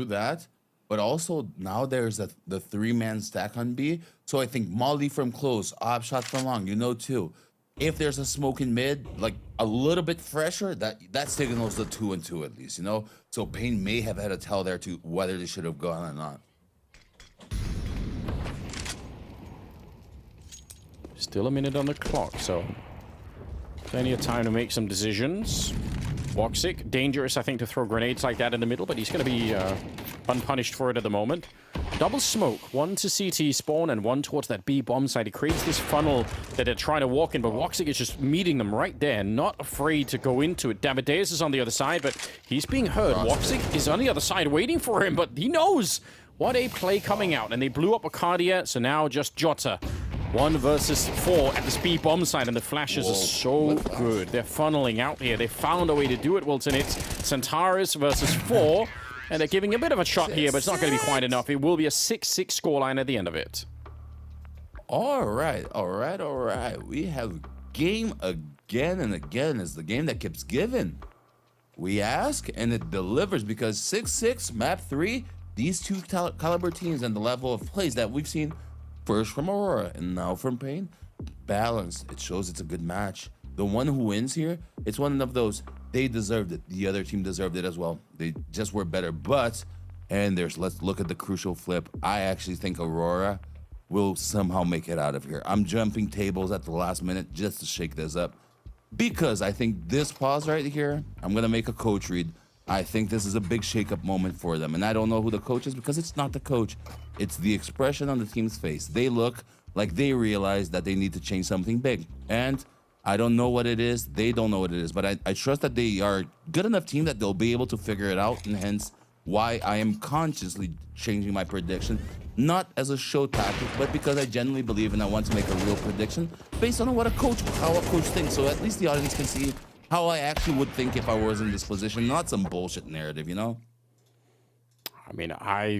Speaker 12: that. But also, now there's the 3-man stack on B. So I think Molly from close, op shot from long, you know too. If there's a smoke in mid, like a little bit fresher, that signals the 2 and 2 at least, you know? So Pain may have had a tell there to whether they should have gone or not.
Speaker 11: Still a minute on the clock, so plenty of time to make some decisions. Woxic, dangerous, I think, to throw grenades like that in the middle, but he's going to be unpunished for it at the moment. Double smoke, one to CT spawn and one towards that B bomb side. He creates this funnel that they're trying to walk in, but Woxic is just meeting them right there, not afraid to go into it. Davideus is on the other side, but he's being heard. Woxic is on the other side waiting for him, but he knows what a play coming out, and they blew up Wicardia, so now just Jota. 1 versus 4 at the speed bomb side, and the flashes are so good. They're funneling out here. They found a way to do it, Wilson. It's Centaurus versus 4, and they're giving a bit of a shot here, but it's not going to be quite enough. It will be a 6-6 scoreline at the end of it.
Speaker 12: All right. We have game again and again. It's the game that keeps giving. We ask, and it delivers, because 6-6, map 3, these two caliber teams and the level of plays that we've seen first from Aurora and now from Pain, balance. It shows it's a good match. The one who wins here, it's one of those, they deserved it. The other team deserved it as well. They just were better. But, and let's look at the crucial flip. I actually think Aurora will somehow make it out of here. I'm jumping tables at the last minute just to shake this up, because I think this pause right here, I'm going to make a coach read. I think this is a big shake-up moment for them. And I don't know who the coach is, because it's not the coach. It's the expression on the team's face. They look like they realize that they need to change something big. And I don't know what it is. They don't know what it is. But I trust that they are a good enough team that they'll be able to figure it out. And hence why I am consciously changing my prediction. Not as a show tactic, but because I genuinely believe and I want to make a real prediction based on how a coach thinks. So at least the audience can see how I actually would think if I was in this position, not some bullshit narrative, you know?
Speaker 11: I mean, I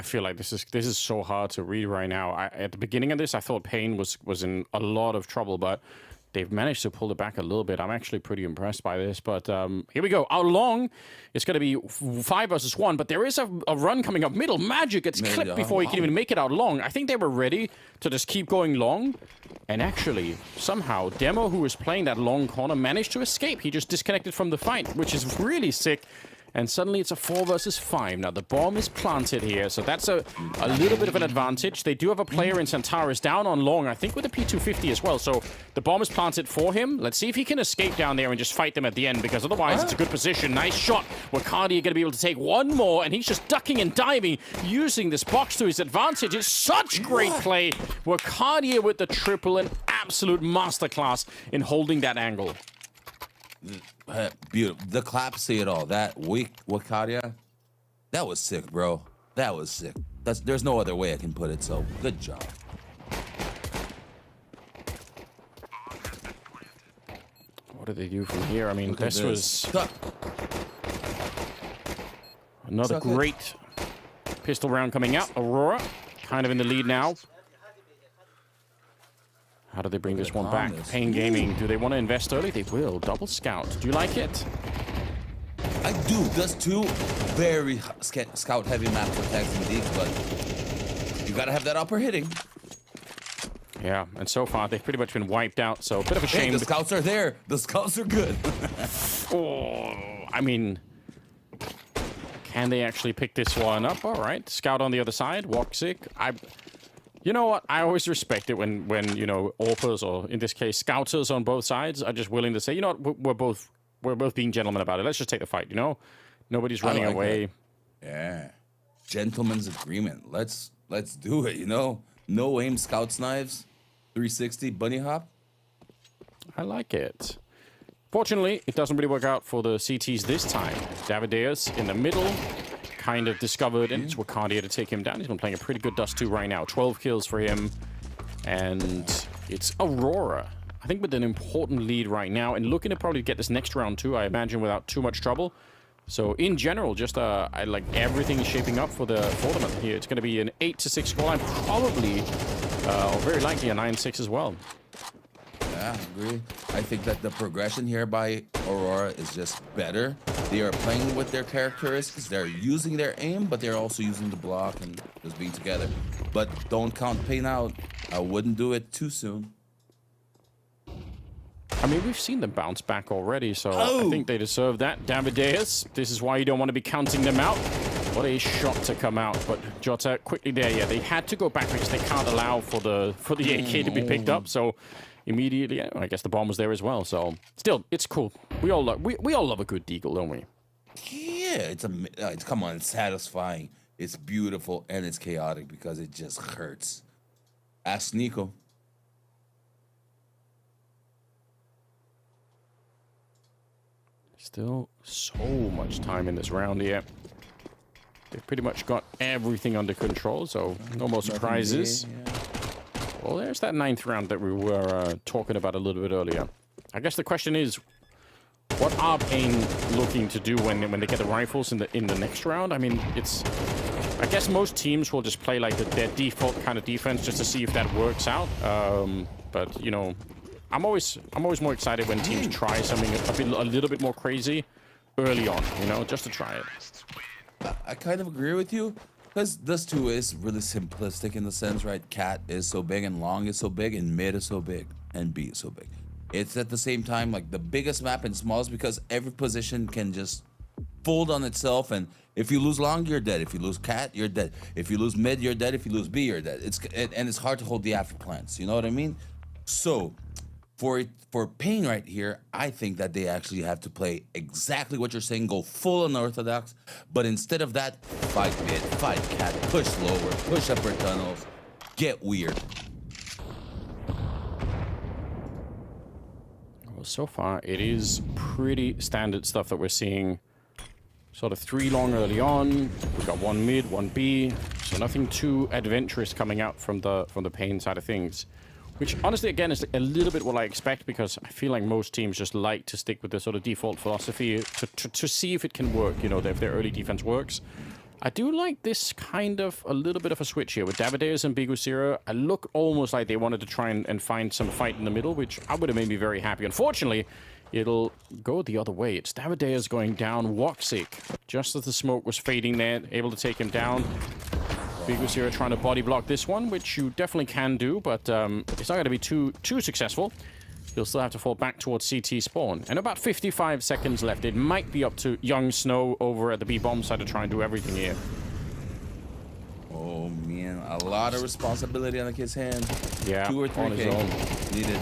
Speaker 11: feel like this is so hard to read right now. At the beginning of this, I thought Pain was in a lot of trouble, but they've managed to pull it back a little bit. I'm actually pretty impressed by this, but here we go. Out long, it's going to be 5 versus 1, but there is a run coming up middle. Magic gets clipped before he can even make it out long. I think they were ready to just keep going long, and actually, somehow, Demo, who was playing that long corner, managed to escape. He just disconnected from the fight, which is really sick. and suddenly it's a 4 versus 5. Now, the bomb is planted here, so that's a little bit of an advantage. They do have a player in Centaurus down on long, I think with a P250 as well, so the bomb is planted for him. Let's see if he can escape down there and just fight them at the end, because otherwise it's a good position. Nice shot. Wakardi are going to be able to take one more, and he's just ducking and diving, using this box to his advantage. It's such great play. Wakardi with the triple, an absolute masterclass in holding that angle.
Speaker 12: Beautiful. The claps say it all. That weak Wakadia, that was sick, bro. That was sick. There's no other way I can put it, so good job.
Speaker 11: What do they do from here? I mean, this was another great pistol round coming out. Aurora kind of in the lead now. How do they bring this one back? Pain Gaming, do they want to invest early? They will. Double scout. Do you like it?
Speaker 12: I do. Does two very scout-heavy map for tags and digs, but you gotta have that upper hitting.
Speaker 11: Yeah, and so far they've pretty much been wiped out, so a bit of a shame.
Speaker 12: Hey, the scouts are there. The scouts are good.
Speaker 11: Oh, I mean, can they actually pick this one up? All right, scout on the other side. Woxic. You know what? I always respect it when you know, AWPers, or in this case, scouters on both sides are just willing to say, you know what, we're both being gentlemen about it. Let's just take the fight, you know? Nobody's running away.
Speaker 12: Yeah. Gentleman's agreement. Let's do it, you know? No aim, scouts knives, 360, bunny hop.
Speaker 11: I like it. Fortunately, it doesn't really work out for the CTs this time. Davideus in the middle, kind of discovered, and it's Wakandia to take him down. He's been playing a pretty good Dust 2 right now. 12 kills for him. And it's Aurora, I think, with an important lead right now, and looking to probably get this next round too, I imagine, without too much trouble. So in general, just I like everything is shaping up for them here. It's going to be an 8-6 scoreline, probably, or very likely a 9-6 as well.
Speaker 12: Yeah, I agree. I think that the progression here by Aurora is just better. They are playing with their characteristics. They're using their aim, but they're also using the block and just being together. But don't count pain out. I wouldn't do it too soon.
Speaker 11: I mean, we've seen them bounce back already, so I think they deserve that. Davideus, this is why you don't want to be counting them out. What a shot to come out, but Jota quickly there. Yeah, they had to go back because they can't allow for the AK to be picked up. So immediately, yeah, I guess the bomb was there as well. So still, it's cool. We all love a good deagle, don't we?
Speaker 12: Yeah, it's come on, it's satisfying. It's beautiful and it's chaotic because it just hurts. Ask Nico.
Speaker 11: Still so much time in this round here. They've pretty much got everything under control, so no more surprises. Well, there's that 9th round that we were talking about a little bit earlier. I guess the question is, what are Pain looking to do when they get the rifles in the next round? I mean, I guess most teams will just play like their default kind of defense just to see if that works out. But you know, I'm always more excited when teams try something a little bit more crazy early on, you know, just to try it.
Speaker 12: I kind of agree with you, because this too is really simplistic in the sense, right? Cat is so big, and long is so big, and mid is so big, and B is so big. It's at the same time like the biggest map and smallest, because every position can just fold on itself, and if you lose long, you're dead. If you lose cat, you're dead. If you lose mid, you're dead. If you lose B, you're dead. It's hard to hold the after plans, you know what I mean? So for Pain right here, I think that they actually have to play exactly what you're saying, go full unorthodox, but instead of that, fight mid, fight cat, push lower, push upper tunnels, get weird.
Speaker 11: Well, so far it is pretty standard stuff that we're seeing. Sort of 3 long early on. We've got 1 mid, 1 B, so nothing too adventurous coming out from the Pain side of things. Which, honestly, again, is a little bit what I expect, because I feel like most teams just like to stick with the sort of default philosophy to see if it can work, you know, if their early defense works. I do like this kind of a little bit of a switch here with Davideus and Bigusira. I look almost like they wanted to try and find some fight in the middle, which I would have made me very happy. Unfortunately, it'll go the other way. It's Davideus going down. Woxic, just as the smoke was fading there, able to take him down. Bigusira trying to body block this one, which you definitely can do, but it's not going to be too successful. He'll still have to fall back towards CT spawn. And about 55 seconds left. It might be up to Young Snow over at the B-bomb side to try and do everything here.
Speaker 12: Oh, man. A lot of responsibility on the kid's hand.
Speaker 11: Yeah,
Speaker 12: 2 or 3 needed.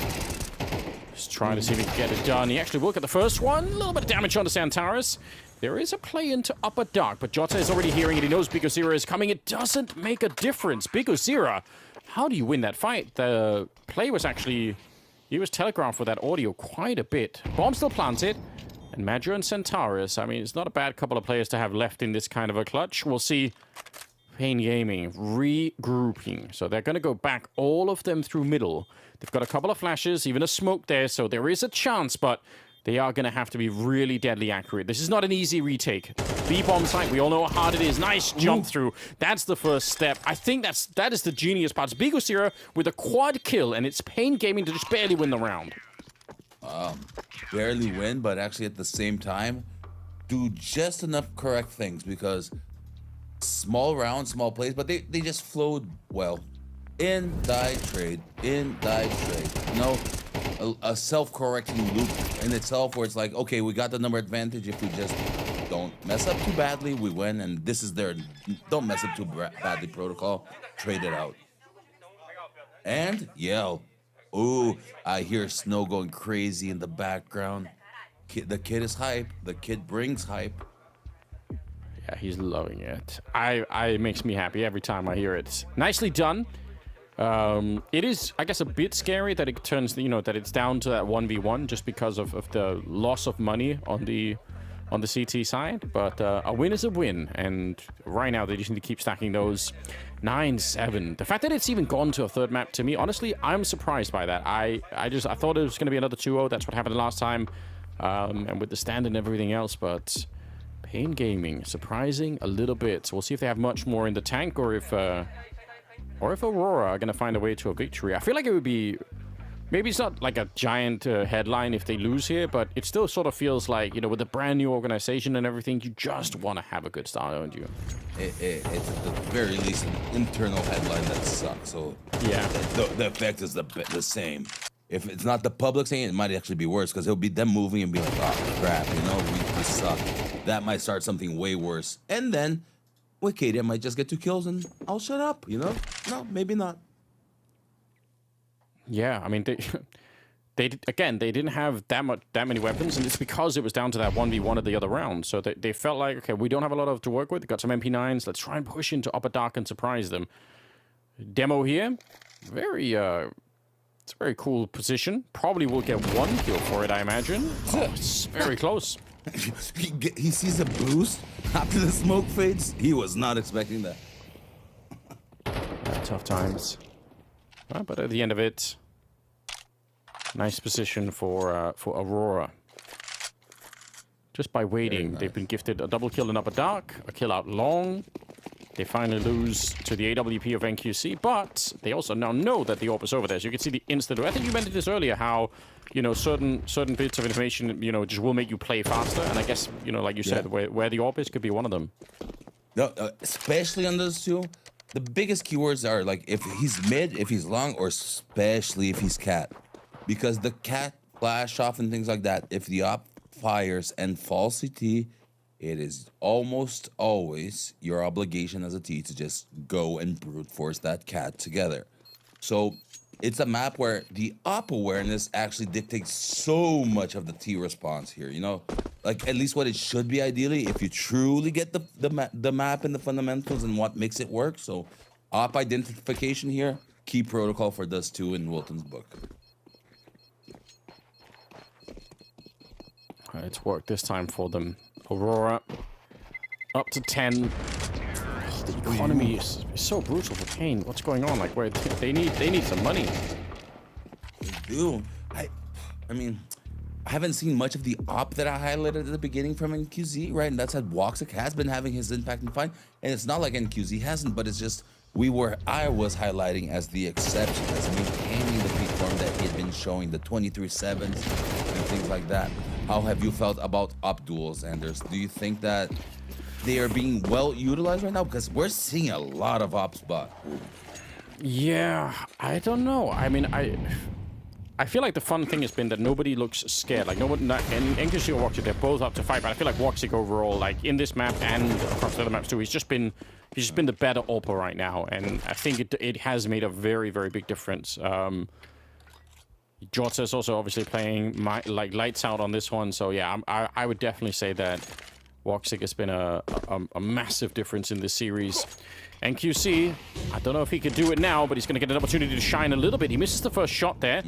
Speaker 11: Just trying to see if he can get it done. He actually will get the first one. A little bit of damage onto Santaris. There is a play into upper dark, but Jota is already hearing it. He knows Bigozera is coming. It doesn't make a difference. Bigozera, how do you win that fight? The play was actually... He was telegraphed with that audio quite a bit. Bomb still planted. And Madra and Santaris, I mean, it's not a bad couple of players to have left in this kind of a clutch. We'll see Pain Gaming regrouping. So they're going to go back, all of them through middle. They've got a couple of flashes, even a smoke there, so there is a chance, but they are going to have to be really deadly accurate. This is not an easy retake. B-bomb site, we all know how hard it is. Nice jump through. That's the first step. I think that is the genius part. It's Bigozera with a quad kill, and it's Pain Gaming to just barely win the round.
Speaker 12: Barely win, but actually at the same time, do just enough correct things, because small round, small plays, but they just flowed well. In, die, trade. In, die, trade. You know, a self-correcting loop in itself where it's like, okay, we got the number advantage. If we just don't mess up too badly, we win. And this is their don't mess up too badly protocol. Trade it out. And yell. Ooh, I hear Snow going crazy in the background. The kid is hype. The kid brings hype.
Speaker 11: Yeah, he's loving it. It makes me happy every time I hear it. Nicely done. It is, I guess, a bit scary that it turns, that it's down to that 1v1 just because of the loss of money on the CT side. But a win is a win, and right now they just need to keep stacking those. 9-7. The fact that it's even gone to a third map, to me, honestly, I'm surprised by that. I thought it was going to be another 2-0. That's what happened last time, and with the stand and everything else. But Pain Gaming surprising a little bit. So we'll see if they have much more in the tank, or if Aurora are going to find a way to a victory. I feel like it would be... Maybe it's not like a giant headline if they lose here, but it still sort of feels like, with a brand new organization and everything, you just want to have a good start, don't you?
Speaker 12: It's at the very least an internal headline that sucks. So
Speaker 11: yeah,
Speaker 12: the effect is the same. If it's not the public saying it, might actually be worse, because it'll be them moving and be like, oh, crap, we suck. That might start something way worse. And then... Wikidia might just get 2 kills and I'll shut up, No, maybe not.
Speaker 11: Yeah, I mean, they didn't have that many weapons, and it's because it was down to that 1v1 of the other round. So they felt like, okay, we don't have a lot to work with. They got some MP9s. Let's try and push into upper dark and surprise them. Demo here, it's a very cool position. Probably will get 1 kill for it, I imagine. Oh, it's very close.
Speaker 12: He sees a boost after the smoke fades. He was not expecting that.
Speaker 11: Tough times. But at the end of it, nice position for Aurora. Just by waiting, they've been gifted a double kill in upper dark, a kill out long. They finally lose to the AWP of NQC, but they also now know that the AWP is over there. So you can see the instant. I think you mentioned this earlier, how certain bits of information just will make you play faster. And I guess like you said, where the AWP is could be one of them.
Speaker 12: No, especially on those two, the biggest keywords are like if he's mid, if he's long, or especially if he's cat, because the cat flash off and things like that. If the AWP fires and falls CT. It is almost always your obligation as a T to just go and brute force that cat together. So it's a map where the op awareness actually dictates so much of the T response here, Like at least what it should be ideally if you truly get the map and the fundamentals and what makes it work. So op identification here, key protocol for this too in Wilton's book.
Speaker 11: It's worked this time for them. Aurora up to 10. The economy is so brutal for Pain. What's going on? Like, where they need some money.
Speaker 12: They do. I mean, I haven't seen much of the op that I highlighted at the beginning from NQZ, right? And that's that Woxic has been having his impact in fine. And it's not like NQZ hasn't, but it's just I was highlighting as the exception, as maintaining the peak form that he had been showing, the 23-7s and things like that. How have you felt about op duels, Anders? Do you think that they are being well utilized right now? Because we're seeing a lot of op spot.
Speaker 11: Yeah, I don't know. I mean, I feel like the fun thing has been that nobody looks scared. Like, and ensues or Woxic, they're both up to fight, but I feel like Woxic overall, like in this map and across the other maps too, he's just been the better AWPer right now, and I think it has made a very, very big difference. Jota is also obviously playing like lights out on this one, so yeah, I would definitely say that Woxic has been a massive difference in this series. And QC, I don't know if he could do it now, but he's going to get an opportunity to shine a little bit. He misses the first shot there.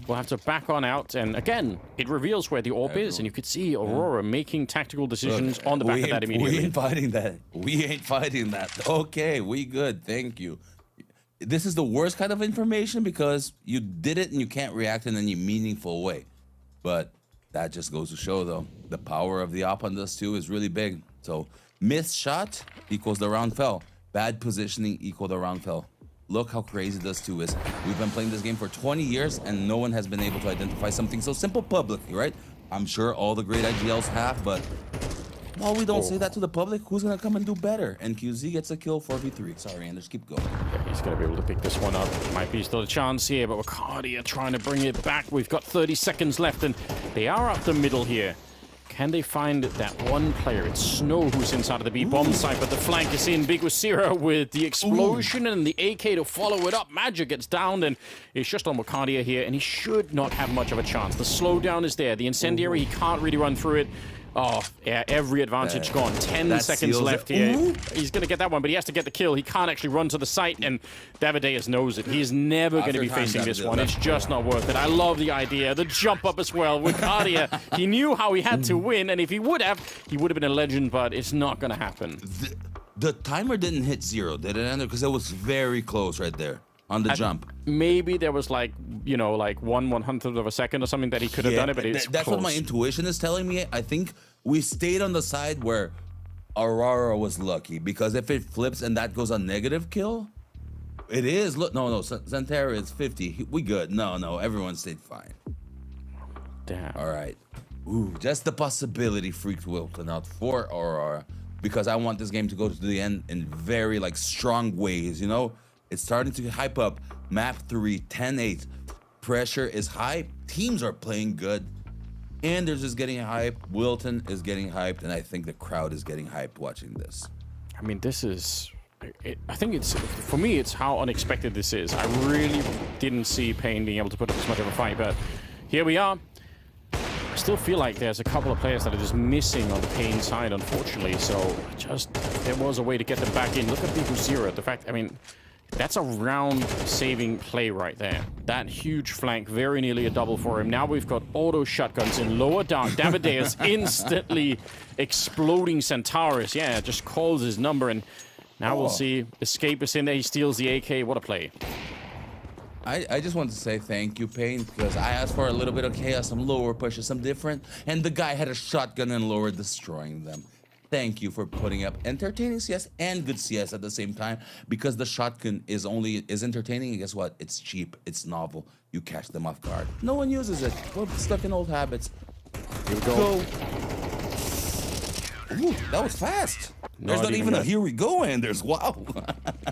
Speaker 11: We'll have to back on out. And again, it reveals where the AWP is. And you could see Aurora making tactical decisions on the back of that immediately.
Speaker 12: We ain't fighting that. We ain't fighting that. Okay, we good. Thank you. This is the worst kind of information because you did it and you can't react in any meaningful way. But that just goes to show, though, the power of the op on this, too, is really big. So missed shot equals the round fell. Bad positioning equal the round fell. Look how crazy this too is. We've been playing this game for 20 years and no one has been able to identify something so simple publicly, right? I'm sure all the great IGLs have, but while we don't say that to the public, who's gonna come and do better? And QZ gets a kill 4v3. Sorry, Anders, keep going.
Speaker 11: Yeah, he's gonna be able to pick this one up. Might be still a chance here, but Wacardia trying to bring it back. We've got 30 seconds left and they are up the middle here. Can they find that one player? It's Snow who's inside of the B bomb site, but the flank is in. Big Wasira with the explosion and the AK to follow it up. Magic gets downed, and it's just on Wacardia here, and he should not have much of a chance. The slowdown is there. The incendiary, he can't really run through it. Oh, yeah, every advantage gone. 10 seconds left here. He's going to get that one, but he has to get the kill. He can't actually run to the site, and Davideus knows it. He's never going to be facing this one. It's just not worth it. I love the idea. The jump up as well. Wacardia, he knew how he had to win, and if he would have been a legend, but it's not going to happen.
Speaker 12: The timer didn't hit 0, did it, Andrew? Because it was very close right there on the jump.
Speaker 11: Maybe there was like, you know, like 1/100th of a second or something that he could have done it, but it's
Speaker 12: that's
Speaker 11: close.
Speaker 12: What my intuition is telling me. I think we stayed on the side where Aurora was lucky, because if it flips and that goes a negative kill, it is. Look, no, Zantara is 50. We good. No, everyone stayed fine.
Speaker 11: Damn.
Speaker 12: All right. Ooh, just the possibility freaked Wilton out for Aurora, because I want this game to go to the end in very like strong ways, you know? It's starting to hype up. Map 3, 10-8. Pressure is high. Teams are playing good. Anders is getting hyped. Wilton is getting hyped. And I think the crowd is getting hyped watching this.
Speaker 11: I mean, this is... I think it's... For me, it's how unexpected this is. I really didn't see Pain being able to put up this much of a fight. But here we are. I still feel like there's a couple of players that are just missing on the Pain side, unfortunately. So, just... There was a way to get them back in. Look at Big Zero. The fact... I mean... That's a round-saving play right there. That huge flank, very nearly a double for him. Now we've got auto shotguns in lower down. Davideus instantly exploding Centaurus. Yeah, just calls his number, and now we'll see. Escape is in there. He steals the AK. What a play.
Speaker 12: I just want to say thank you, Pain, because I asked for a little bit of chaos, some lower pushes, some different, and the guy had a shotgun and lower, destroying them. Thank you for putting up entertaining CS and good CS at the same time, because the shotgun is entertaining, and guess what? It's cheap, it's novel. You catch them off guard. No one uses it. We're stuck in old habits.
Speaker 11: Here we go.
Speaker 12: Ooh, that was fast. There's not even a here we go, Anders. Wow.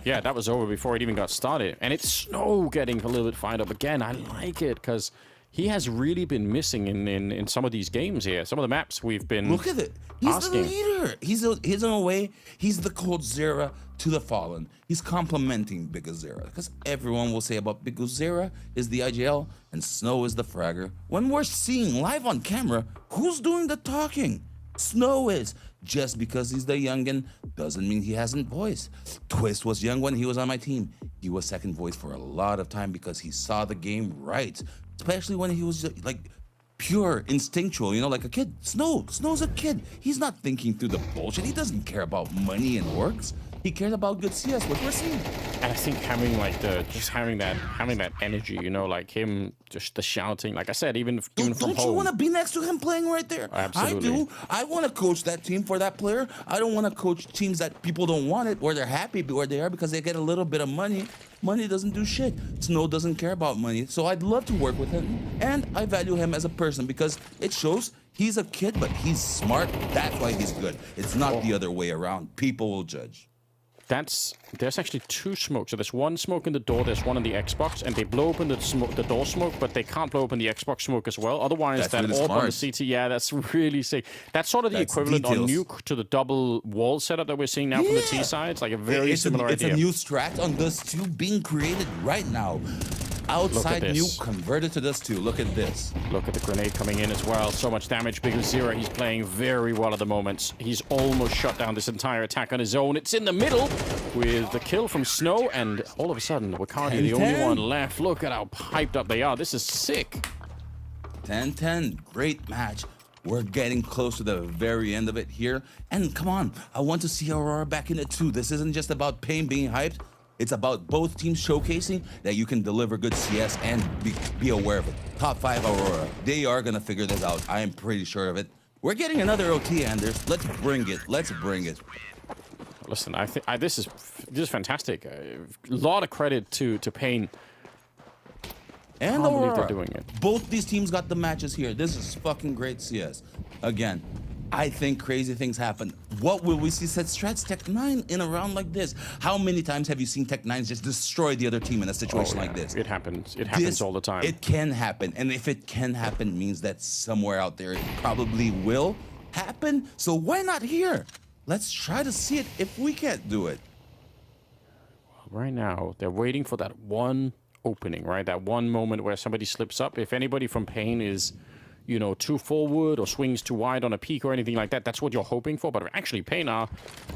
Speaker 11: Yeah, that was over before it even got started. And it's Snow getting a little bit fired up again. I like it because he has really been missing in some of these games here. Some of the maps we've been
Speaker 12: Look at it. He's the leader. He's in a way, he's the ColdZera to the Fallen. He's complementing Big Zera, because everyone will say about Big Zera is the IGL and Snow is the fragger. When we're seeing live on camera, who's doing the talking? Snow is. Just because he's the youngin doesn't mean he hasn't voice. Twist was young when he was on my team. He was second voice for a lot of time because he saw the game right. Especially when he was like pure instinctual, you know, like a kid. Snow's a kid. He's not thinking through the bullshit. He doesn't care about money and orcs. He cares about good CS, what we're seeing.
Speaker 11: And I think having like having that energy, you know, like him, just the shouting. Like I said, even from home.
Speaker 12: Don't you want to be next to him playing right there?
Speaker 11: Absolutely.
Speaker 12: I do. I want to coach that team for that player. I don't want to coach teams that people don't want it, where they're happy where they are because they get a little bit of money. Money doesn't do shit. Snow doesn't care about money. So I'd love to work with him. And I value him as a person because it shows he's a kid, but he's smart. That's why he's good. It's not the other way around. People will judge.
Speaker 11: There's actually 2 smokes. So there's 1 smoke in the door, there's 1 in the Xbox, and they blow open the door smoke, but they can't blow open the Xbox smoke as well. Otherwise,
Speaker 12: that's
Speaker 11: that
Speaker 12: really
Speaker 11: orb on the
Speaker 12: smart.
Speaker 11: CT, yeah, that's really sick. That's sort of the equivalent on Nuke to the double wall setup that we're seeing now from the T side. It's like a very similar idea.
Speaker 12: It's a new strat on Dust 2 being created right now. Outside Nuke converted to Dust 2. Look at this.
Speaker 11: Look at the grenade coming in as well. So much damage. Biguzira, he's playing very well at the moment. He's almost shut down this entire attack on his own. It's in the middle with the kill from Snow, and all of a sudden, Wakari, the only one left. Look at how hyped up they are. This is sick.
Speaker 12: 10-10. Great match. We're getting close to the very end of it here. And come on, I want to see Aurora back in it too. This isn't just about Pain being hyped. It's about both teams showcasing that you can deliver good CS and be aware of it. Top 5 Aurora. They are going to figure this out. I am pretty sure of it. We're getting another OT, Anders. Let's bring it. Let's bring it.
Speaker 11: Listen, I think this is fantastic. A lot of credit to Pain.
Speaker 12: And
Speaker 11: I believe
Speaker 12: Aurora.
Speaker 11: they're doing it.
Speaker 12: Both these teams got the matches here. This is fucking great CS. Again, I think crazy things happen. What will we see set strats Tech9 in a round like this? How many times have you seen Tech9 just destroy the other team in a situation like this?
Speaker 11: It happens. It happens all the time.
Speaker 12: It can happen. And if it can happen, means that somewhere out there it probably will happen. So why not here? Let's try to see it if we can't do it.
Speaker 11: Right now, they're waiting for that one opening, right? That one moment where somebody slips up. If anybody from Pain is, you know, too forward or swings too wide on a peak or anything like that, that's what you're hoping for. But actually, Pain are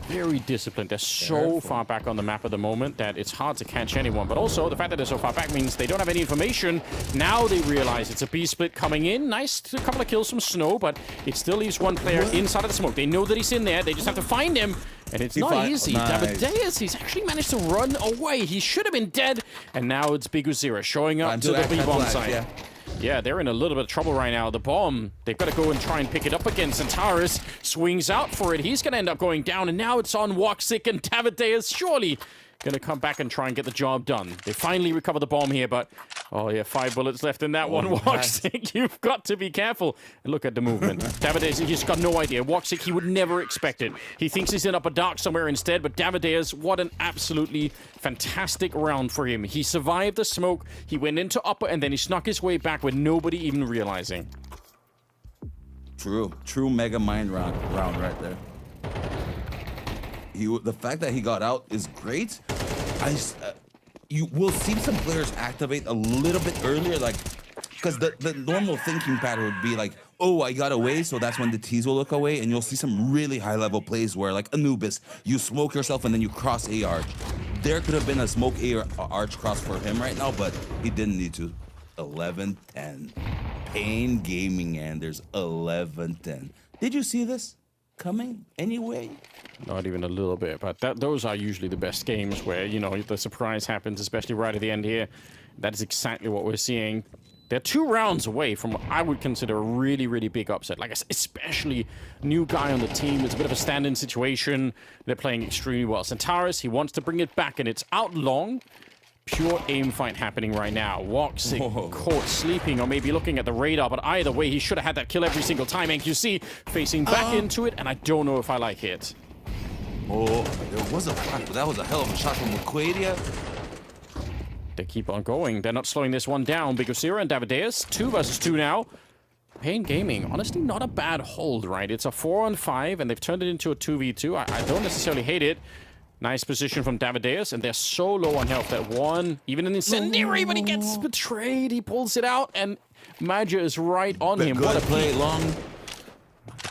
Speaker 11: very disciplined. They're so far back on the map at the moment that it's hard to catch anyone. But also, the fact that they're so far back means they don't have any information. Now they realize it's a B split coming in. Nice couple of kills from Snow, but it still leaves one player inside of the smoke. They know that he's in there. They just have to find him. And it's not easy. Davideus, he's actually managed to run away. He should have been dead. And now it's Biguzira showing up to the B-bomb site. Yeah, they're in a little bit of trouble right now. The bomb, they've got to go and try and pick it up again. Centaurus swings out for it. He's going to end up going down, and now it's on Woxic, and Davideus surely going to come back and try and get the job done. They finally recover the bomb here, but, oh yeah, 5 bullets left in that one. Woxic, you've got to be careful. And look at the movement. Davideus, he's got no idea. Woxic, he would never expect it. He thinks he's in upper dark somewhere instead, but Davideus, what an absolutely fantastic round for him. He survived the smoke, he went into upper, and then he snuck his way back with nobody even realizing.
Speaker 12: True Mega Mind round right there. The fact that he got out is great. You will see some players activate a little bit earlier, like, because the normal thinking pattern would be like, oh, I got away, so that's when the T's will look away, and you'll see some really high-level plays where, like Anubis, you smoke yourself and then you cross A arch. There could have been a smoke A arch cross for him right now, but he didn't need to. 11-10. Pain Gaming, Anders, 11-10. Did you see this coming anyway?
Speaker 11: Not even a little bit, but those are usually the best games where, you know, the surprise happens, especially right at the end here. That is exactly what we're seeing. They're 2 rounds away from what I would consider a really, really big upset. Like I said, especially new guy on the team. It's a bit of a stand-in situation. They're playing extremely well. Centaurus, he wants to bring it back, and it's out long. Pure aim fight happening right now. Woxic caught sleeping or maybe looking at the radar, but either way, he should have had that kill every single time. NQC facing back into it, and I don't know if I like it.
Speaker 12: Oh, there was a flash, but that was a hell of a shot from Aquadia.
Speaker 11: They keep on going. They're not slowing this one down. Biguzira and Davideus, 2 versus 2 now. Pain Gaming, honestly, not a bad hold, right? It's a 4-on-5, and they've turned it into a 2v2. I don't necessarily hate it. Nice position from Davideus, and they're so low on health that one, even an incendiary, but he gets betrayed. He pulls it out, and Magia is right on him. What a play long.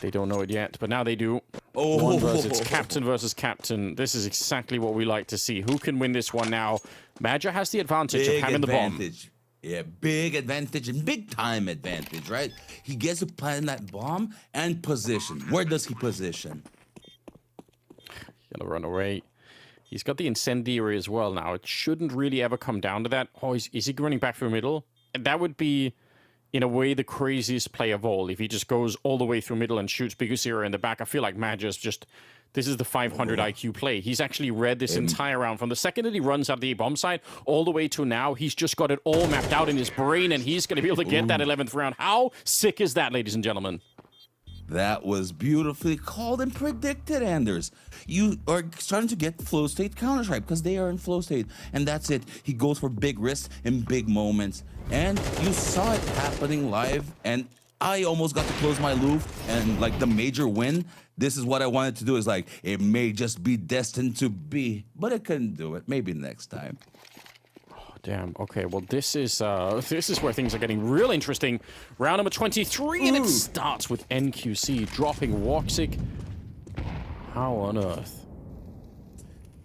Speaker 11: They don't know it yet, but now they do. It's captain versus captain. This is exactly what we like to see. Who can win this one now? Magia has the advantage of having the bomb.
Speaker 12: Yeah, big advantage and big time advantage, right? He gets to plant that bomb and position. Where does he position?
Speaker 11: Gonna run away. He's got the incendiary as well now. It shouldn't really ever come down to that. Oh, is he running back through middle? And that would be, in a way, the craziest play of all. If he just goes all the way through middle and shoots Biguzira in the back, I feel like Magia's just... This is the 500 IQ play. He's actually read this entire round. From the second that he runs out the bomb side all the way to now, he's just got it all mapped out in his brain, and he's going to be able to get that 11th round. How sick is that, ladies and gentlemen?
Speaker 12: That was beautifully called and predicted, Anders. You are starting to get flow state Counter-Strike because they are in flow state. And that's it. He goes for big risks in big moments. And you saw it happening live. And I almost got to close my loop and like the major win. This is what I wanted to do, is like, it may just be destined to be, but I couldn't do it. Maybe next time.
Speaker 11: Damn. Okay. Well, this is where things are getting real interesting. Round number 23, and it starts with NQC dropping Woxic. How on earth?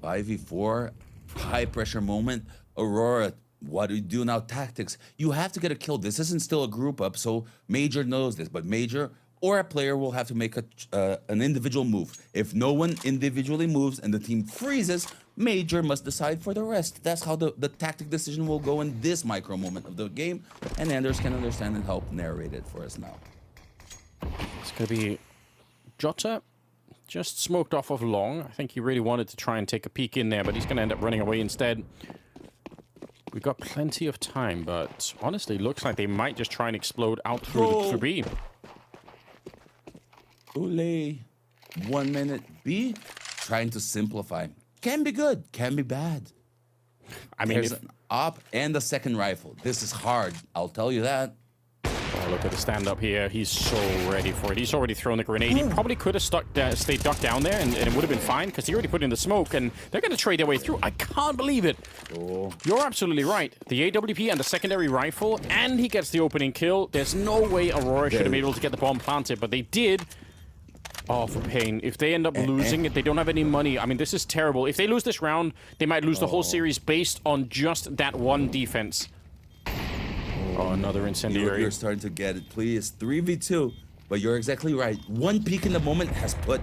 Speaker 12: 5v4, high pressure moment. Aurora, what do you do now? Tactics. You have to get a kill. This isn't still a group up, so Major knows this, but Major or a player will have to make an individual move. If no one individually moves and the team freezes, Major must decide for the rest. That's how the tactic decision will go in this micro moment of the game, and Anders can understand and help narrate it for us now.
Speaker 11: It's going to be Jota, just smoked off of long. I think he really wanted to try and take a peek in there, but he's going to end up running away instead. We've got plenty of time, but honestly, looks like they might just try and explode out through the B.
Speaker 12: Ule, 1 minute B, trying to simplify. Can be good, can be bad.
Speaker 11: I mean,
Speaker 12: there's an op and a second rifle. This is hard, I'll tell you that.
Speaker 11: Oh, look at the stand-up here. He's so ready for it. He's already thrown the grenade. He probably could have stayed ducked down there, and it would have been fine, because he already put in the smoke, and they're going to trade their way through. I can't believe it.
Speaker 12: Oh.
Speaker 11: You're absolutely right. The AWP and the secondary rifle, and he gets the opening kill. There's no way Aurora should have been able to get the bomb planted, but they did. Oh, for pain. If they end up losing it, they don't have any money. I mean, this is terrible. If they lose this round, they might lose the whole series based on just that one defense. Oh, another incendiary.
Speaker 12: You're starting to get it, please. 3v2, but you're exactly right. One peek in the moment has put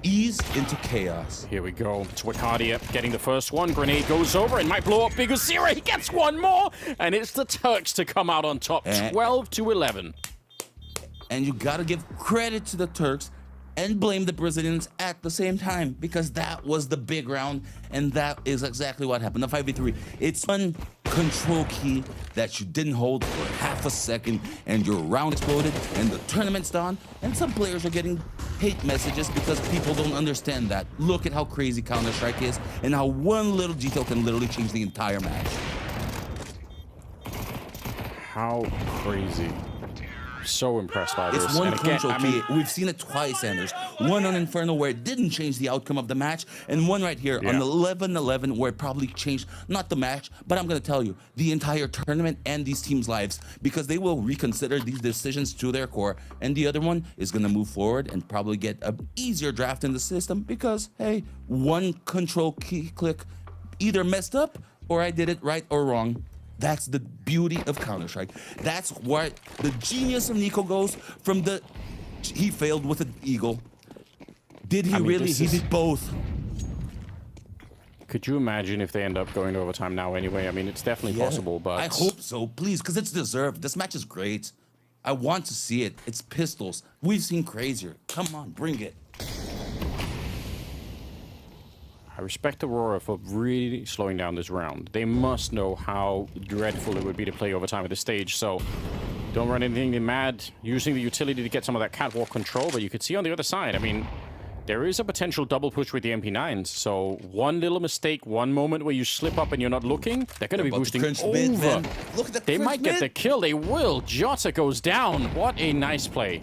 Speaker 12: ease into chaos.
Speaker 11: Here we go. It's Wakadia getting the first one. Grenade goes over and might blow up Big Azira. He gets one more, and it's the Turks to come out on top, 12-11.
Speaker 12: And you gotta give credit to the Turks and blame the Brazilians at the same time, because that was the big round, and that is exactly what happened. The 5v3, it's one control key that you didn't hold for half a second, and your round exploded, and the tournament's done, and some players are getting hate messages because people don't understand that. Look at how crazy Counter-Strike is, and how one little detail can literally change the entire match.
Speaker 11: How crazy. So impressed by this.
Speaker 12: It's one control key. We've seen it twice, Anders. One on Inferno where it didn't change the outcome of the match, and one right here on 11-11 where it probably changed, not the match, but I'm going to tell you, the entire tournament and these teams' lives, because they will reconsider these decisions to their core, and the other one is going to move forward and probably get an easier draft in the system because, hey, one control key click either messed up or I did it right or wrong. That's the beauty of Counter-Strike. That's where the genius of Nico goes from the... He failed with an eagle. Did he really? He did both.
Speaker 11: Could you imagine if they end up going to overtime now anyway? I mean, it's definitely possible, but...
Speaker 12: I hope so, please, because it's deserved. This match is great. I want to see it. It's pistols. We've seen crazier. Come on, bring it.
Speaker 11: I respect Aurora for really slowing down this round. They must know how dreadful it would be to play overtime at this stage, so don't run anything mad, using the utility to get some of that catwalk control, but you could see on the other side, I mean, there is a potential double push with the MP9s, so one little mistake, one moment where you slip up and you're not looking, they're going to be boosting over.
Speaker 12: Look at the
Speaker 11: they might get the kill, they will. Jota goes down. What a nice play.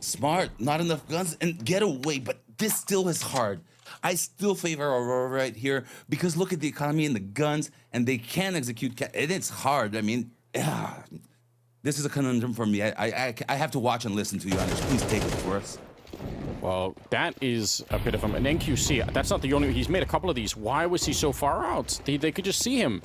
Speaker 12: Smart, not enough guns, and get away, but this still is hard. I still favor Aurora right here because look at the economy and the guns, and they can execute. And it's hard. I mean, this is a conundrum for me. I have to watch and listen to you, Anders. Please take it for us.
Speaker 11: Well, that is a bit of an NQC. That's not the only. He's made a couple of these. Why was he so far out? They could just see him.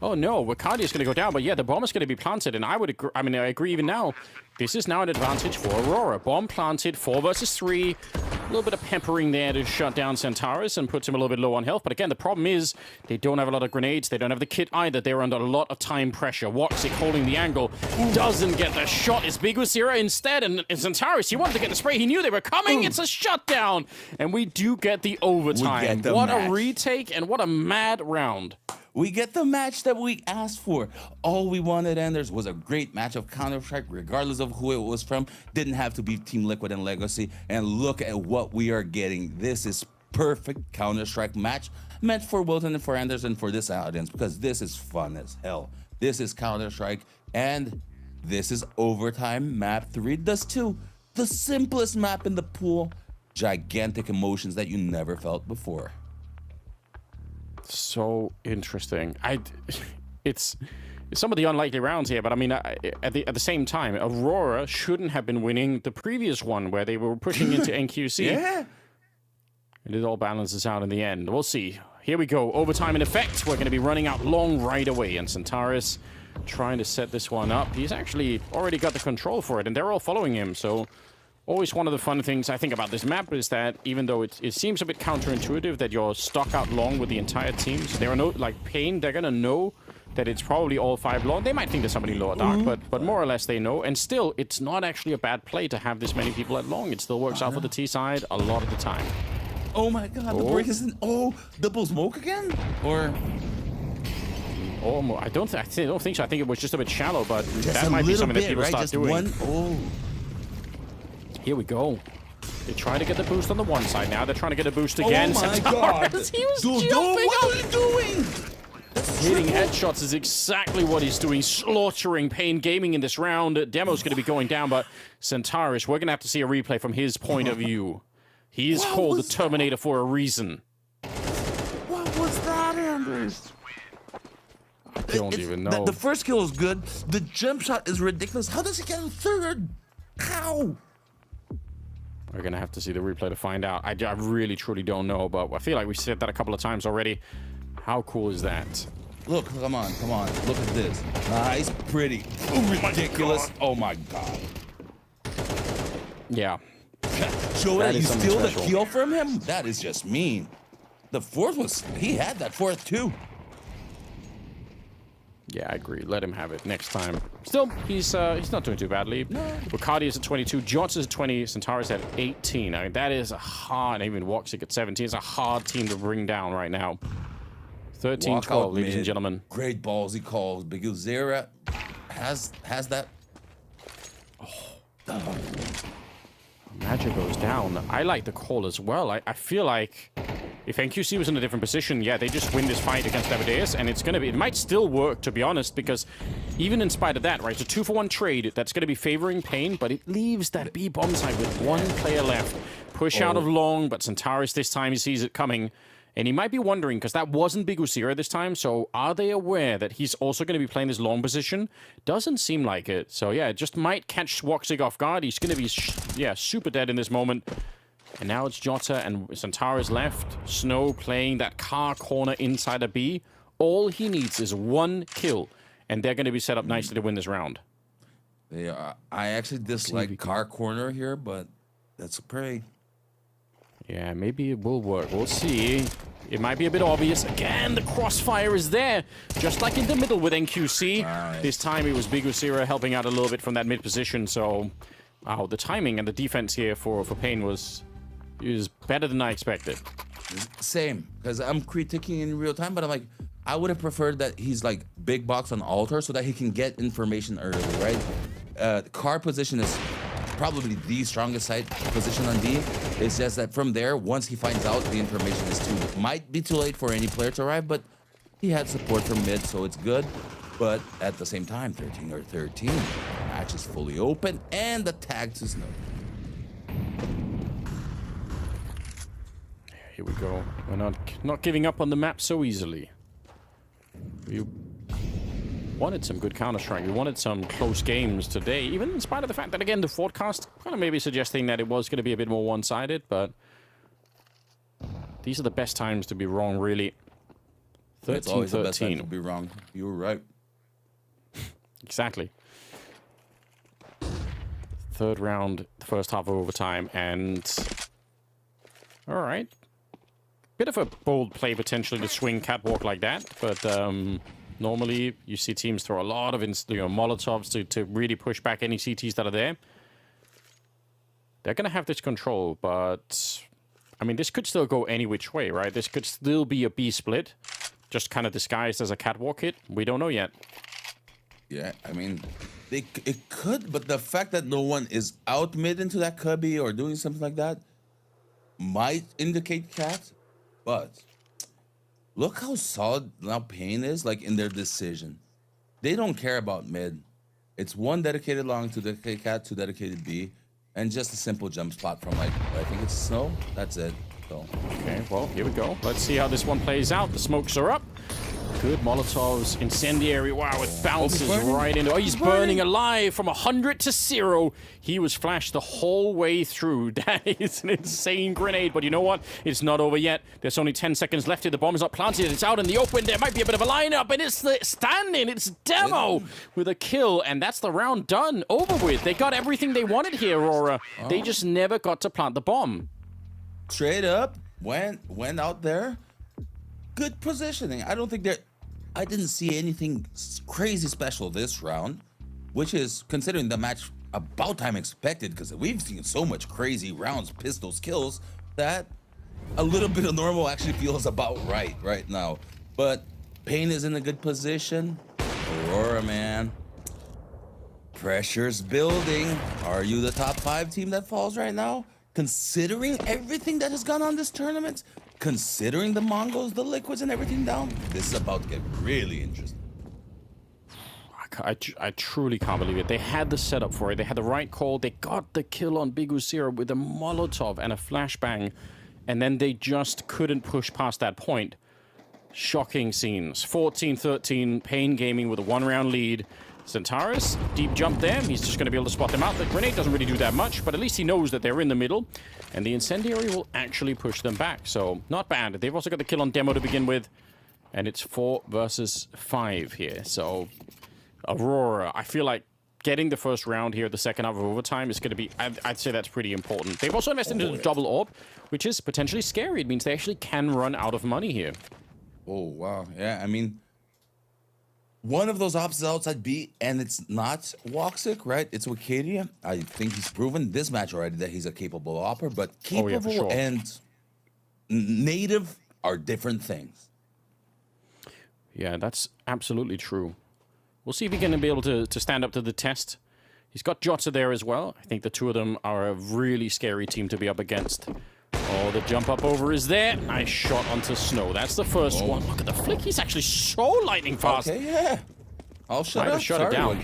Speaker 11: Oh no, Wakadia is going to go down, but yeah, the bomb is going to be planted, and I would agree. I mean, I agree even now. This is now an advantage for Aurora. Bomb planted, 4 versus 3. A little bit of peppering there to shut down Centaurus and puts him a little bit low on health. But again, the problem is they don't have a lot of grenades. They don't have the kit either. They're under a lot of time pressure. Woxic holding the angle. Doesn't get the shot. It's Big Azira instead. And Centaurus, he wanted to get the spray. He knew they were coming. It's a shutdown. And we do get the overtime. What a retake and what a mad round.
Speaker 12: We get the match that we asked for. All we wanted, Anders, was a great match of Counter-Strike, regardless of who it was from. Didn't have to be Team Liquid and Legacy. And look at what we are getting. This is perfect Counter-Strike match meant for Wilton and for Anders and for this audience, because this is fun as hell. This is Counter-Strike, and this is Overtime Map 3 Does 2. The simplest map in the pool. Gigantic emotions that you never felt before.
Speaker 11: So interesting. It's some of the unlikely rounds here, but I mean, at the same time, Aurora shouldn't have been winning the previous one where they were pushing into NQC.
Speaker 12: Yeah.
Speaker 11: And it all balances out in the end. We'll see. Here we go. Overtime in effect. We're going to be running out long right away, and Centaurus trying to set this one up. He's actually already got the control for it, and they're all following him, so always one of the fun things I think about this map is that even though it seems a bit counterintuitive that you're stuck out long with the entire team, so there are no, like Pain, they're gonna know that it's probably all 5 long. They might think there's somebody lower dark, but more or less they know. And still, it's not actually a bad play to have this many people at long. It still works out for the T side a lot of the time.
Speaker 12: Oh my god, the break is in. Oh, double smoke again? Or.
Speaker 11: Oh, I don't think so. I think it was just a bit shallow, but
Speaker 12: just
Speaker 11: that might be something
Speaker 12: bit,
Speaker 11: that people
Speaker 12: right?
Speaker 11: start
Speaker 12: just
Speaker 11: doing.
Speaker 12: One, oh.
Speaker 11: Here we go. They try to get the boost on the one side now. They're trying to get a boost again.
Speaker 12: Oh my god!
Speaker 11: He was
Speaker 12: Dude,
Speaker 11: jumping
Speaker 12: what are you doing?
Speaker 11: Hitting headshots is exactly what he's doing. Slaughtering Pain Gaming in this round. Demo's going to be going down, but Centaurus, we're going to have to see a replay from his point of view. He is called the Terminator for a reason.
Speaker 12: What was that, Anders?
Speaker 11: I don't even know.
Speaker 12: The first kill is good. The jump shot is ridiculous. How does he get a third? How?
Speaker 11: We're going to have to see the replay to find out. I really, truly don't know, but I feel like we said that a couple of times already. How cool is that?
Speaker 12: Look, come on. Look at this. Nice, pretty, ridiculous. Oh my god.
Speaker 11: Yeah.
Speaker 12: Show that you steal the
Speaker 11: special.
Speaker 12: kill from him? That is just mean. The fourth was, he had that fourth too.
Speaker 11: Yeah, I agree. Let him have it next time. Still, he's not doing too badly. No. Bacardi is at 22, Jots is at 20, Centaurus at 18. I mean, that is a hard, even Woxic at 17. It's a hard team to bring down right now. 13-12, ladies and gentlemen.
Speaker 12: Great balls he calls. Because Zera has that. Oh.
Speaker 11: Magic goes down. I like the call as well. I feel like if NQC was in a different position, yeah, they just win this fight against Amadeus, and it might still work, to be honest, because even in spite of that, right, it's a 2-for-1 trade that's going to be favoring Pain, but it leaves that B bomb side with one player left. Push out of long, but Centaurus this time he sees it coming. And he might be wondering, because that wasn't Big Usira this time, so are they aware that he's also going to be playing this long position? Doesn't seem like it. So yeah, it just might catch Woxic off guard. He's going to be, super dead in this moment. And now it's Jota and Centaurus left. Snow playing that car corner inside a B. All he needs is one kill, and they're going to be set up nicely to win this round.
Speaker 12: They are. I actually dislike car corner here, but that's a prey.
Speaker 11: Yeah, maybe it will work. We'll see. It might be a bit obvious. Again, the crossfire is there. Just like in the middle with NQC. Nice. This time it was Big Usira helping out a little bit from that mid position. So, wow, the timing and the defense here for Pain was better than I expected.
Speaker 12: Same, because I'm critiquing in real time, but I'm like, I would have preferred that he's like big box on altar so that he can get information early, right? The car position is probably the strongest side position on D. It's just that from there, once he finds out, the information is might be too late for any player to arrive, but he had support from mid, so it's good. But at the same time, 13 or 13, the match is fully open, and the tag to Snow.
Speaker 11: Here we go. We're not giving up on the map so easily. We wanted some good Counter-Strike. We wanted some close games today, even in spite of the fact that, again, the forecast kind of maybe suggesting that it was going to be a bit more one-sided, but these are the best times to be wrong, really. 13-13.
Speaker 12: It's always the best time to be wrong. You were right.
Speaker 11: Exactly. Third round, the first half of overtime, and all right. Bit of a bold play potentially to swing catwalk like that, but normally you see teams throw a lot of Molotovs to really push back any CTs that are there. They're going to have this control, but I mean, this could still go any which way, right? This could still be a B split. just kind of disguised as a catwalk hit? We don't know yet.
Speaker 12: Yeah, I mean, it could, but the fact that no one is out mid into that cubby or doing something like that might indicate cat. But look how solid now Pain is, like, in their decision. They don't care about mid. It's one dedicated long to dedicated cat, two dedicated B, and just a simple jump spot from, like, I think it's snow. That's it. So.
Speaker 11: Okay, well, here we go. Let's see how this one plays out. The smokes are up. Good Molotovs, incendiary. Wow, it bounces right into. Oh, he's burning alive from 100 to 0. He was flashed the whole way through. That is an insane grenade. But you know what? It's not over yet. There's only 10 seconds left here. The bomb is not planted. It's out in the open. There might be a bit of a lineup, and it's the standing. It's Demo with a kill, and that's the round done. Over with. They got everything they wanted here, Aurora. They just never got to plant the bomb.
Speaker 12: Straight up went out there. Good positioning. I didn't see anything crazy special this round, which is, considering the match, about time expected, because we've seen so much crazy rounds, pistols, kills, that a little bit of normal actually feels about right now. But Pain is in a good position. Aurora, man. Pressure's building. Are you the top 5 team that falls right now? Considering everything that has gone on this tournament? Considering the Mongols, the Liquids, and everything down, this is about to get really interesting.
Speaker 11: I truly can't believe it. They had the setup for it. They had the right call. They got the kill on Big Uzira with a Molotov and a flashbang, and then they just couldn't push past that point. Shocking scenes. 14-13, Pain Gaming with a 1-round lead. Centaurus, deep jump there. He's just going to be able to spot them out. The grenade doesn't really do that much, but at least he knows that they're in the middle. And the incendiary will actually push them back. So, not bad. They've also got the kill on Demo to begin with. And it's 4 versus 5 here. So, Aurora, I feel like getting the first round here, the second half of overtime, is going to be, I'd say that's pretty important. They've also invested into the double orb, which is potentially scary. It means they actually can run out of money here.
Speaker 12: Oh, wow. Yeah, I mean, one of those ops is outside B, and it's not Woxic, right? It's Wicadia. I think he's proven this match already that he's a capable opper, but capable and native are different things.
Speaker 11: Yeah, that's absolutely true. We'll see if he's going to be able to stand up to the test. He's got Jota there as well. I think the two of them are a really scary team to be up against. Oh, the jump up over is there. Nice shot onto Snow. That's the first one. Look at the flick. He's actually so lightning fast.
Speaker 12: Okay, yeah. I'll shut up.
Speaker 11: Shut it down.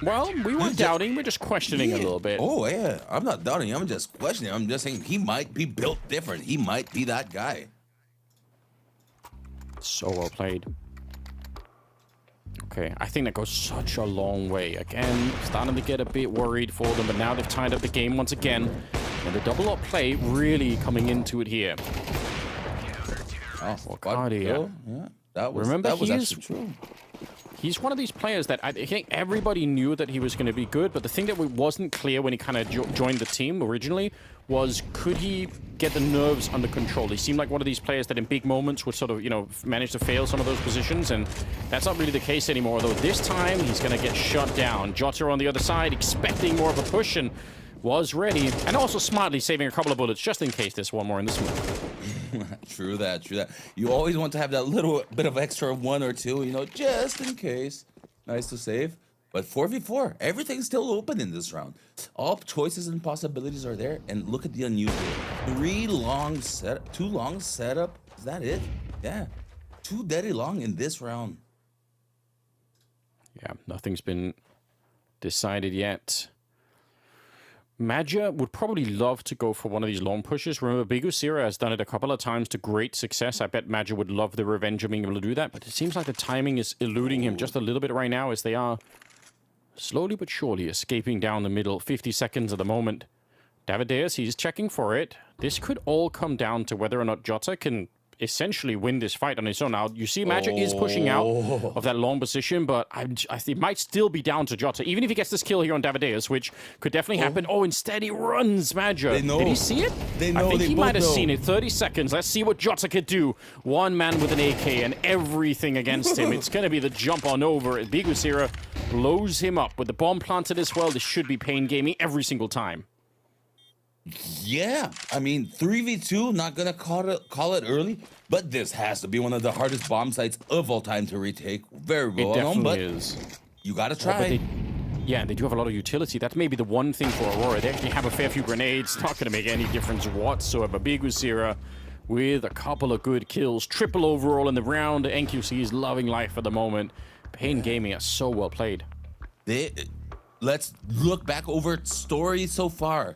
Speaker 11: Well, we weren't doubting. We're just questioning a little bit.
Speaker 12: Oh, yeah. I'm not doubting. I'm just questioning. I'm just saying he might be built different. He might be that guy.
Speaker 11: So well played. Okay, I think that goes such a long way. Again, starting to get a bit worried for them, but now they've tied up the game once again. And the double up play really coming into it here.
Speaker 12: Oh,
Speaker 11: Wicadia.
Speaker 12: Yeah, that was,
Speaker 11: remember,
Speaker 12: that was actually true.
Speaker 11: He's one of these players that I think everybody knew that he was going to be good, but the thing that wasn't clear when he kind of joined the team originally was, could he get the nerves under control? He seemed like one of these players that in big moments would sort of, you know, manage to fail some of those positions, and that's not really the case anymore, though this time he's going to get shut down. Jota on the other side, expecting more of a push, and was ready, and also smartly saving a couple of bullets just in case there's one more in this one.
Speaker 12: True that, true that. You always want to have that little bit of extra 1 or 2, you know, just in case. Nice to save. But 4v4, everything's still open in this round. All choices and possibilities are there, and look at the unusual. 2 long setup. Is that it? Yeah. 2 deadly long in this round.
Speaker 11: Yeah, nothing's been decided yet. Magia would probably love to go for one of these long pushes. Remember, Big Uzira has done it a couple of times to great success. I bet Magia would love the revenge of being able to do that, but it seems like the timing is eluding him just a little bit right now as they are slowly but surely escaping down the middle. 50 seconds at the moment. Davideus, he's checking for it. This could all come down to whether or not Jota can essentially win this fight on his own. Now, you see Magia is pushing out of that long position, but I think it might still be down to Jota, even if he gets this kill here on Davideus, which could definitely happen. Oh, instead he runs, Magia. Did he see it?
Speaker 12: They know.
Speaker 11: I think he might have seen it. 30 seconds. Let's see what Jota could do. One man with an AK and everything against him. It's going to be the jump on over. Big Uzira blows him up with the bomb planted as well. This should be Pain Gaming every single time.
Speaker 12: Yeah, I mean, 3v2, not gonna call it early, but this has to be one of the hardest bomb sites of all time to retake. Very well known, but
Speaker 11: is.
Speaker 12: You gotta try.
Speaker 11: Yeah, they do have a lot of utility. That's maybe the one thing for Aurora. They actually have a fair few grenades. Not going to make any difference whatsoever. Bigusira with a couple of good kills. Triple overall in the round. NQC is loving life at the moment. Pain Gaming are so well played.
Speaker 12: Let's look back over stories so far.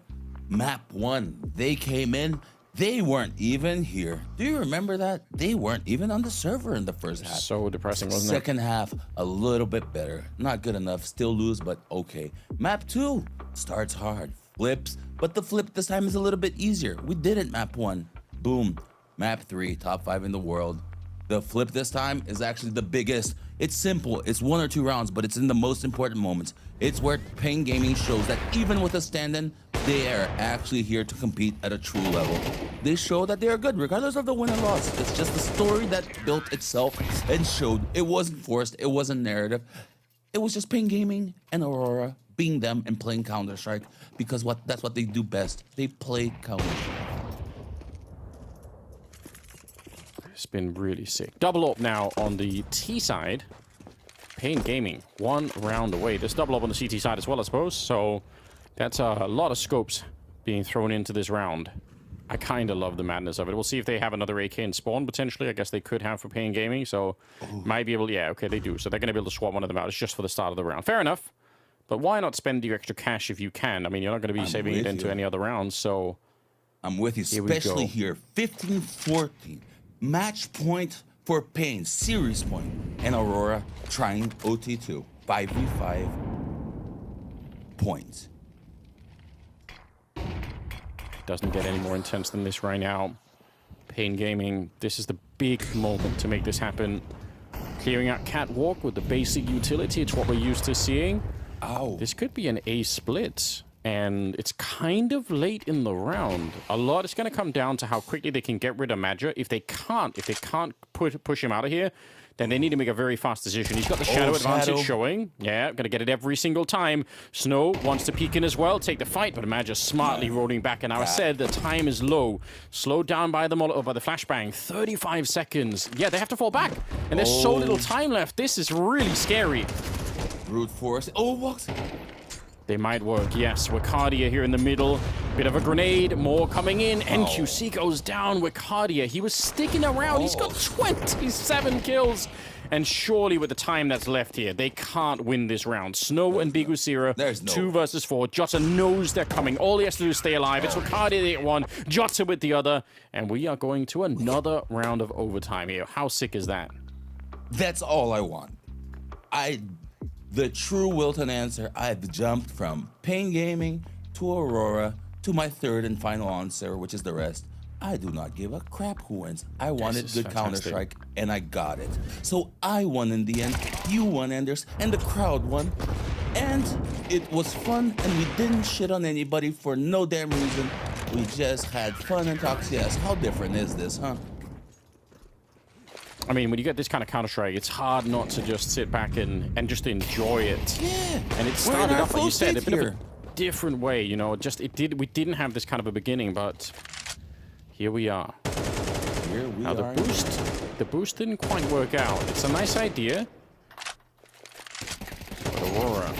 Speaker 12: Map 1, they came in. They weren't even here. Do you remember that? They weren't even on the server in the first half.
Speaker 11: So depressing, wasn't it?
Speaker 12: Second half, a little bit better. Not good enough. Still lose, but okay. Map 2 starts hard. Flips, but the flip this time is a little bit easier. We did it, Map 1. Boom. Map 3, top 5 in the world. The flip this time is actually the biggest. It's simple. It's 1 or 2 rounds, but it's in the most important moments. It's where Pain Gaming shows that even with a stand-in, they are actually here to compete at a true level. They show that they are good, regardless of the win or loss. It's just a story that built itself and showed it wasn't forced, it wasn't narrative. It was just Pain Gaming and Aurora being them and playing Counter-Strike because that's what they do best. They play Counter-Strike.
Speaker 11: It's been really sick. Double up now on the T side. Pain Gaming, 1 round away. There's double up on the CT side as well, I suppose. So that's a lot of scopes being thrown into this round. I kind of love the madness of it. We'll see if they have another AK in spawn, potentially. I guess they could have for Pain Gaming, so might be able to... Yeah, okay, they do. So they're going to be able to swap one of them out. It's just for the start of the round. Fair enough. But why not spend your extra cash if you can? I mean, you're not going to be saving it into any other rounds, so...
Speaker 12: I'm with you, especially here. 15-14. Match point for Pain. Series point. And Aurora trying OT2. 5v5 points.
Speaker 11: Doesn't get any more intense than this right now. Pain Gaming, this is the big moment to make this happen. Clearing out Catwalk with the basic utility. It's what we're used to seeing.
Speaker 12: Ow.
Speaker 11: This could be an A split. And it's kind of late in the round. A lot is going to come down to how quickly they can get rid of Madja. If they can't push him out of here, then they need to make a very fast decision. He's got the shadow advantage showing. Yeah, going to get it every single time. Snow wants to peek in as well, take the fight, but Madja smartly rolling back. And I said the time is low. Slowed down by the flashbang. 35 seconds. Yeah, they have to fall back. And there's so little time left. This is really scary.
Speaker 12: Brute force. Oh, what?
Speaker 11: They might work, yes. Wicardia here in the middle. Bit of a grenade, more coming in. NQC goes down. Wicardia, he was sticking around. He's got 27 kills. And surely with the time that's left here, they can't win this round. Snow and Bigusira, 2 versus 4. Jota knows they're coming. All he has to do is stay alive. It's Wicardia they get 1, Jota with the other. And we are going to another round of overtime here. How sick is that?
Speaker 12: That's all I want. The true Wilton answer, I've jumped from Pain Gaming to Aurora to my third and final answer, which is the rest. I do not give a crap who wins. I wanted good Counter-Strike, and I got it. So I won in the end, you won, Anders, and the crowd won. And it was fun, and we didn't shit on anybody for no damn reason. We just had fun and talked. Yes, how different is this, huh?
Speaker 11: I mean, when you get this kind of Counter-Strike, it's hard not to just sit back and just enjoy it.
Speaker 12: Yeah.
Speaker 11: And it started off, like you said, a bit of a different way, you know. We didn't have this kind of a beginning, but here we are. Now the boost didn't quite work out. It's a nice idea. But Aurora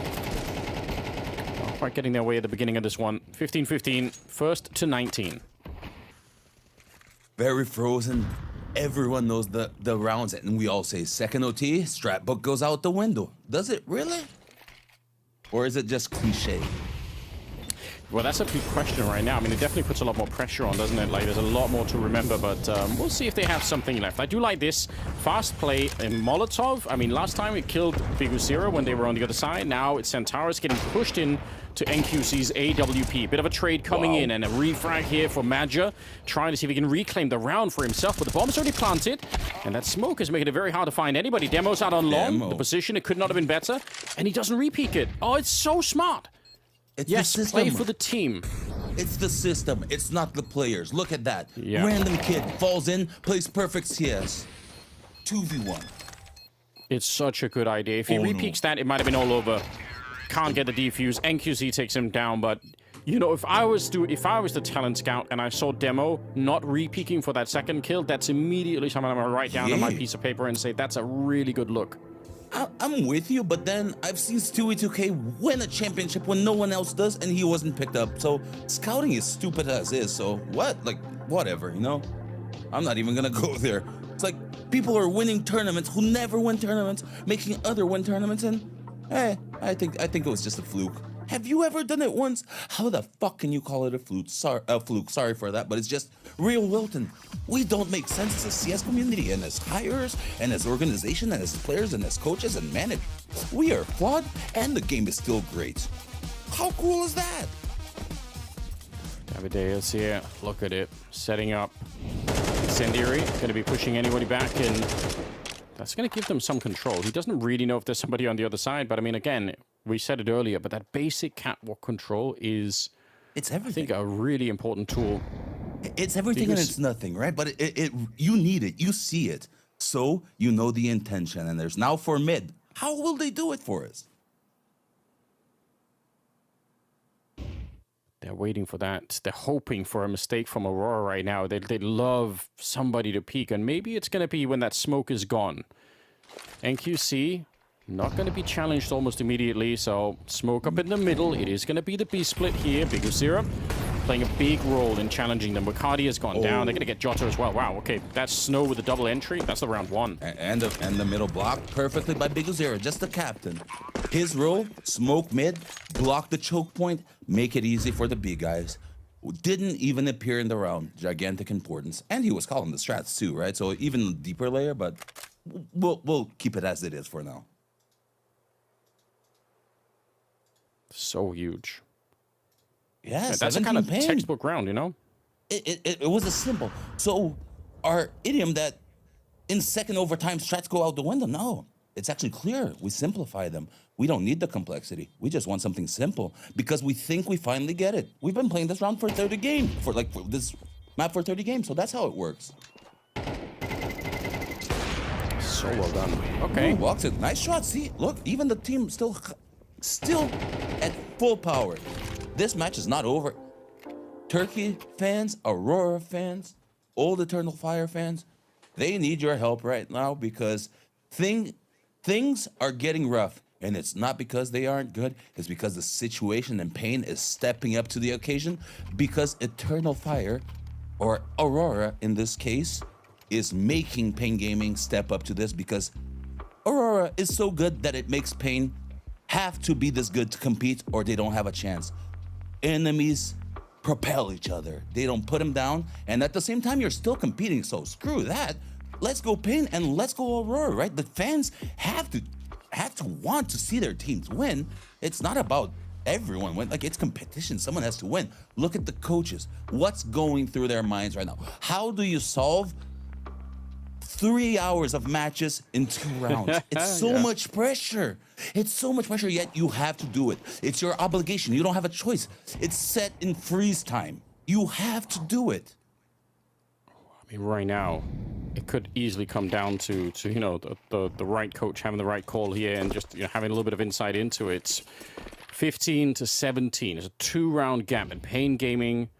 Speaker 11: not quite getting their way at the beginning of this one. 15-15, first to 19.
Speaker 12: Very frozen. Everyone knows the rounds, and we all say second OT, strat book goes out the window. Does it really? Or is it just cliche?
Speaker 11: Well, that's a big question right now. I mean, it definitely puts a lot more pressure on, doesn't it? Like, there's a lot more to remember, but we'll see if they have something left. I do like this fast play in Molotov. I mean, last time it killed Bigusira when they were on the other side. Now it's Centaurus getting pushed in to NQC's AWP. Bit of a trade coming in, and a refrag here for Madja, trying to see if he can reclaim the round for himself, but the bomb's already planted, and that smoke is making it very hard to find anybody. Demo's out on long. The position, it could not have been better, and he doesn't repeak it. Oh, it's so smart. Yes, play for the team.
Speaker 12: It's the system. It's not the players. Look at that.
Speaker 11: Yeah.
Speaker 12: Random kid falls in, plays perfect CS. 2v1.
Speaker 11: It's such a good idea. If he repeaks that, it might have been all over. Can't get the defuse. NQC takes him down, but You know, if I was the talent scout and I saw Demo not re-peeking for that second kill, that's immediately something I'm gonna write down on my piece of paper and say that's a really good look.
Speaker 12: I'm with you, but then I've seen Stewie 2K win a championship when no one else does, and he wasn't picked up. So scouting is stupid as is. So what? Like, whatever, you know? I'm not even gonna go there. It's like people are winning tournaments who never win tournaments, making other win tournaments, and I think it was just a fluke. Have you ever done it once? How the fuck can you call it a fluke? Sorry for that, but it's just real Wilton. We don't make sense as a CS community and as hires and as organization and as players and as coaches and managers. We are flawed and the game is still great. How cool is that?
Speaker 11: Davideus here, look at it, setting up Incendiary, going to be pushing anybody back, and that's going to give them some control. He doesn't really know if there's somebody on the other side, but I mean, again, we said it earlier, but that basic catwalk control is,
Speaker 12: it's everything.
Speaker 11: I think, a really important tool.
Speaker 12: It's everything and it's nothing, right? But you need it, you see it, so you know the intention. And there's now for mid. How will they do it for us?
Speaker 11: They're waiting for that. They're hoping for a mistake from Aurora right now. They'd love somebody to peek, and maybe it's going to be when that smoke is gone. NQC not going to be challenged almost immediately, so smoke up in the middle. It is going to be the B split here. Biguzira playing a big role in challenging them. Wakadi has gone down. They're going to get Jota as well. Wow, okay. That's Snow with a double entry. That's the round one.
Speaker 12: And the middle block perfectly by Biguzira, just the captain. His role, smoke mid, block the choke point, make it easy for the B guys. Didn't even appear in the round. Gigantic importance. And he was calling the strats too, right? So even deeper layer, but we'll keep it as it is for now.
Speaker 11: So huge.
Speaker 12: Yeah,
Speaker 11: that's a kind of textbook round, you know?
Speaker 12: It was a simple. So our idiom that in second overtime strats go out the window, no. It's actually clear. We simplify them. We don't need the complexity. We just want something simple because we think we finally get it. We've been playing this round for 30 games, for this map for 30 games, so that's how it works.
Speaker 11: So well done. Okay.
Speaker 12: Ooh, walks it. Nice shot. See, look, even the team still at full power. This match is not over. Turkey fans, Aurora fans, Old Eternal Fire fans, they need your help right now because things are getting rough. And it's not because they aren't good, it's because the situation and pain is stepping up to the occasion because Eternal Fire, or Aurora in this case, is making Pain Gaming step up to this because Aurora is so good that it makes Pain have to be this good to compete or they don't have a chance. Enemies propel each other. They don't put them down, and at the same time, you're still competing, so screw that. Let's go Pain and let's go Aurora, right? The fans have to want to see their teams win. It's not about everyone win. Like, it's competition. Someone has to win. Look at the coaches. What's going through their minds right now? How do you solve 3 hours of matches in 2 rounds? It's so much pressure. It's so much pressure, yet you have to do it. It's your obligation. You don't have a choice. It's set in freeze time. You have to do it.
Speaker 11: I mean, right now, it could easily come down to you know, the right coach having the right call here and just, you know, having a little bit of insight into it. 15 to 17 is a 2-round gap, and Pain Gaming,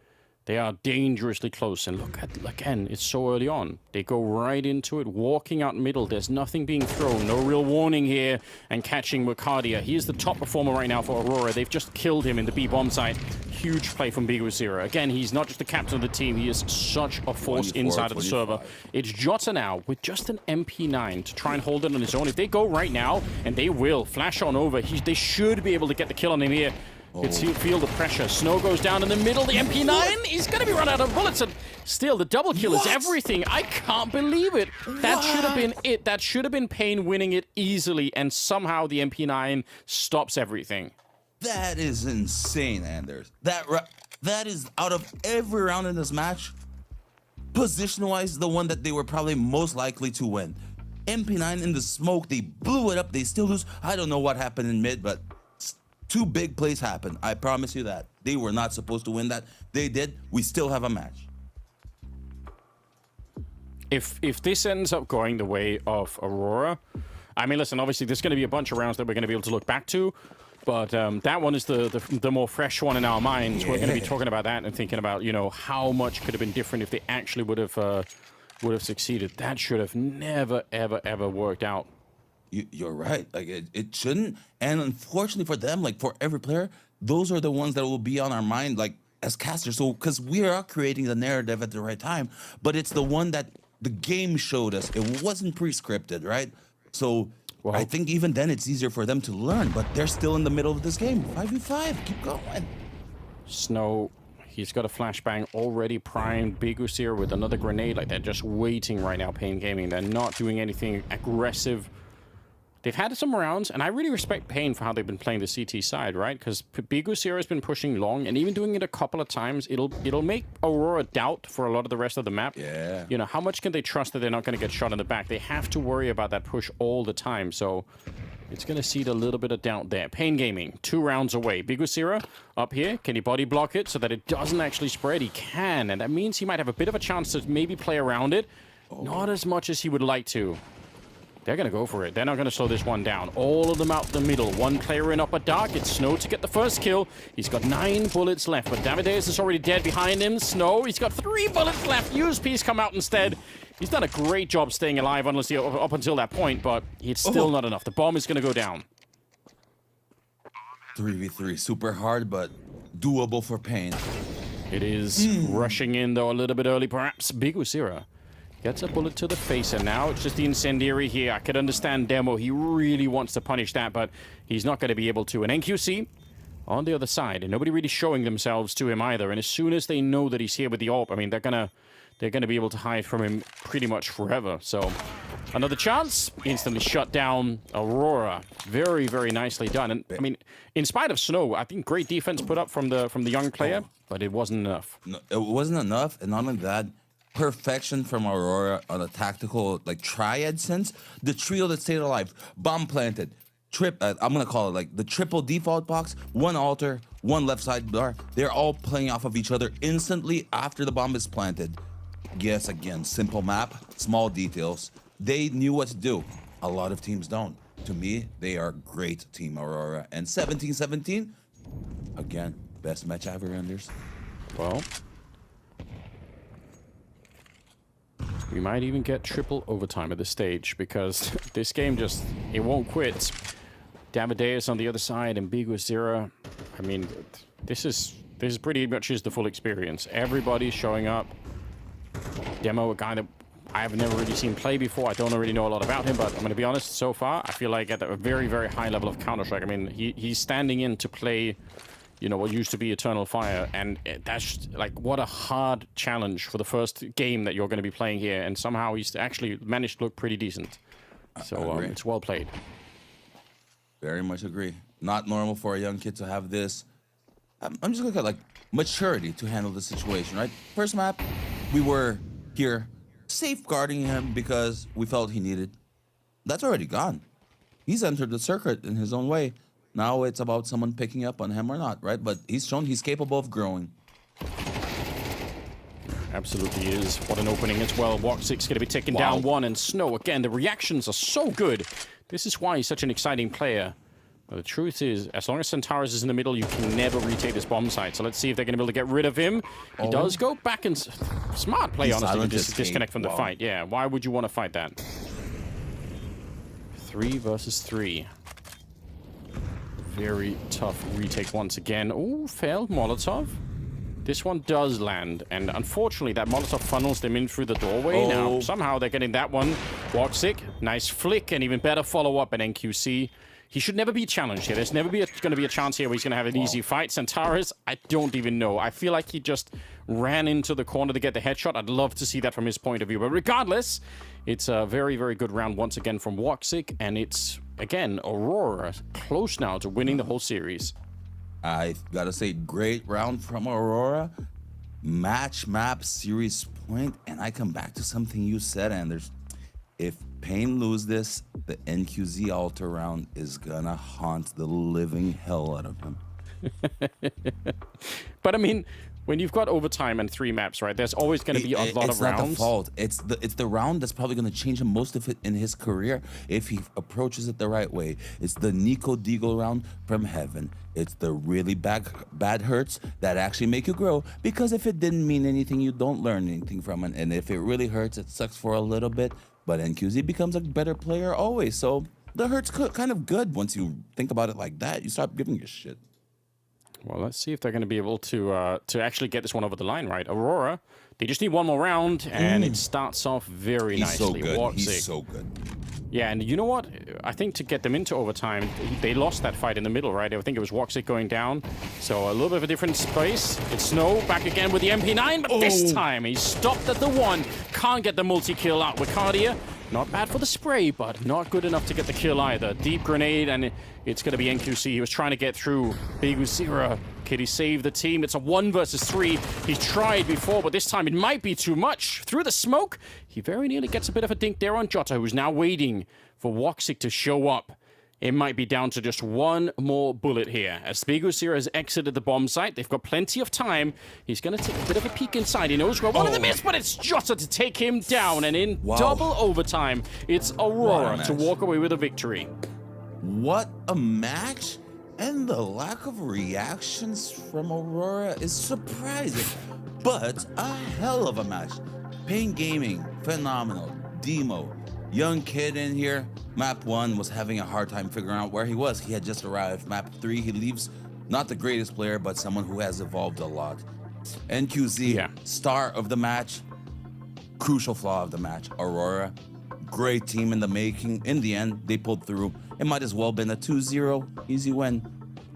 Speaker 11: they are dangerously close. And look at, again, it's so early on. They go right into it, walking out middle. There's nothing being thrown. No real warning here. And catching Wakadia. He is the top performer right now for Aurora. They've just killed him in the B-bomb site. Huge play from Biguzira. Again, he's not just the captain of the team. He is such a force inside of the server. It's Jota now with just an MP9 to try and hold it on his own. If they go right now, and they will, flash on over, they should be able to get the kill on him here. He'll feel the pressure. Snow goes down in the middle. The MP9, he's going to be run out of bullets. And still, the double kill is everything. I can't believe it. That should have been it. That should have been Pain winning it easily. And somehow the MP9 stops everything.
Speaker 12: That is insane, Anders. That is, out of every round in this match, position-wise, the one that they were probably most likely to win. MP9 in the smoke, they blew it up. They still lose. I don't know what happened in mid, but 2 big plays happened. I promise you that. They were not supposed to win that. They did. We still have a match.
Speaker 11: If this ends up going the way of Aurora, I mean, listen, obviously there's going to be a bunch of rounds that we're going to be able to look back to. But that one is the more fresh one in our minds. We're going to be talking about that and thinking about, you know, how much could have been different if they actually would have succeeded. That should have never, ever, ever worked out.
Speaker 12: You're right. Like it shouldn't. And unfortunately for them, like for every player, those are the ones that will be on our mind, like as casters. So because we are creating the narrative at the right time, but it's the one that the game showed us. It wasn't pre-scripted, right? So I think even then it's easier for them to learn, but they're still in the middle of this game. 5v5, keep going.
Speaker 11: Snow, he's got a flashbang already primed. Bigus here with another grenade. Like, they're just waiting right now, Pain Gaming. They're not doing anything aggressive. They've had some rounds, and I really respect Pain for how they've been playing the CT side, right? Because Bigus here has been pushing long, and even doing it a couple of times, it'll make Aurora doubt for a lot of the rest of the map.
Speaker 12: Yeah.
Speaker 11: You know, how much can they trust that they're not going to get shot in the back? They have to worry about that push all the time, so it's going to seed a little bit of doubt there. Pain Gaming, 2 rounds away. Bigusira up here. Can he body block it so that it doesn't actually spread? He can, and that means he might have a bit of a chance to maybe play around it. Not as much as he would like to. They're going to go for it. They're not going to slow this one down. All of them out the middle. One player in upper dark. It's Snow to get the first kill. He's got 9 bullets left, but Davideus is already dead behind him. Snow, he's got 3 bullets left. USP's come out instead. He's done a great job staying alive honestly, up until that point, but it's still not enough. The bomb is going to go down.
Speaker 12: 3v3, super hard, but doable for Pain.
Speaker 11: It is rushing in, though, a little bit early, perhaps. Bigusira gets a bullet to the face, and now it's just the incendiary here. I could understand Demo. He really wants to punish that, but he's not going to be able to. And NQC on the other side, and nobody really showing themselves to him either. And as soon as they know that he's here with the AWP, I mean, they're gonna be able to hide from him pretty much forever. So another chance, instantly shut down. Aurora, very, very nicely done. And I mean, in spite of Snow, I think great defense put up from the young player, but it wasn't enough.
Speaker 12: No, it wasn't enough, and not only that, perfection from Aurora on a tactical, like, triad sense. The trio that stayed alive, bomb planted, I'm gonna call it like the triple default box, 1 altar, 1 left side bar. They're all playing off of each other instantly after the bomb is planted. Yes, again, simple map, small details. They knew what to do. A lot of teams don't. To me, they are great, Team Aurora. And 17-17, again, best match ever, Renders.
Speaker 11: Well, we might even get triple overtime at this stage, because this game just, it won't quit. Davideus on the other side and Bigusira. I mean, this is pretty much the full experience. Everybody's showing up. Demo, a guy that I have never really seen play before. I don't really know a lot about him, but I'm going to be honest, so far, I feel like at a very, very high level of Counter-Strike. I mean, he's standing in to play, you know, what used to be Eternal Fire, and that's like, what a hard challenge for the first game that you're going to be playing here, and somehow he's actually managed to look pretty decent. So it's well played.
Speaker 12: Very much agree. Not normal for a young kid to have this. I'm just looking at like maturity to handle the situation, right? First map, we were here safeguarding him because we felt he needed. That's already gone. He's entered the circuit in his own way. Now it's about someone picking up on him or not, right? But he's shown he's capable of growing.
Speaker 11: Absolutely is. What an opening as well. Walk6 going to be taking down 1, and Snow, again, the reactions are so good. This is why he's such an exciting player. But the truth is, as long as Centaurus is in the middle, you can never retake this bomb site. So let's see if they're going to be able to get rid of him. He does go back and... Smart play, honestly, to disconnect from the fight. Yeah, why would you want to fight that? 3 versus 3. Very tough retake once again. Oh, failed Molotov. This one does land, and unfortunately that Molotov funnels them in through the doorway. Now, somehow they're getting that one. Walksick, nice flick, and even better follow-up at NQC. He should never be challenged here. There's never going to be a chance here where he's going to have an easy fight. Centaurus, I don't even know. I feel like he just ran into the corner to get the headshot. I'd love to see that from his point of view. But regardless, it's a very, very good round once again from Walksick, and it's, again, Aurora close now to winning the whole series.
Speaker 12: I gotta say, great round from Aurora. Match map series point, and I come back to something you said, Anders. If Pain lose this, the NQZ altar round is gonna haunt the living hell out of him.
Speaker 11: But I mean, when you've got overtime and 3 maps, right? There's always going to be a lot of rounds.
Speaker 12: It's not the fault. It's the round that's probably going to change him most of it in his career if he approaches it the right way. It's the Nico Deagle round from heaven. It's the really bad hurts that actually make you grow, because if it didn't mean anything, you don't learn anything from it. And if it really hurts, it sucks for a little bit, but NQZ becomes a better player always. So the hurt's kind of good once you think about it like that. You stop giving a shit.
Speaker 11: Well, let's see if they're going to be able to actually get this one over the line, right? Aurora, they just need one more round, and it starts off very nicely.
Speaker 12: He's so good.
Speaker 11: Yeah, and you know what? I think to get them into overtime, they lost that fight in the middle, right? I think it was Woxic going down. So a little bit of a different space. It's Snow back again with the MP9, but this time he's stopped at the 1. Can't get the multi-kill out with Cardia. Not bad for the spray, but not good enough to get the kill either. Deep grenade, and it's going to be NQC. He was trying to get through. Big Uzira. Can he save the team? It's a 1 versus 3. He's tried before, but this time it might be too much. Through the smoke, he very nearly gets a bit of a dink there on Jota, who's now waiting for Woxic to show up. It might be down to just one more bullet here. As Big Uzira has exited the bomb site, they've got plenty of time. He's going to take a bit of a peek inside. He knows where one of them is, but it's Jota to take him down. And in double overtime, it's Aurora to walk away with a victory.
Speaker 12: What a match! And the lack of reactions from Aurora is surprising, but a hell of a match. Pain Gaming, phenomenal. Demo, young kid in here. Map 1 was having a hard time figuring out where he was. He had just arrived. Map 3, he leaves not the greatest player, but someone who has evolved a lot. NQZ, star of the match, crucial flaw of the match. Aurora, great team in the making. In the end, they pulled through. It might as well been a 2-0, easy win.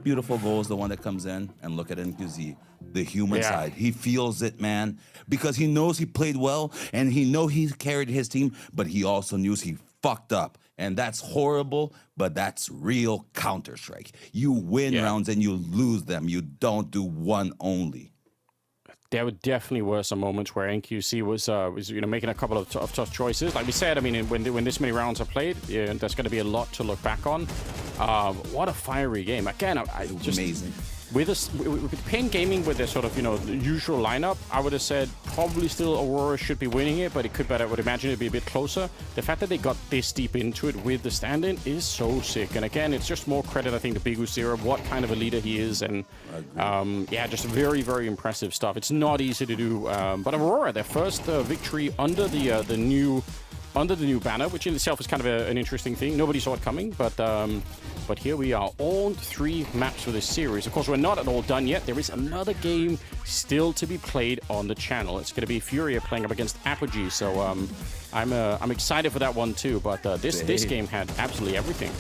Speaker 12: Beautiful goal is the one that comes in, and look at NQZ, the human side. He feels it, man, because he knows he played well, and he knows he carried his team, but he also knew he fucked up. And that's horrible, but that's real Counter-Strike. You win rounds and you lose them. You don't do one only.
Speaker 11: There definitely were some moments where NQC was making a couple of tough choices. Like we said, I mean, when this many rounds are played, there's going to be a lot to look back on. What a fiery game! Again, I just
Speaker 12: amazing.
Speaker 11: With Pain Gaming, with their sort of the usual lineup, I would have said probably still Aurora should be winning it, but it could, I would imagine it'd be a bit closer. The fact that they got this deep into it with the stand-in is so sick. And again, it's just more credit, I think, to Big Uzira, what kind of a leader he is, and just very, very impressive stuff. It's not easy to do, but Aurora, their first victory under the new banner, which in itself is kind of an interesting thing. Nobody saw it coming, but here we are, all 3 maps for this series. Of course, we're not at all done yet. There is another game still to be played on the channel. It's going to be Furia playing up against Apogee, so I'm excited for that one too. But this game had absolutely everything.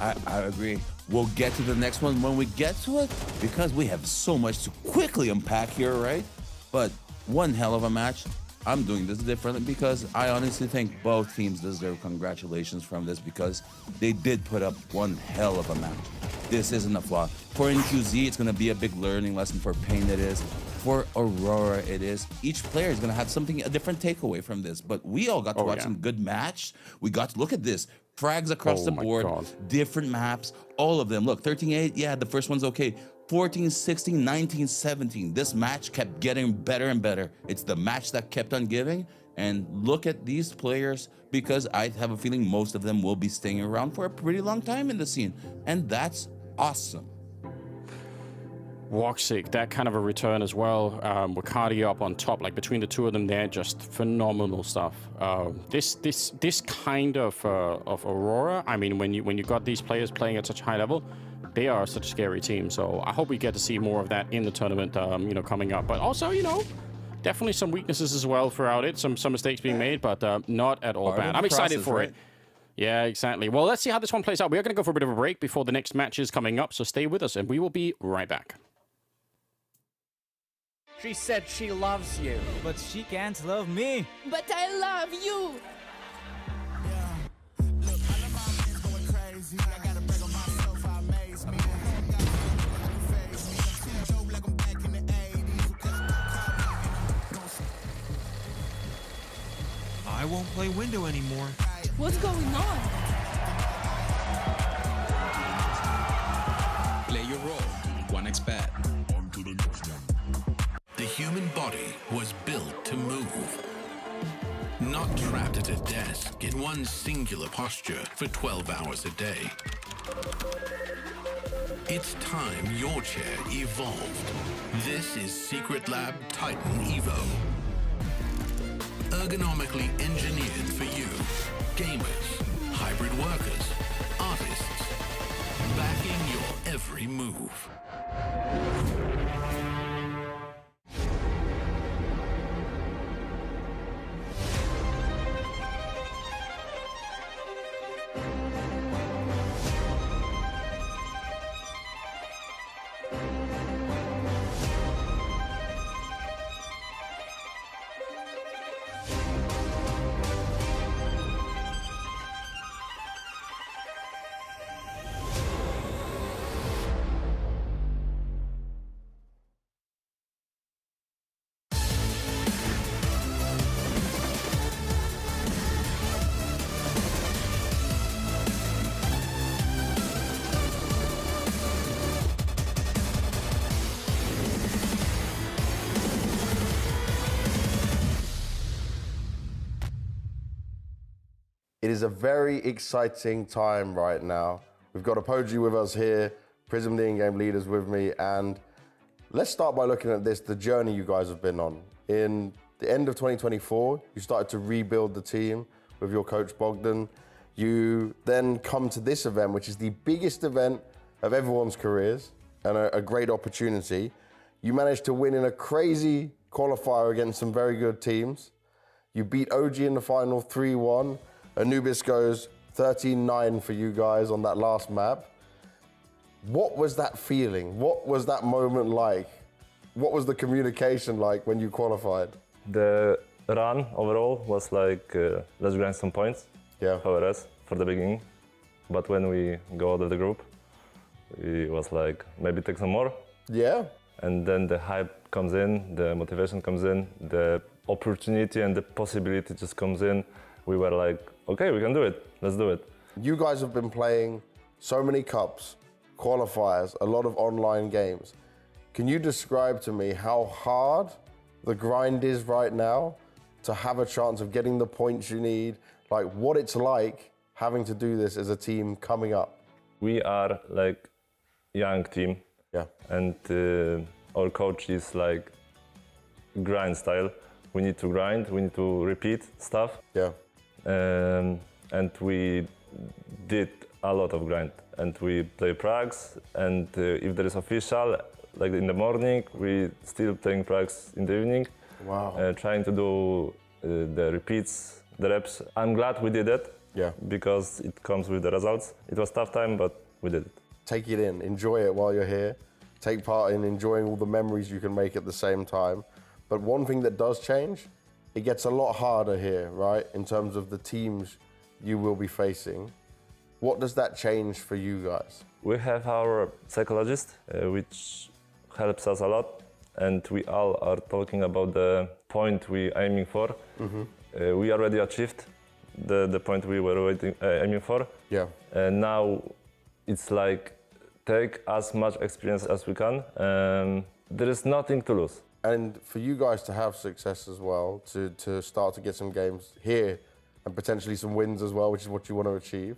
Speaker 12: I agree. We'll get to the next one when we get to it, because we have so much to quickly unpack here, right? But one hell of a match. I'm doing this differently because I honestly think both teams deserve congratulations from this, because they did put up one hell of a match. This isn't a flaw. For NQZ, it's going to be a big learning lesson. For Pain, it is. For Aurora, it is. Each player is going to have a different takeaway from this, but we all got to watch some good match. We got to look at this. Frags across the board, different maps, all of them. Look, 13-8, yeah, the first one's okay. 14, 16, 19, 17. This match kept getting better and better. It's the match that kept on giving. And look at these players, because I have a feeling most of them will be staying around for a pretty long time in the scene. And that's awesome.
Speaker 11: Woxic, that kind of a return as well. With Cardia up on top, like between the two of them there, just phenomenal stuff. This kind of Aurora, I mean, when you got these players playing at such a high level, they are such a scary team. So I hope we get to see more of that in the tournament, coming up. But also, definitely some weaknesses as well throughout it. Some mistakes being made, but not at all bad. I'm excited for it. Yeah, exactly. Well, let's see how this one plays out. We are going to go for a bit of a break before the next match is coming up. So stay with us, and we will be right back.
Speaker 4: She said she loves you, but she can't love me.
Speaker 5: But I love you.
Speaker 6: I won't play window anymore.
Speaker 5: What's going on?
Speaker 7: Play your role. 1xBet.
Speaker 9: The at a desk in one singular posture for 12 hours a day. It's time your chair evolved. This is Secret Lab Titan Evo. Ergonomically engineered for you, gamers, hybrid workers, artists, backing your every move.
Speaker 3: It is a very exciting time right now. We've got Apogee with us here, Prism, the in-game leaders with me, and let's start by looking at this, the journey you guys have been on. In the end of 2024, you started to rebuild the team with your coach Bogdan. You then come to this event, which is the biggest event of everyone's careers and a great opportunity. You managed to win in a crazy qualifier against some very good teams. You beat OG in the final 3-1. Anubis goes 13-9 for you guys on that last map. What was that feeling? What was that moment like? What was the communication like when you qualified?
Speaker 14: The run overall was like, let's grind some points for us for the beginning. But when we go out of the group, it was like, maybe take some more.
Speaker 3: Yeah.
Speaker 14: And then the hype comes in, the motivation comes in, the opportunity and the possibility just comes in. We were like, okay, we can do it. Let's do it.
Speaker 3: You guys have been playing so many cups, qualifiers, a lot of online games. Can you describe to me how hard the grind is right now to have a chance of getting the points you need, like what it's like having to do this as a team coming up?
Speaker 14: We are like young team.
Speaker 3: Yeah.
Speaker 14: And our coach is like grind style. We need to grind, we need to repeat stuff.
Speaker 3: Yeah.
Speaker 14: And we did a lot of grind, and we play prags, and if there is official, like in the morning, we still playing prags in the evening.
Speaker 3: Wow.
Speaker 14: Trying to do the repeats, the reps. I'm glad we did it.
Speaker 3: Yeah.
Speaker 14: Because it comes with the results. It was tough time, but we did it.
Speaker 3: Take it in, enjoy it while you're here. Take part in enjoying all the memories you can make at the same time. But one thing that does change, it gets a lot harder here, right? In terms of the teams you will be facing. What does that change for you guys?
Speaker 14: We have our psychologist, which helps us a lot. And we all are talking about the point we're aiming for. Mm-hmm. We already achieved the point we were aiming for.
Speaker 3: Yeah.
Speaker 14: And now it's like, take as much experience as we can. There is nothing to lose.
Speaker 3: And for you guys to have success as well, to start to get some games here and potentially some wins as well, which is what you want to achieve,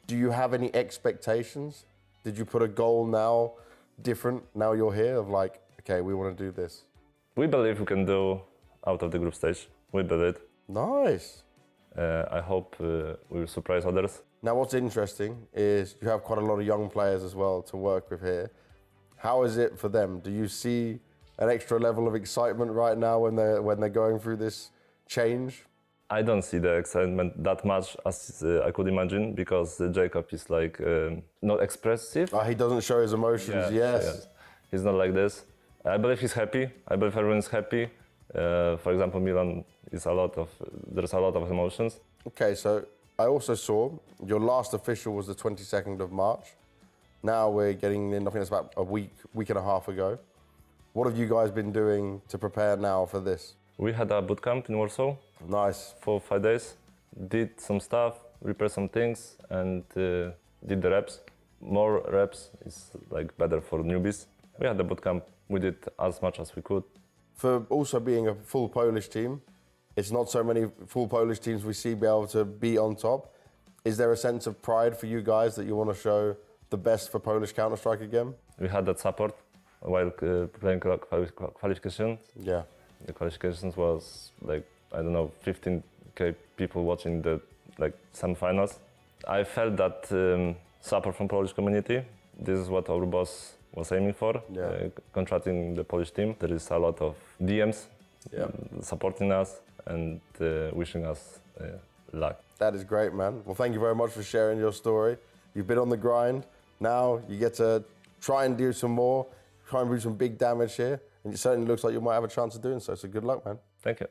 Speaker 3: do you have any expectations? Did you put a goal now different, now you're here, of like, okay, we want to do this?
Speaker 14: We believe we can do out of the group stage. We believe.
Speaker 3: Nice.
Speaker 14: I hope we will surprise others.
Speaker 3: Now what's interesting is you have quite a lot of young players as well to work with here. How is it for them? Do you see an extra level of excitement right now when they're going through this change?
Speaker 14: I don't see the excitement that much as I could imagine, because Jacob is like not expressive.
Speaker 3: He doesn't show his emotions, yes.
Speaker 14: He's not like this. I believe he's happy. I believe everyone's happy. For example, Milan is there's a lot of emotions.
Speaker 3: Okay, so I also saw your last official was the 22nd of March. Now we're getting in, I think it's about a week and a half ago. What have you guys been doing to prepare now for this?
Speaker 14: We had a bootcamp in Warsaw.
Speaker 3: Nice.
Speaker 14: For 5 days. Did some stuff, repaired some things, and did the reps. More reps is like better for newbies. We had the bootcamp. We did as much as we could.
Speaker 3: For also being a full Polish team, it's not so many full Polish teams we see be able to be on top. Is there a sense of pride for you guys that you want to show the best for Polish Counter-Strike again?
Speaker 14: We had that support while playing qualifications.
Speaker 3: Yeah.
Speaker 14: The qualifications was like, I don't know, 15k people watching the semi-finals. I felt that support from Polish community. This is what our boss was aiming for, contracting the Polish team. There is a lot of DMs supporting us and wishing us luck.
Speaker 3: That is great, man. Well, thank you very much for sharing your story. You've been on the grind. Now you get to try and do some more, try and do some big damage here. And it certainly looks like you might have a chance of doing so. So good luck, man.
Speaker 14: Thank you.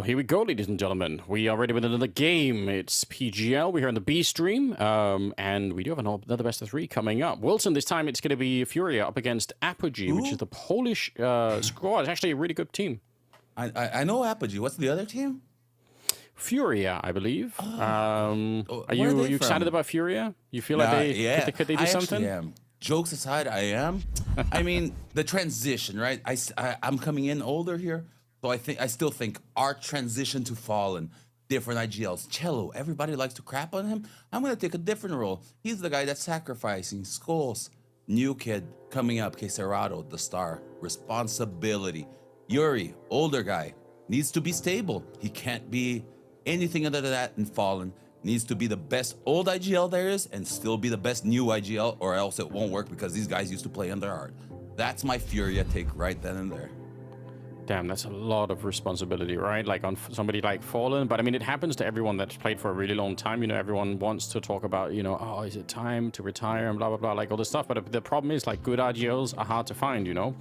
Speaker 11: Well, here we go, ladies and gentlemen. We are ready with another game. It's PGL. We're here on the B stream, and we do have another best of 3 coming up. Wilson, this time it's going to be Furia up against Apogee, which is the Polish squad. It's actually a really good team.
Speaker 12: I know Apogee. What's the other team?
Speaker 11: Furia, I believe. Are you excited about Furia? You feel like could they do something?
Speaker 12: Am. Jokes aside, I am. I mean, the transition, right? I'm coming in older here. So I still think our transition to Fallen, different IGLs, Cello, everybody likes to crap on him. I'm going to take a different role. He's the guy that's sacrificing skulls. New kid coming up, Queserado, the star. Responsibility. Yuri, older guy, needs to be stable. He can't be anything other than that in Fallen. Needs to be the best old IGL there is and still be the best new IGL, or else it won't work because these guys used to play under hard. That's my Furia take right then and there.
Speaker 11: Damn, that's a lot of responsibility, right? Like on somebody like Fallen. But I mean, it happens to everyone that's played for a really long time. You know, everyone wants to talk about, you know, oh, is it time to retire and blah, blah, blah, like all this stuff. But the problem is, like, good IGLs are hard to find, you know?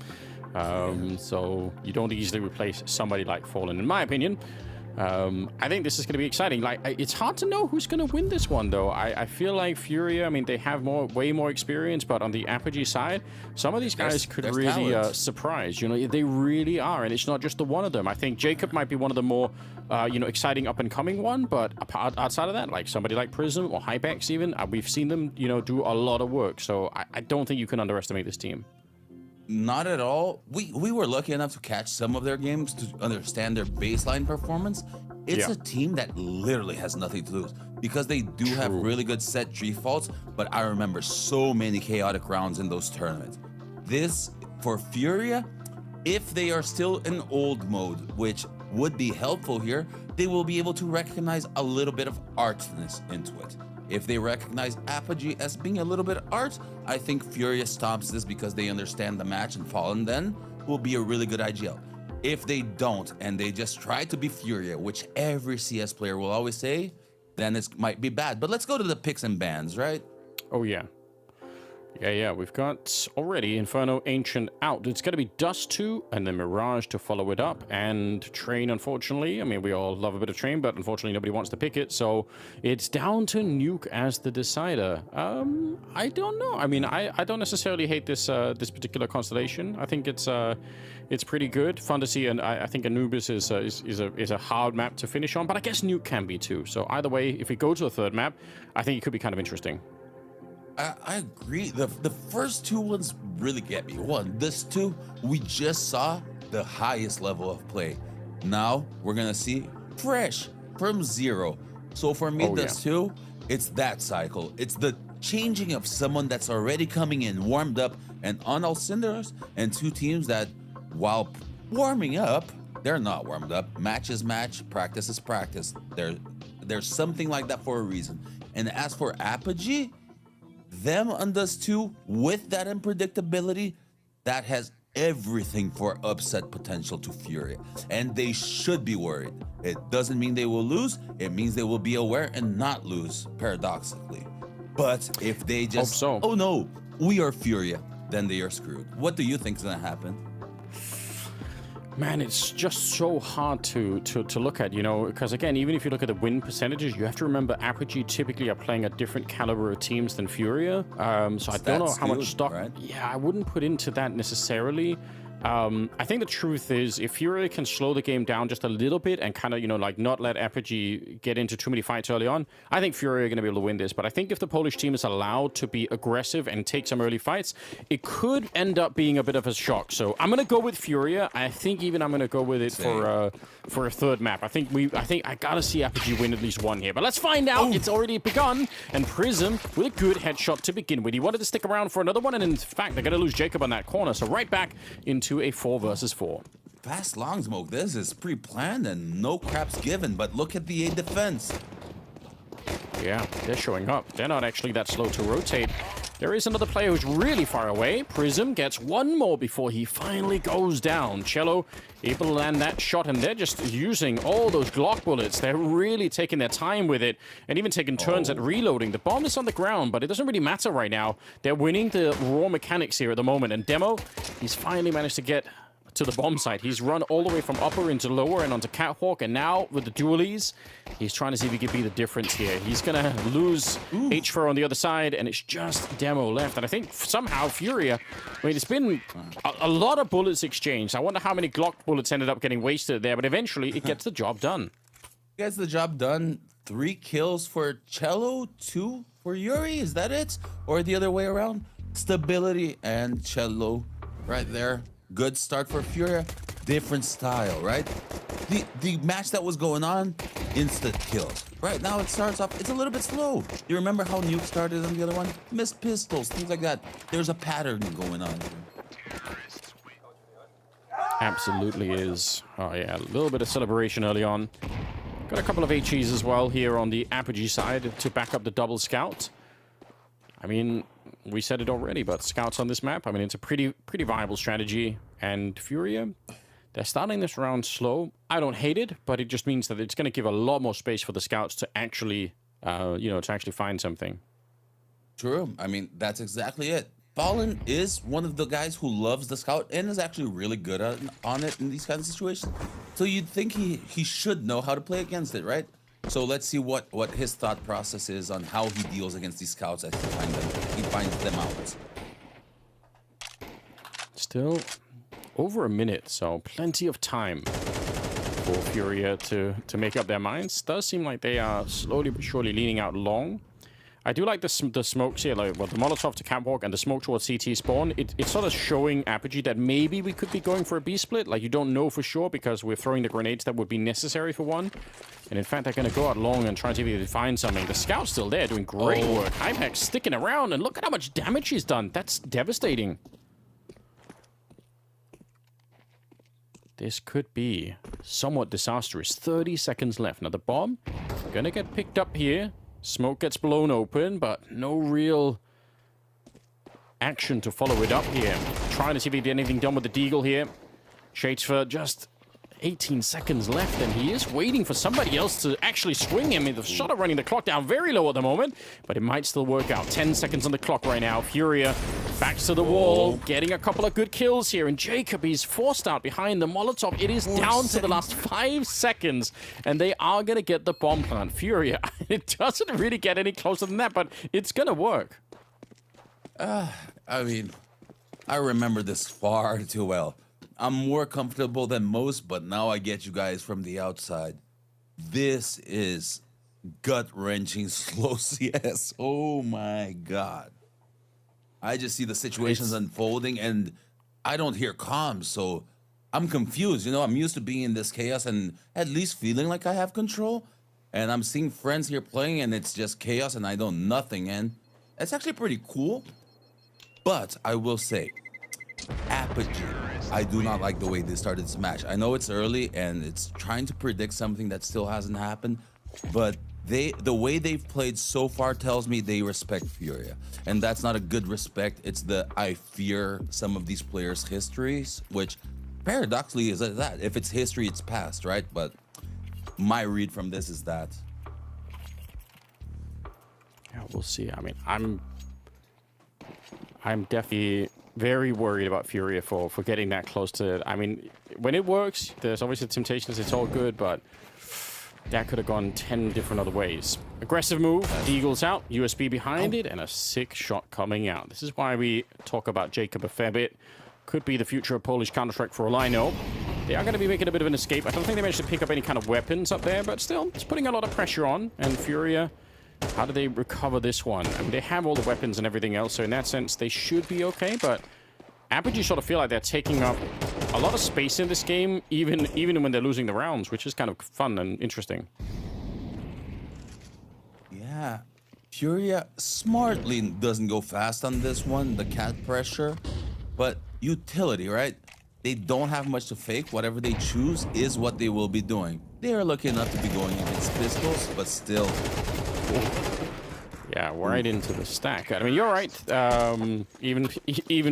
Speaker 11: So you don't easily replace somebody like Fallen, in my opinion. I think this is going to be exciting. Like, it's hard to know who's going to win this one, though. I feel like Furia, I mean, they have way more experience, but on the Apogee side, some of these guys could really surprise. You know, they really are, and it's not just the one of them. I think Jacob might be one of the more, you know, exciting up-and-coming one, but outside of that, like somebody like Prism or Hypex even, we've seen them, you know, do a lot of work. So I don't think you can underestimate this team.
Speaker 12: Not at all. We were lucky enough to catch some of their games to understand their baseline performance. It's a team that literally has nothing to lose because they do have really good set defaults, but I remember so many chaotic rounds in those tournaments. This, for Furia, if they are still in old mode, which would be helpful here, they will be able to recognize a little bit of artness into it. If they recognize Apogee as being a little bit art, I think Furia stomps this because they understand the match, and Fallen then will be a really good IGL. If they don't, and they just try to be Furia, which every CS player will always say, then it might be bad. But let's go to the picks and bans, right?
Speaker 11: Oh, yeah. Yeah, we've got already Inferno Ancient out. It's going to be Dust 2 and then Mirage to follow it up. And Train, unfortunately, I mean, we all love a bit of Train, but unfortunately nobody wants to pick it. So it's down to Nuke as the decider. I don't know. I mean, I don't necessarily hate this this particular constellation. I think it's pretty good. Fun to see, and I think Anubis is a hard map to finish on, but I guess Nuke can be too. So either way, if we go to a third map, I think it could be kind of interesting.
Speaker 12: I agree. The first two ones really get me. One, this two, we just saw the highest level of play. Now we're gonna see fresh from zero. So for me, this two, it's that cycle. It's the changing of someone that's already coming in, warmed up, and on all cinders, and two teams that, while warming up, they're not warmed up. Match is match, practice is practice. There's something like that for a reason. And as for Apogee, them on this two, with that unpredictability, that has everything for upset potential to Furia. And they should be worried. It doesn't mean they will lose. It means they will be aware and not lose, paradoxically. But if they just, oh no, we are Furia, then they are screwed. What do you think is going to happen?
Speaker 11: Man, it's just so hard to look at, you know, because again, even if you look at the win percentages, you have to remember Apogee typically are playing a different caliber of teams than Furia. So I don't know how much stock. Right? Yeah, I wouldn't put into that necessarily. I think the truth is, if Furia can slow the game down just a little bit and kind of, you know, like not let Apogee get into too many fights early on, I think Furia are going to be able to win this. But I think if the Polish team is allowed to be aggressive and take some early fights, it could end up being a bit of a shock. So I'm going to go with Furia. I think even I'm going to go with it for a third map. I think I got to see Apogee win at least one here. But let's find out. It's already begun. And Prism with a good headshot to begin with. He wanted to stick around for another one. And in fact, they're going to lose Jacob on that corner. So right back into a 4 versus 4.
Speaker 12: Fast long smoke. This is pre-planned and no craps given, but look at the A defense.
Speaker 11: Yeah, they're showing up. They're not actually that slow to rotate. There is another player who's really far away. Prism gets one more before he finally goes down. Cello able to land that shot, and they're just using all those Glock bullets. They're really taking their time with it, and even taking turns at reloading. The bomb is on the ground, but it doesn't really matter right now. They're winning the raw mechanics here at the moment, and Demo, he's finally managed to get to the bomb site. He's run all the way from upper into lower and onto Catwalk, and now with the dualies, he's trying to see if he can be the difference here. He's gonna lose H4 on the other side, and it's just Demo left. And I think somehow Furia, I mean, it's been a lot of bullets exchanged. I wonder how many Glock bullets ended up getting wasted there, but eventually it gets the job done.
Speaker 12: Gets the job done. 3 kills for Cello, 2 for Yuri. Is that it? Or the other way around? Stability and Cello right there. Good start for Furia. Different style, right? The match that was going on, instant kills. Right now it starts off, it's a little bit slow. You remember how Nuke started on the other one? Missed pistols, things like that. There's a pattern going on here.
Speaker 11: Absolutely is. Oh yeah, a little bit of celebration early on. Got a couple of HEs as well here on the Apogee side to back up the double scout. I mean, we said it already, but scouts on this map, I mean, it's a pretty viable strategy. And Furia, they're starting this round slow. I don't hate it, but it just means that it's going to give a lot more space for the scouts to actually, to actually find something.
Speaker 12: True. I mean, that's exactly it. Fallen is one of the guys who loves the scout and is actually really good on it in these kinds of situations. So you'd think he should know how to play against it, right? So let's see what his thought process is on how he deals against these scouts as he finds them out.
Speaker 11: Still over a minute, so plenty of time for Furia to make up their minds. Does seem like they are slowly but surely leaning out long. I do like the smokes here, like the Molotov to Catwalk and the smoke towards CT spawn. It's sort of showing Apogee that maybe we could be going for a B split. Like, you don't know for sure because we're throwing the grenades that would be necessary for one. And in fact, they're going to go out long and try to see if they find something. The scout's still there doing great work. Hypex sticking around, and look at how much damage he's done. That's devastating. This could be somewhat disastrous. 30 seconds left. Now the bomb going to get picked up here. Smoke gets blown open, but no real action to follow it up here. Trying to see if he did anything done with the Deagle here. Shades for just 18 seconds left, and he is waiting for somebody else to actually swing him. The shot of running the clock down very low at the moment, but it might still work out. 10 seconds on the clock right now. Furia backs to the wall, getting a couple of good kills here, and Jacob is forced out behind the Molotov. It is down to the last 5 seconds, and they are going to get the bomb plant. Furia, it doesn't really get any closer than that, but it's going to work.
Speaker 12: I mean, I remember this far too well. I'm more comfortable than most, but now I get you guys from the outside. This is gut-wrenching slow CS. Oh my god. I just see the situations unfolding, and I don't hear comms, so I'm confused. You know, I'm used to being in this chaos and at least feeling like I have control. And I'm seeing friends here playing, and it's just chaos, and I know nothing. And it's actually pretty cool. But I will say, Apogee, I do not like the way they started this match. I know it's early and it's trying to predict something that still hasn't happened, but the way they've played so far tells me they respect Furia. And that's not a good respect. It's the I fear some of these players' histories, which paradoxically is that. If it's history, it's past, right? But my read from this is that.
Speaker 11: Yeah, we'll see. I mean, I'm definitely very worried about Furia for getting that close to it. I mean, when it works, there's obviously temptations, it's all good, but that could have gone 10 different other ways. Aggressive move, Deagle's out, USB behind it, and a sick shot coming out. This is why we talk about Jacob a fair bit. Could be the future of Polish Counter-Strike for all I know. They are going to be making a bit of an escape. I don't think they managed to pick up any kind of weapons up there, but still, it's putting a lot of pressure on, and Furia, how do they recover this one? I mean, they have all the weapons and everything else, so in that sense, they should be okay, but Apogee sort of feel like they're taking up a lot of space in this game, even when they're losing the rounds, which is kind of fun and interesting.
Speaker 12: Yeah, Furia smartly doesn't go fast on this one, the cat pressure, but utility, right? They don't have much to fake. Whatever they choose is what they will be doing. They are lucky enough to be going against pistols, but still.
Speaker 11: Yeah, right into the stack. I mean, you're right. Even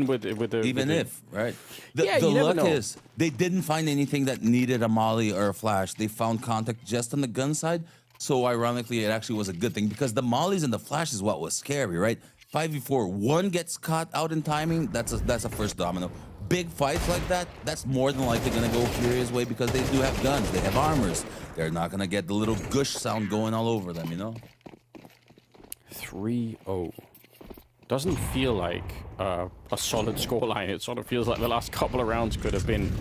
Speaker 11: with the
Speaker 12: right?
Speaker 11: Yeah,
Speaker 12: the
Speaker 11: you never
Speaker 12: luck
Speaker 11: know.
Speaker 12: is they didn't find anything that needed a molly or a flash. They found contact just on the gun side. So ironically, it actually was a good thing because the mollies and the flash is what was scary, right? 5v4, one gets caught out in timing. That's a first domino. big fights like that, that's more than likely going to go Furia's way because they do have guns, they have armors. They're not going to get the little gush sound going all over them, you know?
Speaker 11: 3-0. Doesn't feel like a solid scoreline. It sort of feels like the last couple of rounds could have been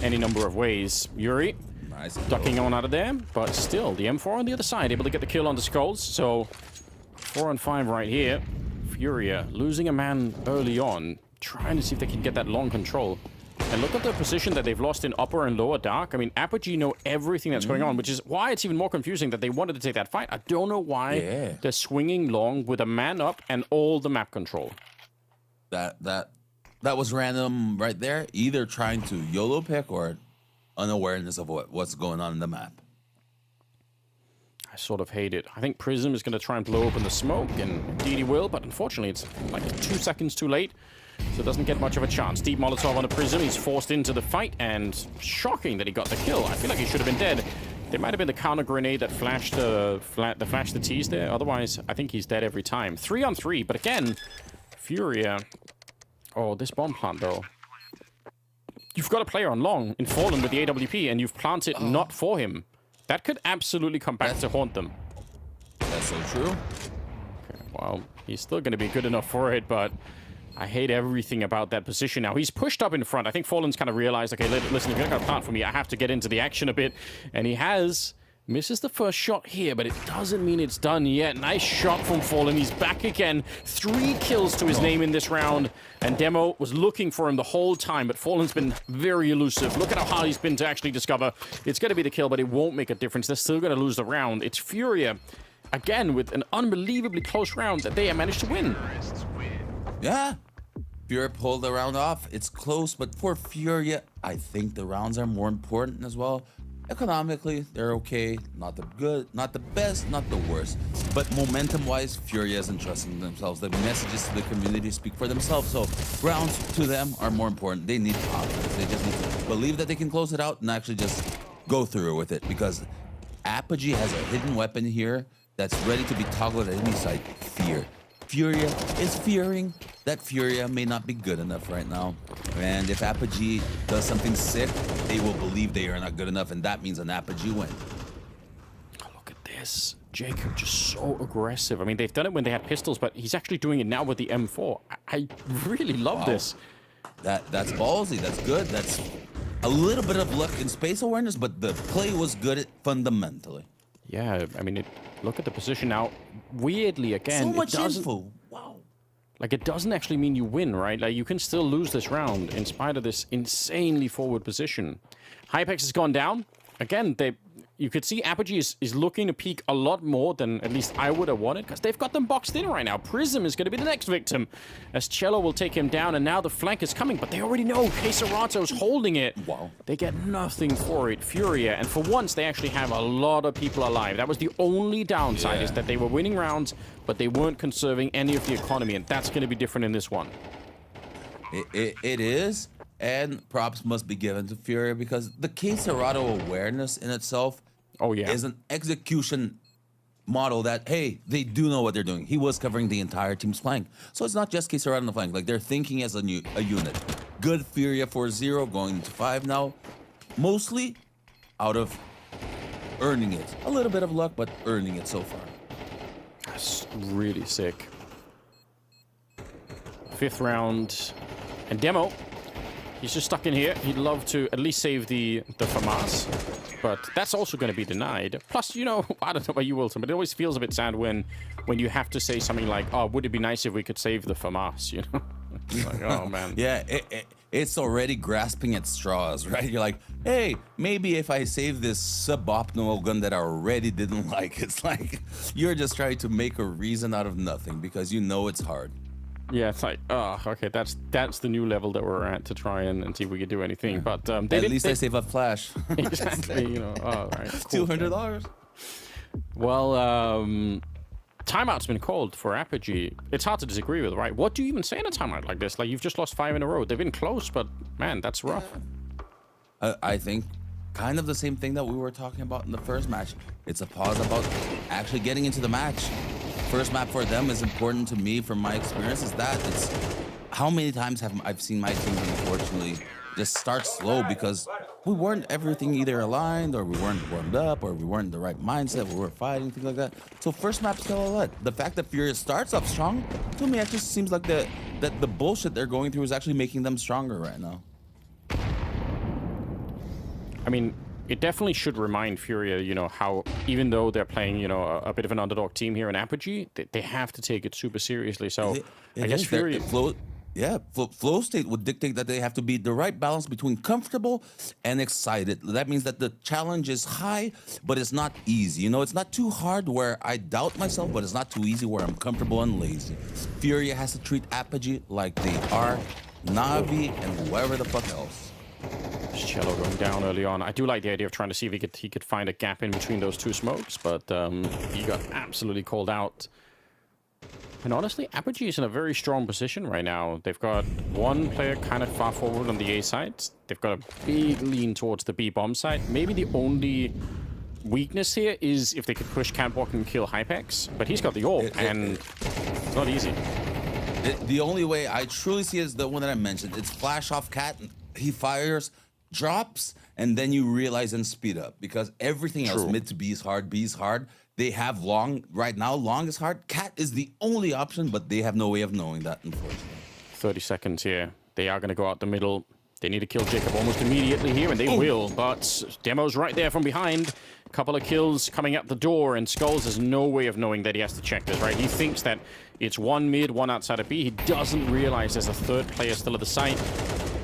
Speaker 11: any number of ways. Yuri ducking on out of there, but still, the M4 on the other side, able to get the kill on the Skulls. So 4 on 5 right here. Furia losing a man early on, trying to see if they can get that long control. And look at the position that they've lost in upper and lower dark. I mean, Apogee know everything that's going on, which is why it's even more confusing that they wanted to take that fight. I don't know why they're swinging long with a man up and all the map control.
Speaker 12: That was random right there. Either trying to YOLO pick or unawareness of what's going on in the map.
Speaker 11: I sort of hate it. I think Prism is going to try and blow open the smoke, and indeed he will, but unfortunately it's like 2 seconds too late, so doesn't get much of a chance. Deep Molotov on a Prism, he's forced into the fight, and shocking that he got the kill. I feel like he should have been dead. There might have been the counter grenade that flashed the tease there. Otherwise, I think he's dead every time. 3 on 3, but again, Furia. Oh, this bomb plant though. You've got a player on long in Fallen with the AWP, and you've planted not for him. That could absolutely come back to haunt them.
Speaker 12: That's so true.
Speaker 11: Okay, well, he's still going to be good enough for it, but I hate everything about that position now. He's pushed up in front. I think Fallen's kind of realized, okay, listen, if you're not going to plant for me, I have to get into the action a bit. And he has. Misses the first shot here, but it doesn't mean it's done yet. Nice shot from Fallen. He's back again. 3 kills to his name in this round. And Demo was looking for him the whole time, but Fallen's been very elusive. Look at how hard he's been to actually discover. It's going to be the kill, but it won't make a difference. They're still going to lose the round. It's Furia, again, with an unbelievably close round that they have managed to win.
Speaker 12: Yeah. Furia pulled the round off. It's close, but for Furia, I think the rounds are more important as well. Economically, they're okay. Not the good, not the best, not the worst. But momentum-wise, Furia isn't trusting themselves. The messages to the community speak for themselves. So rounds to them are more important. They need confidence. They just need to believe that they can close it out and actually just go through with it. Because Apogee has a hidden weapon here that's ready to be toggled at any site. Fear. Furia is fearing that Furia may not be good enough right now. And if Apogee does something sick, they will believe they are not good enough, and that means an Apogee win.
Speaker 11: Oh, look at this. Jacob just so aggressive. I mean, they've done it when they had pistols, but he's actually doing it now with the M4. I really love this.
Speaker 12: That's ballsy. That's good. That's a little bit of luck and space awareness, but the play was good fundamentally.
Speaker 11: Yeah, I mean, look at the position now. Weirdly, again,
Speaker 12: so much info. Wow.
Speaker 11: Like, it doesn't actually mean you win, right? Like, you can still lose this round in spite of this insanely forward position. Hypex has gone down. Again, you could see Apogee is looking to peak a lot more than at least I would have wanted, because they've got them boxed in right now. Prism is going to be the next victim, as Cello will take him down, and now the flank is coming, but they already know Caserato's holding it.
Speaker 12: Wow.
Speaker 11: They get nothing for it. Furia, and for once, they actually have a lot of people alive. That was the only downside, is that they were winning rounds, but they weren't conserving any of the economy, and that's going to be different in this one.
Speaker 12: It is, and props must be given to Furia, because the Caserato awareness in itself is an execution model that, hey, they do know what they're doing. He was covering the entire team's flank. So it's not just Caserato on the flank. Like, they're thinking as a unit. Good Furia 4-0, going to 5 now. Mostly out of earning it. A little bit of luck, but earning it so far.
Speaker 11: That's really sick. 5th round. And Demo, he's just stuck in here. He'd love to at least save the FAMAS, but that's also going to be denied. Plus, you know, I don't know about you, Wilson, but it always feels a bit sad when you have to say something like, oh, would it be nice if we could save the FAMAS, you know? It's like, oh, man.
Speaker 12: Yeah, it's already grasping at straws, right? You're like, hey, maybe if I save this suboptimal gun that I already didn't like, it's like you're just trying to make a reason out of nothing because you know it's hard.
Speaker 11: Yeah, it's like, oh, okay, that's the new level that we're at to try and see if we could do anything. But
Speaker 12: at least I save a flash.
Speaker 11: Exactly, you know. Oh, right. Cool.
Speaker 12: $200.
Speaker 11: Well, timeout's been called for Apogee. It's hard to disagree with, right? What do you even say in a timeout like this? Like, you've just lost 5 in a row. They've been close, but man, that's rough.
Speaker 12: I think kind of the same thing that we were talking about in the first match. It's a pause about actually getting into the match. First map for them is important to me from my experience is that how many times have I've seen my team, unfortunately, just start slow because we weren't everything either aligned, or we weren't warmed up, or we weren't in the right mindset, we were fighting, things like that. So first map's still a lot. The fact that Furia starts off strong, to me, it just seems like that the bullshit they're going through is actually making them stronger right now.
Speaker 11: I mean, it definitely should remind Furia, you know, how even though they're playing, you know, a bit of an underdog team here in Apogee, they have to take it super seriously. So I guess Furia...
Speaker 12: Flow state would dictate that they have to be the right balance between comfortable and excited. That means that the challenge is high, but it's not easy. You know, it's not too hard where I doubt myself, but it's not too easy where I'm comfortable and lazy. Furia has to treat Apogee like they are Navi and whoever the fuck else.
Speaker 11: Cello going down early on. I do like the idea of trying to see if he could find a gap in between those two smokes, but he got absolutely called out. And honestly, Apogee is in a very strong position right now. They've got one player kind of far forward on the A side. They've got a big lean towards the B bomb side. Maybe the only weakness here is if they could push Catwalk and kill Hypex, but he's got the ult, and it's not easy.
Speaker 12: The only way I truly see is the one that I mentioned. It's flash off Cat. He fires, drops, and then you realize and speed up, because everything else, mid to B is hard, B is hard. They have long, right now, long is hard. Cat is the only option, but they have no way of knowing that, unfortunately.
Speaker 11: 30 seconds here. They are going to go out the middle. They need to kill Jacob almost immediately here, and they will, but Demo's right there from behind. A couple of kills coming up the door, and Skulls has no way of knowing that he has to check this, right? He thinks that it's one mid, one outside of B. He doesn't realize there's a third player still at the site.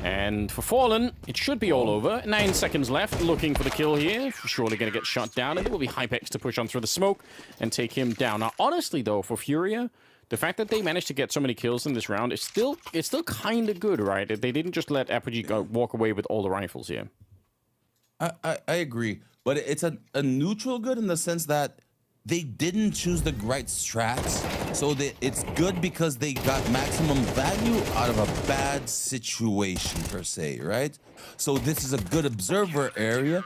Speaker 11: And for Fallen, it should be all over. 9 seconds left, looking for the kill here. Surely going to get shot down, and it will be Hypex to push on through the smoke and take him down. Now, honestly, though, for Furia, the fact that they managed to get so many kills in this round is still kind of good, right? They didn't just let Apogee walk away with all the rifles here.
Speaker 12: I agree, but it's a neutral good in the sense that they didn't choose the right strats, so it's good because they got maximum value out of a bad situation, per se, right? So this is a good observer area,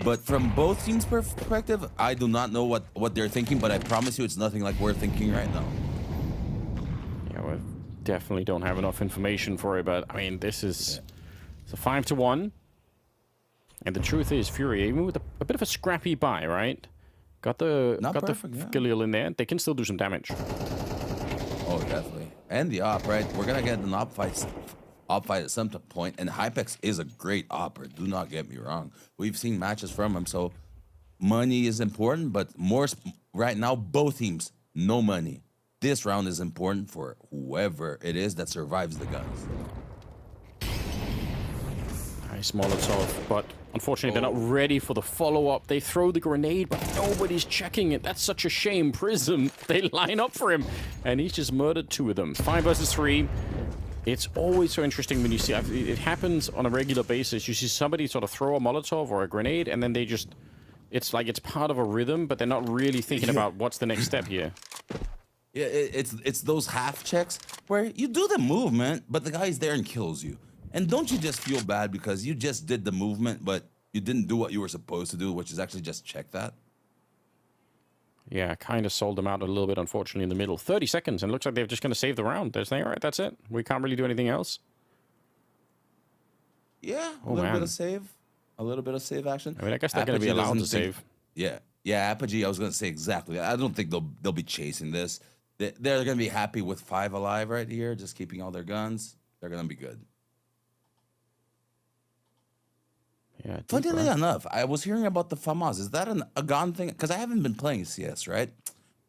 Speaker 12: but from both teams' perspective, I do not know what they're thinking, but I promise you it's nothing like we're thinking right now.
Speaker 11: Yeah, we definitely don't have enough information for it, but I mean, this is it's a 5-1. And the truth is, Furia, even with a bit of a scrappy buy, right? Got the Galil in there. They can still do some damage.
Speaker 12: Oh, definitely. And the op, right? We're gonna get an op fight at some point, and Hypex is a great opper. Do not get me wrong. We've seen matches from him, so money is important, but more right now, both teams, no money. This round is important for whoever it is that survives the guns.
Speaker 11: Nice Molotov, but unfortunately they're not ready for the follow-up. They throw the grenade, but nobody's checking it. That's such a shame. Prism, they line up for him, and he's just murdered 2 of them. 5 versus 3. It's always so interesting when you see, it happens on a regular basis. You see somebody sort of throw a Molotov or a grenade, and then they just, it's like it's part of a rhythm, but they're not really thinking about what's the next step here.
Speaker 12: Yeah, it's those half checks where you do the movement, but the guy's there and kills you. And don't you just feel bad because you just did the movement, but you didn't do what you were supposed to do, which is actually just check that?
Speaker 11: Yeah, kind of sold them out a little bit, unfortunately, in the middle. 30 seconds, and it looks like they're just going to save the round. They're saying, all right, that's it. We can't really do anything else.
Speaker 12: Yeah, a little bit of save. A little bit of save action.
Speaker 11: I mean, I guess they're going to be allowed to save.
Speaker 12: Yeah, Apogee, I was going to say exactly. I don't think they'll be chasing this. They're going to be happy with 5 alive right here, just keeping all their guns. They're going to be good.
Speaker 11: Yeah,
Speaker 12: funnily enough, I was hearing about the FAMAS. Is that a gone thing? Because I haven't been playing CS, right?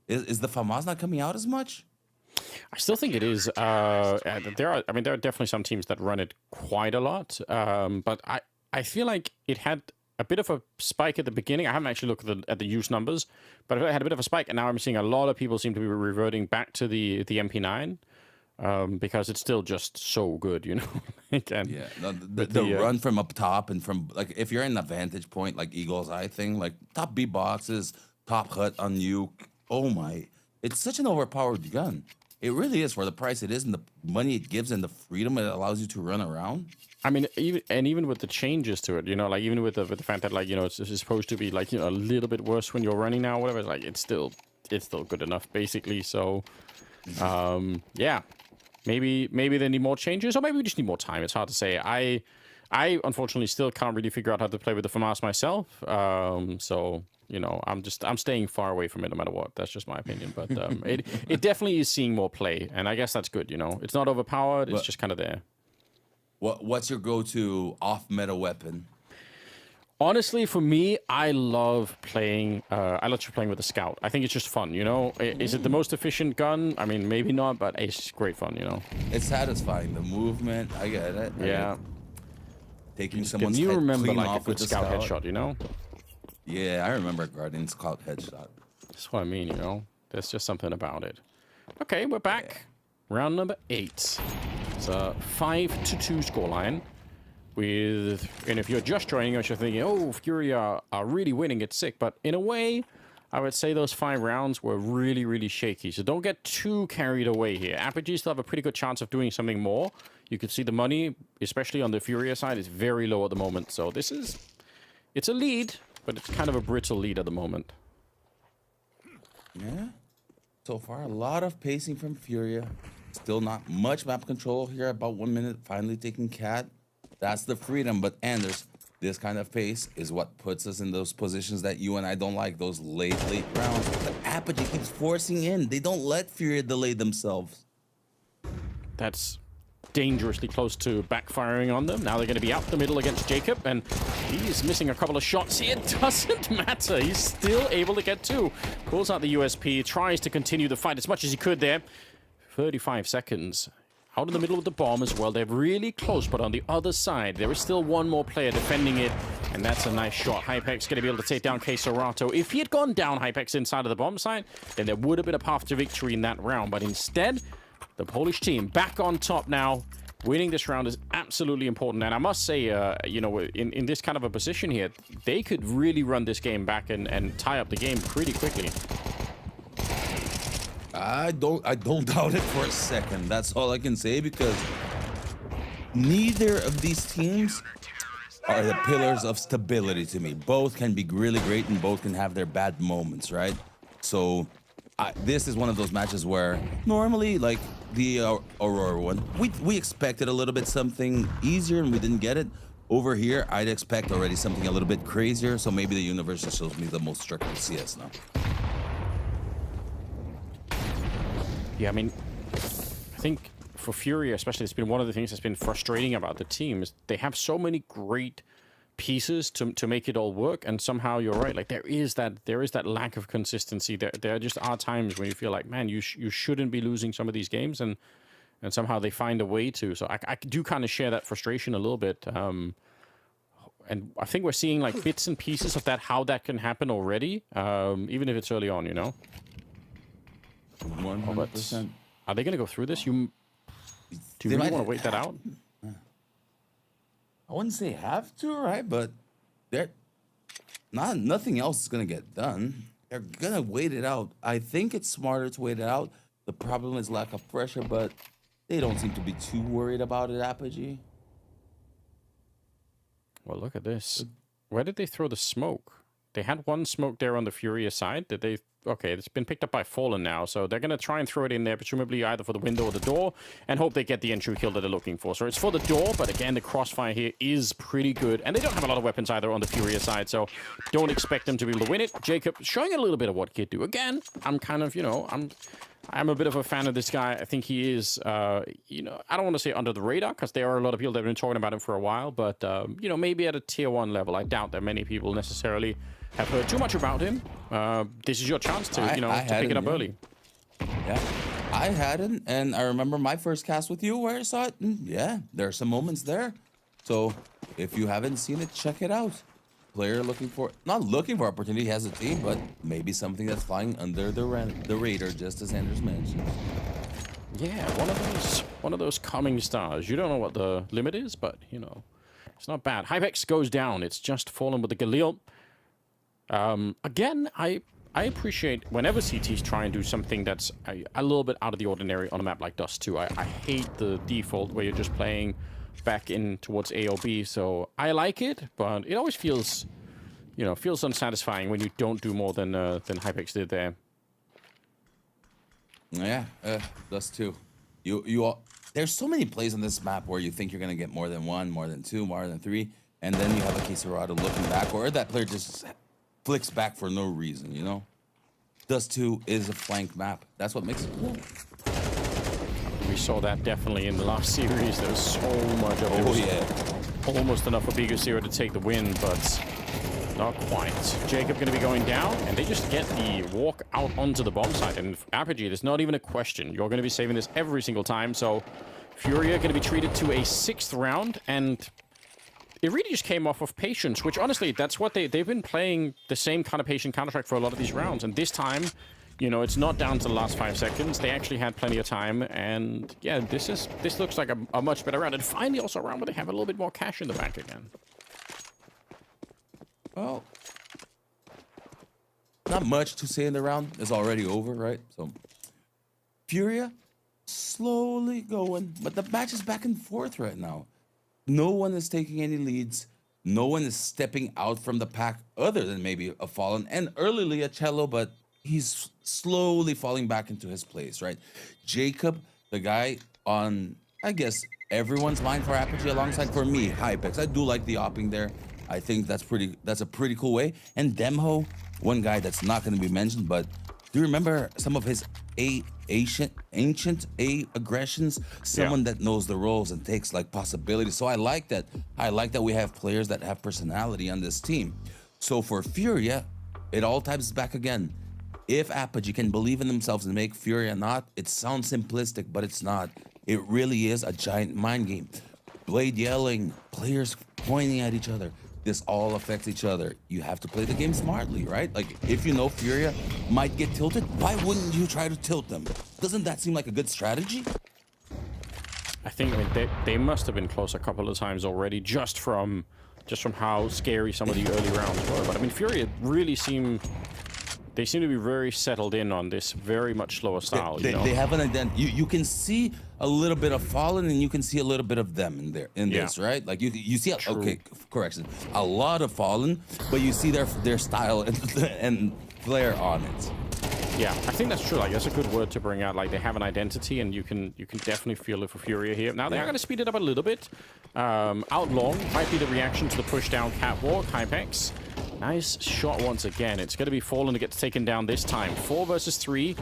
Speaker 12: Is the FAMAS not coming out as much?
Speaker 11: I still think it is. There are definitely some teams that run it quite a lot. But I feel like it had a bit of a spike at the beginning. I haven't actually looked at the use numbers, but it had a bit of a spike, and now I'm seeing a lot of people seem to be reverting back to the MP9. Because it's still just so good, you know.
Speaker 12: The run from up top and from, like, if you're in the vantage point, like Eagle's Eye thing, like top B boxes, top hut on Nuke. Oh my, it's such an overpowered gun. It really is for the price it is and the money it gives and the freedom it allows you to run around.
Speaker 11: I mean, even with the changes to it, you know, like even with the fact that, like, you know, it's supposed to be like, you know, a little bit worse when you're running now, whatever. Like it's still good enough, basically. So, yeah. Maybe they need more changes, or maybe we just need more time. It's hard to say. I unfortunately still can't really figure out how to play with the FAMAS myself. So you know, I'm staying far away from it no matter what. That's just my opinion. But it definitely is seeing more play, and I guess that's good. You know, it's not overpowered. It's just kind of there.
Speaker 12: What's your go-to off-meta weapon?
Speaker 11: Honestly, for me, I love playing. I love playing with the scout. I think it's just fun. You know, is it the most efficient gun? I mean, maybe not, but it's great fun. You know,
Speaker 12: it's satisfying. The movement, I get it.
Speaker 11: Yeah.
Speaker 12: Taking someone's
Speaker 11: you
Speaker 12: head
Speaker 11: remember
Speaker 12: clean
Speaker 11: like
Speaker 12: off
Speaker 11: a good
Speaker 12: with the
Speaker 11: scout headshot, you know?
Speaker 12: Yeah, I remember Guardian scout headshot.
Speaker 11: That's what I mean, you know? There's just something about it. Okay, we're back. Yeah. Round number 8. It's a 5-2 scoreline. And if you're just joining us, you're thinking, oh, Furia are really winning, it's sick. But in a way, I would say those 5 rounds were really, really shaky. So don't get too carried away here. Apogee still have a pretty good chance of doing something more. You can see the money, especially on the Furia side, is very low at the moment. So it's a lead, but it's kind of a brittle lead at the moment.
Speaker 12: Yeah. So far, a lot of pacing from Furia. Still not much map control here. About 1 minute, finally taking Cat. That's the freedom. But Anders, this kind of pace is what puts us in those positions that you and I don't like, those late rounds. But Apogee keeps forcing in. They don't let Furia delay themselves.
Speaker 11: That's dangerously close to backfiring on them. Now they're going to be out the middle against Jacob, and he's missing a couple of shots here. It doesn't matter. He's still able to get 2. Pulls out the USP, tries to continue the fight as much as he could there. 35 seconds. Out in the middle of the bomb as well. They're really close, but on the other side, there is still one more player defending it, and that's a nice shot. Hypex going to be able to take down Quesorato. If he had gone down Hypex inside of the bomb side, then there would have been a path to victory in that round, but instead, the Polish team back on top now. Winning this round is absolutely important, and I must say, you know, in this kind of a position here, they could really run this game back and tie up the game pretty quickly.
Speaker 12: I don't doubt it for a second. That's all I can say, because neither of these teams are the pillars of stability to me. Both can be really great and both can have their bad moments, right? So this is one of those matches where normally, like the Aurora one, we expected a little bit something easier and we didn't get it. Over here, I'd expect already something a little bit crazier, so maybe the universe just shows me the most structured CS now.
Speaker 11: Yeah, I mean, I think for Furia especially, it's been one of the things that's been frustrating about the team is they have so many great pieces to make it all work, and somehow you're right, like there is that lack of consistency. There just are times when you feel like, man, you shouldn't be losing some of these games, and somehow they find a way to. So I do kind of share that frustration a little bit, and I think we're seeing like bits and pieces of that, how that can happen already, even if it's early on, you know.
Speaker 12: 100%.
Speaker 11: Are they going to go through this? Do you really want to wait that out?
Speaker 12: I wouldn't say have to, right? But nothing else is gonna get done. They're gonna wait it out. I think it's smarter to wait it out. The problem is lack of pressure, but they don't seem to be too worried about it, Apogee.
Speaker 11: Well, look at this. Where did they throw the smoke? They had one smoke there on the Furia side. Did they? Okay, it's been picked up by Fallen now, so they're going to try and throw it in there, presumably either for the window or the door, and hope they get the entry kill that they're looking for. So it's for the door, but again, the crossfire here is pretty good, and they don't have a lot of weapons either on the Furia side, so don't expect them to be able to win it. Jacob showing a little bit of what he could do. Again, I'm kind of, you know, I'm a bit of a fan of this guy. I think he is, you know, I don't want to say under the radar, because there are a lot of people that have been talking about him for a while, but, you know, maybe at a tier 1 level. I doubt that many people necessarily have heard too much about him. This is your chance to, you know, to pick it up early.
Speaker 12: Yeah, I hadn't, and I remember my first cast with you where I saw it. Yeah, there are some moments there. So if you haven't seen it, check it out. Player not looking for opportunity, has a team, but maybe something that's flying under the radar, just as Anders mentioned.
Speaker 11: Yeah, one of those coming stars. You don't know what the limit is, but you know, it's not bad. Hypex goes down. It's just Fallen with the Galil. Again, I appreciate whenever CTs try and do something that's a little bit out of the ordinary on a map like Dust 2. I hate the default where you're just playing back in towards A or B, so I like it, but it always feels, you know, feels unsatisfying when you don't do more than Hypex did there.
Speaker 12: Yeah, Dust 2. There's so many plays on this map where you think you're gonna get more than one, more than two, more than three, and then you have a case of Aurora looking back, or that player just flicks back for no reason, you know? Dust 2 is a flank map. That's what makes it cool.
Speaker 11: We saw that definitely in the last series. There was so much of it.
Speaker 12: Oh, yeah.
Speaker 11: Almost enough for Bigger0 to take the win, but not quite. Jacob going to be going down, and they just get the walk out onto the bomb site. And Apogee, there's not even a question. You're going to be saving this every single time. So Furia going to be treated to a 6th round, and it really just came off of patience, which honestly, that's what they've been playing the same kind of patient Counter-Strike for a lot of these rounds. And this time, you know, it's not down to the last 5 seconds. They actually had plenty of time, and yeah, this looks like a much better round. And finally also a round where they have a little bit more cash in the bank again.
Speaker 12: Well, not much to say in the round. It's already over, right? So, Furia slowly going, but the match is back and forth right now. No one is taking any leads. No one is stepping out from the pack other than maybe a Fallen and early a Cello, but he's slowly falling back into his place, right? Jacob, the guy on, I guess, everyone's mind for Apogee alongside, for me, Hypex. I do like the opping there. I think that's a pretty cool way. And Demho, one guy that's not going to be mentioned, but do you remember some of his ancient aggressions? Someone that knows the roles and takes like possibilities. So I like that. I like that we have players that have personality on this team. So for Furia, it all ties back again. If Apogee can believe in themselves and make Furia not, it sounds simplistic, but it's not. It really is a giant mind game. Blade yelling, players pointing at each other. This all affects each other. You have to play the game smartly, right? Like, if you know Furia might get tilted, why wouldn't you try to tilt them? Doesn't that seem like a good strategy?
Speaker 11: I think they must have been close a couple of times already, just from how scary some of the early rounds were. But I mean, Furia really seem to be very settled in on this very much slower style.
Speaker 12: They have an identity. You can see a little bit of Fallen, and you can see a little bit of them in this, right? Like you see, okay, correction, a lot of Fallen, but you see their style and flair on it.
Speaker 11: Yeah, I think that's true. Like, that's a good word to bring out. Like, they have an identity, and you can definitely feel it for Furia here. Now, they are going to speed it up a little bit. Outlaw might be the reaction to the push down catwalk. Hypex. Nice shot once again. It's going to be Fallen to get taken down this time. 4 versus 3,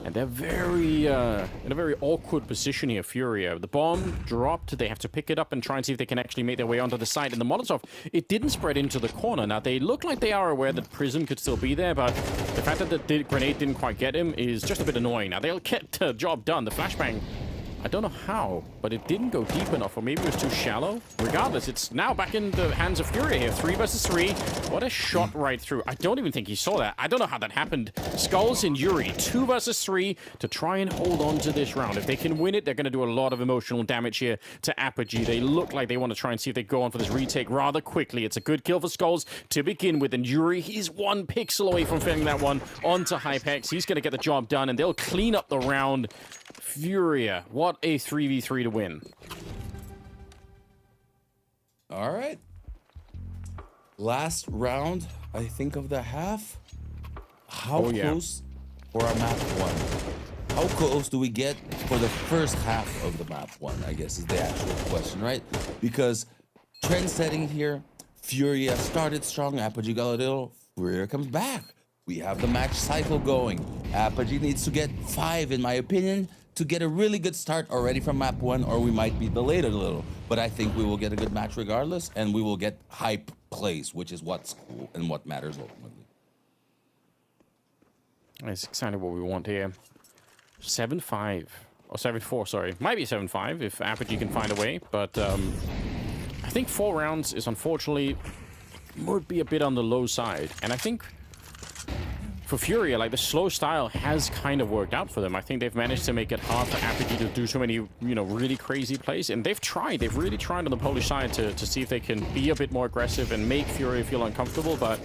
Speaker 11: and they're very in a very awkward position here, Furia. The bomb dropped. They have to pick it up and try and see if they can actually make their way onto the side. And the Molotov, it didn't spread into the corner. Now, they look like they are aware that Prism could still be there, but the fact that the grenade didn't quite get him is just a bit annoying. Now, they'll get the job done. The flashbang, I don't know how, but it didn't go deep enough, or maybe it was too shallow. Regardless, it's now back in the hands of Furia here. 3 versus 3. What a shot right through. I don't even think he saw that. I don't know how that happened. Skulls and Yuri, 2 versus 3 to try and hold on to this round. If they can win it, they're going to do a lot of emotional damage here to Apogee. They look like they want to try and see if they go on for this retake rather quickly. It's a good kill for Skulls to begin with, and Yuri, he's 1 pixel away from failing that one onto Hypex. He's going to get the job done, and they'll clean up the round. Furia, what a 3v3 to win.
Speaker 12: All right. Last round, I think, of the half. How close for our map 1? How close do we get for the first half of the map 1, I guess, is the actual question, right? Because trend setting here, Furia started strong, Apogee got a little, Furia comes back. We have the match cycle going. Apogee needs to get 5, in my opinion, to get a really good start already from map 1, or we might be delayed a little. But I think we will get a good match regardless, and we will get hype plays, which is what's cool and what matters ultimately.
Speaker 11: That's exactly what we want here. 7-5, or 7-4, sorry. Might be 7-5 if Apogee can find a way, but I think 4 rounds is unfortunately would be a bit on the low side. And I think for Furia, like, the slow style has kind of worked out for them. I think they've managed to make it hard for Apogee to do so many, really crazy plays. And they've really tried on the Polish side to see if they can be a bit more aggressive and make Furia feel uncomfortable. But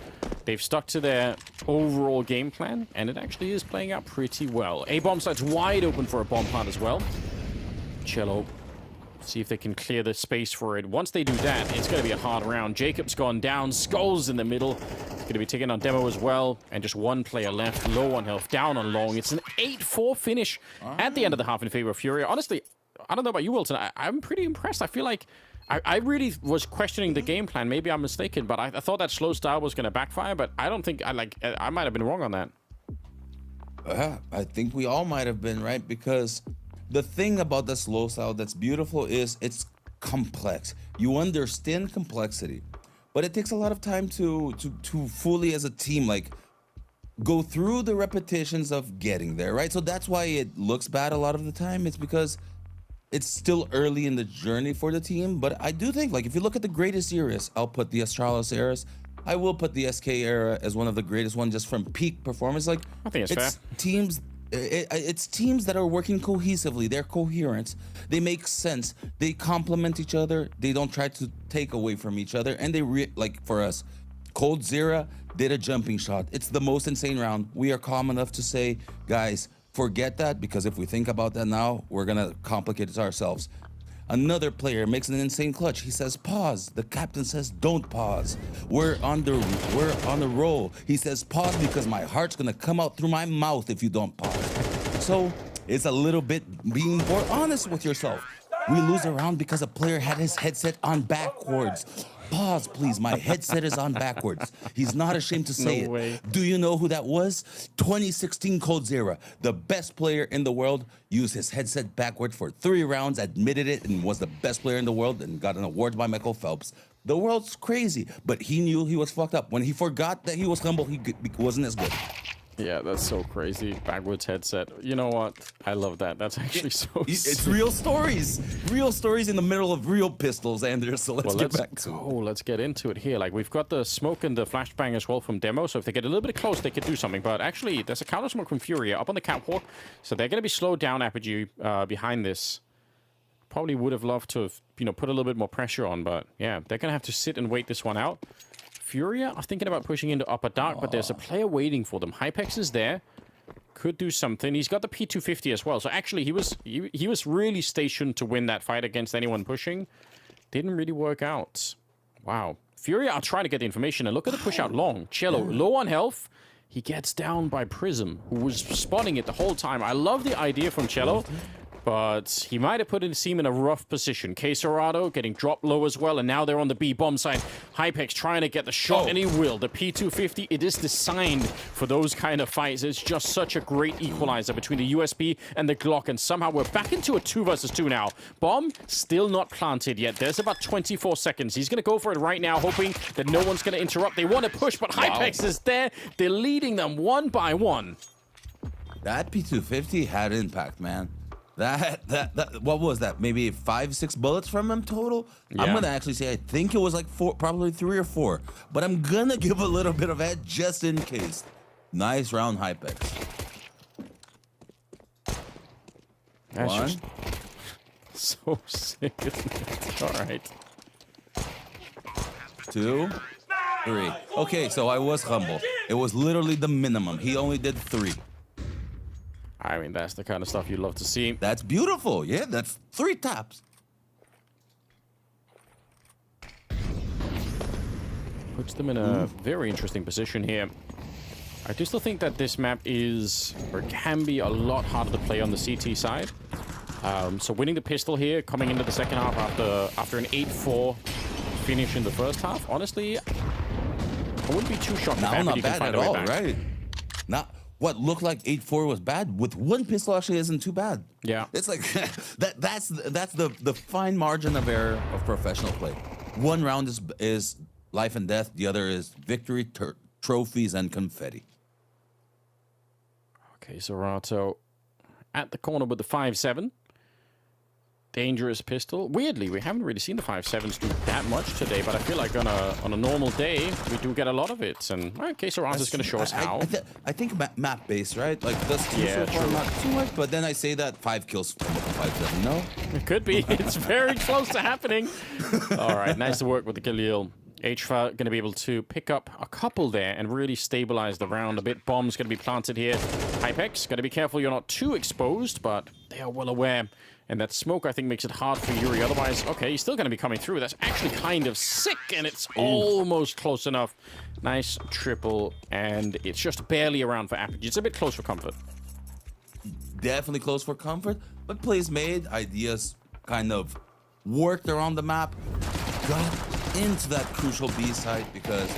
Speaker 11: they've stuck to their overall game plan, and it actually is playing out pretty well. A bomb site's wide open for a bomb plant as well. Cello, see if they can clear the space for it. Once they do that, it's going to be a hard round. Jacob's gone down. Skulls in the middle. Going to be taking on Demo as well. And just one player left, low on health, down on long. It's an 8-4 finish at the end of the half in favor of Furia. Honestly, I don't know about you, Wilton. I'm pretty impressed. I feel like I really was questioning the game plan. Maybe I'm mistaken, but I thought that slow style was going to backfire, but I don't think I might have been wrong on that.
Speaker 12: I think we all might have been, right? Because the thing about the slow style that's beautiful is it's complex. You understand complexity, but it takes a lot of time to fully as a team, like, go through the repetitions of getting there, right? So that's why it looks bad a lot of the time. It's because it's still early in the journey for the team. But I do think, like, if you look at the greatest eras, I'll put the Astralis eras. I will put the SK era as one of the greatest ones just from peak performance. Like,
Speaker 11: I think it's fair.
Speaker 12: It's teams that are working cohesively. They're coherent. They make sense. They complement each other. They don't try to take away from each other. And they like, for us, coldzera did a jumping shot. It's the most insane round. We are calm enough to say, guys, forget that, because if we think about that now, we're gonna complicate it ourselves. Another player makes an insane clutch. He says, pause. The captain says, don't pause. We're on the roll. He says, pause because my heart's gonna come out through my mouth if you don't pause. So it's a little bit being more honest with yourself. We lose a round because a player had his headset on backwards. Pause, please. My headset is on backwards. He's not ashamed to say it.
Speaker 11: Way.
Speaker 12: Do you know who that was? 2016 coldzera, the best player in the world, used his headset backward for 3 rounds, admitted it, and was the best player in the world, and got an award by Michael Phelps. The world's crazy, but he knew he was fucked up. When he forgot that he was humble, he wasn't as good.
Speaker 11: Yeah, that's so crazy. Backwards headset. You know what? I love that. That's actually so
Speaker 12: It's
Speaker 11: sick.
Speaker 12: real stories. Real stories in the middle of real pistols, Anders. So let's get back to it.
Speaker 11: Let's get into it here. Like, we've got the smoke and the flashbang as well from Demo, so if they get a little bit close, they could do something. But actually, there's a counter smoke from Furia up on the catwalk, so they're going to be slowed down, Apogee, behind this. Probably would have loved to have, put a little bit more pressure on, but yeah, they're going to have to sit and wait this one out. Furia are thinking about pushing into upper dark, but there's a player waiting for them. Hypex is there. Could do something. He's got the P250 as well. So actually, he was really stationed to win that fight against anyone pushing. Didn't really work out. Wow. Furia are trying to get the information, and look at the push out long. Cello, low on health. He gets down by Prism, who was spotting it the whole time. I love the idea from Cello, but he might have put his team in a rough position. Quesorado getting dropped low as well, and now they're on the B bomb side. Hypex trying to get the shot, and he will. The P250, it is designed for those kind of fights. It's just such a great equalizer between the USB and the Glock, and somehow we're back into a 2 versus 2 now. Bomb still not planted yet. There's about 24 seconds. He's going to go for it right now, hoping that no one's going to interrupt. They want to push, but Hypex is there. They're leading them 1 by 1.
Speaker 12: That P250 had impact, man. That what was that? Maybe 5-6 bullets from him total? Yeah. I'm gonna actually say I think it was like 4, probably 3 or 4. But I'm gonna give a little bit of edge just in case. Nice round, Hypex.
Speaker 11: That's
Speaker 12: 1.
Speaker 11: just so sick, isn't it? All right.
Speaker 12: 2, 3. Okay, so I was humble. It was literally the minimum. He only did 3.
Speaker 11: I mean, that's the kind of stuff you love to see.
Speaker 12: That's beautiful. Yeah, that's 3 taps.
Speaker 11: Puts them in a very interesting position here. I do still think that this map is, or can be, a lot harder to play on the CT side. So winning the pistol here, coming into the second half after an 8-4 finish in the first half, honestly, I wouldn't be too shocked if
Speaker 12: not
Speaker 11: you
Speaker 12: bad
Speaker 11: can find
Speaker 12: at
Speaker 11: a way
Speaker 12: all,
Speaker 11: back.
Speaker 12: right? Not what looked like 8-4 was bad. With 1 pistol, actually isn't too bad.
Speaker 11: Yeah,
Speaker 12: it's like that's the fine margin of error of professional play. 1 round is life and death. The other is victory, trophies, and confetti.
Speaker 11: Okay, Zorato at the corner with the 5-7. Dangerous pistol. Weirdly, we haven't really seen the 5.7s do that much today, but I feel like on a normal day, we do get a lot of it. And okay, Sorato's going to show us how.
Speaker 12: I think map based, right? Like this so far, not too much, but then I say that 5 kills from 5.7. No,
Speaker 11: it could be. It's very close to happening. All right, nice to work with the Khalil. HFA going to be able to pick up a couple there and really stabilize the round a bit. Bombs going to be planted here. Hypex, got to be careful you're not too exposed, but they are well aware. And that smoke, I think, makes it hard for Yuri. Otherwise, okay, he's still going to be coming through. That's actually kind of sick, and it's almost close enough. Nice triple, and it's just barely around for Apogee. It's a bit close for comfort.
Speaker 12: Definitely close for comfort, but plays made, ideas kind of worked around the map, got into that crucial B site because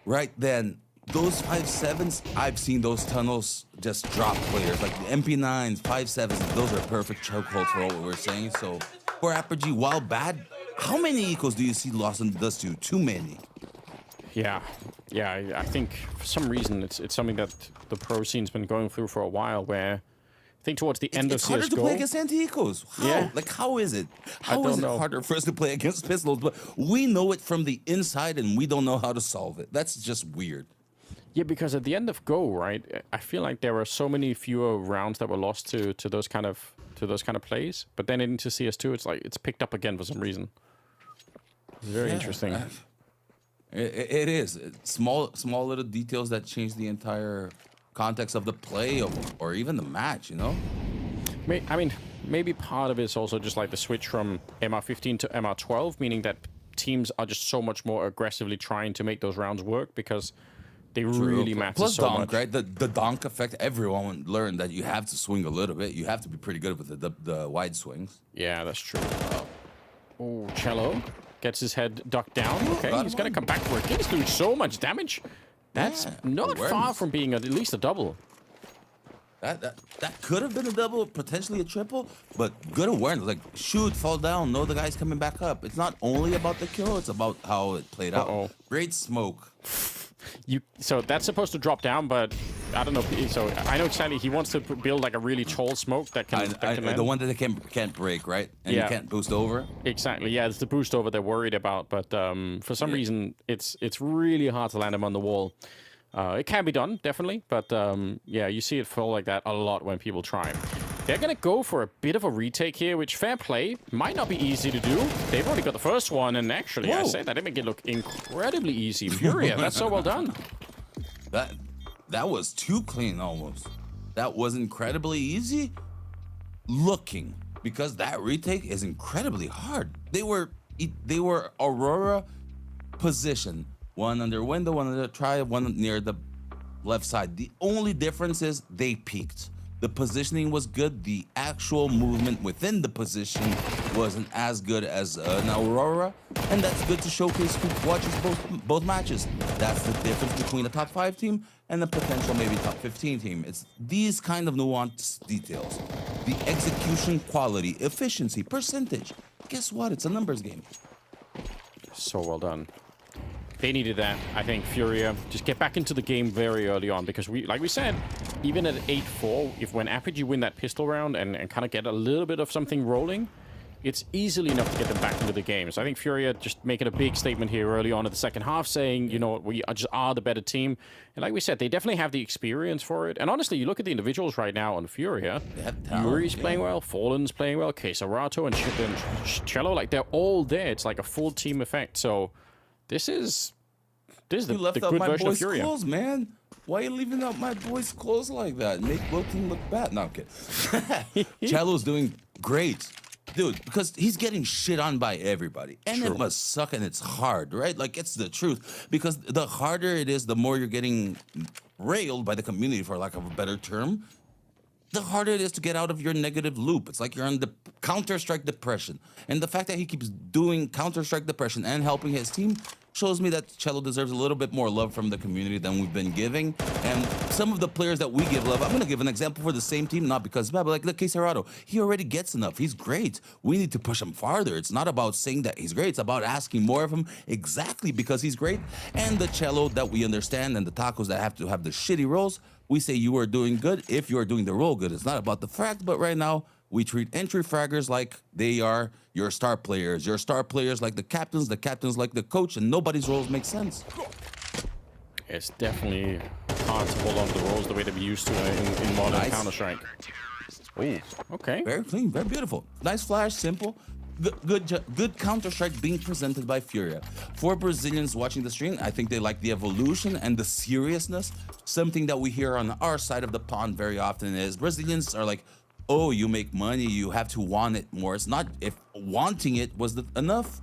Speaker 12: right then, those 5-7s, I've seen those tunnels just drop players. Like the MP9s, 5-7s, those are perfect chokeholds for what we're saying. So for Apogee, while bad, how many ecos do you see lost in the dust to? Too many.
Speaker 11: Yeah, I think for some reason it's something that the pro scene's been going through for a while where I think towards the end of CSGO...
Speaker 12: It's harder to play against anti-ecos. How?
Speaker 11: Yeah.
Speaker 12: Like, how is it? How is it harder for us to play against pistols? But we know it from the inside and we don't know how to solve it. That's just weird.
Speaker 11: Yeah, because at the end of Go, right, I feel like there were so many fewer rounds that were lost to those kind of plays. But then into CS2, it's like it's picked up again for some reason. It's very interesting.
Speaker 12: It is small little details that change the entire context of the play or even the match. You know.
Speaker 11: I mean, maybe part of it's also just like the switch from MR15 to MR12, meaning that teams are just so much more aggressively trying to make those rounds work because they really matter
Speaker 12: Plus
Speaker 11: so
Speaker 12: donk,
Speaker 11: much.
Speaker 12: right? The donk effect, everyone learned that you have to swing a little bit. You have to be pretty good with the wide swings.
Speaker 11: Yeah, that's true. Oh, Cello gets his head ducked down. Okay, he's going to come back for it. He's doing so much damage. That's not far from being at least a double.
Speaker 12: That could have been a double, potentially a triple, but good awareness. Like, shoot, fall down, know the guy's coming back up. It's not only about the kill, it's about how it played out. Great smoke.
Speaker 11: So that's supposed to drop down, but I don't know. So I know exactly he wants to build like a really tall smoke that can.
Speaker 12: The one that they can't break, right? And you can't boost over.
Speaker 11: Exactly. Yeah, it's the boost over they're worried about, but for some reason it's really hard to land him on the wall. It can be done, definitely, but yeah, you see it fall like that a lot when people try. They're going to go for a bit of a retake here, which, fair play, might not be easy to do. They've already got the first one, and actually, I say that, they make it look incredibly easy. Furia, that's so well done.
Speaker 12: That was too clean, almost. That was incredibly easy looking, because that retake is incredibly hard. They were Aurora position. One under window, one under try, one near the left side. The only difference is they peaked. The positioning was good. The actual movement within the position wasn't as good as an Aurora, and that's good to showcase who watches both matches. That's the difference between a top 5 team and a potential maybe top 15 team. It's these kind of nuanced details. The execution quality, efficiency, percentage. Guess what? It's a numbers game.
Speaker 11: So well done. They needed that. I think Furia just get back into the game very early on because like we said, even at 8-4, if when Apogee win that pistol round and kind of get a little bit of something rolling, it's easily enough to get them back into the game. So I think Furia just making a big statement here early on in the second half saying, you know what, we just are the better team. And like we said, they definitely have the experience for it. And honestly, you look at the individuals right now on Furia, Yuri's playing well, Fallen's playing well, Kesarato and Cello, like they're all there. It's like a full team effect. So this is the
Speaker 12: left out
Speaker 11: good
Speaker 12: my
Speaker 11: version of
Speaker 12: boys'
Speaker 11: Furia.
Speaker 12: clothes, man. Why are you leaving out my boys' clothes like that? Make both team look bad. No, I'm kidding. Cello's doing great. Dude, because he's getting shit on by everybody. And it must suck and it's hard, right? Like, it's the truth. Because the harder it is, the more you're getting railed by the community, for lack of a better term, the harder it is to get out of your negative loop. It's like you're on the Counter-Strike depression. And the fact that he keeps doing Counter-Strike depression and helping his team shows me that Cello deserves a little bit more love from the community than we've been giving. And some of the players that we give love, I'm going to give an example for the same team, not because, but like Kesarato, he already gets enough. He's great. We need to push him farther. It's not about saying that he's great. It's about asking more of him exactly because he's great. And the Cello that we understand and the tacos that have to have the shitty roles, we say you are doing good if you are doing the role good. It's not about the fact, but right now, we treat entry fraggers like they are your star players like the captains like the coach, and nobody's roles make sense.
Speaker 11: It's definitely hard to pull off the roles the way that we used to in modern Counter-Strike. Oh, okay.
Speaker 12: Very clean, very beautiful. Nice flash, simple. good Counter-Strike being presented by Furia. For Brazilians watching the stream, I think they like the evolution and the seriousness. Something that we hear on our side of the pond very often is Brazilians are like, oh, you make money, you have to want it more. It's not, if wanting it was enough,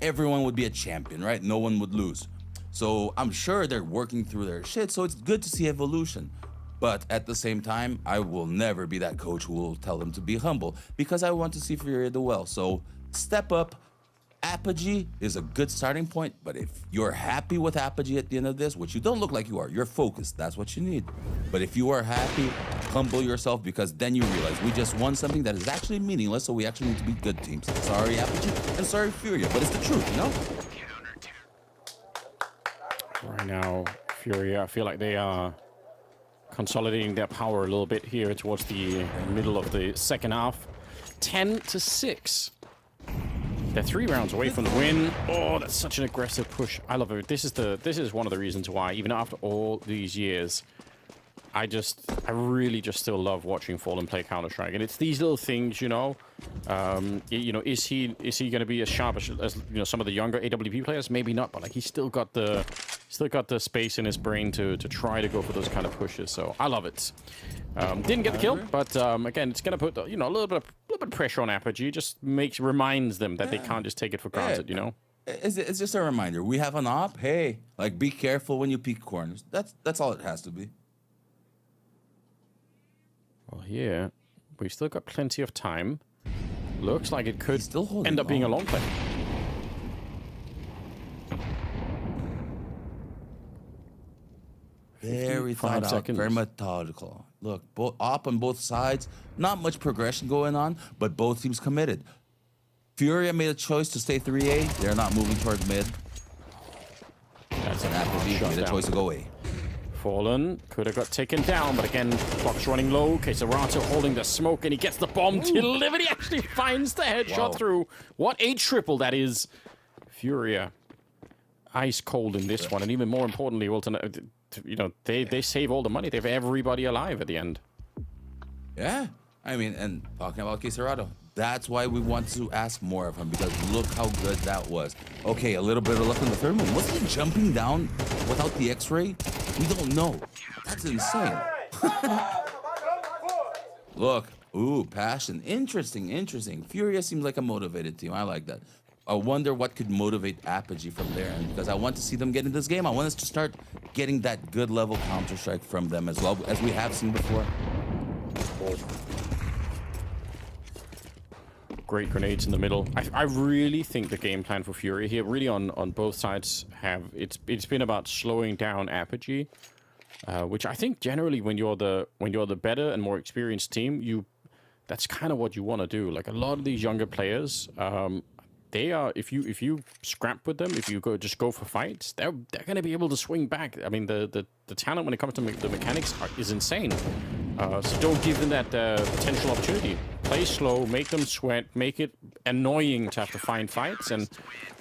Speaker 12: everyone would be a champion, right? No one would lose. So I'm sure they're working through their shit, so it's good to see evolution. But at the same time, I will never be that coach who will tell them to be humble, because I want to see Furia do well. So step up. Apogee is a good starting point, but if you're happy with Apogee at the end of this, which you don't look like you are, you're focused, that's what you need. But if you are happy, humble yourself, because then you realize we just won something that is actually meaningless, so we actually need to be good teams. Sorry Apogee, and sorry Furia, but it's the truth, you know?
Speaker 11: Right now, Furia, I feel like they are consolidating their power a little bit here towards the middle of the second half. 10-6. They're 3 rounds away from the win. Oh, that's such an aggressive push. I love it. This is one of the reasons why, even after all these years, I really just still love watching Fallen play Counter-Strike. And it's these little things, you know. Is he going to be as sharp as some of the younger AWP players? Maybe not, but like he's still got the space in his brain to try to go for those kind of pushes. So I love it. Didn't get the kill, but again, it's going to put a little bit of pressure on Apogee. Just reminds them that they can't just take it for granted, you know.
Speaker 12: It's just a reminder. We have an op. Hey, like be careful when you peek corners. That's all it has to be.
Speaker 11: Well, here we've still got plenty of time. Looks like it could end up being a long play.
Speaker 12: Very thought out, very methodical. Look, up on both sides, not much progression going on, but both teams committed. Furia made a choice to stay 3A. They're not moving towards mid.
Speaker 11: That's
Speaker 12: an Apogee made a choice to go A.
Speaker 11: Fallen could have got taken down, but again, clock's running low. Queserato holding the smoke, and he gets the bomb delivered. He actually finds the headshot through. What a triple that is. Furia, ice cold in this one, and even more importantly, Wilton, they save all the money. They have everybody alive at the end.
Speaker 12: Yeah, I mean, and talking about Queserato, that's why we want to ask more of him, because look how good that was. Okay, a little bit of luck in the third one. Was he jumping down without the X-ray? We don't know. That's insane. Look, ooh, passion. Interesting. Furia seems like a motivated team. I like that. I wonder what could motivate Apogee from there, and because I want to see them get in this game. I want us to start getting that good level Counter-Strike from them as well, as we have seen before.
Speaker 11: Great grenades in the middle. I really think the game plan for Furia here, really on both sides, it's been about slowing down Apogee, which I think generally when you're the better and more experienced team, that's kind of what you want to do. Like a lot of these younger players, they are, if you scrap with them, if you just go for fights, they're going to be able to swing back. I mean, the talent when it comes to the mechanics is insane. So don't give them that potential opportunity. Play slow, make them sweat, make it annoying to have to find fights, and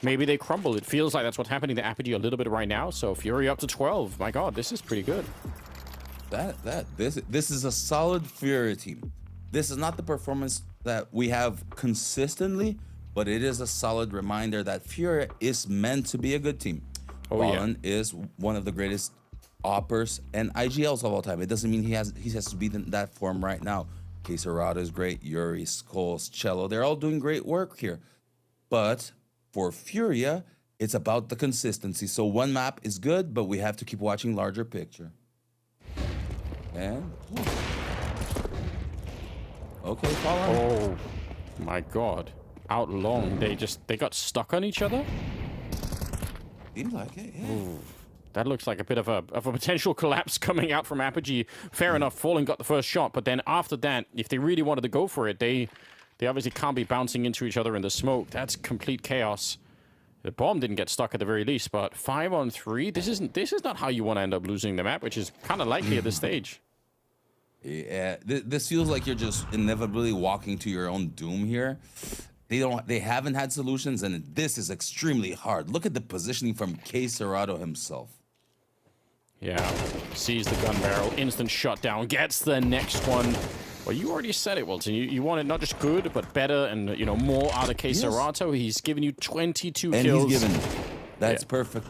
Speaker 11: maybe they crumble. It feels like that's what's happening to Apogee a little bit right now. So Fury up to 12. My God, this is pretty good.
Speaker 12: This is a solid Fury team. This is not the performance that we have consistently, but it is a solid reminder that Furia is meant to be a good team. Fallen is one of the greatest oppers and IGLs of all time. It doesn't mean he has to be in that form right now. Queserato is great, Yuri, Skulls, Cello, they're all doing great work here. But for Furia, it's about the consistency. So one map is good, but we have to keep watching larger picture. And okay, Fallen.
Speaker 11: Oh my God. Out long. They got stuck on each other?
Speaker 12: Seems like it, yeah.
Speaker 11: Ooh. That looks like a bit of a potential collapse coming out from Apogee. Fair enough, Fallen got the first shot, but then after that, if they really wanted to go for it, they obviously can't be bouncing into each other in the smoke. That's complete chaos. The bomb didn't get stuck at the very least, but 5-on-3, this is not how you want to end up losing the map, which is kind of likely at this stage.
Speaker 12: Yeah, this feels like you're just inevitably walking to your own doom here. They haven't had solutions, and this is extremely hard. Look at the positioning from Queserato himself.
Speaker 11: Yeah, sees the gun barrel, instant shutdown, gets the next one. Well, you already said it, Wilton. You want it not just good, but better and, you know, more out of Serato. He's given you 22
Speaker 12: and
Speaker 11: kills.
Speaker 12: He's given. That's perfect.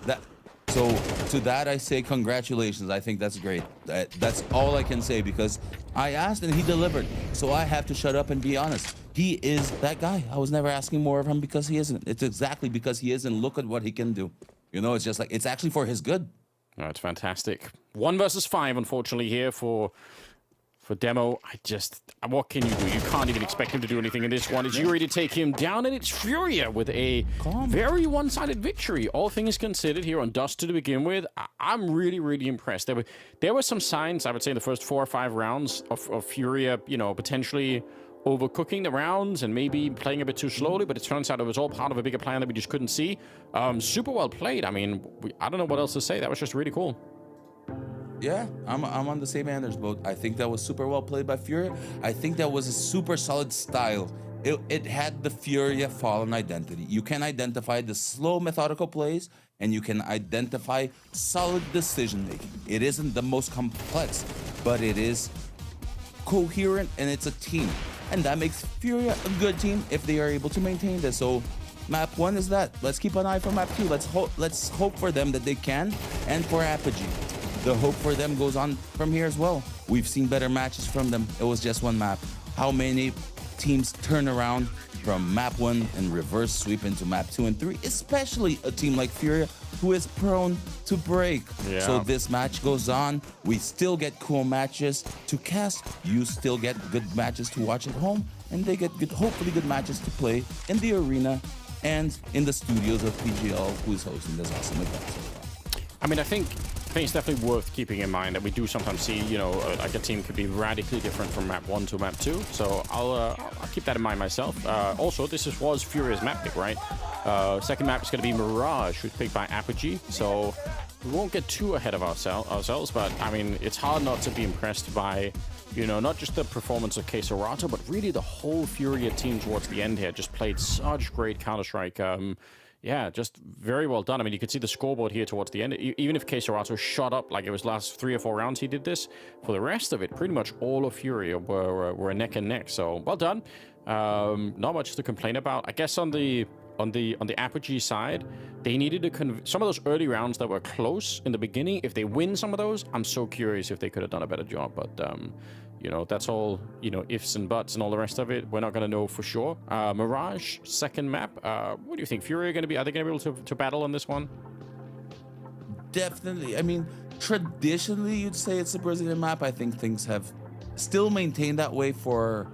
Speaker 12: So to that I say congratulations. I think that's great. That's all I can say because I asked and he delivered. So I have to shut up and be honest. He is that guy. I was never asking more of him because he isn't. It's exactly because he is, and look at what he can do. You know, it's just like, it's actually for his good.
Speaker 11: Oh, it's fantastic. 1 versus 5, unfortunately, here for Demo. What can you do? You can't even expect him to do anything in this one. It's Yuri to take him down, and it's Furia with a very one-sided victory. All things considered here on Dust to begin with, I'm really, really impressed. There were some signs, I would say, in the first 4 or 5 rounds of Furia, you know, potentially overcooking the rounds and maybe playing a bit too slowly, but it turns out it was all part of a bigger plan that we just couldn't see. Super well played. I mean, I don't know what else to say. That was just really cool.
Speaker 12: Yeah, I'm on the same Anders boat. I think that was super well played by Furia. I think that was a super solid style. It had the Furia Fallen identity. You can identify the slow methodical plays and you can identify solid decision making. It isn't the most complex, but it is coherent and it's a team. And that makes Furia a good team if they are able to maintain this. So map 1 is that. Let's keep an eye for map 2. Let's hope for them that they can, and for Apogee. The hope for them goes on from here as well. We've seen better matches from them. It was just one map. How many teams turn around from map 1 and reverse sweep into map 2 and 3, especially a team like Furia, who is prone to break.
Speaker 11: Yeah.
Speaker 12: So this match goes on. We still get cool matches to cast. You still get good matches to watch at home, and they get hopefully good matches to play in the arena and in the studios of PGL, who is hosting this awesome event.
Speaker 11: I mean, I think it's definitely worth keeping in mind that we do sometimes see, you know, like a team could be radically different from map 1 to map 2. So I'll keep that in mind myself. Also, this was Furia's map pick, right? Second map is going to be Mirage, who's picked by Apogee. So we won't get too ahead of ourselves, but I mean, it's hard not to be impressed by, you know, not just the performance of Serato, but really the whole Furia team towards the end here. Just played such great Counter-Strike. Yeah, just very well done. I mean, you could see the scoreboard here towards the end. Even if Serato shot up, like it was last 3 or 4 rounds he did this, for the rest of it, pretty much all of Furia were neck and neck. So well done. Not much to complain about. I guess on the Apogee side, they needed to some of those early rounds that were close in the beginning. If they win some of those, I'm so curious if they could have done a better job. But you know, that's all, you know, ifs and buts and all the rest of it. We're not going to know for sure. Mirage, second map. What do you think? Furia are they going to be able to battle on this one?
Speaker 12: Definitely. I mean, traditionally, you'd say it's a Brazilian map. I think things have still maintained that way for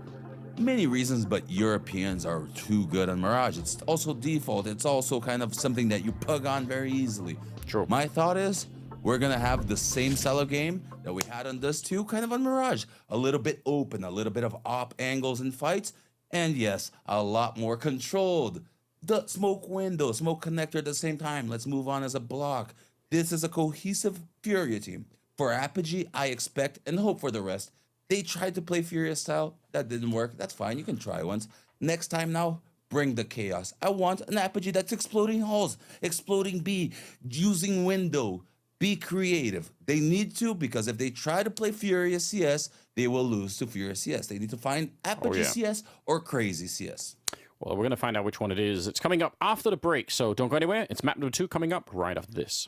Speaker 12: many reasons, but Europeans are too good on Mirage. It's also default. It's also kind of something that you pug on very easily.
Speaker 11: True.
Speaker 12: My thought is, we're going to have the same style of game that we had on this too, kind of on Mirage. A little bit open, a little bit of op angles and fights, and yes, a lot more controlled. The smoke window, smoke connector at the same time. Let's move on as a block. This is a cohesive Furia team. For Apogee, I expect and hope for the rest. They tried to play Furia style. That didn't work. That's fine. You can try once. Next time now, bring the chaos. I want an Apogee that's exploding halls, exploding B, using window. Be creative. They need to, because if they try to play Furia CS, they will lose to Furia CS. They need to find Apogee CS or Crazy CS.
Speaker 11: Well, we're going to find out which one it is. It's coming up after the break, so don't go anywhere. It's map number 2 coming up right after this.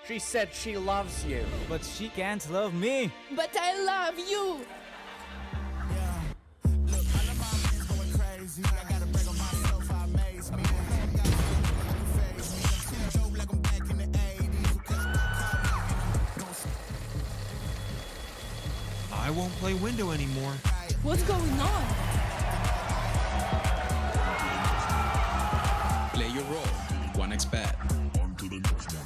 Speaker 4: She said she loves you, but she can't love me.
Speaker 5: But I love you.
Speaker 6: I won't play window anymore.
Speaker 5: What's going on?
Speaker 7: Play your role. 1xBet. On to the next one.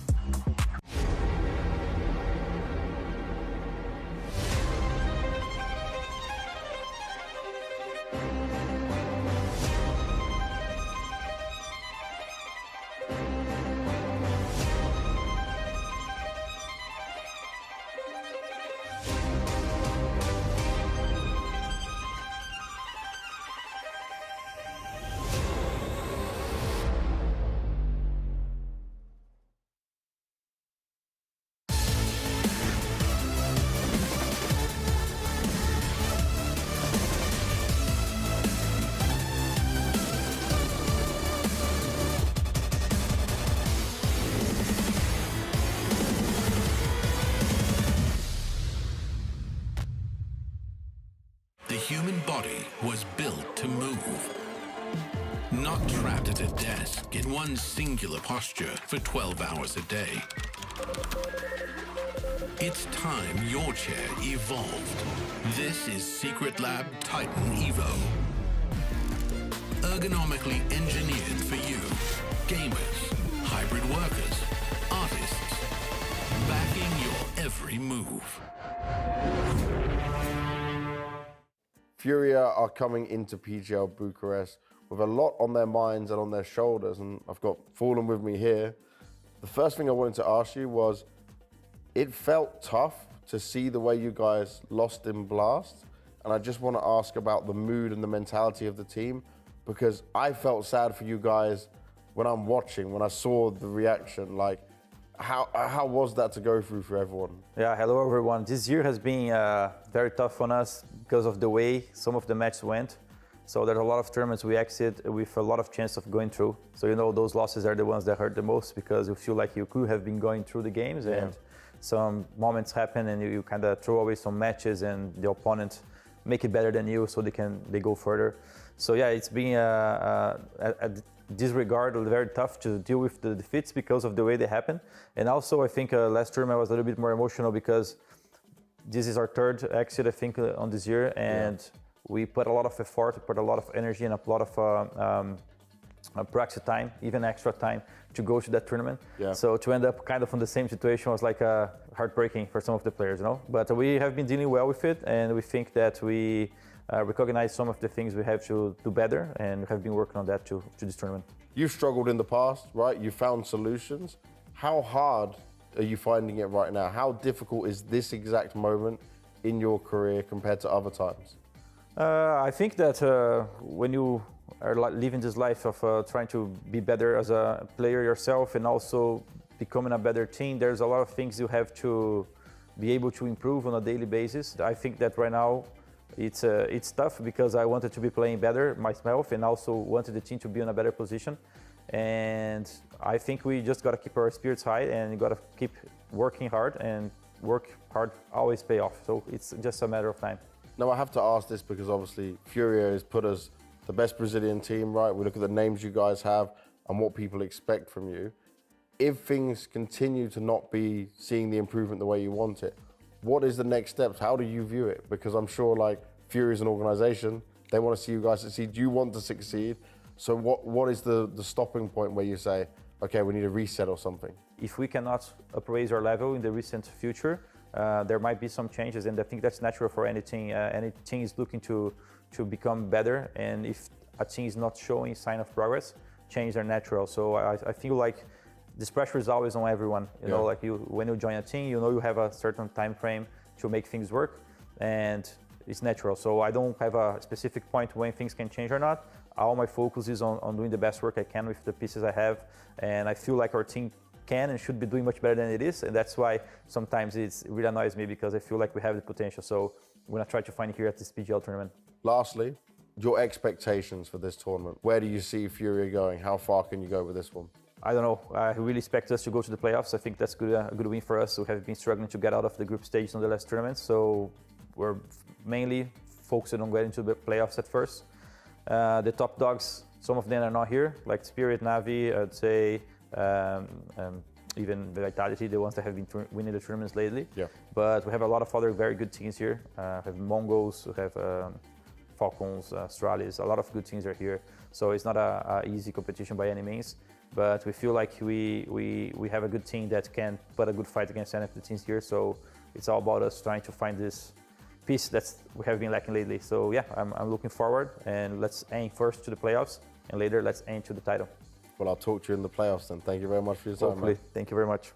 Speaker 9: The human body was built to move. Not trapped at a desk in one singular posture for 12 hours a day. It's time your chair evolved. This is Secret Lab Titan Evo. Ergonomically engineered for you, gamers, hybrid workers, artists, backing your every move.
Speaker 3: Furia are coming into PGL Bucharest with a lot on their minds and on their shoulders, and I've got Fallen with me here. The first thing I wanted to ask you was, it felt tough to see the way you guys lost in Blast, and I just want to ask about the mood and the mentality of the team, because I felt sad for you guys when I'm watching, when I saw the reaction. Like, how was that to go through for everyone?
Speaker 15: Yeah, hello everyone. This year has been very tough on us because of the way some of the matches went. So there's a lot of tournaments we exit with a lot of chance of going through. So you know those losses are the ones that hurt the most, because you feel like you could have been going through the games, and some moments happen and you kind of throw away some matches and the opponent make it better than you, so they go further. So yeah, it's been this regard very tough to deal with the defeats because of the way they happen. And also I think last tournament I was a little bit more emotional because this is our third exit I think on this year, and we put a lot of effort, we put a lot of energy and a lot of practice time, even extra time to go to that tournament. So to end up kind of in the same situation was like heartbreaking for some of the players, you know. But we have been dealing well with it, and we think that we recognize some of the things we have to do better, and we have been working on that to this tournament.
Speaker 3: You've struggled in the past, right? You found solutions. How hard are you finding it right now? How difficult is this exact moment in your career compared to other times?
Speaker 15: I think that when you are living this life of trying to be better as a player yourself and also becoming a better team, there's a lot of things you have to be able to improve on a daily basis. I think that right now it's tough because I wanted to be playing better myself and also wanted the team to be in a better position. And I think we just got to keep our spirits high and got to keep working hard, and work hard always pay off. So it's just a matter of time.
Speaker 3: Now I have to ask this because obviously Furia has put us the best Brazilian team, right? We look at the names you guys have and what people expect from you. If things continue to not be seeing the improvement the way you want it, what is the next steps? How do you view it? Because I'm sure like Furia is an organization, they want to see you guys succeed, you want to succeed. So what is the stopping point where you say, okay, we need a reset or something?
Speaker 15: If we cannot upraise our level in the recent future, there might be some changes, and I think that's natural for any team. Any team is looking to become better, and if a team is not showing sign of progress, changes are natural. So I feel like this pressure is always on everyone. You know, like when you join a team, you know you have a certain time frame to make things work, and it's natural. So I don't have a specific point when things can change or not. All my focus is on doing the best work I can with the pieces I have, and I feel like our team can and should be doing much better than it is, and that's why sometimes it really annoys me, because I feel like we have the potential. So we're gonna try to find it here at this PGL tournament.
Speaker 3: Lastly, your expectations for this tournament. Where do you see Furia going? How far can you go with this one?
Speaker 15: I don't know. I really expect us to go to the playoffs. I think that's a good win for us. We have been struggling to get out of the group stage on the last tournament, so we're mainly focused on getting to the playoffs at first. The top dogs, some of them are not here, like Spirit, Navi, I'd say, even Vitality, the ones that have been winning the tournaments lately. But we have a lot of other very good teams here. We have MongolZ, we have Falcons, Astralis, a lot of good teams are here. So it's not a easy competition by any means, but we feel like we have a good team that can put a good fight against any of the teams here. So it's all about us trying to find this piece that we have been lacking lately. So yeah, I'm looking forward, and let's aim first to the playoffs, and later let's aim to the title.
Speaker 3: Well, I'll talk to you in the playoffs then. Thank you very much for your time,
Speaker 15: Hopefully.
Speaker 3: Man.
Speaker 15: Thank you very much.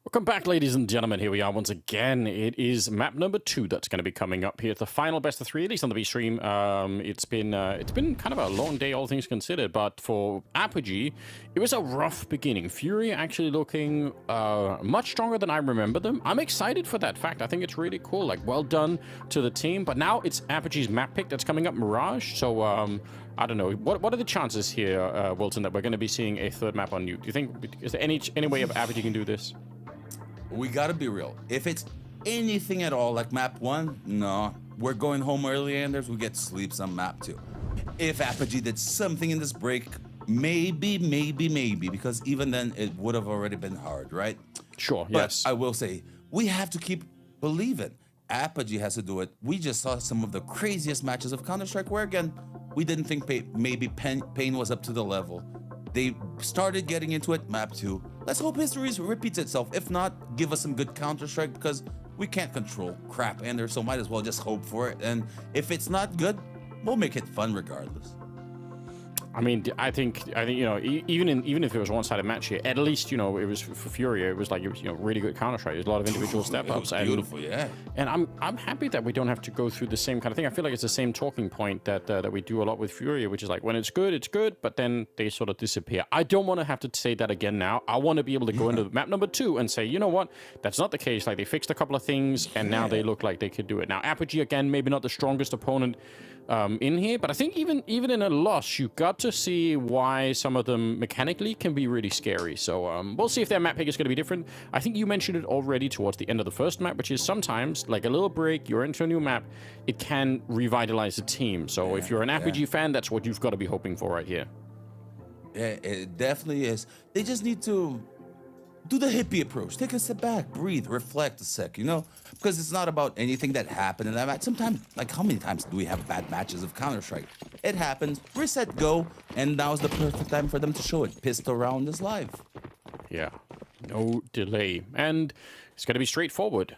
Speaker 11: Welcome back, ladies and gentlemen. Here we are once again. It is map number 2 that's going to be coming up here. It's the final best of 3, at least on the B stream. It's been kind of a long day, all things considered. But for Apogee, it was a rough beginning. Furia actually looking much stronger than I remember them. I'm excited for that fact. I think it's really cool. Like, well done to the team. But now it's Apogee's map pick that's coming up, Mirage. So I don't know. What are the chances here, Wilton, that we're going to be seeing a third map on Nuke? Do you think is there any way of Apogee can do this?
Speaker 12: We gotta be real. If it's anything at all like map 1, no. We're going home early, Anders. We get sleeps on map 2. If Apogee did something in this break, maybe, because even then it would have already been hard, right?
Speaker 11: Sure,
Speaker 12: but
Speaker 11: yes.
Speaker 12: I will say, we have to keep believing. Apogee has to do it. We just saw some of the craziest matches of Counter-Strike where, again, we didn't think maybe Pain was up to the level. They started getting into it, map 2. Let's hope history repeats itself. If not, give us some good Counter-Strike because we can't control crap, Anders, so might as well just hope for it. And if it's not good, we'll make it fun regardless.
Speaker 11: I mean, I think you know, even if it was a one-sided match here, at least, you know, it was for Furia. It was like, it was, you know, really good Counter-Strike. There's a lot of individual step-ups.
Speaker 12: Beautiful, yeah.
Speaker 11: And I'm happy that we don't have to go through the same kind of thing. I feel like it's the same talking point that we do a lot with Furia, which is like, when it's good, but then they sort of disappear. I don't want to have to say that again now. I want to be able to go into map number 2 and say, you know what, that's not the case. Like, they fixed a couple of things, and now they look like they could do it. Now, Apogee, again, maybe not the strongest opponent in here, but I think even in a loss, you got to see why some of them mechanically can be really scary. So we'll see if their map pick is going to be different. I think you mentioned it already towards the end of the first map, which is sometimes, like a little break, you're into a new map, it can revitalize the team. So if you're an Apogee fan, that's what you've got to be hoping for right here.
Speaker 12: Yeah, it definitely is. They just need to do the hippie approach. Take a step back, breathe, reflect a sec, you know? Because it's not about anything that happened in that match. Sometimes, like, how many times do we have bad matches of Counter-Strike? It happens, reset, go, and now's the perfect time for them to show it. Pistol round is live.
Speaker 11: Yeah, no delay. And it's going to be straightforward,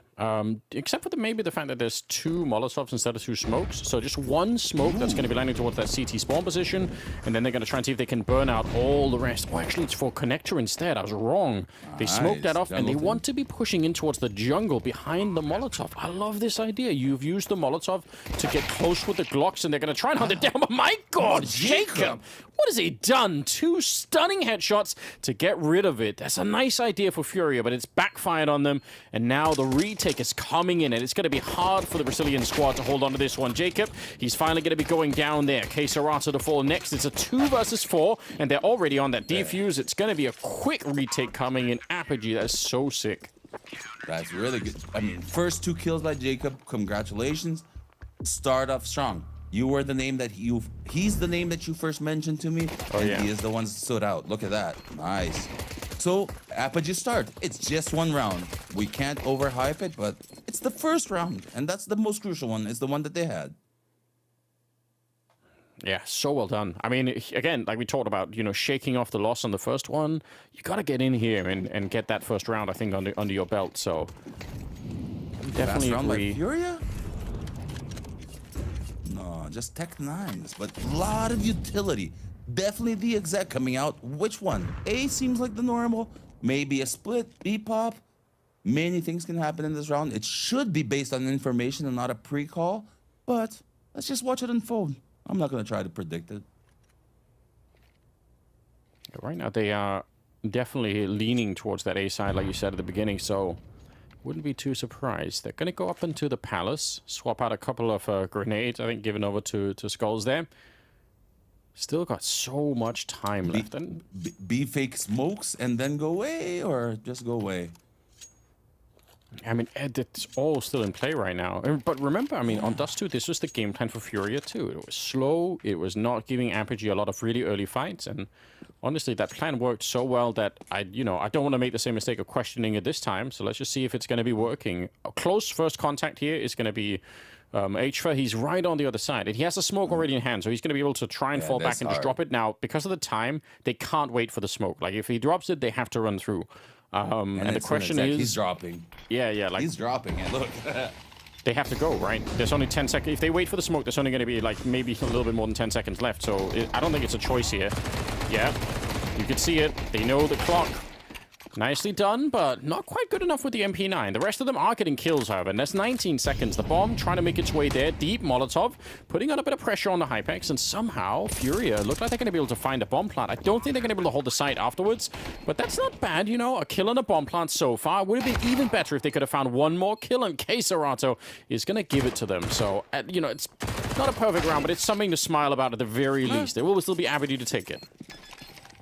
Speaker 11: except for maybe the fact that there's 2 Molotovs instead of 2 smokes. So just 1 smoke that's going to be landing towards that CT spawn position, and then they're going to try and see if they can burn out all the rest. Oh, actually, it's for connector instead. I was wrong. They smoked that off, and they want to be pushing in towards the jungle behind the Molotov. I love this idea. You've used the Molotov to get close with the Glocks, and they're going to try and hunt it down. But my God, Jacob! What has he done? 2 stunning headshots to get rid of it. That's a nice idea for Furia, but it's backfired on them. And now the retake is coming in, and it's going to be hard for the Brazilian squad to hold on to this one. Jacob, he's finally going to be going down there. Quesarata to fall next. It's a 2 versus 4, and they're already on that defuse. It's going to be a quick retake coming in. Apogee, that's so sick.
Speaker 12: That's really good. I mean, first 2 kills by Jacob. Congratulations. Start off strong. You were the name that he's the name that you first mentioned to me.
Speaker 11: Oh,
Speaker 12: and
Speaker 11: yeah.
Speaker 12: He is the one that stood out. Look at that. Nice. So, Apogee start. It's just 1 round. We can't overhype it, but it's the first round. And that's the most crucial one. It's the one that they had.
Speaker 11: Yeah, so well done. I mean, again, like we talked about, you know, shaking off the loss on the first one. You got to get in here and get that first round, I think, under your belt. So, definitely
Speaker 12: round
Speaker 11: agree.
Speaker 12: by Furia? No, just Tech 9s, but a lot of utility. Definitely the exec coming out. Which one? A seems like the normal. Maybe a split. B pop. Many things can happen in this round. It should be based on information and not a pre-call. But let's just watch it unfold. I'm not going to try to predict it.
Speaker 11: Right now, they are definitely leaning towards that A side, like you said at the beginning. So, wouldn't be too surprised. They're going to go up into the palace, swap out a couple of grenades, I think, given over to Skulls there. Still got so much time left. And
Speaker 12: be fake smokes and then go away, or just go away?
Speaker 11: I mean, it's all still in play right now. But remember, I mean, on Dust 2, this was the game plan for Furia too. It was slow. It was not giving Apogee a lot of really early fights. And honestly, that plan worked so well that I don't want to make the same mistake of questioning it this time. So let's just see if it's going to be working. A close first contact here is going to be HFA. He's right on the other side. And he has a smoke already in hand, so he's going to be able to try and fall back and just drop it. Now, because of the time, they can't wait for the smoke. Like, if he drops it, they have to run through. And the question is...
Speaker 12: He's dropping.
Speaker 11: Yeah, like...
Speaker 12: He's dropping it, look.
Speaker 11: They have to go, right? There's only 10 seconds. If they wait for the smoke, there's only going to be, like, maybe a little bit more than 10 seconds left. So I don't think it's a choice here. Yeah, you can see it. They know the clock. Nicely done, but not quite good enough with the MP9. The rest of them are getting kills, however, and that's 19 seconds. The bomb trying to make its way there. Deep Molotov, putting on a bit of pressure on the Hypex, and somehow Furia look like they're going to be able to find a bomb plant. I don't think they're going to be able to hold the site afterwards, but that's not bad, you know. A kill on a bomb plant so far. Would have been even better if they could have found one more kill, and Keserato is going to give it to them. So, you know, it's not a perfect round, but it's something to smile about at the very least. They will still be Apogee to take it.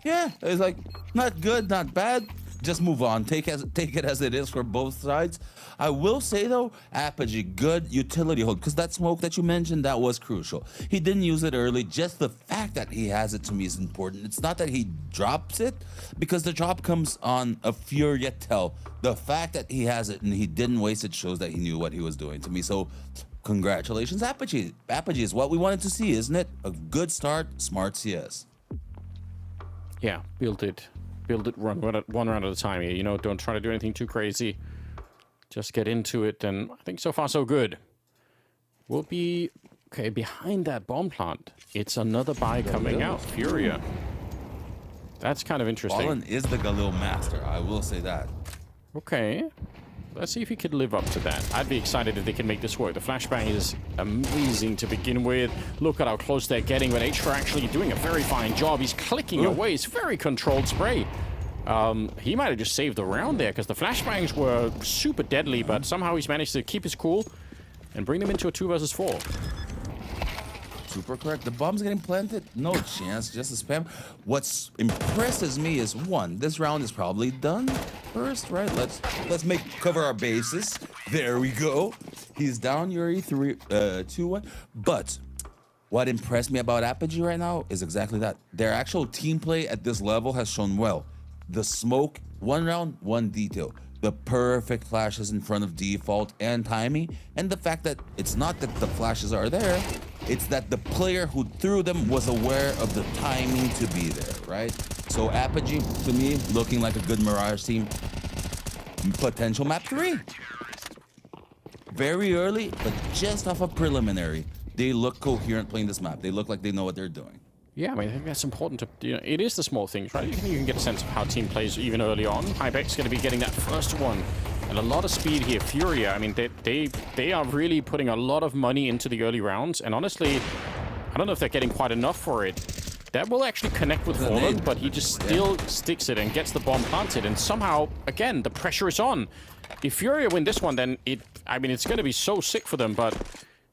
Speaker 12: Yeah, it's like, not good, not bad. Just move on. Take it as it is for both sides. I will say though, Apogee, good utility hold, because that smoke that you mentioned, that was crucial. He didn't use it early. Just the fact that he has it to me is important. It's not that he drops it, because the drop comes on a Furia tell. The fact that he has it and he didn't waste it shows that he knew what he was doing to me. So congratulations, Apogee. Apogee is what we wanted to see, isn't it? A good start, smart CS.
Speaker 11: Yeah, build it, one round at a time here. You know, don't try to do anything too crazy. Just get into it, and I think so far so good. We'll be, okay, behind that bomb plant. It's another buy coming out, Furia. That's kind of interesting.
Speaker 12: Fallen is the Galil master, I will say that.
Speaker 11: Okay. Let's see if he could live up to that. I'd be excited if they can make this work. The flashbang is amazing to begin with. Look at how close they're getting, but H4 actually doing a very fine job. He's clicking away. It's very controlled spray. He might have just saved the round there because the flashbangs were super deadly, but somehow he's managed to keep his cool and bring them into a 2 versus 4.
Speaker 12: Super correct. The bomb's getting planted. No chance. Just a spam. What impresses me is, one, this round is probably done first, right? Let's cover our bases. There we go. He's down Yuri 2-1. But what impressed me about Apogee right now is exactly that. Their actual team play at this level has shown well. The smoke, 1 round, 1 detail. The perfect flashes in front of default and timing, and the fact that it's not that the flashes are there, it's that the player who threw them was aware of the timing to be there, right? So Apogee, to me, looking like a good Mirage team. Potential map 3. Very early, but just off a preliminary, they look coherent playing this map. They look like they know what they're doing.
Speaker 11: Yeah, I mean, I think that's important to, you know, it is the small things, right? You can get a sense of how team plays even early on. Hypex going to be getting that first one. And a lot of speed here. Furia, I mean, they are really putting a lot of money into the early rounds. And honestly, I don't know if they're getting quite enough for it. That will actually connect with Fallen, but he just still sticks it and gets the bomb planted. And somehow, again, the pressure is on. If Furia win this one, then I mean, it's going to be so sick for them, but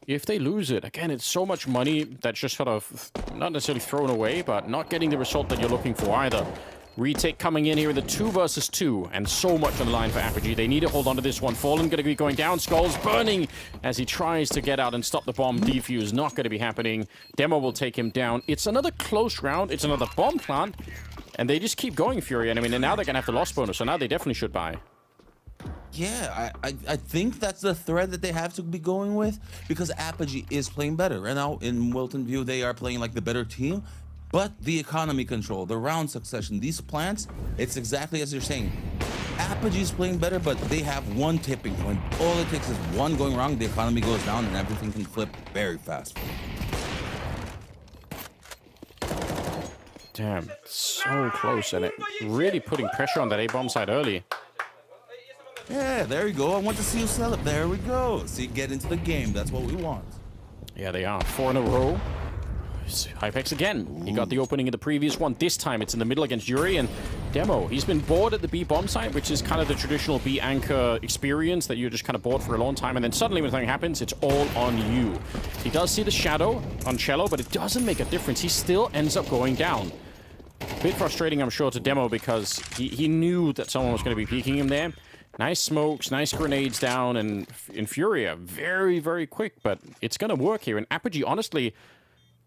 Speaker 11: if they lose it, again, it's so much money that's just sort of not necessarily thrown away, but not getting the result that you're looking for either. Retake coming in here in the 2 versus 2, and so much on the line for Apogee. They need to hold on to this one. Fallen going to be going down. Skulls burning as he tries to get out and stop the bomb. Defuse not going to be happening. Demo will take him down. It's another close round. It's another bomb plant, and they just keep going, Fury. And I mean, and now they're going to have the loss bonus, so now they definitely should buy.
Speaker 12: Yeah, I think that's the thread that they have to be going with, because Apogee is playing better. Right now, in Wilton View, they are playing like the better team, but the economy control, the round succession, these plants, it's exactly as you're saying. Apogee is playing better, but they have one tipping point. All it takes is one going wrong, the economy goes down, and everything can flip very fast.
Speaker 11: Damn, so close, and it really putting pressure on that A-bomb side early.
Speaker 12: Yeah, there you go. I want to see you sell it. There we go. See, get into the game. That's what we want.
Speaker 11: Yeah, they are. 4 in a row. Hypex again. Ooh. He got the opening in the previous one. This time it's in the middle against Yuri, and Demo. He's been bored at the B bomb site, which is kind of the traditional B anchor experience that you're just kind of bored for a long time, and then suddenly when something happens, it's all on you. He does see the shadow on Cello, but it doesn't make a difference. He still ends up going down. A bit frustrating, I'm sure, to Demo, because he knew that someone was going to be peeking him there. Nice smokes, nice grenades down, and in Furia, very, very quick, but it's going to work here. And Apogee, honestly,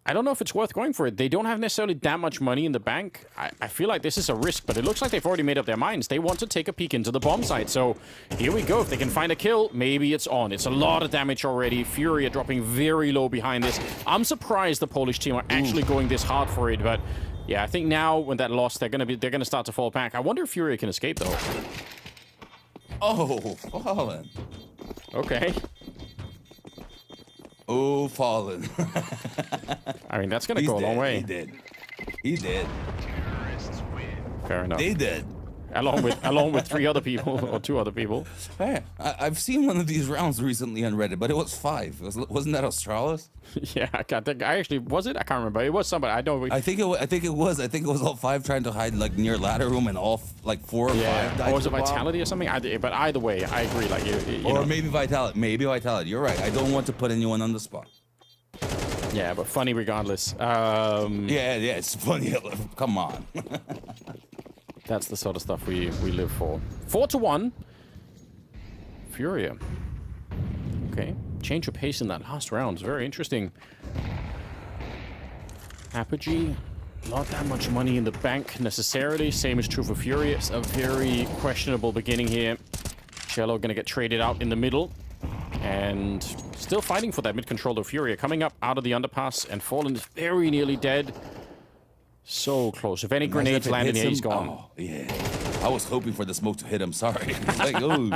Speaker 11: I don't know if it's worth going for it. They don't have necessarily that much money in the bank. I feel like this is a risk, but it looks like they've already made up their minds. They want to take a peek into the bomb site. So here we go. If they can find a kill, maybe it's on. It's a lot of damage already. Furia dropping very low behind this. I'm surprised the Polish team are actually going this hard for it, but yeah, I think now when that loss, they're gonna start to fall back. I wonder if Furia can escape though.
Speaker 12: Oh, Fallen.
Speaker 11: Okay.
Speaker 12: Oh, Fallen.
Speaker 11: I mean, that's going to go a long way.
Speaker 12: He did. He did.
Speaker 11: Fair enough.
Speaker 12: They did.
Speaker 11: along with 3 other people or 2 other people.
Speaker 12: Hey, I've seen one of these rounds recently on Reddit, but it was 5. Wasn't that Astralis?
Speaker 11: Yeah, I actually was it. I can't remember. It was somebody. I don't.
Speaker 12: I think it was. I think it was all 5 trying to hide like near ladder room, and all like 4 or 5 died.
Speaker 11: Or was
Speaker 12: to
Speaker 11: it
Speaker 12: the bomb.
Speaker 11: Vitality or something? But either way, I agree. Like you
Speaker 12: or
Speaker 11: know.
Speaker 12: maybe Vitality. Maybe Vitality. You're right. I don't want to put anyone on the spot.
Speaker 11: Yeah, but funny regardless.
Speaker 12: Yeah, it's funny. Come on.
Speaker 11: That's the sort of stuff we live for. 4-1. Furia. Okay. Change of pace in that last round. It's very interesting. Apogee. Not that much money in the bank necessarily. Same is true for Furia. It's a very questionable beginning here. Cello going to get traded out in the middle. And still fighting for that mid-control of Furia. Coming up out of the underpass. And Fallen is very nearly dead. So close. If any grenades land in here, he's gone.
Speaker 12: Oh, yeah. I was hoping for the smoke to hit him. Sorry. Like, ooh.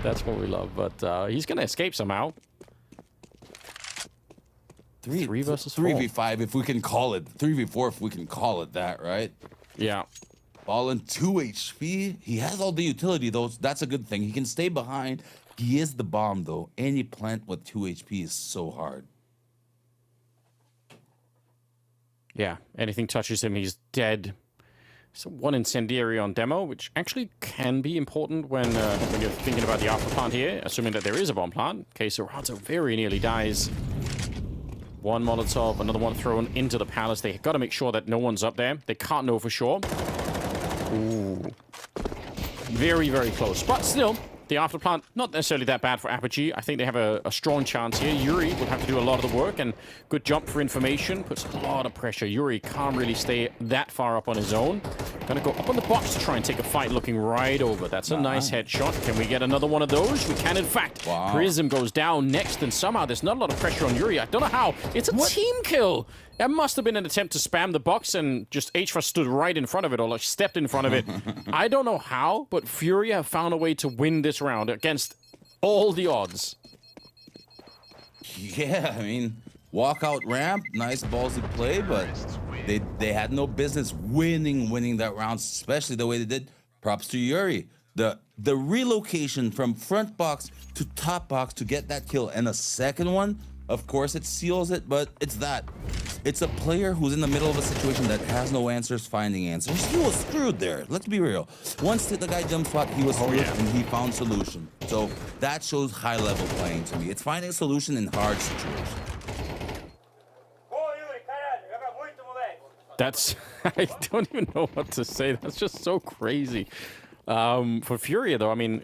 Speaker 11: That's what we love. But he's going to escape somehow. 3 versus 4.
Speaker 12: 3v5 if we can call it. 3v4 if we can call it that, right?
Speaker 11: Yeah.
Speaker 12: Fallen 2 HP. He has all the utility, though. So that's a good thing. He can stay behind. He is the bomb, though. Any plant with 2 HP is so hard.
Speaker 11: Yeah, anything touches him, he's dead. So 1 incendiary on demo, which actually can be important when you're thinking about the after plant here, assuming that there is a bomb plant. Okay, so Rato very nearly dies. 1 Molotov, another one thrown into the palace. They got to make sure that no one's up there. They can't know for sure. Ooh. Very, very close. But still, the after plant, not necessarily that bad for Apogee. I think they have a strong chance here. Yuri will have to do a lot of the work, and good jump for information. Puts a lot of pressure. Yuri can't really stay that far up on his own. Gonna go up on the box to try and take a fight, looking right over. That's a nice headshot. Can we get another one of those? We can, in fact.
Speaker 12: Wow.
Speaker 11: Prism goes down next, and somehow there's not a lot of pressure on Yuri. I don't know how. It's a team kill. It must have been an attempt to spam the box, and just HFA stood right in front of it, or like stepped in front of it. I don't know how, but Furia have found a way to win this round against all the odds.
Speaker 12: Yeah, I mean, walkout ramp, nice ballsy play, but they had no business winning that round, especially the way they did. Props to Yuri. The relocation from front box to top box to get that kill, and a second one, of course it seals it, but it's that. It's a player who's in the middle of a situation that has no answers finding answers. He was screwed there. Let's be real. Once the guy jump spot, he was screwed, and he found solution. So that shows high level playing to me. It's finding a solution in hard situations.
Speaker 11: That's, I don't even know what to say. That's just so crazy. For Furia, though, I mean,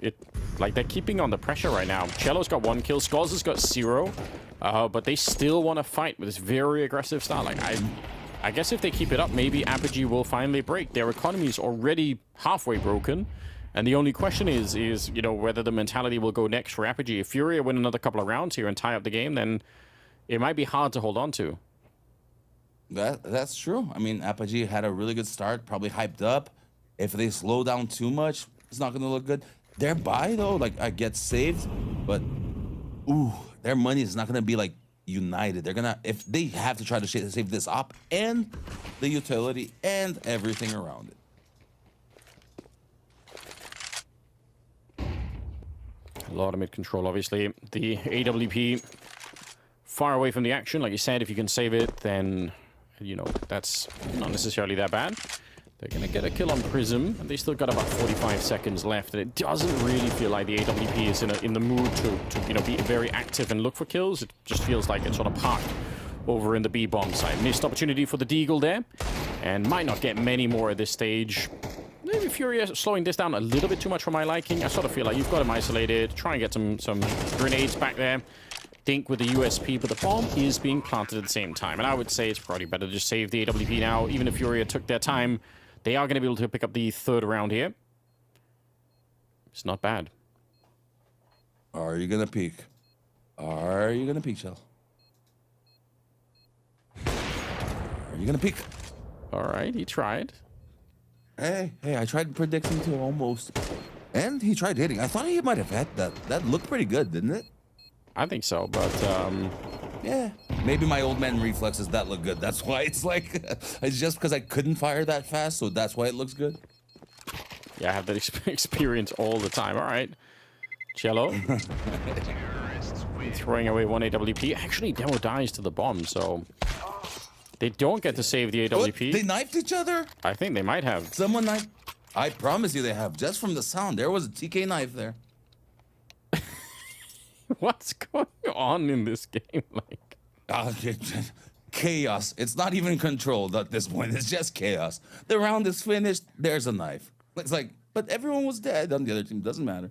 Speaker 11: they're keeping on the pressure right now. Cello's got 1 kill, Skulls has got 0, but they still want to fight with this very aggressive style. Like, I guess if they keep it up, maybe Apogee will finally break. Their economy is already halfway broken, and the only question is you know, whether the mentality will go next for Apogee. If Furia win another couple of rounds here and tie up the game, then it might be hard to hold on to.
Speaker 12: That's true. I mean, Apogee had a really good start, probably hyped up. If they slow down too much, it's not going to look good. Their buy, though, like, I get saved, but, ooh, their money is not going to be, like, united. They're going to, if they have to try to save this up and the utility and everything around it.
Speaker 11: A lot of mid-control, obviously. The AWP far away from the action. Like you said, if you can save it, then, you know, that's not necessarily that bad. They're going to get a kill on Prism, and they still got about 45 seconds left, and it doesn't really feel like the AWP is in the mood to you know, be very active and look for kills. It just feels like it's sort of parked over in the B-bomb side. Missed opportunity for the Deagle there, and might not get many more at this stage. Maybe Furia slowing this down a little bit too much for my liking. I sort of feel like you've got him isolated. Try and get some grenades back there. Think with the USP, but the bomb is being planted at the same time. And I would say it's probably better to just save the AWP now. Even if Furia took their time, they are going to be able to pick up the 3rd round here. It's not bad.
Speaker 12: Are you going to peek? Are you going to peek, Shell? Are you going to peek?
Speaker 11: All right, he tried.
Speaker 12: Hey, I tried predicting too, almost. And he tried hitting. I thought he might have had that. That looked pretty good, didn't it?
Speaker 11: I think so, but
Speaker 12: yeah, maybe my old man reflexes that look good. That's why it's like, it's just because I couldn't fire that fast, so that's why it looks good.
Speaker 11: Yeah, I have that experience all the time. All right. Cello. Throwing away one AWP. Actually, Demo dies to the bomb, so they don't get to save the AWP.
Speaker 12: What? They knifed each other?
Speaker 11: I think they might have.
Speaker 12: Someone knifed. I promise you they have. Just from the sound, there was a TK knife there.
Speaker 11: What's going on in this game? Like,
Speaker 12: chaos. It's not even controlled at this point. It's just chaos. The round is finished. There's a knife. It's like, but everyone was dead on the other team. Doesn't matter.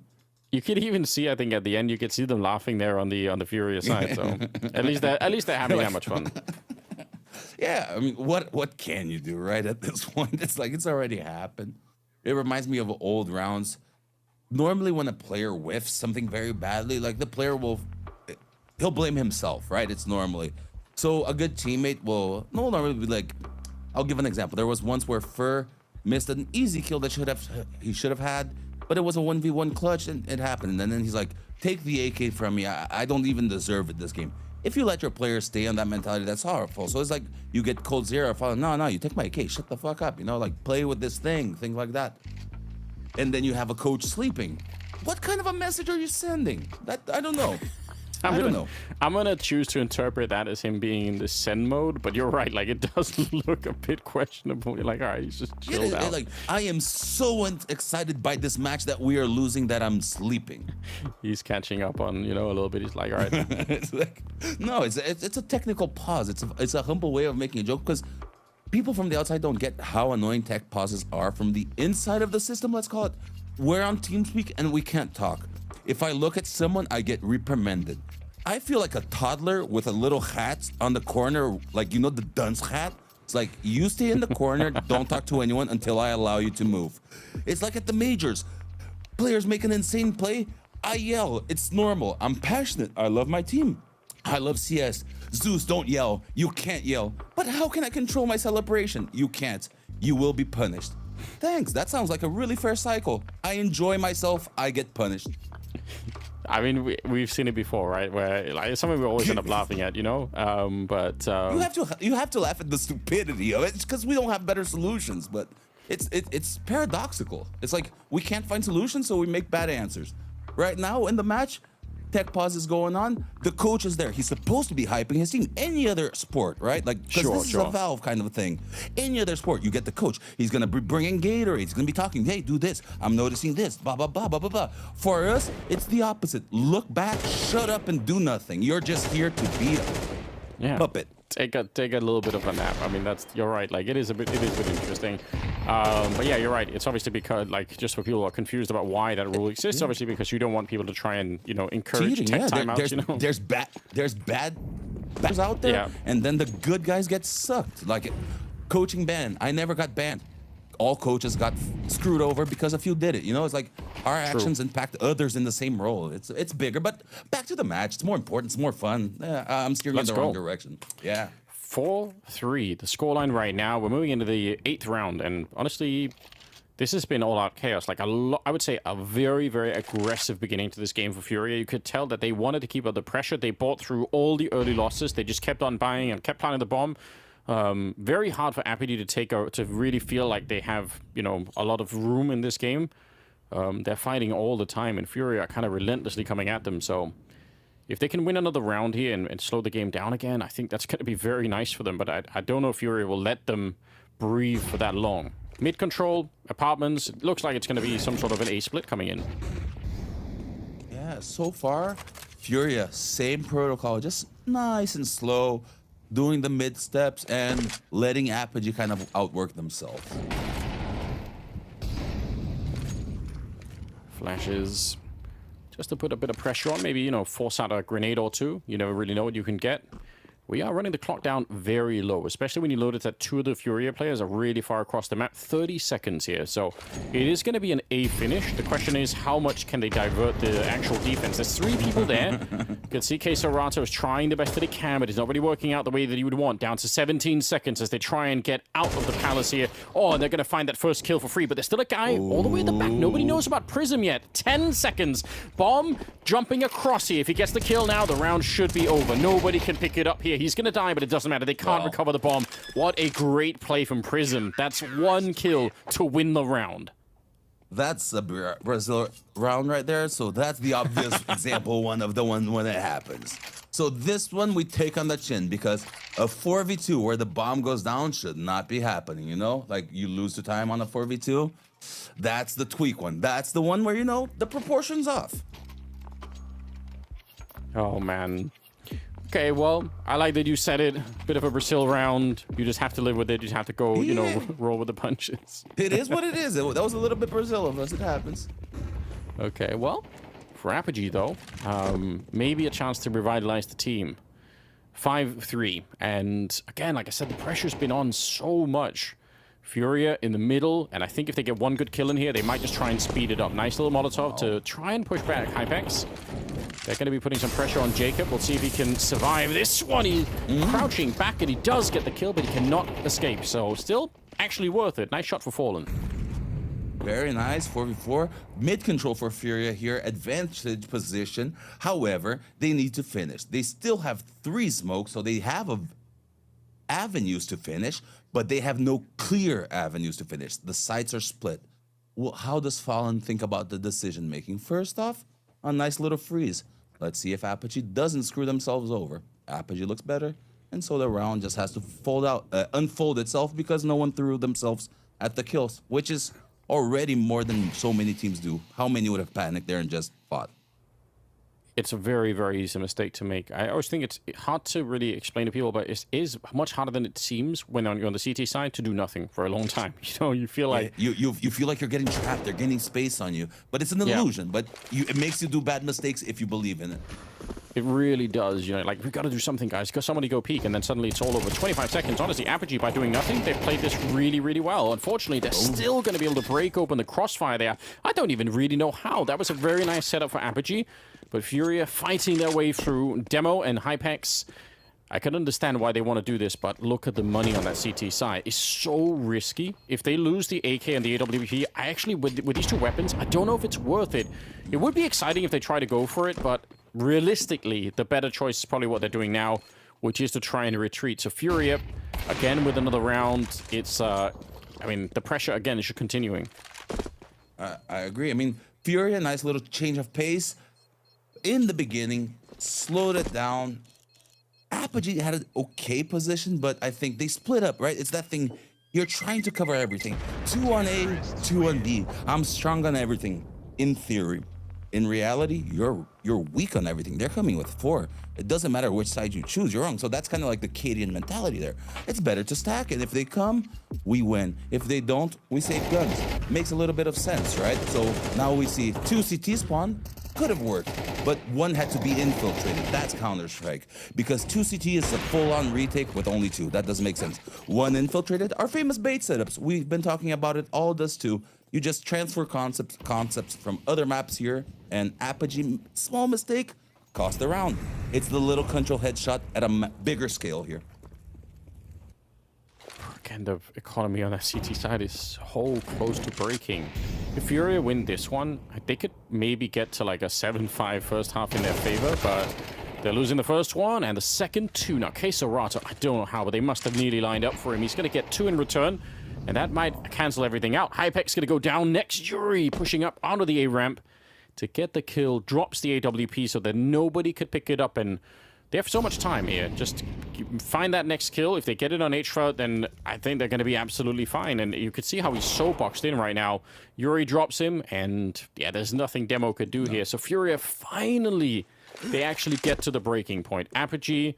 Speaker 11: You could even see, I think, at the end, you could see them laughing there on the Furia side. So at least they're having that much fun.
Speaker 12: Yeah, I mean, what can you do, right? At this point, it's like it's already happened. It reminds me of old rounds. Normally, when a player whiffs something very badly, like the player he'll blame himself, right? It's normally. So a good teammate will normally be like, I'll give an example. There was once where Fur missed an easy kill that he should have had, but it was a 1v1 clutch and it happened. And then he's like, take the AK from me. I don't even deserve it this game. If you let your players stay on that mentality, that's horrible. So it's like you get cold zero, no, you take my AK, shut the fuck up, like play with this things like that. And then you have a coach sleeping. What kind of a message are you sending? That I don't know. I don't know.
Speaker 11: I'm gonna choose to interpret that as him being in the send mode, but you're right. Like it does look a bit questionable. You're like, all right, he's just chilled out.
Speaker 12: Like I am so excited by this match that we are losing that I'm sleeping.
Speaker 11: He's catching up on a little bit. He's like, all right.
Speaker 12: It's like, no, it's a technical pause. It's a humble way of making a joke because people from the outside don't get how annoying tech pauses are from the inside of the system. Let's call it. We're on TeamSpeak and we can't talk. If I look at someone, I get reprimanded. I feel like a toddler with a little hat on the corner, like, the dunce hat. It's like, you stay in the corner, don't talk to anyone until I allow you to move. It's like at the majors. Players make an insane play, I yell. It's normal. I'm passionate. I love my team. I love CS. Zeus, don't yell. You can't yell. But how can I control my celebration? You can't. You will be punished. Thanks. That sounds like a really fair cycle. I enjoy myself. I get punished.
Speaker 11: I mean, we've seen it before, right? Where like it's something we always end up laughing at, But
Speaker 12: you have to laugh at the stupidity of it. It's because we don't have better solutions. But it's paradoxical. It's like we can't find solutions, so we make bad answers. Right now in the match, tech pause is going on. The coach is there. He's supposed to be hyping his team. Any other sport, right? Like, because this is a Valve kind of a thing. Any other sport, you get the coach. He's going to be bringing Gatorade. He's going to be talking, hey, do this. I'm noticing this, blah, blah, blah, blah, blah, blah. For us, it's the opposite. Look back, shut up, and do nothing. You're just here to be a puppet.
Speaker 11: Take a little bit of a nap. I mean, you're right. Like, it is a bit interesting. But yeah, you're right. It's obviously because, like, just for people who are confused about why that rule exists, obviously because you don't want people to try and, encourage
Speaker 12: cheating,
Speaker 11: tech timeouts,
Speaker 12: There's bad out there, and then the good guys get sucked. Like, coaching ban. I never got banned. All coaches got screwed over because a few did it. It's like our actions impact others in the same role. It's bigger, but back to the match. It's more important. It's more fun. I'm steering in the wrong direction. Yeah.
Speaker 11: 4-3, the scoreline right now. We're moving into the 8th round, and honestly, this has been all-out chaos. Like I would say a very, very aggressive beginning to this game for Furia. You could tell that they wanted to keep up the pressure. They bought through all the early losses. They just kept on buying and kept planting the bomb. Very hard for Apogee to really feel like they have, a lot of room in this game. They're fighting all the time, and Furia are kind of relentlessly coming at them. So if they can win another round here and slow the game down again, I think that's going to be very nice for them. But I don't know if Furia will let them breathe for that long. Mid control, apartments. It looks like it's going to be some sort of an A split coming in.
Speaker 12: Yeah, so far, Furia, same protocol, just nice and slow. Doing the mid steps and letting Apogee kind of outwork themselves.
Speaker 11: Flashes. Just to put a bit of pressure on, maybe, force out a grenade or two. You never really know what you can get. We are running the clock down very low, especially when you notice that 2 of the Furia players are really far across the map. 30 seconds here, so it is going to be an A finish. The question is, how much can they divert the actual defense? There's 3 people there. You can see Quesorato is trying the best that he can, but it's not really working out the way that he would want. Down to 17 seconds as they try and get out of the palace here. Oh, and they're going to find that first kill for free, but there's still a guy all the way at the back. Nobody knows about Prism yet. 10 seconds. Bomb jumping across here. If he gets the kill now, the round should be over. Nobody can pick it up here. He's going to die, but it doesn't matter. They can't recover the bomb. What a great play from Prism. That's 1 kill to win the round.
Speaker 12: That's a Brazil round right there. So that's the obvious example one of the one when it happens. So this one we take on the chin because a 4v2 where the bomb goes down should not be happening, you know? Like you lose the time on a 4v2. That's the tweak one. That's the one where, you know, the proportion's off.
Speaker 11: Oh, man. Okay, well, I like that you said it. Bit of a Brazil round. You just have to live with it. You just have to go, you know, roll with the punches.
Speaker 12: It is what it is. That was a little bit Brazil of us. It happens.
Speaker 11: Okay, well, for Apogee, though, maybe a chance to revitalize the team. 5-3. And again, like I said, the pressure's been on so much. Furia in the middle, and I think if they get one good kill in here, they might just try and speed it up. Nice little Molotov to try and push back Hypex. They're going to be putting some pressure on Jacob. We'll see if he can survive this one. He's crouching back, and he does get the kill, but he cannot escape. So still actually worth it. Nice shot for Fallen.
Speaker 12: Very nice, 4v4. Mid control for Furia here, advantage position. However, they need to finish. They still have 3 smokes, so they have avenues to finish, but they have no clear avenues to finish. The sites are split. Well, how does Fallen think about the decision making? First off, a nice little freeze. Let's see if Apogee doesn't screw themselves over. Apogee looks better, and so the round just has to unfold itself because no one threw themselves at the kills, which is already more than so many teams do. How many would have panicked there and just fought?
Speaker 11: It's a very, very easy mistake to make. I always think it's hard to really explain to people, but it is much harder than it seems when you're on the CT side to do nothing for a long time. You know, you feel like...
Speaker 12: Yeah, you feel like you're getting trapped. They're gaining space on you. But it's an illusion. But it makes you do bad mistakes if you believe in it.
Speaker 11: It really does. You know, like, we've got to do something, guys. Because somebody go peek, and then suddenly it's all over. 25 seconds. Honestly, Apogee, by doing nothing, they've played this really, really well. Unfortunately, they're still going to be able to break open the crossfire there. I don't even really know how. That was a very nice setup for Apogee. But Furia fighting their way through Demo and Hypex. I can understand why they want to do this, but look at the money on that CT side. It's so risky. If they lose the AK and the AWP, I actually, with these 2 weapons, I don't know if it's worth it. It would be exciting if they try to go for it, but realistically, the better choice is probably what they're doing now, which is to try and retreat. So Furia, again, with another round, it's, I mean, the pressure, again, is continuing.
Speaker 12: I agree. I mean, Furia, nice little change of pace. In the beginning, slowed it down. Apogee had an okay position, but I think they split up, right? It's that thing, you're trying to cover everything. 2 on A, 2 on B. I'm strong on everything, in theory. In reality, you're weak on everything. They're coming with 4. It doesn't matter which side you choose, you're wrong. So that's kind of like the Cadian mentality there. It's better to stack, and if they come, we win. If they don't, we save guns. Makes a little bit of sense, right? So now we see 2 CT spawn. Could have worked, but 1 had to be infiltrated. That's Counter-Strike. Because 2 CT is a full-on retake with only 2. That doesn't make sense. 1 infiltrated are famous bait setups. We've been talking about it. All does too. You just transfer concepts from other maps here, and Apogee, small mistake, cost the round. It's the little control headshot at a bigger scale here.
Speaker 11: Again, the economy on that CT side is so close to breaking. If Furia win this one, they could maybe get to like a 7-5 first half in their favor, but they're losing the first one and the second 2. Now, Quesorato, I don't know how, but they must have nearly lined up for him. He's going to get 2 in return, and that might cancel everything out. Hypex going to go down next. Yuri pushing up onto the A ramp to get the kill, drops the AWP so that nobody could pick it up, and they have so much time here. Just find that next kill. If they get it on H-Trout, then I think they're going to be absolutely fine. And you could see how he's so boxed in right now. Yuri drops him, and yeah, there's nothing Demo could do here. So Furia, finally, they actually get to the breaking point. Apogee,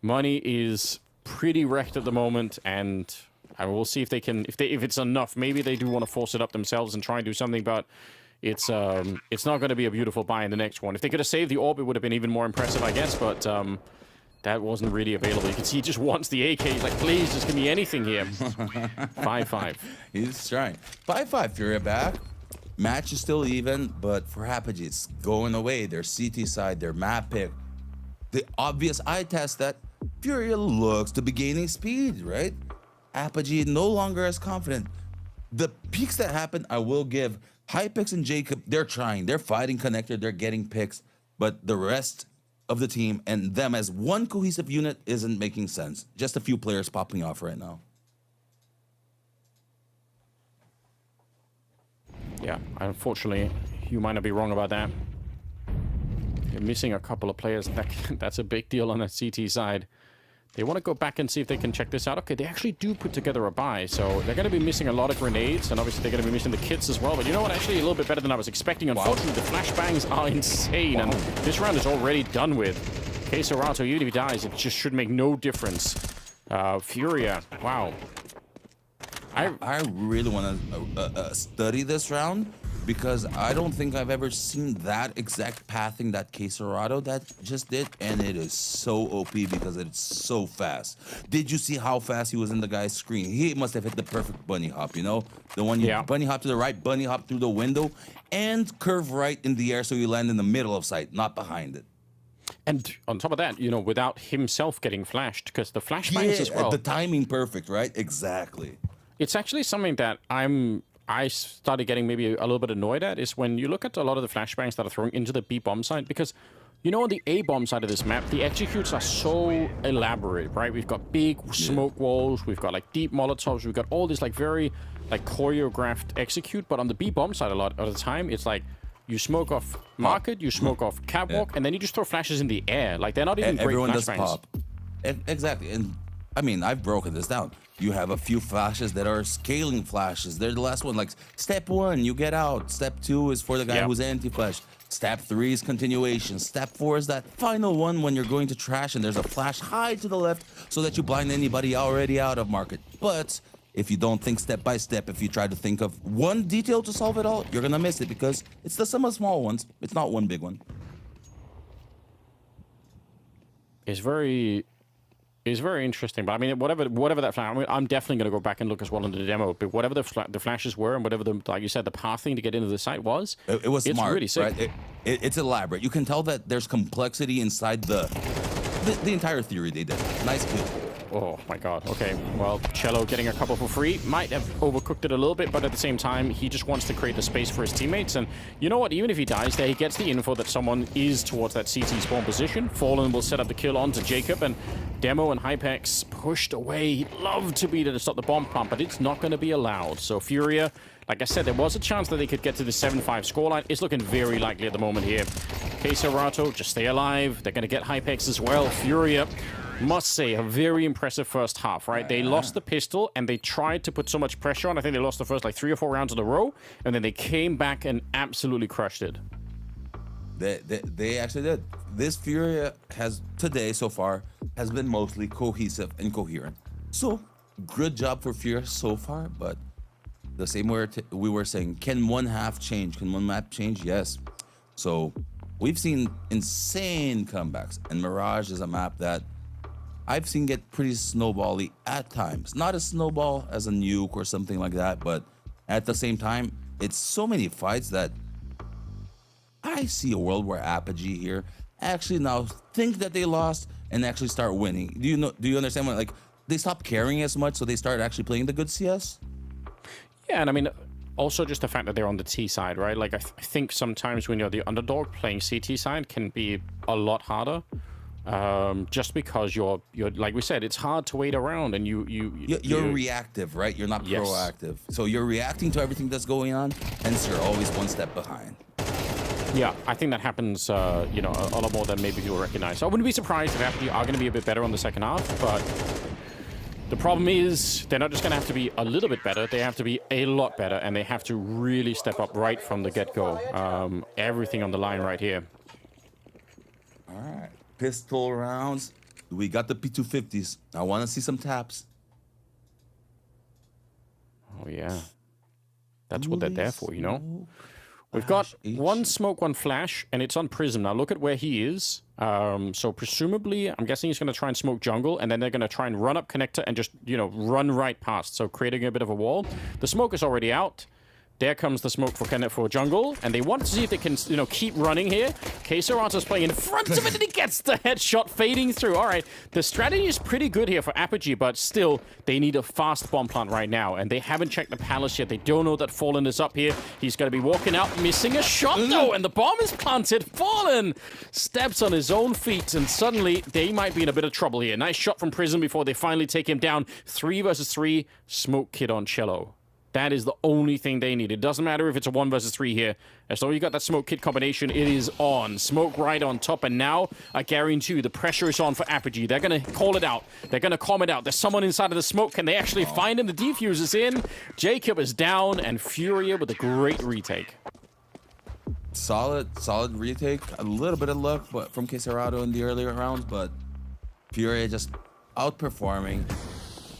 Speaker 11: money is pretty wrecked at the moment, and I will see if they can, if it's enough. Maybe they do want to force it up themselves and try and do something, but it's not going to be a beautiful buy in the next one. If they could have saved the orb, it would have been even more impressive, I guess, but that wasn't really available. You can see he just wants the AK. He's like, please, just give me anything here. 5-5.
Speaker 12: He's trying. 5-5, Furia back. Match is still even, but for Apogee, it's going away. Their CT side, their map pick. The obvious eye test that Furia looks to be gaining speed, right? Apogee no longer as confident. The peaks that happen, I will give. Hypex and Jacob, they're trying. They're fighting connector. They're getting picks. But the rest of the team and them as one cohesive unit isn't making sense. Just a few players popping off right now.
Speaker 11: Yeah, unfortunately, you might not be wrong about that. You're missing a couple of players. That's a big deal on the CT side. They want to go back and see if they can check this out. Okay, they actually do put together a buy, so they're going to be missing a lot of grenades, and obviously they're going to be missing the kits as well. But you know what? Actually, a little bit better than I was expecting. Unfortunately, the flashbangs are insane, and this round is already done with. Serato, even if he dies, it just should make no difference. Furia, wow.
Speaker 12: I really want to study this round, because I don't think I've ever seen that exact pathing that Serato that just did, and it is so OP because it's so fast. Did you see how fast he was in the guy's screen? He must have hit the perfect bunny hop, you know? The one you bunny hop to the right, bunny hop through the window, and curve right in the air so you land in the middle of sight, not behind it.
Speaker 11: And on top of that, you know, without himself getting flashed, because the flashbangs as well.
Speaker 12: The timing perfect, right? Exactly.
Speaker 11: It's actually something that I started getting maybe a little bit annoyed at, is when you look at a lot of the flashbangs that are thrown into the B bomb side, because you know, on the A bomb side of this map, the executes are so elaborate, right? We've got big smoke walls, we've got like deep molotovs, we've got all this like very like choreographed execute, but on the B bomb side a lot of the time, it's like you smoke off market, you smoke off catwalk, and then you just throw flashes in the air. Like, they're not even great
Speaker 12: everyone
Speaker 11: flashbangs.
Speaker 12: does pop. Exactly. And I mean, I've broken this down. You have a few flashes that are scaling flashes. They're the last one. Like, step 1, you get out. Step 2 is for the guy who's anti-flash. Step 3 is continuation. Step 4 is that final one when you're going to trash and there's a flash high to the left so that you blind anybody already out of market. But if you don't think step by step, if you try to think of one detail to solve it all, you're going to miss it, because it's the sum of small ones. It's not one big one.
Speaker 11: It's very interesting, but I mean, whatever that flash, I mean, I'm definitely going to go back and look as well into the demo. But whatever the flashes were, and whatever the, like you said, the pathing to get into the site was,
Speaker 12: it was
Speaker 11: it's
Speaker 12: smart,
Speaker 11: really sick.
Speaker 12: right? It's elaborate. You can tell that there's complexity inside the entire theory they did. Nice kill.
Speaker 11: Oh my god. Okay, well, Cello getting a couple for free might have overcooked it a little bit, but at the same time, he just wants to create the space for his teammates. And you know what? Even if he dies there, he gets the info that someone is towards that CT spawn position. Fallen will set up the kill onto Jacob, and Demo and Hypex pushed away. He'd love to be there to stop the bomb pump, but it's not going to be allowed. So Furia, like I said, there was a chance that they could get to the 7-5 scoreline. It's looking very likely at the moment here. Serato, just stay alive. They're going to get Hypex as well. Furia, must say, a very impressive first half, right? They lost the pistol, and they tried to put so much pressure on. I think they lost the first, like, 3 or 4 rounds in a row, and then they came back and absolutely crushed it.
Speaker 12: They actually did. This Furia has, today, so far, has been mostly cohesive and coherent. So, good job for Furia so far, but the same way we were saying, can one half change? Can one map change? Yes. So, we've seen insane comebacks, and Mirage is a map that I've seen get pretty snowbally at times. Not a snowball as a Nuke or something like that, but at the same time, it's so many fights that I see a world where Apogee here actually now think that they lost and actually start winning. Do you understand what, like, they stop caring as much, so they start actually playing the good CS?
Speaker 11: Yeah, and I mean, also just the fact that they're on the T side, right? Like, I think sometimes when you're the underdog, playing CT side can be a lot harder. Just because you're like we said, it's hard to wait around, and you're
Speaker 12: reactive, right? You're not proactive, so you're reacting to everything that's going on, hence you're always one step behind.
Speaker 11: Yeah, I think that happens, you know, a lot more than maybe people recognize. So I wouldn't be surprised if Apogee are going to be a bit better on the second half, but the problem is they're not just going to have to be a little bit better, they have to be a lot better, and they have to really step up right from the get-go. Everything on the line right here.
Speaker 12: All right. Pistol rounds. We got the P250s. I want to see some taps.
Speaker 11: Oh, yeah. That's what they're there for, you know? We've got one smoke, one flash, and it's on Prism. Now, look at where he is. So, presumably, I'm guessing he's going to try and smoke jungle, and then they're going to try and run up connector and just, you know, run right past. So, creating a bit of a wall. The smoke is already out. There comes the smoke for jungle, and they want to see if they can, you know, keep running here. Serato's playing in front of it, and he gets the headshot fading through. All right, the strategy is pretty good here for Apogee, but still, they need a fast bomb plant right now, and they haven't checked the palace yet. They don't know that Fallen is up here. He's going to be walking out, missing a shot, though, and the bomb is planted. Fallen steps on his own feet, and suddenly, they might be in a bit of trouble here. Nice shot from Prism before they finally take him down. 3 versus 3, smoke kid on Cello. That is the only thing they need. It doesn't matter if it's a 1 versus 3 here. As long as you got that smoke kit combination, it is on. Smoke right on top, and now I guarantee you the pressure is on for Apogee. They're going to call it out. They're going to calm it out. There's someone inside of the smoke. Can they actually find him? The defuse is in. Jacob is down, and Furia with a great retake.
Speaker 12: Solid retake. A little bit of luck but from Queserado in the earlier rounds, but Furia just outperforming,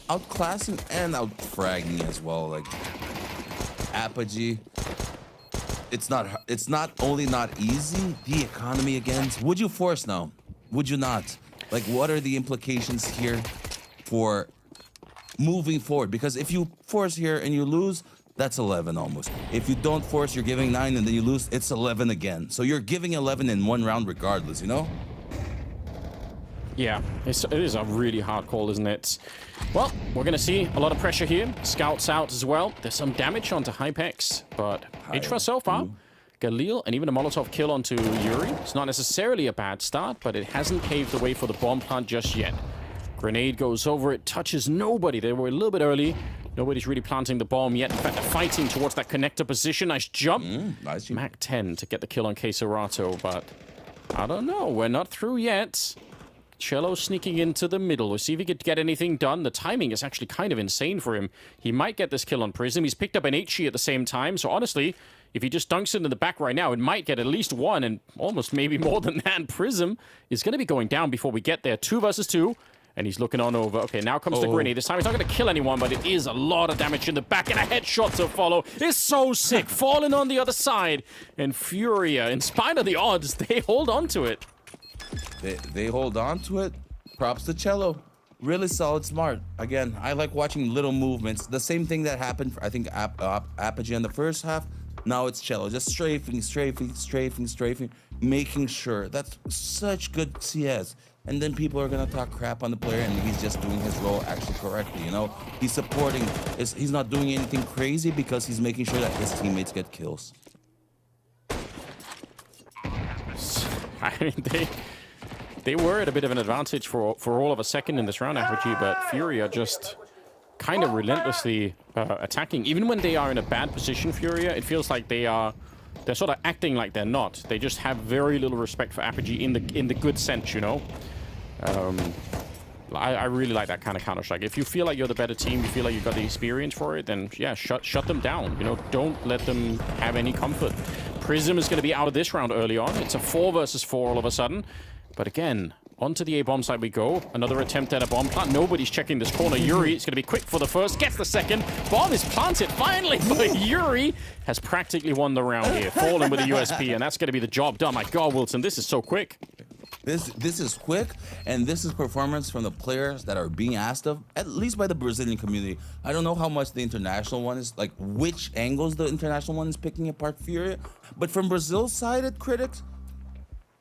Speaker 12: outclassing, and outfragging as well. Like Apogee, it's not only not easy, the economy again. Would you force now? Would you not? Like, what are the implications here for moving forward? Because if you force here and you lose, that's 11 almost. If you don't force, you're giving 9 and then you lose, it's 11 again. So you're giving 11 in one round regardless, you know?
Speaker 11: Yeah, it is a really hard call, isn't it? Well, we're going to see a lot of pressure here. Scouts out as well. There's some damage onto Hypex, but Hydra so far. Galil and even a Molotov kill onto Yuri. It's not necessarily a bad start, but it hasn't paved the way for the bomb plant just yet. Grenade goes over it, touches nobody. They were a little bit early. Nobody's really planting the bomb yet. In fact, they're fighting towards that connector position. Nice jump.
Speaker 12: Nice.
Speaker 11: Mac 10 to get the kill on Queserato, but I don't know. We're not through yet. Cello sneaking into the middle. We'll see if he could get anything done. The timing is actually kind of insane for him. He might get this kill on Prism. He's picked up an HE at the same time. So honestly, if he just dunks it in the back right now, it might get at least one and almost maybe more than that. Prism is going to be going down before we get there. 2 versus 2. And he's looking on over. Okay, now comes the grenade. This time he's not going to kill anyone, but it is a lot of damage in the back. And a headshot to follow. It's so sick. Falling on the other side. And Furia, in spite of the odds, they hold on to it.
Speaker 12: They hold on to it. Props to Cello. Really solid, smart. Again, I like watching little movements. The same thing that happened for, I think, Apogee in the first half. Now it's Cello. Just strafing, making sure. That's such good CS. And then people are gonna talk crap on the player, and he's just doing his role actually correctly, you know? He's supporting, he's not doing anything crazy because he's making sure that his teammates get kills.
Speaker 11: I mean, they were at a bit of an advantage for all of a second in this round, Apogee, but Furia just kind of relentlessly attacking. Even when they are in a bad position, Furia, it feels like they're sort of acting like they're not. They just have very little respect for Apogee in the good sense, you know? I really like that kind of Counter-Strike. If you feel like you're the better team, you feel like you've got the experience for it, then yeah, shut them down. You know, don't let them have any comfort. Prism is going to be out of this round early on. It's a 4 versus 4 all of a sudden. But again, onto the A-bomb side we go. Another attempt at a bomb plant. Nobody's checking this corner. Yuri is going to be quick for the first, gets the second. Bomb is planted finally, but Yuri has practically won the round here. Fallen with a USP, and that's going to be the job done. My God, Wilson, this is so quick.
Speaker 12: This is quick, and this is performance from the players that are being asked of, at least by the Brazilian community. I don't know how much the international one is, like which angles the international one is picking apart Furia, but from Brazil's side at critics,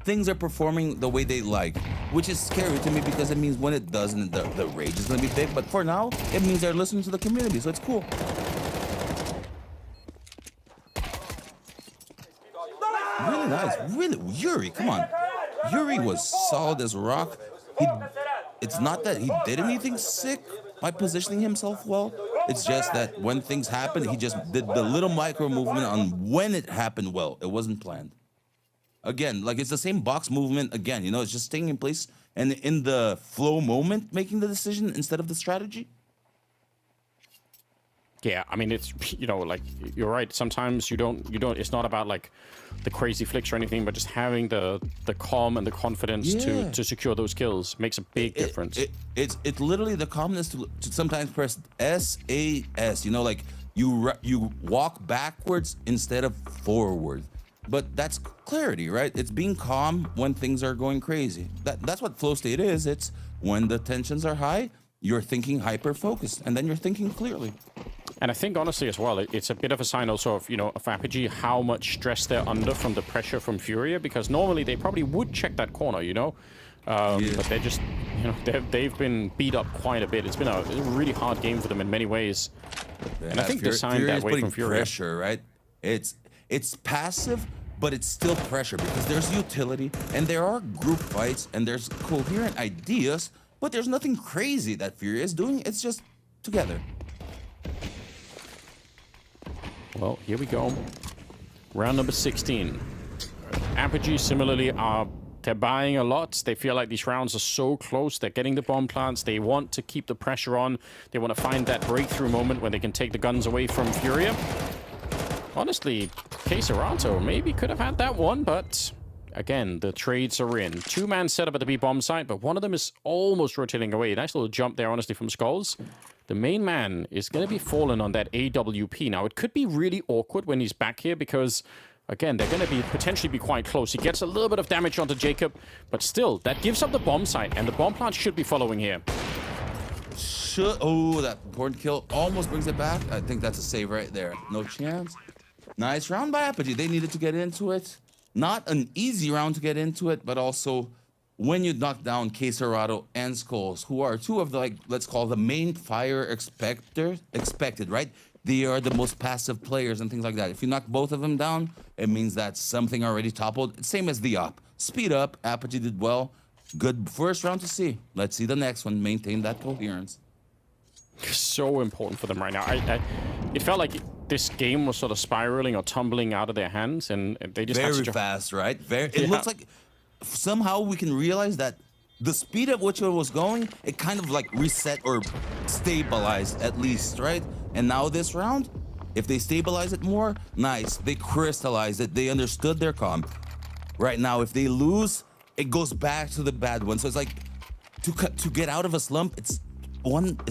Speaker 12: things are performing the way they like, which is scary to me because it means when it doesn't, the rage is going to be big. But for now, it means they're listening to the community, so it's cool. Really nice. Really, Yuri, come on. Yuri was solid as rock. It's not that he did anything sick by positioning himself well. It's just that when things happen, he just did the little micro movement on when it happened well. It wasn't planned. Again, like it's the same box movement again, you know, it's just staying in place and in the flow moment, making the decision instead of the strategy.
Speaker 11: Yeah, I mean, it's, you know, like, you're right. Sometimes you don't, it's not about like the crazy flicks or anything, but just having the calm and the confidence to secure those kills makes a big difference.
Speaker 12: It's literally the calmness to sometimes press SAS, you know, like you walk backwards instead of forward. But that's clarity, right? It's being calm when things are going crazy. That's what flow state is. It's when the tensions are high, you're thinking hyper-focused, and then you're thinking clearly.
Speaker 11: And I think, honestly, as well, it's a bit of a sign also of, you know, of Apogee, how much stress they're under from the pressure from Furia, because normally they probably would check that corner, you know? But they're just, you know, they've been beat up quite a bit. It's been a really hard game for them in many ways. And I think they signed that way from Furia.
Speaker 12: Pressure, right? It's passive, but it's still pressure because there's utility and there are group fights and there's coherent ideas, but there's nothing crazy that Furia is doing. It's just together.
Speaker 11: Well, here we go. Round number 16. Apogee similarly they're buying a lot. They feel like these rounds are so close. They're getting the bomb plants. They want to keep the pressure on. They want to find that breakthrough moment when they can take the guns away from Furia. Honestly, Queserato maybe could have had that one, but again, the trades are in. Two-man setup at the B bomb site, but one of them is almost rotating away. Nice little jump there, honestly, from Skulls. The main man is going to be fallen on that AWP. Now, it could be really awkward when he's back here because, again, they're going to be potentially be quite close. He gets a little bit of damage onto Jacob, but still, that gives up the bomb site, and the bomb plant should be following here.
Speaker 12: Oh, that important kill almost brings it back. I think that's a save right there. No chance. Nice round by Apogee. They needed to get into it. Not an easy round to get into it, but also when you knock down Queserato and Skulls, who are two of the, like, let's call the main fire expected, right? They are the most passive players and things like that. If you knock both of them down, it means that something already toppled. Same as the up. Speed up. Apogee did well. Good first round to see. Let's see the next one. Maintain that coherence.
Speaker 11: So important for them right now. It felt like this game was sort of spiraling or tumbling out of their hands, and they just
Speaker 12: very fast, right? It looks like somehow we can realize that the speed at which it was going, it kind of like reset or stabilized at least, right? And now this round, if they stabilize it more, nice. They crystallized it. They understood their comp. Right now, if they lose, it goes back to the bad one. So it's like to get out of a slump, it's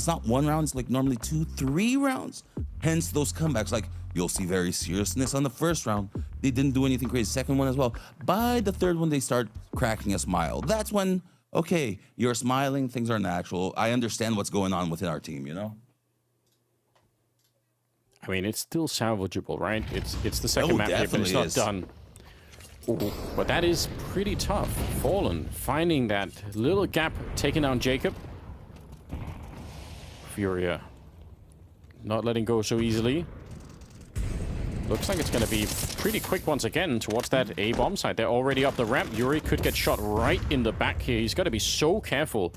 Speaker 12: not one round, it's like normally 2, 3 rounds. Hence those comebacks, like you'll see very seriousness on the first round. They didn't do anything crazy. Second one as well. By the third one, they start cracking a smile. That's when, okay, you're smiling, things are natural. I understand what's going on within our team, you know?
Speaker 11: I mean, it's still salvageable, right? It's the second map here, but it's not done. Ooh, but that is pretty tough. Fallen, finding that little gap, taking down Jacob. Furia not letting go so easily. Looks like it's going to be pretty quick once again towards that A bomb site. They're already up the ramp. Yuri could get shot right in the back here. He's got to be so careful.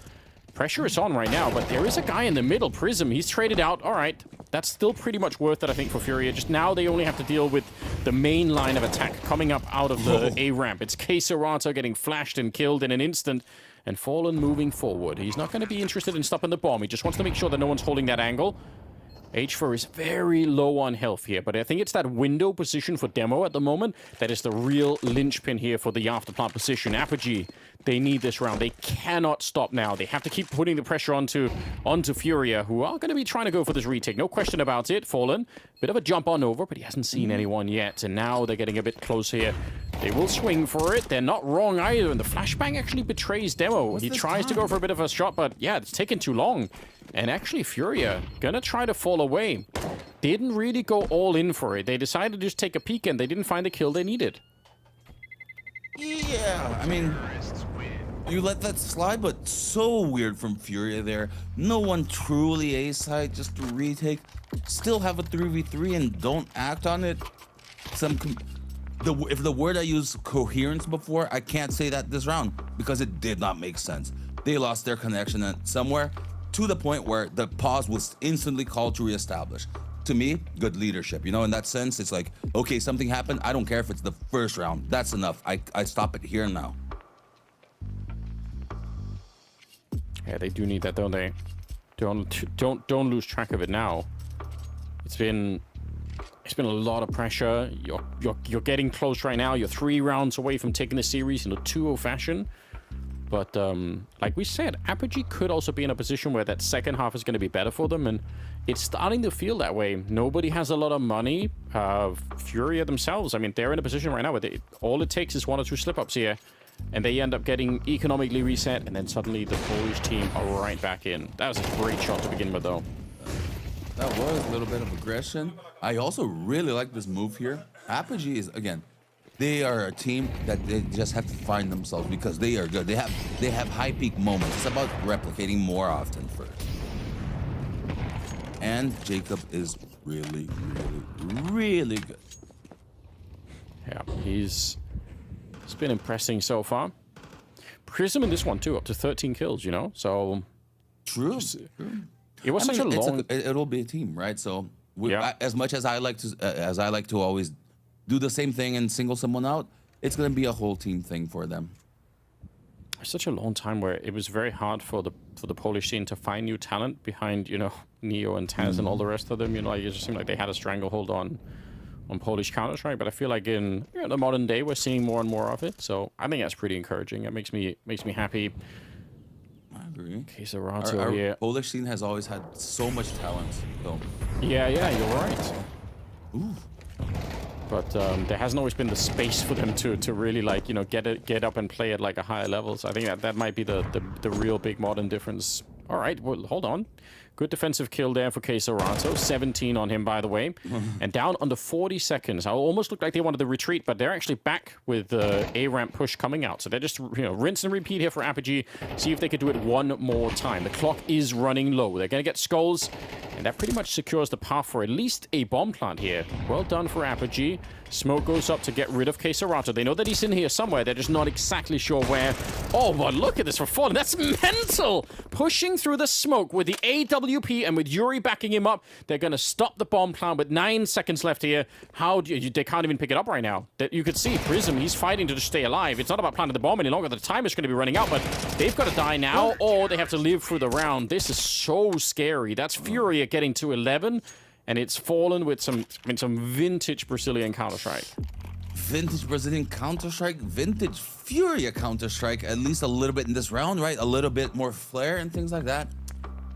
Speaker 11: Pressure is on right now, but there is a guy in the middle. Prism, he's traded out. All right, that's still pretty much worth it, I think, for Furia. Just now they only have to deal with the main line of attack coming up out of the A ramp. It's Queserato getting flashed and killed in an instant. And Fallen moving forward. He's not going to be interested in stopping the bomb. He just wants to make sure that no one's holding that angle. H4 is very low on health here, but I think it's that window position for Demo at the moment that is the real linchpin here for the afterplant position. Apogee, they need this round. They cannot stop now. They have to keep putting the pressure onto Furia, who are going to be trying to go for this retake. No question about it. Fallen, bit of a jump on over, but he hasn't seen anyone yet, and now they're getting a bit close here. They will swing for it. They're not wrong either, and the flashbang actually betrays Demo. He tries to go for a bit of a shot, but yeah, it's taken too long. And actually, Furia gonna try to fall away. Didn't really go all in for it. They decided to just take a peek, and they didn't find the kill they needed.
Speaker 12: Yeah, I mean, you let that slide, but so weird from Furia there. No one truly A-side, just to retake. Still have a 3v3 and don't act on it. If the word I used coherence before, I can't say that this round because it did not make sense. They lost their connection somewhere to the point where the pause was instantly called to reestablish. To me, good leadership. You know, in that sense, it's like, okay, something happened. I don't care if it's the first round. That's enough. I stop it here and now.
Speaker 11: Yeah, they do need that, don't they? Don't lose track of it now. It's been a lot of pressure. You're getting close right now. You're 3 rounds away from taking the series in a 2-0 fashion. But like we said, Apogee could also be in a position where that second half is going to be better for them, and it's starting to feel that way. Nobody has a lot of money. Furia themselves, I mean, they're in a position right now where all it takes is 1 or 2 slip-ups here, and they end up getting economically reset, and then suddenly the Polish team are right back in. That was a great shot to begin with, though.
Speaker 12: That was a little bit of aggression. I also really like this move here. Apogee is, again, they are a team that they just have to find themselves because they are good. They have high peak moments. It's about replicating more often first. And Jacob is really, really, really good.
Speaker 11: Yeah, he's been impressing so far. Prism in this one too, up to 13 kills, you know? So
Speaker 12: true.
Speaker 11: It was such a long...
Speaker 12: It'll be a team, right? So As much as I like to always do the same thing and single someone out, it's going to be a whole team thing for them.
Speaker 11: Such a long time where it was very hard for the Polish scene to find new talent behind, you know, Neo and Taz and all the rest of them. You know, like, it just seemed like they had a stranglehold on Polish Counter-Strike. But I feel like in the modern day, we're seeing more and more of it. So I think that's pretty encouraging. It makes me happy.
Speaker 12: I agree.
Speaker 11: Our here.
Speaker 12: Polish scene has always had so much talent, though.
Speaker 11: Yeah, you're right.
Speaker 12: Ooh.
Speaker 11: But there hasn't always been the space for them to really, like, you know, get up and play at like a higher level. So I think that might be the real big modern difference. All right, well, hold on. Good defensive kill there for Queserato. 17 on him, by the way. And down under 40 seconds. I almost looked like they wanted to retreat, but they're actually back with the A-ramp push coming out. So they're just, you know, rinse and repeat here for Apogee. See if they could do it one more time. The clock is running low. They're going to get skulls, and that pretty much secures the path for at least a bomb plant here. Well done for Apogee. Smoke goes up to get rid of Queserato. They know that he's in here somewhere. They're just not exactly sure where. Oh, but look at this for Fallen. That's mental! Pushing through the smoke with the AWP and with Yuri backing him up. They're going to stop the bomb plant with 9 seconds left here. How do you... They can't even pick it up right now. You could see Prism, he's fighting to just stay alive. It's not about planting the bomb any longer. The time is going to be running out, but they've got to die now, or they have to live through the round. This is so scary. That's Furia getting to 11. And it's Fallen with some vintage Brazilian Counter-Strike.
Speaker 12: Vintage Brazilian Counter-Strike, vintage Furia Counter-Strike, at least a little bit in this round, right? A little bit more flair and things like that.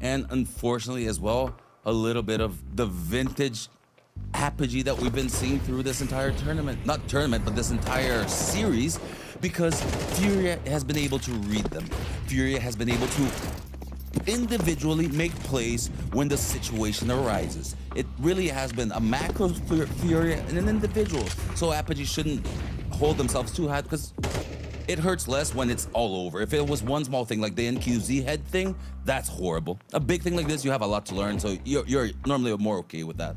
Speaker 12: And unfortunately as well, a little bit of the vintage Apogee that we've been seeing through this entire tournament. Not tournament, but this entire series, because Furia has been able to read them. Furia has been able to individually make plays when the situation arises. It really has been a macro Furia and an individual. So Apogee shouldn't hold themselves too high, because it hurts less when it's all over. If it was one small thing like the NQZ head thing, that's horrible. A big thing like this, you have a lot to learn, so you're normally more okay with that.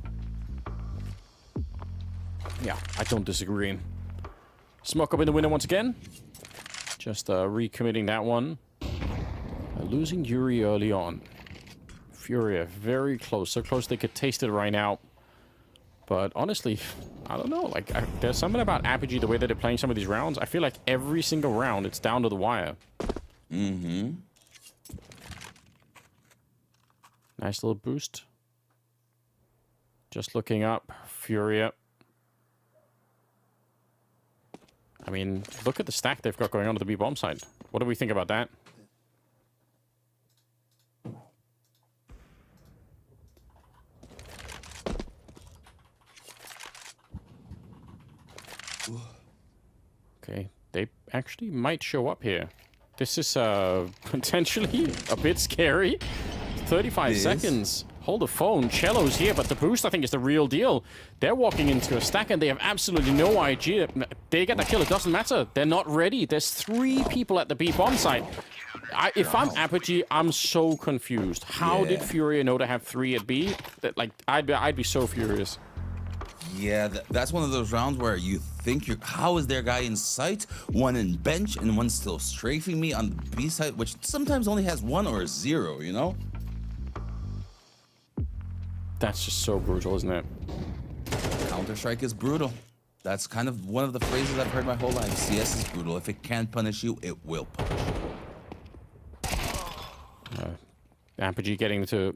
Speaker 11: Yeah, I don't disagree. Smoke up in the window once again. Just recommitting that one. Losing Yuri early on. Furia very close, so close they could taste it right now. But honestly, I don't know. Like, there's something about Apogee, the way that they're playing some of these rounds. I feel like every single round, it's down to the wire.
Speaker 12: Mm-hmm.
Speaker 11: Nice little boost. Just looking up, Furia. I mean, look at the stack they've got going on to the B-bomb side. What do we think about that? Okay, they actually might show up here. This is potentially a bit scary. 35 seconds. Hold the phone. Cello's here, but the boost, I think, is the real deal. They're walking into a stack, and they have absolutely no idea. They get the kill. It doesn't matter. They're not ready. There's 3 people at the B-bomb site. If I'm Apogee, I'm so confused. How did Furia know to have 3 at B? Like, I'd be so furious.
Speaker 12: Yeah, that's one of those rounds where you think how is their guy in sight? One in bench and one still strafing me on the B side, which sometimes only has 1 or 0, you know?
Speaker 11: That's just so brutal, isn't it?
Speaker 12: Counter-Strike is brutal. That's kind of one of the phrases I've heard my whole life. CS is brutal. If it can't punish you, it will punish you.
Speaker 11: Apogee getting to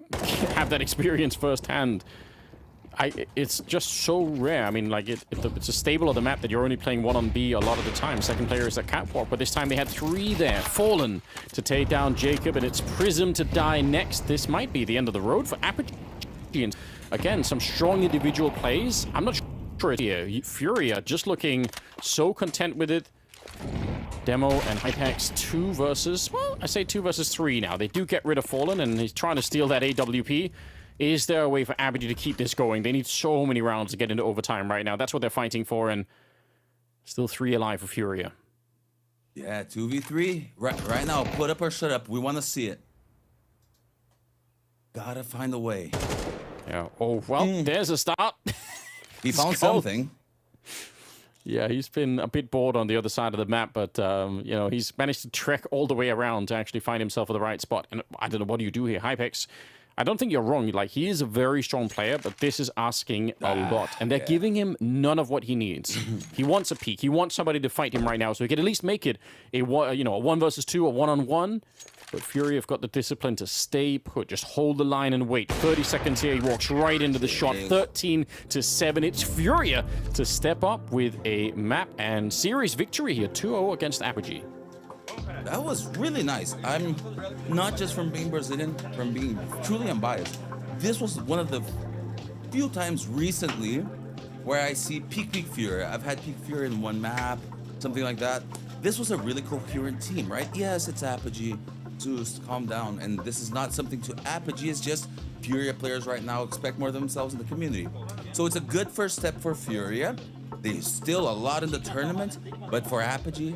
Speaker 11: have that experience firsthand. It's just so rare. I mean, like, it's a stable of the map that you're only playing 1 on B a lot of the time. Second player is a catwalk, but this time they had 3 there. Fallen to take down Jacob, and it's Prism to die next. This might be the end of the road for Apogee. Again, some strong individual plays. I'm not sure it's here. Furia just looking so content with it. Demo and Hypex 2 versus... Well, I say 2 versus 3 now. They do get rid of Fallen, and he's trying to steal that AWP. Is there a way for Apogee to keep this going? They need so many rounds to get into overtime right now. That's what they're fighting for, and still 3 alive for Furia.
Speaker 12: Yeah, 2v3. Right now, put up or shut up. We want to see it. Gotta find a way.
Speaker 11: Yeah. Oh, well, there's a start.
Speaker 12: He found something.
Speaker 11: Yeah, he's been a bit bored on the other side of the map, but, you know, he's managed to trek all the way around to actually find himself at the right spot. And I don't know, what do you do here? Hypex, I don't think you're wrong. Like, he is a very strong player, but this is asking a lot. And they're giving him none of what he needs. He wants a peak. He wants somebody to fight him right now so he can at least make it a 1 versus 2, a 1-on-1. But Furia have got the discipline to stay put. Just hold the line and wait. 30 seconds here. He walks right into the shot. 13-7. It's Furia to step up with a map and series victory here. 2-0 against Apogee.
Speaker 12: That was really nice. I'm not just from being Brazilian, from being truly unbiased. This was one of the few times recently where I see peak Furia. I've had peak Furia in one map, something like that. This was a really coherent team, right? Yes, it's Apogee. Zeus, calm down. And this is not something to Apogee. It's just Furia players right now expect more of themselves in the community. So it's a good first step for Furia. There's still a lot in the tournament, but for Apogee,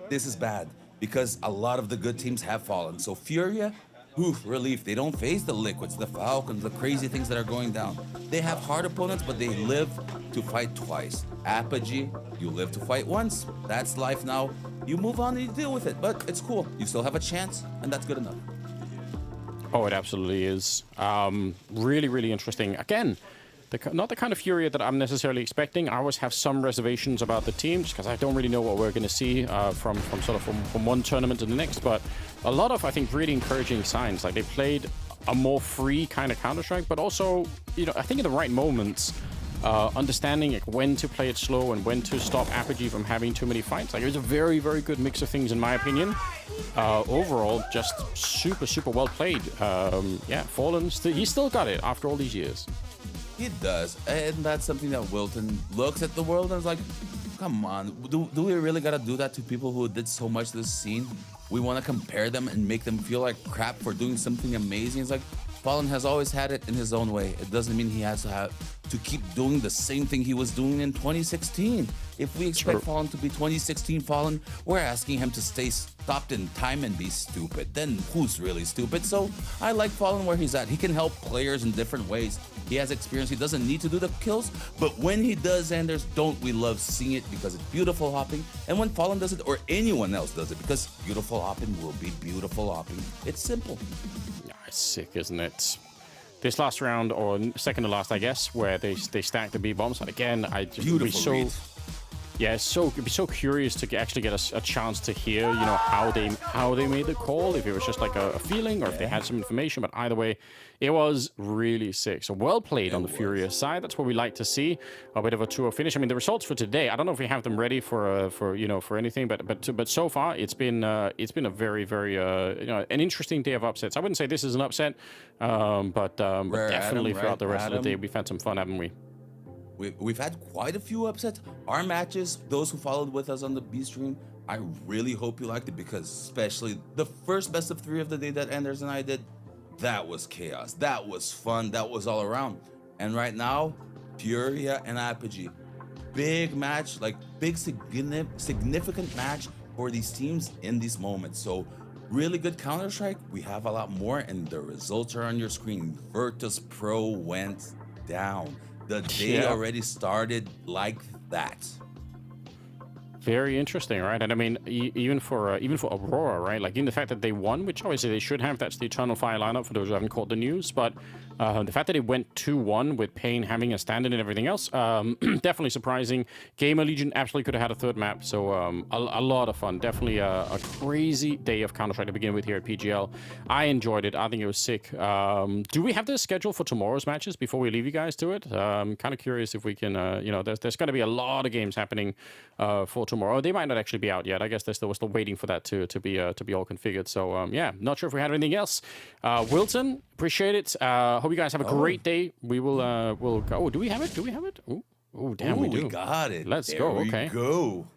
Speaker 12: this is bad because a lot of the good teams have fallen. So Furia, relief. They don't face the Liquids, the Falcons, the crazy things that are going down. They have hard opponents, but they live to fight twice. Apogee, you live to fight once. That's life now. You move on and you deal with it, but it's cool. You still have a chance, and that's good enough.
Speaker 11: Oh, it absolutely is. Really, really interesting. Again, not the kind of Furia that I'm necessarily expecting. I always have some reservations about the team, just because I don't really know what we're going to see from one tournament to the next. But a lot of, I think, really encouraging signs. Like, they played a more free kind of Counter-Strike, but also, I think in the right moments, understanding like when to play it slow and when to stop Apogee from having too many fights. Like, it was a very, very good mix of things in my opinion. Overall, just super, super well played. Fallen, he still got it after all these years.
Speaker 12: He does, and that's something that Wilton looks at the world and is like, come on, do we really gotta do that to people who did so much this scene? We want to compare them and make them feel like crap for doing something amazing. It's like, Fallen has always had it in his own way. It doesn't mean he has to keep doing the same thing he was doing in 2016. If we expect Fallen to be 2016 Fallen, we're asking him to stay stopped in time and be stupid. Then who's really stupid? So I like Fallen where he's at. He can help players in different ways. He has experience. He doesn't need to do the kills, but when he does, Anders, don't we love seeing it because it's beautiful hopping? And when Fallen does it, or anyone else does it, because beautiful hopping will be beautiful hopping. It's simple.
Speaker 11: It's sick, isn't it? This last round, or second to last, I guess, where they stack the B bombs. And again, it'd be so curious to actually get a chance to hear, how they made the call. If it was just like a feeling, or if they had some information. But either way, it was really sick. So well played on the Furia side. That's what we like to see. A bit of a 2-0 finish. I mean, the results for today, I don't know if we have them ready for anything, but so far it's been a very, very an interesting day of upsets. I wouldn't say this is an upset, but definitely throughout the rest of the day we've had some fun, haven't we?
Speaker 12: We've had quite a few upsets. Our matches, those who followed with us on the B stream, I really hope you liked it, because especially the first best of 3 of the day that Anders and I did, that was chaos. That was fun. That was all around. And right now, Furia and Apogee, big match, like big significant match for these teams in these moments. So really good Counter-Strike. We have a lot more, and the results are on your screen. Virtus.pro went down. The day already started like that.
Speaker 11: Very interesting, right? And I mean, even for Aurora, right? Like, in the fact that they won, which obviously they should have. That's the Eternal Fire lineup for those who haven't caught the news. But the fact that it went 2-1 with Payne having a stand-in and everything else, definitely surprising. GamerLegion absolutely could have had a third map. So a lot of fun. Definitely a crazy day of Counter-Strike to begin with here at PGL. I enjoyed it. I think it was sick. Do we have the schedule for tomorrow's matches before we leave you guys to it? I'm kind of curious if we can, there's going to be a lot of games happening for tomorrow. They might not actually be out yet. I guess we're still waiting for that to be all configured. So not sure if we had anything else. Wilton, appreciate it. Hope you guys have a great day. We will we'll go. Oh, do we have it? Oh, damn, we do.
Speaker 12: We got it.
Speaker 11: Let's go. Okay.
Speaker 12: Go.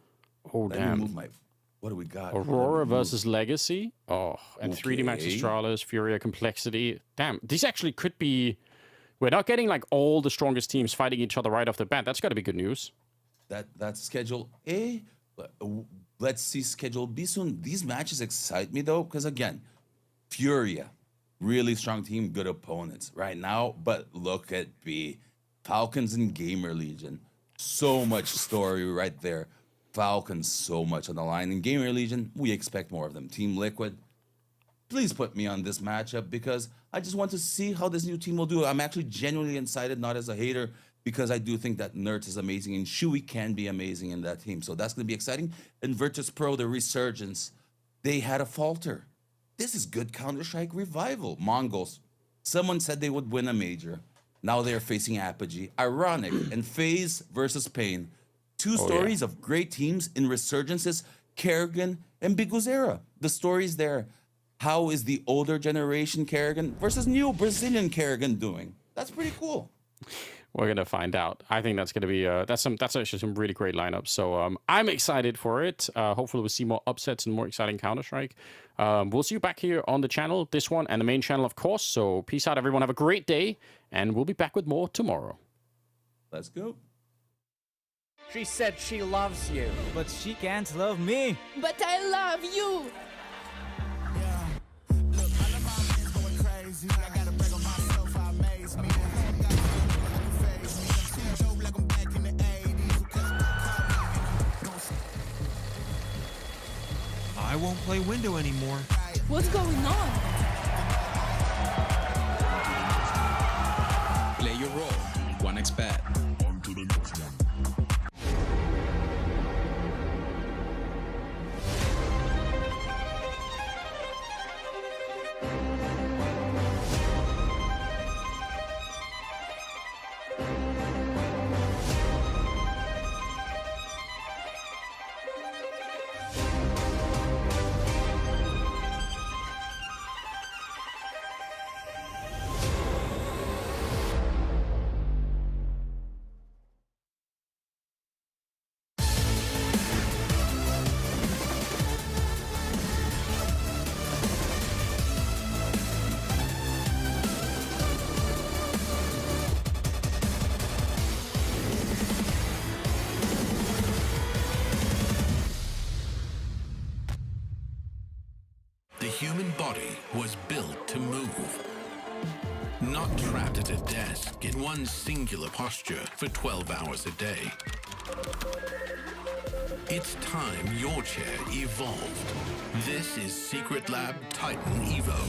Speaker 11: Oh, damn.
Speaker 12: What do we got?
Speaker 11: Aurora versus Legacy. Oh, and 3D Max Astralis, Furia Complexity. Damn, these actually could be. We're not getting like all the strongest teams fighting each other right off the bat. That's got to be good news.
Speaker 12: That's schedule A. Let's see schedule B soon. These matches excite me though, because again, Furia, really strong team, good opponents right now. But look at B, Falcons and GamerLegion. So much story right there. Falcons, so much on the line. And GamerLegion, we expect more of them. Team Liquid, please put me on this matchup because I just want to see how this new team will do. I'm actually genuinely excited, not as a hater, because I do think that Nert is amazing and Shui can be amazing in that team. So that's going to be exciting. And Virtus.pro, the resurgence, they had a falter. This is good Counter-Strike revival. Mongols, someone said they would win a major. Now they're facing Apogee. Ironic. And FaZe versus Pain. Two stories of great teams in resurgences, Kerrigan and Biguzera. The story's there. How is the older generation Kerrigan versus new Brazilian Kerrigan doing? That's pretty cool.
Speaker 11: We're gonna find out. I think that's gonna be that's actually some really great lineups. So I'm excited for it. Hopefully we'll see more upsets and more exciting Counter-Strike. We'll see you back here on the channel, this one and the main channel, of course. So peace out, everyone. Have a great day, and we'll be back with more tomorrow.
Speaker 12: Let's go.
Speaker 4: She said she loves you, but she can't love me.
Speaker 5: But I love you.
Speaker 6: I won't play window anymore.
Speaker 5: What's going on?
Speaker 7: Play your role. 1xBet. On to the next one.
Speaker 9: The human body was built to move. Not trapped at a desk in one singular posture for 12 hours a day. It's time your chair evolved. This is Secret Lab Titan Evo.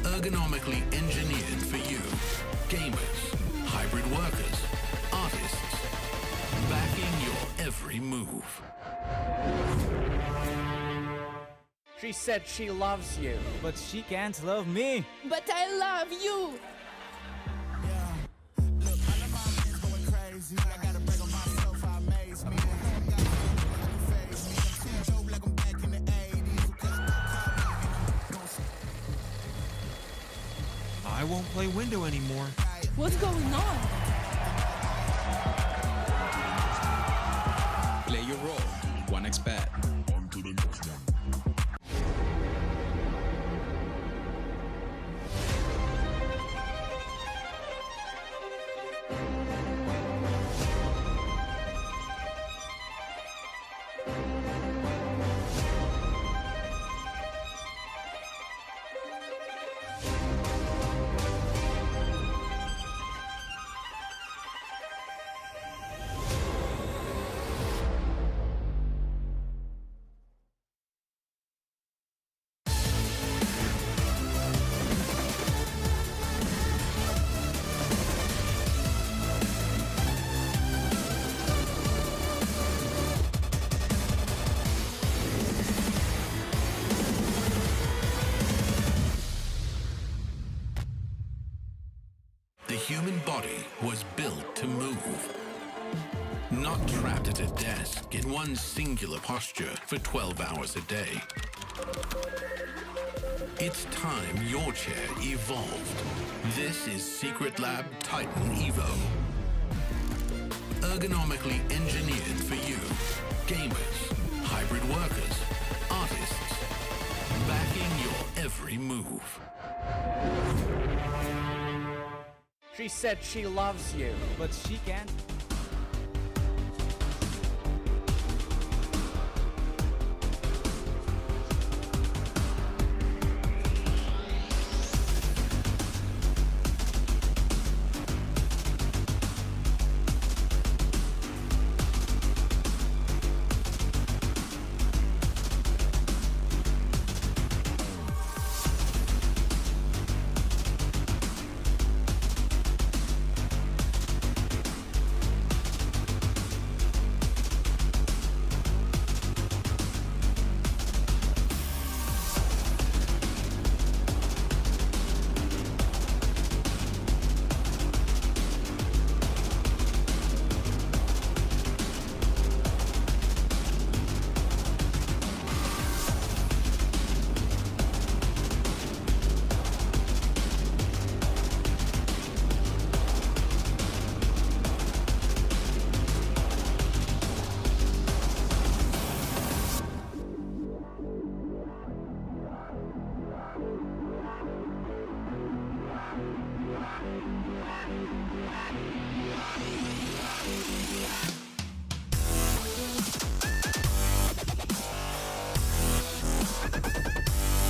Speaker 9: Ergonomically engineered for you, gamers, hybrid workers, artists, backing your every move.
Speaker 4: She said she loves you, but she can't love me.
Speaker 5: But I love you.
Speaker 6: I won't play window anymore.
Speaker 5: What's going on?
Speaker 7: Play your role. 1xBet. On to the next one.
Speaker 9: The human body was built to move. Not trapped at a desk in one singular posture for 12 hours a day. It's time your chair evolved. This is Secret Lab Titan Evo. Ergonomically engineered for you, gamers, hybrid workers, artists, backing your every move.
Speaker 4: She said she loves you, but she can't.